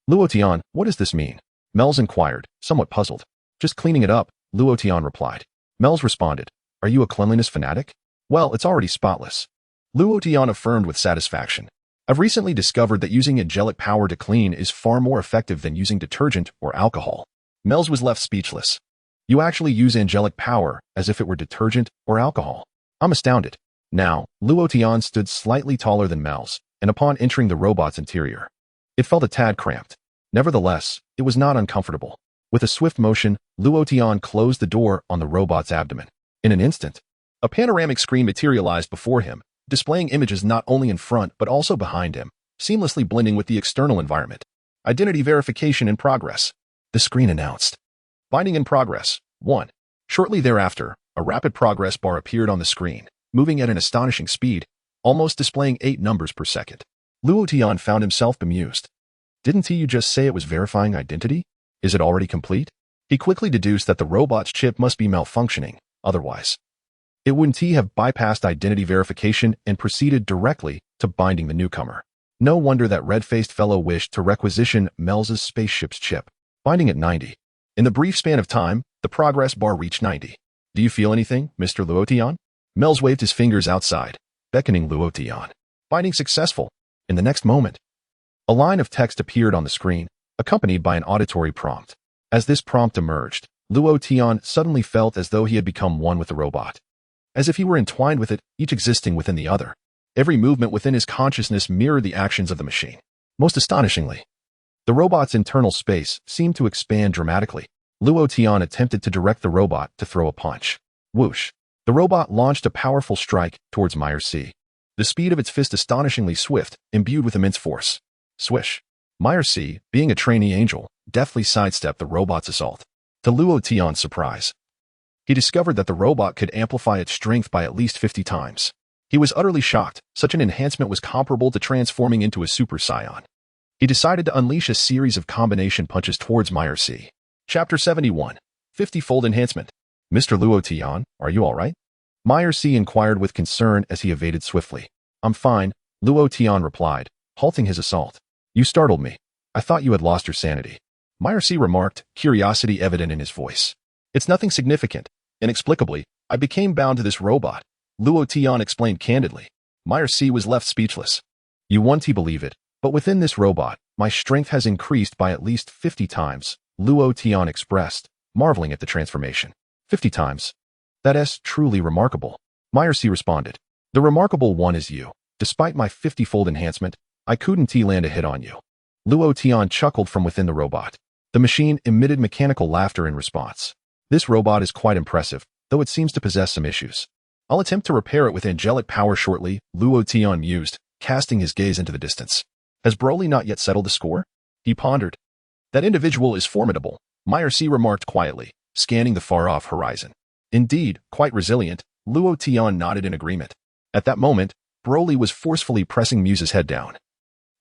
Luo Tian, what does this mean? Melz inquired, somewhat puzzled. Just cleaning it up, Luo Tian replied. Melz responded. Are you a cleanliness fanatic? Well, it's already spotless. Luo Tian affirmed with satisfaction. I've recently discovered that using angelic power to clean is far more effective than using detergent or alcohol. Mels was left speechless. You actually use angelic power as if it were detergent or alcohol. I'm astounded. Now, Luo Tian stood slightly taller than Mels, and upon entering the robot's interior, it felt a tad cramped. Nevertheless, it was not uncomfortable. With a swift motion, Luo Tian closed the door on the robot's abdomen. In an instant, a panoramic screen materialized before him, displaying images not only in front but also behind him, seamlessly blending with the external environment. Identity verification in progress. The screen announced. Binding in progress. 1. Shortly thereafter, a rapid progress bar appeared on the screen, moving at an astonishing speed, almost displaying 8 numbers per second. Luo Tian found himself bemused. Didn't you just say it was verifying identity? Is it already complete? He quickly deduced that the robot's chip must be malfunctioning, otherwise it wouldn't have bypassed identity verification and proceeded directly to binding the newcomer. No wonder that red-faced fellow wished to requisition Mels's spaceship's chip. Binding at 90. In the brief span of time, the progress bar reached 90. Do you feel anything, Mr. Luo Tian? Mels waved his fingers outside, beckoning Luo Tian. Binding successful. In the next moment, a line of text appeared on the screen, accompanied by an auditory prompt. As this prompt emerged, Luo Tian suddenly felt as though he had become one with the robot. As if he were entwined with it, each existing within the other. Every movement within his consciousness mirrored the actions of the machine. Most astonishingly, the robot's internal space seemed to expand dramatically. Luo Tian attempted to direct the robot to throw a punch. Whoosh! The robot launched a powerful strike towards Meyer C. The speed of its fist astonishingly swift, imbued with immense force. Swish! Meyer C., being a trainee angel, deftly sidestepped the robot's assault. To Luo Tian's surprise, he discovered that the robot could amplify its strength by at least 50 times. He was utterly shocked. Such an enhancement was comparable to transforming into a Super Saiyan. He decided to unleash a series of combination punches towards Meyer C. Chapter 71. 50-fold enhancement. Mr. Luo Tian, are you all right? Meyer C. inquired with concern as he evaded swiftly. I'm fine, Luo Tian replied, halting his assault. You startled me. I thought you had lost your sanity. Meyer C. remarked, curiosity evident in his voice. It's nothing significant. Inexplicably, I became bound to this robot. Luo Tian explained candidly. Meyer C. was left speechless. You won't believe it, but within this robot, my strength has increased by at least 50 times, Luo Tian expressed, marveling at the transformation. 50 times. That's truly remarkable. Meyer C. responded. The remarkable one is you. Despite my 50-fold enhancement, I couldn't land a hit on you. Luo Tian chuckled from within the robot. The machine emitted mechanical laughter in response. This robot is quite impressive, though it seems to possess some issues. I'll attempt to repair it with angelic power shortly, Luo Tian mused, casting his gaze into the distance. Has Broly not yet settled the score? He pondered. That individual is formidable, Meyer C. remarked quietly, scanning the far-off horizon. Indeed, quite resilient, Luo Tian nodded in agreement. At that moment, Broly was forcefully pressing Muse's head down,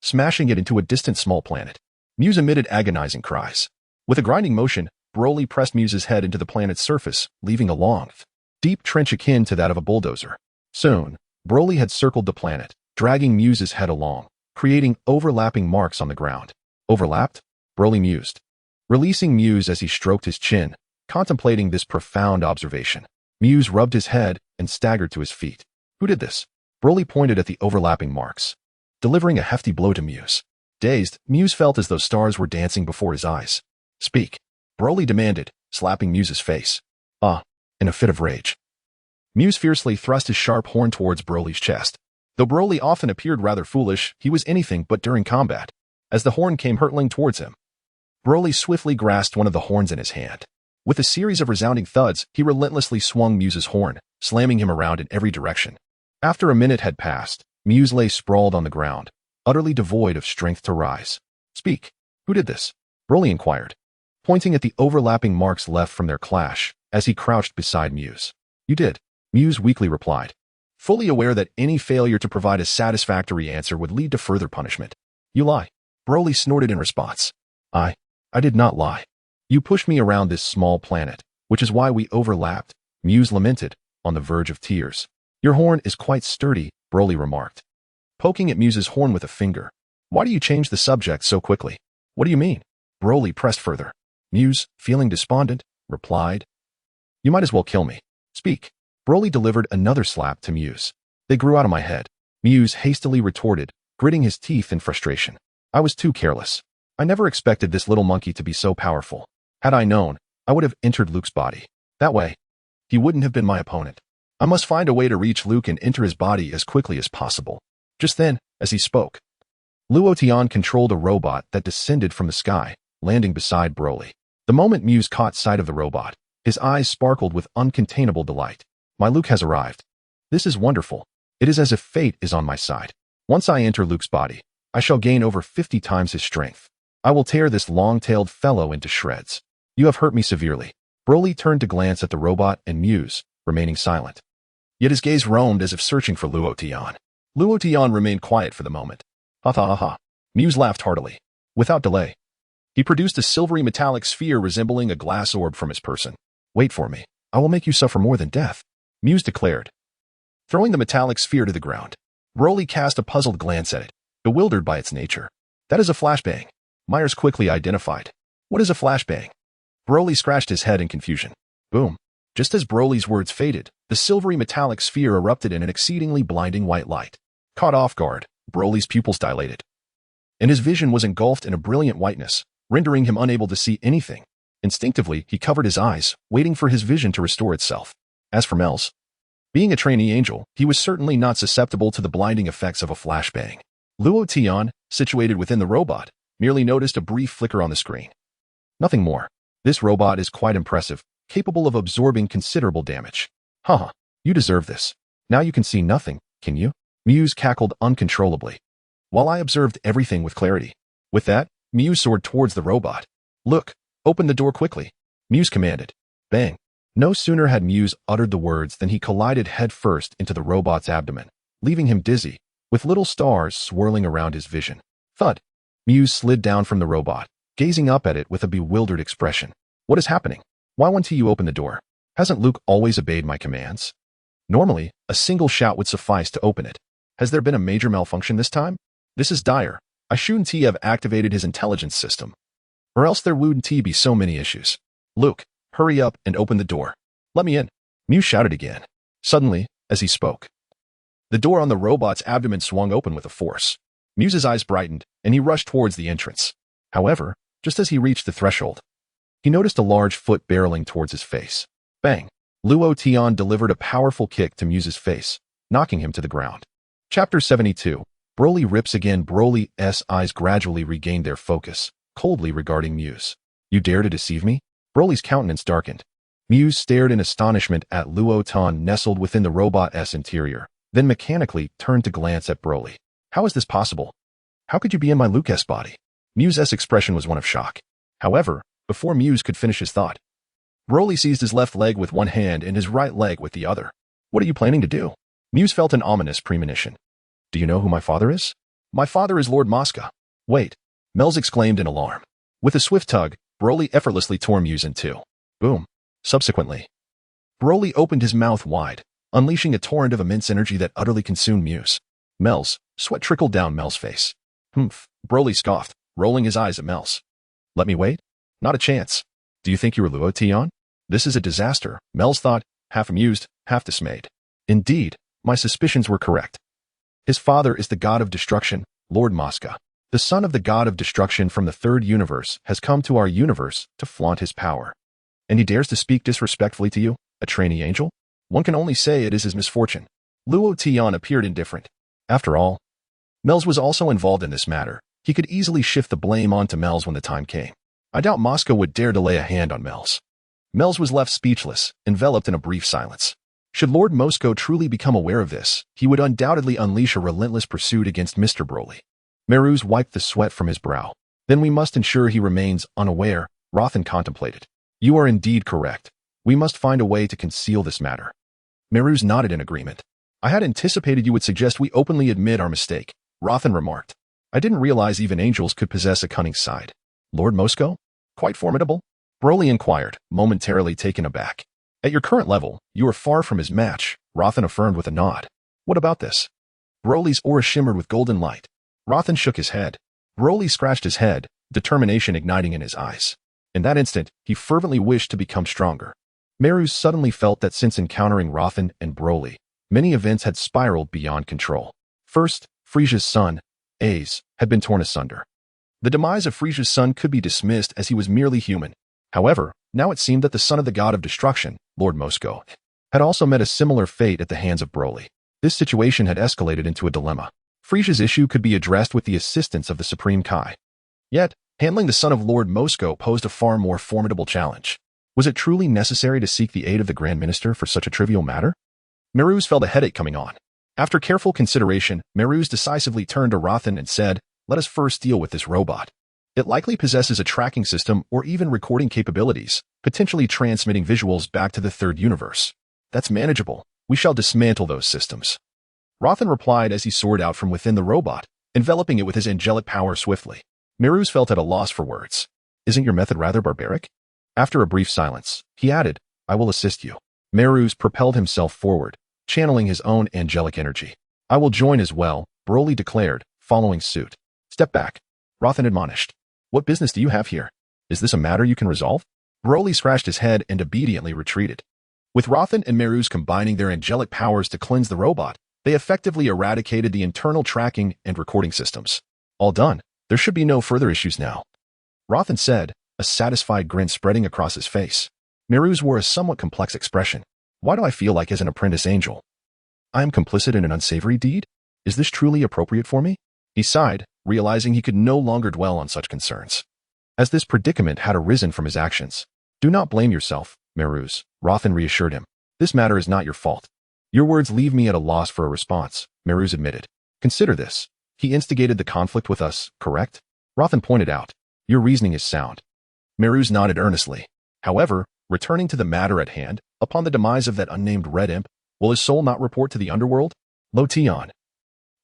smashing it into a distant small planet. Muse emitted agonizing cries. With a grinding motion, Broly pressed Muse's head into the planet's surface, leaving a long, deep trench akin to that of a bulldozer. Soon, Broly had circled the planet, dragging Muse's head along, creating overlapping marks on the ground. Overlapped? Broly mused, releasing Muse as he stroked his chin, contemplating this profound observation. Muse rubbed his head and staggered to his feet. Who did this? Broly pointed at the overlapping marks, delivering a hefty blow to Muse. Dazed, Muse felt as though stars were dancing before his eyes. Speak, Broly demanded, slapping Muse's face. In a fit of rage. Muse fiercely thrust his sharp horn towards Broly's chest. Though Broly often appeared rather foolish, he was anything but during combat. As the horn came hurtling towards him, Broly swiftly grasped one of the horns in his hand. With a series of resounding thuds, he relentlessly swung Muse's horn, slamming him around in every direction. After a minute had passed, Muse lay sprawled on the ground, utterly devoid of strength to rise. Speak. Who did this? Broly inquired, pointing at the overlapping marks left from their clash, as he crouched beside Muse. You did, Muse weakly replied, fully aware that any failure to provide a satisfactory answer would lead to further punishment. You lie. Broly snorted in response. I did not lie. You pushed me around this small planet, which is why we overlapped, Muse lamented, on the verge of tears. Your horn is quite sturdy, Broly remarked, poking at Muse's horn with a finger. Why do you change the subject so quickly? What do you mean? Broly pressed further. Muse, feeling despondent, replied, You might as well kill me. Speak. Broly delivered another slap to Muse. They grew out of my head. Muse hastily retorted, gritting his teeth in frustration. I was too careless. I never expected this little monkey to be so powerful. Had I known, I would have entered Luke's body. That way, he wouldn't have been my opponent. I must find a way to reach Luke and enter his body as quickly as possible. Just then, as he spoke, Luo Tian controlled a robot that descended from the sky, landing beside Broly. The moment Muse caught sight of the robot, his eyes sparkled with uncontainable delight. My Luke has arrived. This is wonderful. It is as if fate is on my side. Once I enter Luke's body, I shall gain over 50 times his strength. I will tear this long-tailed fellow into shreds. You have hurt me severely. Broly turned to glance at the robot and Muse, remaining silent. Yet his gaze roamed as if searching for Luo Tian. Luo Tian remained quiet for the moment. Ha ha ha ha. Muse laughed heartily. Without delay, he produced a silvery metallic sphere resembling a glass orb from his person. Wait for me. I will make you suffer more than death, Muse declared. Throwing the metallic sphere to the ground, Broly cast a puzzled glance at it, bewildered by its nature. That is a flashbang, Myers quickly identified. What is a flashbang? Broly scratched his head in confusion. Boom. Just as Broly's words faded, the silvery metallic sphere erupted in an exceedingly blinding white light. Caught off guard, Broly's pupils dilated, and his vision was engulfed in a brilliant whiteness, rendering him unable to see anything. Instinctively, he covered his eyes, waiting for his vision to restore itself. As for Mels, being a trainee angel, he was certainly not susceptible to the blinding effects of a flashbang. Luo Tian, situated within the robot, merely noticed a brief flicker on the screen. Nothing more. This robot is quite impressive, capable of absorbing considerable damage. Haha, you deserve this. Now you can see nothing, can you? Muse cackled uncontrollably, while I observed everything with clarity. With that, Muse soared towards the robot. Look, open the door quickly, Muse commanded. Bang. No sooner had Muse uttered the words than he collided headfirst into the robot's abdomen, leaving him dizzy, with little stars swirling around his vision. Thud. Muse slid down from the robot, gazing up at it with a bewildered expression. What is happening? Why won't you open the door? Hasn't Luke always obeyed my commands? Normally, a single shout would suffice to open it. Has there been a major malfunction this time? This is dire. I shouldn't have activated his intelligence system. Or else there wouldn't be so many issues. Luke, hurry up and open the door. Let me in. Muse shouted again. Suddenly, as he spoke, the door on the robot's abdomen swung open with a force. Muse's eyes brightened, and he rushed towards the entrance. However, just as he reached the threshold, he noticed a large foot barreling towards his face. Bang! Luo Tian delivered a powerful kick to Muse's face, knocking him to the ground. Chapter 72. Broly rips again. Broly's eyes gradually regained their focus, coldly regarding Muse. You dare to deceive me? Broly's countenance darkened. Muse stared in astonishment at Luo Tian nestled within the robot's interior, then mechanically turned to glance at Broly. How is this possible? How could you be in my Luke's body? Muse's expression was one of shock. However, before Muse could finish his thought, Broly seized his left leg with one hand and his right leg with the other. What are you planning to do? Muse felt an ominous premonition. Do you know who my father is? My father is Lord Mosca. Wait, Mels exclaimed in alarm. With a swift tug, Broly effortlessly tore Muse in two. Boom. Subsequently, Broly opened his mouth wide, unleashing a torrent of immense energy that utterly consumed Muse. Mels, sweat trickled down Mel's face. Humph, Broly scoffed, rolling his eyes at Mels. Let me wait? Not a chance. Do you think you are Luo Tian? This is a disaster, Mels thought, half amused, half dismayed. Indeed, my suspicions were correct. His father is the god of destruction, Lord Mosca. The son of the god of destruction from the third universe has come to our universe to flaunt his power. And he dares to speak disrespectfully to you, a trainee angel? One can only say it is his misfortune. Luo Tian appeared indifferent. After all, Mels was also involved in this matter. He could easily shift the blame onto Mels when the time came. I doubt Mosca would dare to lay a hand on Mels. Mels was left speechless, enveloped in a brief silence. Should Lord Mosco truly become aware of this, he would undoubtedly unleash a relentless pursuit against Mr. Broly. Meruz wiped the sweat from his brow. Then we must ensure he remains unaware, Rothan contemplated. You are indeed correct. We must find a way to conceal this matter. Meruz nodded in agreement. I had anticipated you would suggest we openly admit our mistake, Rothan remarked. I didn't realize even angels could possess a cunning side. Lord Mosco? Quite formidable? Broly inquired, momentarily taken aback. At your current level, you are far from his match, Rothan affirmed with a nod. What about this? Broly's aura shimmered with golden light. Rothan shook his head. Broly scratched his head, determination igniting in his eyes. In that instant, he fervently wished to become stronger. Meruz suddenly felt that since encountering Rothan and Broly, many events had spiraled beyond control. First, Frisia's son, Ace, had been torn asunder. The demise of Frisia's son could be dismissed as he was merely human. However, now it seemed that the son of the god of destruction, Lord Moscow, had also met a similar fate at the hands of Broly. This situation had escalated into a dilemma. Frisia's issue could be addressed with the assistance of the Supreme Kai. Yet, handling the son of Lord Moscow posed a far more formidable challenge. Was it truly necessary to seek the aid of the Grand Minister for such a trivial matter? Beerus felt a headache coming on. After careful consideration, Beerus decisively turned to Rothan and said, "Let us first deal with this robot. It likely possesses a tracking system or even recording capabilities, potentially transmitting visuals back to the third universe. That's manageable. We shall dismantle those systems." Rothan replied as he soared out from within the robot, enveloping it with his angelic power swiftly. Beerus felt at a loss for words. "Isn't your method rather barbaric?" After a brief silence, he added, "I will assist you." Beerus propelled himself forward, channeling his own angelic energy. "I will join as well," Broly declared, following suit. "Step back," Rothan admonished. "What business do you have here? Is this a matter you can resolve?" Broly scratched his head and obediently retreated. With Rothan and Beerus combining their angelic powers to cleanse the robot, they effectively eradicated the internal tracking and recording systems. All done. There should be no further issues now, Rothan said, a satisfied grin spreading across his face. Beerus wore a somewhat complex expression. "Why do I feel like as an apprentice angel? I am complicit in an unsavory deed? Is this truly appropriate for me?" He sighed, realizing he could no longer dwell on such concerns, as this predicament had arisen from his actions. "Do not blame yourself, Beerus," Rothan reassured him. "This matter is not your fault." "Your words leave me at a loss for a response," Beerus admitted. "Consider this. He instigated the conflict with us, correct?" Rothan pointed out. "Your reasoning is sound." Beerus nodded earnestly. "However, returning to the matter at hand, upon the demise of that unnamed red imp, will his soul not report to the underworld?" Luo Tian,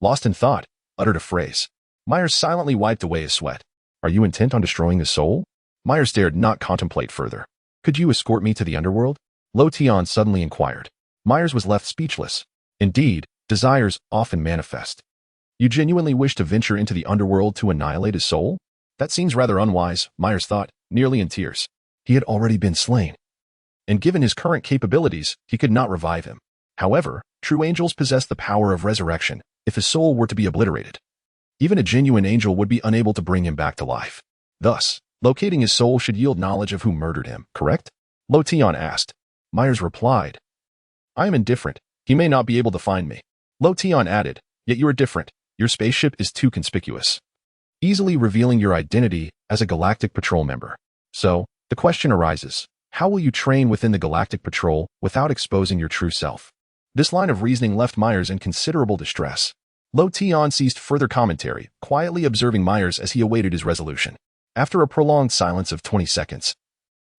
lost in thought, uttered a phrase. Myers silently wiped away his sweat. "Are you intent on destroying his soul?" Myers dared not contemplate further. "Could you escort me to the underworld?" Luo Tian suddenly inquired. Myers was left speechless. Indeed, desires often manifest. "You genuinely wish to venture into the underworld to annihilate his soul?" "That seems rather unwise," Myers thought, nearly in tears. He had already been slain, and given his current capabilities, he could not revive him. However, true angels possess the power of resurrection if his soul were to be obliterated. Even a genuine angel would be unable to bring him back to life. Thus, locating his soul should yield knowledge of who murdered him, correct? Luo Tian asked. Myers replied, "I am indifferent. He may not be able to find me." Luo Tian added, "Yet you are different. Your spaceship is too conspicuous, easily revealing your identity as a Galactic Patrol member. So, the question arises, how will you train within the Galactic Patrol without exposing your true self?" This line of reasoning left Myers in considerable distress. Luo Tian ceased further commentary, quietly observing Myers as he awaited his resolution. After a prolonged silence of 20 seconds,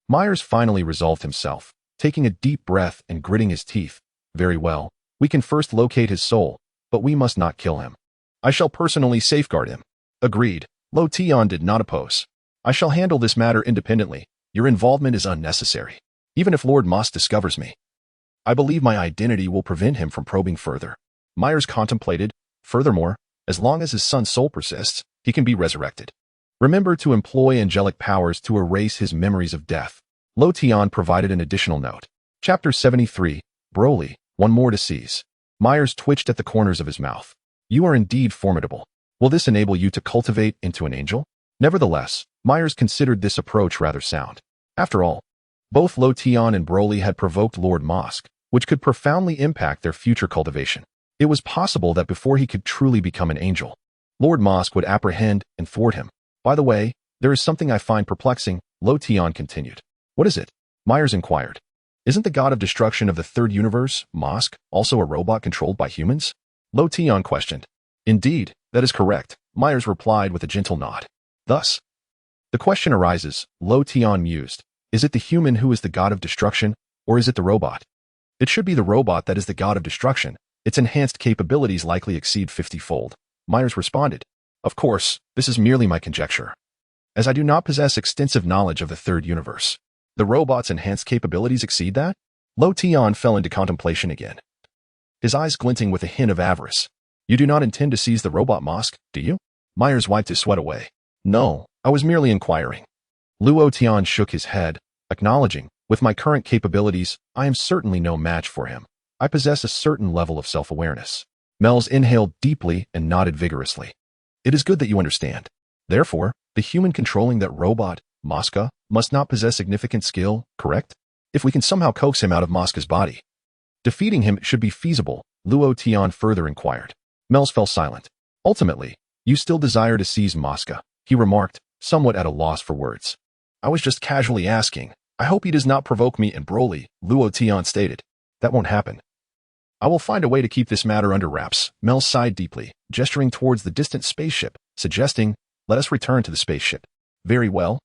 Myers finally resolved himself, taking a deep breath and gritting his teeth. "Very well, we can first locate his soul, but we must not kill him. I shall personally safeguard him." Agreed. Luo Tian did not oppose. "I shall handle this matter independently. Your involvement is unnecessary. Even if Lord Moss discovers me, I believe my identity will prevent him from probing further." Myers contemplated. Furthermore, as long as his son's soul persists, he can be resurrected. Remember to employ angelic powers to erase his memories of death. Luo Tian provided an additional note. Chapter 73, Broly, one more to seize. Myers twitched at the corners of his mouth. "You are indeed formidable. Will this enable you to cultivate into an angel?" Nevertheless, Myers considered this approach rather sound. After all, both Luo Tian and Broly had provoked Lord Mosk, which could profoundly impact their future cultivation. It was possible that before he could truly become an angel, Lord Mosk would apprehend and thwart him. "By the way, there is something I find perplexing," Luo Tian continued. "What is it?" Myers inquired. "Isn't the god of destruction of the third universe, Mosk, also a robot controlled by humans?" Luo Tian questioned. "Indeed, that is correct," Myers replied with a gentle nod. "Thus, the question arises," Luo Tian mused. "Is it the human who is the god of destruction, or is it the robot?" "It should be the robot that is the god of destruction. Its enhanced capabilities likely exceed 50-fold, Myers responded. "Of course, this is merely my conjecture, as I do not possess extensive knowledge of the third universe. The robot's enhanced capabilities exceed that?" Luo Tian fell into contemplation again, his eyes glinting with a hint of avarice. "You do not intend to seize the robot Mosk, do you?" Myers wiped his sweat away. "No, I was merely inquiring." Luo Tian shook his head, acknowledging, "With my current capabilities, I am certainly no match for him. I possess a certain level of self-awareness." Mel's inhaled deeply and nodded vigorously. "It is good that you understand. Therefore, the human controlling that robot Mosca must not possess significant skill, correct? If we can somehow coax him out of Mosca's body, defeating him should be feasible, Luo Tian further inquired. Mels fell silent. Ultimately, you still desire to seize Mosca, he remarked, somewhat at a loss for words. I was just casually asking. I hope he does not provoke me and Broly, Luo Tian stated. That won't happen. I will find a way to keep this matter under wraps. Mel sighed deeply, gesturing towards the distant spaceship, suggesting, let us return to the spaceship. Very well.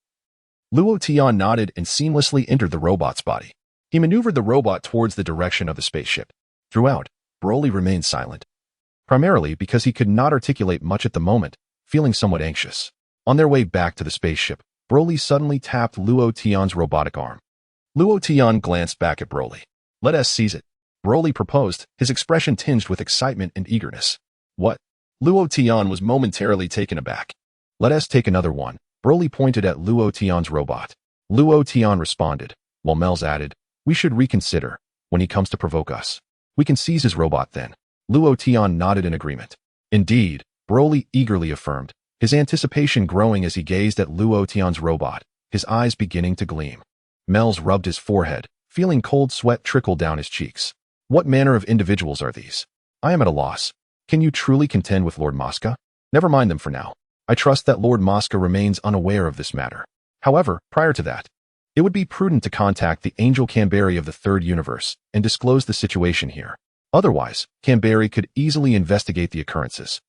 Luo Tian nodded and seamlessly entered the robot's body. He maneuvered the robot towards the direction of the spaceship. Throughout, Broly remained silent, primarily because he could not articulate much at the moment, feeling somewhat anxious. On their way back to the spaceship, Broly suddenly tapped Luo Tian's robotic arm. Luo Tian glanced back at Broly. Let us seize it. Broly proposed, his expression tinged with excitement and eagerness. What? Luo Tian was momentarily taken aback. Let us take another one. Broly pointed at Luo Tian's robot. Luo Tian responded, while Mels added, we should reconsider. When he comes to provoke us, we can seize his robot then. Luo Tian nodded in agreement. Indeed, Broly eagerly affirmed, his anticipation growing as he gazed at Luo Tian's robot, his eyes beginning to gleam. Mels rubbed his forehead, feeling cold sweat trickle down his cheeks. What manner of individuals are these? I am at a loss. Can you truly contend with Lord Mosca? Never mind them for now. I trust that Lord Mosca remains unaware of this matter. However, prior to that, it would be prudent to contact the Angel Canberry of the Third Universe and disclose the situation here. Otherwise, Canberry could easily investigate the occurrences.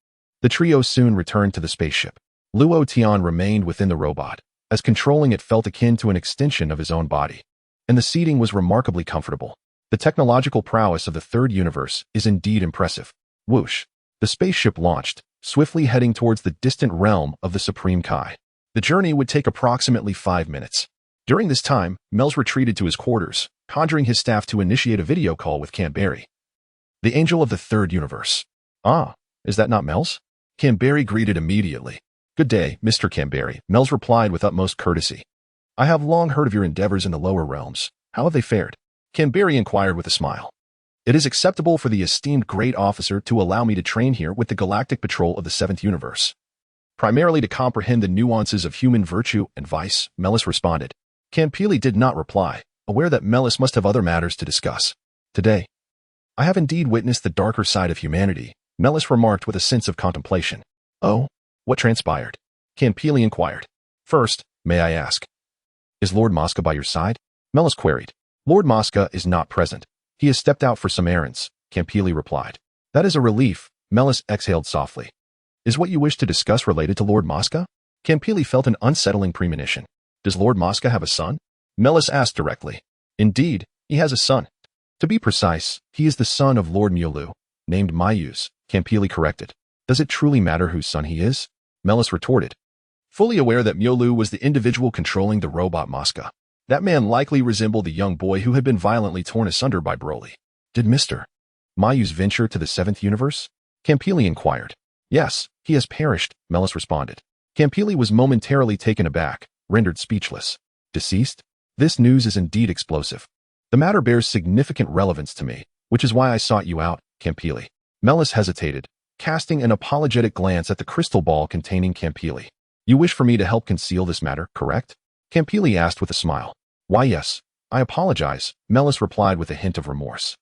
The trio soon returned to the spaceship. Luo Tian remained within the robot, as controlling it felt akin to an extension of his own body. And the seating was remarkably comfortable. The technological prowess of the Third Universe is indeed impressive. Whoosh! The spaceship launched, swiftly heading towards the distant realm of the Supreme Kai. The journey would take approximately 5 minutes. During this time, Mels retreated to his quarters, conjuring his staff to initiate a video call with Canberry, the Angel of the Third Universe. Ah, is that not Mels? Canberry greeted immediately. Good day, Mr. Canberry, Mels replied with utmost courtesy. I have long heard of your endeavors in the lower realms. How have they fared? Canberry inquired with a smile. It is acceptable for the esteemed great officer to allow me to train here with the Galactic Patrol of the Seventh Universe, primarily to comprehend the nuances of human virtue and vice, Melis responded. Campili did not reply, aware that Melis must have other matters to discuss. Today, I have indeed witnessed the darker side of humanity, Melis remarked with a sense of contemplation. Oh, what transpired? Campili inquired. First, may I ask, is Lord Mosca by your side? Melis queried. Lord Mosca is not present. He has stepped out for some errands, Campili replied. That is a relief, Melis exhaled softly. Is what you wish to discuss related to Lord Mosca? Campili felt an unsettling premonition. Does Lord Mosca have a son? Melis asked directly. Indeed, he has a son. To be precise, he is the son of Lord Miolu, named Mayus, Campili corrected. Does it truly matter whose son he is? Melis retorted. Fully aware that Miolu was the individual controlling the robot Mosca. That man likely resembled the young boy who had been violently torn asunder by Broly. Did Mr. Mayus venture to the Seventh Universe? Campili inquired. Yes, he has perished, Melis responded. Campili was momentarily taken aback, rendered speechless. Deceased? This news is indeed explosive. The matter bears significant relevance to me, which is why I sought you out, Campili. Melis hesitated, casting an apologetic glance at the crystal ball containing Campili. You wish for me to help conceal this matter, correct? Campili asked with a smile. Why yes, I apologize, Melis replied with a hint of remorse.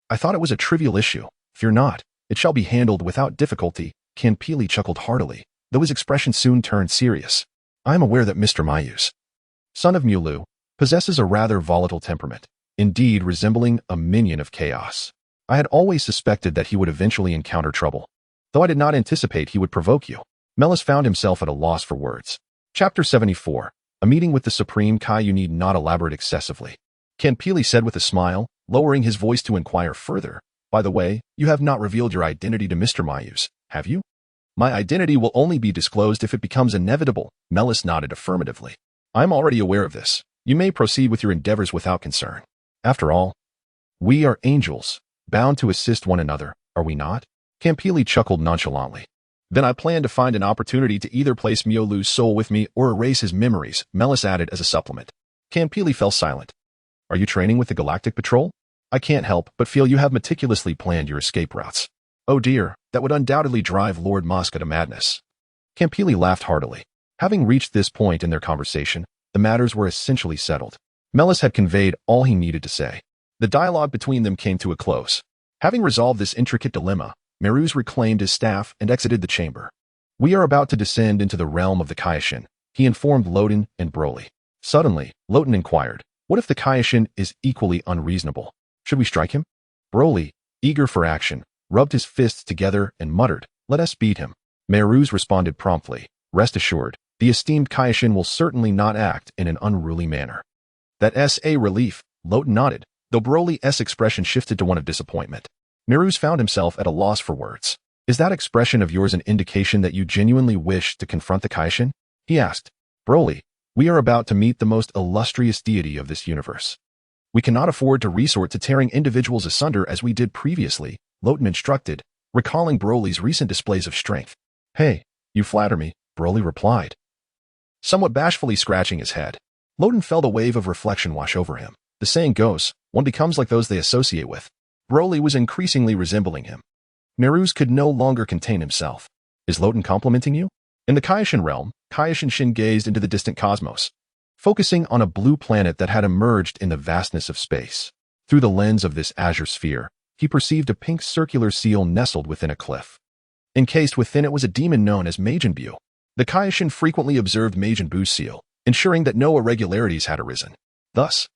I thought it was a trivial issue. Fear not, it shall be handled without difficulty, Campili chuckled heartily, though his expression soon turned serious. I am aware that Mr. Mayus, son of Miolu, possesses a rather volatile temperament, indeed resembling a minion of chaos. I had always suspected that he would eventually encounter trouble, though I did not anticipate he would provoke you. Melis found himself at a loss for words. Chapter 74. A meeting with the Supreme Kai. You need not elaborate excessively, Campili said with a smile, lowering his voice to inquire further. By the way, you have not revealed your identity to Mr. Mayus, have you? My identity will only be disclosed if it becomes inevitable, Melis nodded affirmatively. I am already aware of this. You may proceed with your endeavors without concern. After all, we are angels, bound to assist one another, are we not? Campili chuckled nonchalantly. Then I plan to find an opportunity to either place Miolu's soul with me or erase his memories, Melis added as a supplement. Campili fell silent. Are you training with the Galactic Patrol? I can't help but feel you have meticulously planned your escape routes. Oh dear, that would undoubtedly drive Lord Mosca to madness. Campili laughed heartily. Having reached this point in their conversation, The matters were essentially settled. Melis had conveyed all he needed to say. The dialogue between them came to a close. Having resolved this intricate dilemma, Beerus reclaimed his staff and exited the chamber. "We are about to descend into the realm of the Kaiōshin," he informed Luo Tian and Broly. Suddenly, Luo Tian inquired, "What if the Kaiōshin is equally unreasonable? Should we strike him?" Broly, eager for action, rubbed his fists together and muttered, "Let us beat him." Beerus responded promptly, "Rest assured, the esteemed Kaiōshin will certainly not act in an unruly manner." "That's a relief," Luo Tian nodded, though Broly's expression shifted to one of disappointment. Beerus found himself at a loss for words. "Is that expression of yours an indication that you genuinely wish to confront the Kaiōshin?" he asked. "Broly, we are about to meet the most illustrious deity of this universe. We cannot afford to resort to tearing individuals asunder as we did previously," Luo Tian instructed, recalling Broly's recent displays of strength. "Hey, you flatter me," Broly replied, somewhat bashfully scratching his head. Luo Tian felt a wave of reflection wash over him. The saying goes, one becomes like those they associate with. Broly was increasingly resembling him. Beerus could no longer contain himself. "Is Luo Tian complimenting you?" In the Kaiōshin realm, Kaiōshin gazed into the distant cosmos, focusing on a blue planet that had emerged in the vastness of space. Through the lens of this azure sphere, he perceived a pink circular seal nestled within a cliff. Encased within it was a demon known as Majin Buu. The Kaiōshin frequently observed Majin Buu's seal, ensuring that no irregularities had arisen. Thus,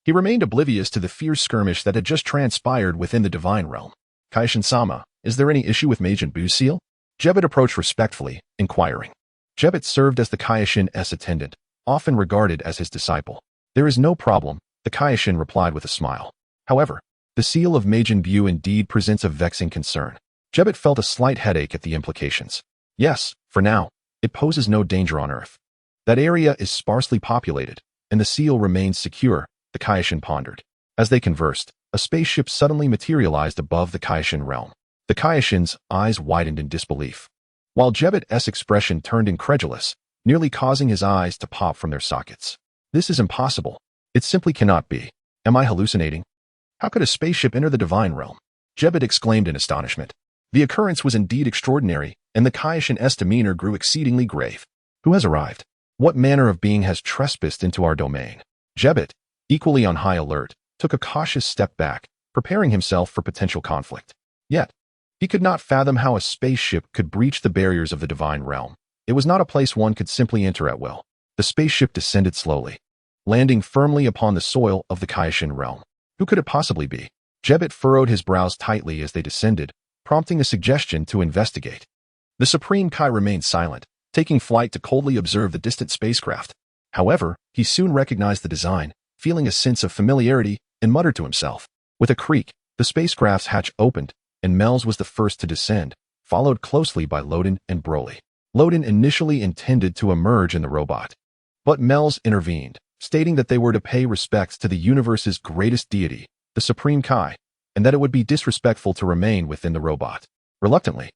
he remained oblivious to the fierce skirmish that had just transpired within the divine realm. "Kaiōshin-sama, is there any issue with Majin Buu's seal?" Jebbit approached respectfully, inquiring. Jebbit served as the Kaiōshin's attendant, often regarded as his disciple. "There is no problem," the Kaiōshin replied with a smile. "However, the seal of Majin Buu indeed presents a vexing concern." Jebbit felt a slight headache at the implications. "Yes, for now, it poses no danger on Earth. That area is sparsely populated, and the seal remains secure," the Kaiōshin pondered. As they conversed, a spaceship suddenly materialized above the Kaiōshin realm. The Kaiōshin's eyes widened in disbelief, while Jebbit's expression turned incredulous, nearly causing his eyes to pop from their sockets. "This is impossible. It simply cannot be. Am I hallucinating? How could a spaceship enter the divine realm?" Jebbit exclaimed in astonishment. The occurrence was indeed extraordinary, and the Kaiōshin's demeanor grew exceedingly grave. "Who has arrived? What manner of being has trespassed into our domain?" Jebbit, equally on high alert, took a cautious step back, preparing himself for potential conflict. Yet, he could not fathom how a spaceship could breach the barriers of the divine realm. It was not a place one could simply enter at will. The spaceship descended slowly, landing firmly upon the soil of the Kaiōshin realm. Who could it possibly be? Jebbit furrowed his brows tightly as they descended, prompting a suggestion to investigate. The Supreme Kai remained silent, taking flight to coldly observe the distant spacecraft. However, he soon recognized the design, feeling a sense of familiarity, and muttered to himself. With a creak, the spacecraft's hatch opened, and Mel's was the first to descend, followed closely by Luo Tian and Broly. Luo Tian initially intended to emerge in the robot, but Mel's intervened, stating that they were to pay respects to the universe's greatest deity, the Supreme Kai, and that it would be disrespectful to remain within the robot. Reluctantly,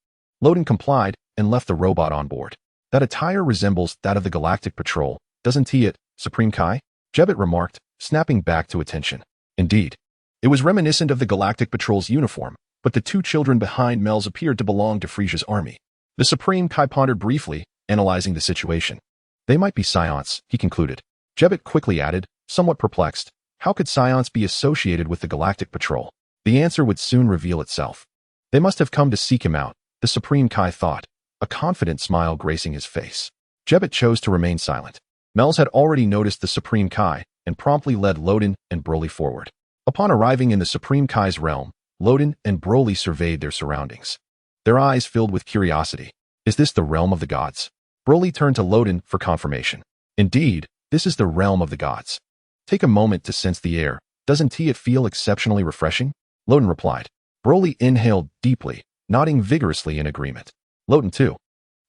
Luo Tian complied and left the robot on board. "That attire resembles that of the Galactic Patrol, doesn't it, Supreme Kai?" Jebbit remarked, snapping back to attention. Indeed, it was reminiscent of the Galactic Patrol's uniform, but the two children behind Mel's appeared to belong to Friesia's army. The Supreme Kai pondered briefly, analyzing the situation. "They might be Saiyans," he concluded. Jebbit quickly added, somewhat perplexed, "How could Saiyans be associated with the Galactic Patrol?" The answer would soon reveal itself. "They must have come to seek him out," the Supreme Kai thought, a confident smile gracing his face. Jebbit chose to remain silent. Mel's had already noticed the Supreme Kai and promptly led Luo Tian and Broly forward. Upon arriving in the Supreme Kai's realm, Luo Tian and Broly surveyed their surroundings. Their eyes filled with curiosity. "Is this the realm of the gods?" Broly turned to Luo Tian for confirmation. "Indeed, this is the realm of the gods. Take a moment to sense the air. Doesn't it feel exceptionally refreshing?" Luo Tian replied. Broly inhaled deeply, nodding vigorously in agreement. Luo Tian, too,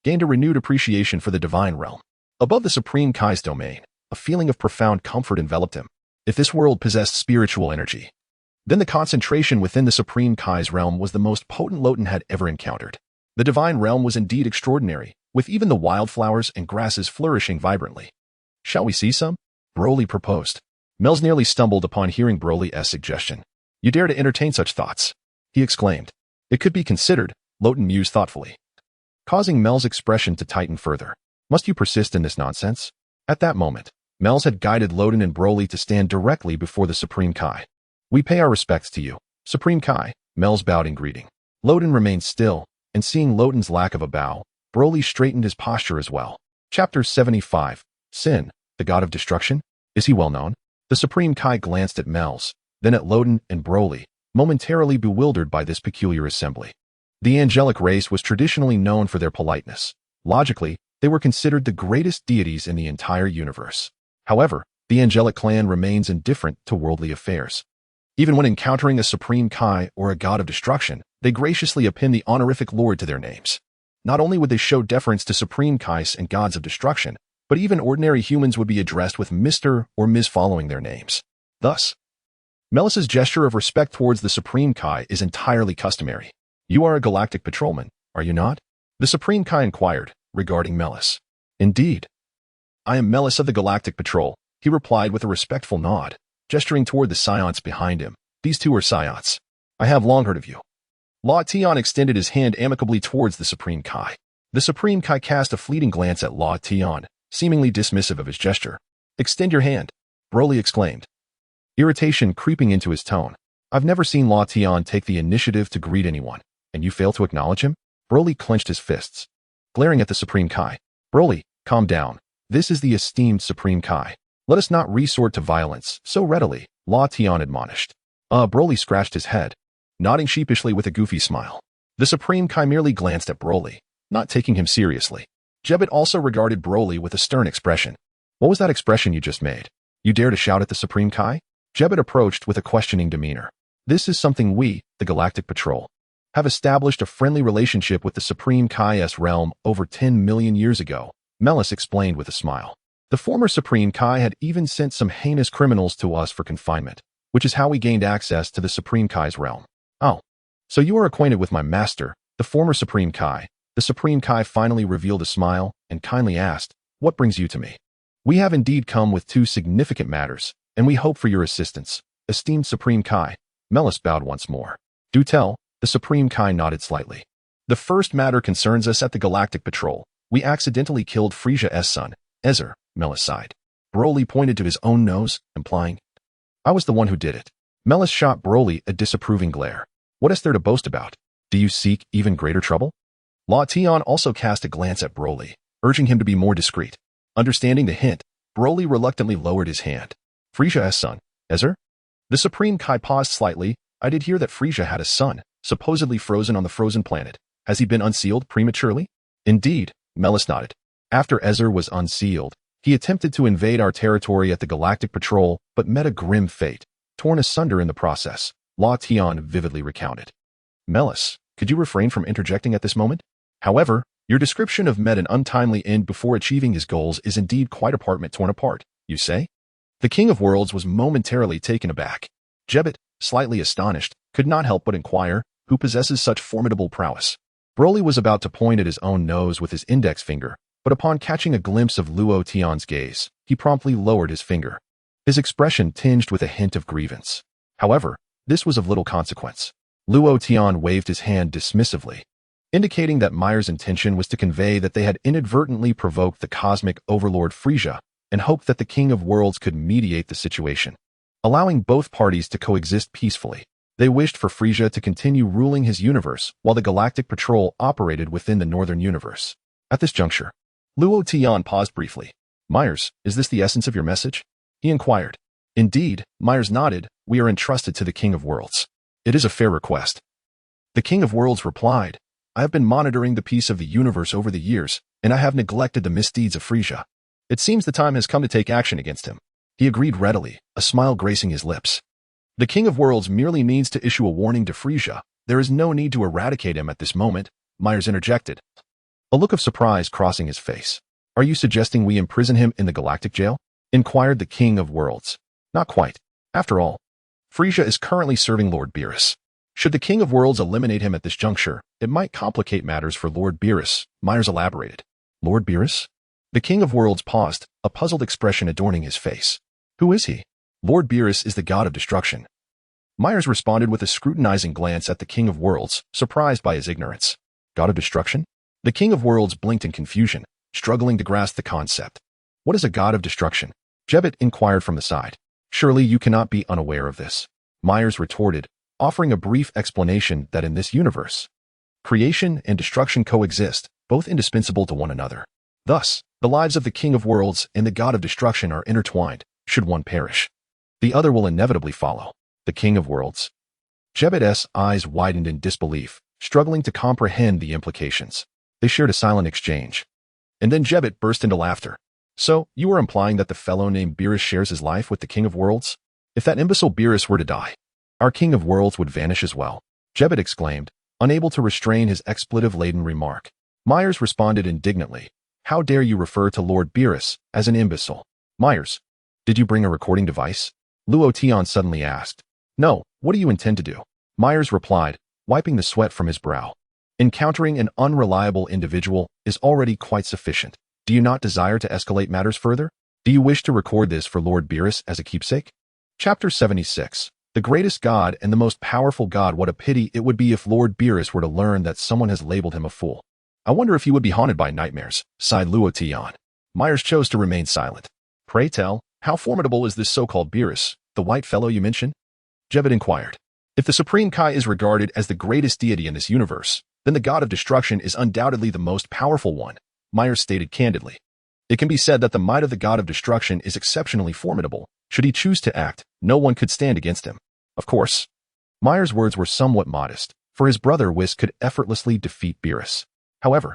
gained a renewed appreciation for the divine realm. Above the Supreme Kai's domain, a feeling of profound comfort enveloped him. If this world possessed spiritual energy, then the concentration within the Supreme Kai's realm was the most potent Luo Tian had ever encountered. The divine realm was indeed extraordinary, with even the wildflowers and grasses flourishing vibrantly. "Shall we see some?" Broly proposed. Mel's nearly stumbled upon hearing Broly's suggestion. "You dare to entertain such thoughts?" he exclaimed. "It could be considered," Luo Tian mused thoughtfully, causing Mel's expression to tighten further. "Must you persist in this nonsense?" At that moment, Mel's had guided Loden and Broly to stand directly before the Supreme Kai. "We pay our respects to you, Supreme Kai," Mel's bowed in greeting. Loden remained still, and seeing Loden's lack of a bow, Broly straightened his posture as well. Chapter 75. Sin, the God of Destruction? Is he well known? The Supreme Kai glanced at Mel's, then at Loden and Broly, momentarily bewildered by this peculiar assembly. The angelic race was traditionally known for their politeness. Logically, they were considered the greatest deities in the entire universe. However, the angelic clan remains indifferent to worldly affairs. Even when encountering a Supreme Kai or a God of Destruction, they graciously append the honorific Lord to their names. Not only would they show deference to Supreme Kais and Gods of Destruction, but even ordinary humans would be addressed with Mr. or Ms. following their names. Thus, Melis's gesture of respect towards the Supreme Kai is entirely customary. "You are a galactic patrolman, are you not?" The Supreme Kai inquired, regarding Melis. "Indeed. I am Melis of the Galactic Patrol," he replied with a respectful nod, gesturing toward the Saiyans behind him. "These two are Saiyans. I have long heard of you." Luo Tian extended his hand amicably towards the Supreme Kai. The Supreme Kai cast a fleeting glance at Luo Tian, seemingly dismissive of his gesture. "Extend your hand," Broly exclaimed, irritation creeping into his tone. "I've never seen Luo Tian take the initiative to greet anyone, and you fail to acknowledge him?" Broly clenched his fists, glaring at the Supreme Kai. "Broly, calm down. This is the esteemed Supreme Kai. Let us not resort to violence so readily," Luo Tian admonished. Broly scratched his head, nodding sheepishly with a goofy smile. The Supreme Kai merely glanced at Broly, not taking him seriously. Jebbet also regarded Broly with a stern expression. "What was that expression you just made? You dare to shout at the Supreme Kai?" Jebbet approached with a questioning demeanor. "This is something we, the Galactic Patrol, have established a friendly relationship with the Supreme Kai's realm over 10 million years ago," Melis explained with a smile. "The former Supreme Kai had even sent some heinous criminals to us for confinement, which is how we gained access to the Supreme Kai's realm." "Oh, so you are acquainted with my master, the former Supreme Kai." The Supreme Kai finally revealed a smile and kindly asked, "What brings you to me?" "We have indeed come with two significant matters, and we hope for your assistance, esteemed Supreme Kai." Melis bowed once more. "Do tell," the Supreme Kai nodded slightly. "The first matter concerns us at the Galactic Patrol. We accidentally killed Friesia's son, Ezer," Melis sighed. Broly pointed to his own nose, implying, "I was the one who did it." Melis shot Broly a disapproving glare. "What is there to boast about? Do you seek even greater trouble?" Luo Tian also cast a glance at Broly, urging him to be more discreet. Understanding the hint, Broly reluctantly lowered his hand. "Friesia's son, Ezer?" The Supreme Kai paused slightly. "I did hear that Friesia had a son, supposedly frozen on the frozen planet. Has he been unsealed prematurely?" "Indeed," Melis nodded. "After Ezer was unsealed, he attempted to invade our territory at the Galactic Patrol, but met a grim fate, torn asunder in the process," Luo Tian vividly recounted. "Melis, could you refrain from interjecting at this moment? However, your description of met an untimely end before achieving his goals is indeed quite apartment torn apart, you say?" The King of Worlds was momentarily taken aback. Jebbet, slightly astonished, could not help but inquire, "Who possesses such formidable prowess?" Broly was about to point at his own nose with his index finger, but upon catching a glimpse of Luo Tian's gaze, he promptly lowered his finger. His expression tinged with a hint of grievance. However, this was of little consequence. Luo Tian waved his hand dismissively, indicating that Meyer's intention was to convey that they had inadvertently provoked the cosmic overlord Friesia and hoped that the King of Worlds could mediate the situation, allowing both parties to coexist peacefully. They wished for Friesia to continue ruling his universe while the Galactic Patrol operated within the Northern Universe. At this juncture, Luo Tian paused briefly. "Myers, is this the essence of your message?" he inquired. "Indeed," Myers nodded. "We are entrusted to the King of Worlds. It is a fair request." The King of Worlds replied, "I have been monitoring the peace of the universe over the years, and I have neglected the misdeeds of Friesia. It seems the time has come to take action against him." He agreed readily, a smile gracing his lips. "The King of Worlds merely needs to issue a warning to Friesia. There is no need to eradicate him at this moment," Myers interjected, a look of surprise crossing his face. "Are you suggesting we imprison him in the galactic jail?" inquired the King of Worlds. "Not quite. After all, Friesia is currently serving Lord Beerus. Should the King of Worlds eliminate him at this juncture, it might complicate matters for Lord Beerus," Myers elaborated. "Lord Beerus?" The King of Worlds paused, a puzzled expression adorning his face. "Who is he?" "Lord Beerus is the God of Destruction." Myers responded with a scrutinizing glance at the King of Worlds, surprised by his ignorance. "God of Destruction?" The King of Worlds blinked in confusion, struggling to grasp the concept. "What is a God of Destruction?" Jebbet inquired from the side. Surely you cannot be unaware of this. Myers retorted, offering a brief explanation that in this universe, creation and destruction coexist, both indispensable to one another. Thus, the lives of the King of Worlds and the God of Destruction are intertwined. Should one perish, the other will inevitably follow. The King of Worlds. Jebbet's eyes widened in disbelief, struggling to comprehend the implications. They shared a silent exchange. And then Jebbet burst into laughter. So, you are implying that the fellow named Beerus shares his life with the King of Worlds? If that imbecile Beerus were to die, our King of Worlds would vanish as well, Jebbet exclaimed, unable to restrain his expletive-laden remark. Myers responded indignantly. How dare you refer to Lord Beerus as an imbecile? Myers, did you bring a recording device? Luo Tian suddenly asked. No, what do you intend to do? Myers replied, wiping the sweat from his brow. Encountering an unreliable individual is already quite sufficient. Do you not desire to escalate matters further? Do you wish to record this for Lord Beerus as a keepsake? Chapter 76. The greatest god and the most powerful god. What a pity it would be if Lord Beerus were to learn that someone has labeled him a fool. I wonder if he would be haunted by nightmares, sighed Luo Tian. Myers chose to remain silent. Pray tell, how formidable is this so-called Beerus, the white fellow you mentioned? Jebbet inquired. If the Supreme Kai is regarded as the greatest deity in this universe, then the God of Destruction is undoubtedly the most powerful one, Myers stated candidly. It can be said that the might of the God of Destruction is exceptionally formidable. Should he choose to act, no one could stand against him. Of course. Myers' words were somewhat modest, for his brother Whis could effortlessly defeat Beerus. However,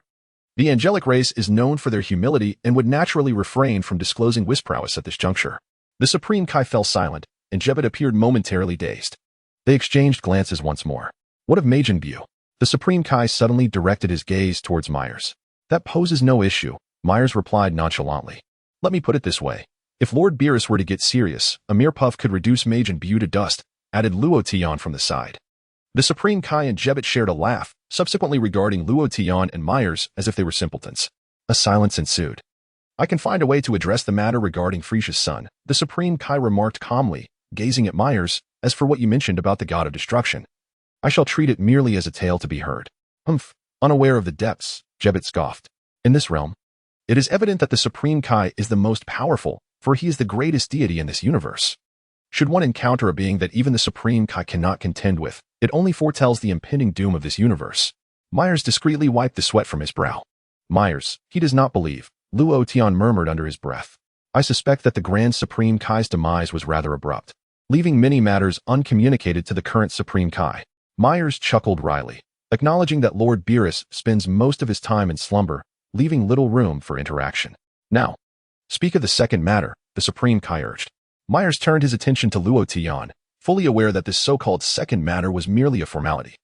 the angelic race is known for their humility and would naturally refrain from disclosing Whis' prowess at this juncture. The Supreme Kai fell silent, and Jebbet appeared momentarily dazed. They exchanged glances once more. What of Majin Buu? The Supreme Kai suddenly directed his gaze towards Myers. That poses no issue, Myers replied nonchalantly. Let me put it this way. If Lord Beerus were to get serious, a mere puff could reduce Majin Buu to dust, added Luo Tian from the side. The Supreme Kai and Jebbet shared a laugh, subsequently regarding Luo Tian and Myers as if they were simpletons. A silence ensued. I can find a way to address the matter regarding Frisia's son, the Supreme Kai remarked calmly, gazing at Myers. As for what you mentioned about the God of Destruction, I shall treat it merely as a tale to be heard. Unaware of the depths, Jebbet scoffed. In this realm, it is evident that the Supreme Kai is the most powerful, for he is the greatest deity in this universe. Should one encounter a being that even the Supreme Kai cannot contend with, it only foretells the impending doom of this universe. Myers discreetly wiped the sweat from his brow. Myers, he does not believe, Luo Tian murmured under his breath. I suspect that the Grand Supreme Kai's demise was rather abrupt, leaving many matters uncommunicated to the current Supreme Kai. Myers chuckled wryly, acknowledging that Lord Beerus spends most of his time in slumber, leaving little room for interaction. Now, speak of the second matter, the Supreme Kai urged. Myers turned his attention to Luo Tian, fully aware that this so-called second matter was merely a formality.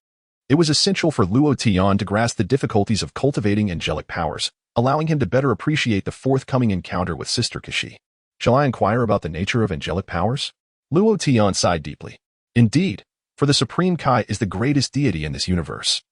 It was essential for Luo Tian to grasp the difficulties of cultivating angelic powers, allowing him to better appreciate the forthcoming encounter with Sister Kashi. Shall I inquire about the nature of angelic powers? Luo Tian sighed deeply. Indeed, for the Supreme Kai is the greatest deity in this universe.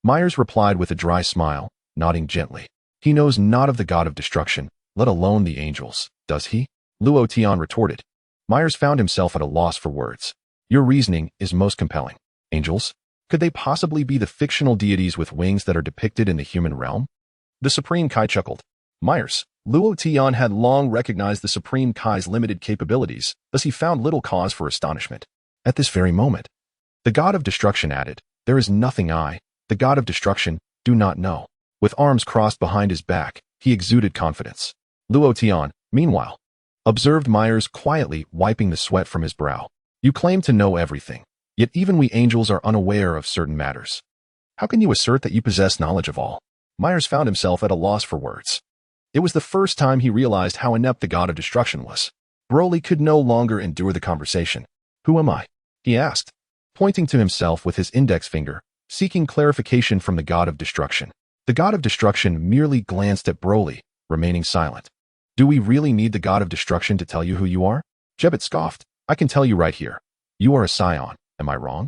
Myers replied with a dry smile, nodding gently. He knows not of the God of Destruction, let alone the angels, does he? Luo Tian retorted. Myers found himself at a loss for words. Your reasoning is most compelling. Angels? Could they possibly be the fictional deities with wings that are depicted in the human realm? The Supreme Kai chuckled. Myers, Luo Tian had long recognized the Supreme Kai's limited capabilities, thus he found little cause for astonishment. At this very moment, the God of Destruction added, there is nothing I, the God of Destruction, do not know. With arms crossed behind his back, he exuded confidence. Luo Tian, meanwhile, observed Myers quietly wiping the sweat from his brow. You claim to know everything, yet even we angels are unaware of certain matters. How can you assert that you possess knowledge of all? Myers found himself at a loss for words. It was the first time he realized how inept the God of Destruction was. Broly could no longer endure the conversation. Who am I? He asked, pointing to himself with his index finger, seeking clarification from the God of Destruction. The God of Destruction merely glanced at Broly, remaining silent. Do we really need the God of Destruction to tell you who you are? Jebbet scoffed. I can tell you right here. You are a Saiyan, am I wrong?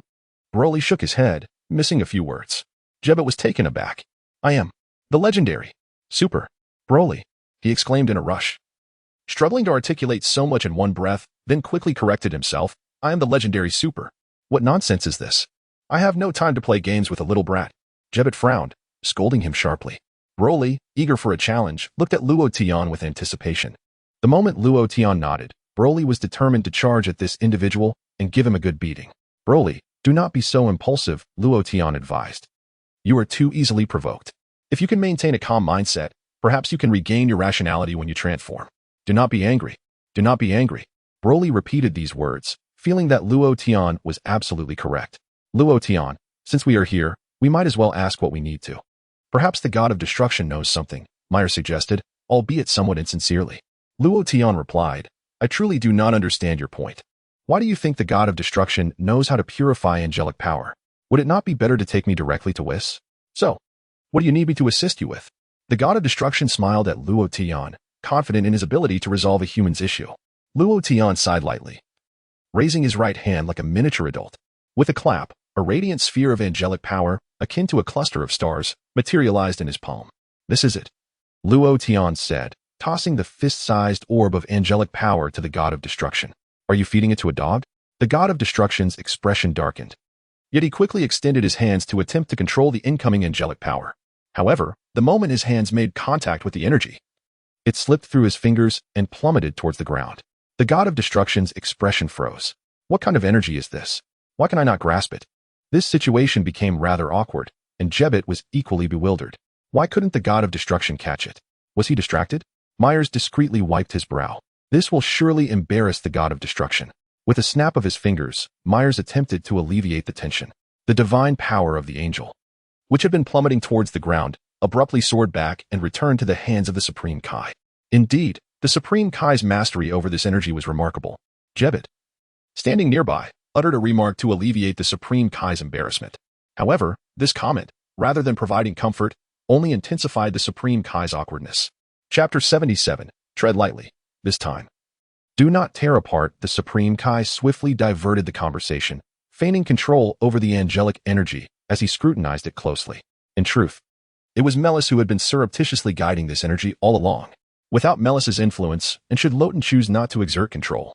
Broly shook his head, missing a few words. Jebbet was taken aback. I am the legendary Super Broly, he exclaimed in a rush. Struggling to articulate so much in one breath, then quickly corrected himself. I am the legendary Super. What nonsense is this? I have no time to play games with a little brat. Jebbet frowned, scolding him sharply. Broly, eager for a challenge, looked at Luo Tian with anticipation. The The moment Luo Tian nodded, Broly was determined to charge at this individual and give him a good beating. Broly, do not be so impulsive, Luo Tian advised. You are too easily provoked. If you can maintain a calm mindset, perhaps you can regain your rationality when you transform. Do not be angry. Do not be angry. Broly repeated these words, feeling that Luo Tian was absolutely correct. Luo Tian, since we are here, we might as well ask what we need to. Perhaps the god of destruction knows something, Meyer suggested, albeit somewhat insincerely. Luo Tian replied, I truly do not understand your point. Why do you think the god of destruction knows how to purify angelic power? Would it not be better to take me directly to Whis? So, what do you need me to assist you with? The god of destruction smiled at Luo Tian, confident in his ability to resolve a human's issue. Luo Tian sighed lightly, raising his right hand like a miniature adult. With a clap, a radiant sphere of angelic power, akin to a cluster of stars, materialized in his palm. This is it, Luo Tian said, tossing the fist-sized orb of angelic power to the god of destruction. Are you feeding it to a dog? The god of destruction's expression darkened. Yet he quickly extended his hands to attempt to control the incoming angelic power. However, the moment his hands made contact with the energy, it slipped through his fingers and plummeted towards the ground. The god of destruction's expression froze. What kind of energy is this? Why can I not grasp it? This situation became rather awkward, and Jebbit was equally bewildered. Why couldn't the god of destruction catch it? Was he distracted? Myers discreetly wiped his brow. This will surely embarrass the god of destruction. With a snap of his fingers, Myers attempted to alleviate the tension. The divine power of the angel, which had been plummeting towards the ground, abruptly soared back and returned to the hands of the Supreme Kai. Indeed, the Supreme Kai's mastery over this energy was remarkable. Jebbit, standing nearby, uttered a remark to alleviate the Supreme Kai's embarrassment. However, this comment, rather than providing comfort, only intensified the Supreme Kai's awkwardness. Chapter 77, Tread Lightly. This time, do not tear apart. The Supreme Kai swiftly diverted the conversation, feigning control over the angelic energy as he scrutinized it closely. In truth, it was Melis who had been surreptitiously guiding this energy all along. Without Melis's influence, and should Loten choose not to exert control,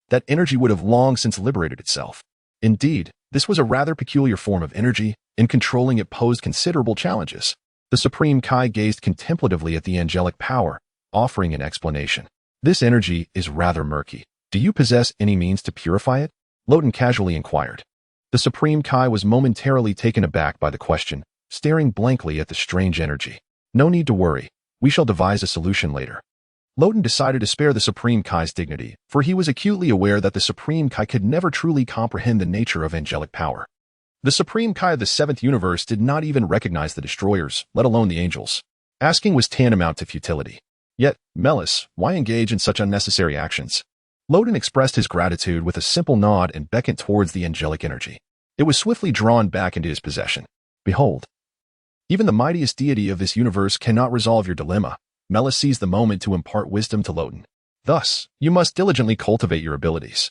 that energy would have long since liberated itself. Indeed, this was a rather peculiar form of energy, and controlling it posed considerable challenges. The Supreme Kai gazed contemplatively at the angelic power, offering an explanation. This energy is rather murky. Do you possess any means to purify it? Loten casually inquired. The Supreme Kai was momentarily taken aback by the question, staring blankly at the strange energy. No need to worry. We shall devise a solution later. Loten decided to spare the Supreme Kai's dignity, for he was acutely aware that the Supreme Kai could never truly comprehend the nature of angelic power. The Supreme Kai of the Seventh Universe did not even recognize the destroyers, let alone the angels. Asking was tantamount to futility. Yet, Melis, why engage in such unnecessary actions? Loten expressed his gratitude with a simple nod and beckoned towards the angelic energy. It was swiftly drawn back into his possession. Behold, even the mightiest deity of this universe cannot resolve your dilemma. Melis seized the moment to impart wisdom to Loten. Thus, you must diligently cultivate your abilities.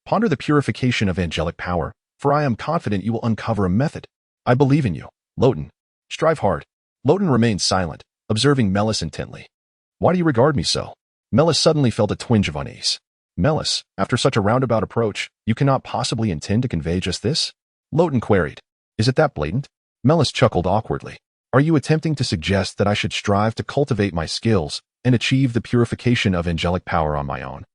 Ponder the purification of angelic power, for I am confident you will uncover a method. I believe in you, Loten. Strive hard. Loten remained silent, observing Melis intently. Why do you regard me so? Melis suddenly felt a twinge of unease. Melis, after such a roundabout approach, you cannot possibly intend to convey just this? Loten queried. Is it that blatant? Melis chuckled awkwardly. Are you attempting to suggest that I should strive to cultivate my skills and achieve the purification of angelic power on my own?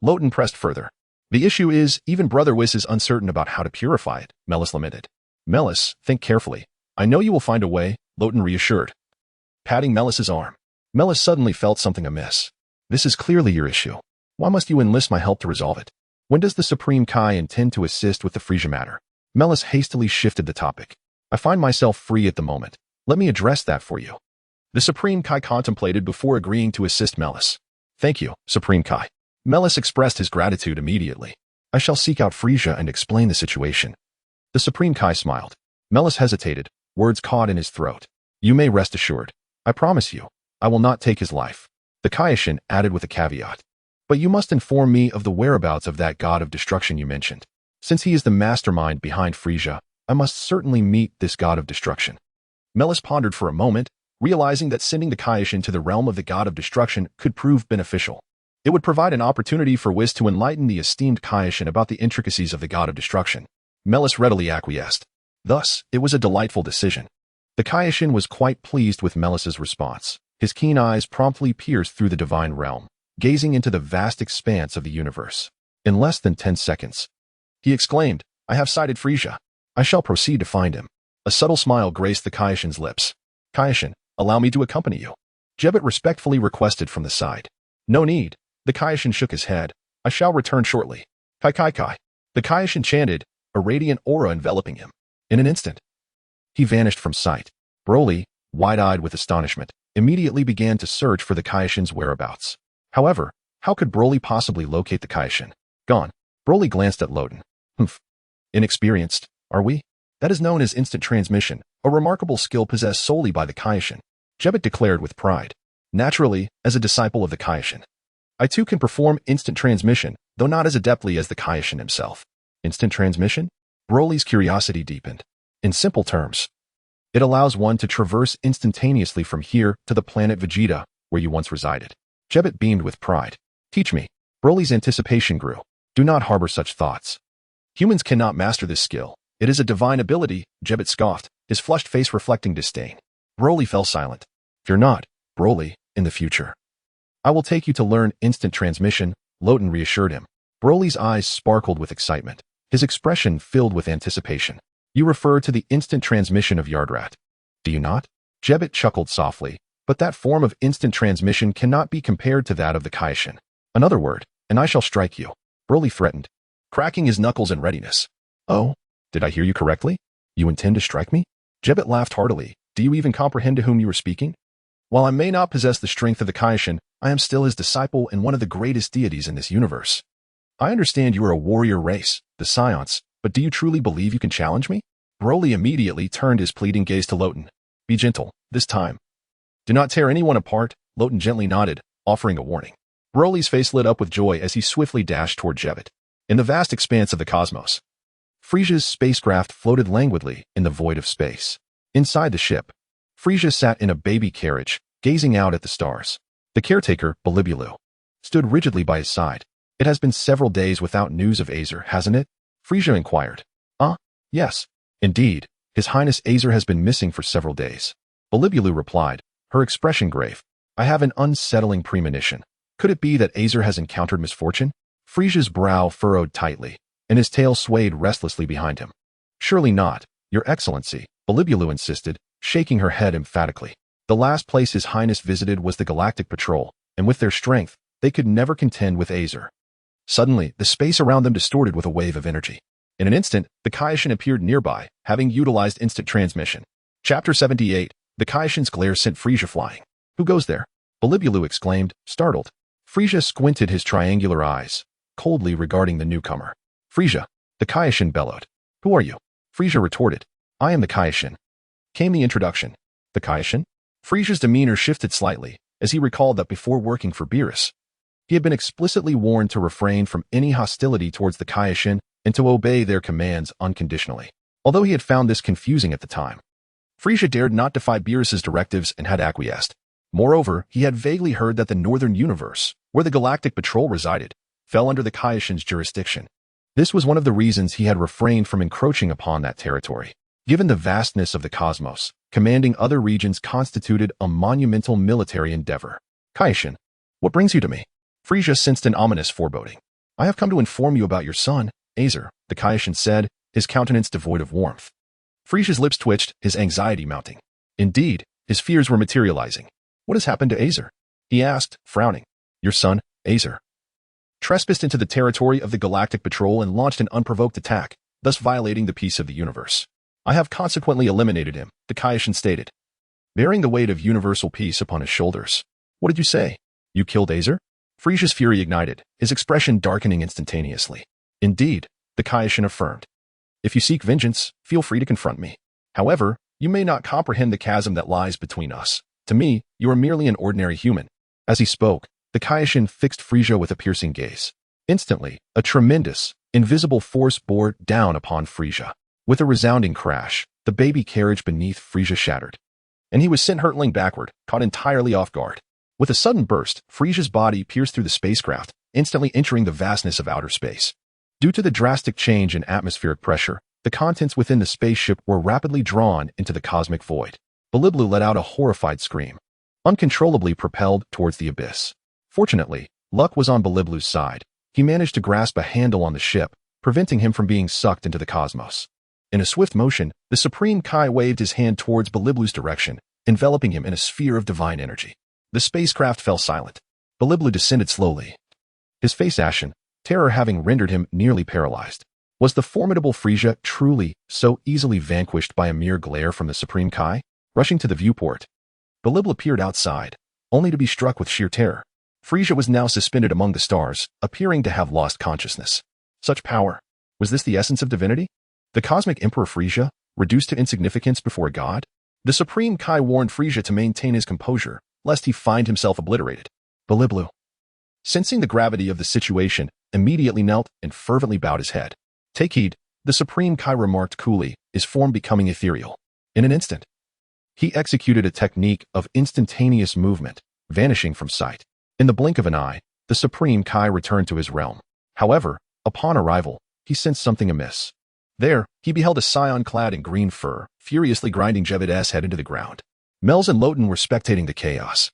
Loten pressed further. The issue is, even Brother Whis is uncertain about how to purify it, Melis lamented. Melis, think carefully. I know you will find a way, Loten reassured. Patting Melis's arm. Melis suddenly felt something amiss. This is clearly your issue. Why must you enlist my help to resolve it? When does the Supreme Kai intend to assist with the Frisia matter? Melis hastily shifted the topic. I find myself free at the moment. Let me address that for you. The Supreme Kai contemplated before agreeing to assist Melis. Thank you, Supreme Kai. Melis expressed his gratitude immediately. I shall seek out Frisia and explain the situation. The Supreme Kai smiled. Melis hesitated, words caught in his throat. You may rest assured. I promise you, I will not take his life. The Kaiōshin added with a caveat. But you must inform me of the whereabouts of that god of destruction you mentioned. Since he is the mastermind behind Frisia, I must certainly meet this god of destruction. Melis pondered for a moment, realizing that sending the Kaiōshin to the realm of the god of destruction could prove beneficial. It would provide an opportunity for Whis to enlighten the esteemed Kaiōshin about the intricacies of the god of destruction. Melis readily acquiesced. Thus, it was a delightful decision. The Kaiōshin was quite pleased with Melis's response. His keen eyes promptly pierced through the divine realm. gazing into the vast expanse of the universe. In less than 10 seconds, he exclaimed, "I have sighted Frisia. I shall proceed to find him." A subtle smile graced the Kaiōshin's lips. "Kaiōshin, allow me to accompany you," Jebbet respectfully requested from the side. "No need." The Kaiōshin shook his head. "I shall return shortly." "Kai Kai Kai." The Kaiōshin chanted, a radiant aura enveloping him. In an instant, he vanished from sight. Broly, wide-eyed with astonishment, immediately began to search for the Kaiōshin's whereabouts. However, how could Broly possibly locate the Kaiōshin? Gone. Broly glanced at Loden. "Humph. Inexperienced, are we?" "That is known as instant transmission, a remarkable skill possessed solely by the Kaiōshin," Jebbet declared with pride. "Naturally, as a disciple of the Kaiōshin, I too can perform instant transmission, though not as adeptly as the Kaiōshin himself." Instant transmission? Broly's curiosity deepened. In simple terms, it allows one to traverse instantaneously from here to the planet Vegeta, where you once resided. Jebbet beamed with pride. "Teach me." Broly's anticipation grew. "Do not harbor such thoughts. Humans cannot master this skill. It is a divine ability," Jebbet scoffed, his flushed face reflecting disdain. Broly fell silent. "Fear not, Broly, in the future. I will take you to learn instant transmission," Loden reassured him. Broly's eyes sparkled with excitement, his expression filled with anticipation. "You refer to the instant transmission of Yardrat, do you not?" Jebbet chuckled softly, "But that form of instant transmission cannot be compared to that of the Kaiōshin. Another word, and I shall strike you," Broly threatened, cracking his knuckles in readiness. "Oh, did I hear you correctly? You intend to strike me?" Jebbet laughed heartily. "Do you even comprehend to whom you are speaking? While I may not possess the strength of the Kaiōshin, I am still his disciple and one of the greatest deities in this universe. I understand you are a warrior race, the Saiyans, but do you truly believe you can challenge me?" Broly immediately turned his pleading gaze to Loden. "Be gentle, this time. Do not tear anyone apart," Loden gently nodded, offering a warning. Broly's face lit up with joy as he swiftly dashed toward Jebbet. In the vast expanse of the cosmos, Frisia's spacecraft floated languidly in the void of space. Inside the ship, Frisia sat in a baby carriage, gazing out at the stars. The caretaker, Bilibulu, stood rigidly by his side. "It has been several days without news of Azer, hasn't it?" Frisia inquired. Yes. Indeed, His Highness Azer has been missing for several days." Bilibulu replied, her expression grave. "I have an unsettling premonition. Could it be that Azer has encountered misfortune?" Frisia's brow furrowed tightly, and his tail swayed restlessly behind him. "Surely not, Your Excellency," Bilibulu insisted, shaking her head emphatically. "The last place His Highness visited was the Galactic Patrol, and with their strength, they could never contend with Azer." Suddenly, the space around them distorted with a wave of energy. In an instant, the Kaiōshin appeared nearby, having utilized instant transmission. Chapter 78, The Kaiōshin's glare sent Frisia flying. "Who goes there?" Bilibulu exclaimed, startled. Frisia squinted his triangular eyes, coldly regarding the newcomer. "Frisia," the Kaiōshin bellowed. "Who are you?" Frisia retorted. "I am the Kaiōshin." Came the introduction. "The Kaiōshin?" Frisia's demeanor shifted slightly, as he recalled that before working for Beerus, he had been explicitly warned to refrain from any hostility towards the Kaiōshin and to obey their commands unconditionally. Although he had found this confusing at the time, Frisia dared not defy Beerus's directives and had acquiesced. Moreover, he had vaguely heard that the Northern Universe, where the Galactic Patrol resided, fell under the Kaiōshin's jurisdiction. This was one of the reasons he had refrained from encroaching upon that territory. Given the vastness of the cosmos, commanding other regions constituted a monumental military endeavor. "Kaiōshin, what brings you to me?" Frisia sensed an ominous foreboding. "I have come to inform you about your son, Azer," the Kaiōshin said, his countenance devoid of warmth. Frisia's lips twitched, his anxiety mounting. Indeed, his fears were materializing. "What has happened to Azer?" he asked, frowning. "Your son, Azer, trespassed into the territory of the Galactic Patrol and launched an unprovoked attack, thus violating the peace of the universe. I have consequently eliminated him," the Kaiōshin stated, bearing the weight of universal peace upon his shoulders. "What did you say? You killed Azer?" Frisia's fury ignited, his expression darkening instantaneously. "Indeed," the Kaiōshin affirmed. "If you seek vengeance, feel free to confront me. However, you may not comprehend the chasm that lies between us. To me, you are merely an ordinary human." As he spoke, the Kaiōshin fixed Frisia with a piercing gaze. Instantly, a tremendous, invisible force bore down upon Frisia. With a resounding crash, the baby carriage beneath Frisia shattered, and he was sent hurtling backward, caught entirely off guard. With a sudden burst, Frisia's body pierced through the spacecraft, instantly entering the vastness of outer space. Due to the drastic change in atmospheric pressure, the contents within the spaceship were rapidly drawn into the cosmic void. Bilibulu let out a horrified scream, uncontrollably propelled towards the abyss. Fortunately, Luck was on Biliblu's side. He managed to grasp a handle on the ship, preventing him from being sucked into the cosmos. In a swift motion, the Supreme Kai waved his hand towards Biliblu's direction, enveloping him in a sphere of divine energy. The spacecraft fell silent. Biliblu descended slowly, his face ashen, terror having rendered him nearly paralyzed. Was the formidable Frisia truly so easily vanquished by a mere glare from the Supreme Kai? Rushing to the viewport, Biliblu peered outside, only to be struck with sheer terror. Frisia was now suspended among the stars, appearing to have lost consciousness. Such power. Was this the essence of divinity? The cosmic Emperor Frisia, reduced to insignificance before a god? The Supreme Kai warned Frisia to maintain his composure, lest he find himself obliterated. Biliblu, sensing the gravity of the situation, immediately knelt and fervently bowed his head. Take heed, the Supreme Kai remarked coolly, his form becoming ethereal. In an instant, he executed a technique of instantaneous movement, vanishing from sight. In the blink of an eye, the Supreme Kai returned to his realm. However, upon arrival, he sensed something amiss. There, he beheld a Saiyan clad in green fur, furiously grinding Jebed's head into the ground. Melz and Loten were spectating the chaos.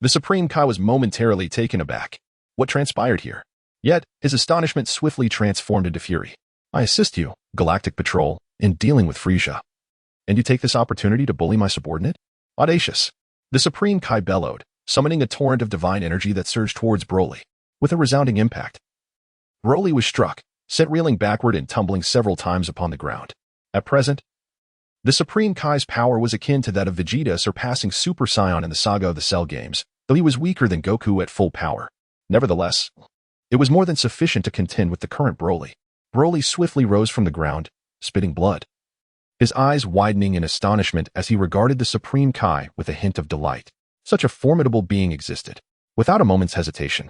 The Supreme Kai was momentarily taken aback. What transpired here? Yet, his astonishment swiftly transformed into fury. I assist you, Galactic Patrol, in dealing with Frisia. And you take this opportunity to bully my subordinate? Audacious. The Supreme Kai bellowed, summoning a torrent of divine energy that surged towards Broly. With a resounding impact, Broly was struck, sent reeling backward and tumbling several times upon the ground. At present, the Supreme Kai's power was akin to that of Vegeta surpassing Super Saiyan in the saga of the Cell games, though he was weaker than Goku at full power. Nevertheless, it was more than sufficient to contend with the current Broly. Broly swiftly rose from the ground, spitting blood, his eyes widening in astonishment as he regarded the Supreme Kai with a hint of delight. Such a formidable being existed. Without a moment's hesitation,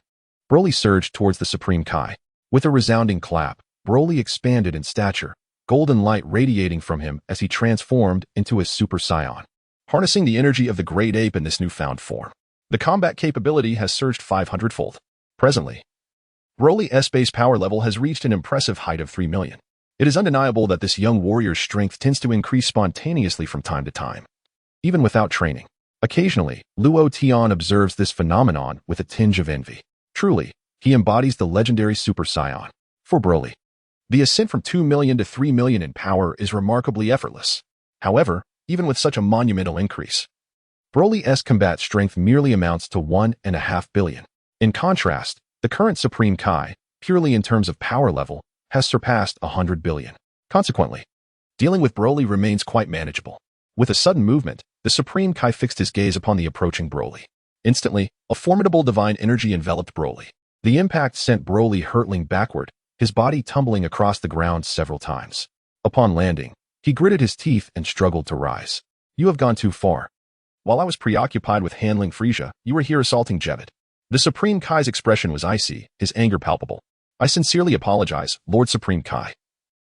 Broly surged towards the Supreme Kai. With a resounding clap, Broly expanded in stature, golden light radiating from him as he transformed into a Super Saiyan, harnessing the energy of the great ape in this newfound form. The combat capability has surged 500-fold. Presently, Broly's base power level has reached an impressive height of 3 million. It is undeniable that this young warrior's strength tends to increase spontaneously from time to time, even without training. Occasionally, Luo Tian observes this phenomenon with a tinge of envy. Truly, he embodies the legendary Super Saiyan. For Broly, the ascent from 2 million to 3 million in power is remarkably effortless. However, even with such a monumental increase, Broly's combat strength merely amounts to 1.5 billion. In contrast, the current Supreme Kai, purely in terms of power level, has surpassed 100 billion. Consequently, dealing with Broly remains quite manageable. With a sudden movement, the Supreme Kai fixed his gaze upon the approaching Broly. Instantly, a formidable divine energy enveloped Broly. The impact sent Broly hurtling backward, his body tumbling across the ground several times. Upon landing, he gritted his teeth and struggled to rise. You have gone too far. While I was preoccupied with handling Frisia, you were here assaulting Jebed. The Supreme Kai's expression was icy, his anger palpable. I sincerely apologize, Lord Supreme Kai.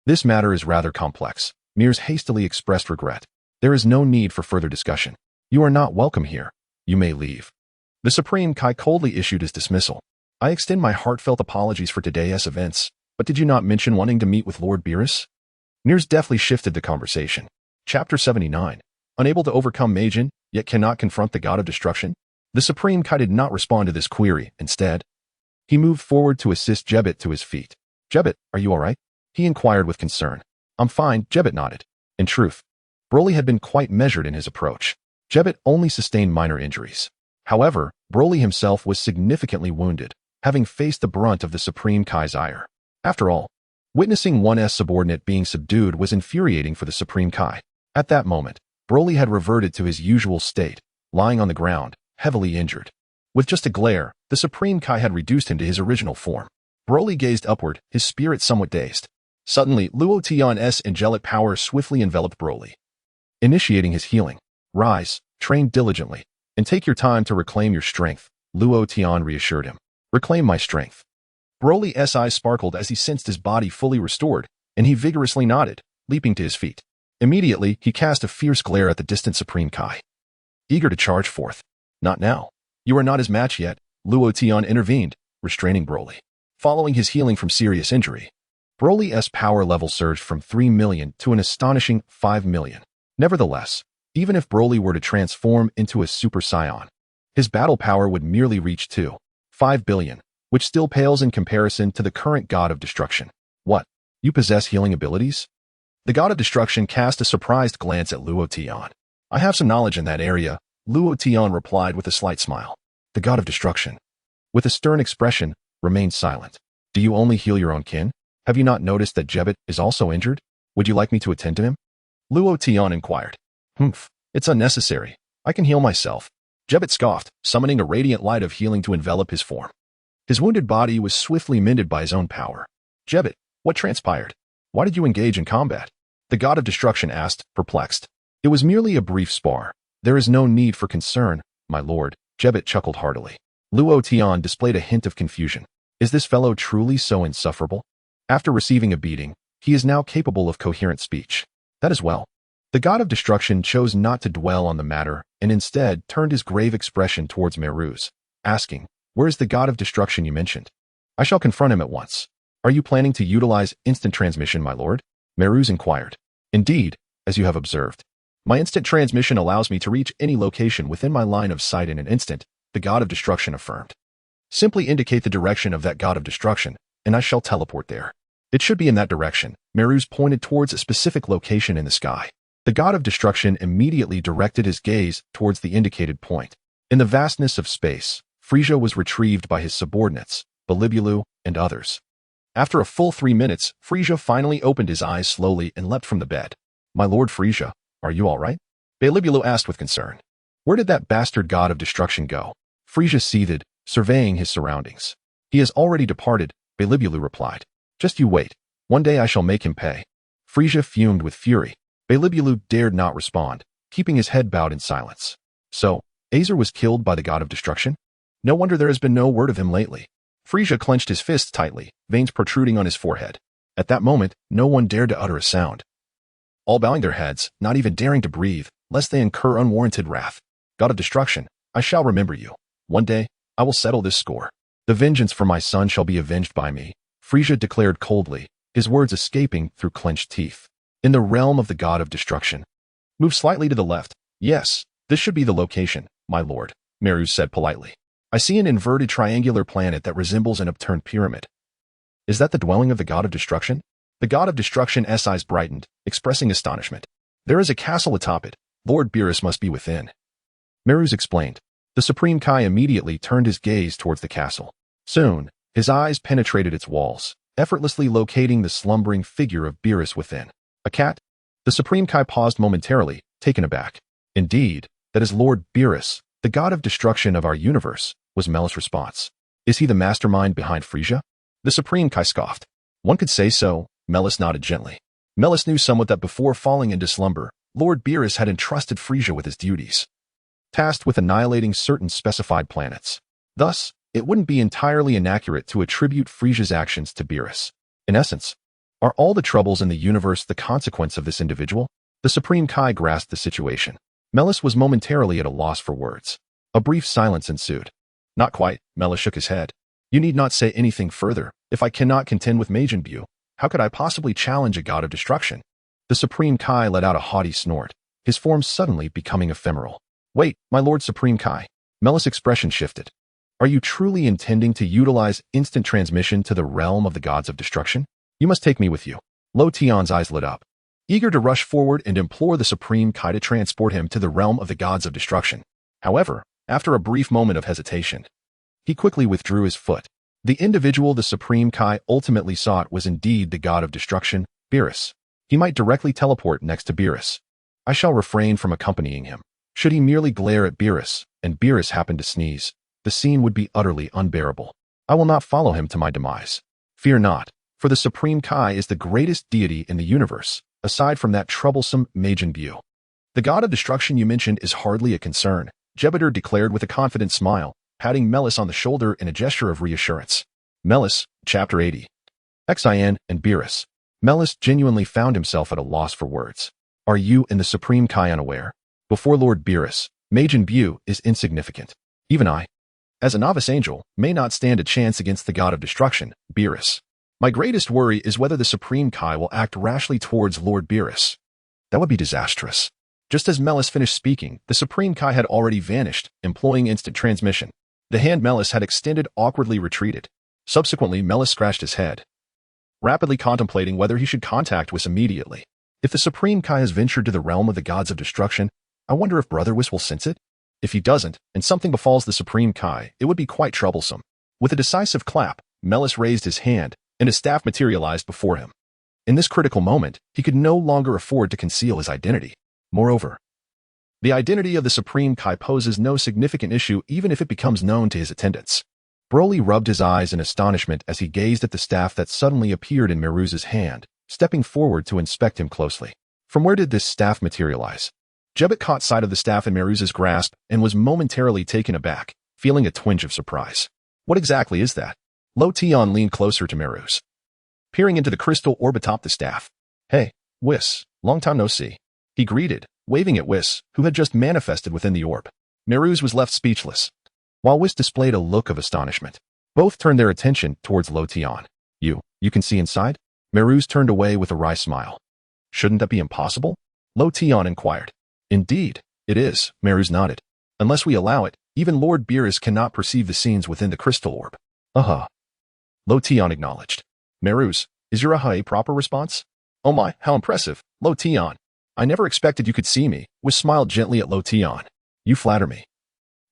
This matter is rather complex. Mir's hastily expressed regret. There is no need for further discussion. You are not welcome here. You may leave. The Supreme Kai coldly issued his dismissal. I extend my heartfelt apologies for today's events, but did you not mention wanting to meet with Lord Beerus? Mir's deftly shifted the conversation. Chapter 79. Unable to overcome Majin, yet cannot confront the god of destruction? The Supreme Kai did not respond to this query. Instead, he moved forward to assist Jebet to his feet. Jebet, are you all right? He inquired with concern. I'm fine, Jebet nodded. In truth, Broly had been quite measured in his approach. Jebet only sustained minor injuries. However, Broly himself was significantly wounded, having faced the brunt of the Supreme Kai's ire. After all, witnessing one's subordinate being subdued was infuriating for the Supreme Kai. At that moment, Broly had reverted to his usual state, lying on the ground, heavily injured. With just a glare, the Supreme Kai had reduced him to his original form. Broly gazed upward, his spirit somewhat dazed. Suddenly, Luo Tian's angelic power swiftly enveloped Broly, initiating his healing. Rise, train diligently, and take your time to reclaim your strength, Luo Tian reassured him. Reclaim my strength. Broly's eyes sparkled as he sensed his body fully restored, and he vigorously nodded, leaping to his feet. Immediately, he cast a fierce glare at the distant Supreme Kai, eager to charge forth. Not now. You are not his match yet, Luo Tian intervened, restraining Broly. Following his healing from serious injury, Broly's power level surged from 3 million to an astonishing 5 million. Nevertheless, even if Broly were to transform into a Super Saiyan, his battle power would merely reach 2.5 billion, which still pales in comparison to the current god of destruction. What? You possess healing abilities? The god of destruction cast a surprised glance at Luo Tian. I have some knowledge in that area, Luo Tian replied with a slight smile. The god of destruction, with a stern expression, remained silent. Do you only heal your own kin? Have you not noticed that Jebet is also injured? Would you like me to attend to him? Luo Tian inquired. It's unnecessary. I can heal myself. Jebet scoffed, summoning a radiant light of healing to envelop his form. His wounded body was swiftly mended by his own power. Jebet, what transpired? Why did you engage in combat? The god of destruction asked, perplexed. It was merely a brief spar. There is no need for concern, my lord, Jebet chuckled heartily. Luo Tian displayed a hint of confusion. Is this fellow truly so insufferable? After receiving a beating, he is now capable of coherent speech. That is well. The god of destruction chose not to dwell on the matter and instead turned his grave expression towards Beerus, asking, where is the god of destruction you mentioned? I shall confront him at once. Are you planning to utilize instant transmission, my lord? Beerus inquired. Indeed, as you have observed. My instant transmission allows me to reach any location within my line of sight in an instant, the god of destruction affirmed. Simply indicate the direction of that god of destruction, and I shall teleport there. It should be in that direction. Beerus pointed towards a specific location in the sky. The god of destruction immediately directed his gaze towards the indicated point. In the vastness of space, Frisia was retrieved by his subordinates, Belibulu, and others. After a full 3 minutes, Frisia finally opened his eyes slowly and leapt from the bed. My lord Frisia, are you all right? Belibulu asked with concern. Where did that bastard god of destruction go? Frisia seethed, surveying his surroundings. He has already departed, Belibulu replied. Just you wait. One day I shall make him pay. Frisia fumed with fury. Belibulu dared not respond, keeping his head bowed in silence. So, Azer was killed by the god of destruction? No wonder there has been no word of him lately. Frisia clenched his fists tightly, veins protruding on his forehead. At that moment, no one dared to utter a sound. All bowing their heads, not even daring to breathe, lest they incur unwarranted wrath. God of destruction, I shall remember you. One day, I will settle this score. The vengeance for my son shall be avenged by me, Frisia declared coldly, his words escaping through clenched teeth. In the realm of the god of destruction. Move slightly to the left. Yes, this should be the location, my lord, Beerus said politely. I see an inverted triangular planet that resembles an upturned pyramid. Is that the dwelling of the god of destruction? The god of destruction's eyes brightened, expressing astonishment. There is a castle atop it. Lord Beerus must be within. Beerus explained. The Supreme Kai immediately turned his gaze towards the castle. Soon, his eyes penetrated its walls, effortlessly locating the slumbering figure of Beerus within. A cat? The Supreme Kai paused momentarily, taken aback. Indeed, that is Lord Beerus, the god of destruction of our universe, was Melis' response. Is he the mastermind behind Frisia? The Supreme Kai scoffed. One could say so, Melis nodded gently. Melis knew somewhat that before falling into slumber, Lord Beerus had entrusted Frisia with his duties, tasked with annihilating certain specified planets. Thus, it wouldn't be entirely inaccurate to attribute Frisia's actions to Beerus. In essence, are all the troubles in the universe the consequence of this individual? The Supreme Kai grasped the situation. Melis was momentarily at a loss for words. A brief silence ensued. Not quite, Melis shook his head. You need not say anything further. If I cannot contend with Majin Buu, how could I possibly challenge a god of destruction? The Supreme Kai let out a haughty snort, his form suddenly becoming ephemeral. Wait, my lord Supreme Kai. Melis' expression shifted. Are you truly intending to utilize instant transmission to the realm of the gods of destruction? You must take me with you. Luo Tian's eyes lit up, eager to rush forward and implore the Supreme Kai to transport him to the realm of the gods of destruction. However, after a brief moment of hesitation, he quickly withdrew his foot. The individual the Supreme Kai ultimately sought was indeed the god of destruction, Beerus. He might directly teleport next to Beerus. I shall refrain from accompanying him. Should he merely glare at Beerus, and Beerus happen to sneeze, the scene would be utterly unbearable. I will not follow him to my demise. Fear not, for the Supreme Kai is the greatest deity in the universe, aside from that troublesome Majin Buu. The god of destruction you mentioned is hardly a concern, Jupiter declared with a confident smile, patting Melis on the shoulder in a gesture of reassurance. Melis, Chapter 80. Xian and Beerus. Melis genuinely found himself at a loss for words. Are you and the Supreme Kai unaware? Before Lord Beerus, Majin Buu is insignificant. Even I, as a novice angel, may not stand a chance against the god of destruction, Beerus. My greatest worry is whether the Supreme Kai will act rashly towards Lord Beerus. That would be disastrous. Just as Melis finished speaking, the Supreme Kai had already vanished, employing instant transmission. The hand Melis had extended awkwardly retreated. Subsequently, Melis scratched his head, rapidly contemplating whether he should contact Whis immediately. If the Supreme Kai has ventured to the realm of the gods of destruction, I wonder if Brother Whis will sense it? If he doesn't, and something befalls the Supreme Kai, it would be quite troublesome. With a decisive clap, Melis raised his hand, and his staff materialized before him. In this critical moment, he could no longer afford to conceal his identity. Moreover, the identity of the Supreme Kai poses no significant issue even if it becomes known to his attendants. Broly rubbed his eyes in astonishment as he gazed at the staff that suddenly appeared in Meruz's hand, stepping forward to inspect him closely. From where did this staff materialize? Jebbet caught sight of the staff in Meruz's grasp and was momentarily taken aback, feeling a twinge of surprise. What exactly is that? Luo Tian leaned closer to Meruz, peering into the crystal orb atop the staff. Hey, Whis, long time no see. He greeted, waving at Whis, who had just manifested within the orb. Meruz was left speechless, while Whis displayed a look of astonishment. Both turned their attention towards Luo Tian. You can see inside? Meruz turned away with a wry smile. Shouldn't that be impossible? Luo Tian inquired. Indeed, it is, Meruz nodded. Unless we allow it, even Lord Beerus cannot perceive the scenes within the crystal orb. Luo Tian acknowledged. Meruz, is your a proper response? Oh my, how impressive, Luo Tian. I never expected you could see me. Whis smiled gently at Luo Tian. You flatter me.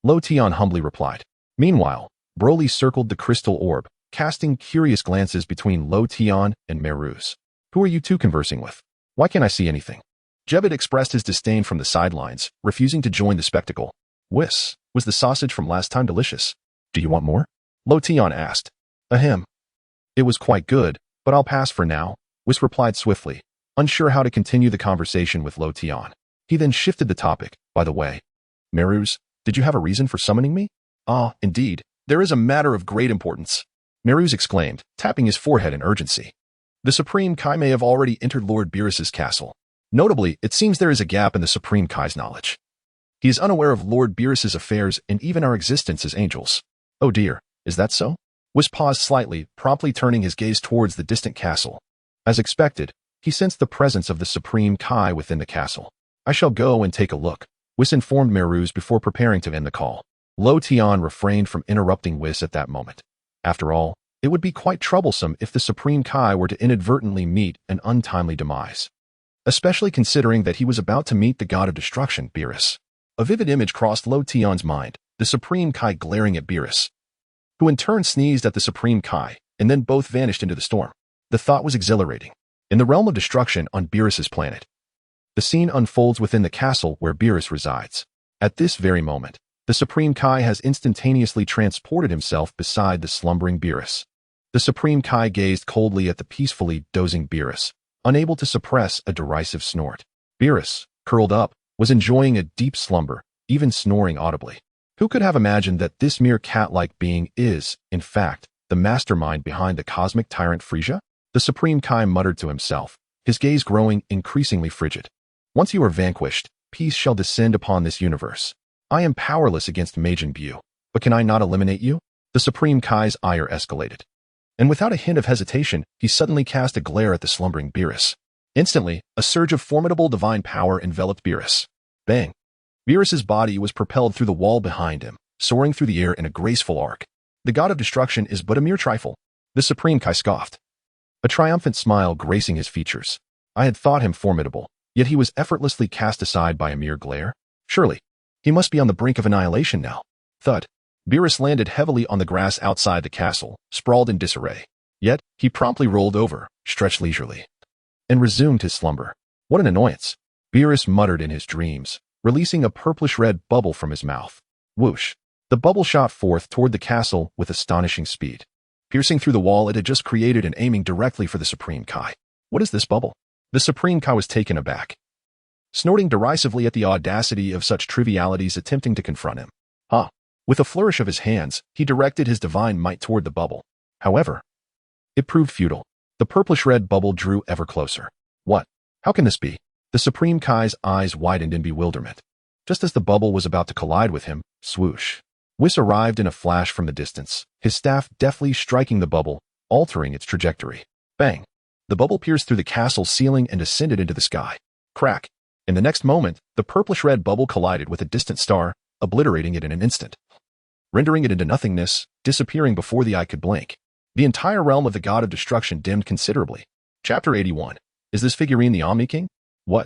Luo Tian humbly replied. Meanwhile, Broly circled the crystal orb, casting curious glances between Luo Tian and Meruz. Who are you two conversing with? Why can't I see anything? Jebbet expressed his disdain from the sidelines, refusing to join the spectacle. Whis, was the sausage from last time delicious? Do you want more? Luo Tian asked. Ahem. It was quite good, but I'll pass for now, Whis replied swiftly, unsure how to continue the conversation with Luo Tian. He then shifted the topic. By the way, Meruz, did you have a reason for summoning me? Ah, indeed, there is a matter of great importance, Meruz exclaimed, tapping his forehead in urgency. The Supreme Kai may have already entered Lord Beerus's castle. Notably, it seems there is a gap in the Supreme Kai's knowledge. He is unaware of Lord Beerus's affairs and even our existence as angels. Oh dear, is that so? Whis paused slightly, promptly turning his gaze towards the distant castle. As expected, he sensed the presence of the Supreme Kai within the castle. I shall go and take a look, Whis informed Meruz before preparing to end the call. Luo Tian refrained from interrupting Whis at that moment. After all, it would be quite troublesome if the Supreme Kai were to inadvertently meet an untimely demise, especially considering that he was about to meet the god of destruction, Beerus. A vivid image crossed Luo Tian's mind, the Supreme Kai glaring at Beerus, who in turn sneezed at the Supreme Kai, and then both vanished into the storm. The thought was exhilarating. In the realm of destruction on Beerus's planet, the scene unfolds within the castle where Beerus resides. At this very moment, the Supreme Kai has instantaneously transported himself beside the slumbering Beerus. The Supreme Kai gazed coldly at the peacefully dozing Beerus, unable to suppress a derisive snort. Beerus, curled up, was enjoying a deep slumber, even snoring audibly. Who could have imagined that this mere cat-like being is, in fact, the mastermind behind the cosmic tyrant Frisia? The Supreme Kai muttered to himself, his gaze growing increasingly frigid. Once you are vanquished, peace shall descend upon this universe. I am powerless against Majin Buu, but can I not eliminate you? The Supreme Kai's ire escalated. And without a hint of hesitation, he suddenly cast a glare at the slumbering Beerus. Instantly, a surge of formidable divine power enveloped Beerus. Bang! Beerus's body was propelled through the wall behind him, soaring through the air in a graceful arc. The god of destruction is but a mere trifle. The Supreme Kai scoffed, a triumphant smile gracing his features. I had thought him formidable, yet he was effortlessly cast aside by a mere glare. Surely, he must be on the brink of annihilation now. Thud. Beerus landed heavily on the grass outside the castle, sprawled in disarray. Yet, he promptly rolled over, stretched leisurely, and resumed his slumber. What an annoyance! Beerus muttered in his dreams, releasing a purplish-red bubble from his mouth. Whoosh! The bubble shot forth toward the castle with astonishing speed. Piercing through the wall it had just created and aiming directly for the Supreme Kai. What is this bubble? The Supreme Kai was taken aback, snorting derisively at the audacity of such trivialities attempting to confront him. With a flourish of his hands, he directed his divine might toward the bubble. However, it proved futile. The purplish-red bubble drew ever closer. What? How can this be? The Supreme Kai's eyes widened in bewilderment. Just as the bubble was about to collide with him, swoosh! Whis arrived in a flash from the distance, his staff deftly striking the bubble, altering its trajectory. Bang! The bubble pierced through the castle ceiling and ascended into the sky. Crack! In the next moment, the purplish-red bubble collided with a distant star, obliterating it in an instant, rendering it into nothingness, disappearing before the eye could blink. The entire realm of the god of destruction dimmed considerably. Chapter 81. Is this figurine the Omni King? What?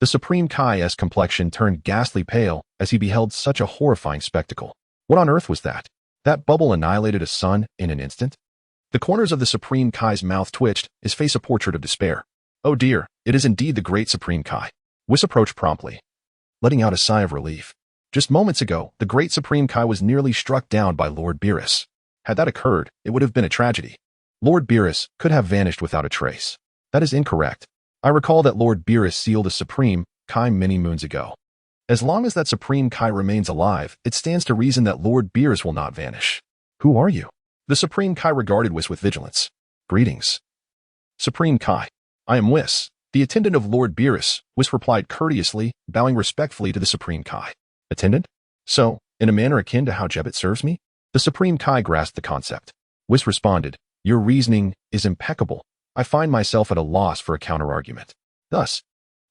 The Supreme Kai's complexion turned ghastly pale as he beheld such a horrifying spectacle. What on earth was that? That bubble annihilated a sun in an instant? The corners of the Supreme Kai's mouth twitched, his face a portrait of despair. Oh dear, it is indeed the great Supreme Kai. Whis approached promptly, letting out a sigh of relief. Just moments ago, the great Supreme Kai was nearly struck down by Lord Beerus. Had that occurred, it would have been a tragedy. Lord Beerus could have vanished without a trace. That is incorrect. I recall that Lord Beerus sealed a Supreme Kai many moons ago. As long as that Supreme Kai remains alive, it stands to reason that Lord Beerus will not vanish. Who are you? The Supreme Kai regarded Whis with vigilance. Greetings. Supreme Kai. I am Whis, the attendant of Lord Beerus, Whis replied courteously, bowing respectfully to the Supreme Kai. Attendant? So, in a manner akin to how Jebet serves me? The Supreme Kai grasped the concept. Whis responded, Your reasoning is impeccable. I find myself at a loss for a counter-argument. Thus,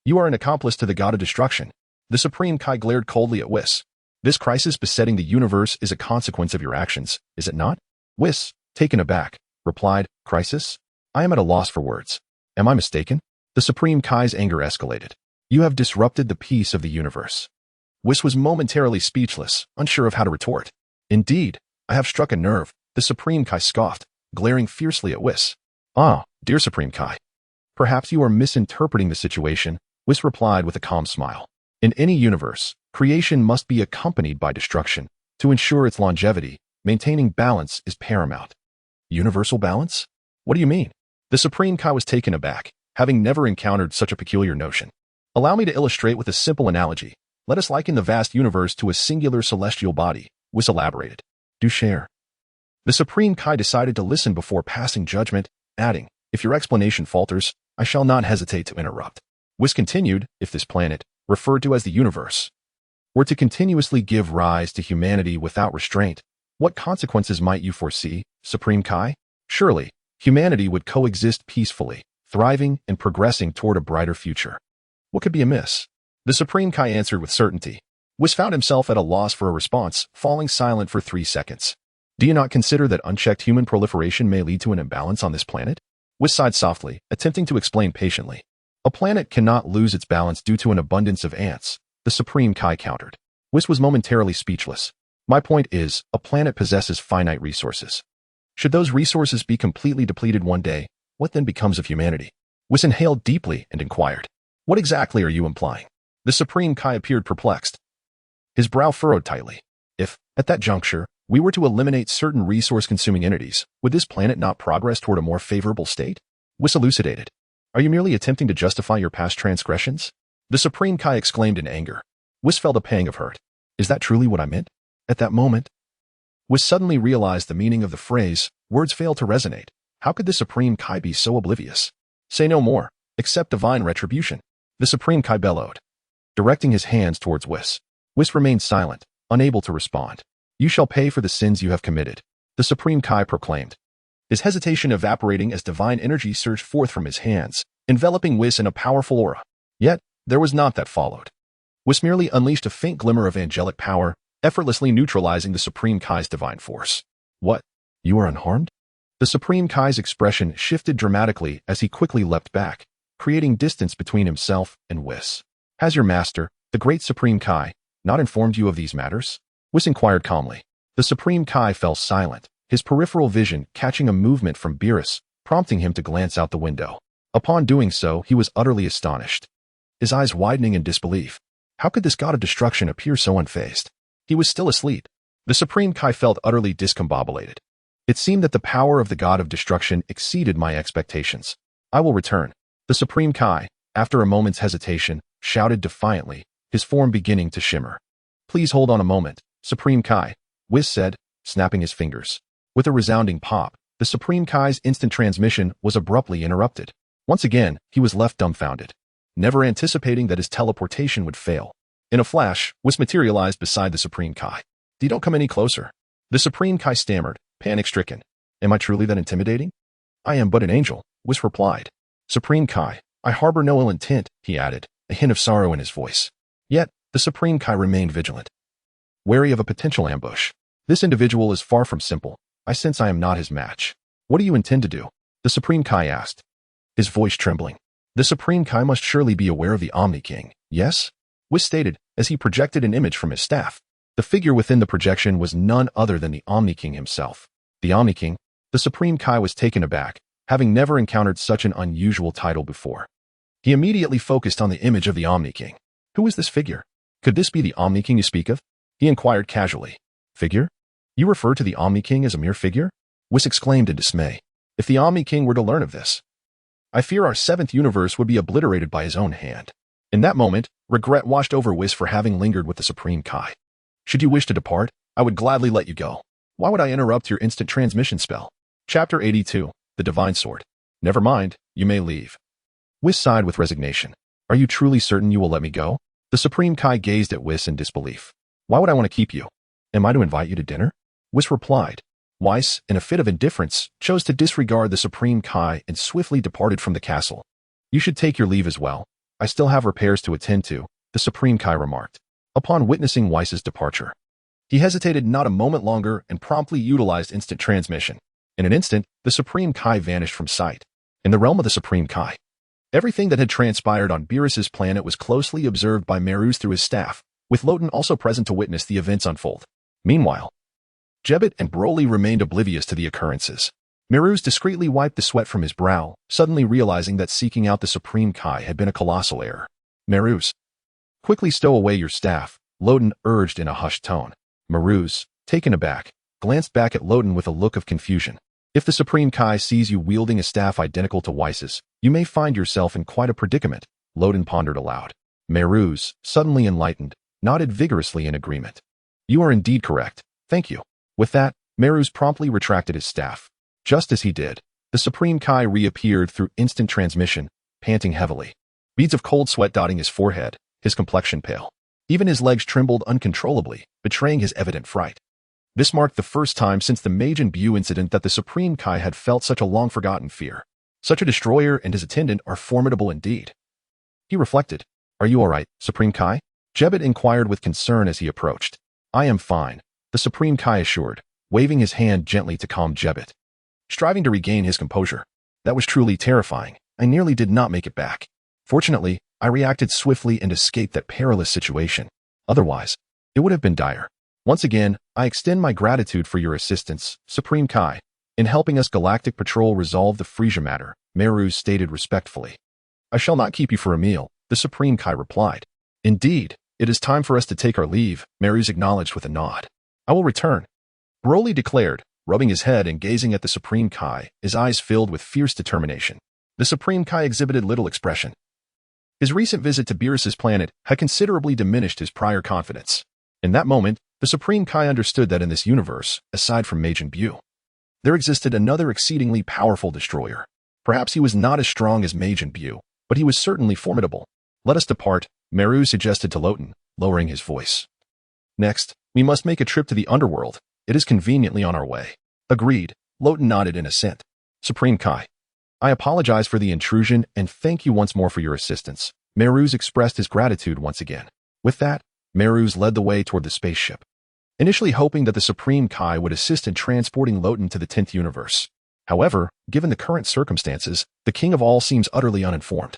you are an accomplice to the god of destruction. The Supreme Kai glared coldly at Whis. This crisis besetting the universe is a consequence of your actions, is it not? Whis, taken aback, replied, Crisis? I am at a loss for words. Am I mistaken? The Supreme Kai's anger escalated. You have disrupted the peace of the universe. Whis was momentarily speechless, unsure of how to retort. Indeed, I have struck a nerve, the Supreme Kai scoffed, glaring fiercely at Whis. Ah, dear Supreme Kai. Perhaps you are misinterpreting the situation, Whis replied with a calm smile. In any universe, creation must be accompanied by destruction. To ensure its longevity, maintaining balance is paramount. Universal balance? What do you mean? The Supreme Kai was taken aback, having never encountered such a peculiar notion. Allow me to illustrate with a simple analogy. Let us liken the vast universe to a singular celestial body, Whis elaborated. Do share. The Supreme Kai decided to listen before passing judgment, adding, If your explanation falters, I shall not hesitate to interrupt. Whis continued, If this planet, referred to as the universe, were to continuously give rise to humanity without restraint, what consequences might you foresee, Supreme Kai? Surely, humanity would coexist peacefully, thriving and progressing toward a brighter future. What could be amiss? The Supreme Kai answered with certainty. Whis found himself at a loss for a response, falling silent for 3 seconds. Do you not consider that unchecked human proliferation may lead to an imbalance on this planet? Whis sighed softly, attempting to explain patiently. A planet cannot lose its balance due to an abundance of ants, the Supreme Kai countered. Whis was momentarily speechless. My point is, a planet possesses finite resources. Should those resources be completely depleted one day, what then becomes of humanity? Whis inhaled deeply and inquired. What exactly are you implying? The Supreme Kai appeared perplexed. His brow furrowed tightly. If, at that juncture, we were to eliminate certain resource-consuming entities, would this planet not progress toward a more favorable state? Whis elucidated. Are you merely attempting to justify your past transgressions? The Supreme Kai exclaimed in anger. Whis felt a pang of hurt. Is that truly what I meant? At that moment, Whis suddenly realized the meaning of the phrase, words fail to resonate. How could the Supreme Kai be so oblivious? Say no more, accept divine retribution. The Supreme Kai bellowed, directing his hands towards Whis. Whis remained silent, unable to respond. You shall pay for the sins you have committed, the Supreme Kai proclaimed. His hesitation evaporating as divine energy surged forth from his hands, enveloping Whis in a powerful aura. Yet, there was not that followed. Whis merely unleashed a faint glimmer of angelic power, effortlessly neutralizing the Supreme Kai's divine force. What? You are unharmed? The Supreme Kai's expression shifted dramatically as he quickly leapt back, creating distance between himself and Whis. Has your master, the great Supreme Kai, not informed you of these matters? Whis inquired calmly. The Supreme Kai fell silent, his peripheral vision catching a movement from Beerus, prompting him to glance out the window. Upon doing so, he was utterly astonished, his eyes widening in disbelief. How could this god of destruction appear so unfazed? He was still asleep. The Supreme Kai felt utterly discombobulated. It seemed that the power of the god of destruction exceeded my expectations. I will return. The Supreme Kai, after a moment's hesitation, shouted defiantly, his form beginning to shimmer. Please hold on a moment, Supreme Kai, Whis said, snapping his fingers. With a resounding pop, the Supreme Kai's instant transmission was abruptly interrupted. Once again, he was left dumbfounded, never anticipating that his teleportation would fail. In a flash, Whis materialized beside the Supreme Kai. Don't come any closer. The Supreme Kai stammered, panic-stricken. Am I truly that intimidating? I am but an angel, Whis replied. Supreme Kai, I harbor no ill intent, he added, a hint of sorrow in his voice. Yet, the Supreme Kai remained vigilant, wary of a potential ambush. This individual is far from simple. I sense I am not his match. What do you intend to do? The Supreme Kai asked, his voice trembling. The Supreme Kai must surely be aware of the Omni King, yes? Whis stated as he projected an image from his staff. The figure within the projection was none other than the Omni King himself. The Omni King? The Supreme Kai was taken aback, having never encountered such an unusual title before. He immediately focused on the image of the Omni King. Who is this figure? Could this be the Omni King you speak of? He inquired casually. Figure? You refer to the Omni King as a mere figure? Whis exclaimed in dismay. If the Omni King were to learn of this, I fear our 7th universe would be obliterated by his own hand. In that moment, regret washed over Whis for having lingered with the Supreme Kai. Should you wish to depart, I would gladly let you go. Why would I interrupt your instant transmission spell? Chapter 82, The Divine Sword. Never mind, you may leave. Whis sighed with resignation. Are you truly certain you will let me go? The Supreme Kai gazed at Whis in disbelief. Why would I want to keep you? Am I to invite you to dinner? Whis replied. Whis, in a fit of indifference, chose to disregard the Supreme Kai and swiftly departed from the castle. You should take your leave as well. I still have repairs to attend to, the Supreme Kai remarked. Upon witnessing Whis' departure, he hesitated not a moment longer and promptly utilized instant transmission. In an instant, the Supreme Kai vanished from sight. In the realm of the Supreme Kai, everything that had transpired on Beerus' planet was closely observed by Beerus through his staff, with Luo also present to witness the events unfold. Meanwhile, Jebbet and Broly remained oblivious to the occurrences. Beerus discreetly wiped the sweat from his brow, suddenly realizing that seeking out the Supreme Kai had been a colossal error. Beerus, quickly stow away your staff, Luo urged in a hushed tone. Beerus, taken aback, glanced back at Luo with a look of confusion. If the Supreme Kai sees you wielding a staff identical to Whis', you may find yourself in quite a predicament, Luo pondered aloud. Beerus, suddenly enlightened, nodded vigorously in agreement. You are indeed correct, thank you. With that, Beerus promptly retracted his staff. Just as he did, the Supreme Kai reappeared through instant transmission, panting heavily. Beads of cold sweat dotting his forehead, his complexion pale. Even his legs trembled uncontrollably, betraying his evident fright. This marked the first time since the Majin Buu incident that the Supreme Kai had felt such a long-forgotten fear. Such a destroyer and his attendant are formidable indeed. He reflected. Are you all right, Supreme Kai? Jebbet inquired with concern as he approached. I am fine, the Supreme Kai assured, waving his hand gently to calm Jebbet. Striving to regain his composure. That was truly terrifying. I nearly did not make it back. Fortunately, I reacted swiftly and escaped that perilous situation. Otherwise, it would have been dire. Once again, I extend my gratitude for your assistance, Supreme Kai, in helping us Galactic Patrol resolve the Frisia matter, Beerus stated respectfully. I shall not keep you for a meal, the Supreme Kai replied. Indeed, it is time for us to take our leave, Beerus acknowledged with a nod. I will return, Broly declared, rubbing his head and gazing at the Supreme Kai, his eyes filled with fierce determination. The Supreme Kai exhibited little expression. His recent visit to Beerus' planet had considerably diminished his prior confidence. In that moment, the Supreme Kai understood that in this universe, aside from Majin Buu, there existed another exceedingly powerful destroyer. Perhaps he was not as strong as Majin Buu, but he was certainly formidable. Let us depart, Beerus suggested to Luo, lowering his voice. Next, we must make a trip to the underworld. It is conveniently on our way. Agreed, Luo nodded in assent. Supreme Kai, I apologize for the intrusion and thank you once more for your assistance. Beerus expressed his gratitude once again. With that, Beerus led the way toward the spaceship, initially hoping that the Supreme Kai would assist in transporting Luo to the 10th universe. However, given the current circumstances, the King of All seems utterly uninformed.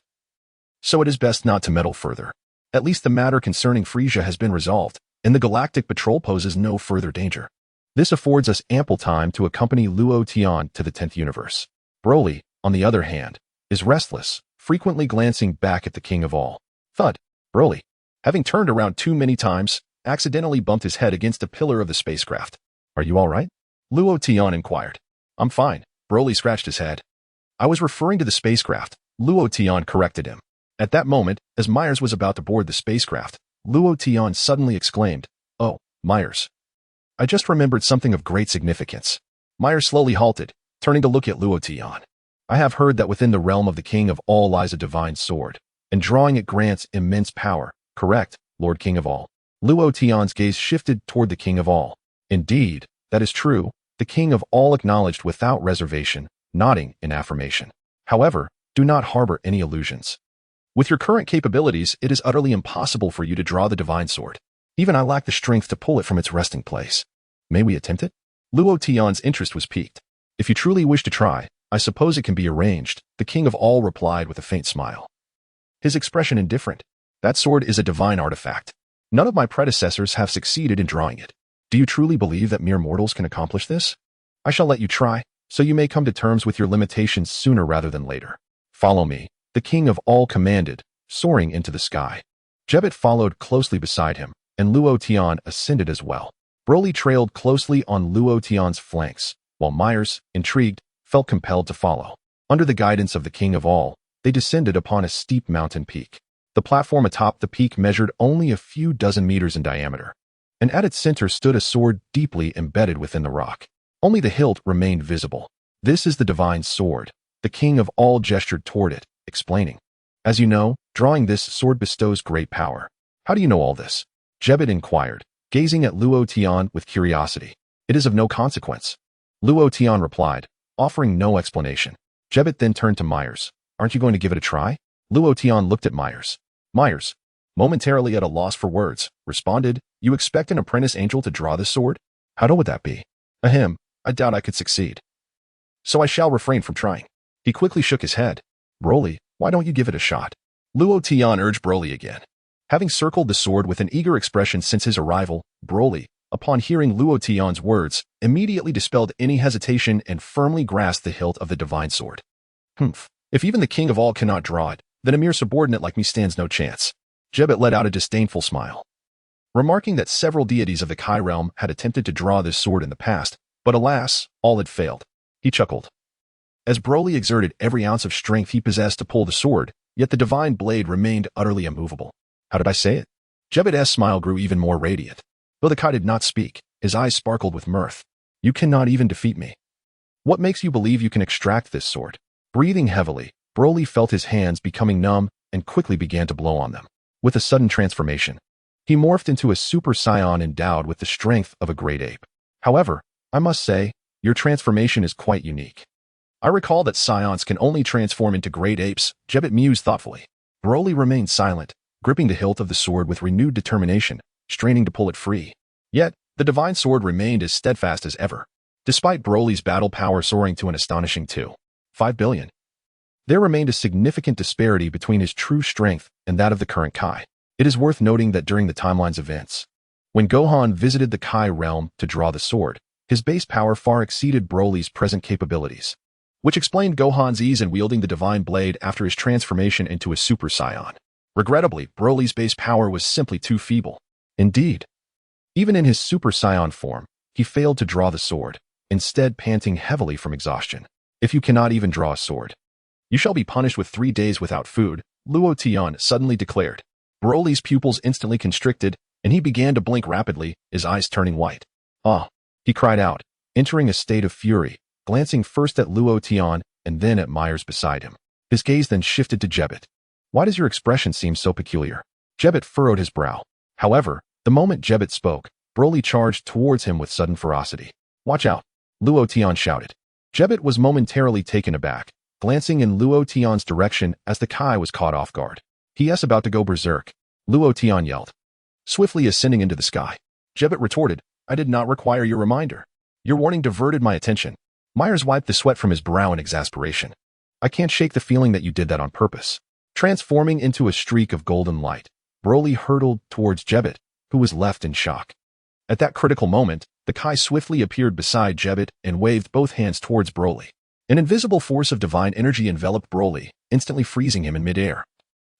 So it is best not to meddle further. At least the matter concerning Frisia has been resolved, and the Galactic Patrol poses no further danger. This affords us ample time to accompany Luo Tian to the 10th universe. Broly, on the other hand, is restless, frequently glancing back at the King of All. Thud. Broly, having turned around too many times, accidentally bumped his head against a pillar of the spacecraft. Are you all right? Luo Tian inquired. I'm fine, Broly scratched his head. I was referring to the spacecraft, Luo Tian corrected him. At that moment, as Myers was about to board the spacecraft, Luo Tian suddenly exclaimed, Oh, Myers. I just remembered something of great significance. Myers slowly halted, turning to look at Luo Tian. I have heard that within the realm of the King of All lies a divine sword, and drawing it grants immense power. Correct, Lord King of All. Luo Tian's gaze shifted toward the King of All. Indeed, that is true, the King of All acknowledged without reservation, nodding in affirmation. However, do not harbor any illusions. With your current capabilities, it is utterly impossible for you to draw the divine sword. Even I lack the strength to pull it from its resting place. May we attempt it? Luo Tian's interest was piqued. If you truly wish to try, I suppose it can be arranged, the king of all replied with a faint smile. His expression indifferent. That sword is a divine artifact. None of my predecessors have succeeded in drawing it. Do you truly believe that mere mortals can accomplish this? I shall let you try, so you may come to terms with your limitations sooner rather than later. Follow me, the king of all commanded, soaring into the sky. Jebbet followed closely beside him, and Luo Tian ascended as well. Broly trailed closely on Luo Tian's flanks, while Myers, intrigued, felt compelled to follow. Under the guidance of the king of all, they descended upon a steep mountain peak. The platform atop the peak measured only a few dozen meters in diameter, and at its center stood a sword deeply embedded within the rock. Only the hilt remained visible. This is the divine sword. The king of all gestured toward it, explaining. As you know, drawing this sword bestows great power. How do you know all this? Jebbet inquired, gazing at Luo Tian with curiosity. It is of no consequence. Luo Tian replied, offering no explanation. Jebbet then turned to Myers. Aren't you going to give it a try? Luo Tian looked at Myers. Myers, momentarily at a loss for words, responded, You expect an apprentice angel to draw this sword? How would that be? Ahem, I doubt I could succeed. So I shall refrain from trying. He quickly shook his head. Broly, why don't you give it a shot? Luo Tian urged Broly again. Having circled the sword with an eager expression since his arrival, Broly, upon hearing Luo Tian's words, immediately dispelled any hesitation and firmly grasped the hilt of the divine sword. Humph. If even the king of all cannot draw it, then a mere subordinate like me stands no chance. Jebbet let out a disdainful smile. Remarking that several deities of the Kai realm had attempted to draw this sword in the past, but alas, all had failed. He chuckled. As Broly exerted every ounce of strength he possessed to pull the sword, yet the divine blade remained utterly immovable. How did I say it? Jebbet's smile grew even more radiant. Though the Kai did not speak, his eyes sparkled with mirth. You cannot even defeat me. What makes you believe you can extract this sword? Breathing heavily, Broly felt his hands becoming numb and quickly began to blow on them. With a sudden transformation, he morphed into a Super Saiyan endowed with the strength of a great ape. However, I must say, your transformation is quite unique. I recall that Saiyans can only transform into great apes, Jebbet mused thoughtfully. Broly remained silent, gripping the hilt of the sword with renewed determination, straining to pull it free. Yet, the divine sword remained as steadfast as ever, despite Broly's battle power soaring to an astonishing 2.5 billion. There remained a significant disparity between his true strength and that of the current Kai. It is worth noting that during the timeline's events, when Gohan visited the Kai realm to draw the sword, his base power far exceeded Broly's present capabilities, which explained Gohan's ease in wielding the divine blade after his transformation into a Super Saiyan. Regrettably, Broly's base power was simply too feeble. Indeed, even in his Super Saiyan form, he failed to draw the sword, instead panting heavily from exhaustion. If you cannot even draw a sword, you shall be punished with 3 days without food, Luo Tian suddenly declared. Broly's pupils instantly constricted, and he began to blink rapidly, his eyes turning white. Ah! He cried out, entering a state of fury, glancing first at Luo Tian and then at Myers beside him. His gaze then shifted to Jebbet. Why does your expression seem so peculiar? Jebbet furrowed his brow. However, the moment Jebbet spoke, Broly charged towards him with sudden ferocity. Watch out! Luo Tian shouted. Jebbet was momentarily taken aback, glancing in Luo Tian's direction as the Kai was caught off guard. He.S. about to go berserk. Luo Tian yelled, swiftly ascending into the sky. Jebbet retorted, I did not require your reminder. Your warning diverted my attention. Myers wiped the sweat from his brow in exasperation. I can't shake the feeling that you did that on purpose. Transforming into a streak of golden light, Broly hurtled towards Jebbet, who was left in shock. At that critical moment, the Kai swiftly appeared beside Jebbet and waved both hands towards Broly. An invisible force of divine energy enveloped Broly, instantly freezing him in midair,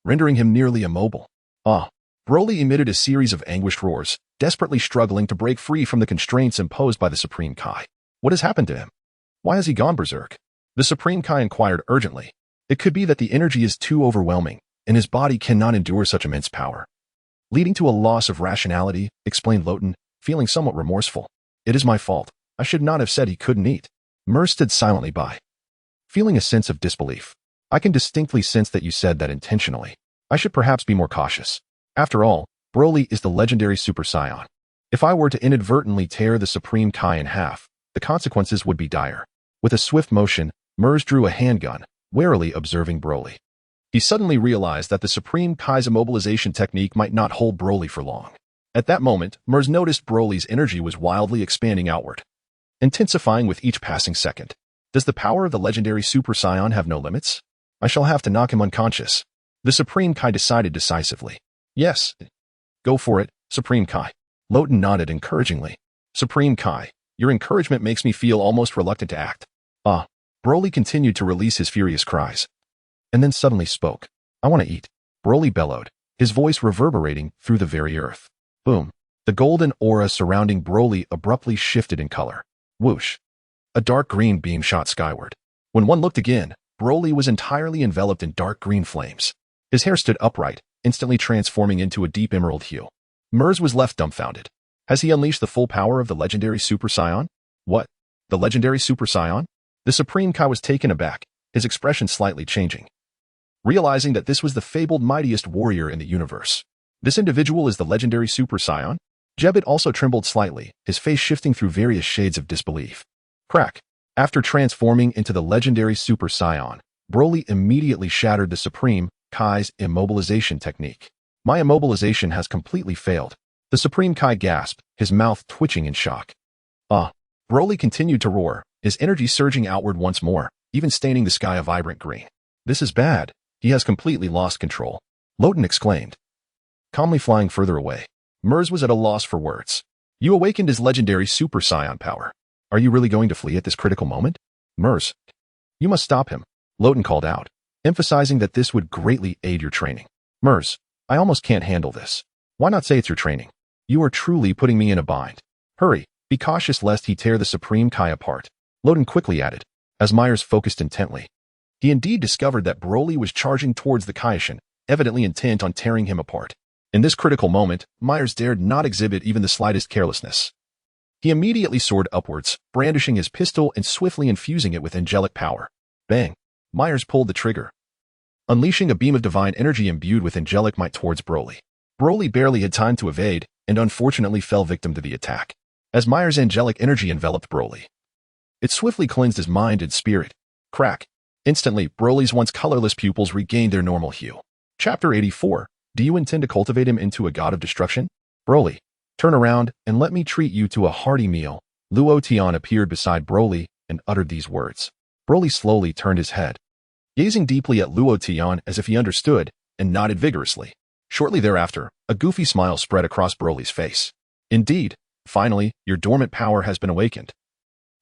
rendering him nearly immobile. Ah! Broly emitted a series of anguished roars, desperately struggling to break free from the constraints imposed by the Supreme Kai. What has happened to him? Why has he gone berserk? The Supreme Kai inquired urgently. It could be that the energy is too overwhelming, and his body cannot endure such immense power, leading to a loss of rationality, explained Loten, feeling somewhat remorseful. It is my fault. I should not have said he couldn't eat. Mers stood silently by, feeling a sense of disbelief. I can distinctly sense that you said that intentionally. I should perhaps be more cautious. After all, Broly is the legendary Super Saiyan. If I were to inadvertently tear the Supreme Kai in half, the consequences would be dire. With a swift motion, Mers drew a handgun, warily observing Broly. He suddenly realized that the Supreme Kai's immobilization technique might not hold Broly for long. At that moment, Mers noticed Broly's energy was wildly expanding outward, intensifying with each passing second. Does the power of the legendary Super Saiyan have no limits? I shall have to knock him unconscious. The Supreme Kai decided decisively. Yes. Go for it, Supreme Kai. Luo Tian nodded encouragingly. Supreme Kai, your encouragement makes me feel almost reluctant to act. Broly continued to release his furious cries. And then suddenly spoke. I want to eat. Broly bellowed, his voice reverberating through the very earth. Boom. The golden aura surrounding Broly abruptly shifted in color. Whoosh. A dark green beam shot skyward. When one looked again, Broly was entirely enveloped in dark green flames. His hair stood upright, instantly transforming into a deep emerald hue. Mers was left dumbfounded. Has he unleashed the full power of the legendary Super Saiyan? What? The legendary Super Saiyan? The Supreme Kai was taken aback, his expression slightly changing. Realizing that this was the fabled mightiest warrior in the universe. This individual is the legendary Super Saiyan? Jebbit also trembled slightly, his face shifting through various shades of disbelief. Crack. After transforming into the legendary Super Saiyan, Broly immediately shattered the Supreme Kai's immobilization technique. My immobilization has completely failed. The Supreme Kai gasped, his mouth twitching in shock. Broly continued to roar, his energy surging outward once more, even staining the sky a vibrant green. This is bad. He has completely lost control. Luo Tian exclaimed. Calmly flying further away, Mers was at a loss for words. You awakened his legendary Super Saiyan power. Are you really going to flee at this critical moment? Mers, you must stop him, Luo Tian called out, emphasizing that this would greatly aid your training. Mers, I almost can't handle this. Why not say it's your training? You are truly putting me in a bind. Hurry, be cautious lest he tear the Supreme Kai apart. Luo Tian quickly added, as Myers focused intently. He indeed discovered that Broly was charging towards the Kaiōshin, evidently intent on tearing him apart. In this critical moment, Myers dared not exhibit even the slightest carelessness. He immediately soared upwards, brandishing his pistol and swiftly infusing it with angelic power. Bang! Myers pulled the trigger, unleashing a beam of divine energy imbued with angelic might towards Broly. Broly barely had time to evade, and unfortunately fell victim to the attack. As Myers' angelic energy enveloped Broly, it swiftly cleansed his mind and spirit. Crack! Instantly, Broly's once colorless pupils regained their normal hue. Chapter 84. Do you intend to cultivate him into a god of destruction? Broly, turn around and let me treat you to a hearty meal. Luo Tian appeared beside Broly and uttered these words. Broly slowly turned his head, gazing deeply at Luo Tian as if he understood, and nodded vigorously. Shortly thereafter, a goofy smile spread across Broly's face. Indeed, finally, your dormant power has been awakened.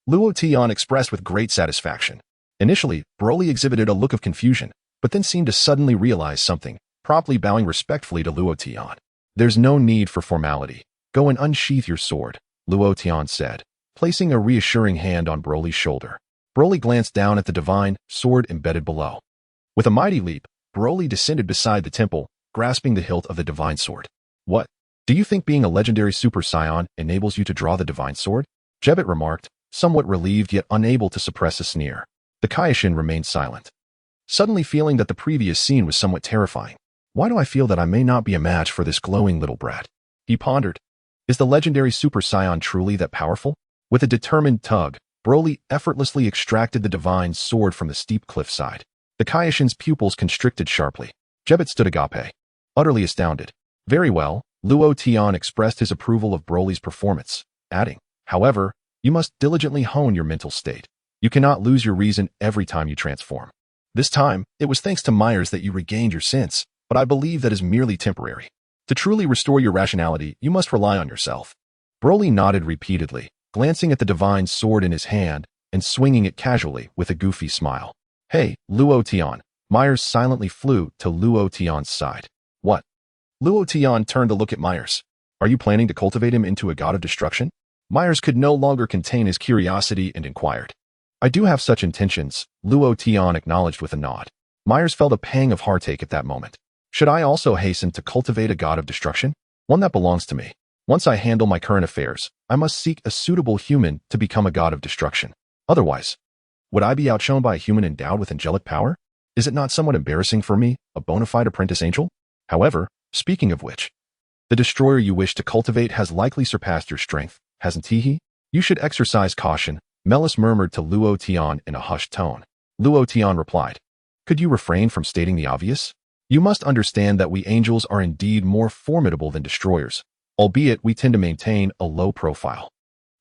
Luo Tian expressed with great satisfaction. Initially, Broly exhibited a look of confusion, but then seemed to suddenly realize something, promptly bowing respectfully to Luo Tian. There's no need for formality. Go and unsheath your sword, Luo Tian said, placing a reassuring hand on Broly's shoulder. Broly glanced down at the divine sword embedded below. With a mighty leap, Broly descended beside the temple, grasping the hilt of the divine sword. What? Do you think being a legendary Super Saiyan enables you to draw the divine sword? Jebbit remarked, somewhat relieved yet unable to suppress a sneer. The Kaiōshin remained silent, suddenly feeling that the previous scene was somewhat terrifying. Why do I feel that I may not be a match for this glowing little brat? He pondered. Is the legendary Super Saiyan truly that powerful? With a determined tug, Broly effortlessly extracted the divine sword from the steep cliffside. The Kaiōshin's pupils constricted sharply. Jebbit stood agape, utterly astounded. Very well, Luo Tian expressed his approval of Broly's performance, adding, however, you must diligently hone your mental state. You cannot lose your reason every time you transform. This time, it was thanks to Myers that you regained your sense, but I believe that is merely temporary. To truly restore your rationality, you must rely on yourself. Broly nodded repeatedly, glancing at the divine sword in his hand and swinging it casually with a goofy smile. Hey, Luo Tian. Myers silently flew to Luo Tian's side. What? Luo Tian turned to look at Myers. Are you planning to cultivate him into a god of destruction? Myers could no longer contain his curiosity and inquired. I do have such intentions, Luo Tian acknowledged with a nod. Myers felt a pang of heartache at that moment. Should I also hasten to cultivate a god of destruction? One that belongs to me. Once I handle my current affairs, I must seek a suitable human to become a god of destruction. Otherwise, would I be outshone by a human endowed with angelic power? Is it not somewhat embarrassing for me, a bona fide apprentice angel? However, speaking of which, the destroyer you wish to cultivate has likely surpassed your strength, hasn't he? You should exercise caution, Melis murmured to Luo Tian in a hushed tone. Luo Tian replied, could you refrain from stating the obvious? You must understand that we angels are indeed more formidable than destroyers, albeit we tend to maintain a low profile.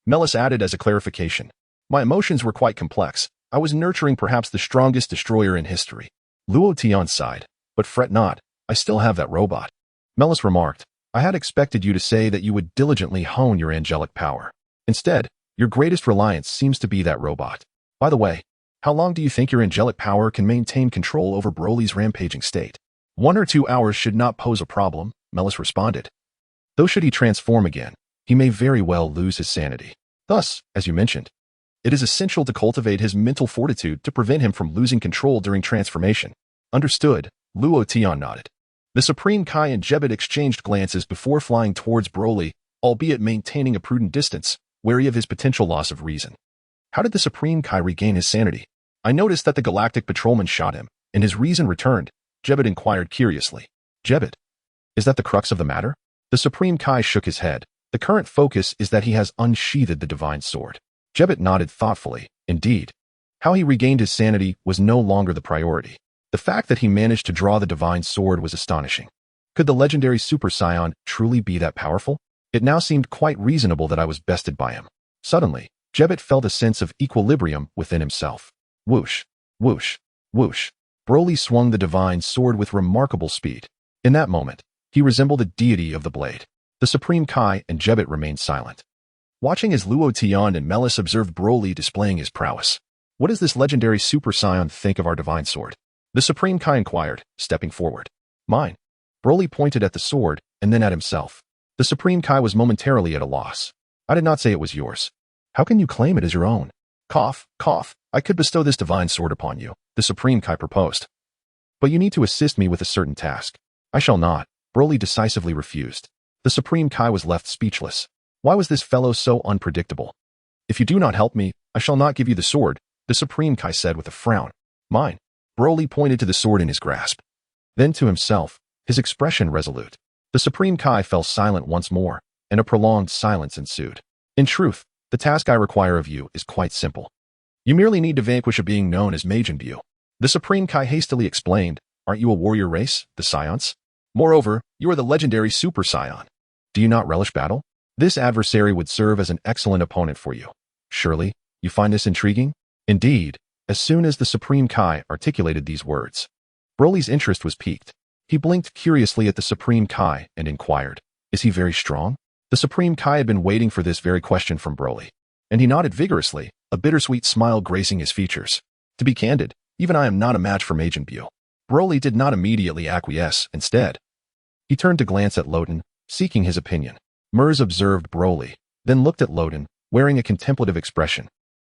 Melis added as a clarification, my emotions were quite complex, I was nurturing perhaps the strongest destroyer in history. Luo Tian sighed. But fret not, I still have that robot. Melis remarked, I had expected you to say that you would diligently hone your angelic power. Instead, your greatest reliance seems to be that robot. By the way, how long do you think your angelic power can maintain control over Broly's rampaging state? 1 or 2 hours should not pose a problem, Melis responded. Though should he transform again, he may very well lose his sanity. Thus, as you mentioned, it is essential to cultivate his mental fortitude to prevent him from losing control during transformation. Understood, Luo Tian nodded. The Supreme Kai and Jebbet exchanged glances before flying towards Broly, albeit maintaining a prudent distance, wary of his potential loss of reason. How did the Supreme Kai regain his sanity? I noticed that the Galactic Patrolman shot him, and his reason returned, Jebbet inquired curiously. Jebbet, is that the crux of the matter? The Supreme Kai shook his head. The current focus is that he has unsheathed the divine sword. Jebbet nodded thoughtfully. Indeed. How he regained his sanity was no longer the priority. The fact that he managed to draw the divine sword was astonishing. Could the legendary Super Saiyan truly be that powerful? It now seemed quite reasonable that I was bested by him. Suddenly, Jebbet felt a sense of equilibrium within himself. Whoosh, whoosh, whoosh. Broly swung the divine sword with remarkable speed. In that moment, he resembled a deity of the blade. The Supreme Kai and Jebbet remained silent, watching as Luo Tian and Melis observed Broly displaying his prowess. What does this legendary Super Saiyan think of our divine sword? The Supreme Kai inquired, stepping forward. Mine. Broly pointed at the sword, and then at himself. The Supreme Kai was momentarily at a loss. I did not say it was yours. How can you claim it as your own? Cough, cough. I could bestow this divine sword upon you, the Supreme Kai proposed. But you need to assist me with a certain task. I shall not. Broly decisively refused. The Supreme Kai was left speechless. Why was this fellow so unpredictable? If you do not help me, I shall not give you the sword, the Supreme Kai said with a frown. Mine. Broly pointed to the sword in his grasp. Then to himself, his expression resolute. The Supreme Kai fell silent once more, and a prolonged silence ensued. In truth, the task I require of you is quite simple. You merely need to vanquish a being known as Majin Buu. The Supreme Kai hastily explained, aren't you a warrior race, the Saiyans? Moreover, you are the legendary Super Saiyan. Do you not relish battle? This adversary would serve as an excellent opponent for you. Surely, you find this intriguing? Indeed, as soon as the Supreme Kai articulated these words, Broly's interest was piqued. He blinked curiously at the Supreme Kai and inquired, is he very strong? The Supreme Kai had been waiting for this very question from Broly, and he nodded vigorously, a bittersweet smile gracing his features. To be candid, even I am not a match for Majin Buu. Broly did not immediately acquiesce. Instead, he turned to glance at Loten, seeking his opinion. Mers observed Broly, then looked at Loten, wearing a contemplative expression.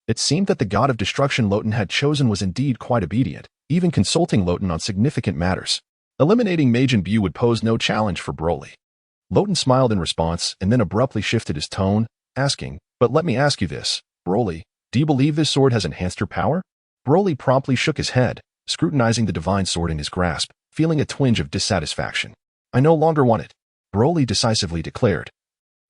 It seemed that the god of destruction Loten had chosen was indeed quite obedient, even consulting Loten on significant matters. Eliminating Majin Buu would pose no challenge for Broly. Loten smiled in response and then abruptly shifted his tone, asking, but let me ask you this, Broly, do you believe this sword has enhanced your power? Broly promptly shook his head, scrutinizing the divine sword in his grasp, feeling a twinge of dissatisfaction. I no longer want it, Broly decisively declared,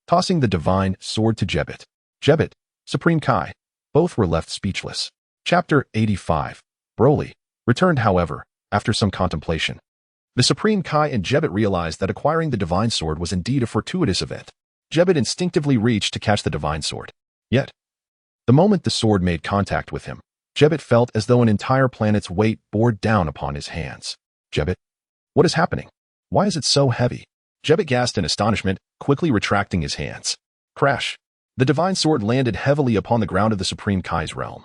tossing the divine sword to Jebbet. Jebbet, Supreme Kai, both were left speechless. Chapter 85. Broly returned, however, after some contemplation. The Supreme Kai and Jebbet realized that acquiring the divine sword was indeed a fortuitous event. Jebbet instinctively reached to catch the divine sword. Yet, the moment the sword made contact with him, Jebbet felt as though an entire planet's weight bore down upon his hands. Jebbet, what is happening? Why is it so heavy? Jebbet gasped in astonishment, quickly retracting his hands. Crash! The divine sword landed heavily upon the ground of the Supreme Kai's realm,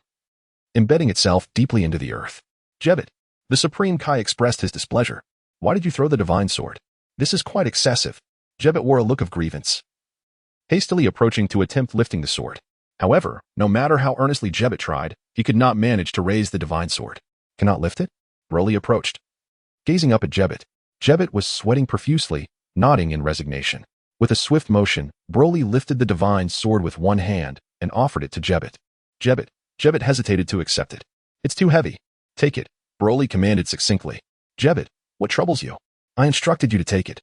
embedding itself deeply into the earth. Jebbet, the Supreme Kai expressed his displeasure. Why did you throw the divine sword? This is quite excessive. Jebbet wore a look of grievance, hastily approaching to attempt lifting the sword. However, no matter how earnestly Jebbet tried, he could not manage to raise the divine sword. Cannot lift it? Broly approached. Gazing up at Jebbet, Jebbet was sweating profusely, nodding in resignation. With a swift motion, Broly lifted the divine sword with one hand and offered it to Jebbet. Jebbet hesitated to accept it. It's too heavy. Take it, Broly commanded succinctly. Jebbet, what troubles you? I instructed you to take it.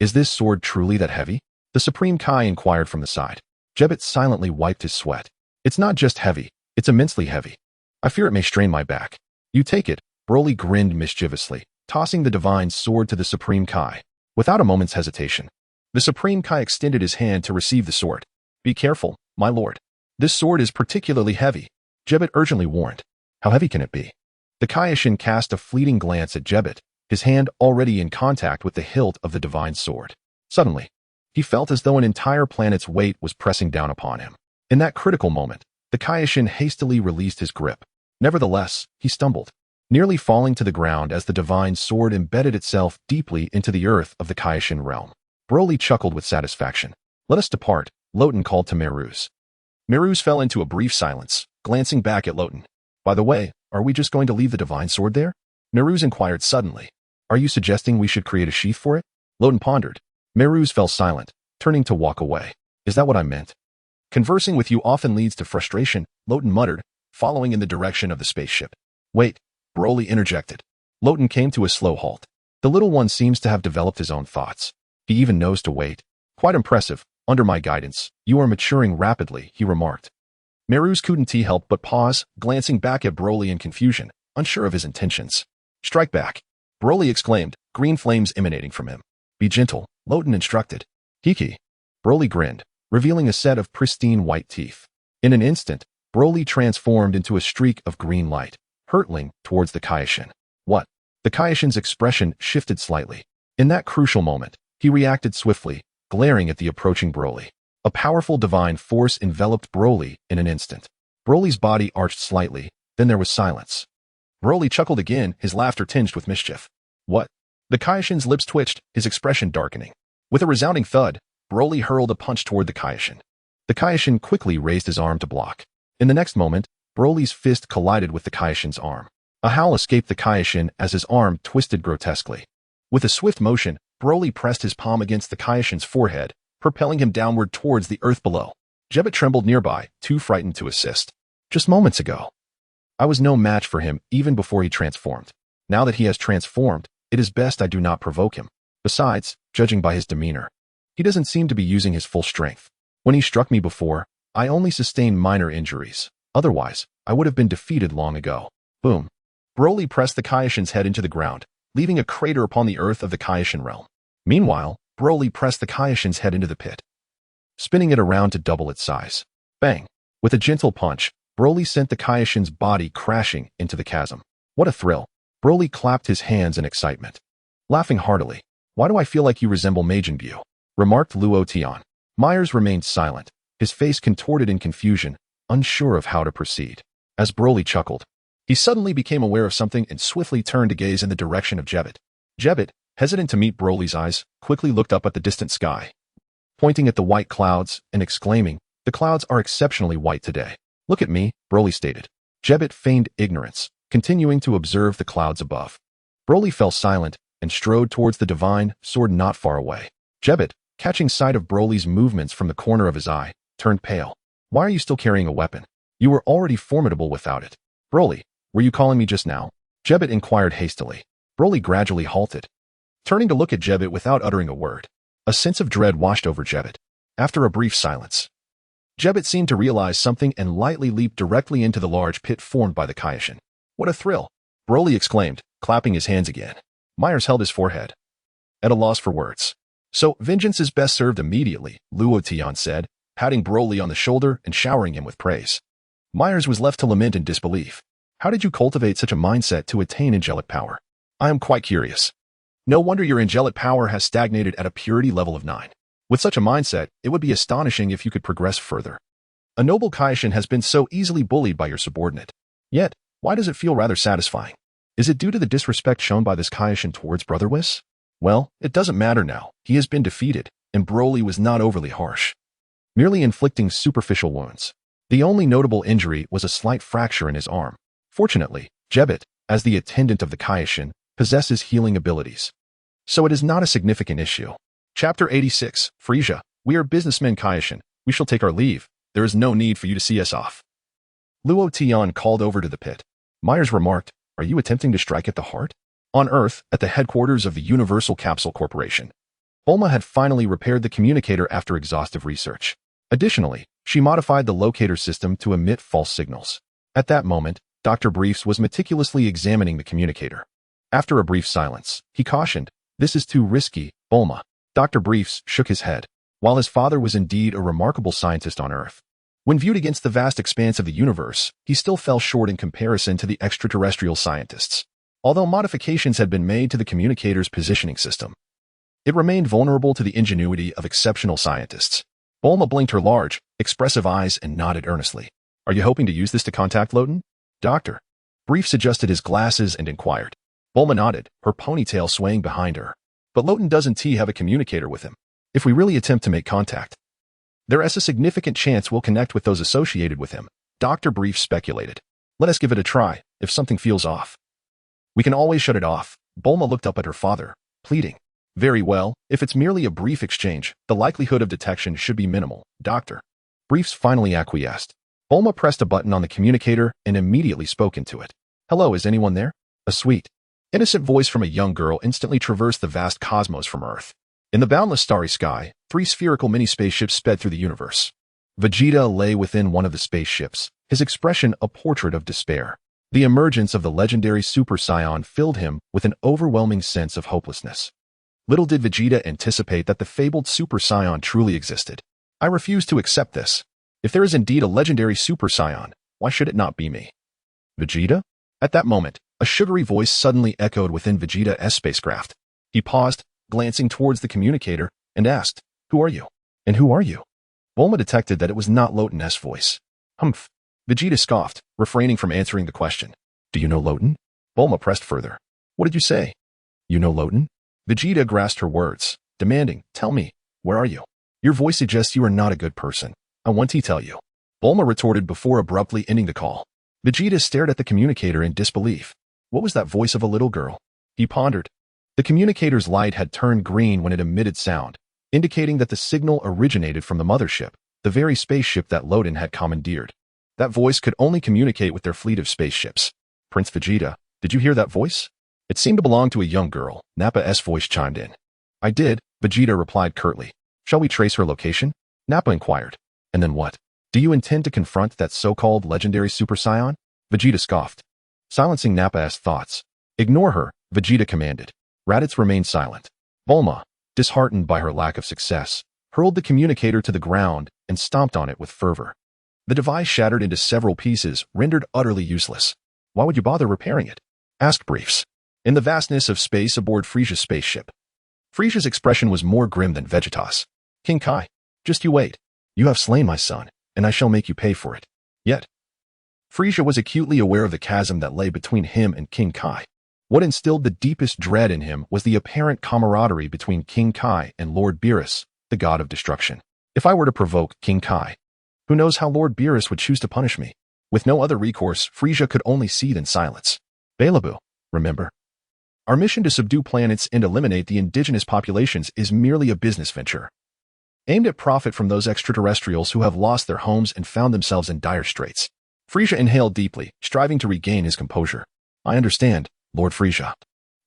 Is this sword truly that heavy? The Supreme Kai inquired from the side. Jebbet silently wiped his sweat. It's not just heavy, it's immensely heavy. I fear it may strain my back. You take it, Broly grinned mischievously, tossing the divine sword to the Supreme Kai. Without a moment's hesitation, the Supreme Kai extended his hand to receive the sword. Be careful, my lord. This sword is particularly heavy, Jebbet urgently warned. How heavy can it be? The Kaiōshin cast a fleeting glance at Jebbet, his hand already in contact with the hilt of the divine sword. Suddenly, he felt as though an entire planet's weight was pressing down upon him. In that critical moment, the Kaiōshin hastily released his grip. Nevertheless, he stumbled, nearly falling to the ground as the divine sword embedded itself deeply into the earth of the Kaiōshin realm. Broly chuckled with satisfaction. "Let us depart," Loten called to Beerus. Beerus fell into a brief silence, glancing back at Loten. "By the way, are we just going to leave the divine sword there?" Beerus inquired suddenly. "Are you suggesting we should create a sheath for it?" Loten pondered. Beerus fell silent, turning to walk away. "Is that what I meant?" "Conversing with you often leads to frustration," Loten muttered, following in the direction of the spaceship. "Wait," Broly interjected. Loten came to a slow halt. The little one seems to have developed his own thoughts. He even knows to wait. "Quite impressive. Under my guidance, you are maturing rapidly," he remarked. Beerus couldn't help but pause, glancing back at Broly in confusion, unsure of his intentions. "Strike back," Broly exclaimed, green flames emanating from him. "Be gentle," Loten instructed. "Hiki." Broly grinned, revealing a set of pristine white teeth. In an instant, Broly transformed into a streak of green light, hurtling towards the Kaiōshin. "What?" The Kaiōshin's expression shifted slightly. In that crucial moment, he reacted swiftly, glaring at the approaching Broly. A powerful divine force enveloped Broly in an instant. Broly's body arched slightly, then there was silence. Broly chuckled again, his laughter tinged with mischief. "What?" The Kaiōshin's lips twitched, his expression darkening. With a resounding thud, Broly hurled a punch toward the Kaiōshin. The Kaiōshin quickly raised his arm to block. In the next moment, Broly's fist collided with the Kaiōshin's arm. A howl escaped the Kaiōshin as his arm twisted grotesquely. With a swift motion, Broly pressed his palm against the Kaiōshin's forehead, propelling him downward towards the earth below. Jebbet trembled nearby, too frightened to assist. "Just moments ago, I was no match for him even before he transformed. Now that he has transformed, it is best I do not provoke him. Besides, judging by his demeanor, he doesn't seem to be using his full strength. When he struck me before, I only sustained minor injuries. Otherwise, I would have been defeated long ago." Boom. Broly pressed the Kaiōshin's head into the ground, leaving a crater upon the earth of the Kaiōshin realm. Meanwhile, Broly pressed the Kaiōshin's head into the pit, spinning it around to double its size. Bang! With a gentle punch, Broly sent the Kaiōshin's body crashing into the chasm. What a thrill! Broly clapped his hands in excitement, laughing heartily. "Why do I feel like you resemble Majin Buu?" remarked Luo Tian. Myers remained silent, his face contorted in confusion, unsure of how to proceed. As Broly chuckled, he suddenly became aware of something and swiftly turned to gaze in the direction of Jebbet. Jebbet, hesitant to meet Broly's eyes, quickly looked up at the distant sky, pointing at the white clouds and exclaiming, "The clouds are exceptionally white today." "Look at me," Broly stated. Jebbet feigned ignorance, continuing to observe the clouds above. Broly fell silent and strode towards the divine sword not far away. Jebbet, catching sight of Broly's movements from the corner of his eye, turned pale. "Why are you still carrying a weapon? You were already formidable without it." "Broly, were you calling me just now?" Jebbet inquired hastily. Broly gradually halted, turning to look at Jebbet without uttering a word. A sense of dread washed over Jebbet. After a brief silence, Jebbet seemed to realize something and lightly leaped directly into the large pit formed by the Kaiōshin. "What a thrill!" Broly exclaimed, clapping his hands again. Myers held his forehead, at a loss for words. "So, vengeance is best served immediately," Luo Tian said, patting Broly on the shoulder and showering him with praise. Myers was left to lament in disbelief. "How did you cultivate such a mindset to attain angelic power? I am quite curious. No wonder your angelic power has stagnated at a purity level of 9. With such a mindset, it would be astonishing if you could progress further. A noble Kaiōshin has been so easily bullied by your subordinate. Yet, why does it feel rather satisfying? Is it due to the disrespect shown by this Kaiōshin towards Brother Whis? Well, it doesn't matter now. He has been defeated, and Broly was not overly harsh, merely inflicting superficial wounds. The only notable injury was a slight fracture in his arm. Fortunately, Jebbet, as the attendant of the Kaiōshin, possesses healing abilities, so it is not a significant issue. Chapter 86, Frisia. "We are businessmen, Kaiōshin. We shall take our leave. There is no need for you to see us off." Luo Tian called over to the pit. Myers remarked, "Are you attempting to strike at the heart?" On Earth, at the headquarters of the Universal Capsule Corporation, Bulma had finally repaired the communicator after exhaustive research. Additionally, she modified the locator system to emit false signals. At that moment, Dr. Briefs was meticulously examining the communicator. After a brief silence, he cautioned, "This is too risky, Bulma." Dr. Briefs shook his head. While his father was indeed a remarkable scientist on Earth, When viewed against the vast expanse of the universe, he still fell short in comparison to the extraterrestrial scientists. Although modifications had been made to the communicator's positioning system, it remained vulnerable to the ingenuity of exceptional scientists. Bulma blinked her large, expressive eyes and nodded earnestly. Are you hoping to use this to contact Luo? Doctor. Brief adjusted his glasses and inquired. Bulma nodded, her ponytail swaying behind her. But Luo doesn't have a communicator with him. If we really attempt to make contact, there is a significant chance we'll connect with those associated with him, Dr. Brief speculated. Let us give it a try, if something feels off. We can always shut it off. Bulma looked up at her father, pleading. Very well, if it's merely a brief exchange, the likelihood of detection should be minimal, Doctor. Briefs finally acquiesced. Bulma pressed a button on the communicator and immediately spoke into it. Hello, is anyone there? A sweet, innocent voice from a young girl instantly traversed the vast cosmos from Earth. In the boundless starry sky, 3 spherical mini-spaceships sped through the universe. Vegeta lay within one of the spaceships, his expression a portrait of despair. The emergence of the legendary Super Saiyan filled him with an overwhelming sense of hopelessness. Little did Vegeta anticipate that the fabled Super Saiyan truly existed. I refuse to accept this. If there is indeed a legendary Super Saiyan, why should it not be me? Vegeta? At that moment, a sugary voice suddenly echoed within Vegeta's spacecraft. He paused, glancing towards the communicator, and asked, Who are you? And who are you? Bulma detected that it was not Luo's voice. Humph. Vegeta scoffed, refraining from answering the question. Do you know Luo? Bulma pressed further. What did you say? You know Luo? Vegeta grasped her words, demanding, Tell me, where are you? Your voice suggests you are not a good person. I want to tell you. Bulma retorted before abruptly ending the call. Vegeta stared at the communicator in disbelief. What was that voice of a little girl? He pondered. The communicator's light had turned green when it emitted sound, indicating that the signal originated from the mothership, the very spaceship that Luo had commandeered. That voice could only communicate with their fleet of spaceships. Prince Vegeta, did you hear that voice? It seemed to belong to a young girl. Nappa's voice chimed in. I did, Vegeta replied curtly. Shall we trace her location? Nappa inquired. And then what? Do you intend to confront that so-called legendary Super Saiyan? Vegeta scoffed. Silencing Nappa's thoughts. Ignore her, Vegeta commanded. Raditz remained silent. Bulma, disheartened by her lack of success, hurled the communicator to the ground and stomped on it with fervor. The device shattered into several pieces, rendered utterly useless. Why would you bother repairing it? Asked Briefs. In the vastness of space aboard Frisia's spaceship. Frisia's expression was more grim than Vegeta's. King Kai, just you wait. You have slain my son, and I shall make you pay for it. Yet, Frisia was acutely aware of the chasm that lay between him and King Kai. What instilled the deepest dread in him was the apparent camaraderie between King Kai and Lord Beerus, the god of destruction. If I were to provoke King Kai, who knows how Lord Beerus would choose to punish me? With no other recourse, Frisia could only seethe in silence. Balabu, remember? Our mission to subdue planets and eliminate the indigenous populations is merely a business venture, aimed at profit from those extraterrestrials who have lost their homes and found themselves in dire straits. Frisia inhaled deeply, striving to regain his composure. I understand, Lord Frisia.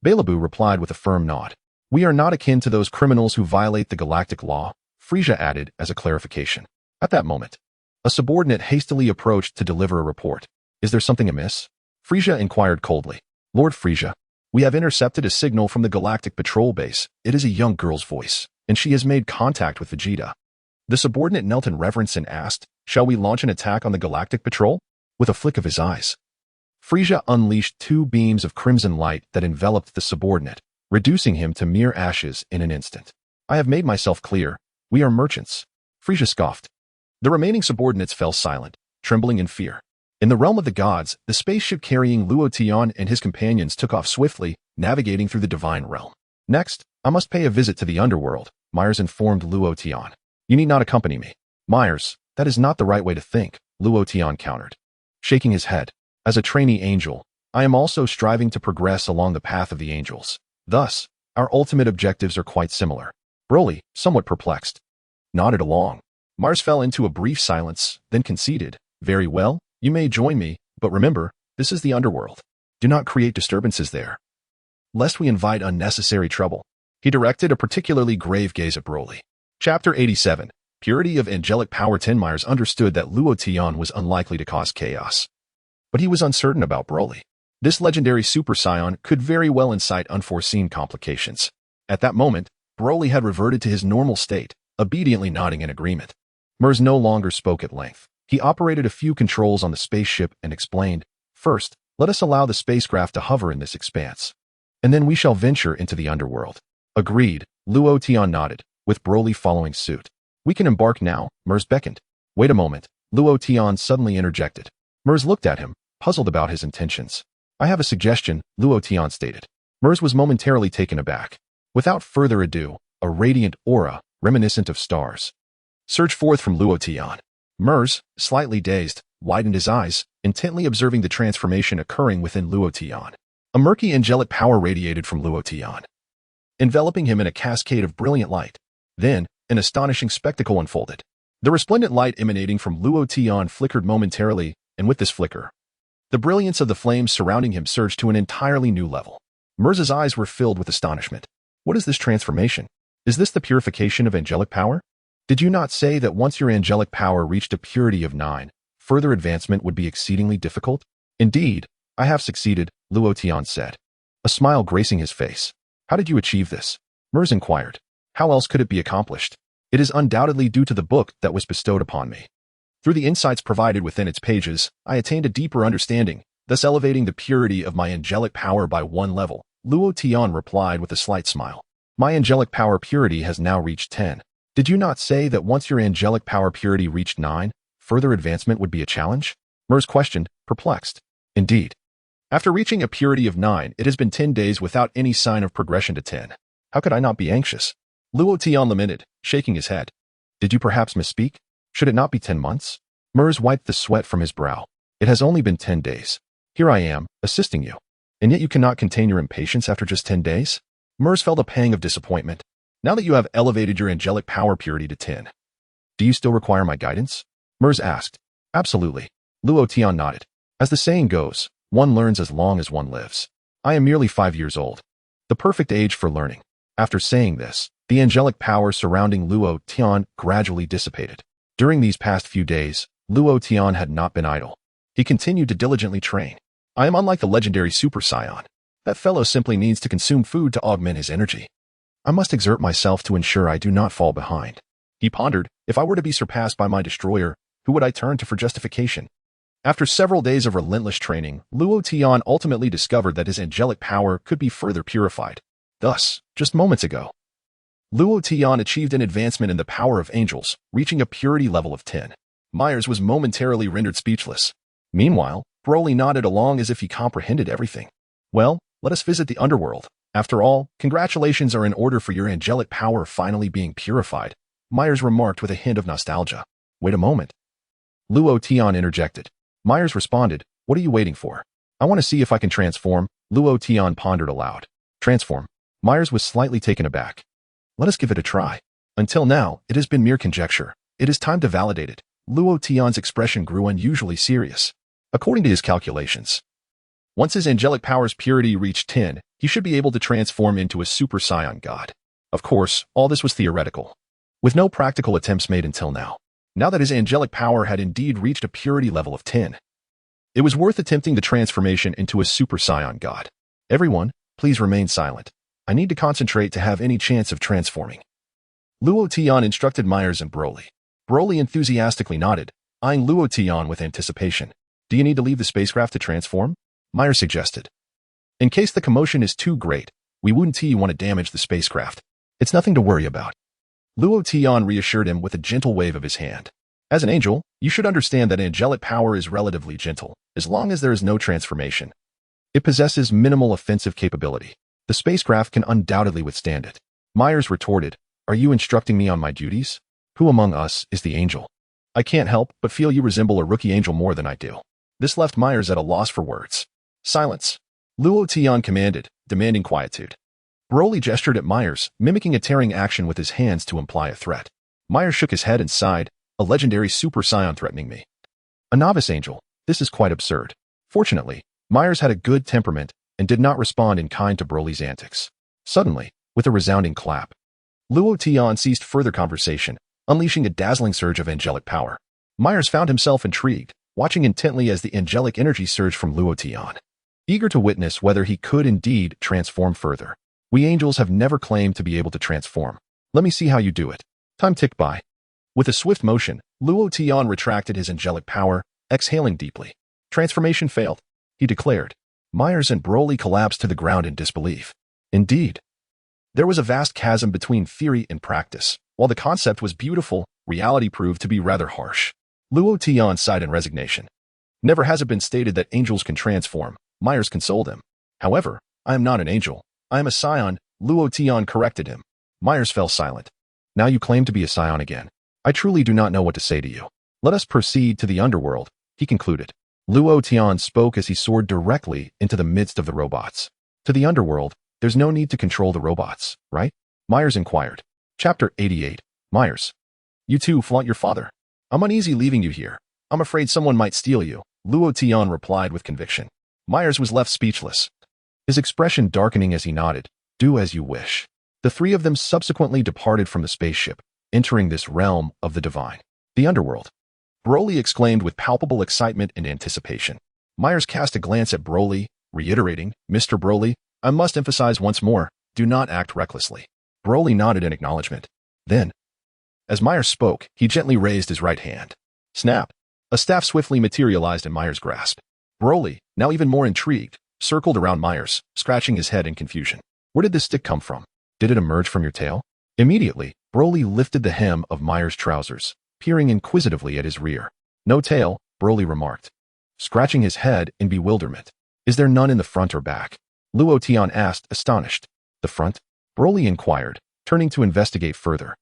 Balabu replied with a firm nod. We are not akin to those criminals who violate the galactic law, Frisia added as a clarification. At that moment, a subordinate hastily approached to deliver a report. Is there something amiss? Frisia inquired coldly. Lord Frisia, we have intercepted a signal from the Galactic Patrol Base. It is a young girl's voice, and she has made contact with Vegeta. The subordinate knelt in reverence and asked, Shall we launch an attack on the Galactic Patrol? With a flick of his eyes, Frisia unleashed 2 beams of crimson light that enveloped the subordinate, reducing him to mere ashes in an instant. I have made myself clear. We are merchants. Frisia scoffed. The remaining subordinates fell silent, trembling in fear. In the realm of the gods, the spaceship carrying Luo Tian and his companions took off swiftly, navigating through the divine realm. Next, I must pay a visit to the underworld, Myers informed Luo Tian. You need not accompany me. Myers, that is not the right way to think, Luo Tian countered. Shaking his head. As a trainee angel, I am also striving to progress along the path of the angels. Thus, our ultimate objectives are quite similar. Broly, somewhat perplexed, nodded along. Mars fell into a brief silence, then conceded. Very well, you may join me, but remember, this is the underworld. Do not create disturbances there, lest we invite unnecessary trouble. He directed a particularly grave gaze at Broly. Chapter 87. Purity of Angelic Power. Myers understood that Luo Tian was unlikely to cause chaos, but he was uncertain about Broly. This legendary Super Saiyan could very well incite unforeseen complications. At that moment, Broly had reverted to his normal state, obediently nodding in agreement. Mers no longer spoke at length. He operated a few controls on the spaceship and explained, "First, let us allow the spacecraft to hover in this expanse. And then we shall venture into the underworld." Agreed, Luo Tian nodded, with Broly following suit. "We can embark now," Mers beckoned. "Wait a moment," Luo Tian suddenly interjected. Mers looked at him, puzzled about his intentions. "I have a suggestion," Luo Tian stated. Mers was momentarily taken aback. Without further ado, a radiant aura, reminiscent of stars, surged forth from Luo Tian. Mers, slightly dazed, widened his eyes, intently observing the transformation occurring within Luo Tian. A murky angelic power radiated from Luo Tian, enveloping him in a cascade of brilliant light. Then, an astonishing spectacle unfolded. The resplendent light emanating from Luo Tian flickered momentarily, and with this flicker, the brilliance of the flames surrounding him surged to an entirely new level. Mers's eyes were filled with astonishment. What is this transformation? Is this the purification of angelic power? Did you not say that once your angelic power reached a purity of 9, further advancement would be exceedingly difficult? Indeed, I have succeeded, Luo Tian said, a smile gracing his face. How did you achieve this? Mers inquired. How else could it be accomplished? It is undoubtedly due to the book that was bestowed upon me. Through the insights provided within its pages, I attained a deeper understanding, thus elevating the purity of my angelic power by 1 level, Luo Tian replied with a slight smile. My angelic power purity has now reached 10. Did you not say that once your angelic power purity reached 9, further advancement would be a challenge? Mers questioned, perplexed. Indeed. After reaching a purity of 9, it has been 10 days without any sign of progression to 10. How could I not be anxious? Luo Tian lamented, shaking his head. Did you perhaps misspeak? Should it not be 10 months? Mers wiped the sweat from his brow. It has only been 10 days. Here I am, assisting you. And yet you cannot contain your impatience after just 10 days? Mers felt a pang of disappointment. Now that you have elevated your angelic power purity to 10, do you still require my guidance? Mers asked. Absolutely. Luo Tian nodded. As the saying goes, one learns as long as one lives. I am merely 5 years old. The perfect age for learning. After saying this, the angelic power surrounding Luo Tian gradually dissipated. During these past few days, Luo Tian had not been idle. He continued to diligently train. I am unlike the legendary Super Saiyan. That fellow simply needs to consume food to augment his energy. I must exert myself to ensure I do not fall behind. He pondered, if I were to be surpassed by my destroyer, who would I turn to for justification? After several days of relentless training, Luo Tian ultimately discovered that his angelic power could be further purified. Thus, just moments ago, Luo Tian achieved an advancement in the power of angels, reaching a purity level of 10. Myers was momentarily rendered speechless. Meanwhile, Broly nodded along as if he comprehended everything. Well, let us visit the underworld. After all, congratulations are in order for your angelic power finally being purified, Myers remarked with a hint of nostalgia. Wait a moment. Luo Tian interjected. Myers responded, what are you waiting for? I want to see if I can transform, Luo Tian pondered aloud. Transform. Myers was slightly taken aback. Let us give it a try. Until now, it has been mere conjecture. It is time to validate it. Luo Tian's expression grew unusually serious. According to his calculations, once his angelic power's purity reached 10, he should be able to transform into a Super Saiyan god. Of course, all this was theoretical, with no practical attempts made until now. Now that his angelic power had indeed reached a purity level of 10, it was worth attempting the transformation into a Super Saiyan god. Everyone, please remain silent. I need to concentrate to have any chance of transforming. Luo Tian instructed Myers and Broly. Broly enthusiastically nodded, eyeing Luo Tian with anticipation. Do you need to leave the spacecraft to transform? Myers suggested. In case the commotion is too great, we wouldn't want to damage the spacecraft. It's nothing to worry about. Luo Tian reassured him with a gentle wave of his hand. As an angel, you should understand that angelic power is relatively gentle, as long as there is no transformation. It possesses minimal offensive capability. The spacecraft can undoubtedly withstand it. Myers retorted, are you instructing me on my duties? Who among us is the angel? I can't help but feel you resemble a rookie angel more than I do. This left Myers at a loss for words. Silence. Luo Tian commanded, demanding quietude. Broly gestured at Myers, mimicking a tearing action with his hands to imply a threat. Myers shook his head and sighed, a legendary Super Saiyan threatening me. A novice angel, this is quite absurd. Fortunately, Myers had a good temperament and did not respond in kind to Broly's antics. Suddenly, with a resounding clap, Luo Tian ceased further conversation, unleashing a dazzling surge of angelic power. Myers found himself intrigued, watching intently as the angelic energy surged from Luo Tian, eager to witness whether he could indeed transform further. We angels have never claimed to be able to transform. Let me see how you do it. Time ticked by. With a swift motion, Luo Tian retracted his angelic power, exhaling deeply. Transformation failed, he declared. Myers and Broly collapsed to the ground in disbelief. Indeed, there was a vast chasm between theory and practice. While the concept was beautiful, reality proved to be rather harsh. Luo Tian sighed in resignation. Never has it been stated that angels can transform, Myers consoled him. However, I am not an angel. I am a Saiyan, Luo Tian corrected him. Myers fell silent. Now you claim to be a Saiyan again. I truly do not know what to say to you. Let us proceed to the underworld, he concluded. Luo Tian spoke as he soared directly into the midst of the robots. To the underworld, there's no need to control the robots, right? Myers inquired. Chapter 88. Myers. You two flaunt your father. I'm uneasy leaving you here. I'm afraid someone might steal you, Luo Tian replied with conviction. Myers was left speechless, his expression darkening as he nodded. Do as you wish. The three of them subsequently departed from the spaceship, entering this realm of the divine. The underworld. Broly exclaimed with palpable excitement and anticipation. Myers cast a glance at Broly, reiterating, Mr. Broly, I must emphasize once more, do not act recklessly. Broly nodded in acknowledgement. Then, as Myers spoke, he gently raised his right hand. Snap! A staff swiftly materialized in Myers' grasp. Broly, now even more intrigued, circled around Myers, scratching his head in confusion. Where did this stick come from? Did it emerge from your tail? Immediately, Broly lifted the hem of Myers' trousers, peering inquisitively at his rear. No tail, Broly remarked, scratching his head in bewilderment. Is there none in the front or back? Luo Tian asked, astonished. The front? Broly inquired, turning to investigate further.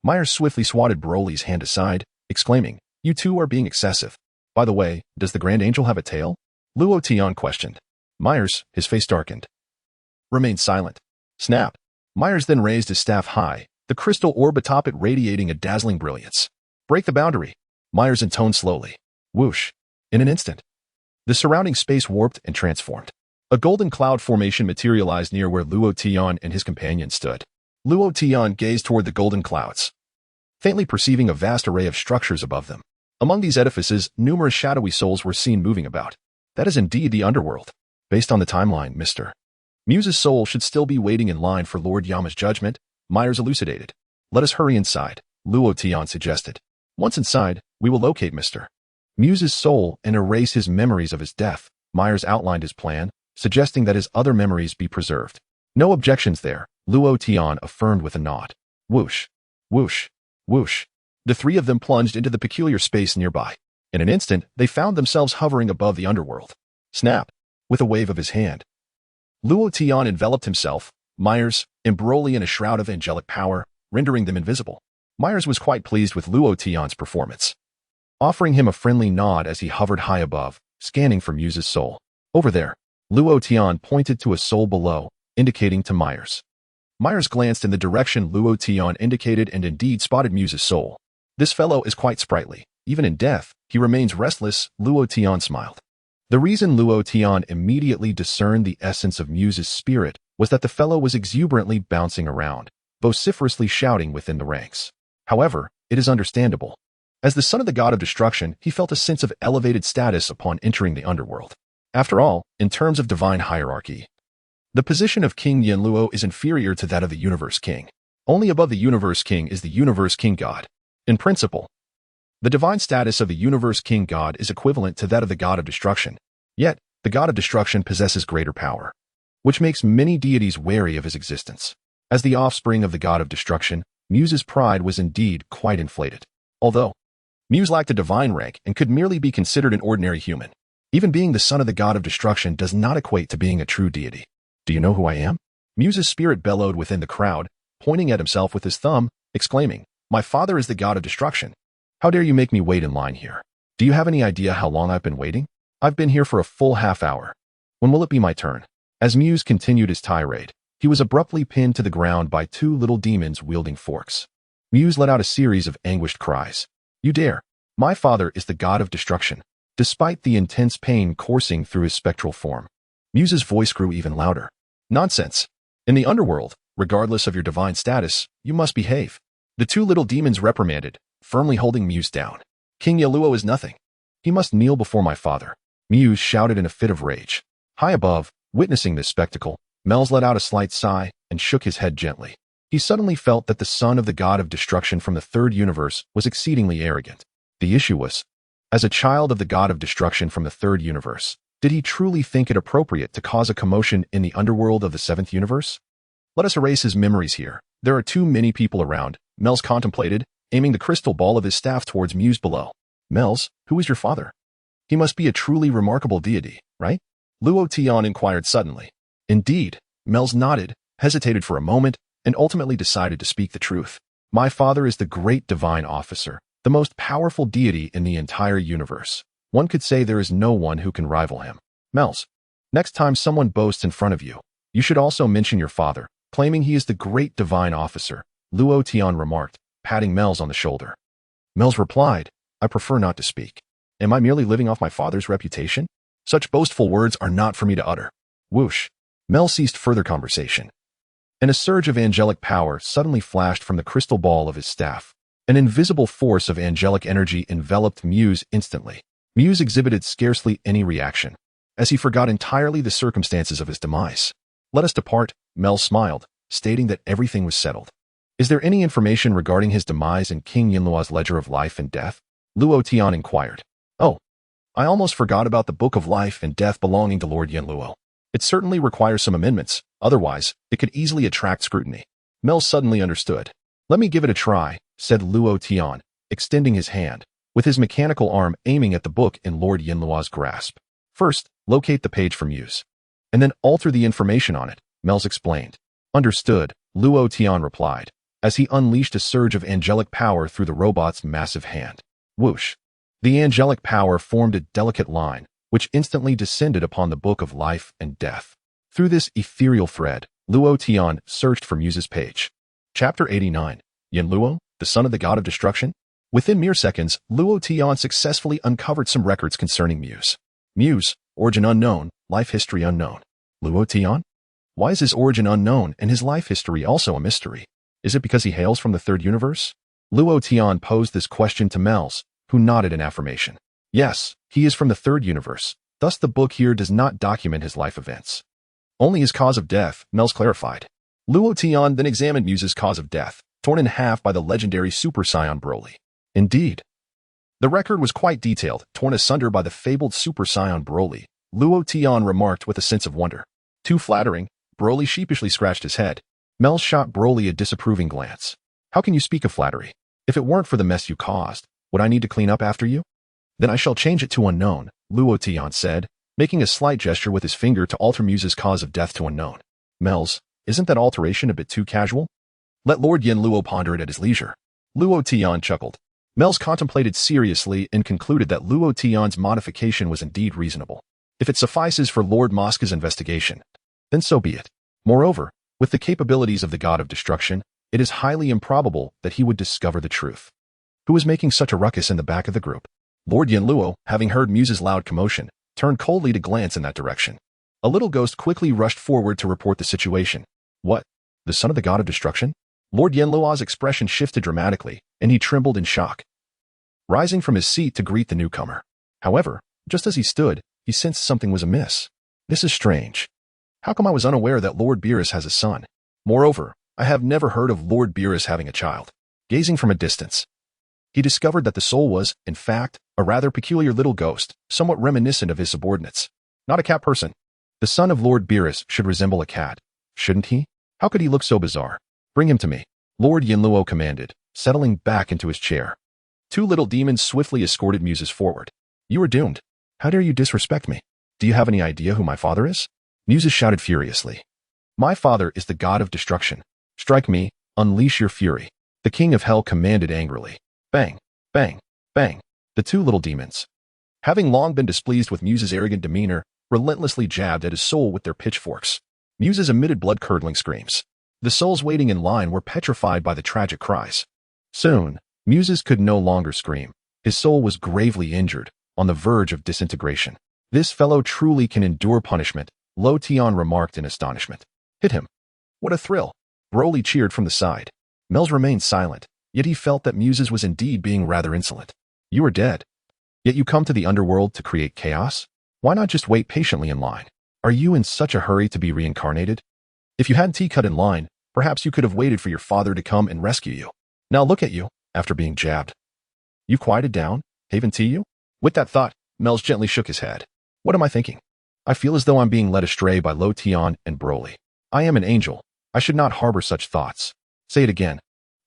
Myers swiftly swatted Broly's hand aside, exclaiming, You two are being excessive. By the way, does the Grand Angel have a tail? Luo Tian questioned. Myers, his face darkened, remained silent. Snap! Myers then raised his staff high, the crystal orb atop it radiating a dazzling brilliance. Break the boundary, Myers intoned slowly. Whoosh! In an instant, the surrounding space warped and transformed. A golden cloud formation materialized near where Luo Tian and his companion stood. Luo Tian gazed toward the golden clouds, faintly perceiving a vast array of structures above them. Among these edifices, numerous shadowy souls were seen moving about. That is indeed the underworld. Based on the timeline, Mr. Muse's soul should still be waiting in line for Lord Yama's judgment, Myers elucidated. Let us hurry inside, Luo Tian suggested. Once inside, we will locate Mr. Muse's soul and erase his memories of his death. Myers outlined his plan, suggesting that his other memories be preserved. No objections there, Luo Tian affirmed with a nod. Whoosh, whoosh, whoosh. The three of them plunged into the peculiar space nearby. In an instant, they found themselves hovering above the underworld. Snap! With a wave of his hand, Luo Tian enveloped himself, Myers, and Broly in a shroud of angelic power, rendering them invisible. Myers was quite pleased with Luo Tian's performance, offering him a friendly nod as he hovered high above, scanning for Muse's soul. Over there, Luo Tian pointed to a soul below, indicating to Myers. Myers glanced in the direction Luo Tian indicated and indeed spotted Muse's soul. This fellow is quite sprightly. Even in death, he remains restless, Luo Tian smiled. The reason Luo Tian immediately discerned the essence of Muse's spirit was that the fellow was exuberantly bouncing around, vociferously shouting within the ranks. However, it is understandable. As the son of the god of destruction, he felt a sense of elevated status upon entering the underworld. After all, in terms of divine hierarchy, the position of King Yanluo is inferior to that of the Universe King. Only above the Universe King is the Universe King God. In principle, the divine status of the Universe King God is equivalent to that of the God of Destruction. Yet, the God of Destruction possesses greater power, which makes many deities wary of his existence. As the offspring of the God of Destruction, Muse's pride was indeed quite inflated. Although Muse lacked a divine rank and could merely be considered an ordinary human, even being the son of the God of Destruction does not equate to being a true deity. Do you know who I am? Muse's spirit bellowed within the crowd, pointing at himself with his thumb, exclaiming, My father is the God of Destruction. How dare you make me wait in line here? Do you have any idea how long I've been waiting? I've been here for a full half hour. When will it be my turn? As Muse continued his tirade, he was abruptly pinned to the ground by two little demons wielding forks. Muse let out a series of anguished cries. You dare! My father is the God of Destruction. Despite the intense pain coursing through his spectral form, Muse's voice grew even louder. Nonsense! In the underworld, regardless of your divine status, you must behave. The two little demons reprimanded, firmly holding Muse down. King Yaluo is nothing. He must kneel before my father. Muse shouted in a fit of rage. High above, witnessing this spectacle, Melz let out a slight sigh and shook his head gently. He suddenly felt that the son of the god of destruction from the third universe was exceedingly arrogant. The issue was, as a child of the god of destruction from the third universe, did he truly think it appropriate to cause a commotion in the underworld of the seventh universe? Let us erase his memories here. There are too many people around, Mels contemplated, aiming the crystal ball of his staff towards Muse below. Mels, who is your father? He must be a truly remarkable deity, right? Luo Tian inquired suddenly. Indeed, Mels nodded, hesitated for a moment, and ultimately decided to speak the truth. My father is the great divine officer, the most powerful deity in the entire universe. One could say there is no one who can rival him. Mels, next time someone boasts in front of you, you should also mention your father, claiming he is the great divine officer, Luo Tian remarked, patting Mels on the shoulder. Mels replied, I prefer not to speak. Am I merely living off my father's reputation? Such boastful words are not for me to utter. Whoosh. Mel ceased further conversation. And a surge of angelic power suddenly flashed from the crystal ball of his staff. An invisible force of angelic energy enveloped Muse instantly. Muse exhibited scarcely any reaction, as he forgot entirely the circumstances of his demise. Let us depart, Mel smiled, stating that everything was settled. Is there any information regarding his demise in King Yinluo's ledger of life and death? Luo Tian inquired. Oh, I almost forgot about the book of life and death belonging to Lord Yinluo. It certainly requires some amendments, otherwise, it could easily attract scrutiny. Mel suddenly understood. Let me give it a try, said Luo Tian, extending his hand, with his mechanical arm aiming at the book in Lord Yinluo's grasp. First, locate the page from Muse, and then alter the information on it, Mels explained. Understood, Luo Tian replied, as he unleashed a surge of angelic power through the robot's massive hand. Whoosh. The angelic power formed a delicate line, which instantly descended upon the book of life and death. Through this ethereal thread, Luo Tian searched for Muse's page. Chapter 89. Yinluo, the son of the god of destruction? Within mere seconds, Luo Tian successfully uncovered some records concerning Muse. Muse, origin unknown, life history unknown. Luo Tian? Why is his origin unknown and his life history also a mystery? Is it because he hails from the third universe? Luo Tian posed this question to Mels, who nodded in affirmation. Yes, he is from the third universe, thus the book here does not document his life events. Only his cause of death, Mels clarified. Luo Tian then examined Muse's cause of death, torn in half by the legendary Super Saiyan Broly. Indeed. The record was quite detailed, torn asunder by the fabled Super Saiyan Broly, Luo Tian remarked with a sense of wonder. Too flattering, Broly sheepishly scratched his head. Mel shot Broly a disapproving glance. How can you speak of flattery? If it weren't for the mess you caused, would I need to clean up after you? Then I shall change it to unknown, Luo Tian said, making a slight gesture with his finger to alter Muse's cause of death to unknown. Mels, isn't that alteration a bit too casual? Let Lord Yinluo ponder it at his leisure. Luo Tian chuckled. Mels contemplated seriously and concluded that Luo Tian's modification was indeed reasonable. If it suffices for Lord Mosca's investigation, then so be it. Moreover, with the capabilities of the god of destruction, it is highly improbable that he would discover the truth. Who was making such a ruckus in the back of the group? Lord Yinluo, having heard Muse's loud commotion, turned coldly to glance in that direction. A little ghost quickly rushed forward to report the situation. What? The son of the god of destruction? Lord Yinluo's expression shifted dramatically, and he trembled in shock, rising from his seat to greet the newcomer. However, just as he stood, he sensed something was amiss. This is strange. How come I was unaware that Lord Beerus has a son? Moreover, I have never heard of Lord Beerus having a child. Gazing from a distance, he discovered that the soul was, in fact, a rather peculiar little ghost, somewhat reminiscent of his subordinates. Not a cat person. The son of Lord Beerus should resemble a cat, shouldn't he? How could he look so bizarre? Bring him to me, Lord Yinluo commanded, settling back into his chair. Two little demons swiftly escorted Muses forward. You are doomed. How dare you disrespect me? Do you have any idea who my father is? Muses shouted furiously. My father is the god of destruction. Strike me, unleash your fury. The king of hell commanded angrily. Bang, bang, bang. The two little demons, having long been displeased with Muse's arrogant demeanor, relentlessly jabbed at his soul with their pitchforks. Muses emitted blood-curdling screams. The souls waiting in line were petrified by the tragic cries. Soon, Muses could no longer scream. His soul was gravely injured, on the verge of disintegration. This fellow truly can endure punishment, Luo Tian remarked in astonishment. Hit him. What a thrill. Broly cheered from the side. Mels remained silent, yet he felt that Muses was indeed being rather insolent. You are dead. Yet you come to the underworld to create chaos? Why not just wait patiently in line? Are you in such a hurry to be reincarnated? If you hadn't cut in line, perhaps you could have waited for your father to come and rescue you. Now look at you, after being jabbed. You quieted down? Haven to you? With that thought, Mel's gently shook his head. What am I thinking? I feel as though I'm being led astray by Luo Tian and Broly. I am an angel. I should not harbor such thoughts. Say it again.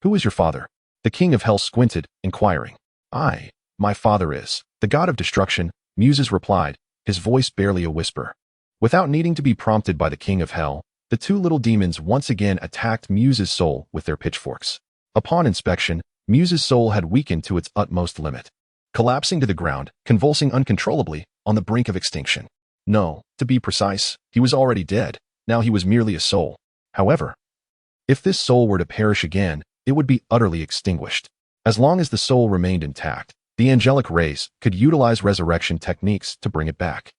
Who is your father? The king of hell squinted, inquiring. My father is the god of destruction, Muses replied, his voice barely a whisper. Without needing to be prompted by the king of hell, the two little demons once again attacked Muses' soul with their pitchforks. Upon inspection, Muses' soul had weakened to its utmost limit, collapsing to the ground, convulsing uncontrollably, on the brink of extinction. No, to be precise, he was already dead. Now he was merely a soul. However, if this soul were to perish again, it would be utterly extinguished. As long as the soul remained intact, the angelic race could utilize resurrection techniques to bring it back.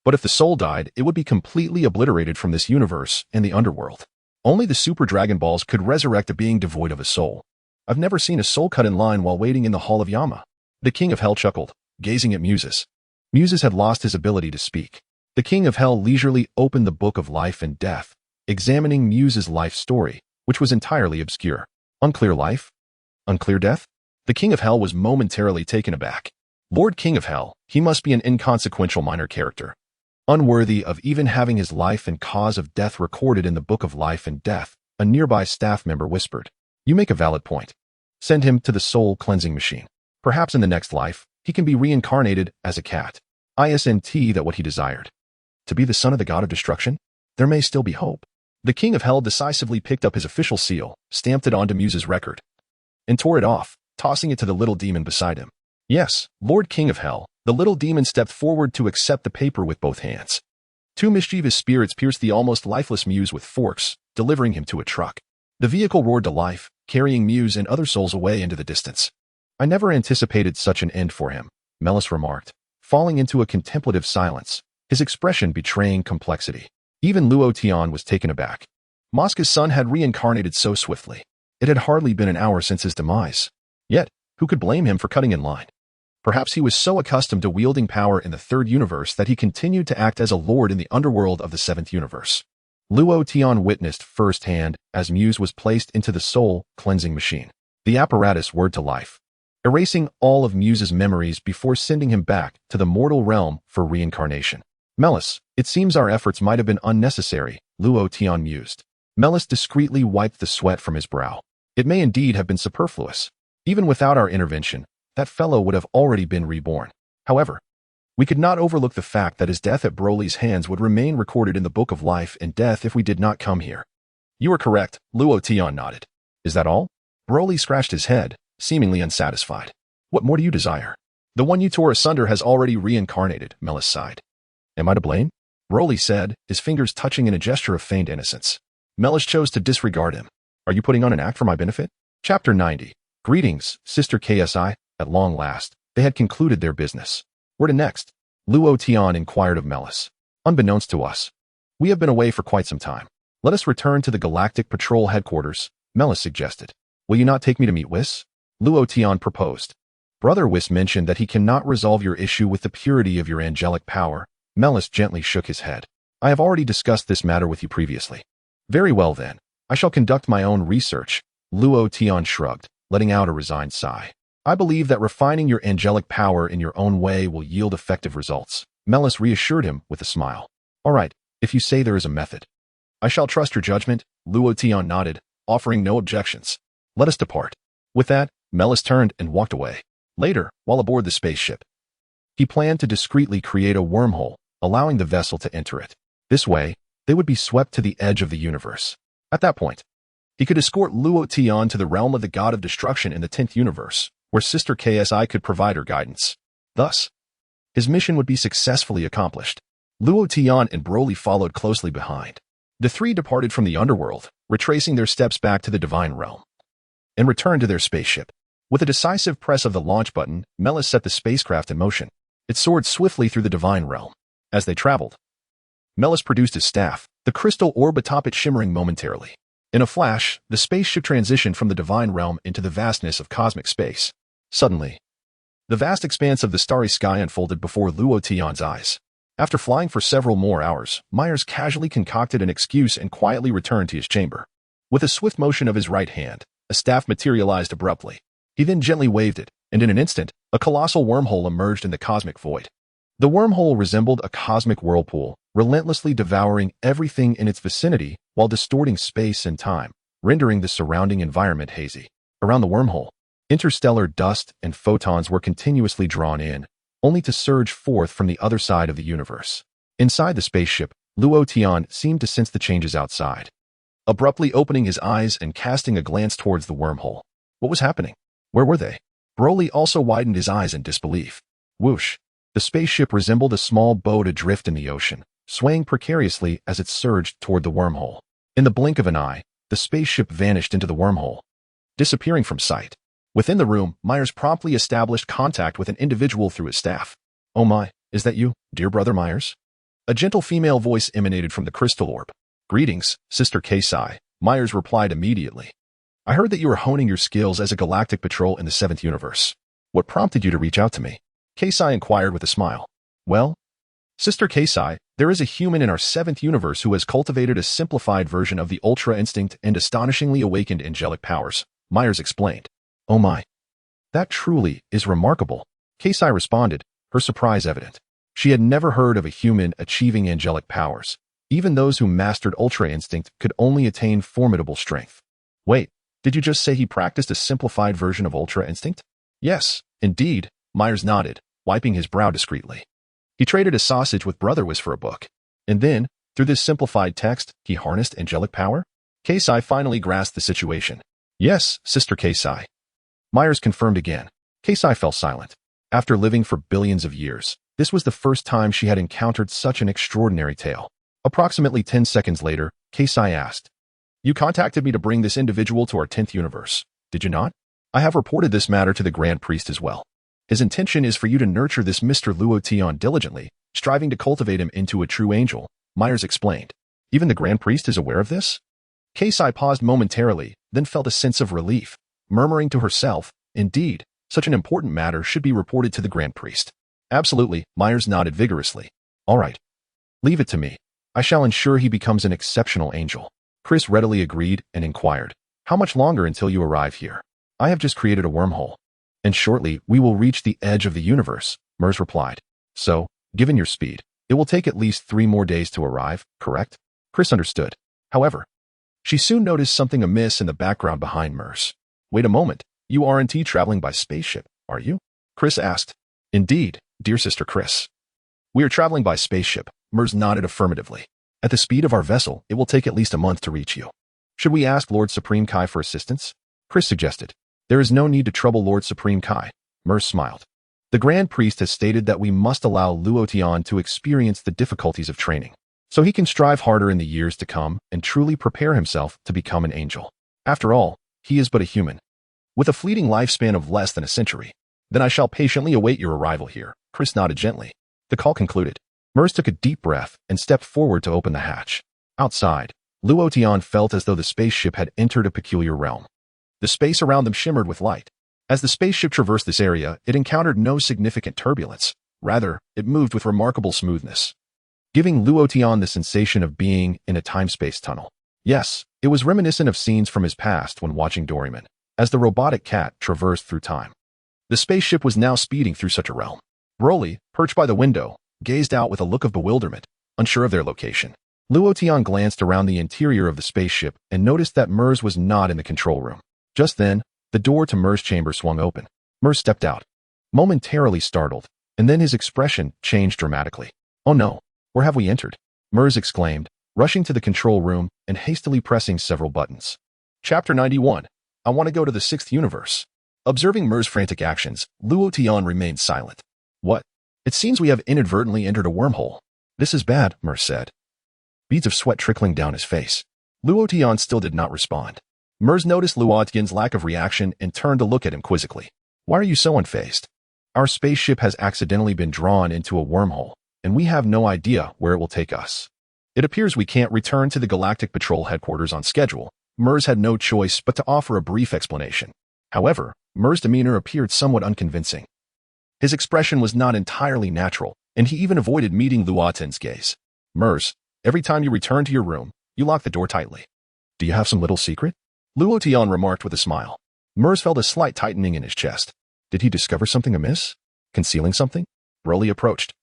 But if the soul died, it would be completely obliterated from this universe and the underworld. Only the Super Dragon Balls could resurrect a being devoid of a soul. I've never seen a soul cut in line while waiting in the Hall of Yama. The King of Hell chuckled, gazing at Muses. Muses had lost his ability to speak. The King of Hell leisurely opened the Book of Life and Death, examining Muses' life story, which was entirely obscure. Unclear life? Unclear death? The King of Hell was momentarily taken aback. Lord King of Hell, he must be an inconsequential minor character, unworthy of even having his life and cause of death recorded in the Book of Life and Death, a nearby staff member whispered. You make a valid point. Send him to the soul cleansing machine. Perhaps in the next life, he can be reincarnated as a cat. Isn't that what he desired? To be the son of the god of destruction? There may still be hope. The King of Hell decisively picked up his official seal, stamped it onto Muses' record, and tore it off, tossing it to the little demon beside him. Yes, Lord King of Hell. The little demon stepped forward to accept the paper with both hands. Two mischievous spirits pierced the almost lifeless Muse with forks, delivering him to a truck. The vehicle roared to life, carrying Muse and other souls away into the distance. I never anticipated such an end for him, Melis remarked, falling into a contemplative silence, his expression betraying complexity. Even Luo Tian was taken aback. Mosca's son had reincarnated so swiftly. It had hardly been an hour since his demise. Yet, who could blame him for cutting in line? Perhaps he was so accustomed to wielding power in the third universe that he continued to act as a lord in the underworld of the seventh universe. Luo Tian witnessed firsthand as Muse was placed into the soul cleansing machine. The apparatus whirred to life, erasing all of Muse's memories before sending him back to the mortal realm for reincarnation. Melis, it seems our efforts might have been unnecessary, Luo Tian mused. Melis discreetly wiped the sweat from his brow. It may indeed have been superfluous. Even without our intervention, that fellow would have already been reborn. However, we could not overlook the fact that his death at Broly's hands would remain recorded in the Book of Life and Death if we did not come here. You are correct, Luo Tian nodded. Is that all? Broly scratched his head, seemingly unsatisfied. What more do you desire? The one you tore asunder has already reincarnated, Melis sighed. Am I to blame? Broly said, his fingers touching in a gesture of feigned innocence. Melis chose to disregard him. Are you putting on an act for my benefit? Chapter 90. Greetings, Sister KSI. At long last, they had concluded their business. Where to next? Luo Tian inquired of Melis. Unbeknownst to us, we have been away for quite some time. Let us return to the Galactic Patrol headquarters, Melis suggested. Will you not take me to meet Whis? Luo Tian proposed. Brother Whis mentioned that he cannot resolve your issue with the purity of your angelic power. Melis gently shook his head. I have already discussed this matter with you previously. Very well then. I shall conduct my own research. Luo Tian shrugged, letting out a resigned sigh. I believe that refining your angelic power in your own way will yield effective results. Melis reassured him with a smile. All right, if you say there is a method. I shall trust your judgment, Luo Tian nodded, offering no objections. Let us depart. With that, Melis turned and walked away. Later, while aboard the spaceship, he planned to discreetly create a wormhole, allowing the vessel to enter it. This way, they would be swept to the edge of the universe. At that point, he could escort Luo Tian to the realm of the god of destruction in the 10th universe, where Sister KSI could provide her guidance. Thus, his mission would be successfully accomplished. Luo Tian and Broly followed closely behind. The three departed from the underworld, retracing their steps back to the divine realm, and returned to their spaceship. With a decisive press of the launch button, Melis set the spacecraft in motion. It soared swiftly through the divine realm. As they traveled, Melis produced his staff, the crystal orb atop it shimmering momentarily. In a flash, the spaceship transitioned from the divine realm into the vastness of cosmic space. Suddenly, the vast expanse of the starry sky unfolded before Luo Tian's eyes. After flying for several more hours, Myers casually concocted an excuse and quietly returned to his chamber. With a swift motion of his right hand, a staff materialized abruptly. He then gently waved it, and in an instant, a colossal wormhole emerged in the cosmic void. The wormhole resembled a cosmic whirlpool, relentlessly devouring everything in its vicinity while distorting space and time, rendering the surrounding environment hazy. Around the wormhole, interstellar dust and photons were continuously drawn in, only to surge forth from the other side of the universe. Inside the spaceship, Luo Tian seemed to sense the changes outside, abruptly opening his eyes and casting a glance towards the wormhole. What was happening? Where were they? Broly also widened his eyes in disbelief. Whoosh! The spaceship resembled a small boat adrift in the ocean, swaying precariously as it surged toward the wormhole. In the blink of an eye, the spaceship vanished into the wormhole, disappearing from sight. Within the room, Myers promptly established contact with an individual through his staff. "Oh my, is that you, dear brother Myers?" A gentle female voice emanated from the crystal orb. "Greetings, Sister Kaiōshin," Myers replied immediately. "I heard that you were honing your skills as a galactic patrol in the 7th universe. What prompted you to reach out to me?" Kaiōshin inquired with a smile. "Well, Sister Kaiōshin, there is a human in our 7th universe who has cultivated a simplified version of the Ultra Instinct and astonishingly awakened angelic powers," Myers explained. "Oh my. That truly is remarkable," Kaiōshin responded, her surprise evident. She had never heard of a human achieving angelic powers. Even those who mastered Ultra Instinct could only attain formidable strength. "Wait, did you just say he practiced a simplified version of Ultra Instinct?" "Yes, indeed," Myers nodded, wiping his brow discreetly. "He traded a sausage with Brother Whis for a book. And then, through this simplified text, he harnessed angelic power?" Kaiōshin finally grasped the situation. "Yes, Sister Kaiōshin." Myers confirmed again. Kaiōshin fell silent. After living for billions of years, this was the first time she had encountered such an extraordinary tale. Approximately 10 seconds later, Kaiōshin asked, "You contacted me to bring this individual to our 10th universe, did you not? I have reported this matter to the Grand Priest as well. His intention is for you to nurture this Mr. Luo Tian diligently, striving to cultivate him into a true angel," Myers explained. "Even the Grand Priest is aware of this?" Kaiōshin paused momentarily, then felt a sense of relief, murmuring to herself, "Indeed, such an important matter should be reported to the Grand Priest." "Absolutely," Myers nodded vigorously. "All right. Leave it to me. I shall ensure he becomes an exceptional angel." Chris readily agreed and inquired, "How much longer until you arrive here?" "I have just created a wormhole, and shortly we will reach the edge of the universe," Myers replied. "So, given your speed, it will take at least 3 more days to arrive, correct?" Chris understood. However, she soon noticed something amiss in the background behind Myers. "Wait a moment, you aren't traveling by spaceship, are you?" Chris asked. "Indeed, dear Sister Chris. We are traveling by spaceship," Myers nodded affirmatively. "At the speed of our vessel, it will take at least a month to reach you. Should we ask Lord Supreme Kai for assistance?" Chris suggested. "There is no need to trouble Lord Supreme Kai," Myers smiled. "The Grand Priest has stated that we must allow Luo Tian to experience the difficulties of training, so he can strive harder in the years to come and truly prepare himself to become an angel. After all, he is but a human, with a fleeting lifespan of less than a century. Then I shall patiently await your arrival here." Chris nodded gently. The call concluded. Myers took a deep breath and stepped forward to open the hatch. Outside, Luo Tian felt as though the spaceship had entered a peculiar realm. The space around them shimmered with light. As the spaceship traversed this area, it encountered no significant turbulence. Rather, it moved with remarkable smoothness, giving Luo Tian the sensation of being in a time-space tunnel. Yes, it was reminiscent of scenes from his past when watching Doraemon, as the robotic cat traversed through time. The spaceship was now speeding through such a realm. Broly, perched by the window, gazed out with a look of bewilderment, unsure of their location. Luo Tian glanced around the interior of the spaceship and noticed that Myers was not in the control room. Just then, the door to Myers' chamber swung open. Myers stepped out, momentarily startled, and then his expression changed dramatically. "Oh no, where have we entered?" Myers exclaimed, rushing to the control room and hastily pressing several buttons. Chapter 91. I want to go to the 6th universe. Observing Myers' frantic actions, Luo Tian remained silent. "What? It seems we have inadvertently entered a wormhole. This is bad," Myers said, beads of sweat trickling down his face. Luo Tian still did not respond. Myers noticed Luo Tian's lack of reaction and turned to look at him quizzically. "Why are you so unfazed? Our spaceship has accidentally been drawn into a wormhole, and we have no idea where it will take us. It appears we can't return to the Galactic Patrol headquarters on schedule." Myers had no choice but to offer a brief explanation. However, Myers' demeanor appeared somewhat unconvincing. His expression was not entirely natural, and he even avoided meeting Luo Tian's gaze. "Myers, every time you return to your room, you lock the door tightly. Do you have some little secret?" Luo Tian remarked with a smile. Mers felt a slight tightening in his chest. Did he discover something amiss? Concealing something? Broly approached,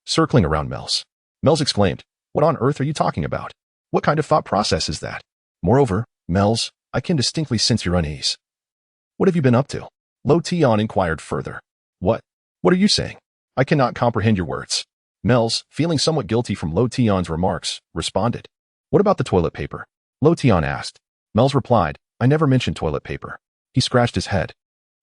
circling around Mels. Mels exclaimed, "What on earth are you talking about? What kind of thought process is that? Moreover, Mels, I can distinctly sense your unease. What have you been up to?" Luo Tian inquired further. What are you saying? I cannot comprehend your words. Mels, feeling somewhat guilty from Luo Tian's remarks, responded. What about the toilet paper? Luo Tian asked. Mels replied, I never mentioned toilet paper. He scratched his head.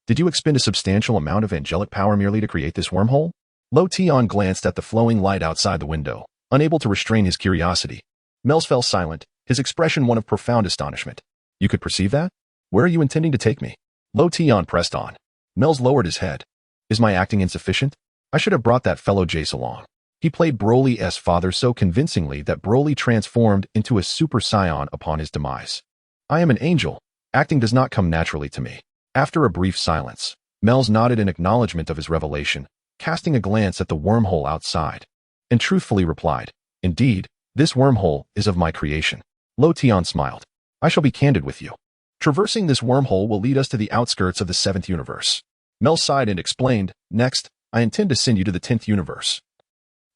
Did you expend a substantial amount of angelic power merely to create this wormhole? Luo Tian glanced at the flowing light outside the window, unable to restrain his curiosity. Mels fell silent, his expression one of profound astonishment. You could perceive that? Where are you intending to take me? Luo Tian pressed on. Mels lowered his head. Is my acting insufficient? I should have brought that fellow Jace along. He played Broly's father so convincingly that Broly transformed into a Super Saiyan upon his demise. I am an angel. Acting does not come naturally to me. After a brief silence, Mels nodded in acknowledgement of his revelation, casting a glance at the wormhole outside, and truthfully replied, Indeed, this wormhole is of my creation. Luo Tian smiled. I shall be candid with you. Traversing this wormhole will lead us to the outskirts of the 7th universe. Mel sighed and explained, Next, I intend to send you to the 10th universe,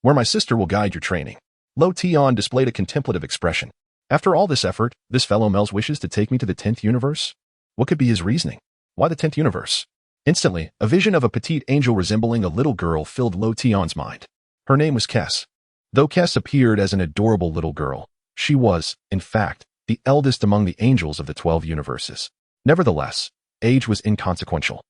where my sister will guide your training. Luo Tian displayed a contemplative expression. After all this effort, this fellow Mels wishes to take me to the 10th universe? What could be his reasoning? Why the 10th universe? Instantly, a vision of a petite angel resembling a little girl filled Luo Tian's mind. Her name was Kess. Though Kess appeared as an adorable little girl, she was, in fact, the eldest among the angels of the 12 universes. Nevertheless, age was inconsequential.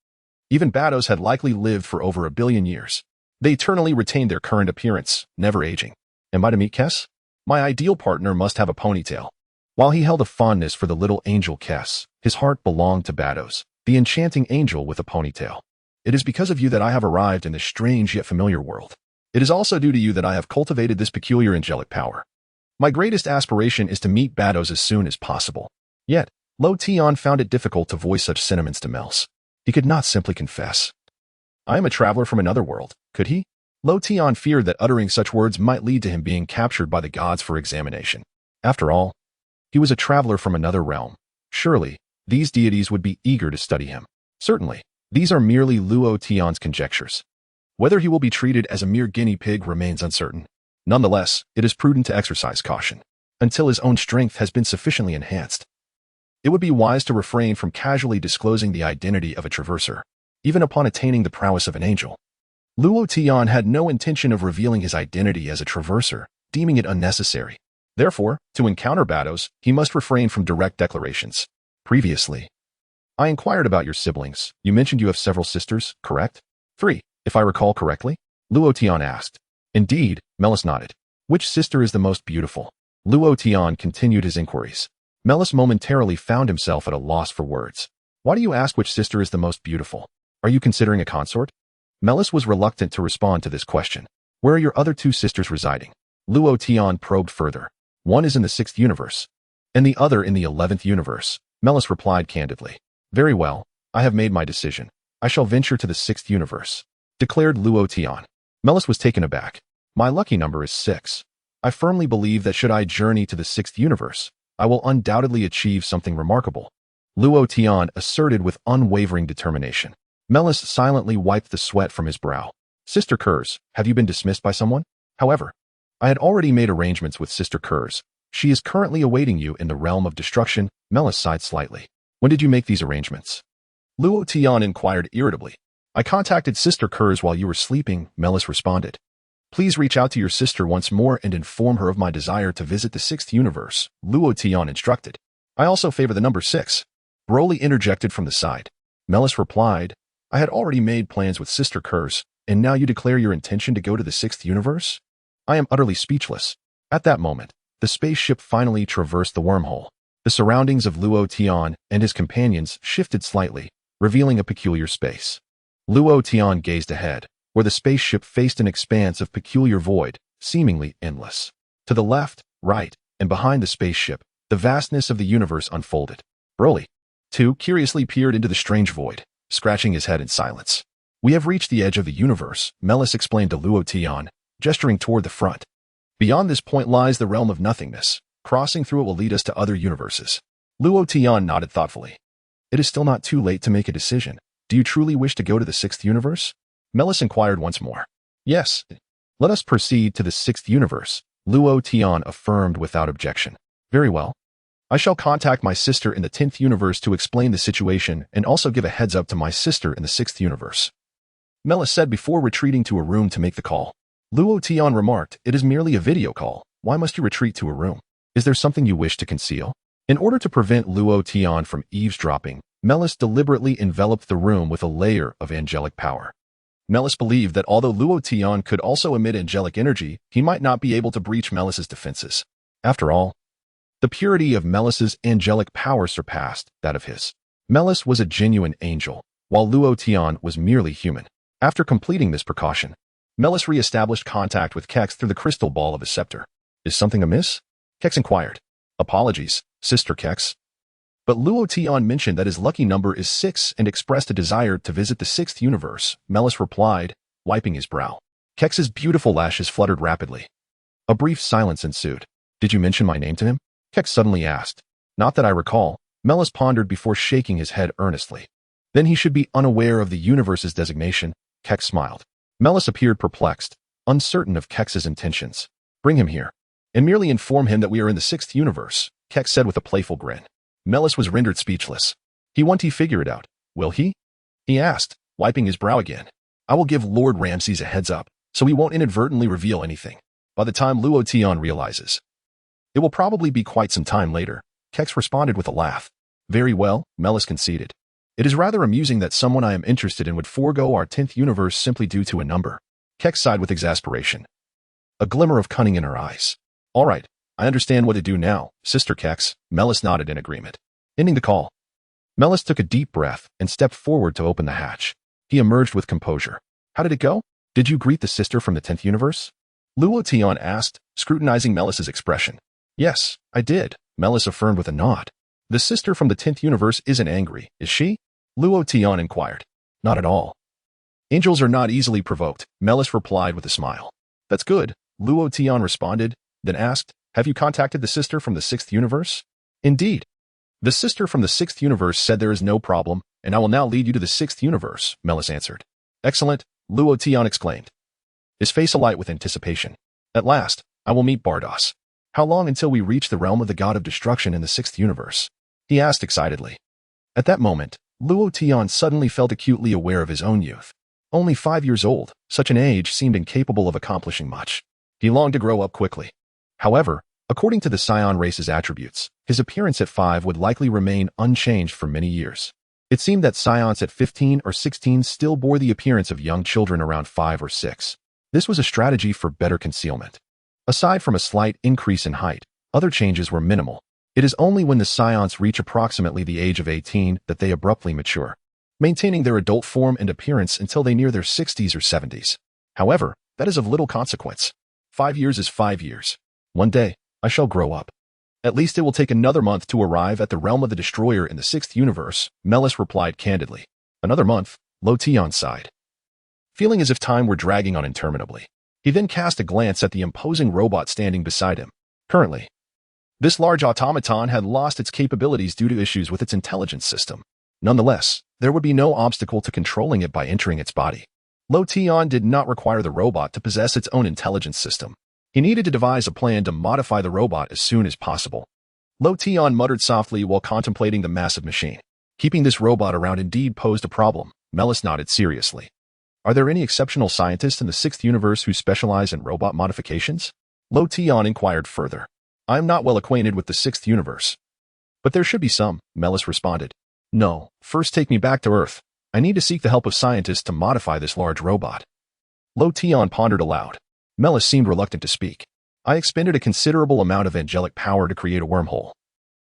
Even Bados had likely lived for over 1 billion years. They eternally retained their current appearance, never aging. Am I to meet Kess? My ideal partner must have a ponytail. While he held a fondness for the little angel Kess, his heart belonged to Bados, the enchanting angel with a ponytail. It is because of you that I have arrived in this strange yet familiar world. It is also due to you that I have cultivated this peculiar angelic power. My greatest aspiration is to meet Bados as soon as possible. Yet, Luo Tian found it difficult to voice such sentiments to Mels. He could not simply confess. I am a traveler from another world, could he? Luo Tian feared that uttering such words might lead to him being captured by the gods for examination. After all, he was a traveler from another realm. Surely, these deities would be eager to study him. Certainly, these are merely Luo Tian's conjectures. Whether he will be treated as a mere guinea pig remains uncertain. Nonetheless, it is prudent to exercise caution, until his own strength has been sufficiently enhanced. It would be wise to refrain from casually disclosing the identity of a traverser, even upon attaining the prowess of an angel. Luo Tian had no intention of revealing his identity as a traverser, deeming it unnecessary. Therefore, to encounter Bados, he must refrain from direct declarations. Previously, I inquired about your siblings. You mentioned you have several sisters, correct? 3, if I recall correctly? Luo Tian asked. Indeed, Melis nodded. Which sister is the most beautiful? Luo Tian continued his inquiries. Melis momentarily found himself at a loss for words. Why do you ask which sister is the most beautiful? Are you considering a consort? Melis was reluctant to respond to this question. Where are your other 2 sisters residing? Luo Tian probed further. One is in the 6th universe, and the other in the 11th universe. Melis replied candidly. Very well, I have made my decision. I shall venture to the 6th universe, declared Luo Tian. Melis was taken aback. My lucky number is 6. I firmly believe that should I journey to the 6th universe, I will undoubtedly achieve something remarkable. Luo Tian asserted with unwavering determination. Melis silently wiped the sweat from his brow. Sister Kurz, have you been dismissed by someone? However, I had already made arrangements with Sister Kurz. She is currently awaiting you in the realm of destruction. Melis sighed slightly. When did you make these arrangements? Luo Tian inquired irritably. I contacted Sister Kurz while you were sleeping, Melis responded. Please reach out to your sister once more and inform her of my desire to visit the 6th universe, Luo Tian instructed. I also favor the number 6. Broly interjected from the side. Melis replied, I had already made plans with Sister Kurz, and now you declare your intention to go to the 6th universe? I am utterly speechless. At that moment, the spaceship finally traversed the wormhole. The surroundings of Luo Tian and his companions shifted slightly, revealing a peculiar space. Luo Tian gazed ahead, where the spaceship faced an expanse of peculiar void, seemingly endless. To the left, right, and behind the spaceship, the vastness of the universe unfolded. Broly, too, curiously peered into the strange void, scratching his head in silence. We have reached the edge of the universe, Melis explained to Luo Tian, gesturing toward the front. Beyond this point lies the realm of nothingness. Crossing through it will lead us to other universes. Luo Tian nodded thoughtfully. It is still not too late to make a decision. Do you truly wish to go to the 6th universe? Melis inquired once more. Yes. Let us proceed to the 6th universe, Luo Tian affirmed without objection. Very well. I shall contact my sister in the 10th universe to explain the situation and also give a heads up to my sister in the 6th universe. Melis said before retreating to a room to make the call. Luo Tian remarked, it is merely a video call. Why must you retreat to a room? Is there something you wish to conceal? In order to prevent Luo Tian from eavesdropping, Melis deliberately enveloped the room with a layer of angelic power. Melis believed that although Luo Tian could also emit angelic energy, he might not be able to breach Melis's defenses. After all, the purity of Melis's angelic power surpassed that of his. Melis was a genuine angel, while Luo Tian was merely human. After completing this precaution, Melis re-established contact with Kex through the crystal ball of his scepter. Is something amiss? Kex inquired. Apologies, Sister Kex. But Luo Tian mentioned that his lucky number is 6 and expressed a desire to visit the 6th universe. Melis replied, wiping his brow. Kex's beautiful lashes fluttered rapidly. A brief silence ensued. Did you mention my name to him? Kex suddenly asked. Not that I recall. Melis pondered before shaking his head earnestly. Then he should be unaware of the universe's designation. Kex smiled. Melis appeared perplexed, uncertain of Kex's intentions. Bring him here, and merely inform him that we are in the 6th universe, Kex said with a playful grin. Melis was rendered speechless. Won't he figure it out, will he? He asked, wiping his brow again. I will give Lord Ramses a heads up, so he won't inadvertently reveal anything. By the time Luo Tian realizes. It will probably be quite some time later, Kex responded with a laugh. Very well, Melis conceded. It is rather amusing that someone I am interested in would forego our 10th universe simply due to a number. Kex sighed with exasperation. A glimmer of cunning in her eyes. All right, I understand what to do now, Sister Kex. Melis nodded in agreement. Ending the call. Melis took a deep breath and stepped forward to open the hatch. He emerged with composure. How did it go? Did you greet the sister from the 10th universe? Luo Tian asked, scrutinizing Melis's expression. Yes, I did, Melis affirmed with a nod. The sister from the 10th universe isn't angry, is she? Luo Tian inquired. Not at all. Angels are not easily provoked, Melis replied with a smile. That's good, Luo Tian responded, then asked, have you contacted the sister from the 6th universe? Indeed. The sister from the 6th universe said there is no problem, and I will now lead you to the 6th universe, Melis answered. Excellent, Luo Tian exclaimed, his face alight with anticipation. At last, I will meet Bardos. How long until we reach the realm of the god of destruction in the 6th universe? He asked excitedly. At that moment, Luo Tian suddenly felt acutely aware of his own youth. Only 5 years old, such an age seemed incapable of accomplishing much. He longed to grow up quickly. However, according to the Saiyan race's attributes, his appearance at 5 would likely remain unchanged for many years. It seemed that Saiyans at 15 or 16 still bore the appearance of young children around 5 or 6. This was a strategy for better concealment. Aside from a slight increase in height, other changes were minimal. It is only when the Saiyans reach approximately the age of 18 that they abruptly mature, maintaining their adult form and appearance until they near their 60s or 70s. However, that is of little consequence. 5 years is 5 years. One day, I shall grow up. At least it will take another month to arrive at the realm of the Destroyer in the 6th universe, Melis replied candidly. Another month, Luo Tian sighed, feeling as if time were dragging on interminably. He then cast a glance at the imposing robot standing beside him. Currently, this large automaton had lost its capabilities due to issues with its intelligence system. Nonetheless, there would be no obstacle to controlling it by entering its body. Luo Tian did not require the robot to possess its own intelligence system. He needed to devise a plan to modify the robot as soon as possible. Luo Tian muttered softly while contemplating the massive machine. Keeping this robot around indeed posed a problem. Melis nodded seriously. Are there any exceptional scientists in the 6th universe who specialize in robot modifications? Luo Tian inquired further. I am not well acquainted with the 6th universe. But there should be some, Melis responded. No, first take me back to Earth. I need to seek the help of scientists to modify this large robot. Luo Tian pondered aloud. Melis seemed reluctant to speak. I expended a considerable amount of angelic power to create a wormhole,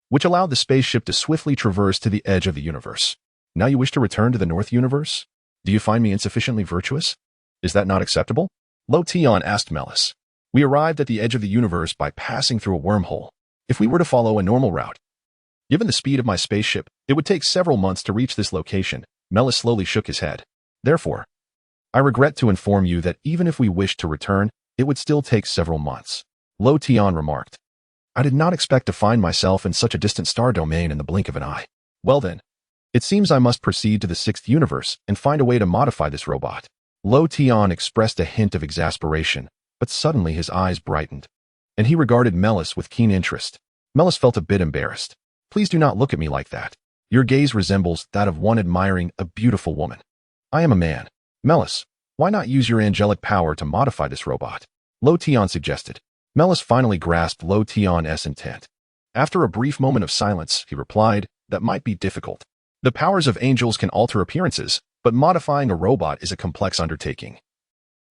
which allowed the spaceship to swiftly traverse to the edge of the universe. Now you wish to return to the North universe? Do you find me insufficiently virtuous? Is that not acceptable? Luo Tian asked Melis. We arrived at the edge of the universe by passing through a wormhole. If we were to follow a normal route, given the speed of my spaceship, it would take several months to reach this location. Melis slowly shook his head. Therefore, I regret to inform you that even if we wished to return, it would still take several months. Luo Tian remarked. I did not expect to find myself in such a distant star domain in the blink of an eye. Well then, It seems I must proceed to the 6th universe and find a way to modify this robot. Luo Tian expressed a hint of exasperation, but suddenly his eyes brightened, and he regarded Melis with keen interest. Melis felt a bit embarrassed. Please do not look at me like that. Your gaze resembles that of one admiring a beautiful woman. I am a man. Melis, why not use your angelic power to modify this robot? Luo Tian suggested. Melis finally grasped Luo Tian's intent. After a brief moment of silence, he replied, that might be difficult. The powers of angels can alter appearances, but modifying a robot is a complex undertaking.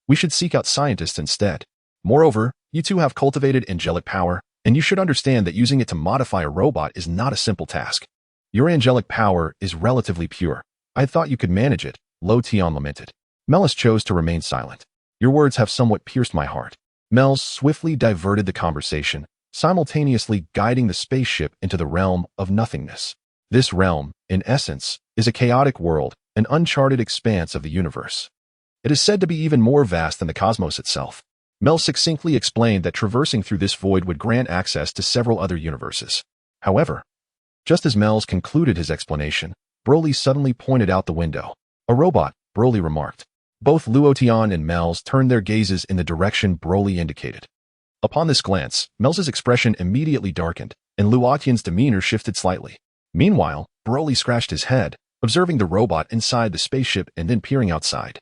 We should seek out scientists instead. Moreover, you two have cultivated angelic power, and you should understand that using it to modify a robot is not a simple task. Your angelic power is relatively pure. I thought you could manage it, Luo Tian lamented. Melis chose to remain silent. Your words have somewhat pierced my heart. Melis swiftly diverted the conversation, simultaneously guiding the spaceship into the realm of nothingness. This realm, in essence, is a chaotic world, an uncharted expanse of the universe. It is said to be even more vast than the cosmos itself. Mel succinctly explained that traversing through this void would grant access to several other universes. However, just as Mel's concluded his explanation, Broly suddenly pointed out the window. A robot, Broly remarked. Both Luo Tian and Mel's turned their gazes in the direction Broly indicated. Upon this glance, Mel's expression immediately darkened, and Luo Tian's demeanor shifted slightly. Meanwhile, Broly scratched his head, observing the robot inside the spaceship and then peering outside.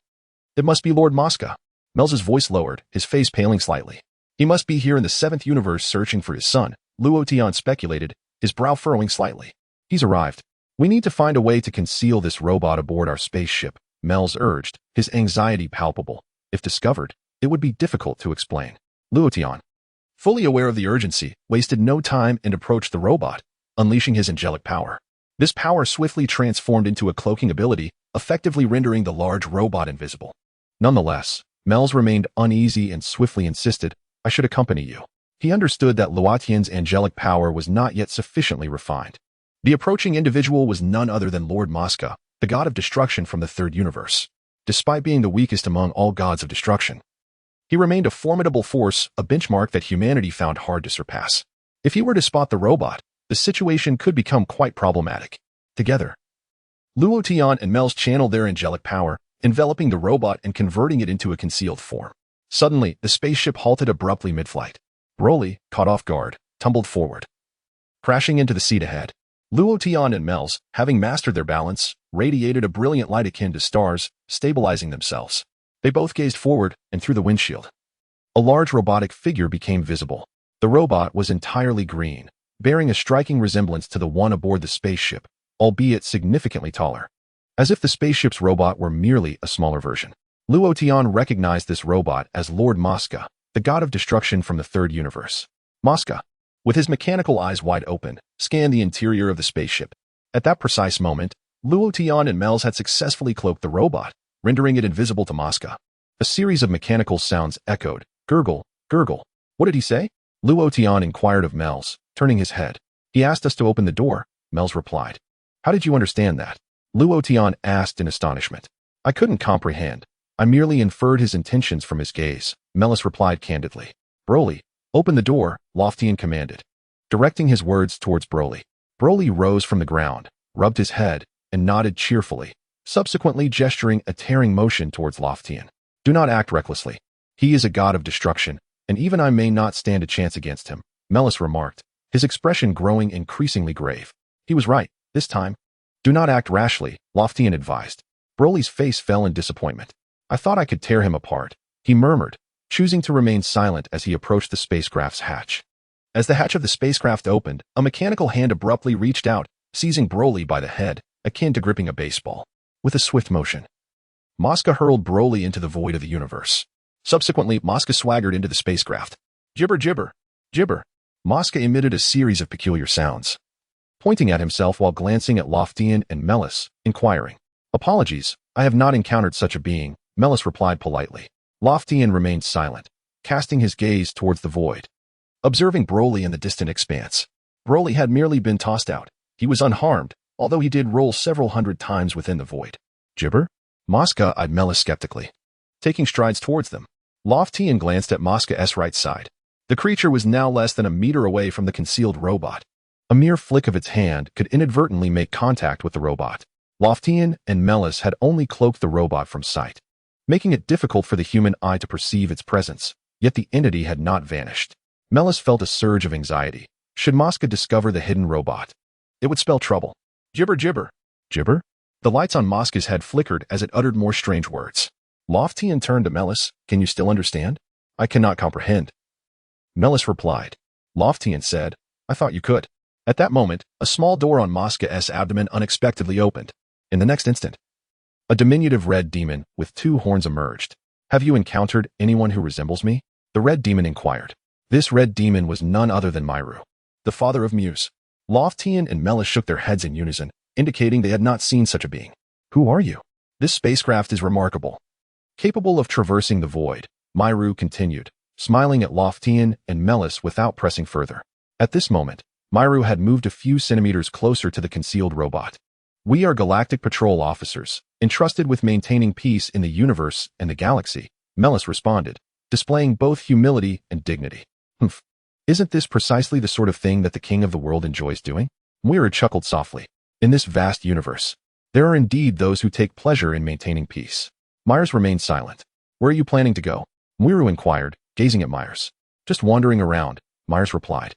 It must be Lord Mosca. Mel's voice lowered, his face paling slightly. He must be here in the 7th universe searching for his son, Luo Tian speculated, his brow furrowing slightly. He's arrived. We need to find a way to conceal this robot aboard our spaceship, Mel's urged, his anxiety palpable. If discovered, it would be difficult to explain. Luo Tian, fully aware of the urgency, wasted no time and approached the robot, unleashing his angelic power. This power swiftly transformed into a cloaking ability, effectively rendering the large robot invisible. Nonetheless, Mel's remained uneasy and swiftly insisted, I should accompany you. He understood that Luo Tian's angelic power was not yet sufficiently refined. The approaching individual was none other than Lord Mosca, the god of destruction from the 3rd universe. Despite being the weakest among all gods of destruction, he remained a formidable force, a benchmark that humanity found hard to surpass. If he were to spot the robot, the situation could become quite problematic. Together, Luo Tian and Mel's channeled their angelic power, enveloping the robot and converting it into a concealed form. Suddenly, the spaceship halted abruptly mid-flight. Broly, caught off guard, tumbled forward, crashing into the seat ahead. Luo Tian and Mel's, having mastered their balance, radiated a brilliant light akin to stars, stabilizing themselves. They both gazed forward and through the windshield. A large robotic figure became visible. The robot was entirely green, bearing a striking resemblance to the one aboard the spaceship, albeit significantly taller. As if the spaceship's robot were merely a smaller version. Luo Tian recognized this robot as Lord Mosca, the god of destruction from the 3rd universe. Mosca, with his mechanical eyes wide open, scanned the interior of the spaceship. At that precise moment, Luo Tian and Mel's had successfully cloaked the robot, rendering it invisible to Mosca. A series of mechanical sounds echoed, gurgle, gurgle. What did he say? Luo Tian inquired of Mel's, turning his head. He asked us to open the door, Mel's replied. How did you understand that? Luo Tian asked in astonishment. I couldn't comprehend. I merely inferred his intentions from his gaze, Melis replied candidly. Broly, open the door, Luo commanded, directing his words towards Broly. Broly rose from the ground, rubbed his head, and nodded cheerfully, subsequently gesturing a tearing motion towards Luo. Do not act recklessly. He is a god of destruction, and even I may not stand a chance against him, Melis remarked, his expression growing increasingly grave. He was right, this time. Do not act rashly, Luo advised. Broly's face fell in disappointment. I thought I could tear him apart, he murmured, choosing to remain silent as he approached the spacecraft's hatch. As the hatch of the spacecraft opened, a mechanical hand abruptly reached out, seizing Broly by the head, akin to gripping a baseball. With a swift motion, Mosca hurled Broly into the void of the universe. Subsequently, Mosca swaggered into the spacecraft. Gibber, gibber, gibber. Mosca emitted a series of peculiar sounds, pointing at himself while glancing at Luo and Melis, inquiring. Apologies, I have not encountered such a being, Melis replied politely. Luo remained silent, casting his gaze towards the void, observing Broly in the distant expanse. Broly had merely been tossed out. He was unharmed, although he did roll several hundred times within the void. Gibber? Mosca eyed Melis skeptically, taking strides towards them. Luo glanced at Mosca's right side. The creature was now less than a meter away from the concealed robot. A mere flick of its hand could inadvertently make contact with the robot. Luo Tian and Melis had only cloaked the robot from sight, making it difficult for the human eye to perceive its presence, yet the entity had not vanished. Melis felt a surge of anxiety. Should Mosca discover the hidden robot, it would spell trouble. Gibber gibber. Gibber? The lights on Mosca's head flickered as it uttered more strange words. Luo Tian turned to Melis. Can you still understand? I cannot comprehend. Melis replied. Luo Tian said, I thought you could. At that moment, a small door on Mosca's abdomen unexpectedly opened. In the next instant, a diminutive red demon with 2 horns emerged. Have you encountered anyone who resembles me? The red demon inquired. This red demon was none other than Myru, the father of Muse. Luo Tian and Melis shook their heads in unison, indicating they had not seen such a being. Who are you? This spacecraft is remarkable. Capable of traversing the void, Myru continued, smiling at Luo Tian and Melis without pressing further. At this moment, Myru had moved a few centimeters closer to the concealed robot. We are Galactic Patrol officers, entrusted with maintaining peace in the universe and the galaxy, Melis responded, displaying both humility and dignity. Humph. Isn't this precisely the sort of thing that the king of the world enjoys doing? Myru chuckled softly. In this vast universe, there are indeed those who take pleasure in maintaining peace. Myers remained silent. Where are you planning to go? Myru inquired, gazing at Myers. Just wandering around, Myers replied.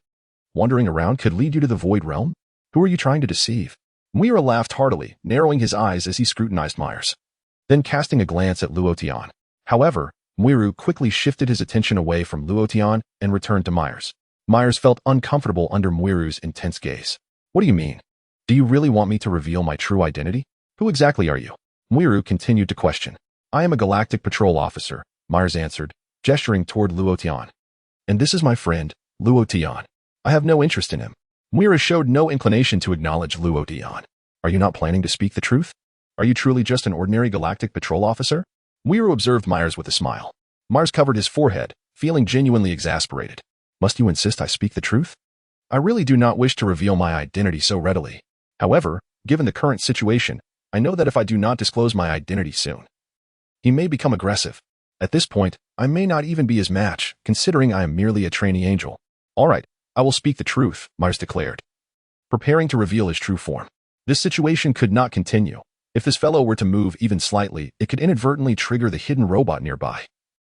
Wandering around could lead you to the void realm? Who are you trying to deceive? Myru laughed heartily, narrowing his eyes as he scrutinized Myers. Then casting a glance at Luo Tian. However, Myru quickly shifted his attention away from Luo Tian and returned to Myers. Myers felt uncomfortable under Myru's intense gaze. What do you mean? Do you really want me to reveal my true identity? Who exactly are you? Myru continued to question. I am a Galactic Patrol officer, Myers answered, gesturing toward Luo Tian. And this is my friend, Luo Tian. I have no interest in him. Myru showed no inclination to acknowledge Luo Tian. Are you not planning to speak the truth? Are you truly just an ordinary Galactic Patrol officer? Myru observed Myers with a smile. Myers covered his forehead, feeling genuinely exasperated. Must you insist I speak the truth? I really do not wish to reveal my identity so readily. However, given the current situation, I know that if I do not disclose my identity soon, he may become aggressive. At this point, I may not even be his match, considering I am merely a trainee angel. All right, I will speak the truth, Myers declared, preparing to reveal his true form. This situation could not continue. If this fellow were to move even slightly, it could inadvertently trigger the hidden robot nearby,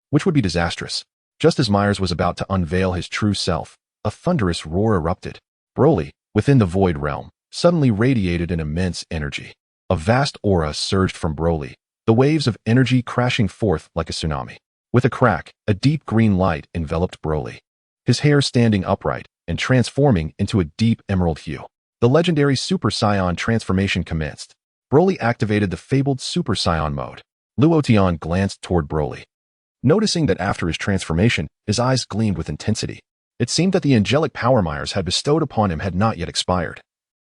which would be disastrous. Just as Myers was about to unveil his true self, a thunderous roar erupted. Broly, within the void realm, suddenly radiated an immense energy. A vast aura surged from Broly, the waves of energy crashing forth like a tsunami. With a crack, a deep green light enveloped Broly, his hair standing upright and transforming into a deep emerald hue. The legendary Super Saiyan transformation commenced. Broly activated the fabled Super Saiyan mode. Luo Tian glanced toward Broly. Noticing that after his transformation, his eyes gleamed with intensity. It seemed that the angelic power Myers had bestowed upon him had not yet expired,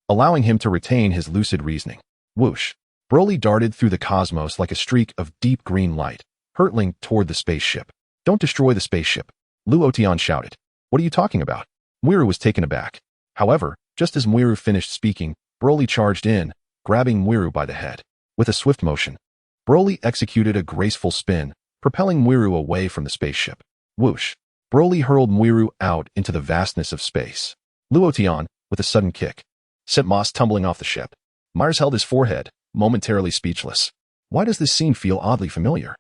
allowing him to retain his lucid reasoning. Whoosh! Broly darted through the cosmos like a streak of deep green light, hurtling toward the spaceship. Don't destroy the spaceship, Luo Tian shouted. What are you talking about? Myru was taken aback. However, just as Myru finished speaking, Broly charged in, grabbing Myru by the head. With a swift motion, Broly executed a graceful spin, propelling Myru away from the spaceship. Whoosh! Broly hurled Myru out into the vastness of space. Luo Tian, with a sudden kick, sent Moss tumbling off the ship. Myers held his forehead, momentarily speechless. Why does this scene feel oddly familiar?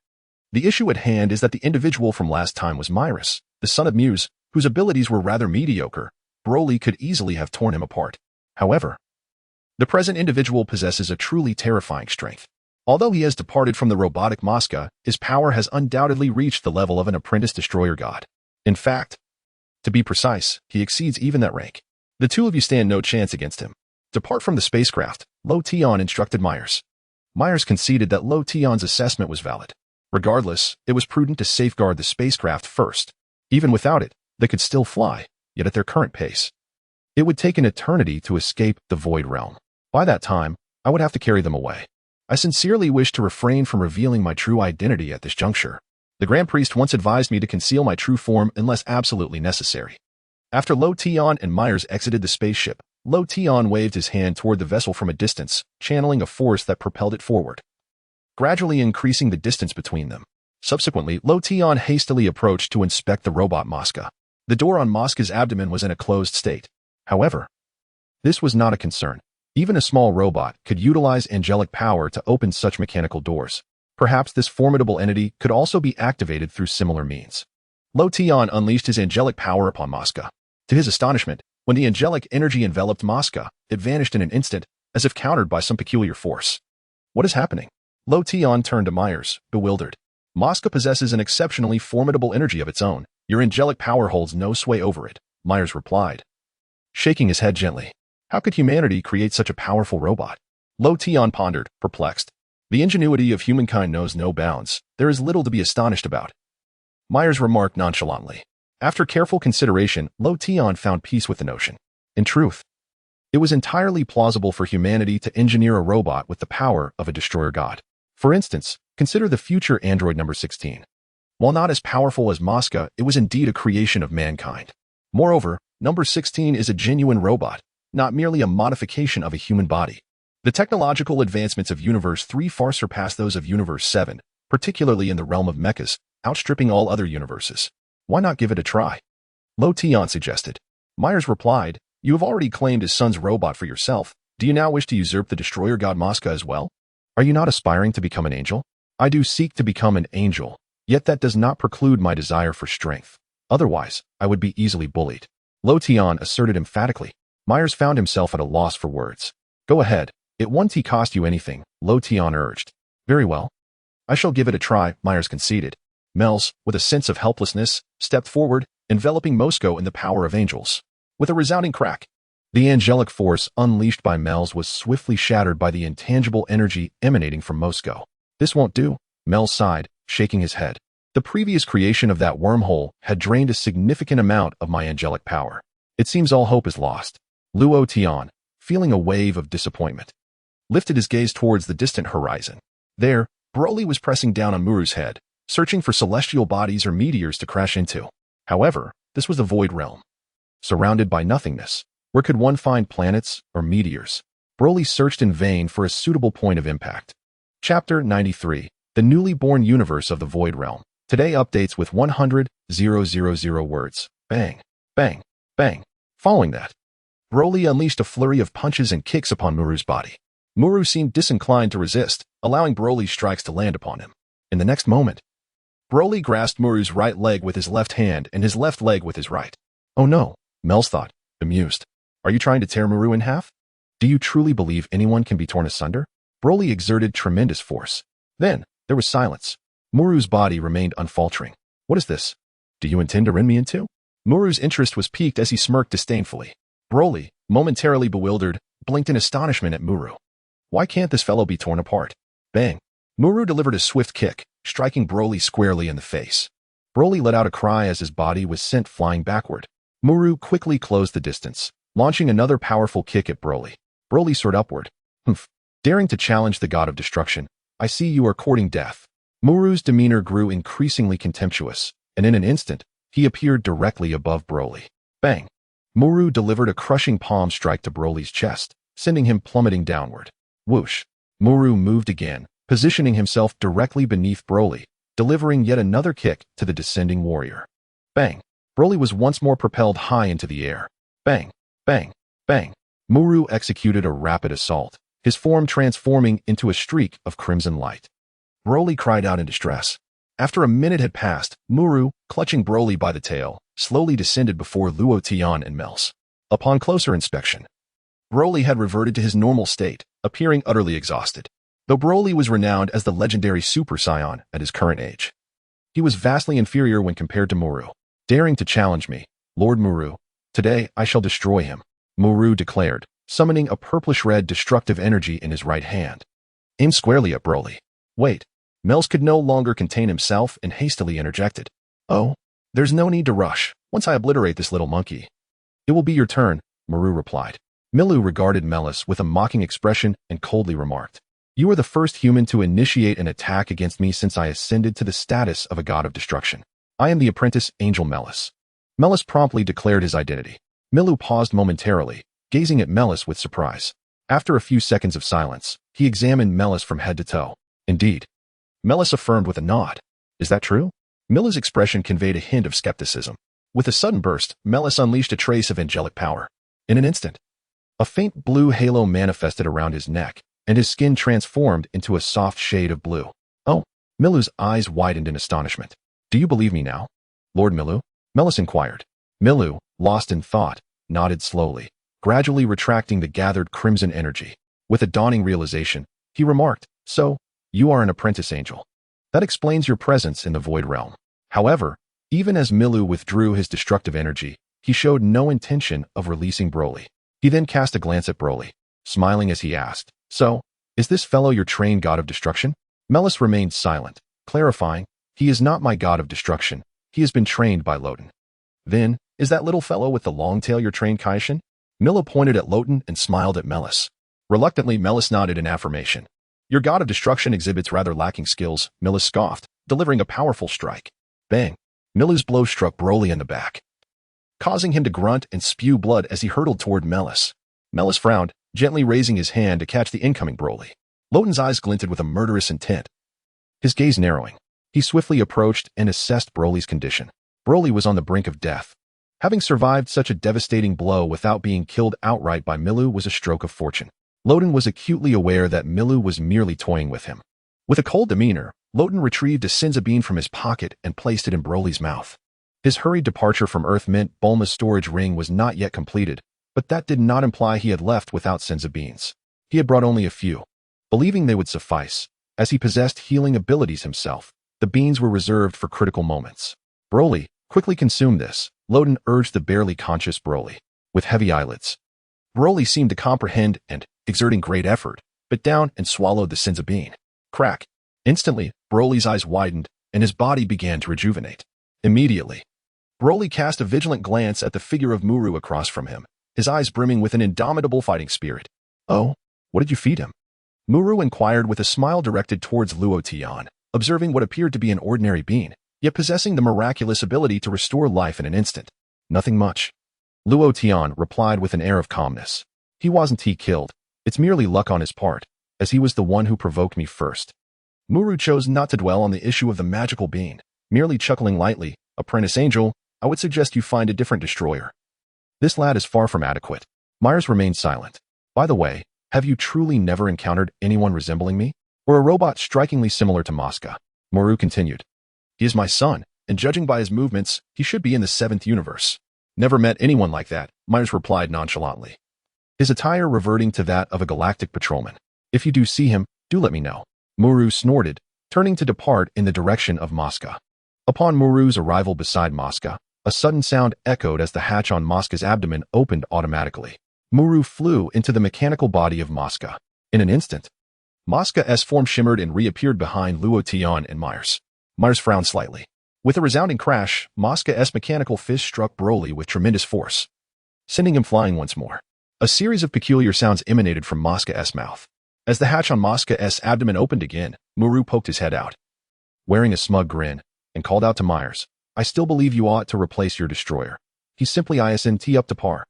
The issue at hand is that the individual from last time was Myris, the son of Muse, whose abilities were rather mediocre. Broly could easily have torn him apart. However, the present individual possesses a truly terrifying strength. Although he has departed from the robotic Mosca, his power has undoubtedly reached the level of an apprentice destroyer god. In fact, to be precise, he exceeds even that rank. The two of you stand no chance against him. Depart from the spacecraft, Luo Tian instructed Myers. Myers conceded that Luo Tian's assessment was valid. Regardless, it was prudent to safeguard the spacecraft first. Even without it, they could still fly, yet at their current pace, it would take an eternity to escape the void realm. By that time, I would have to carry them away. I sincerely wish to refrain from revealing my true identity at this juncture. The Grand Priest once advised me to conceal my true form unless absolutely necessary. After Luo Tian and Myers exited the spaceship, Luo Tian waved his hand toward the vessel from a distance, channeling a force that propelled it forward, gradually increasing the distance between them. Subsequently, Luo Tian hastily approached to inspect the robot Mosca. The door on Mosca's abdomen was in a closed state. However, this was not a concern. Even a small robot could utilize angelic power to open such mechanical doors. Perhaps this formidable entity could also be activated through similar means. Luo Tian unleashed his angelic power upon Mosca. To his astonishment, when the angelic energy enveloped Mosca, it vanished in an instant, as if countered by some peculiar force. What is happening? Luo Tian turned to Myers, bewildered. Mosca possesses an exceptionally formidable energy of its own. Your angelic power holds no sway over it, Myers replied, shaking his head gently. How could humanity create such a powerful robot? Luo Tian pondered, perplexed. The ingenuity of humankind knows no bounds. There is little to be astonished about. Myers remarked nonchalantly. After careful consideration, Luo Tian found peace with the notion. In truth, it was entirely plausible for humanity to engineer a robot with the power of a destroyer god. For instance, consider the future android number 16. While not as powerful as Mosca, it was indeed a creation of mankind. Moreover, number 16 is a genuine robot, not merely a modification of a human body. The technological advancements of Universe 3 far surpass those of Universe 7, particularly in the realm of mechas, outstripping all other universes. Why not give it a try? Luo Tian suggested. Myers replied, You have already claimed his son's robot for yourself. Do you now wish to usurp the destroyer god Mosca as well? Are you not aspiring to become an angel? I do seek to become an angel, yet that does not preclude my desire for strength. Otherwise, I would be easily bullied. Luo Tian asserted emphatically. Myers found himself at a loss for words. Go ahead. It won't cost you anything, Luo Tian urged. Very well. I shall give it a try, Myers conceded. Mels, with a sense of helplessness, stepped forward, enveloping Mosco in the power of angels. With a resounding crack, the angelic force unleashed by Mels was swiftly shattered by the intangible energy emanating from Mosco. This won't do, Mels sighed, shaking his head. The previous creation of that wormhole had drained a significant amount of my angelic power. It seems all hope is lost. Luo Tian, feeling a wave of disappointment, lifted his gaze towards the distant horizon. There, Broly was pressing down on Muru's head, searching for celestial bodies or meteors to crash into. However, this was the void realm. Surrounded by nothingness, where could one find planets or meteors? Broly searched in vain for a suitable point of impact. Chapter 93, The Newly Born Universe of the Void Realm. Today updates with 100,000 words. Bang, bang, bang. Following that, Broly unleashed a flurry of punches and kicks upon Muru's body. Muru seemed disinclined to resist, allowing Broly's strikes to land upon him. In the next moment, Broly grasped Muru's right leg with his left hand and his left leg with his right. Oh no, Mels thought, amused. Are you trying to tear Muru in half? Do you truly believe anyone can be torn asunder? Broly exerted tremendous force. Then, there was silence. Muru's body remained unfaltering. What is this? Do you intend to rend me in two? Muru's interest was piqued as he smirked disdainfully. Broly, momentarily bewildered, blinked in astonishment at Muru. Why can't this fellow be torn apart? Bang. Muru delivered a swift kick, striking Broly squarely in the face. Broly let out a cry as his body was sent flying backward. Muru quickly closed the distance, launching another powerful kick at Broly. Broly soared upward. Humph. Daring to challenge the god of destruction, I see you are courting death. Muru's demeanor grew increasingly contemptuous, and in an instant, he appeared directly above Broly. Bang. Muru delivered a crushing palm strike to Broly's chest, sending him plummeting downward. Whoosh. Muru moved again, positioning himself directly beneath Broly, delivering yet another kick to the descending warrior. Bang. Broly was once more propelled high into the air. Bang. Bang. Bang. Muru executed a rapid assault, his form transforming into a streak of crimson light. Broly cried out in distress. After a minute had passed, Muru, clutching Broly by the tail, slowly descended before Luo Tian and Mels. Upon closer inspection, Broly had reverted to his normal state, appearing utterly exhausted. Though Broly was renowned as the legendary Super Saiyan at his current age, he was vastly inferior when compared to Muru. Daring to challenge me, Lord Muru, today I shall destroy him, Muru declared, summoning a purplish-red destructive energy in his right hand. Aim squarely at Broly. Wait. Mels could no longer contain himself and hastily interjected. Oh, there's no need to rush. Once I obliterate this little monkey, it will be your turn, Muru replied. Milu regarded Melis with a mocking expression and coldly remarked, You are the first human to initiate an attack against me since I ascended to the status of a god of destruction. I am the apprentice Angel Melis. Melis promptly declared his identity. Milu paused momentarily, gazing at Melis with surprise. After a few seconds of silence, he examined Melis from head to toe. Indeed. Melis affirmed with a nod. Is that true? Milu's expression conveyed a hint of skepticism. With a sudden burst, Melis unleashed a trace of angelic power. In an instant, A faint blue halo manifested around his neck, and his skin transformed into a soft shade of blue. Oh, Milu's eyes widened in astonishment. Do you believe me now, Lord Milu? Melis inquired. Milu, lost in thought, nodded slowly, gradually retracting the gathered crimson energy. With a dawning realization, he remarked, so, you are an apprentice angel. That explains your presence in the Void Realm. However, even as Milu withdrew his destructive energy, he showed no intention of releasing Broly. He then cast a glance at Broly, smiling as he asked, so, is this fellow your trained god of destruction? Melis remained silent, clarifying, he is not my god of destruction, he has been trained by Loten. Then, is that little fellow with the long tail your trained Kaiōshin? Milo pointed at Loten and smiled at Melis. Reluctantly, Melis nodded in affirmation. Your god of destruction exhibits rather lacking skills, Melis scoffed, delivering a powerful strike. Bang! Milu's blow struck Broly in the back, causing him to grunt and spew blood as he hurtled toward Melis. Melis frowned, gently raising his hand to catch the incoming Broly. Loten's eyes glinted with a murderous intent. His gaze narrowing, he swiftly approached and assessed Broly's condition. Broly was on the brink of death. Having survived such a devastating blow without being killed outright by Milu was a stroke of fortune. Loten was acutely aware that Milu was merely toying with him. With a cold demeanor, Loten retrieved a Senzu Bean from his pocket and placed it in Broly's mouth. His hurried departure from Earth meant Bulma's storage ring was not yet completed, but that did not imply he had left without Senzu Beans. He had brought only a few, believing they would suffice. As he possessed healing abilities himself, the beans were reserved for critical moments. Broly, quickly consume this, Loten urged the barely conscious Broly. With heavy eyelids, Broly seemed to comprehend and, exerting great effort, bit down and swallowed the Senzu Bean. Crack! Instantly, Broly's eyes widened, and his body began to rejuvenate. Immediately, Broly cast a vigilant glance at the figure of Muru across from him, his eyes brimming with an indomitable fighting spirit. Oh, what did you feed him? Muru inquired with a smile directed towards Luo Tian, observing what appeared to be an ordinary bean, yet possessing the miraculous ability to restore life in an instant. Nothing much. Luo Tian replied with an air of calmness. He wasn't killed. It's merely luck on his part, as he was the one who provoked me first. Muru chose not to dwell on the issue of the magical bean, merely chuckling lightly. Apprentice Angel, I would suggest you find a different destroyer. This lad is far from adequate. Myers remained silent. By the way, have you truly never encountered anyone resembling me? Or a robot strikingly similar to Mosca? Muru continued. He is my son, and judging by his movements, he should be in the 7th universe. Never met anyone like that, Myers replied nonchalantly, his attire reverting to that of a galactic patrolman. If you do see him, do let me know. Muru snorted, turning to depart in the direction of Mosca. Upon Muru's arrival beside Mosca, a sudden sound echoed as the hatch on Mosca's abdomen opened automatically. Muru flew into the mechanical body of Mosca. In an instant, Mosca's form shimmered and reappeared behind Luo Tian and Myers. Myers frowned slightly. With a resounding crash, Mosca's mechanical fist struck Broly with tremendous force, sending him flying once more. A series of peculiar sounds emanated from Mosca's mouth. As the hatch on Mosca's abdomen opened again, Muru poked his head out, wearing a smug grin, and called out to Myers, I still believe you ought to replace your destroyer. He's simply ISNT up to par.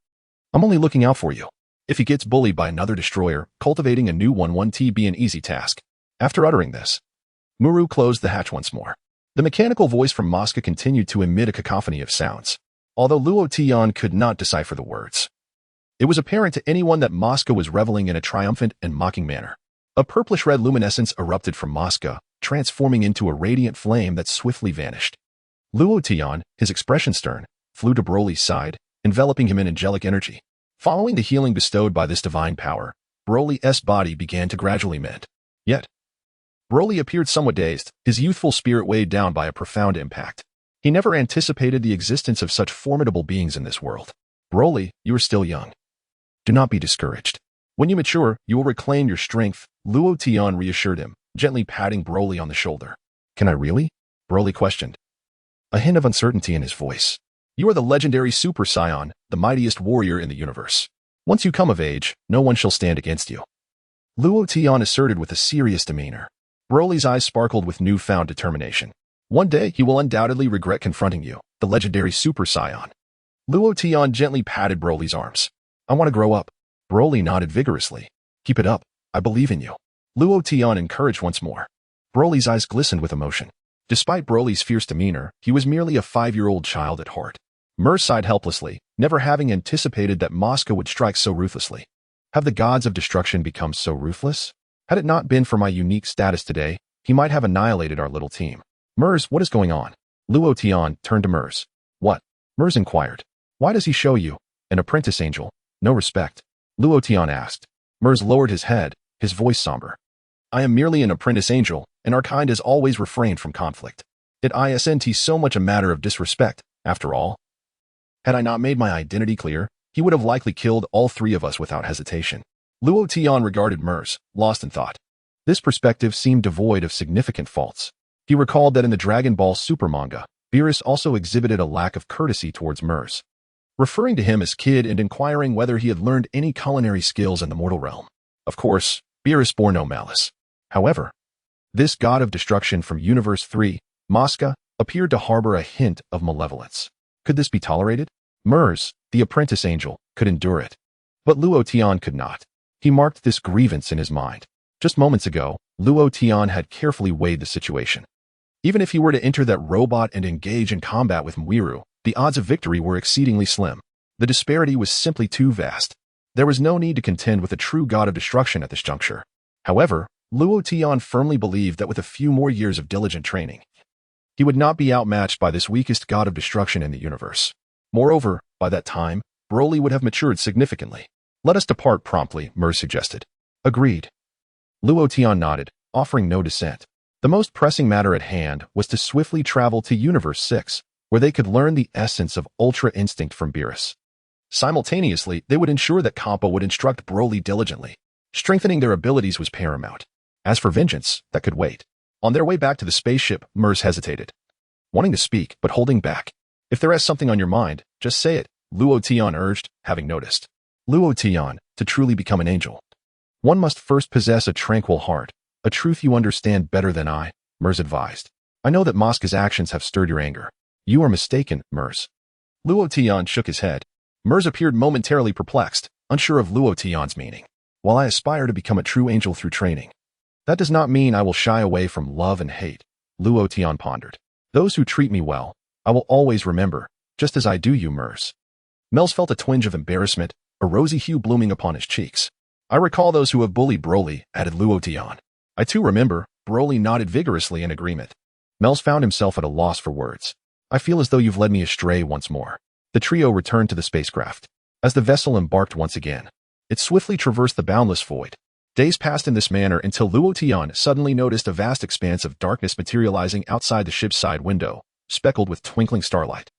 I'm only looking out for you. If he gets bullied by another destroyer, cultivating a new 1-1T be an easy task. After uttering this, Muru closed the hatch once more. The mechanical voice from Mosca continued to emit a cacophony of sounds, although Luo Tian could not decipher the words. It was apparent to anyone that Mosca was reveling in a triumphant and mocking manner. A purplish-red luminescence erupted from Mosca, transforming into a radiant flame that swiftly vanished. Luo Tian, his expression stern, flew to Broly's side, enveloping him in angelic energy. Following the healing bestowed by this divine power, Broly's body began to gradually mend. Yet, Broly appeared somewhat dazed, his youthful spirit weighed down by a profound impact. He never anticipated the existence of such formidable beings in this world. Broly, you are still young. Do not be discouraged. When you mature, you will reclaim your strength, Luo Tian reassured him, gently patting Broly on the shoulder. Can I really? Broly questioned, a hint of uncertainty in his voice. You are the legendary Super Saiyan, the mightiest warrior in the universe. Once you come of age, no one shall stand against you. Luo Tian asserted with a serious demeanor. Broly's eyes sparkled with newfound determination. One day he will undoubtedly regret confronting you, the legendary Super Saiyan. Luo Tian gently patted Broly's arms. I want to grow up. Broly nodded vigorously. Keep it up. I believe in you. Luo Tian encouraged once more. Broly's eyes glistened with emotion. Despite Broly's fierce demeanor, he was merely a 5-year-old child at heart. Mer sighed helplessly, never having anticipated that Mosca would strike so ruthlessly. Have the gods of destruction become so ruthless? Had it not been for my unique status today, he might have annihilated our little team. Mers, what is going on? Luo Tian turned to Mers. What? Mers inquired. Why does he show you, an apprentice angel, no respect? Luo Tian asked. Mers lowered his head, his voice somber. I am merely an apprentice angel, and our kind has always refrained from conflict. It isn't so much a matter of disrespect, after all. Had I not made my identity clear, he would have likely killed all three of us without hesitation. Luo Tian regarded Mers, lost in thought. This perspective seemed devoid of significant faults. He recalled that in the Dragon Ball Super manga, Beerus also exhibited a lack of courtesy towards Mers, referring to him as kid and inquiring whether he had learned any culinary skills in the mortal realm. Of course, Beerus bore no malice. However, this god of destruction from Universe 3, Mosca, appeared to harbor a hint of malevolence. Could this be tolerated? Mers, the apprentice angel, could endure it. But Luo Tian could not. He marked this grievance in his mind. Just moments ago, Luo Tian had carefully weighed the situation. Even if he were to enter that robot and engage in combat with Mwiru, the odds of victory were exceedingly slim. The disparity was simply too vast. There was no need to contend with a true god of destruction at this juncture. However, Luo Tian firmly believed that with a few more years of diligent training, he would not be outmatched by this weakest god of destruction in the universe. Moreover, by that time, Broly would have matured significantly. Let us depart promptly, Mers suggested. Agreed. Luo Tian nodded, offering no dissent. The most pressing matter at hand was to swiftly travel to Universe 6, where they could learn the essence of Ultra Instinct from Beerus. Simultaneously, they would ensure that Kappa would instruct Broly diligently. Strengthening their abilities was paramount. As for vengeance, that could wait. On their way back to the spaceship, Mers hesitated, wanting to speak, but holding back. If there is something on your mind, just say it, Luo Tian urged, having noticed. Luo Tian, to truly become an angel, one must first possess a tranquil heart, a truth you understand better than I, Mers advised. I know that Mosca's actions have stirred your anger. You are mistaken, Mers. Luo Tian shook his head. Mers appeared momentarily perplexed, unsure of Luo Tian's meaning. While I aspire to become a true angel through training, that does not mean I will shy away from love and hate, Luo Tian pondered. Those who treat me well, I will always remember, just as I do you, Mers. Mels felt a twinge of embarrassment, a rosy hue blooming upon his cheeks. I recall those who have bullied Broly, added Luo Tian. I too remember, Broly nodded vigorously in agreement. Mels found himself at a loss for words. I feel as though you've led me astray once more. The trio returned to the spacecraft. As the vessel embarked once again, it swiftly traversed the boundless void. Days passed in this manner until Luo Tian suddenly noticed a vast expanse of darkness materializing outside the ship's side window, speckled with twinkling starlight.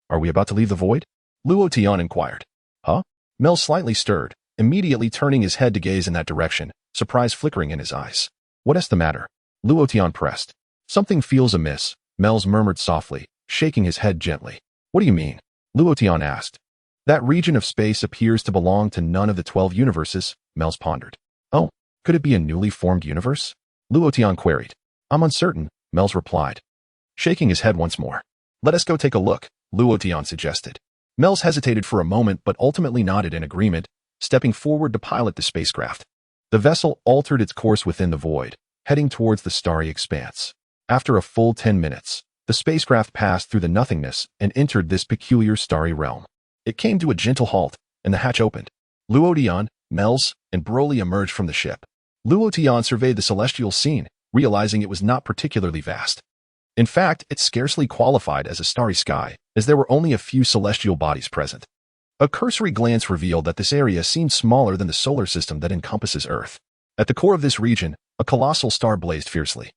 Are we about to leave the void? Luo Tian inquired. Huh? Mel slightly stirred, immediately turning his head to gaze in that direction, surprise flickering in his eyes. What is the matter? Luo Tian pressed. Something feels amiss, Mels murmured softly, shaking his head gently. What do you mean? Luo Tian asked. That region of space appears to belong to none of the 12 universes, Mels pondered. Oh, could it be a newly formed universe? Luo Tian queried. I'm uncertain, Mels replied, shaking his head once more. Let us go take a look, Luo Tian suggested. Mels hesitated for a moment but ultimately nodded in agreement, stepping forward to pilot the spacecraft. The vessel altered its course within the void, heading towards the starry expanse. After a full 10 minutes, the spacecraft passed through the nothingness and entered this peculiar starry realm. It came to a gentle halt, and the hatch opened. Luo Tian, Mels, and Broly emerged from the ship. Luo Tian surveyed the celestial scene, realizing it was not particularly vast. In fact, it scarcely qualified as a starry sky, as there were only a few celestial bodies present. A cursory glance revealed that this area seemed smaller than the solar system that encompasses Earth. At the core of this region, a colossal star blazed fiercely,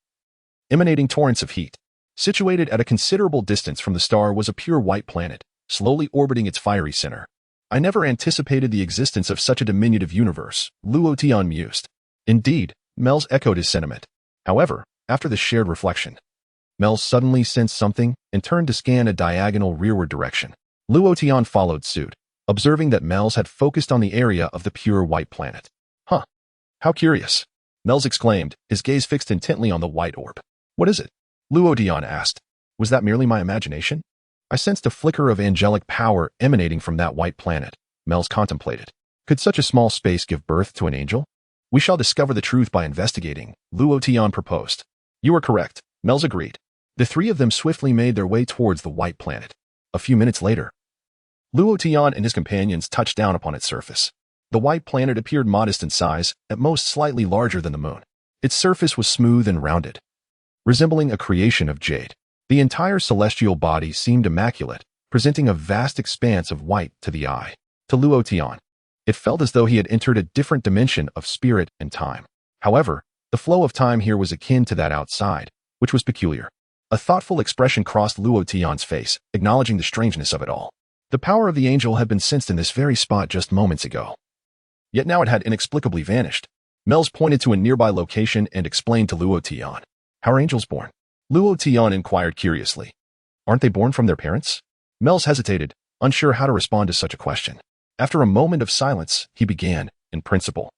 emanating torrents of heat. Situated at a considerable distance from the star was a pure white planet, slowly orbiting its fiery center. I never anticipated the existence of such a diminutive universe, Luo Tian mused. Indeed, Mels echoed his sentiment. However, after the shared reflection, Mels suddenly sensed something and turned to scan a diagonal rearward direction. Luo Tian followed suit, observing that Mels had focused on the area of the pure white planet. Huh. How curious. Mels exclaimed, his gaze fixed intently on the white orb. What is it? Luo Tian asked. Was that merely my imagination? I sensed a flicker of angelic power emanating from that white planet, Mels contemplated. Could such a small space give birth to an angel? We shall discover the truth by investigating, Luo Tian proposed. You are correct, Mels agreed. The three of them swiftly made their way towards the white planet. A few minutes later, Luo Tian and his companions touched down upon its surface. The white planet appeared modest in size, at most slightly larger than the moon. Its surface was smooth and rounded, resembling a creation of jade. The entire celestial body seemed immaculate, presenting a vast expanse of white to the eye. To Luo Tian, it felt as though he had entered a different dimension of spirit and time. However, the flow of time here was akin to that outside, which was peculiar. A thoughtful expression crossed Luo Tian's face, acknowledging the strangeness of it all. The power of the angel had been sensed in this very spot just moments ago. Yet now it had inexplicably vanished. Mel's pointed to a nearby location and explained to Luo Tian. How are angels born? Luo Tian inquired curiously. Aren't they born from their parents? Mel's hesitated, unsure how to respond to such a question. After a moment of silence, he began, in principle.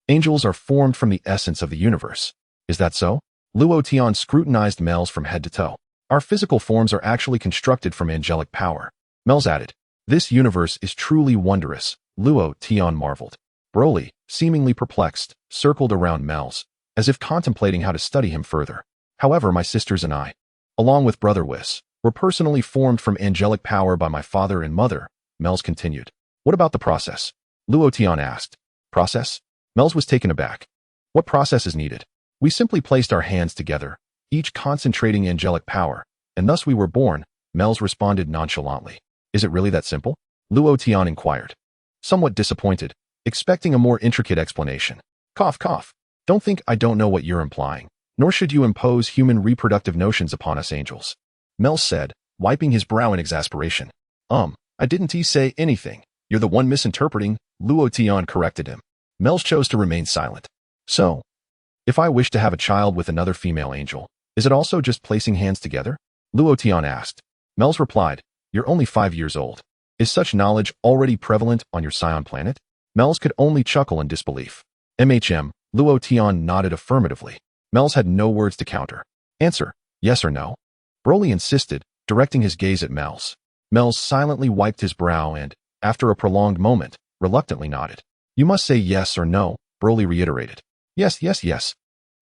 Angels are formed from the essence of the universe. Is that so? Luo Tian scrutinized Mel's from head to toe. Our physical forms are actually constructed from angelic power. Mel's added. This universe is truly wondrous, Luo Tian marveled. Broly, seemingly perplexed, circled around Mel's, as if contemplating how to study him further. However, my sisters and I, along with brother Whis, were personally formed from angelic power by my father and mother, Mel's continued. What about the process? Luo Tian asked. Process? Mel's was taken aback. What process is needed? We simply placed our hands together, each concentrating angelic power, and thus we were born, Mel's responded nonchalantly. Is it really that simple? Luo Tian inquired. Somewhat disappointed, expecting a more intricate explanation. Cough, cough. Don't think I don't know what you're implying, nor should you impose human reproductive notions upon us angels. Mel said, wiping his brow in exasperation. I didn't say anything. You're the one misinterpreting, Luo Tian corrected him. Mel chose to remain silent. So, if I wish to have a child with another female angel, is it also just placing hands together? Luo Tian asked. Mel's replied, you're only 5 years old. Is such knowledge already prevalent on your Saiyan planet? Mel's could only chuckle in disbelief. Luo Tian nodded affirmatively. Mel's had no words to counter. Answer, yes or no? Broly insisted, directing his gaze at Mel's. Mel's silently wiped his brow and, after a prolonged moment, reluctantly nodded. You must say yes or no, Broly reiterated. Yes, yes, yes.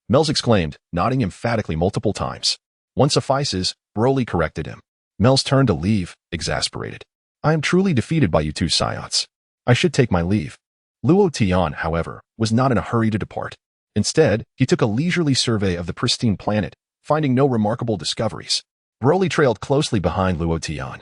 Mel's exclaimed, nodding emphatically multiple times. One suffices, Broly corrected him. Mel's turned to leave, exasperated. I am truly defeated by you two Saiyans. I should take my leave. Luo Tian, however, was not in a hurry to depart. Instead, he took a leisurely survey of the pristine planet, finding no remarkable discoveries. Broly trailed closely behind Luo Tian,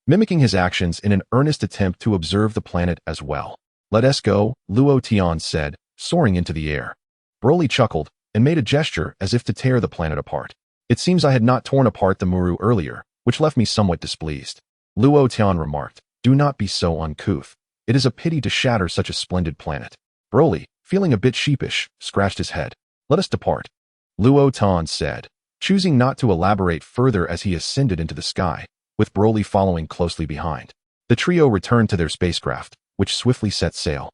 mimicking his actions in an earnest attempt to observe the planet as well. Let us go, Luo Tian said, soaring into the air. Broly chuckled and made a gesture as if to tear the planet apart. It seems I had not torn apart the Muru earlier, which left me somewhat displeased. Luo Tian remarked, do not be so uncouth. It is a pity to shatter such a splendid planet. Broly, feeling a bit sheepish, scratched his head. Let us depart. Luo Tian said, choosing not to elaborate further as he ascended into the sky, with Broly following closely behind. The trio returned to their spacecraft, which swiftly set sail,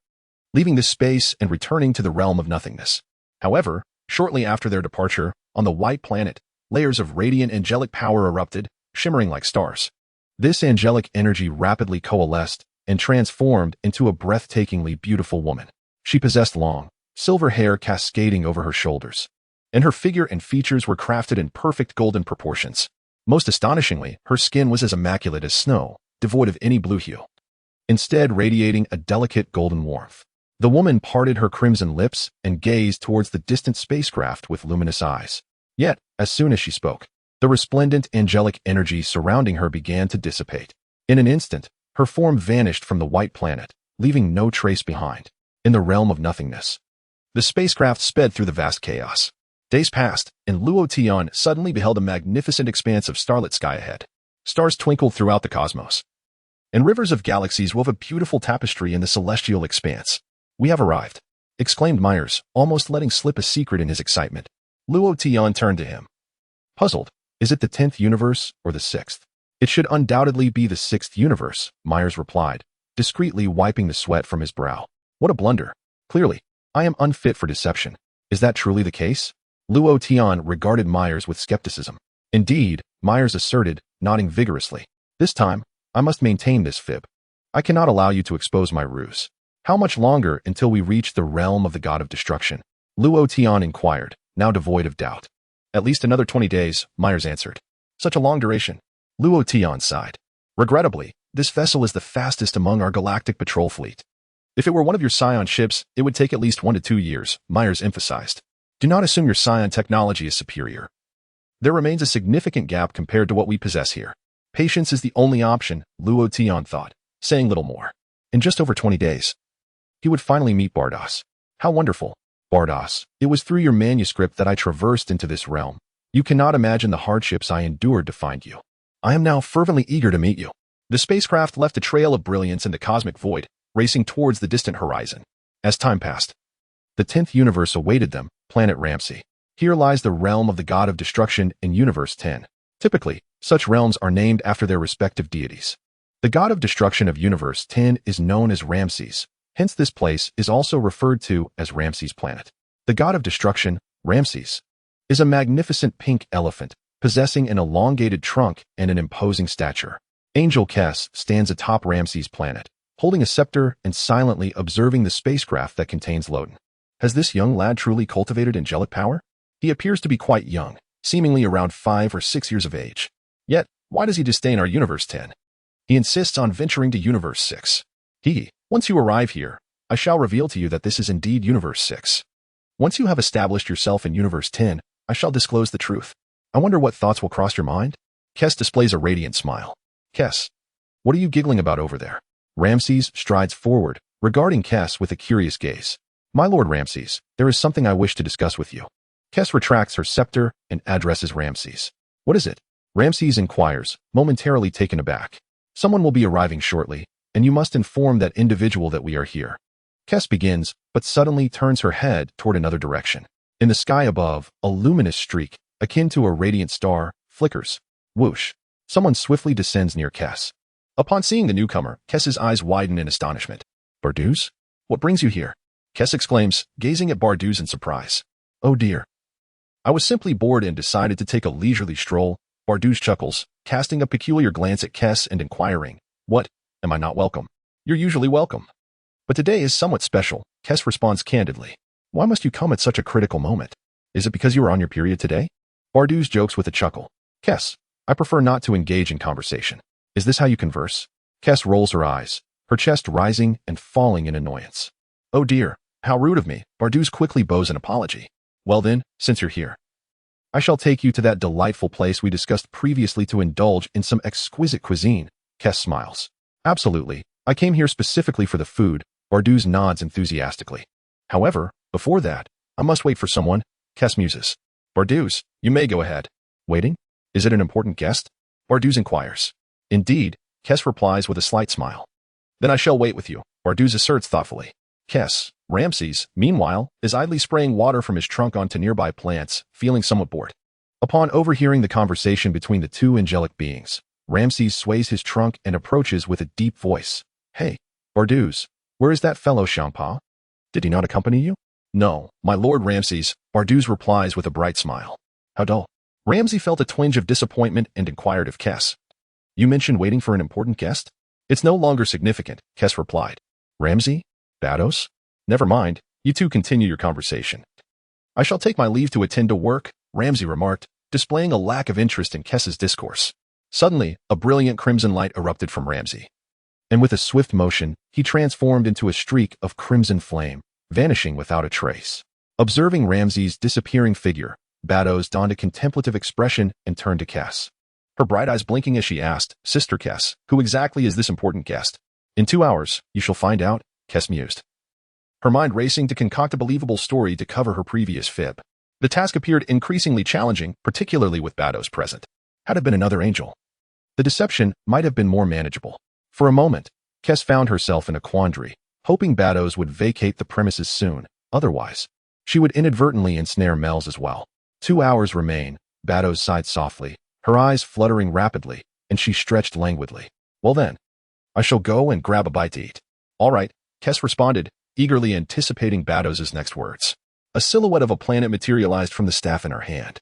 leaving this space and returning to the realm of nothingness. However, shortly after their departure, on the white planet, layers of radiant angelic power erupted, shimmering like stars. This angelic energy rapidly coalesced and transformed into a breathtakingly beautiful woman. She possessed long, silver hair cascading over her shoulders, and her figure and features were crafted in perfect golden proportions. Most astonishingly, her skin was as immaculate as snow, devoid of any blue hue, instead radiating a delicate golden warmth. The woman parted her crimson lips and gazed towards the distant spacecraft with luminous eyes. Yet, as soon as she spoke, the resplendent angelic energy surrounding her began to dissipate. In an instant, her form vanished from the white planet, leaving no trace behind. In the realm of nothingness, the spacecraft sped through the vast chaos. Days passed, and Luo Tian suddenly beheld a magnificent expanse of starlit sky ahead. Stars twinkled throughout the cosmos, and rivers of galaxies wove a beautiful tapestry in the celestial expanse. We have arrived, exclaimed Myers, almost letting slip a secret in his excitement. Luo Tian turned to him, puzzled. Is it the 10th universe or the 6th? It should undoubtedly be the 6th universe, Myers replied, discreetly wiping the sweat from his brow. What a blunder. Clearly, I am unfit for deception. Is that truly the case? Luo Tian regarded Myers with skepticism. Indeed, Myers asserted, nodding vigorously. This time, I must maintain this fib. I cannot allow you to expose my ruse. How much longer until we reach the realm of the god of destruction? Luo Tian inquired, now devoid of doubt. At least another 20 days, Myers answered. Such a long duration. Luo Tian sighed. Regrettably, this vessel is the fastest among our galactic patrol fleet. If it were one of your Saiyan ships, it would take at least 1 to 2 years, Myers emphasized. Do not assume your Saiyan technology is superior. There remains a significant gap compared to what we possess here. Patience is the only option, Luo Tian thought, saying little more. In just over 20 days, he would finally meet Bardos. How wonderful. Bardos, it was through your manuscript that I traversed into this realm. You cannot imagine the hardships I endured to find you. I am now fervently eager to meet you. The spacecraft left a trail of brilliance in the cosmic void, racing towards the distant horizon. As time passed, the 10th universe awaited them, planet Ramsey. Here lies the realm of the god of destruction in Universe 10. Typically, such realms are named after their respective deities. The god of destruction of Universe 10 is known as Ramses, hence this place is also referred to as Ramses Planet. The god of destruction, Ramses, is a magnificent pink elephant, possessing an elongated trunk and an imposing stature. Angel Kes stands atop Ramses Planet, holding a scepter and silently observing the spacecraft that contains Loden. Has this young lad truly cultivated angelic power? He appears to be quite young, seemingly around 5 or 6 years of age. Yet, why does he disdain our Universe 10? He insists on venturing to Universe 6. Once you arrive here, I shall reveal to you that this is indeed Universe 6. Once you have established yourself in Universe 10, I shall disclose the truth. I wonder what thoughts will cross your mind? Kes displays a radiant smile. Kes, what are you giggling about over there? Ramses strides forward, regarding Kes with a curious gaze. My lord Ramses, there is something I wish to discuss with you. Kes retracts her scepter and addresses Ramses. What is it? Ramses inquires, momentarily taken aback. Someone will be arriving shortly, and you must inform that individual that we are here. Kes begins, but suddenly turns her head toward another direction. In the sky above, a luminous streak, akin to a radiant star, flickers. Whoosh. Someone swiftly descends near Kes. Upon seeing the newcomer, Kes's eyes widen in astonishment. Barduz? What brings you here? Kes exclaims, gazing at Barduz in surprise. Oh dear. I was simply bored and decided to take a leisurely stroll. Barduz chuckles, casting a peculiar glance at Kes and inquiring, What? Am I not welcome? You're usually welcome. But today is somewhat special, Kes responds candidly. Why must you come at such a critical moment? Is it because you are on your period today? Barduz jokes with a chuckle. Kes, I prefer not to engage in conversation. Is this how you converse? Kes rolls her eyes, her chest rising and falling in annoyance. Oh dear, how rude of me. Barduz quickly bows an apology. Well then, since you're here, I shall take you to that delightful place we discussed previously to indulge in some exquisite cuisine. Kes smiles. Absolutely. I came here specifically for the food. Barduz nods enthusiastically. However, before that, I must wait for someone. Kes muses. Barduz, you may go ahead. Waiting? Is it an important guest? Barduz inquires. Indeed, Kes replies with a slight smile. Then I shall wait with you, Barduz asserts thoughtfully. Ramses, meanwhile, is idly spraying water from his trunk onto nearby plants, feeling somewhat bored. Upon overhearing the conversation between the two angelic beings, Ramses sways his trunk and approaches with a deep voice. Hey, Barduz, where is that fellow Champa? Did he not accompany you? No, my lord Ramses, Barduz replies with a bright smile. How dull. Ramses felt a twinge of disappointment and inquired of Kes. You mentioned waiting for an important guest? It's no longer significant, Kes replied. Ramses? Bados? Never mind, you two continue your conversation. I shall take my leave to attend to work, Ramses remarked, displaying a lack of interest in Kes's discourse. Suddenly, a brilliant crimson light erupted from Ramses. And with a swift motion, he transformed into a streak of crimson flame, vanishing without a trace. Observing Ramses' disappearing figure, Bados donned a contemplative expression and turned to Kes. Her bright eyes blinking as she asked, Sister Kes, who exactly is this important guest? In 2 hours, you shall find out, Kes mused. Her mind racing to concoct a believable story to cover her previous fib. The task appeared increasingly challenging, particularly with Bados present. Had it been another angel, the deception might have been more manageable. For a moment, Kes found herself in a quandary, hoping Bados would vacate the premises soon. Otherwise, she would inadvertently ensnare Mel's as well. 2 hours remain, Bados sighed softly, her eyes fluttering rapidly, and she stretched languidly. Well then, I shall go and grab a bite to eat. All right, Kes responded, eagerly anticipating Bados's next words. A silhouette of a planet materialized from the staff in her hand.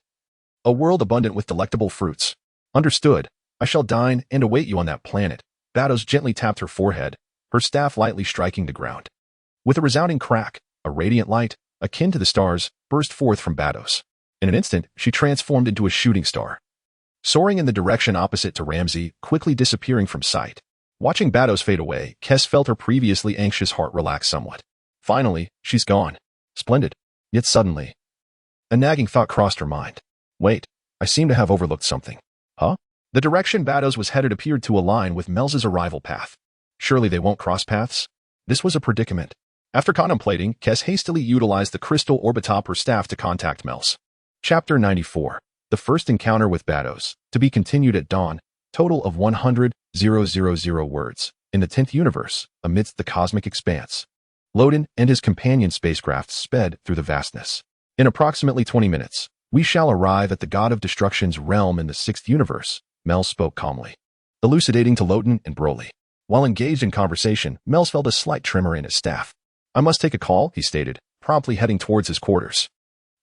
A world abundant with delectable fruits. Understood. I shall dine and await you on that planet. Bados gently tapped her forehead, her staff lightly striking the ground. With a resounding crack, a radiant light, akin to the stars, burst forth from Bados. In an instant, she transformed into a shooting star, soaring in the direction opposite to Ramses, quickly disappearing from sight. Watching Bados fade away, Kes felt her previously anxious heart relax somewhat. Finally, she's gone. Splendid. Yet suddenly, a nagging thought crossed her mind. Wait, I seem to have overlooked something. Huh? The direction Bados was headed appeared to align with Mel's arrival path. Surely they won't cross paths? This was a predicament. After contemplating, Kes hastily utilized the crystal orb atop her staff to contact Mel's. Chapter 94. The first encounter with Bados, to be continued at dawn, total of 100,000 words, in the 10th universe, amidst the cosmic expanse. Luo and his companion spacecraft sped through the vastness. In approximately 20 minutes, we shall arrive at the God of Destruction's realm in the 6th universe, Mel spoke calmly, elucidating to Luo and Broly. While engaged in conversation, Mel felt a slight tremor in his staff. I must take a call, he stated, promptly heading towards his quarters.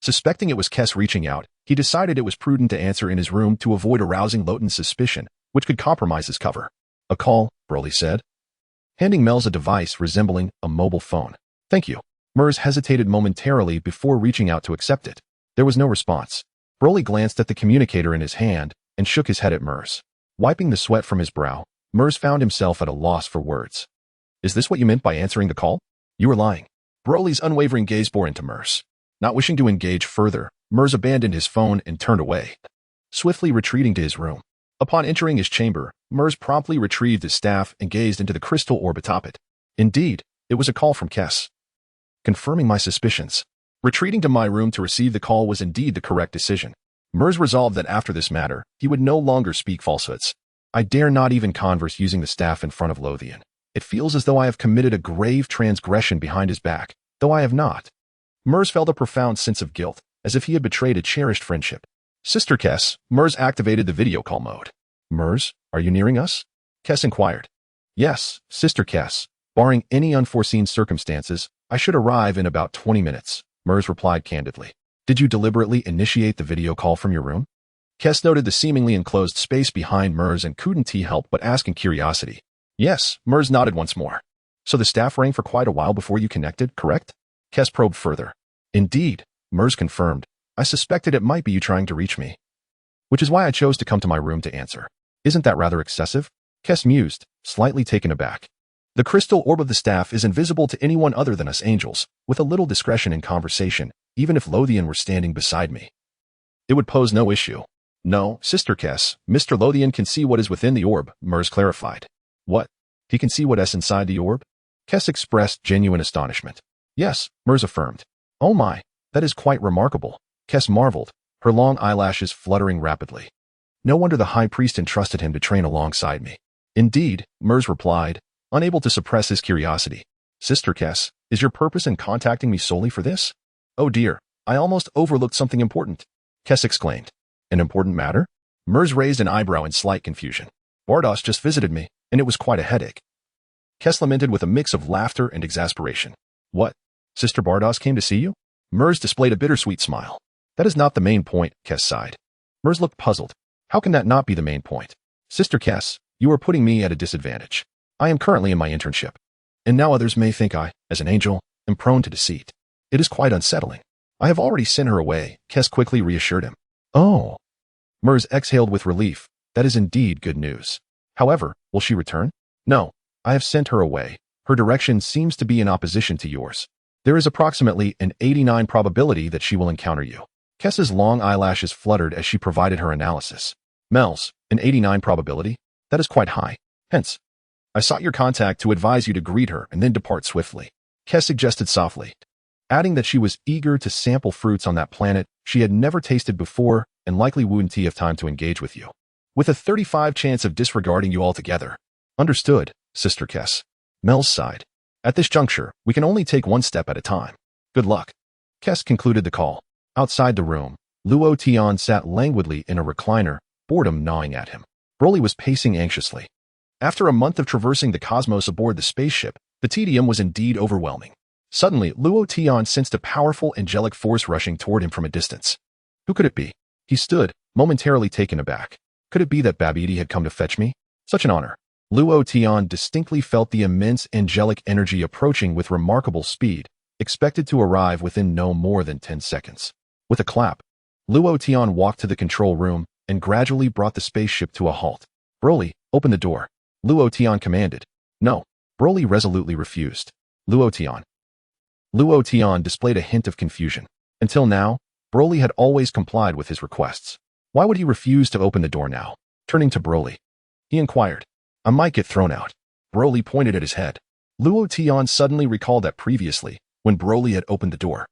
Suspecting it was Kes reaching out, he decided it was prudent to answer in his room to avoid arousing Luo's suspicion, which could compromise his cover. A call, Broly said, handing Mel's a device resembling a mobile phone. Thank you. Mers hesitated momentarily before reaching out to accept it. There was no response. Broly glanced at the communicator in his hand and shook his head at Mers. Wiping the sweat from his brow, Mers found himself at a loss for words. Is this what you meant by answering the call? You were lying. Broly's unwavering gaze bore into Mers. Not wishing to engage further, Mers abandoned his phone and turned away, swiftly retreating to his room. Upon entering his chamber, Mers promptly retrieved his staff and gazed into the crystal orb atop it. Indeed, it was a call from Kes. Confirming my suspicions. Retreating to my room to receive the call was indeed the correct decision. Mers resolved that after this matter, he would no longer speak falsehoods. I dare not even converse using the staff in front of Luo Tian. It feels as though I have committed a grave transgression behind his back, though I have not. Mers felt a profound sense of guilt, as if he had betrayed a cherished friendship. Sister Kes, Mers activated the video call mode. Mers, are you nearing us? Kes inquired. Yes, Sister Kes. Barring any unforeseen circumstances, I should arrive in about 20 minutes, Mers replied candidly. Did you deliberately initiate the video call from your room? Kes noted the seemingly enclosed space behind Mers and couldn't help but ask in curiosity. Yes, Mers nodded once more. So the staff rang for quite a while before you connected, correct? Kes probed further. Indeed, Mers confirmed. I suspected it might be you trying to reach me. Which is why I chose to come to my room to answer. Isn't that rather excessive? Kes mused, slightly taken aback. The crystal orb of the staff is invisible to anyone other than us angels, with a little discretion in conversation, even if Luo Tian were standing beside me. It would pose no issue. No, Sister Kes, Mr. Luo Tian can see what is within the orb, Mers clarified. What? He can see what's inside the orb? Kes expressed genuine astonishment. Yes, Mers affirmed. Oh my, that is quite remarkable. Kes marveled, her long eyelashes fluttering rapidly. No wonder the high priest entrusted him to train alongside me. Indeed, Mers replied, unable to suppress his curiosity. Sister Kes, is your purpose in contacting me solely for this? Oh dear, I almost overlooked something important. Kes exclaimed. An important matter? Mers raised an eyebrow in slight confusion. Bardos just visited me, and it was quite a headache. Kes lamented with a mix of laughter and exasperation. What? Sister Bardos came to see you? Mers displayed a bittersweet smile. That is not the main point, Kes sighed. Mers looked puzzled. How can that not be the main point? Sister Kes, you are putting me at a disadvantage. I am currently in my internship. And now others may think I, as an angel, am prone to deceit. It is quite unsettling. I have already sent her away, Kes quickly reassured him. Oh. Mers exhaled with relief. That is indeed good news. However, will she return? No, I have sent her away. Her direction seems to be in opposition to yours. There is approximately an 89% probability that she will encounter you. Kes's long eyelashes fluttered as she provided her analysis. Mel's, an 89% probability? That is quite high. Hence, I sought your contact to advise you to greet her and then depart swiftly. Kes suggested softly, adding that she was eager to sample fruits on that planet she had never tasted before and likely wouldn't have time to engage with you. With a 35% chance of disregarding you altogether. Understood, Sister Kes. Mel's sighed. At this juncture, we can only take one step at a time. Good luck. Kes concluded the call. Outside the room, Luo Tian sat languidly in a recliner, boredom gnawing at him. Broly was pacing anxiously. After a month of traversing the cosmos aboard the spaceship, the tedium was indeed overwhelming. Suddenly, Luo Tian sensed a powerful angelic force rushing toward him from a distance. Who could it be? He stood, momentarily taken aback. Could it be that Babidi had come to fetch me? Such an honor. Luo Tian distinctly felt the immense angelic energy approaching with remarkable speed, expected to arrive within no more than 10 seconds. With a clap, Luo Tian walked to the control room and gradually brought the spaceship to a halt. Broly, open the door. Luo Tian commanded. No. Broly resolutely refused. Luo Tian. Luo Tian displayed a hint of confusion. Until now, Broly had always complied with his requests. Why would he refuse to open the door now? Turning to Broly, he inquired. I might get thrown out. Broly pointed at his head. Luo Tian suddenly recalled that previously, when Broly had opened the door,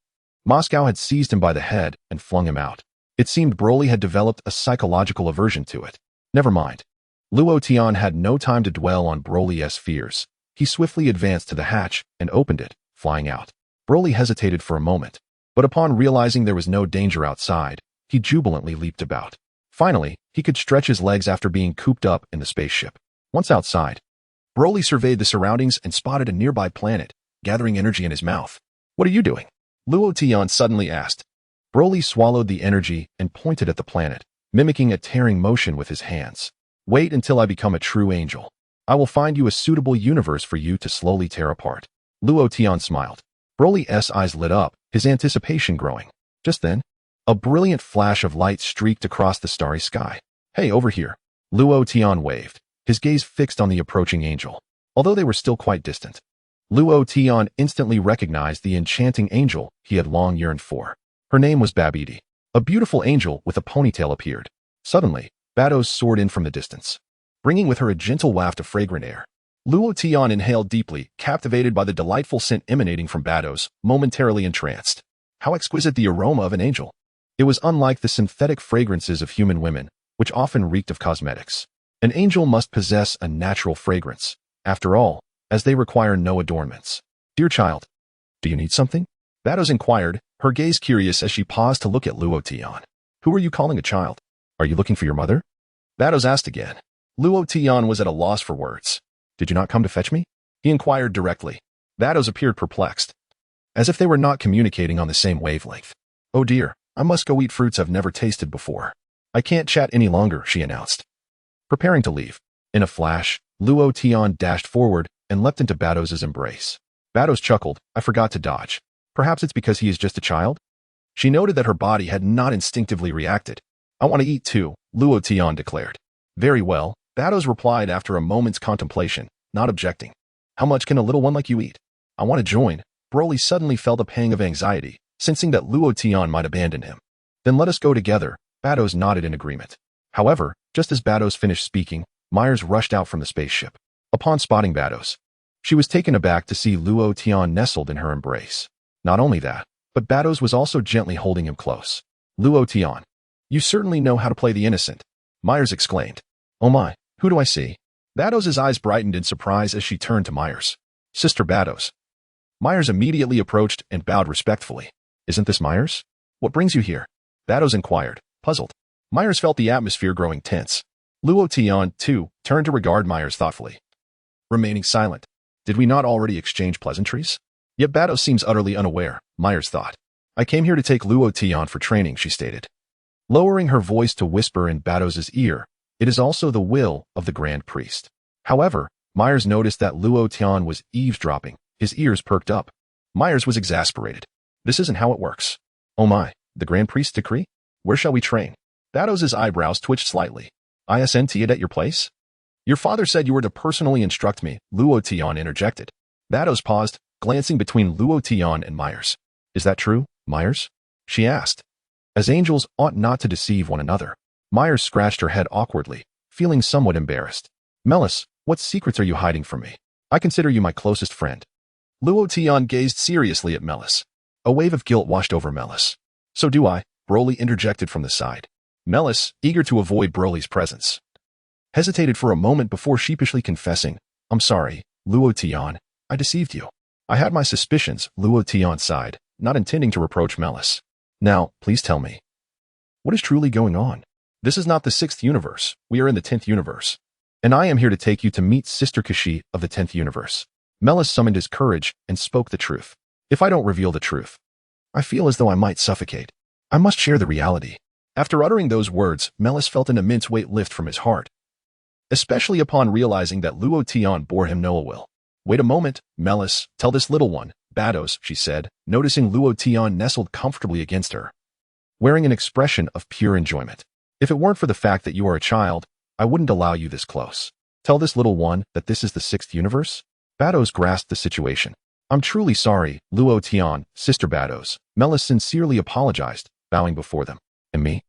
Moscow had seized him by the head and flung him out. It seemed Broly had developed a psychological aversion to it. Never mind. Luo Tian had no time to dwell on Broly's fears. He swiftly advanced to the hatch and opened it, flying out. Broly hesitated for a moment, but upon realizing there was no danger outside, he jubilantly leaped about. Finally, he could stretch his legs after being cooped up in the spaceship. Once outside, Broly surveyed the surroundings and spotted a nearby planet, gathering energy in his mouth. What are you doing? Luo Tian suddenly asked. Broly swallowed the energy and pointed at the planet, mimicking a tearing motion with his hands. Wait until I become a true angel. I will find you a suitable universe for you to slowly tear apart. Luo Tian smiled. Broly's eyes lit up, his anticipation growing. Just then, a brilliant flash of light streaked across the starry sky. Hey, over here. Luo Tian waved, his gaze fixed on the approaching angel. Although they were still quite distant, Luo Tian instantly recognized the enchanting angel he had long yearned for. Her name was Babidi. A beautiful angel with a ponytail appeared. Suddenly, Bados soared in from the distance, bringing with her a gentle waft of fragrant air. Luo Tian inhaled deeply, captivated by the delightful scent emanating from Bados, momentarily entranced. How exquisite the aroma of an angel! It was unlike the synthetic fragrances of human women, which often reeked of cosmetics. An angel must possess a natural fragrance, after all, as they require no adornments. Dear child, do you need something? Bados inquired, her gaze curious as she paused to look at Luo Tian. Who are you calling a child? Are you looking for your mother? Bados asked again. Luo Tian was at a loss for words. Did you not come to fetch me? He inquired directly. Bados appeared perplexed, as if they were not communicating on the same wavelength. Oh dear, I must go eat fruits I've never tasted before. I can't chat any longer, she announced, preparing to leave. In a flash, Luo Tian dashed forward and leapt into Bados' embrace. Bados chuckled. I forgot to dodge. Perhaps it's because he is just a child? She noted that her body had not instinctively reacted. I want to eat too, Luo Tian declared. Very well, Bados replied after a moment's contemplation, not objecting. How much can a little one like you eat? I want to join. Broly suddenly felt a pang of anxiety, sensing that Luo Tian might abandon him. Then let us go together. Bados nodded in agreement. However, just as Bados finished speaking, Myers rushed out from the spaceship. Upon spotting Bados, she was taken aback to see Luo Tian nestled in her embrace. Not only that, but Bados was also gently holding him close. Luo Tian, you certainly know how to play the innocent, Myers exclaimed. Oh my, who do I see? Bados' eyes brightened in surprise as she turned to Myers. Sister Bados. Myers immediately approached and bowed respectfully. Isn't this Myers? What brings you here? Bados inquired, puzzled. Myers felt the atmosphere growing tense. Luo Tian, too, turned to regard Myers thoughtfully, remaining silent. Did we not already exchange pleasantries? Yet Bados seems utterly unaware, Myers thought. I came here to take Luo Tian for training, she stated, lowering her voice to whisper in Bados' ear. It is also the will of the Grand Priest. However, Myers noticed that Luo Tian was eavesdropping. His ears perked up. Myers was exasperated. This isn't how it works. Oh my, the Grand Priest's decree? Where shall we train? Bados' eyebrows twitched slightly. Isn't it at your place? Your father said you were to personally instruct me, Luo Tian interjected. Bados paused, glancing between Luo Tian and Myers. Is that true, Myers? She asked. As angels ought not to deceive one another. Myers scratched her head awkwardly, feeling somewhat embarrassed. Melis, what secrets are you hiding from me? I consider you my closest friend. Luo Tian gazed seriously at Melis. A wave of guilt washed over Melis. So do I, Broly interjected from the side. Melis, eager to avoid Broly's presence, hesitated for a moment before sheepishly confessing, I'm sorry, Luo Tian, I deceived you. I had my suspicions, Luo Tian sighed, not intending to reproach Melis. Now, please tell me, what is truly going on? This is not the 6th universe, we are in the 10th universe. And I am here to take you to meet Sister Kashi of the 10th universe. Melis summoned his courage and spoke the truth. If I don't reveal the truth, I feel as though I might suffocate. I must share the reality. After uttering those words, Melis felt an immense weight lift from his heart, especially upon realizing that Luo Tian bore him no ill will. Wait a moment, Melis, tell this little one, Bados, she said, noticing Luo Tian nestled comfortably against her, wearing an expression of pure enjoyment. If it weren't for the fact that you are a child, I wouldn't allow you this close. Tell this little one that this is the 6th universe? Bados grasped the situation. I'm truly sorry, Luo Tian, Sister Bados. Melis sincerely apologized, bowing before them. And me?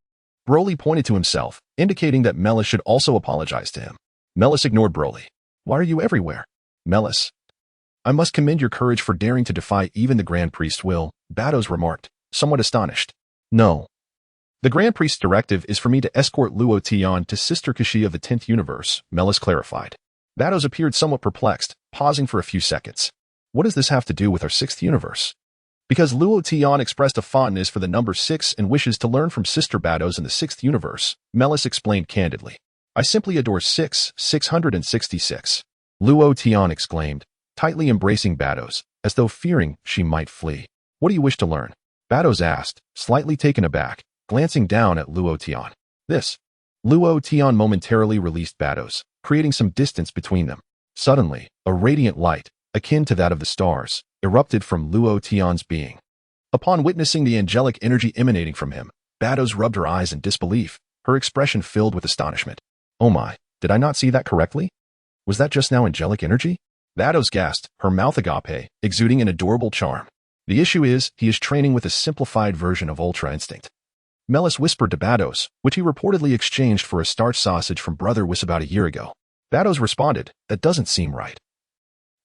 Broly pointed to himself, indicating that Melis should also apologize to him. Melis ignored Broly. Why are you everywhere? Melis. I must commend your courage for daring to defy even the Grand Priest's will, Bados remarked, somewhat astonished. No. The Grand Priest's directive is for me to escort Luo Tian to Sister Kashi of the 10th universe, Melis clarified. Bados appeared somewhat perplexed, pausing for a few seconds. What does this have to do with our 6th universe? Because Luo Tian expressed a fondness for the number 6 and wishes to learn from Sister Bados in the 6th universe, Melis explained candidly. I simply adore 666. Luo Tian exclaimed, tightly embracing Bados, as though fearing she might flee. What do you wish to learn? Bados asked, slightly taken aback, glancing down at Luo Tian. This. Luo Tian momentarily released Bados, creating some distance between them. Suddenly, a radiant light, akin to that of the stars, erupted from Luo Tian's being. Upon witnessing the angelic energy emanating from him, Bados rubbed her eyes in disbelief, her expression filled with astonishment. Oh my, did I not see that correctly? Was that just now angelic energy? Bados gasped, her mouth agape, exuding an adorable charm. The issue is, he is training with a simplified version of Ultra Instinct. Melis whispered to Bados, which he reportedly exchanged for a starch sausage from Brother Whis about a year ago. Bados responded, that doesn't seem right.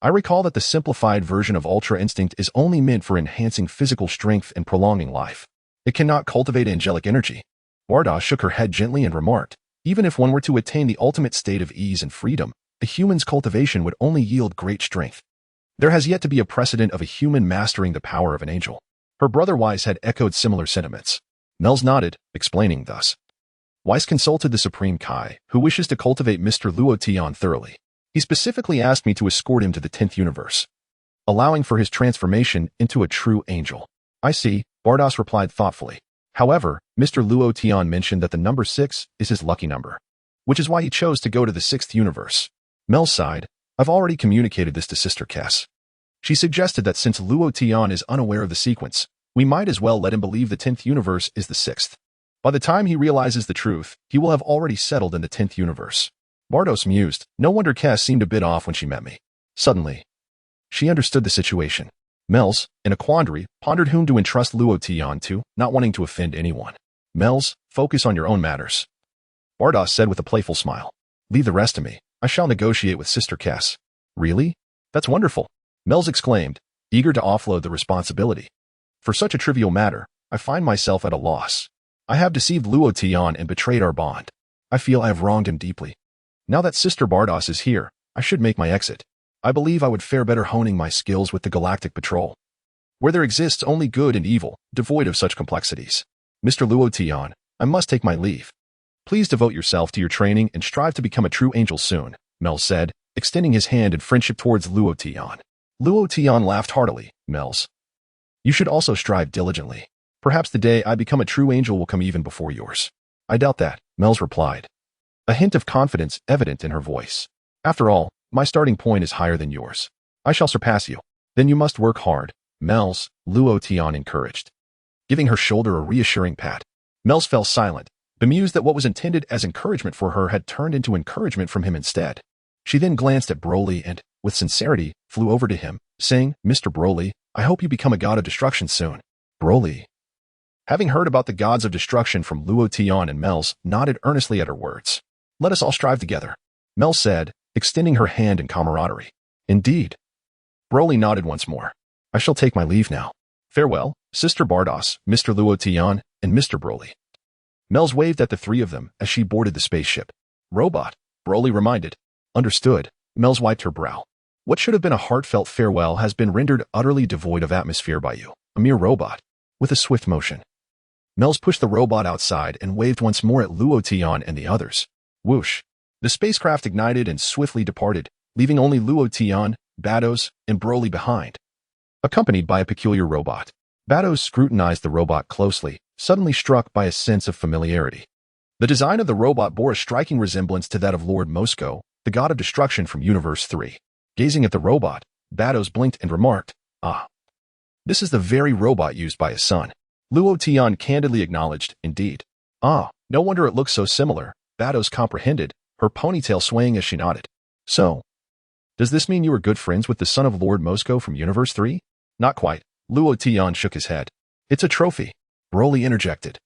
I recall that the simplified version of Ultra Instinct is only meant for enhancing physical strength and prolonging life. It cannot cultivate angelic energy. Bardos shook her head gently and remarked, even if one were to attain the ultimate state of ease and freedom, a human's cultivation would only yield great strength. There has yet to be a precedent of a human mastering the power of an angel. Her brother Whis had echoed similar sentiments. Melis nodded, explaining thus. Whis consulted the Supreme Kai, who wishes to cultivate Mr. Luo Tian thoroughly. He specifically asked me to escort him to the 10th universe, allowing for his transformation into a true angel. I see, Bardos replied thoughtfully. However, Mr. Luo Tian mentioned that the number 6 is his lucky number, which is why he chose to go to the 6th universe. Melis sighed. I've already communicated this to Sister Cass. She suggested that since Luo Tian is unaware of the sequence, we might as well let him believe the 10th universe is the 6th. By the time he realizes the truth, he will have already settled in the 10th universe. Bardos mused. No wonder Cass seemed a bit off when she met me. Suddenly, she understood the situation. Melis, in a quandary, pondered whom to entrust Luo Tian to, not wanting to offend anyone. Melis, focus on your own matters. Bardos said with a playful smile. Leave the rest to me. I shall negotiate with Sister Cass. Really? That's wonderful. Melis exclaimed, eager to offload the responsibility. For such a trivial matter, I find myself at a loss. I have deceived Luo Tian and betrayed our bond. I feel I have wronged him deeply. Now that Sister Bardos is here, I should make my exit. I believe I would fare better honing my skills with the Galactic Patrol, where there exists only good and evil, devoid of such complexities. Mr. Luo Tian, I must take my leave. Please devote yourself to your training and strive to become a true angel soon, Melis said, extending his hand in friendship towards Luo Tian. Luo Tian laughed heartily. Melis, you should also strive diligently. Perhaps the day I become a true angel will come even before yours. I doubt that, Melis replied, a hint of confidence evident in her voice. After all, my starting point is higher than yours. I shall surpass you. Then you must work hard, Melis, Luo Tian encouraged, giving her shoulder a reassuring pat. Melis fell silent, bemused that what was intended as encouragement for her had turned into encouragement from him instead. She then glanced at Broly and, with sincerity, flew over to him, saying, Mr. Broly, I hope you become a god of destruction soon. Broly, having heard about the gods of destruction from Luo Tian and Melis, nodded earnestly at her words. Let us all strive together, Melis said, extending her hand in camaraderie. Indeed. Broly nodded once more. I shall take my leave now. Farewell, Sister Bardos, Mr. Luo Tian, and Mr. Broly. Melis waved at the three of them as she boarded the spaceship. Robot, Broly reminded. Understood. Melis wiped her brow. What should have been a heartfelt farewell has been rendered utterly devoid of atmosphere by you, a mere robot. With a swift motion, Melis pushed the robot outside and waved once more at Luo Tian and the others. Whoosh. The spacecraft ignited and swiftly departed, leaving only Luo Tian, Bados, and Broly behind, accompanied by a peculiar robot. Bados scrutinized the robot closely, suddenly struck by a sense of familiarity. The design of the robot bore a striking resemblance to that of Lord Moscow, the god of destruction from Universe 3. Gazing at the robot, Bados blinked and remarked, Ah. This is the very robot used by his son. Luo Tian candidly acknowledged, indeed. Ah, no wonder it looks so similar, Bados comprehended, her ponytail swaying as she nodded. So, does this mean you were good friends with the son of Lord Moscow from Universe 3? Not quite. Luo Tian shook his head. It's a trophy. Broly interjected,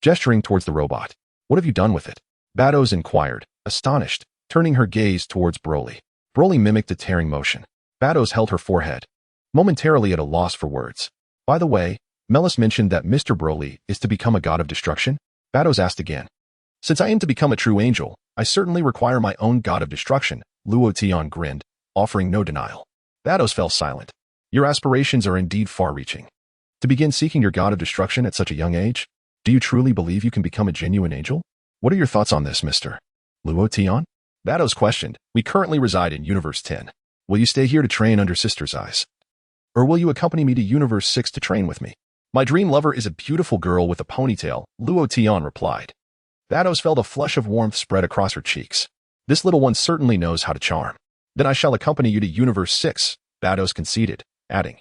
gesturing towards the robot. What have you done with it? Bados inquired, astonished, turning her gaze towards Broly. Broly mimicked a tearing motion. Bados held her forehead, momentarily at a loss for words. By the way, Melis mentioned that Mr. Broly is to become a god of destruction? Bados asked again. Since I aim to become a true angel, I certainly require my own god of destruction, Luo Tian grinned, offering no denial. Bados fell silent. Your aspirations are indeed far-reaching. To begin seeking your god of destruction at such a young age? Do you truly believe you can become a genuine angel? What are your thoughts on this, Mr. Luo Tian? Bados questioned. We currently reside in Universe 10. Will you stay here to train under Sister's eyes? Or will you accompany me to Universe 6 to train with me? My dream lover is a beautiful girl with a ponytail, Luo Tian replied. Bados felt a flush of warmth spread across her cheeks. This little one certainly knows how to charm. Then I shall accompany you to Universe 6, Bados conceded, adding,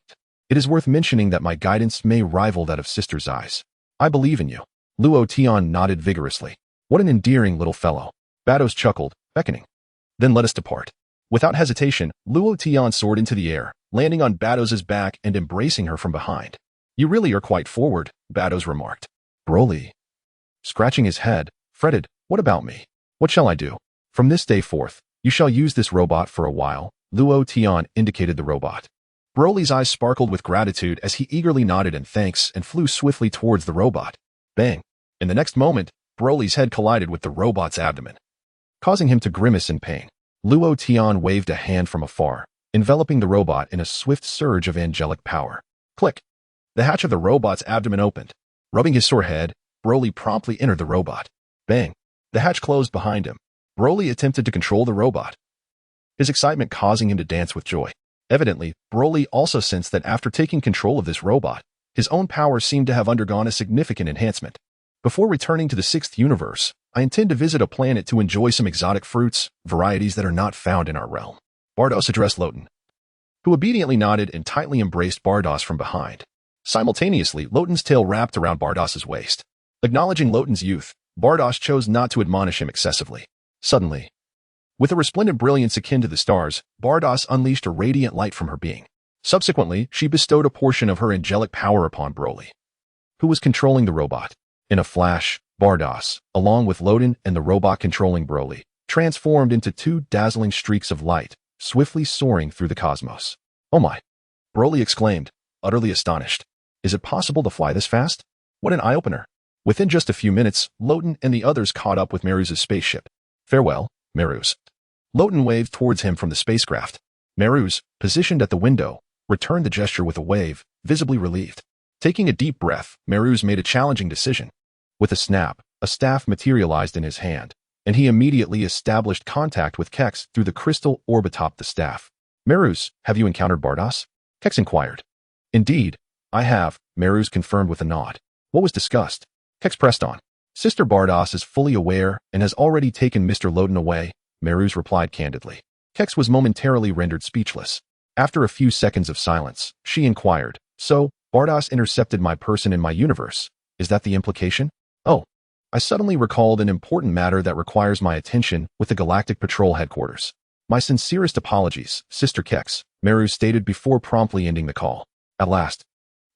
it is worth mentioning that my guidance may rival that of Sister's eyes. I believe in you. Luo Tian nodded vigorously. What an endearing little fellow. Bados chuckled, beckoning. Then let us depart. Without hesitation, Luo Tian soared into the air, landing on Bados's back and embracing her from behind. You really are quite forward, Bados remarked. Broly, scratching his head, fretted, what about me? What shall I do? From this day forth, you shall use this robot for a while, Luo Tian indicated the robot. Broly's eyes sparkled with gratitude as he eagerly nodded in thanks and flew swiftly towards the robot. Bang! In the next moment, Broly's head collided with the robot's abdomen, causing him to grimace in pain. Luo Tian waved a hand from afar, enveloping the robot in a swift surge of angelic power. Click! The hatch of the robot's abdomen opened. Rubbing his sore head, Broly promptly entered the robot. Bang! The hatch closed behind him. Broly attempted to control the robot, his excitement causing him to dance with joy. Evidently, Broly also sensed that after taking control of this robot, his own powers seemed to have undergone a significant enhancement. Before returning to the 6th universe, I intend to visit a planet to enjoy some exotic fruits, varieties that are not found in our realm. Bardos addressed Loten, who obediently nodded and tightly embraced Bardos from behind. Simultaneously, Loten's tail wrapped around Bardos's waist. Acknowledging Loten's youth, Bardos chose not to admonish him excessively. Suddenly, with a resplendent brilliance akin to the stars, Bardos unleashed a radiant light from her being. Subsequently, she bestowed a portion of her angelic power upon Broly, who was controlling the robot. In a flash, Bardos, along with Loten and the robot controlling Broly, transformed into two dazzling streaks of light, swiftly soaring through the cosmos. Oh my! Broly exclaimed, utterly astonished. Is it possible to fly this fast? What an eye-opener! Within just a few minutes, Loten and the others caught up with Meruz's spaceship. Farewell, Meruz. Loten waved towards him from the spacecraft. Meruz, positioned at the window, returned the gesture with a wave, visibly relieved. Taking a deep breath, Meruz made a challenging decision. With a snap, a staff materialized in his hand, and he immediately established contact with Kex through the crystal orb atop the staff. Meruz, have you encountered Bardos? Kex inquired. Indeed, I have, Meruz confirmed with a nod. What was discussed? Kex pressed on. Sister Bardos is fully aware and has already taken Mr. Loten away, Meruz replied candidly. Kex was momentarily rendered speechless. After a few seconds of silence, she inquired, so, Bardos intercepted my person in my universe. Is that the implication? Oh. I suddenly recalled an important matter that requires my attention with the Galactic Patrol headquarters. My sincerest apologies, Sister Kex, Meruz stated before promptly ending the call. At last,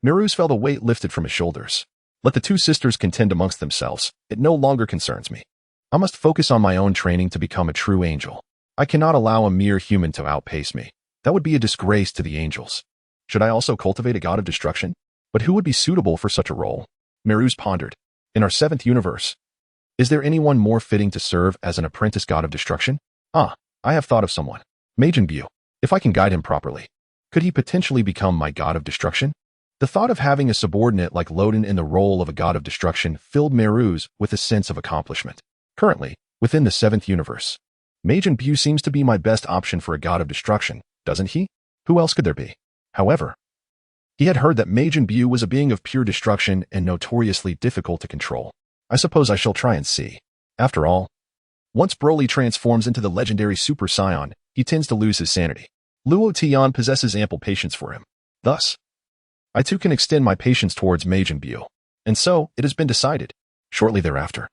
Meruz felt a weight lifted from his shoulders. Let the two sisters contend amongst themselves. It no longer concerns me. I must focus on my own training to become a true angel. I cannot allow a mere human to outpace me. That would be a disgrace to the angels. Should I also cultivate a god of destruction? But who would be suitable for such a role? Meruz pondered. In our 7th universe, is there anyone more fitting to serve as an apprentice god of destruction? I have thought of someone. Majin Buu. If I can guide him properly, could he potentially become my god of destruction? The thought of having a subordinate like Loten in the role of a god of destruction filled Meruz with a sense of accomplishment. Currently, within the 7th universe, Majin Buu seems to be my best option for a god of destruction, doesn't he? Who else could there be? However, he had heard that Majin Buu was a being of pure destruction and notoriously difficult to control. I suppose I shall try and see. After all, once Broly transforms into the legendary Super Saiyan, he tends to lose his sanity. Luo Tian possesses ample patience for him. Thus, I too can extend my patience towards Majin Buu. And so, it has been decided. Shortly thereafter,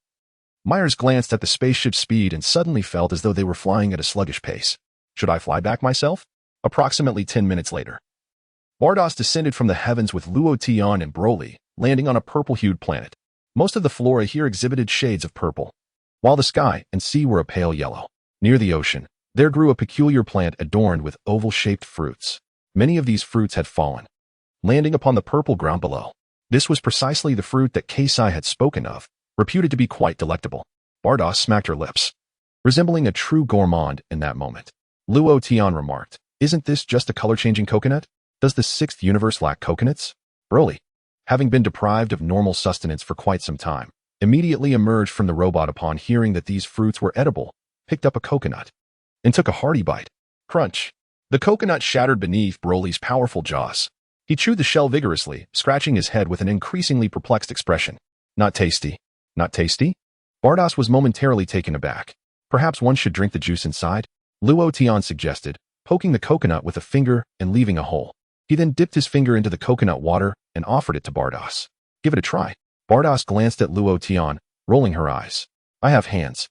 Myers glanced at the spaceship's speed and suddenly felt as though they were flying at a sluggish pace. Should I fly back myself? Approximately 10 minutes later, Bardos descended from the heavens with Luo Tian and Broly, landing on a purple-hued planet. Most of the flora here exhibited shades of purple, while the sky and sea were a pale yellow. Near the ocean, there grew a peculiar plant adorned with oval-shaped fruits. Many of these fruits had fallen, landing upon the purple ground below. This was precisely the fruit that Kaiōshin had spoken of, reputed to be quite delectable. Bardos smacked her lips, resembling a true gourmand in that moment. Luo Tian remarked, "Isn't this just a color-changing coconut? Does the sixth universe lack coconuts?" Broly, having been deprived of normal sustenance for quite some time, immediately emerged from the robot upon hearing that these fruits were edible, picked up a coconut, and took a hearty bite. Crunch! The coconut shattered beneath Broly's powerful jaws. He chewed the shell vigorously, scratching his head with an increasingly perplexed expression. Not tasty. Not tasty? Bardos was momentarily taken aback. Perhaps one should drink the juice inside? Luo Tian suggested, poking the coconut with a finger and leaving a hole. He then dipped his finger into the coconut water and offered it to Bardos. Give it a try. Bardos glanced at Luo Tian, rolling her eyes. I have hands.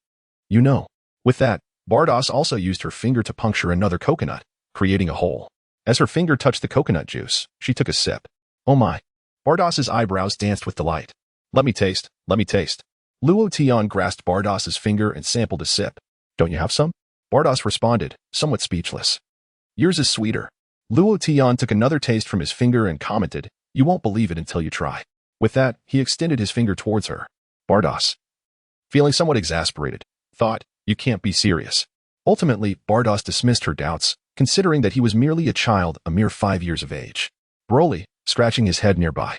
You know. With that, Bardos also used her finger to puncture another coconut, creating a hole. As her finger touched the coconut juice, she took a sip. Oh my. Bardos's eyebrows danced with delight. Let me taste. Let me taste. Luo Tian grasped Bardos's finger and sampled a sip. Don't you have some? Bardos responded, somewhat speechless. Yours is sweeter. Luo Tian took another taste from his finger and commented, you won't believe it until you try. With that, he extended his finger towards her. Bardos, feeling somewhat exasperated, thought, you can't be serious. Ultimately, Bardos dismissed her doubts, considering that he was merely a child, a mere 5 years of age. Broly, scratching his head nearby,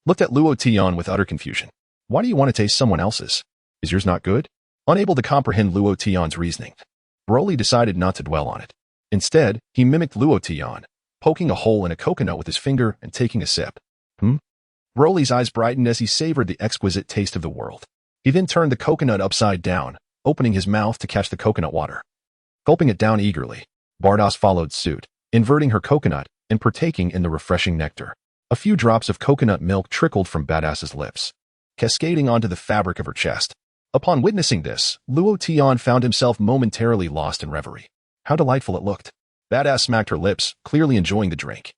looked at Luo Tian with utter confusion. Why do you want to taste someone else's? Is yours not good? Unable to comprehend Luo Tian's reasoning, Broly decided not to dwell on it. Instead, he mimicked Luo Tian, poking a hole in a coconut with his finger and taking a sip. Broly's eyes brightened as he savored the exquisite taste of the world. He then turned the coconut upside down, opening his mouth to catch the coconut water. Gulping it down eagerly, Bardos followed suit, inverting her coconut and partaking in the refreshing nectar. A few drops of coconut milk trickled from Badass's lips, cascading onto the fabric of her chest. Upon witnessing this, Luo Tian found himself momentarily lost in reverie. How delightful it looked. Badass smacked her lips, clearly enjoying the drink.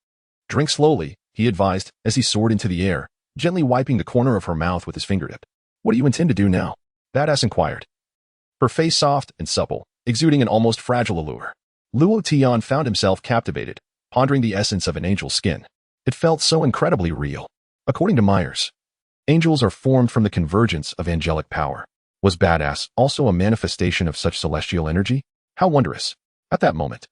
Drink slowly, he advised, as he soared into the air, gently wiping the corner of her mouth with his fingertip. What do you intend to do now? Badass inquired, her face soft and supple, exuding an almost fragile allure. Luo Tian found himself captivated, pondering the essence of an angel's skin. It felt so incredibly real. According to Myers, angels are formed from the convergence of angelic power. Was Badass also a manifestation of such celestial energy? How wondrous. At that moment,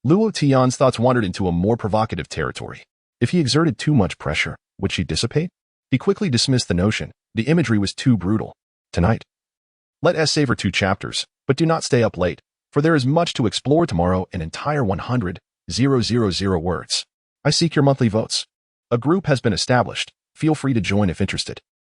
Luo Tian's thoughts wandered into a more provocative territory. If he exerted too much pressure, would she dissipate? He quickly dismissed the notion. The imagery was too brutal. Tonight, let us savor 2 chapters, but do not stay up late, for there is much to explore tomorrow, an entire 100,000 words. I seek your monthly votes. A group has been established. Feel free to join if interested.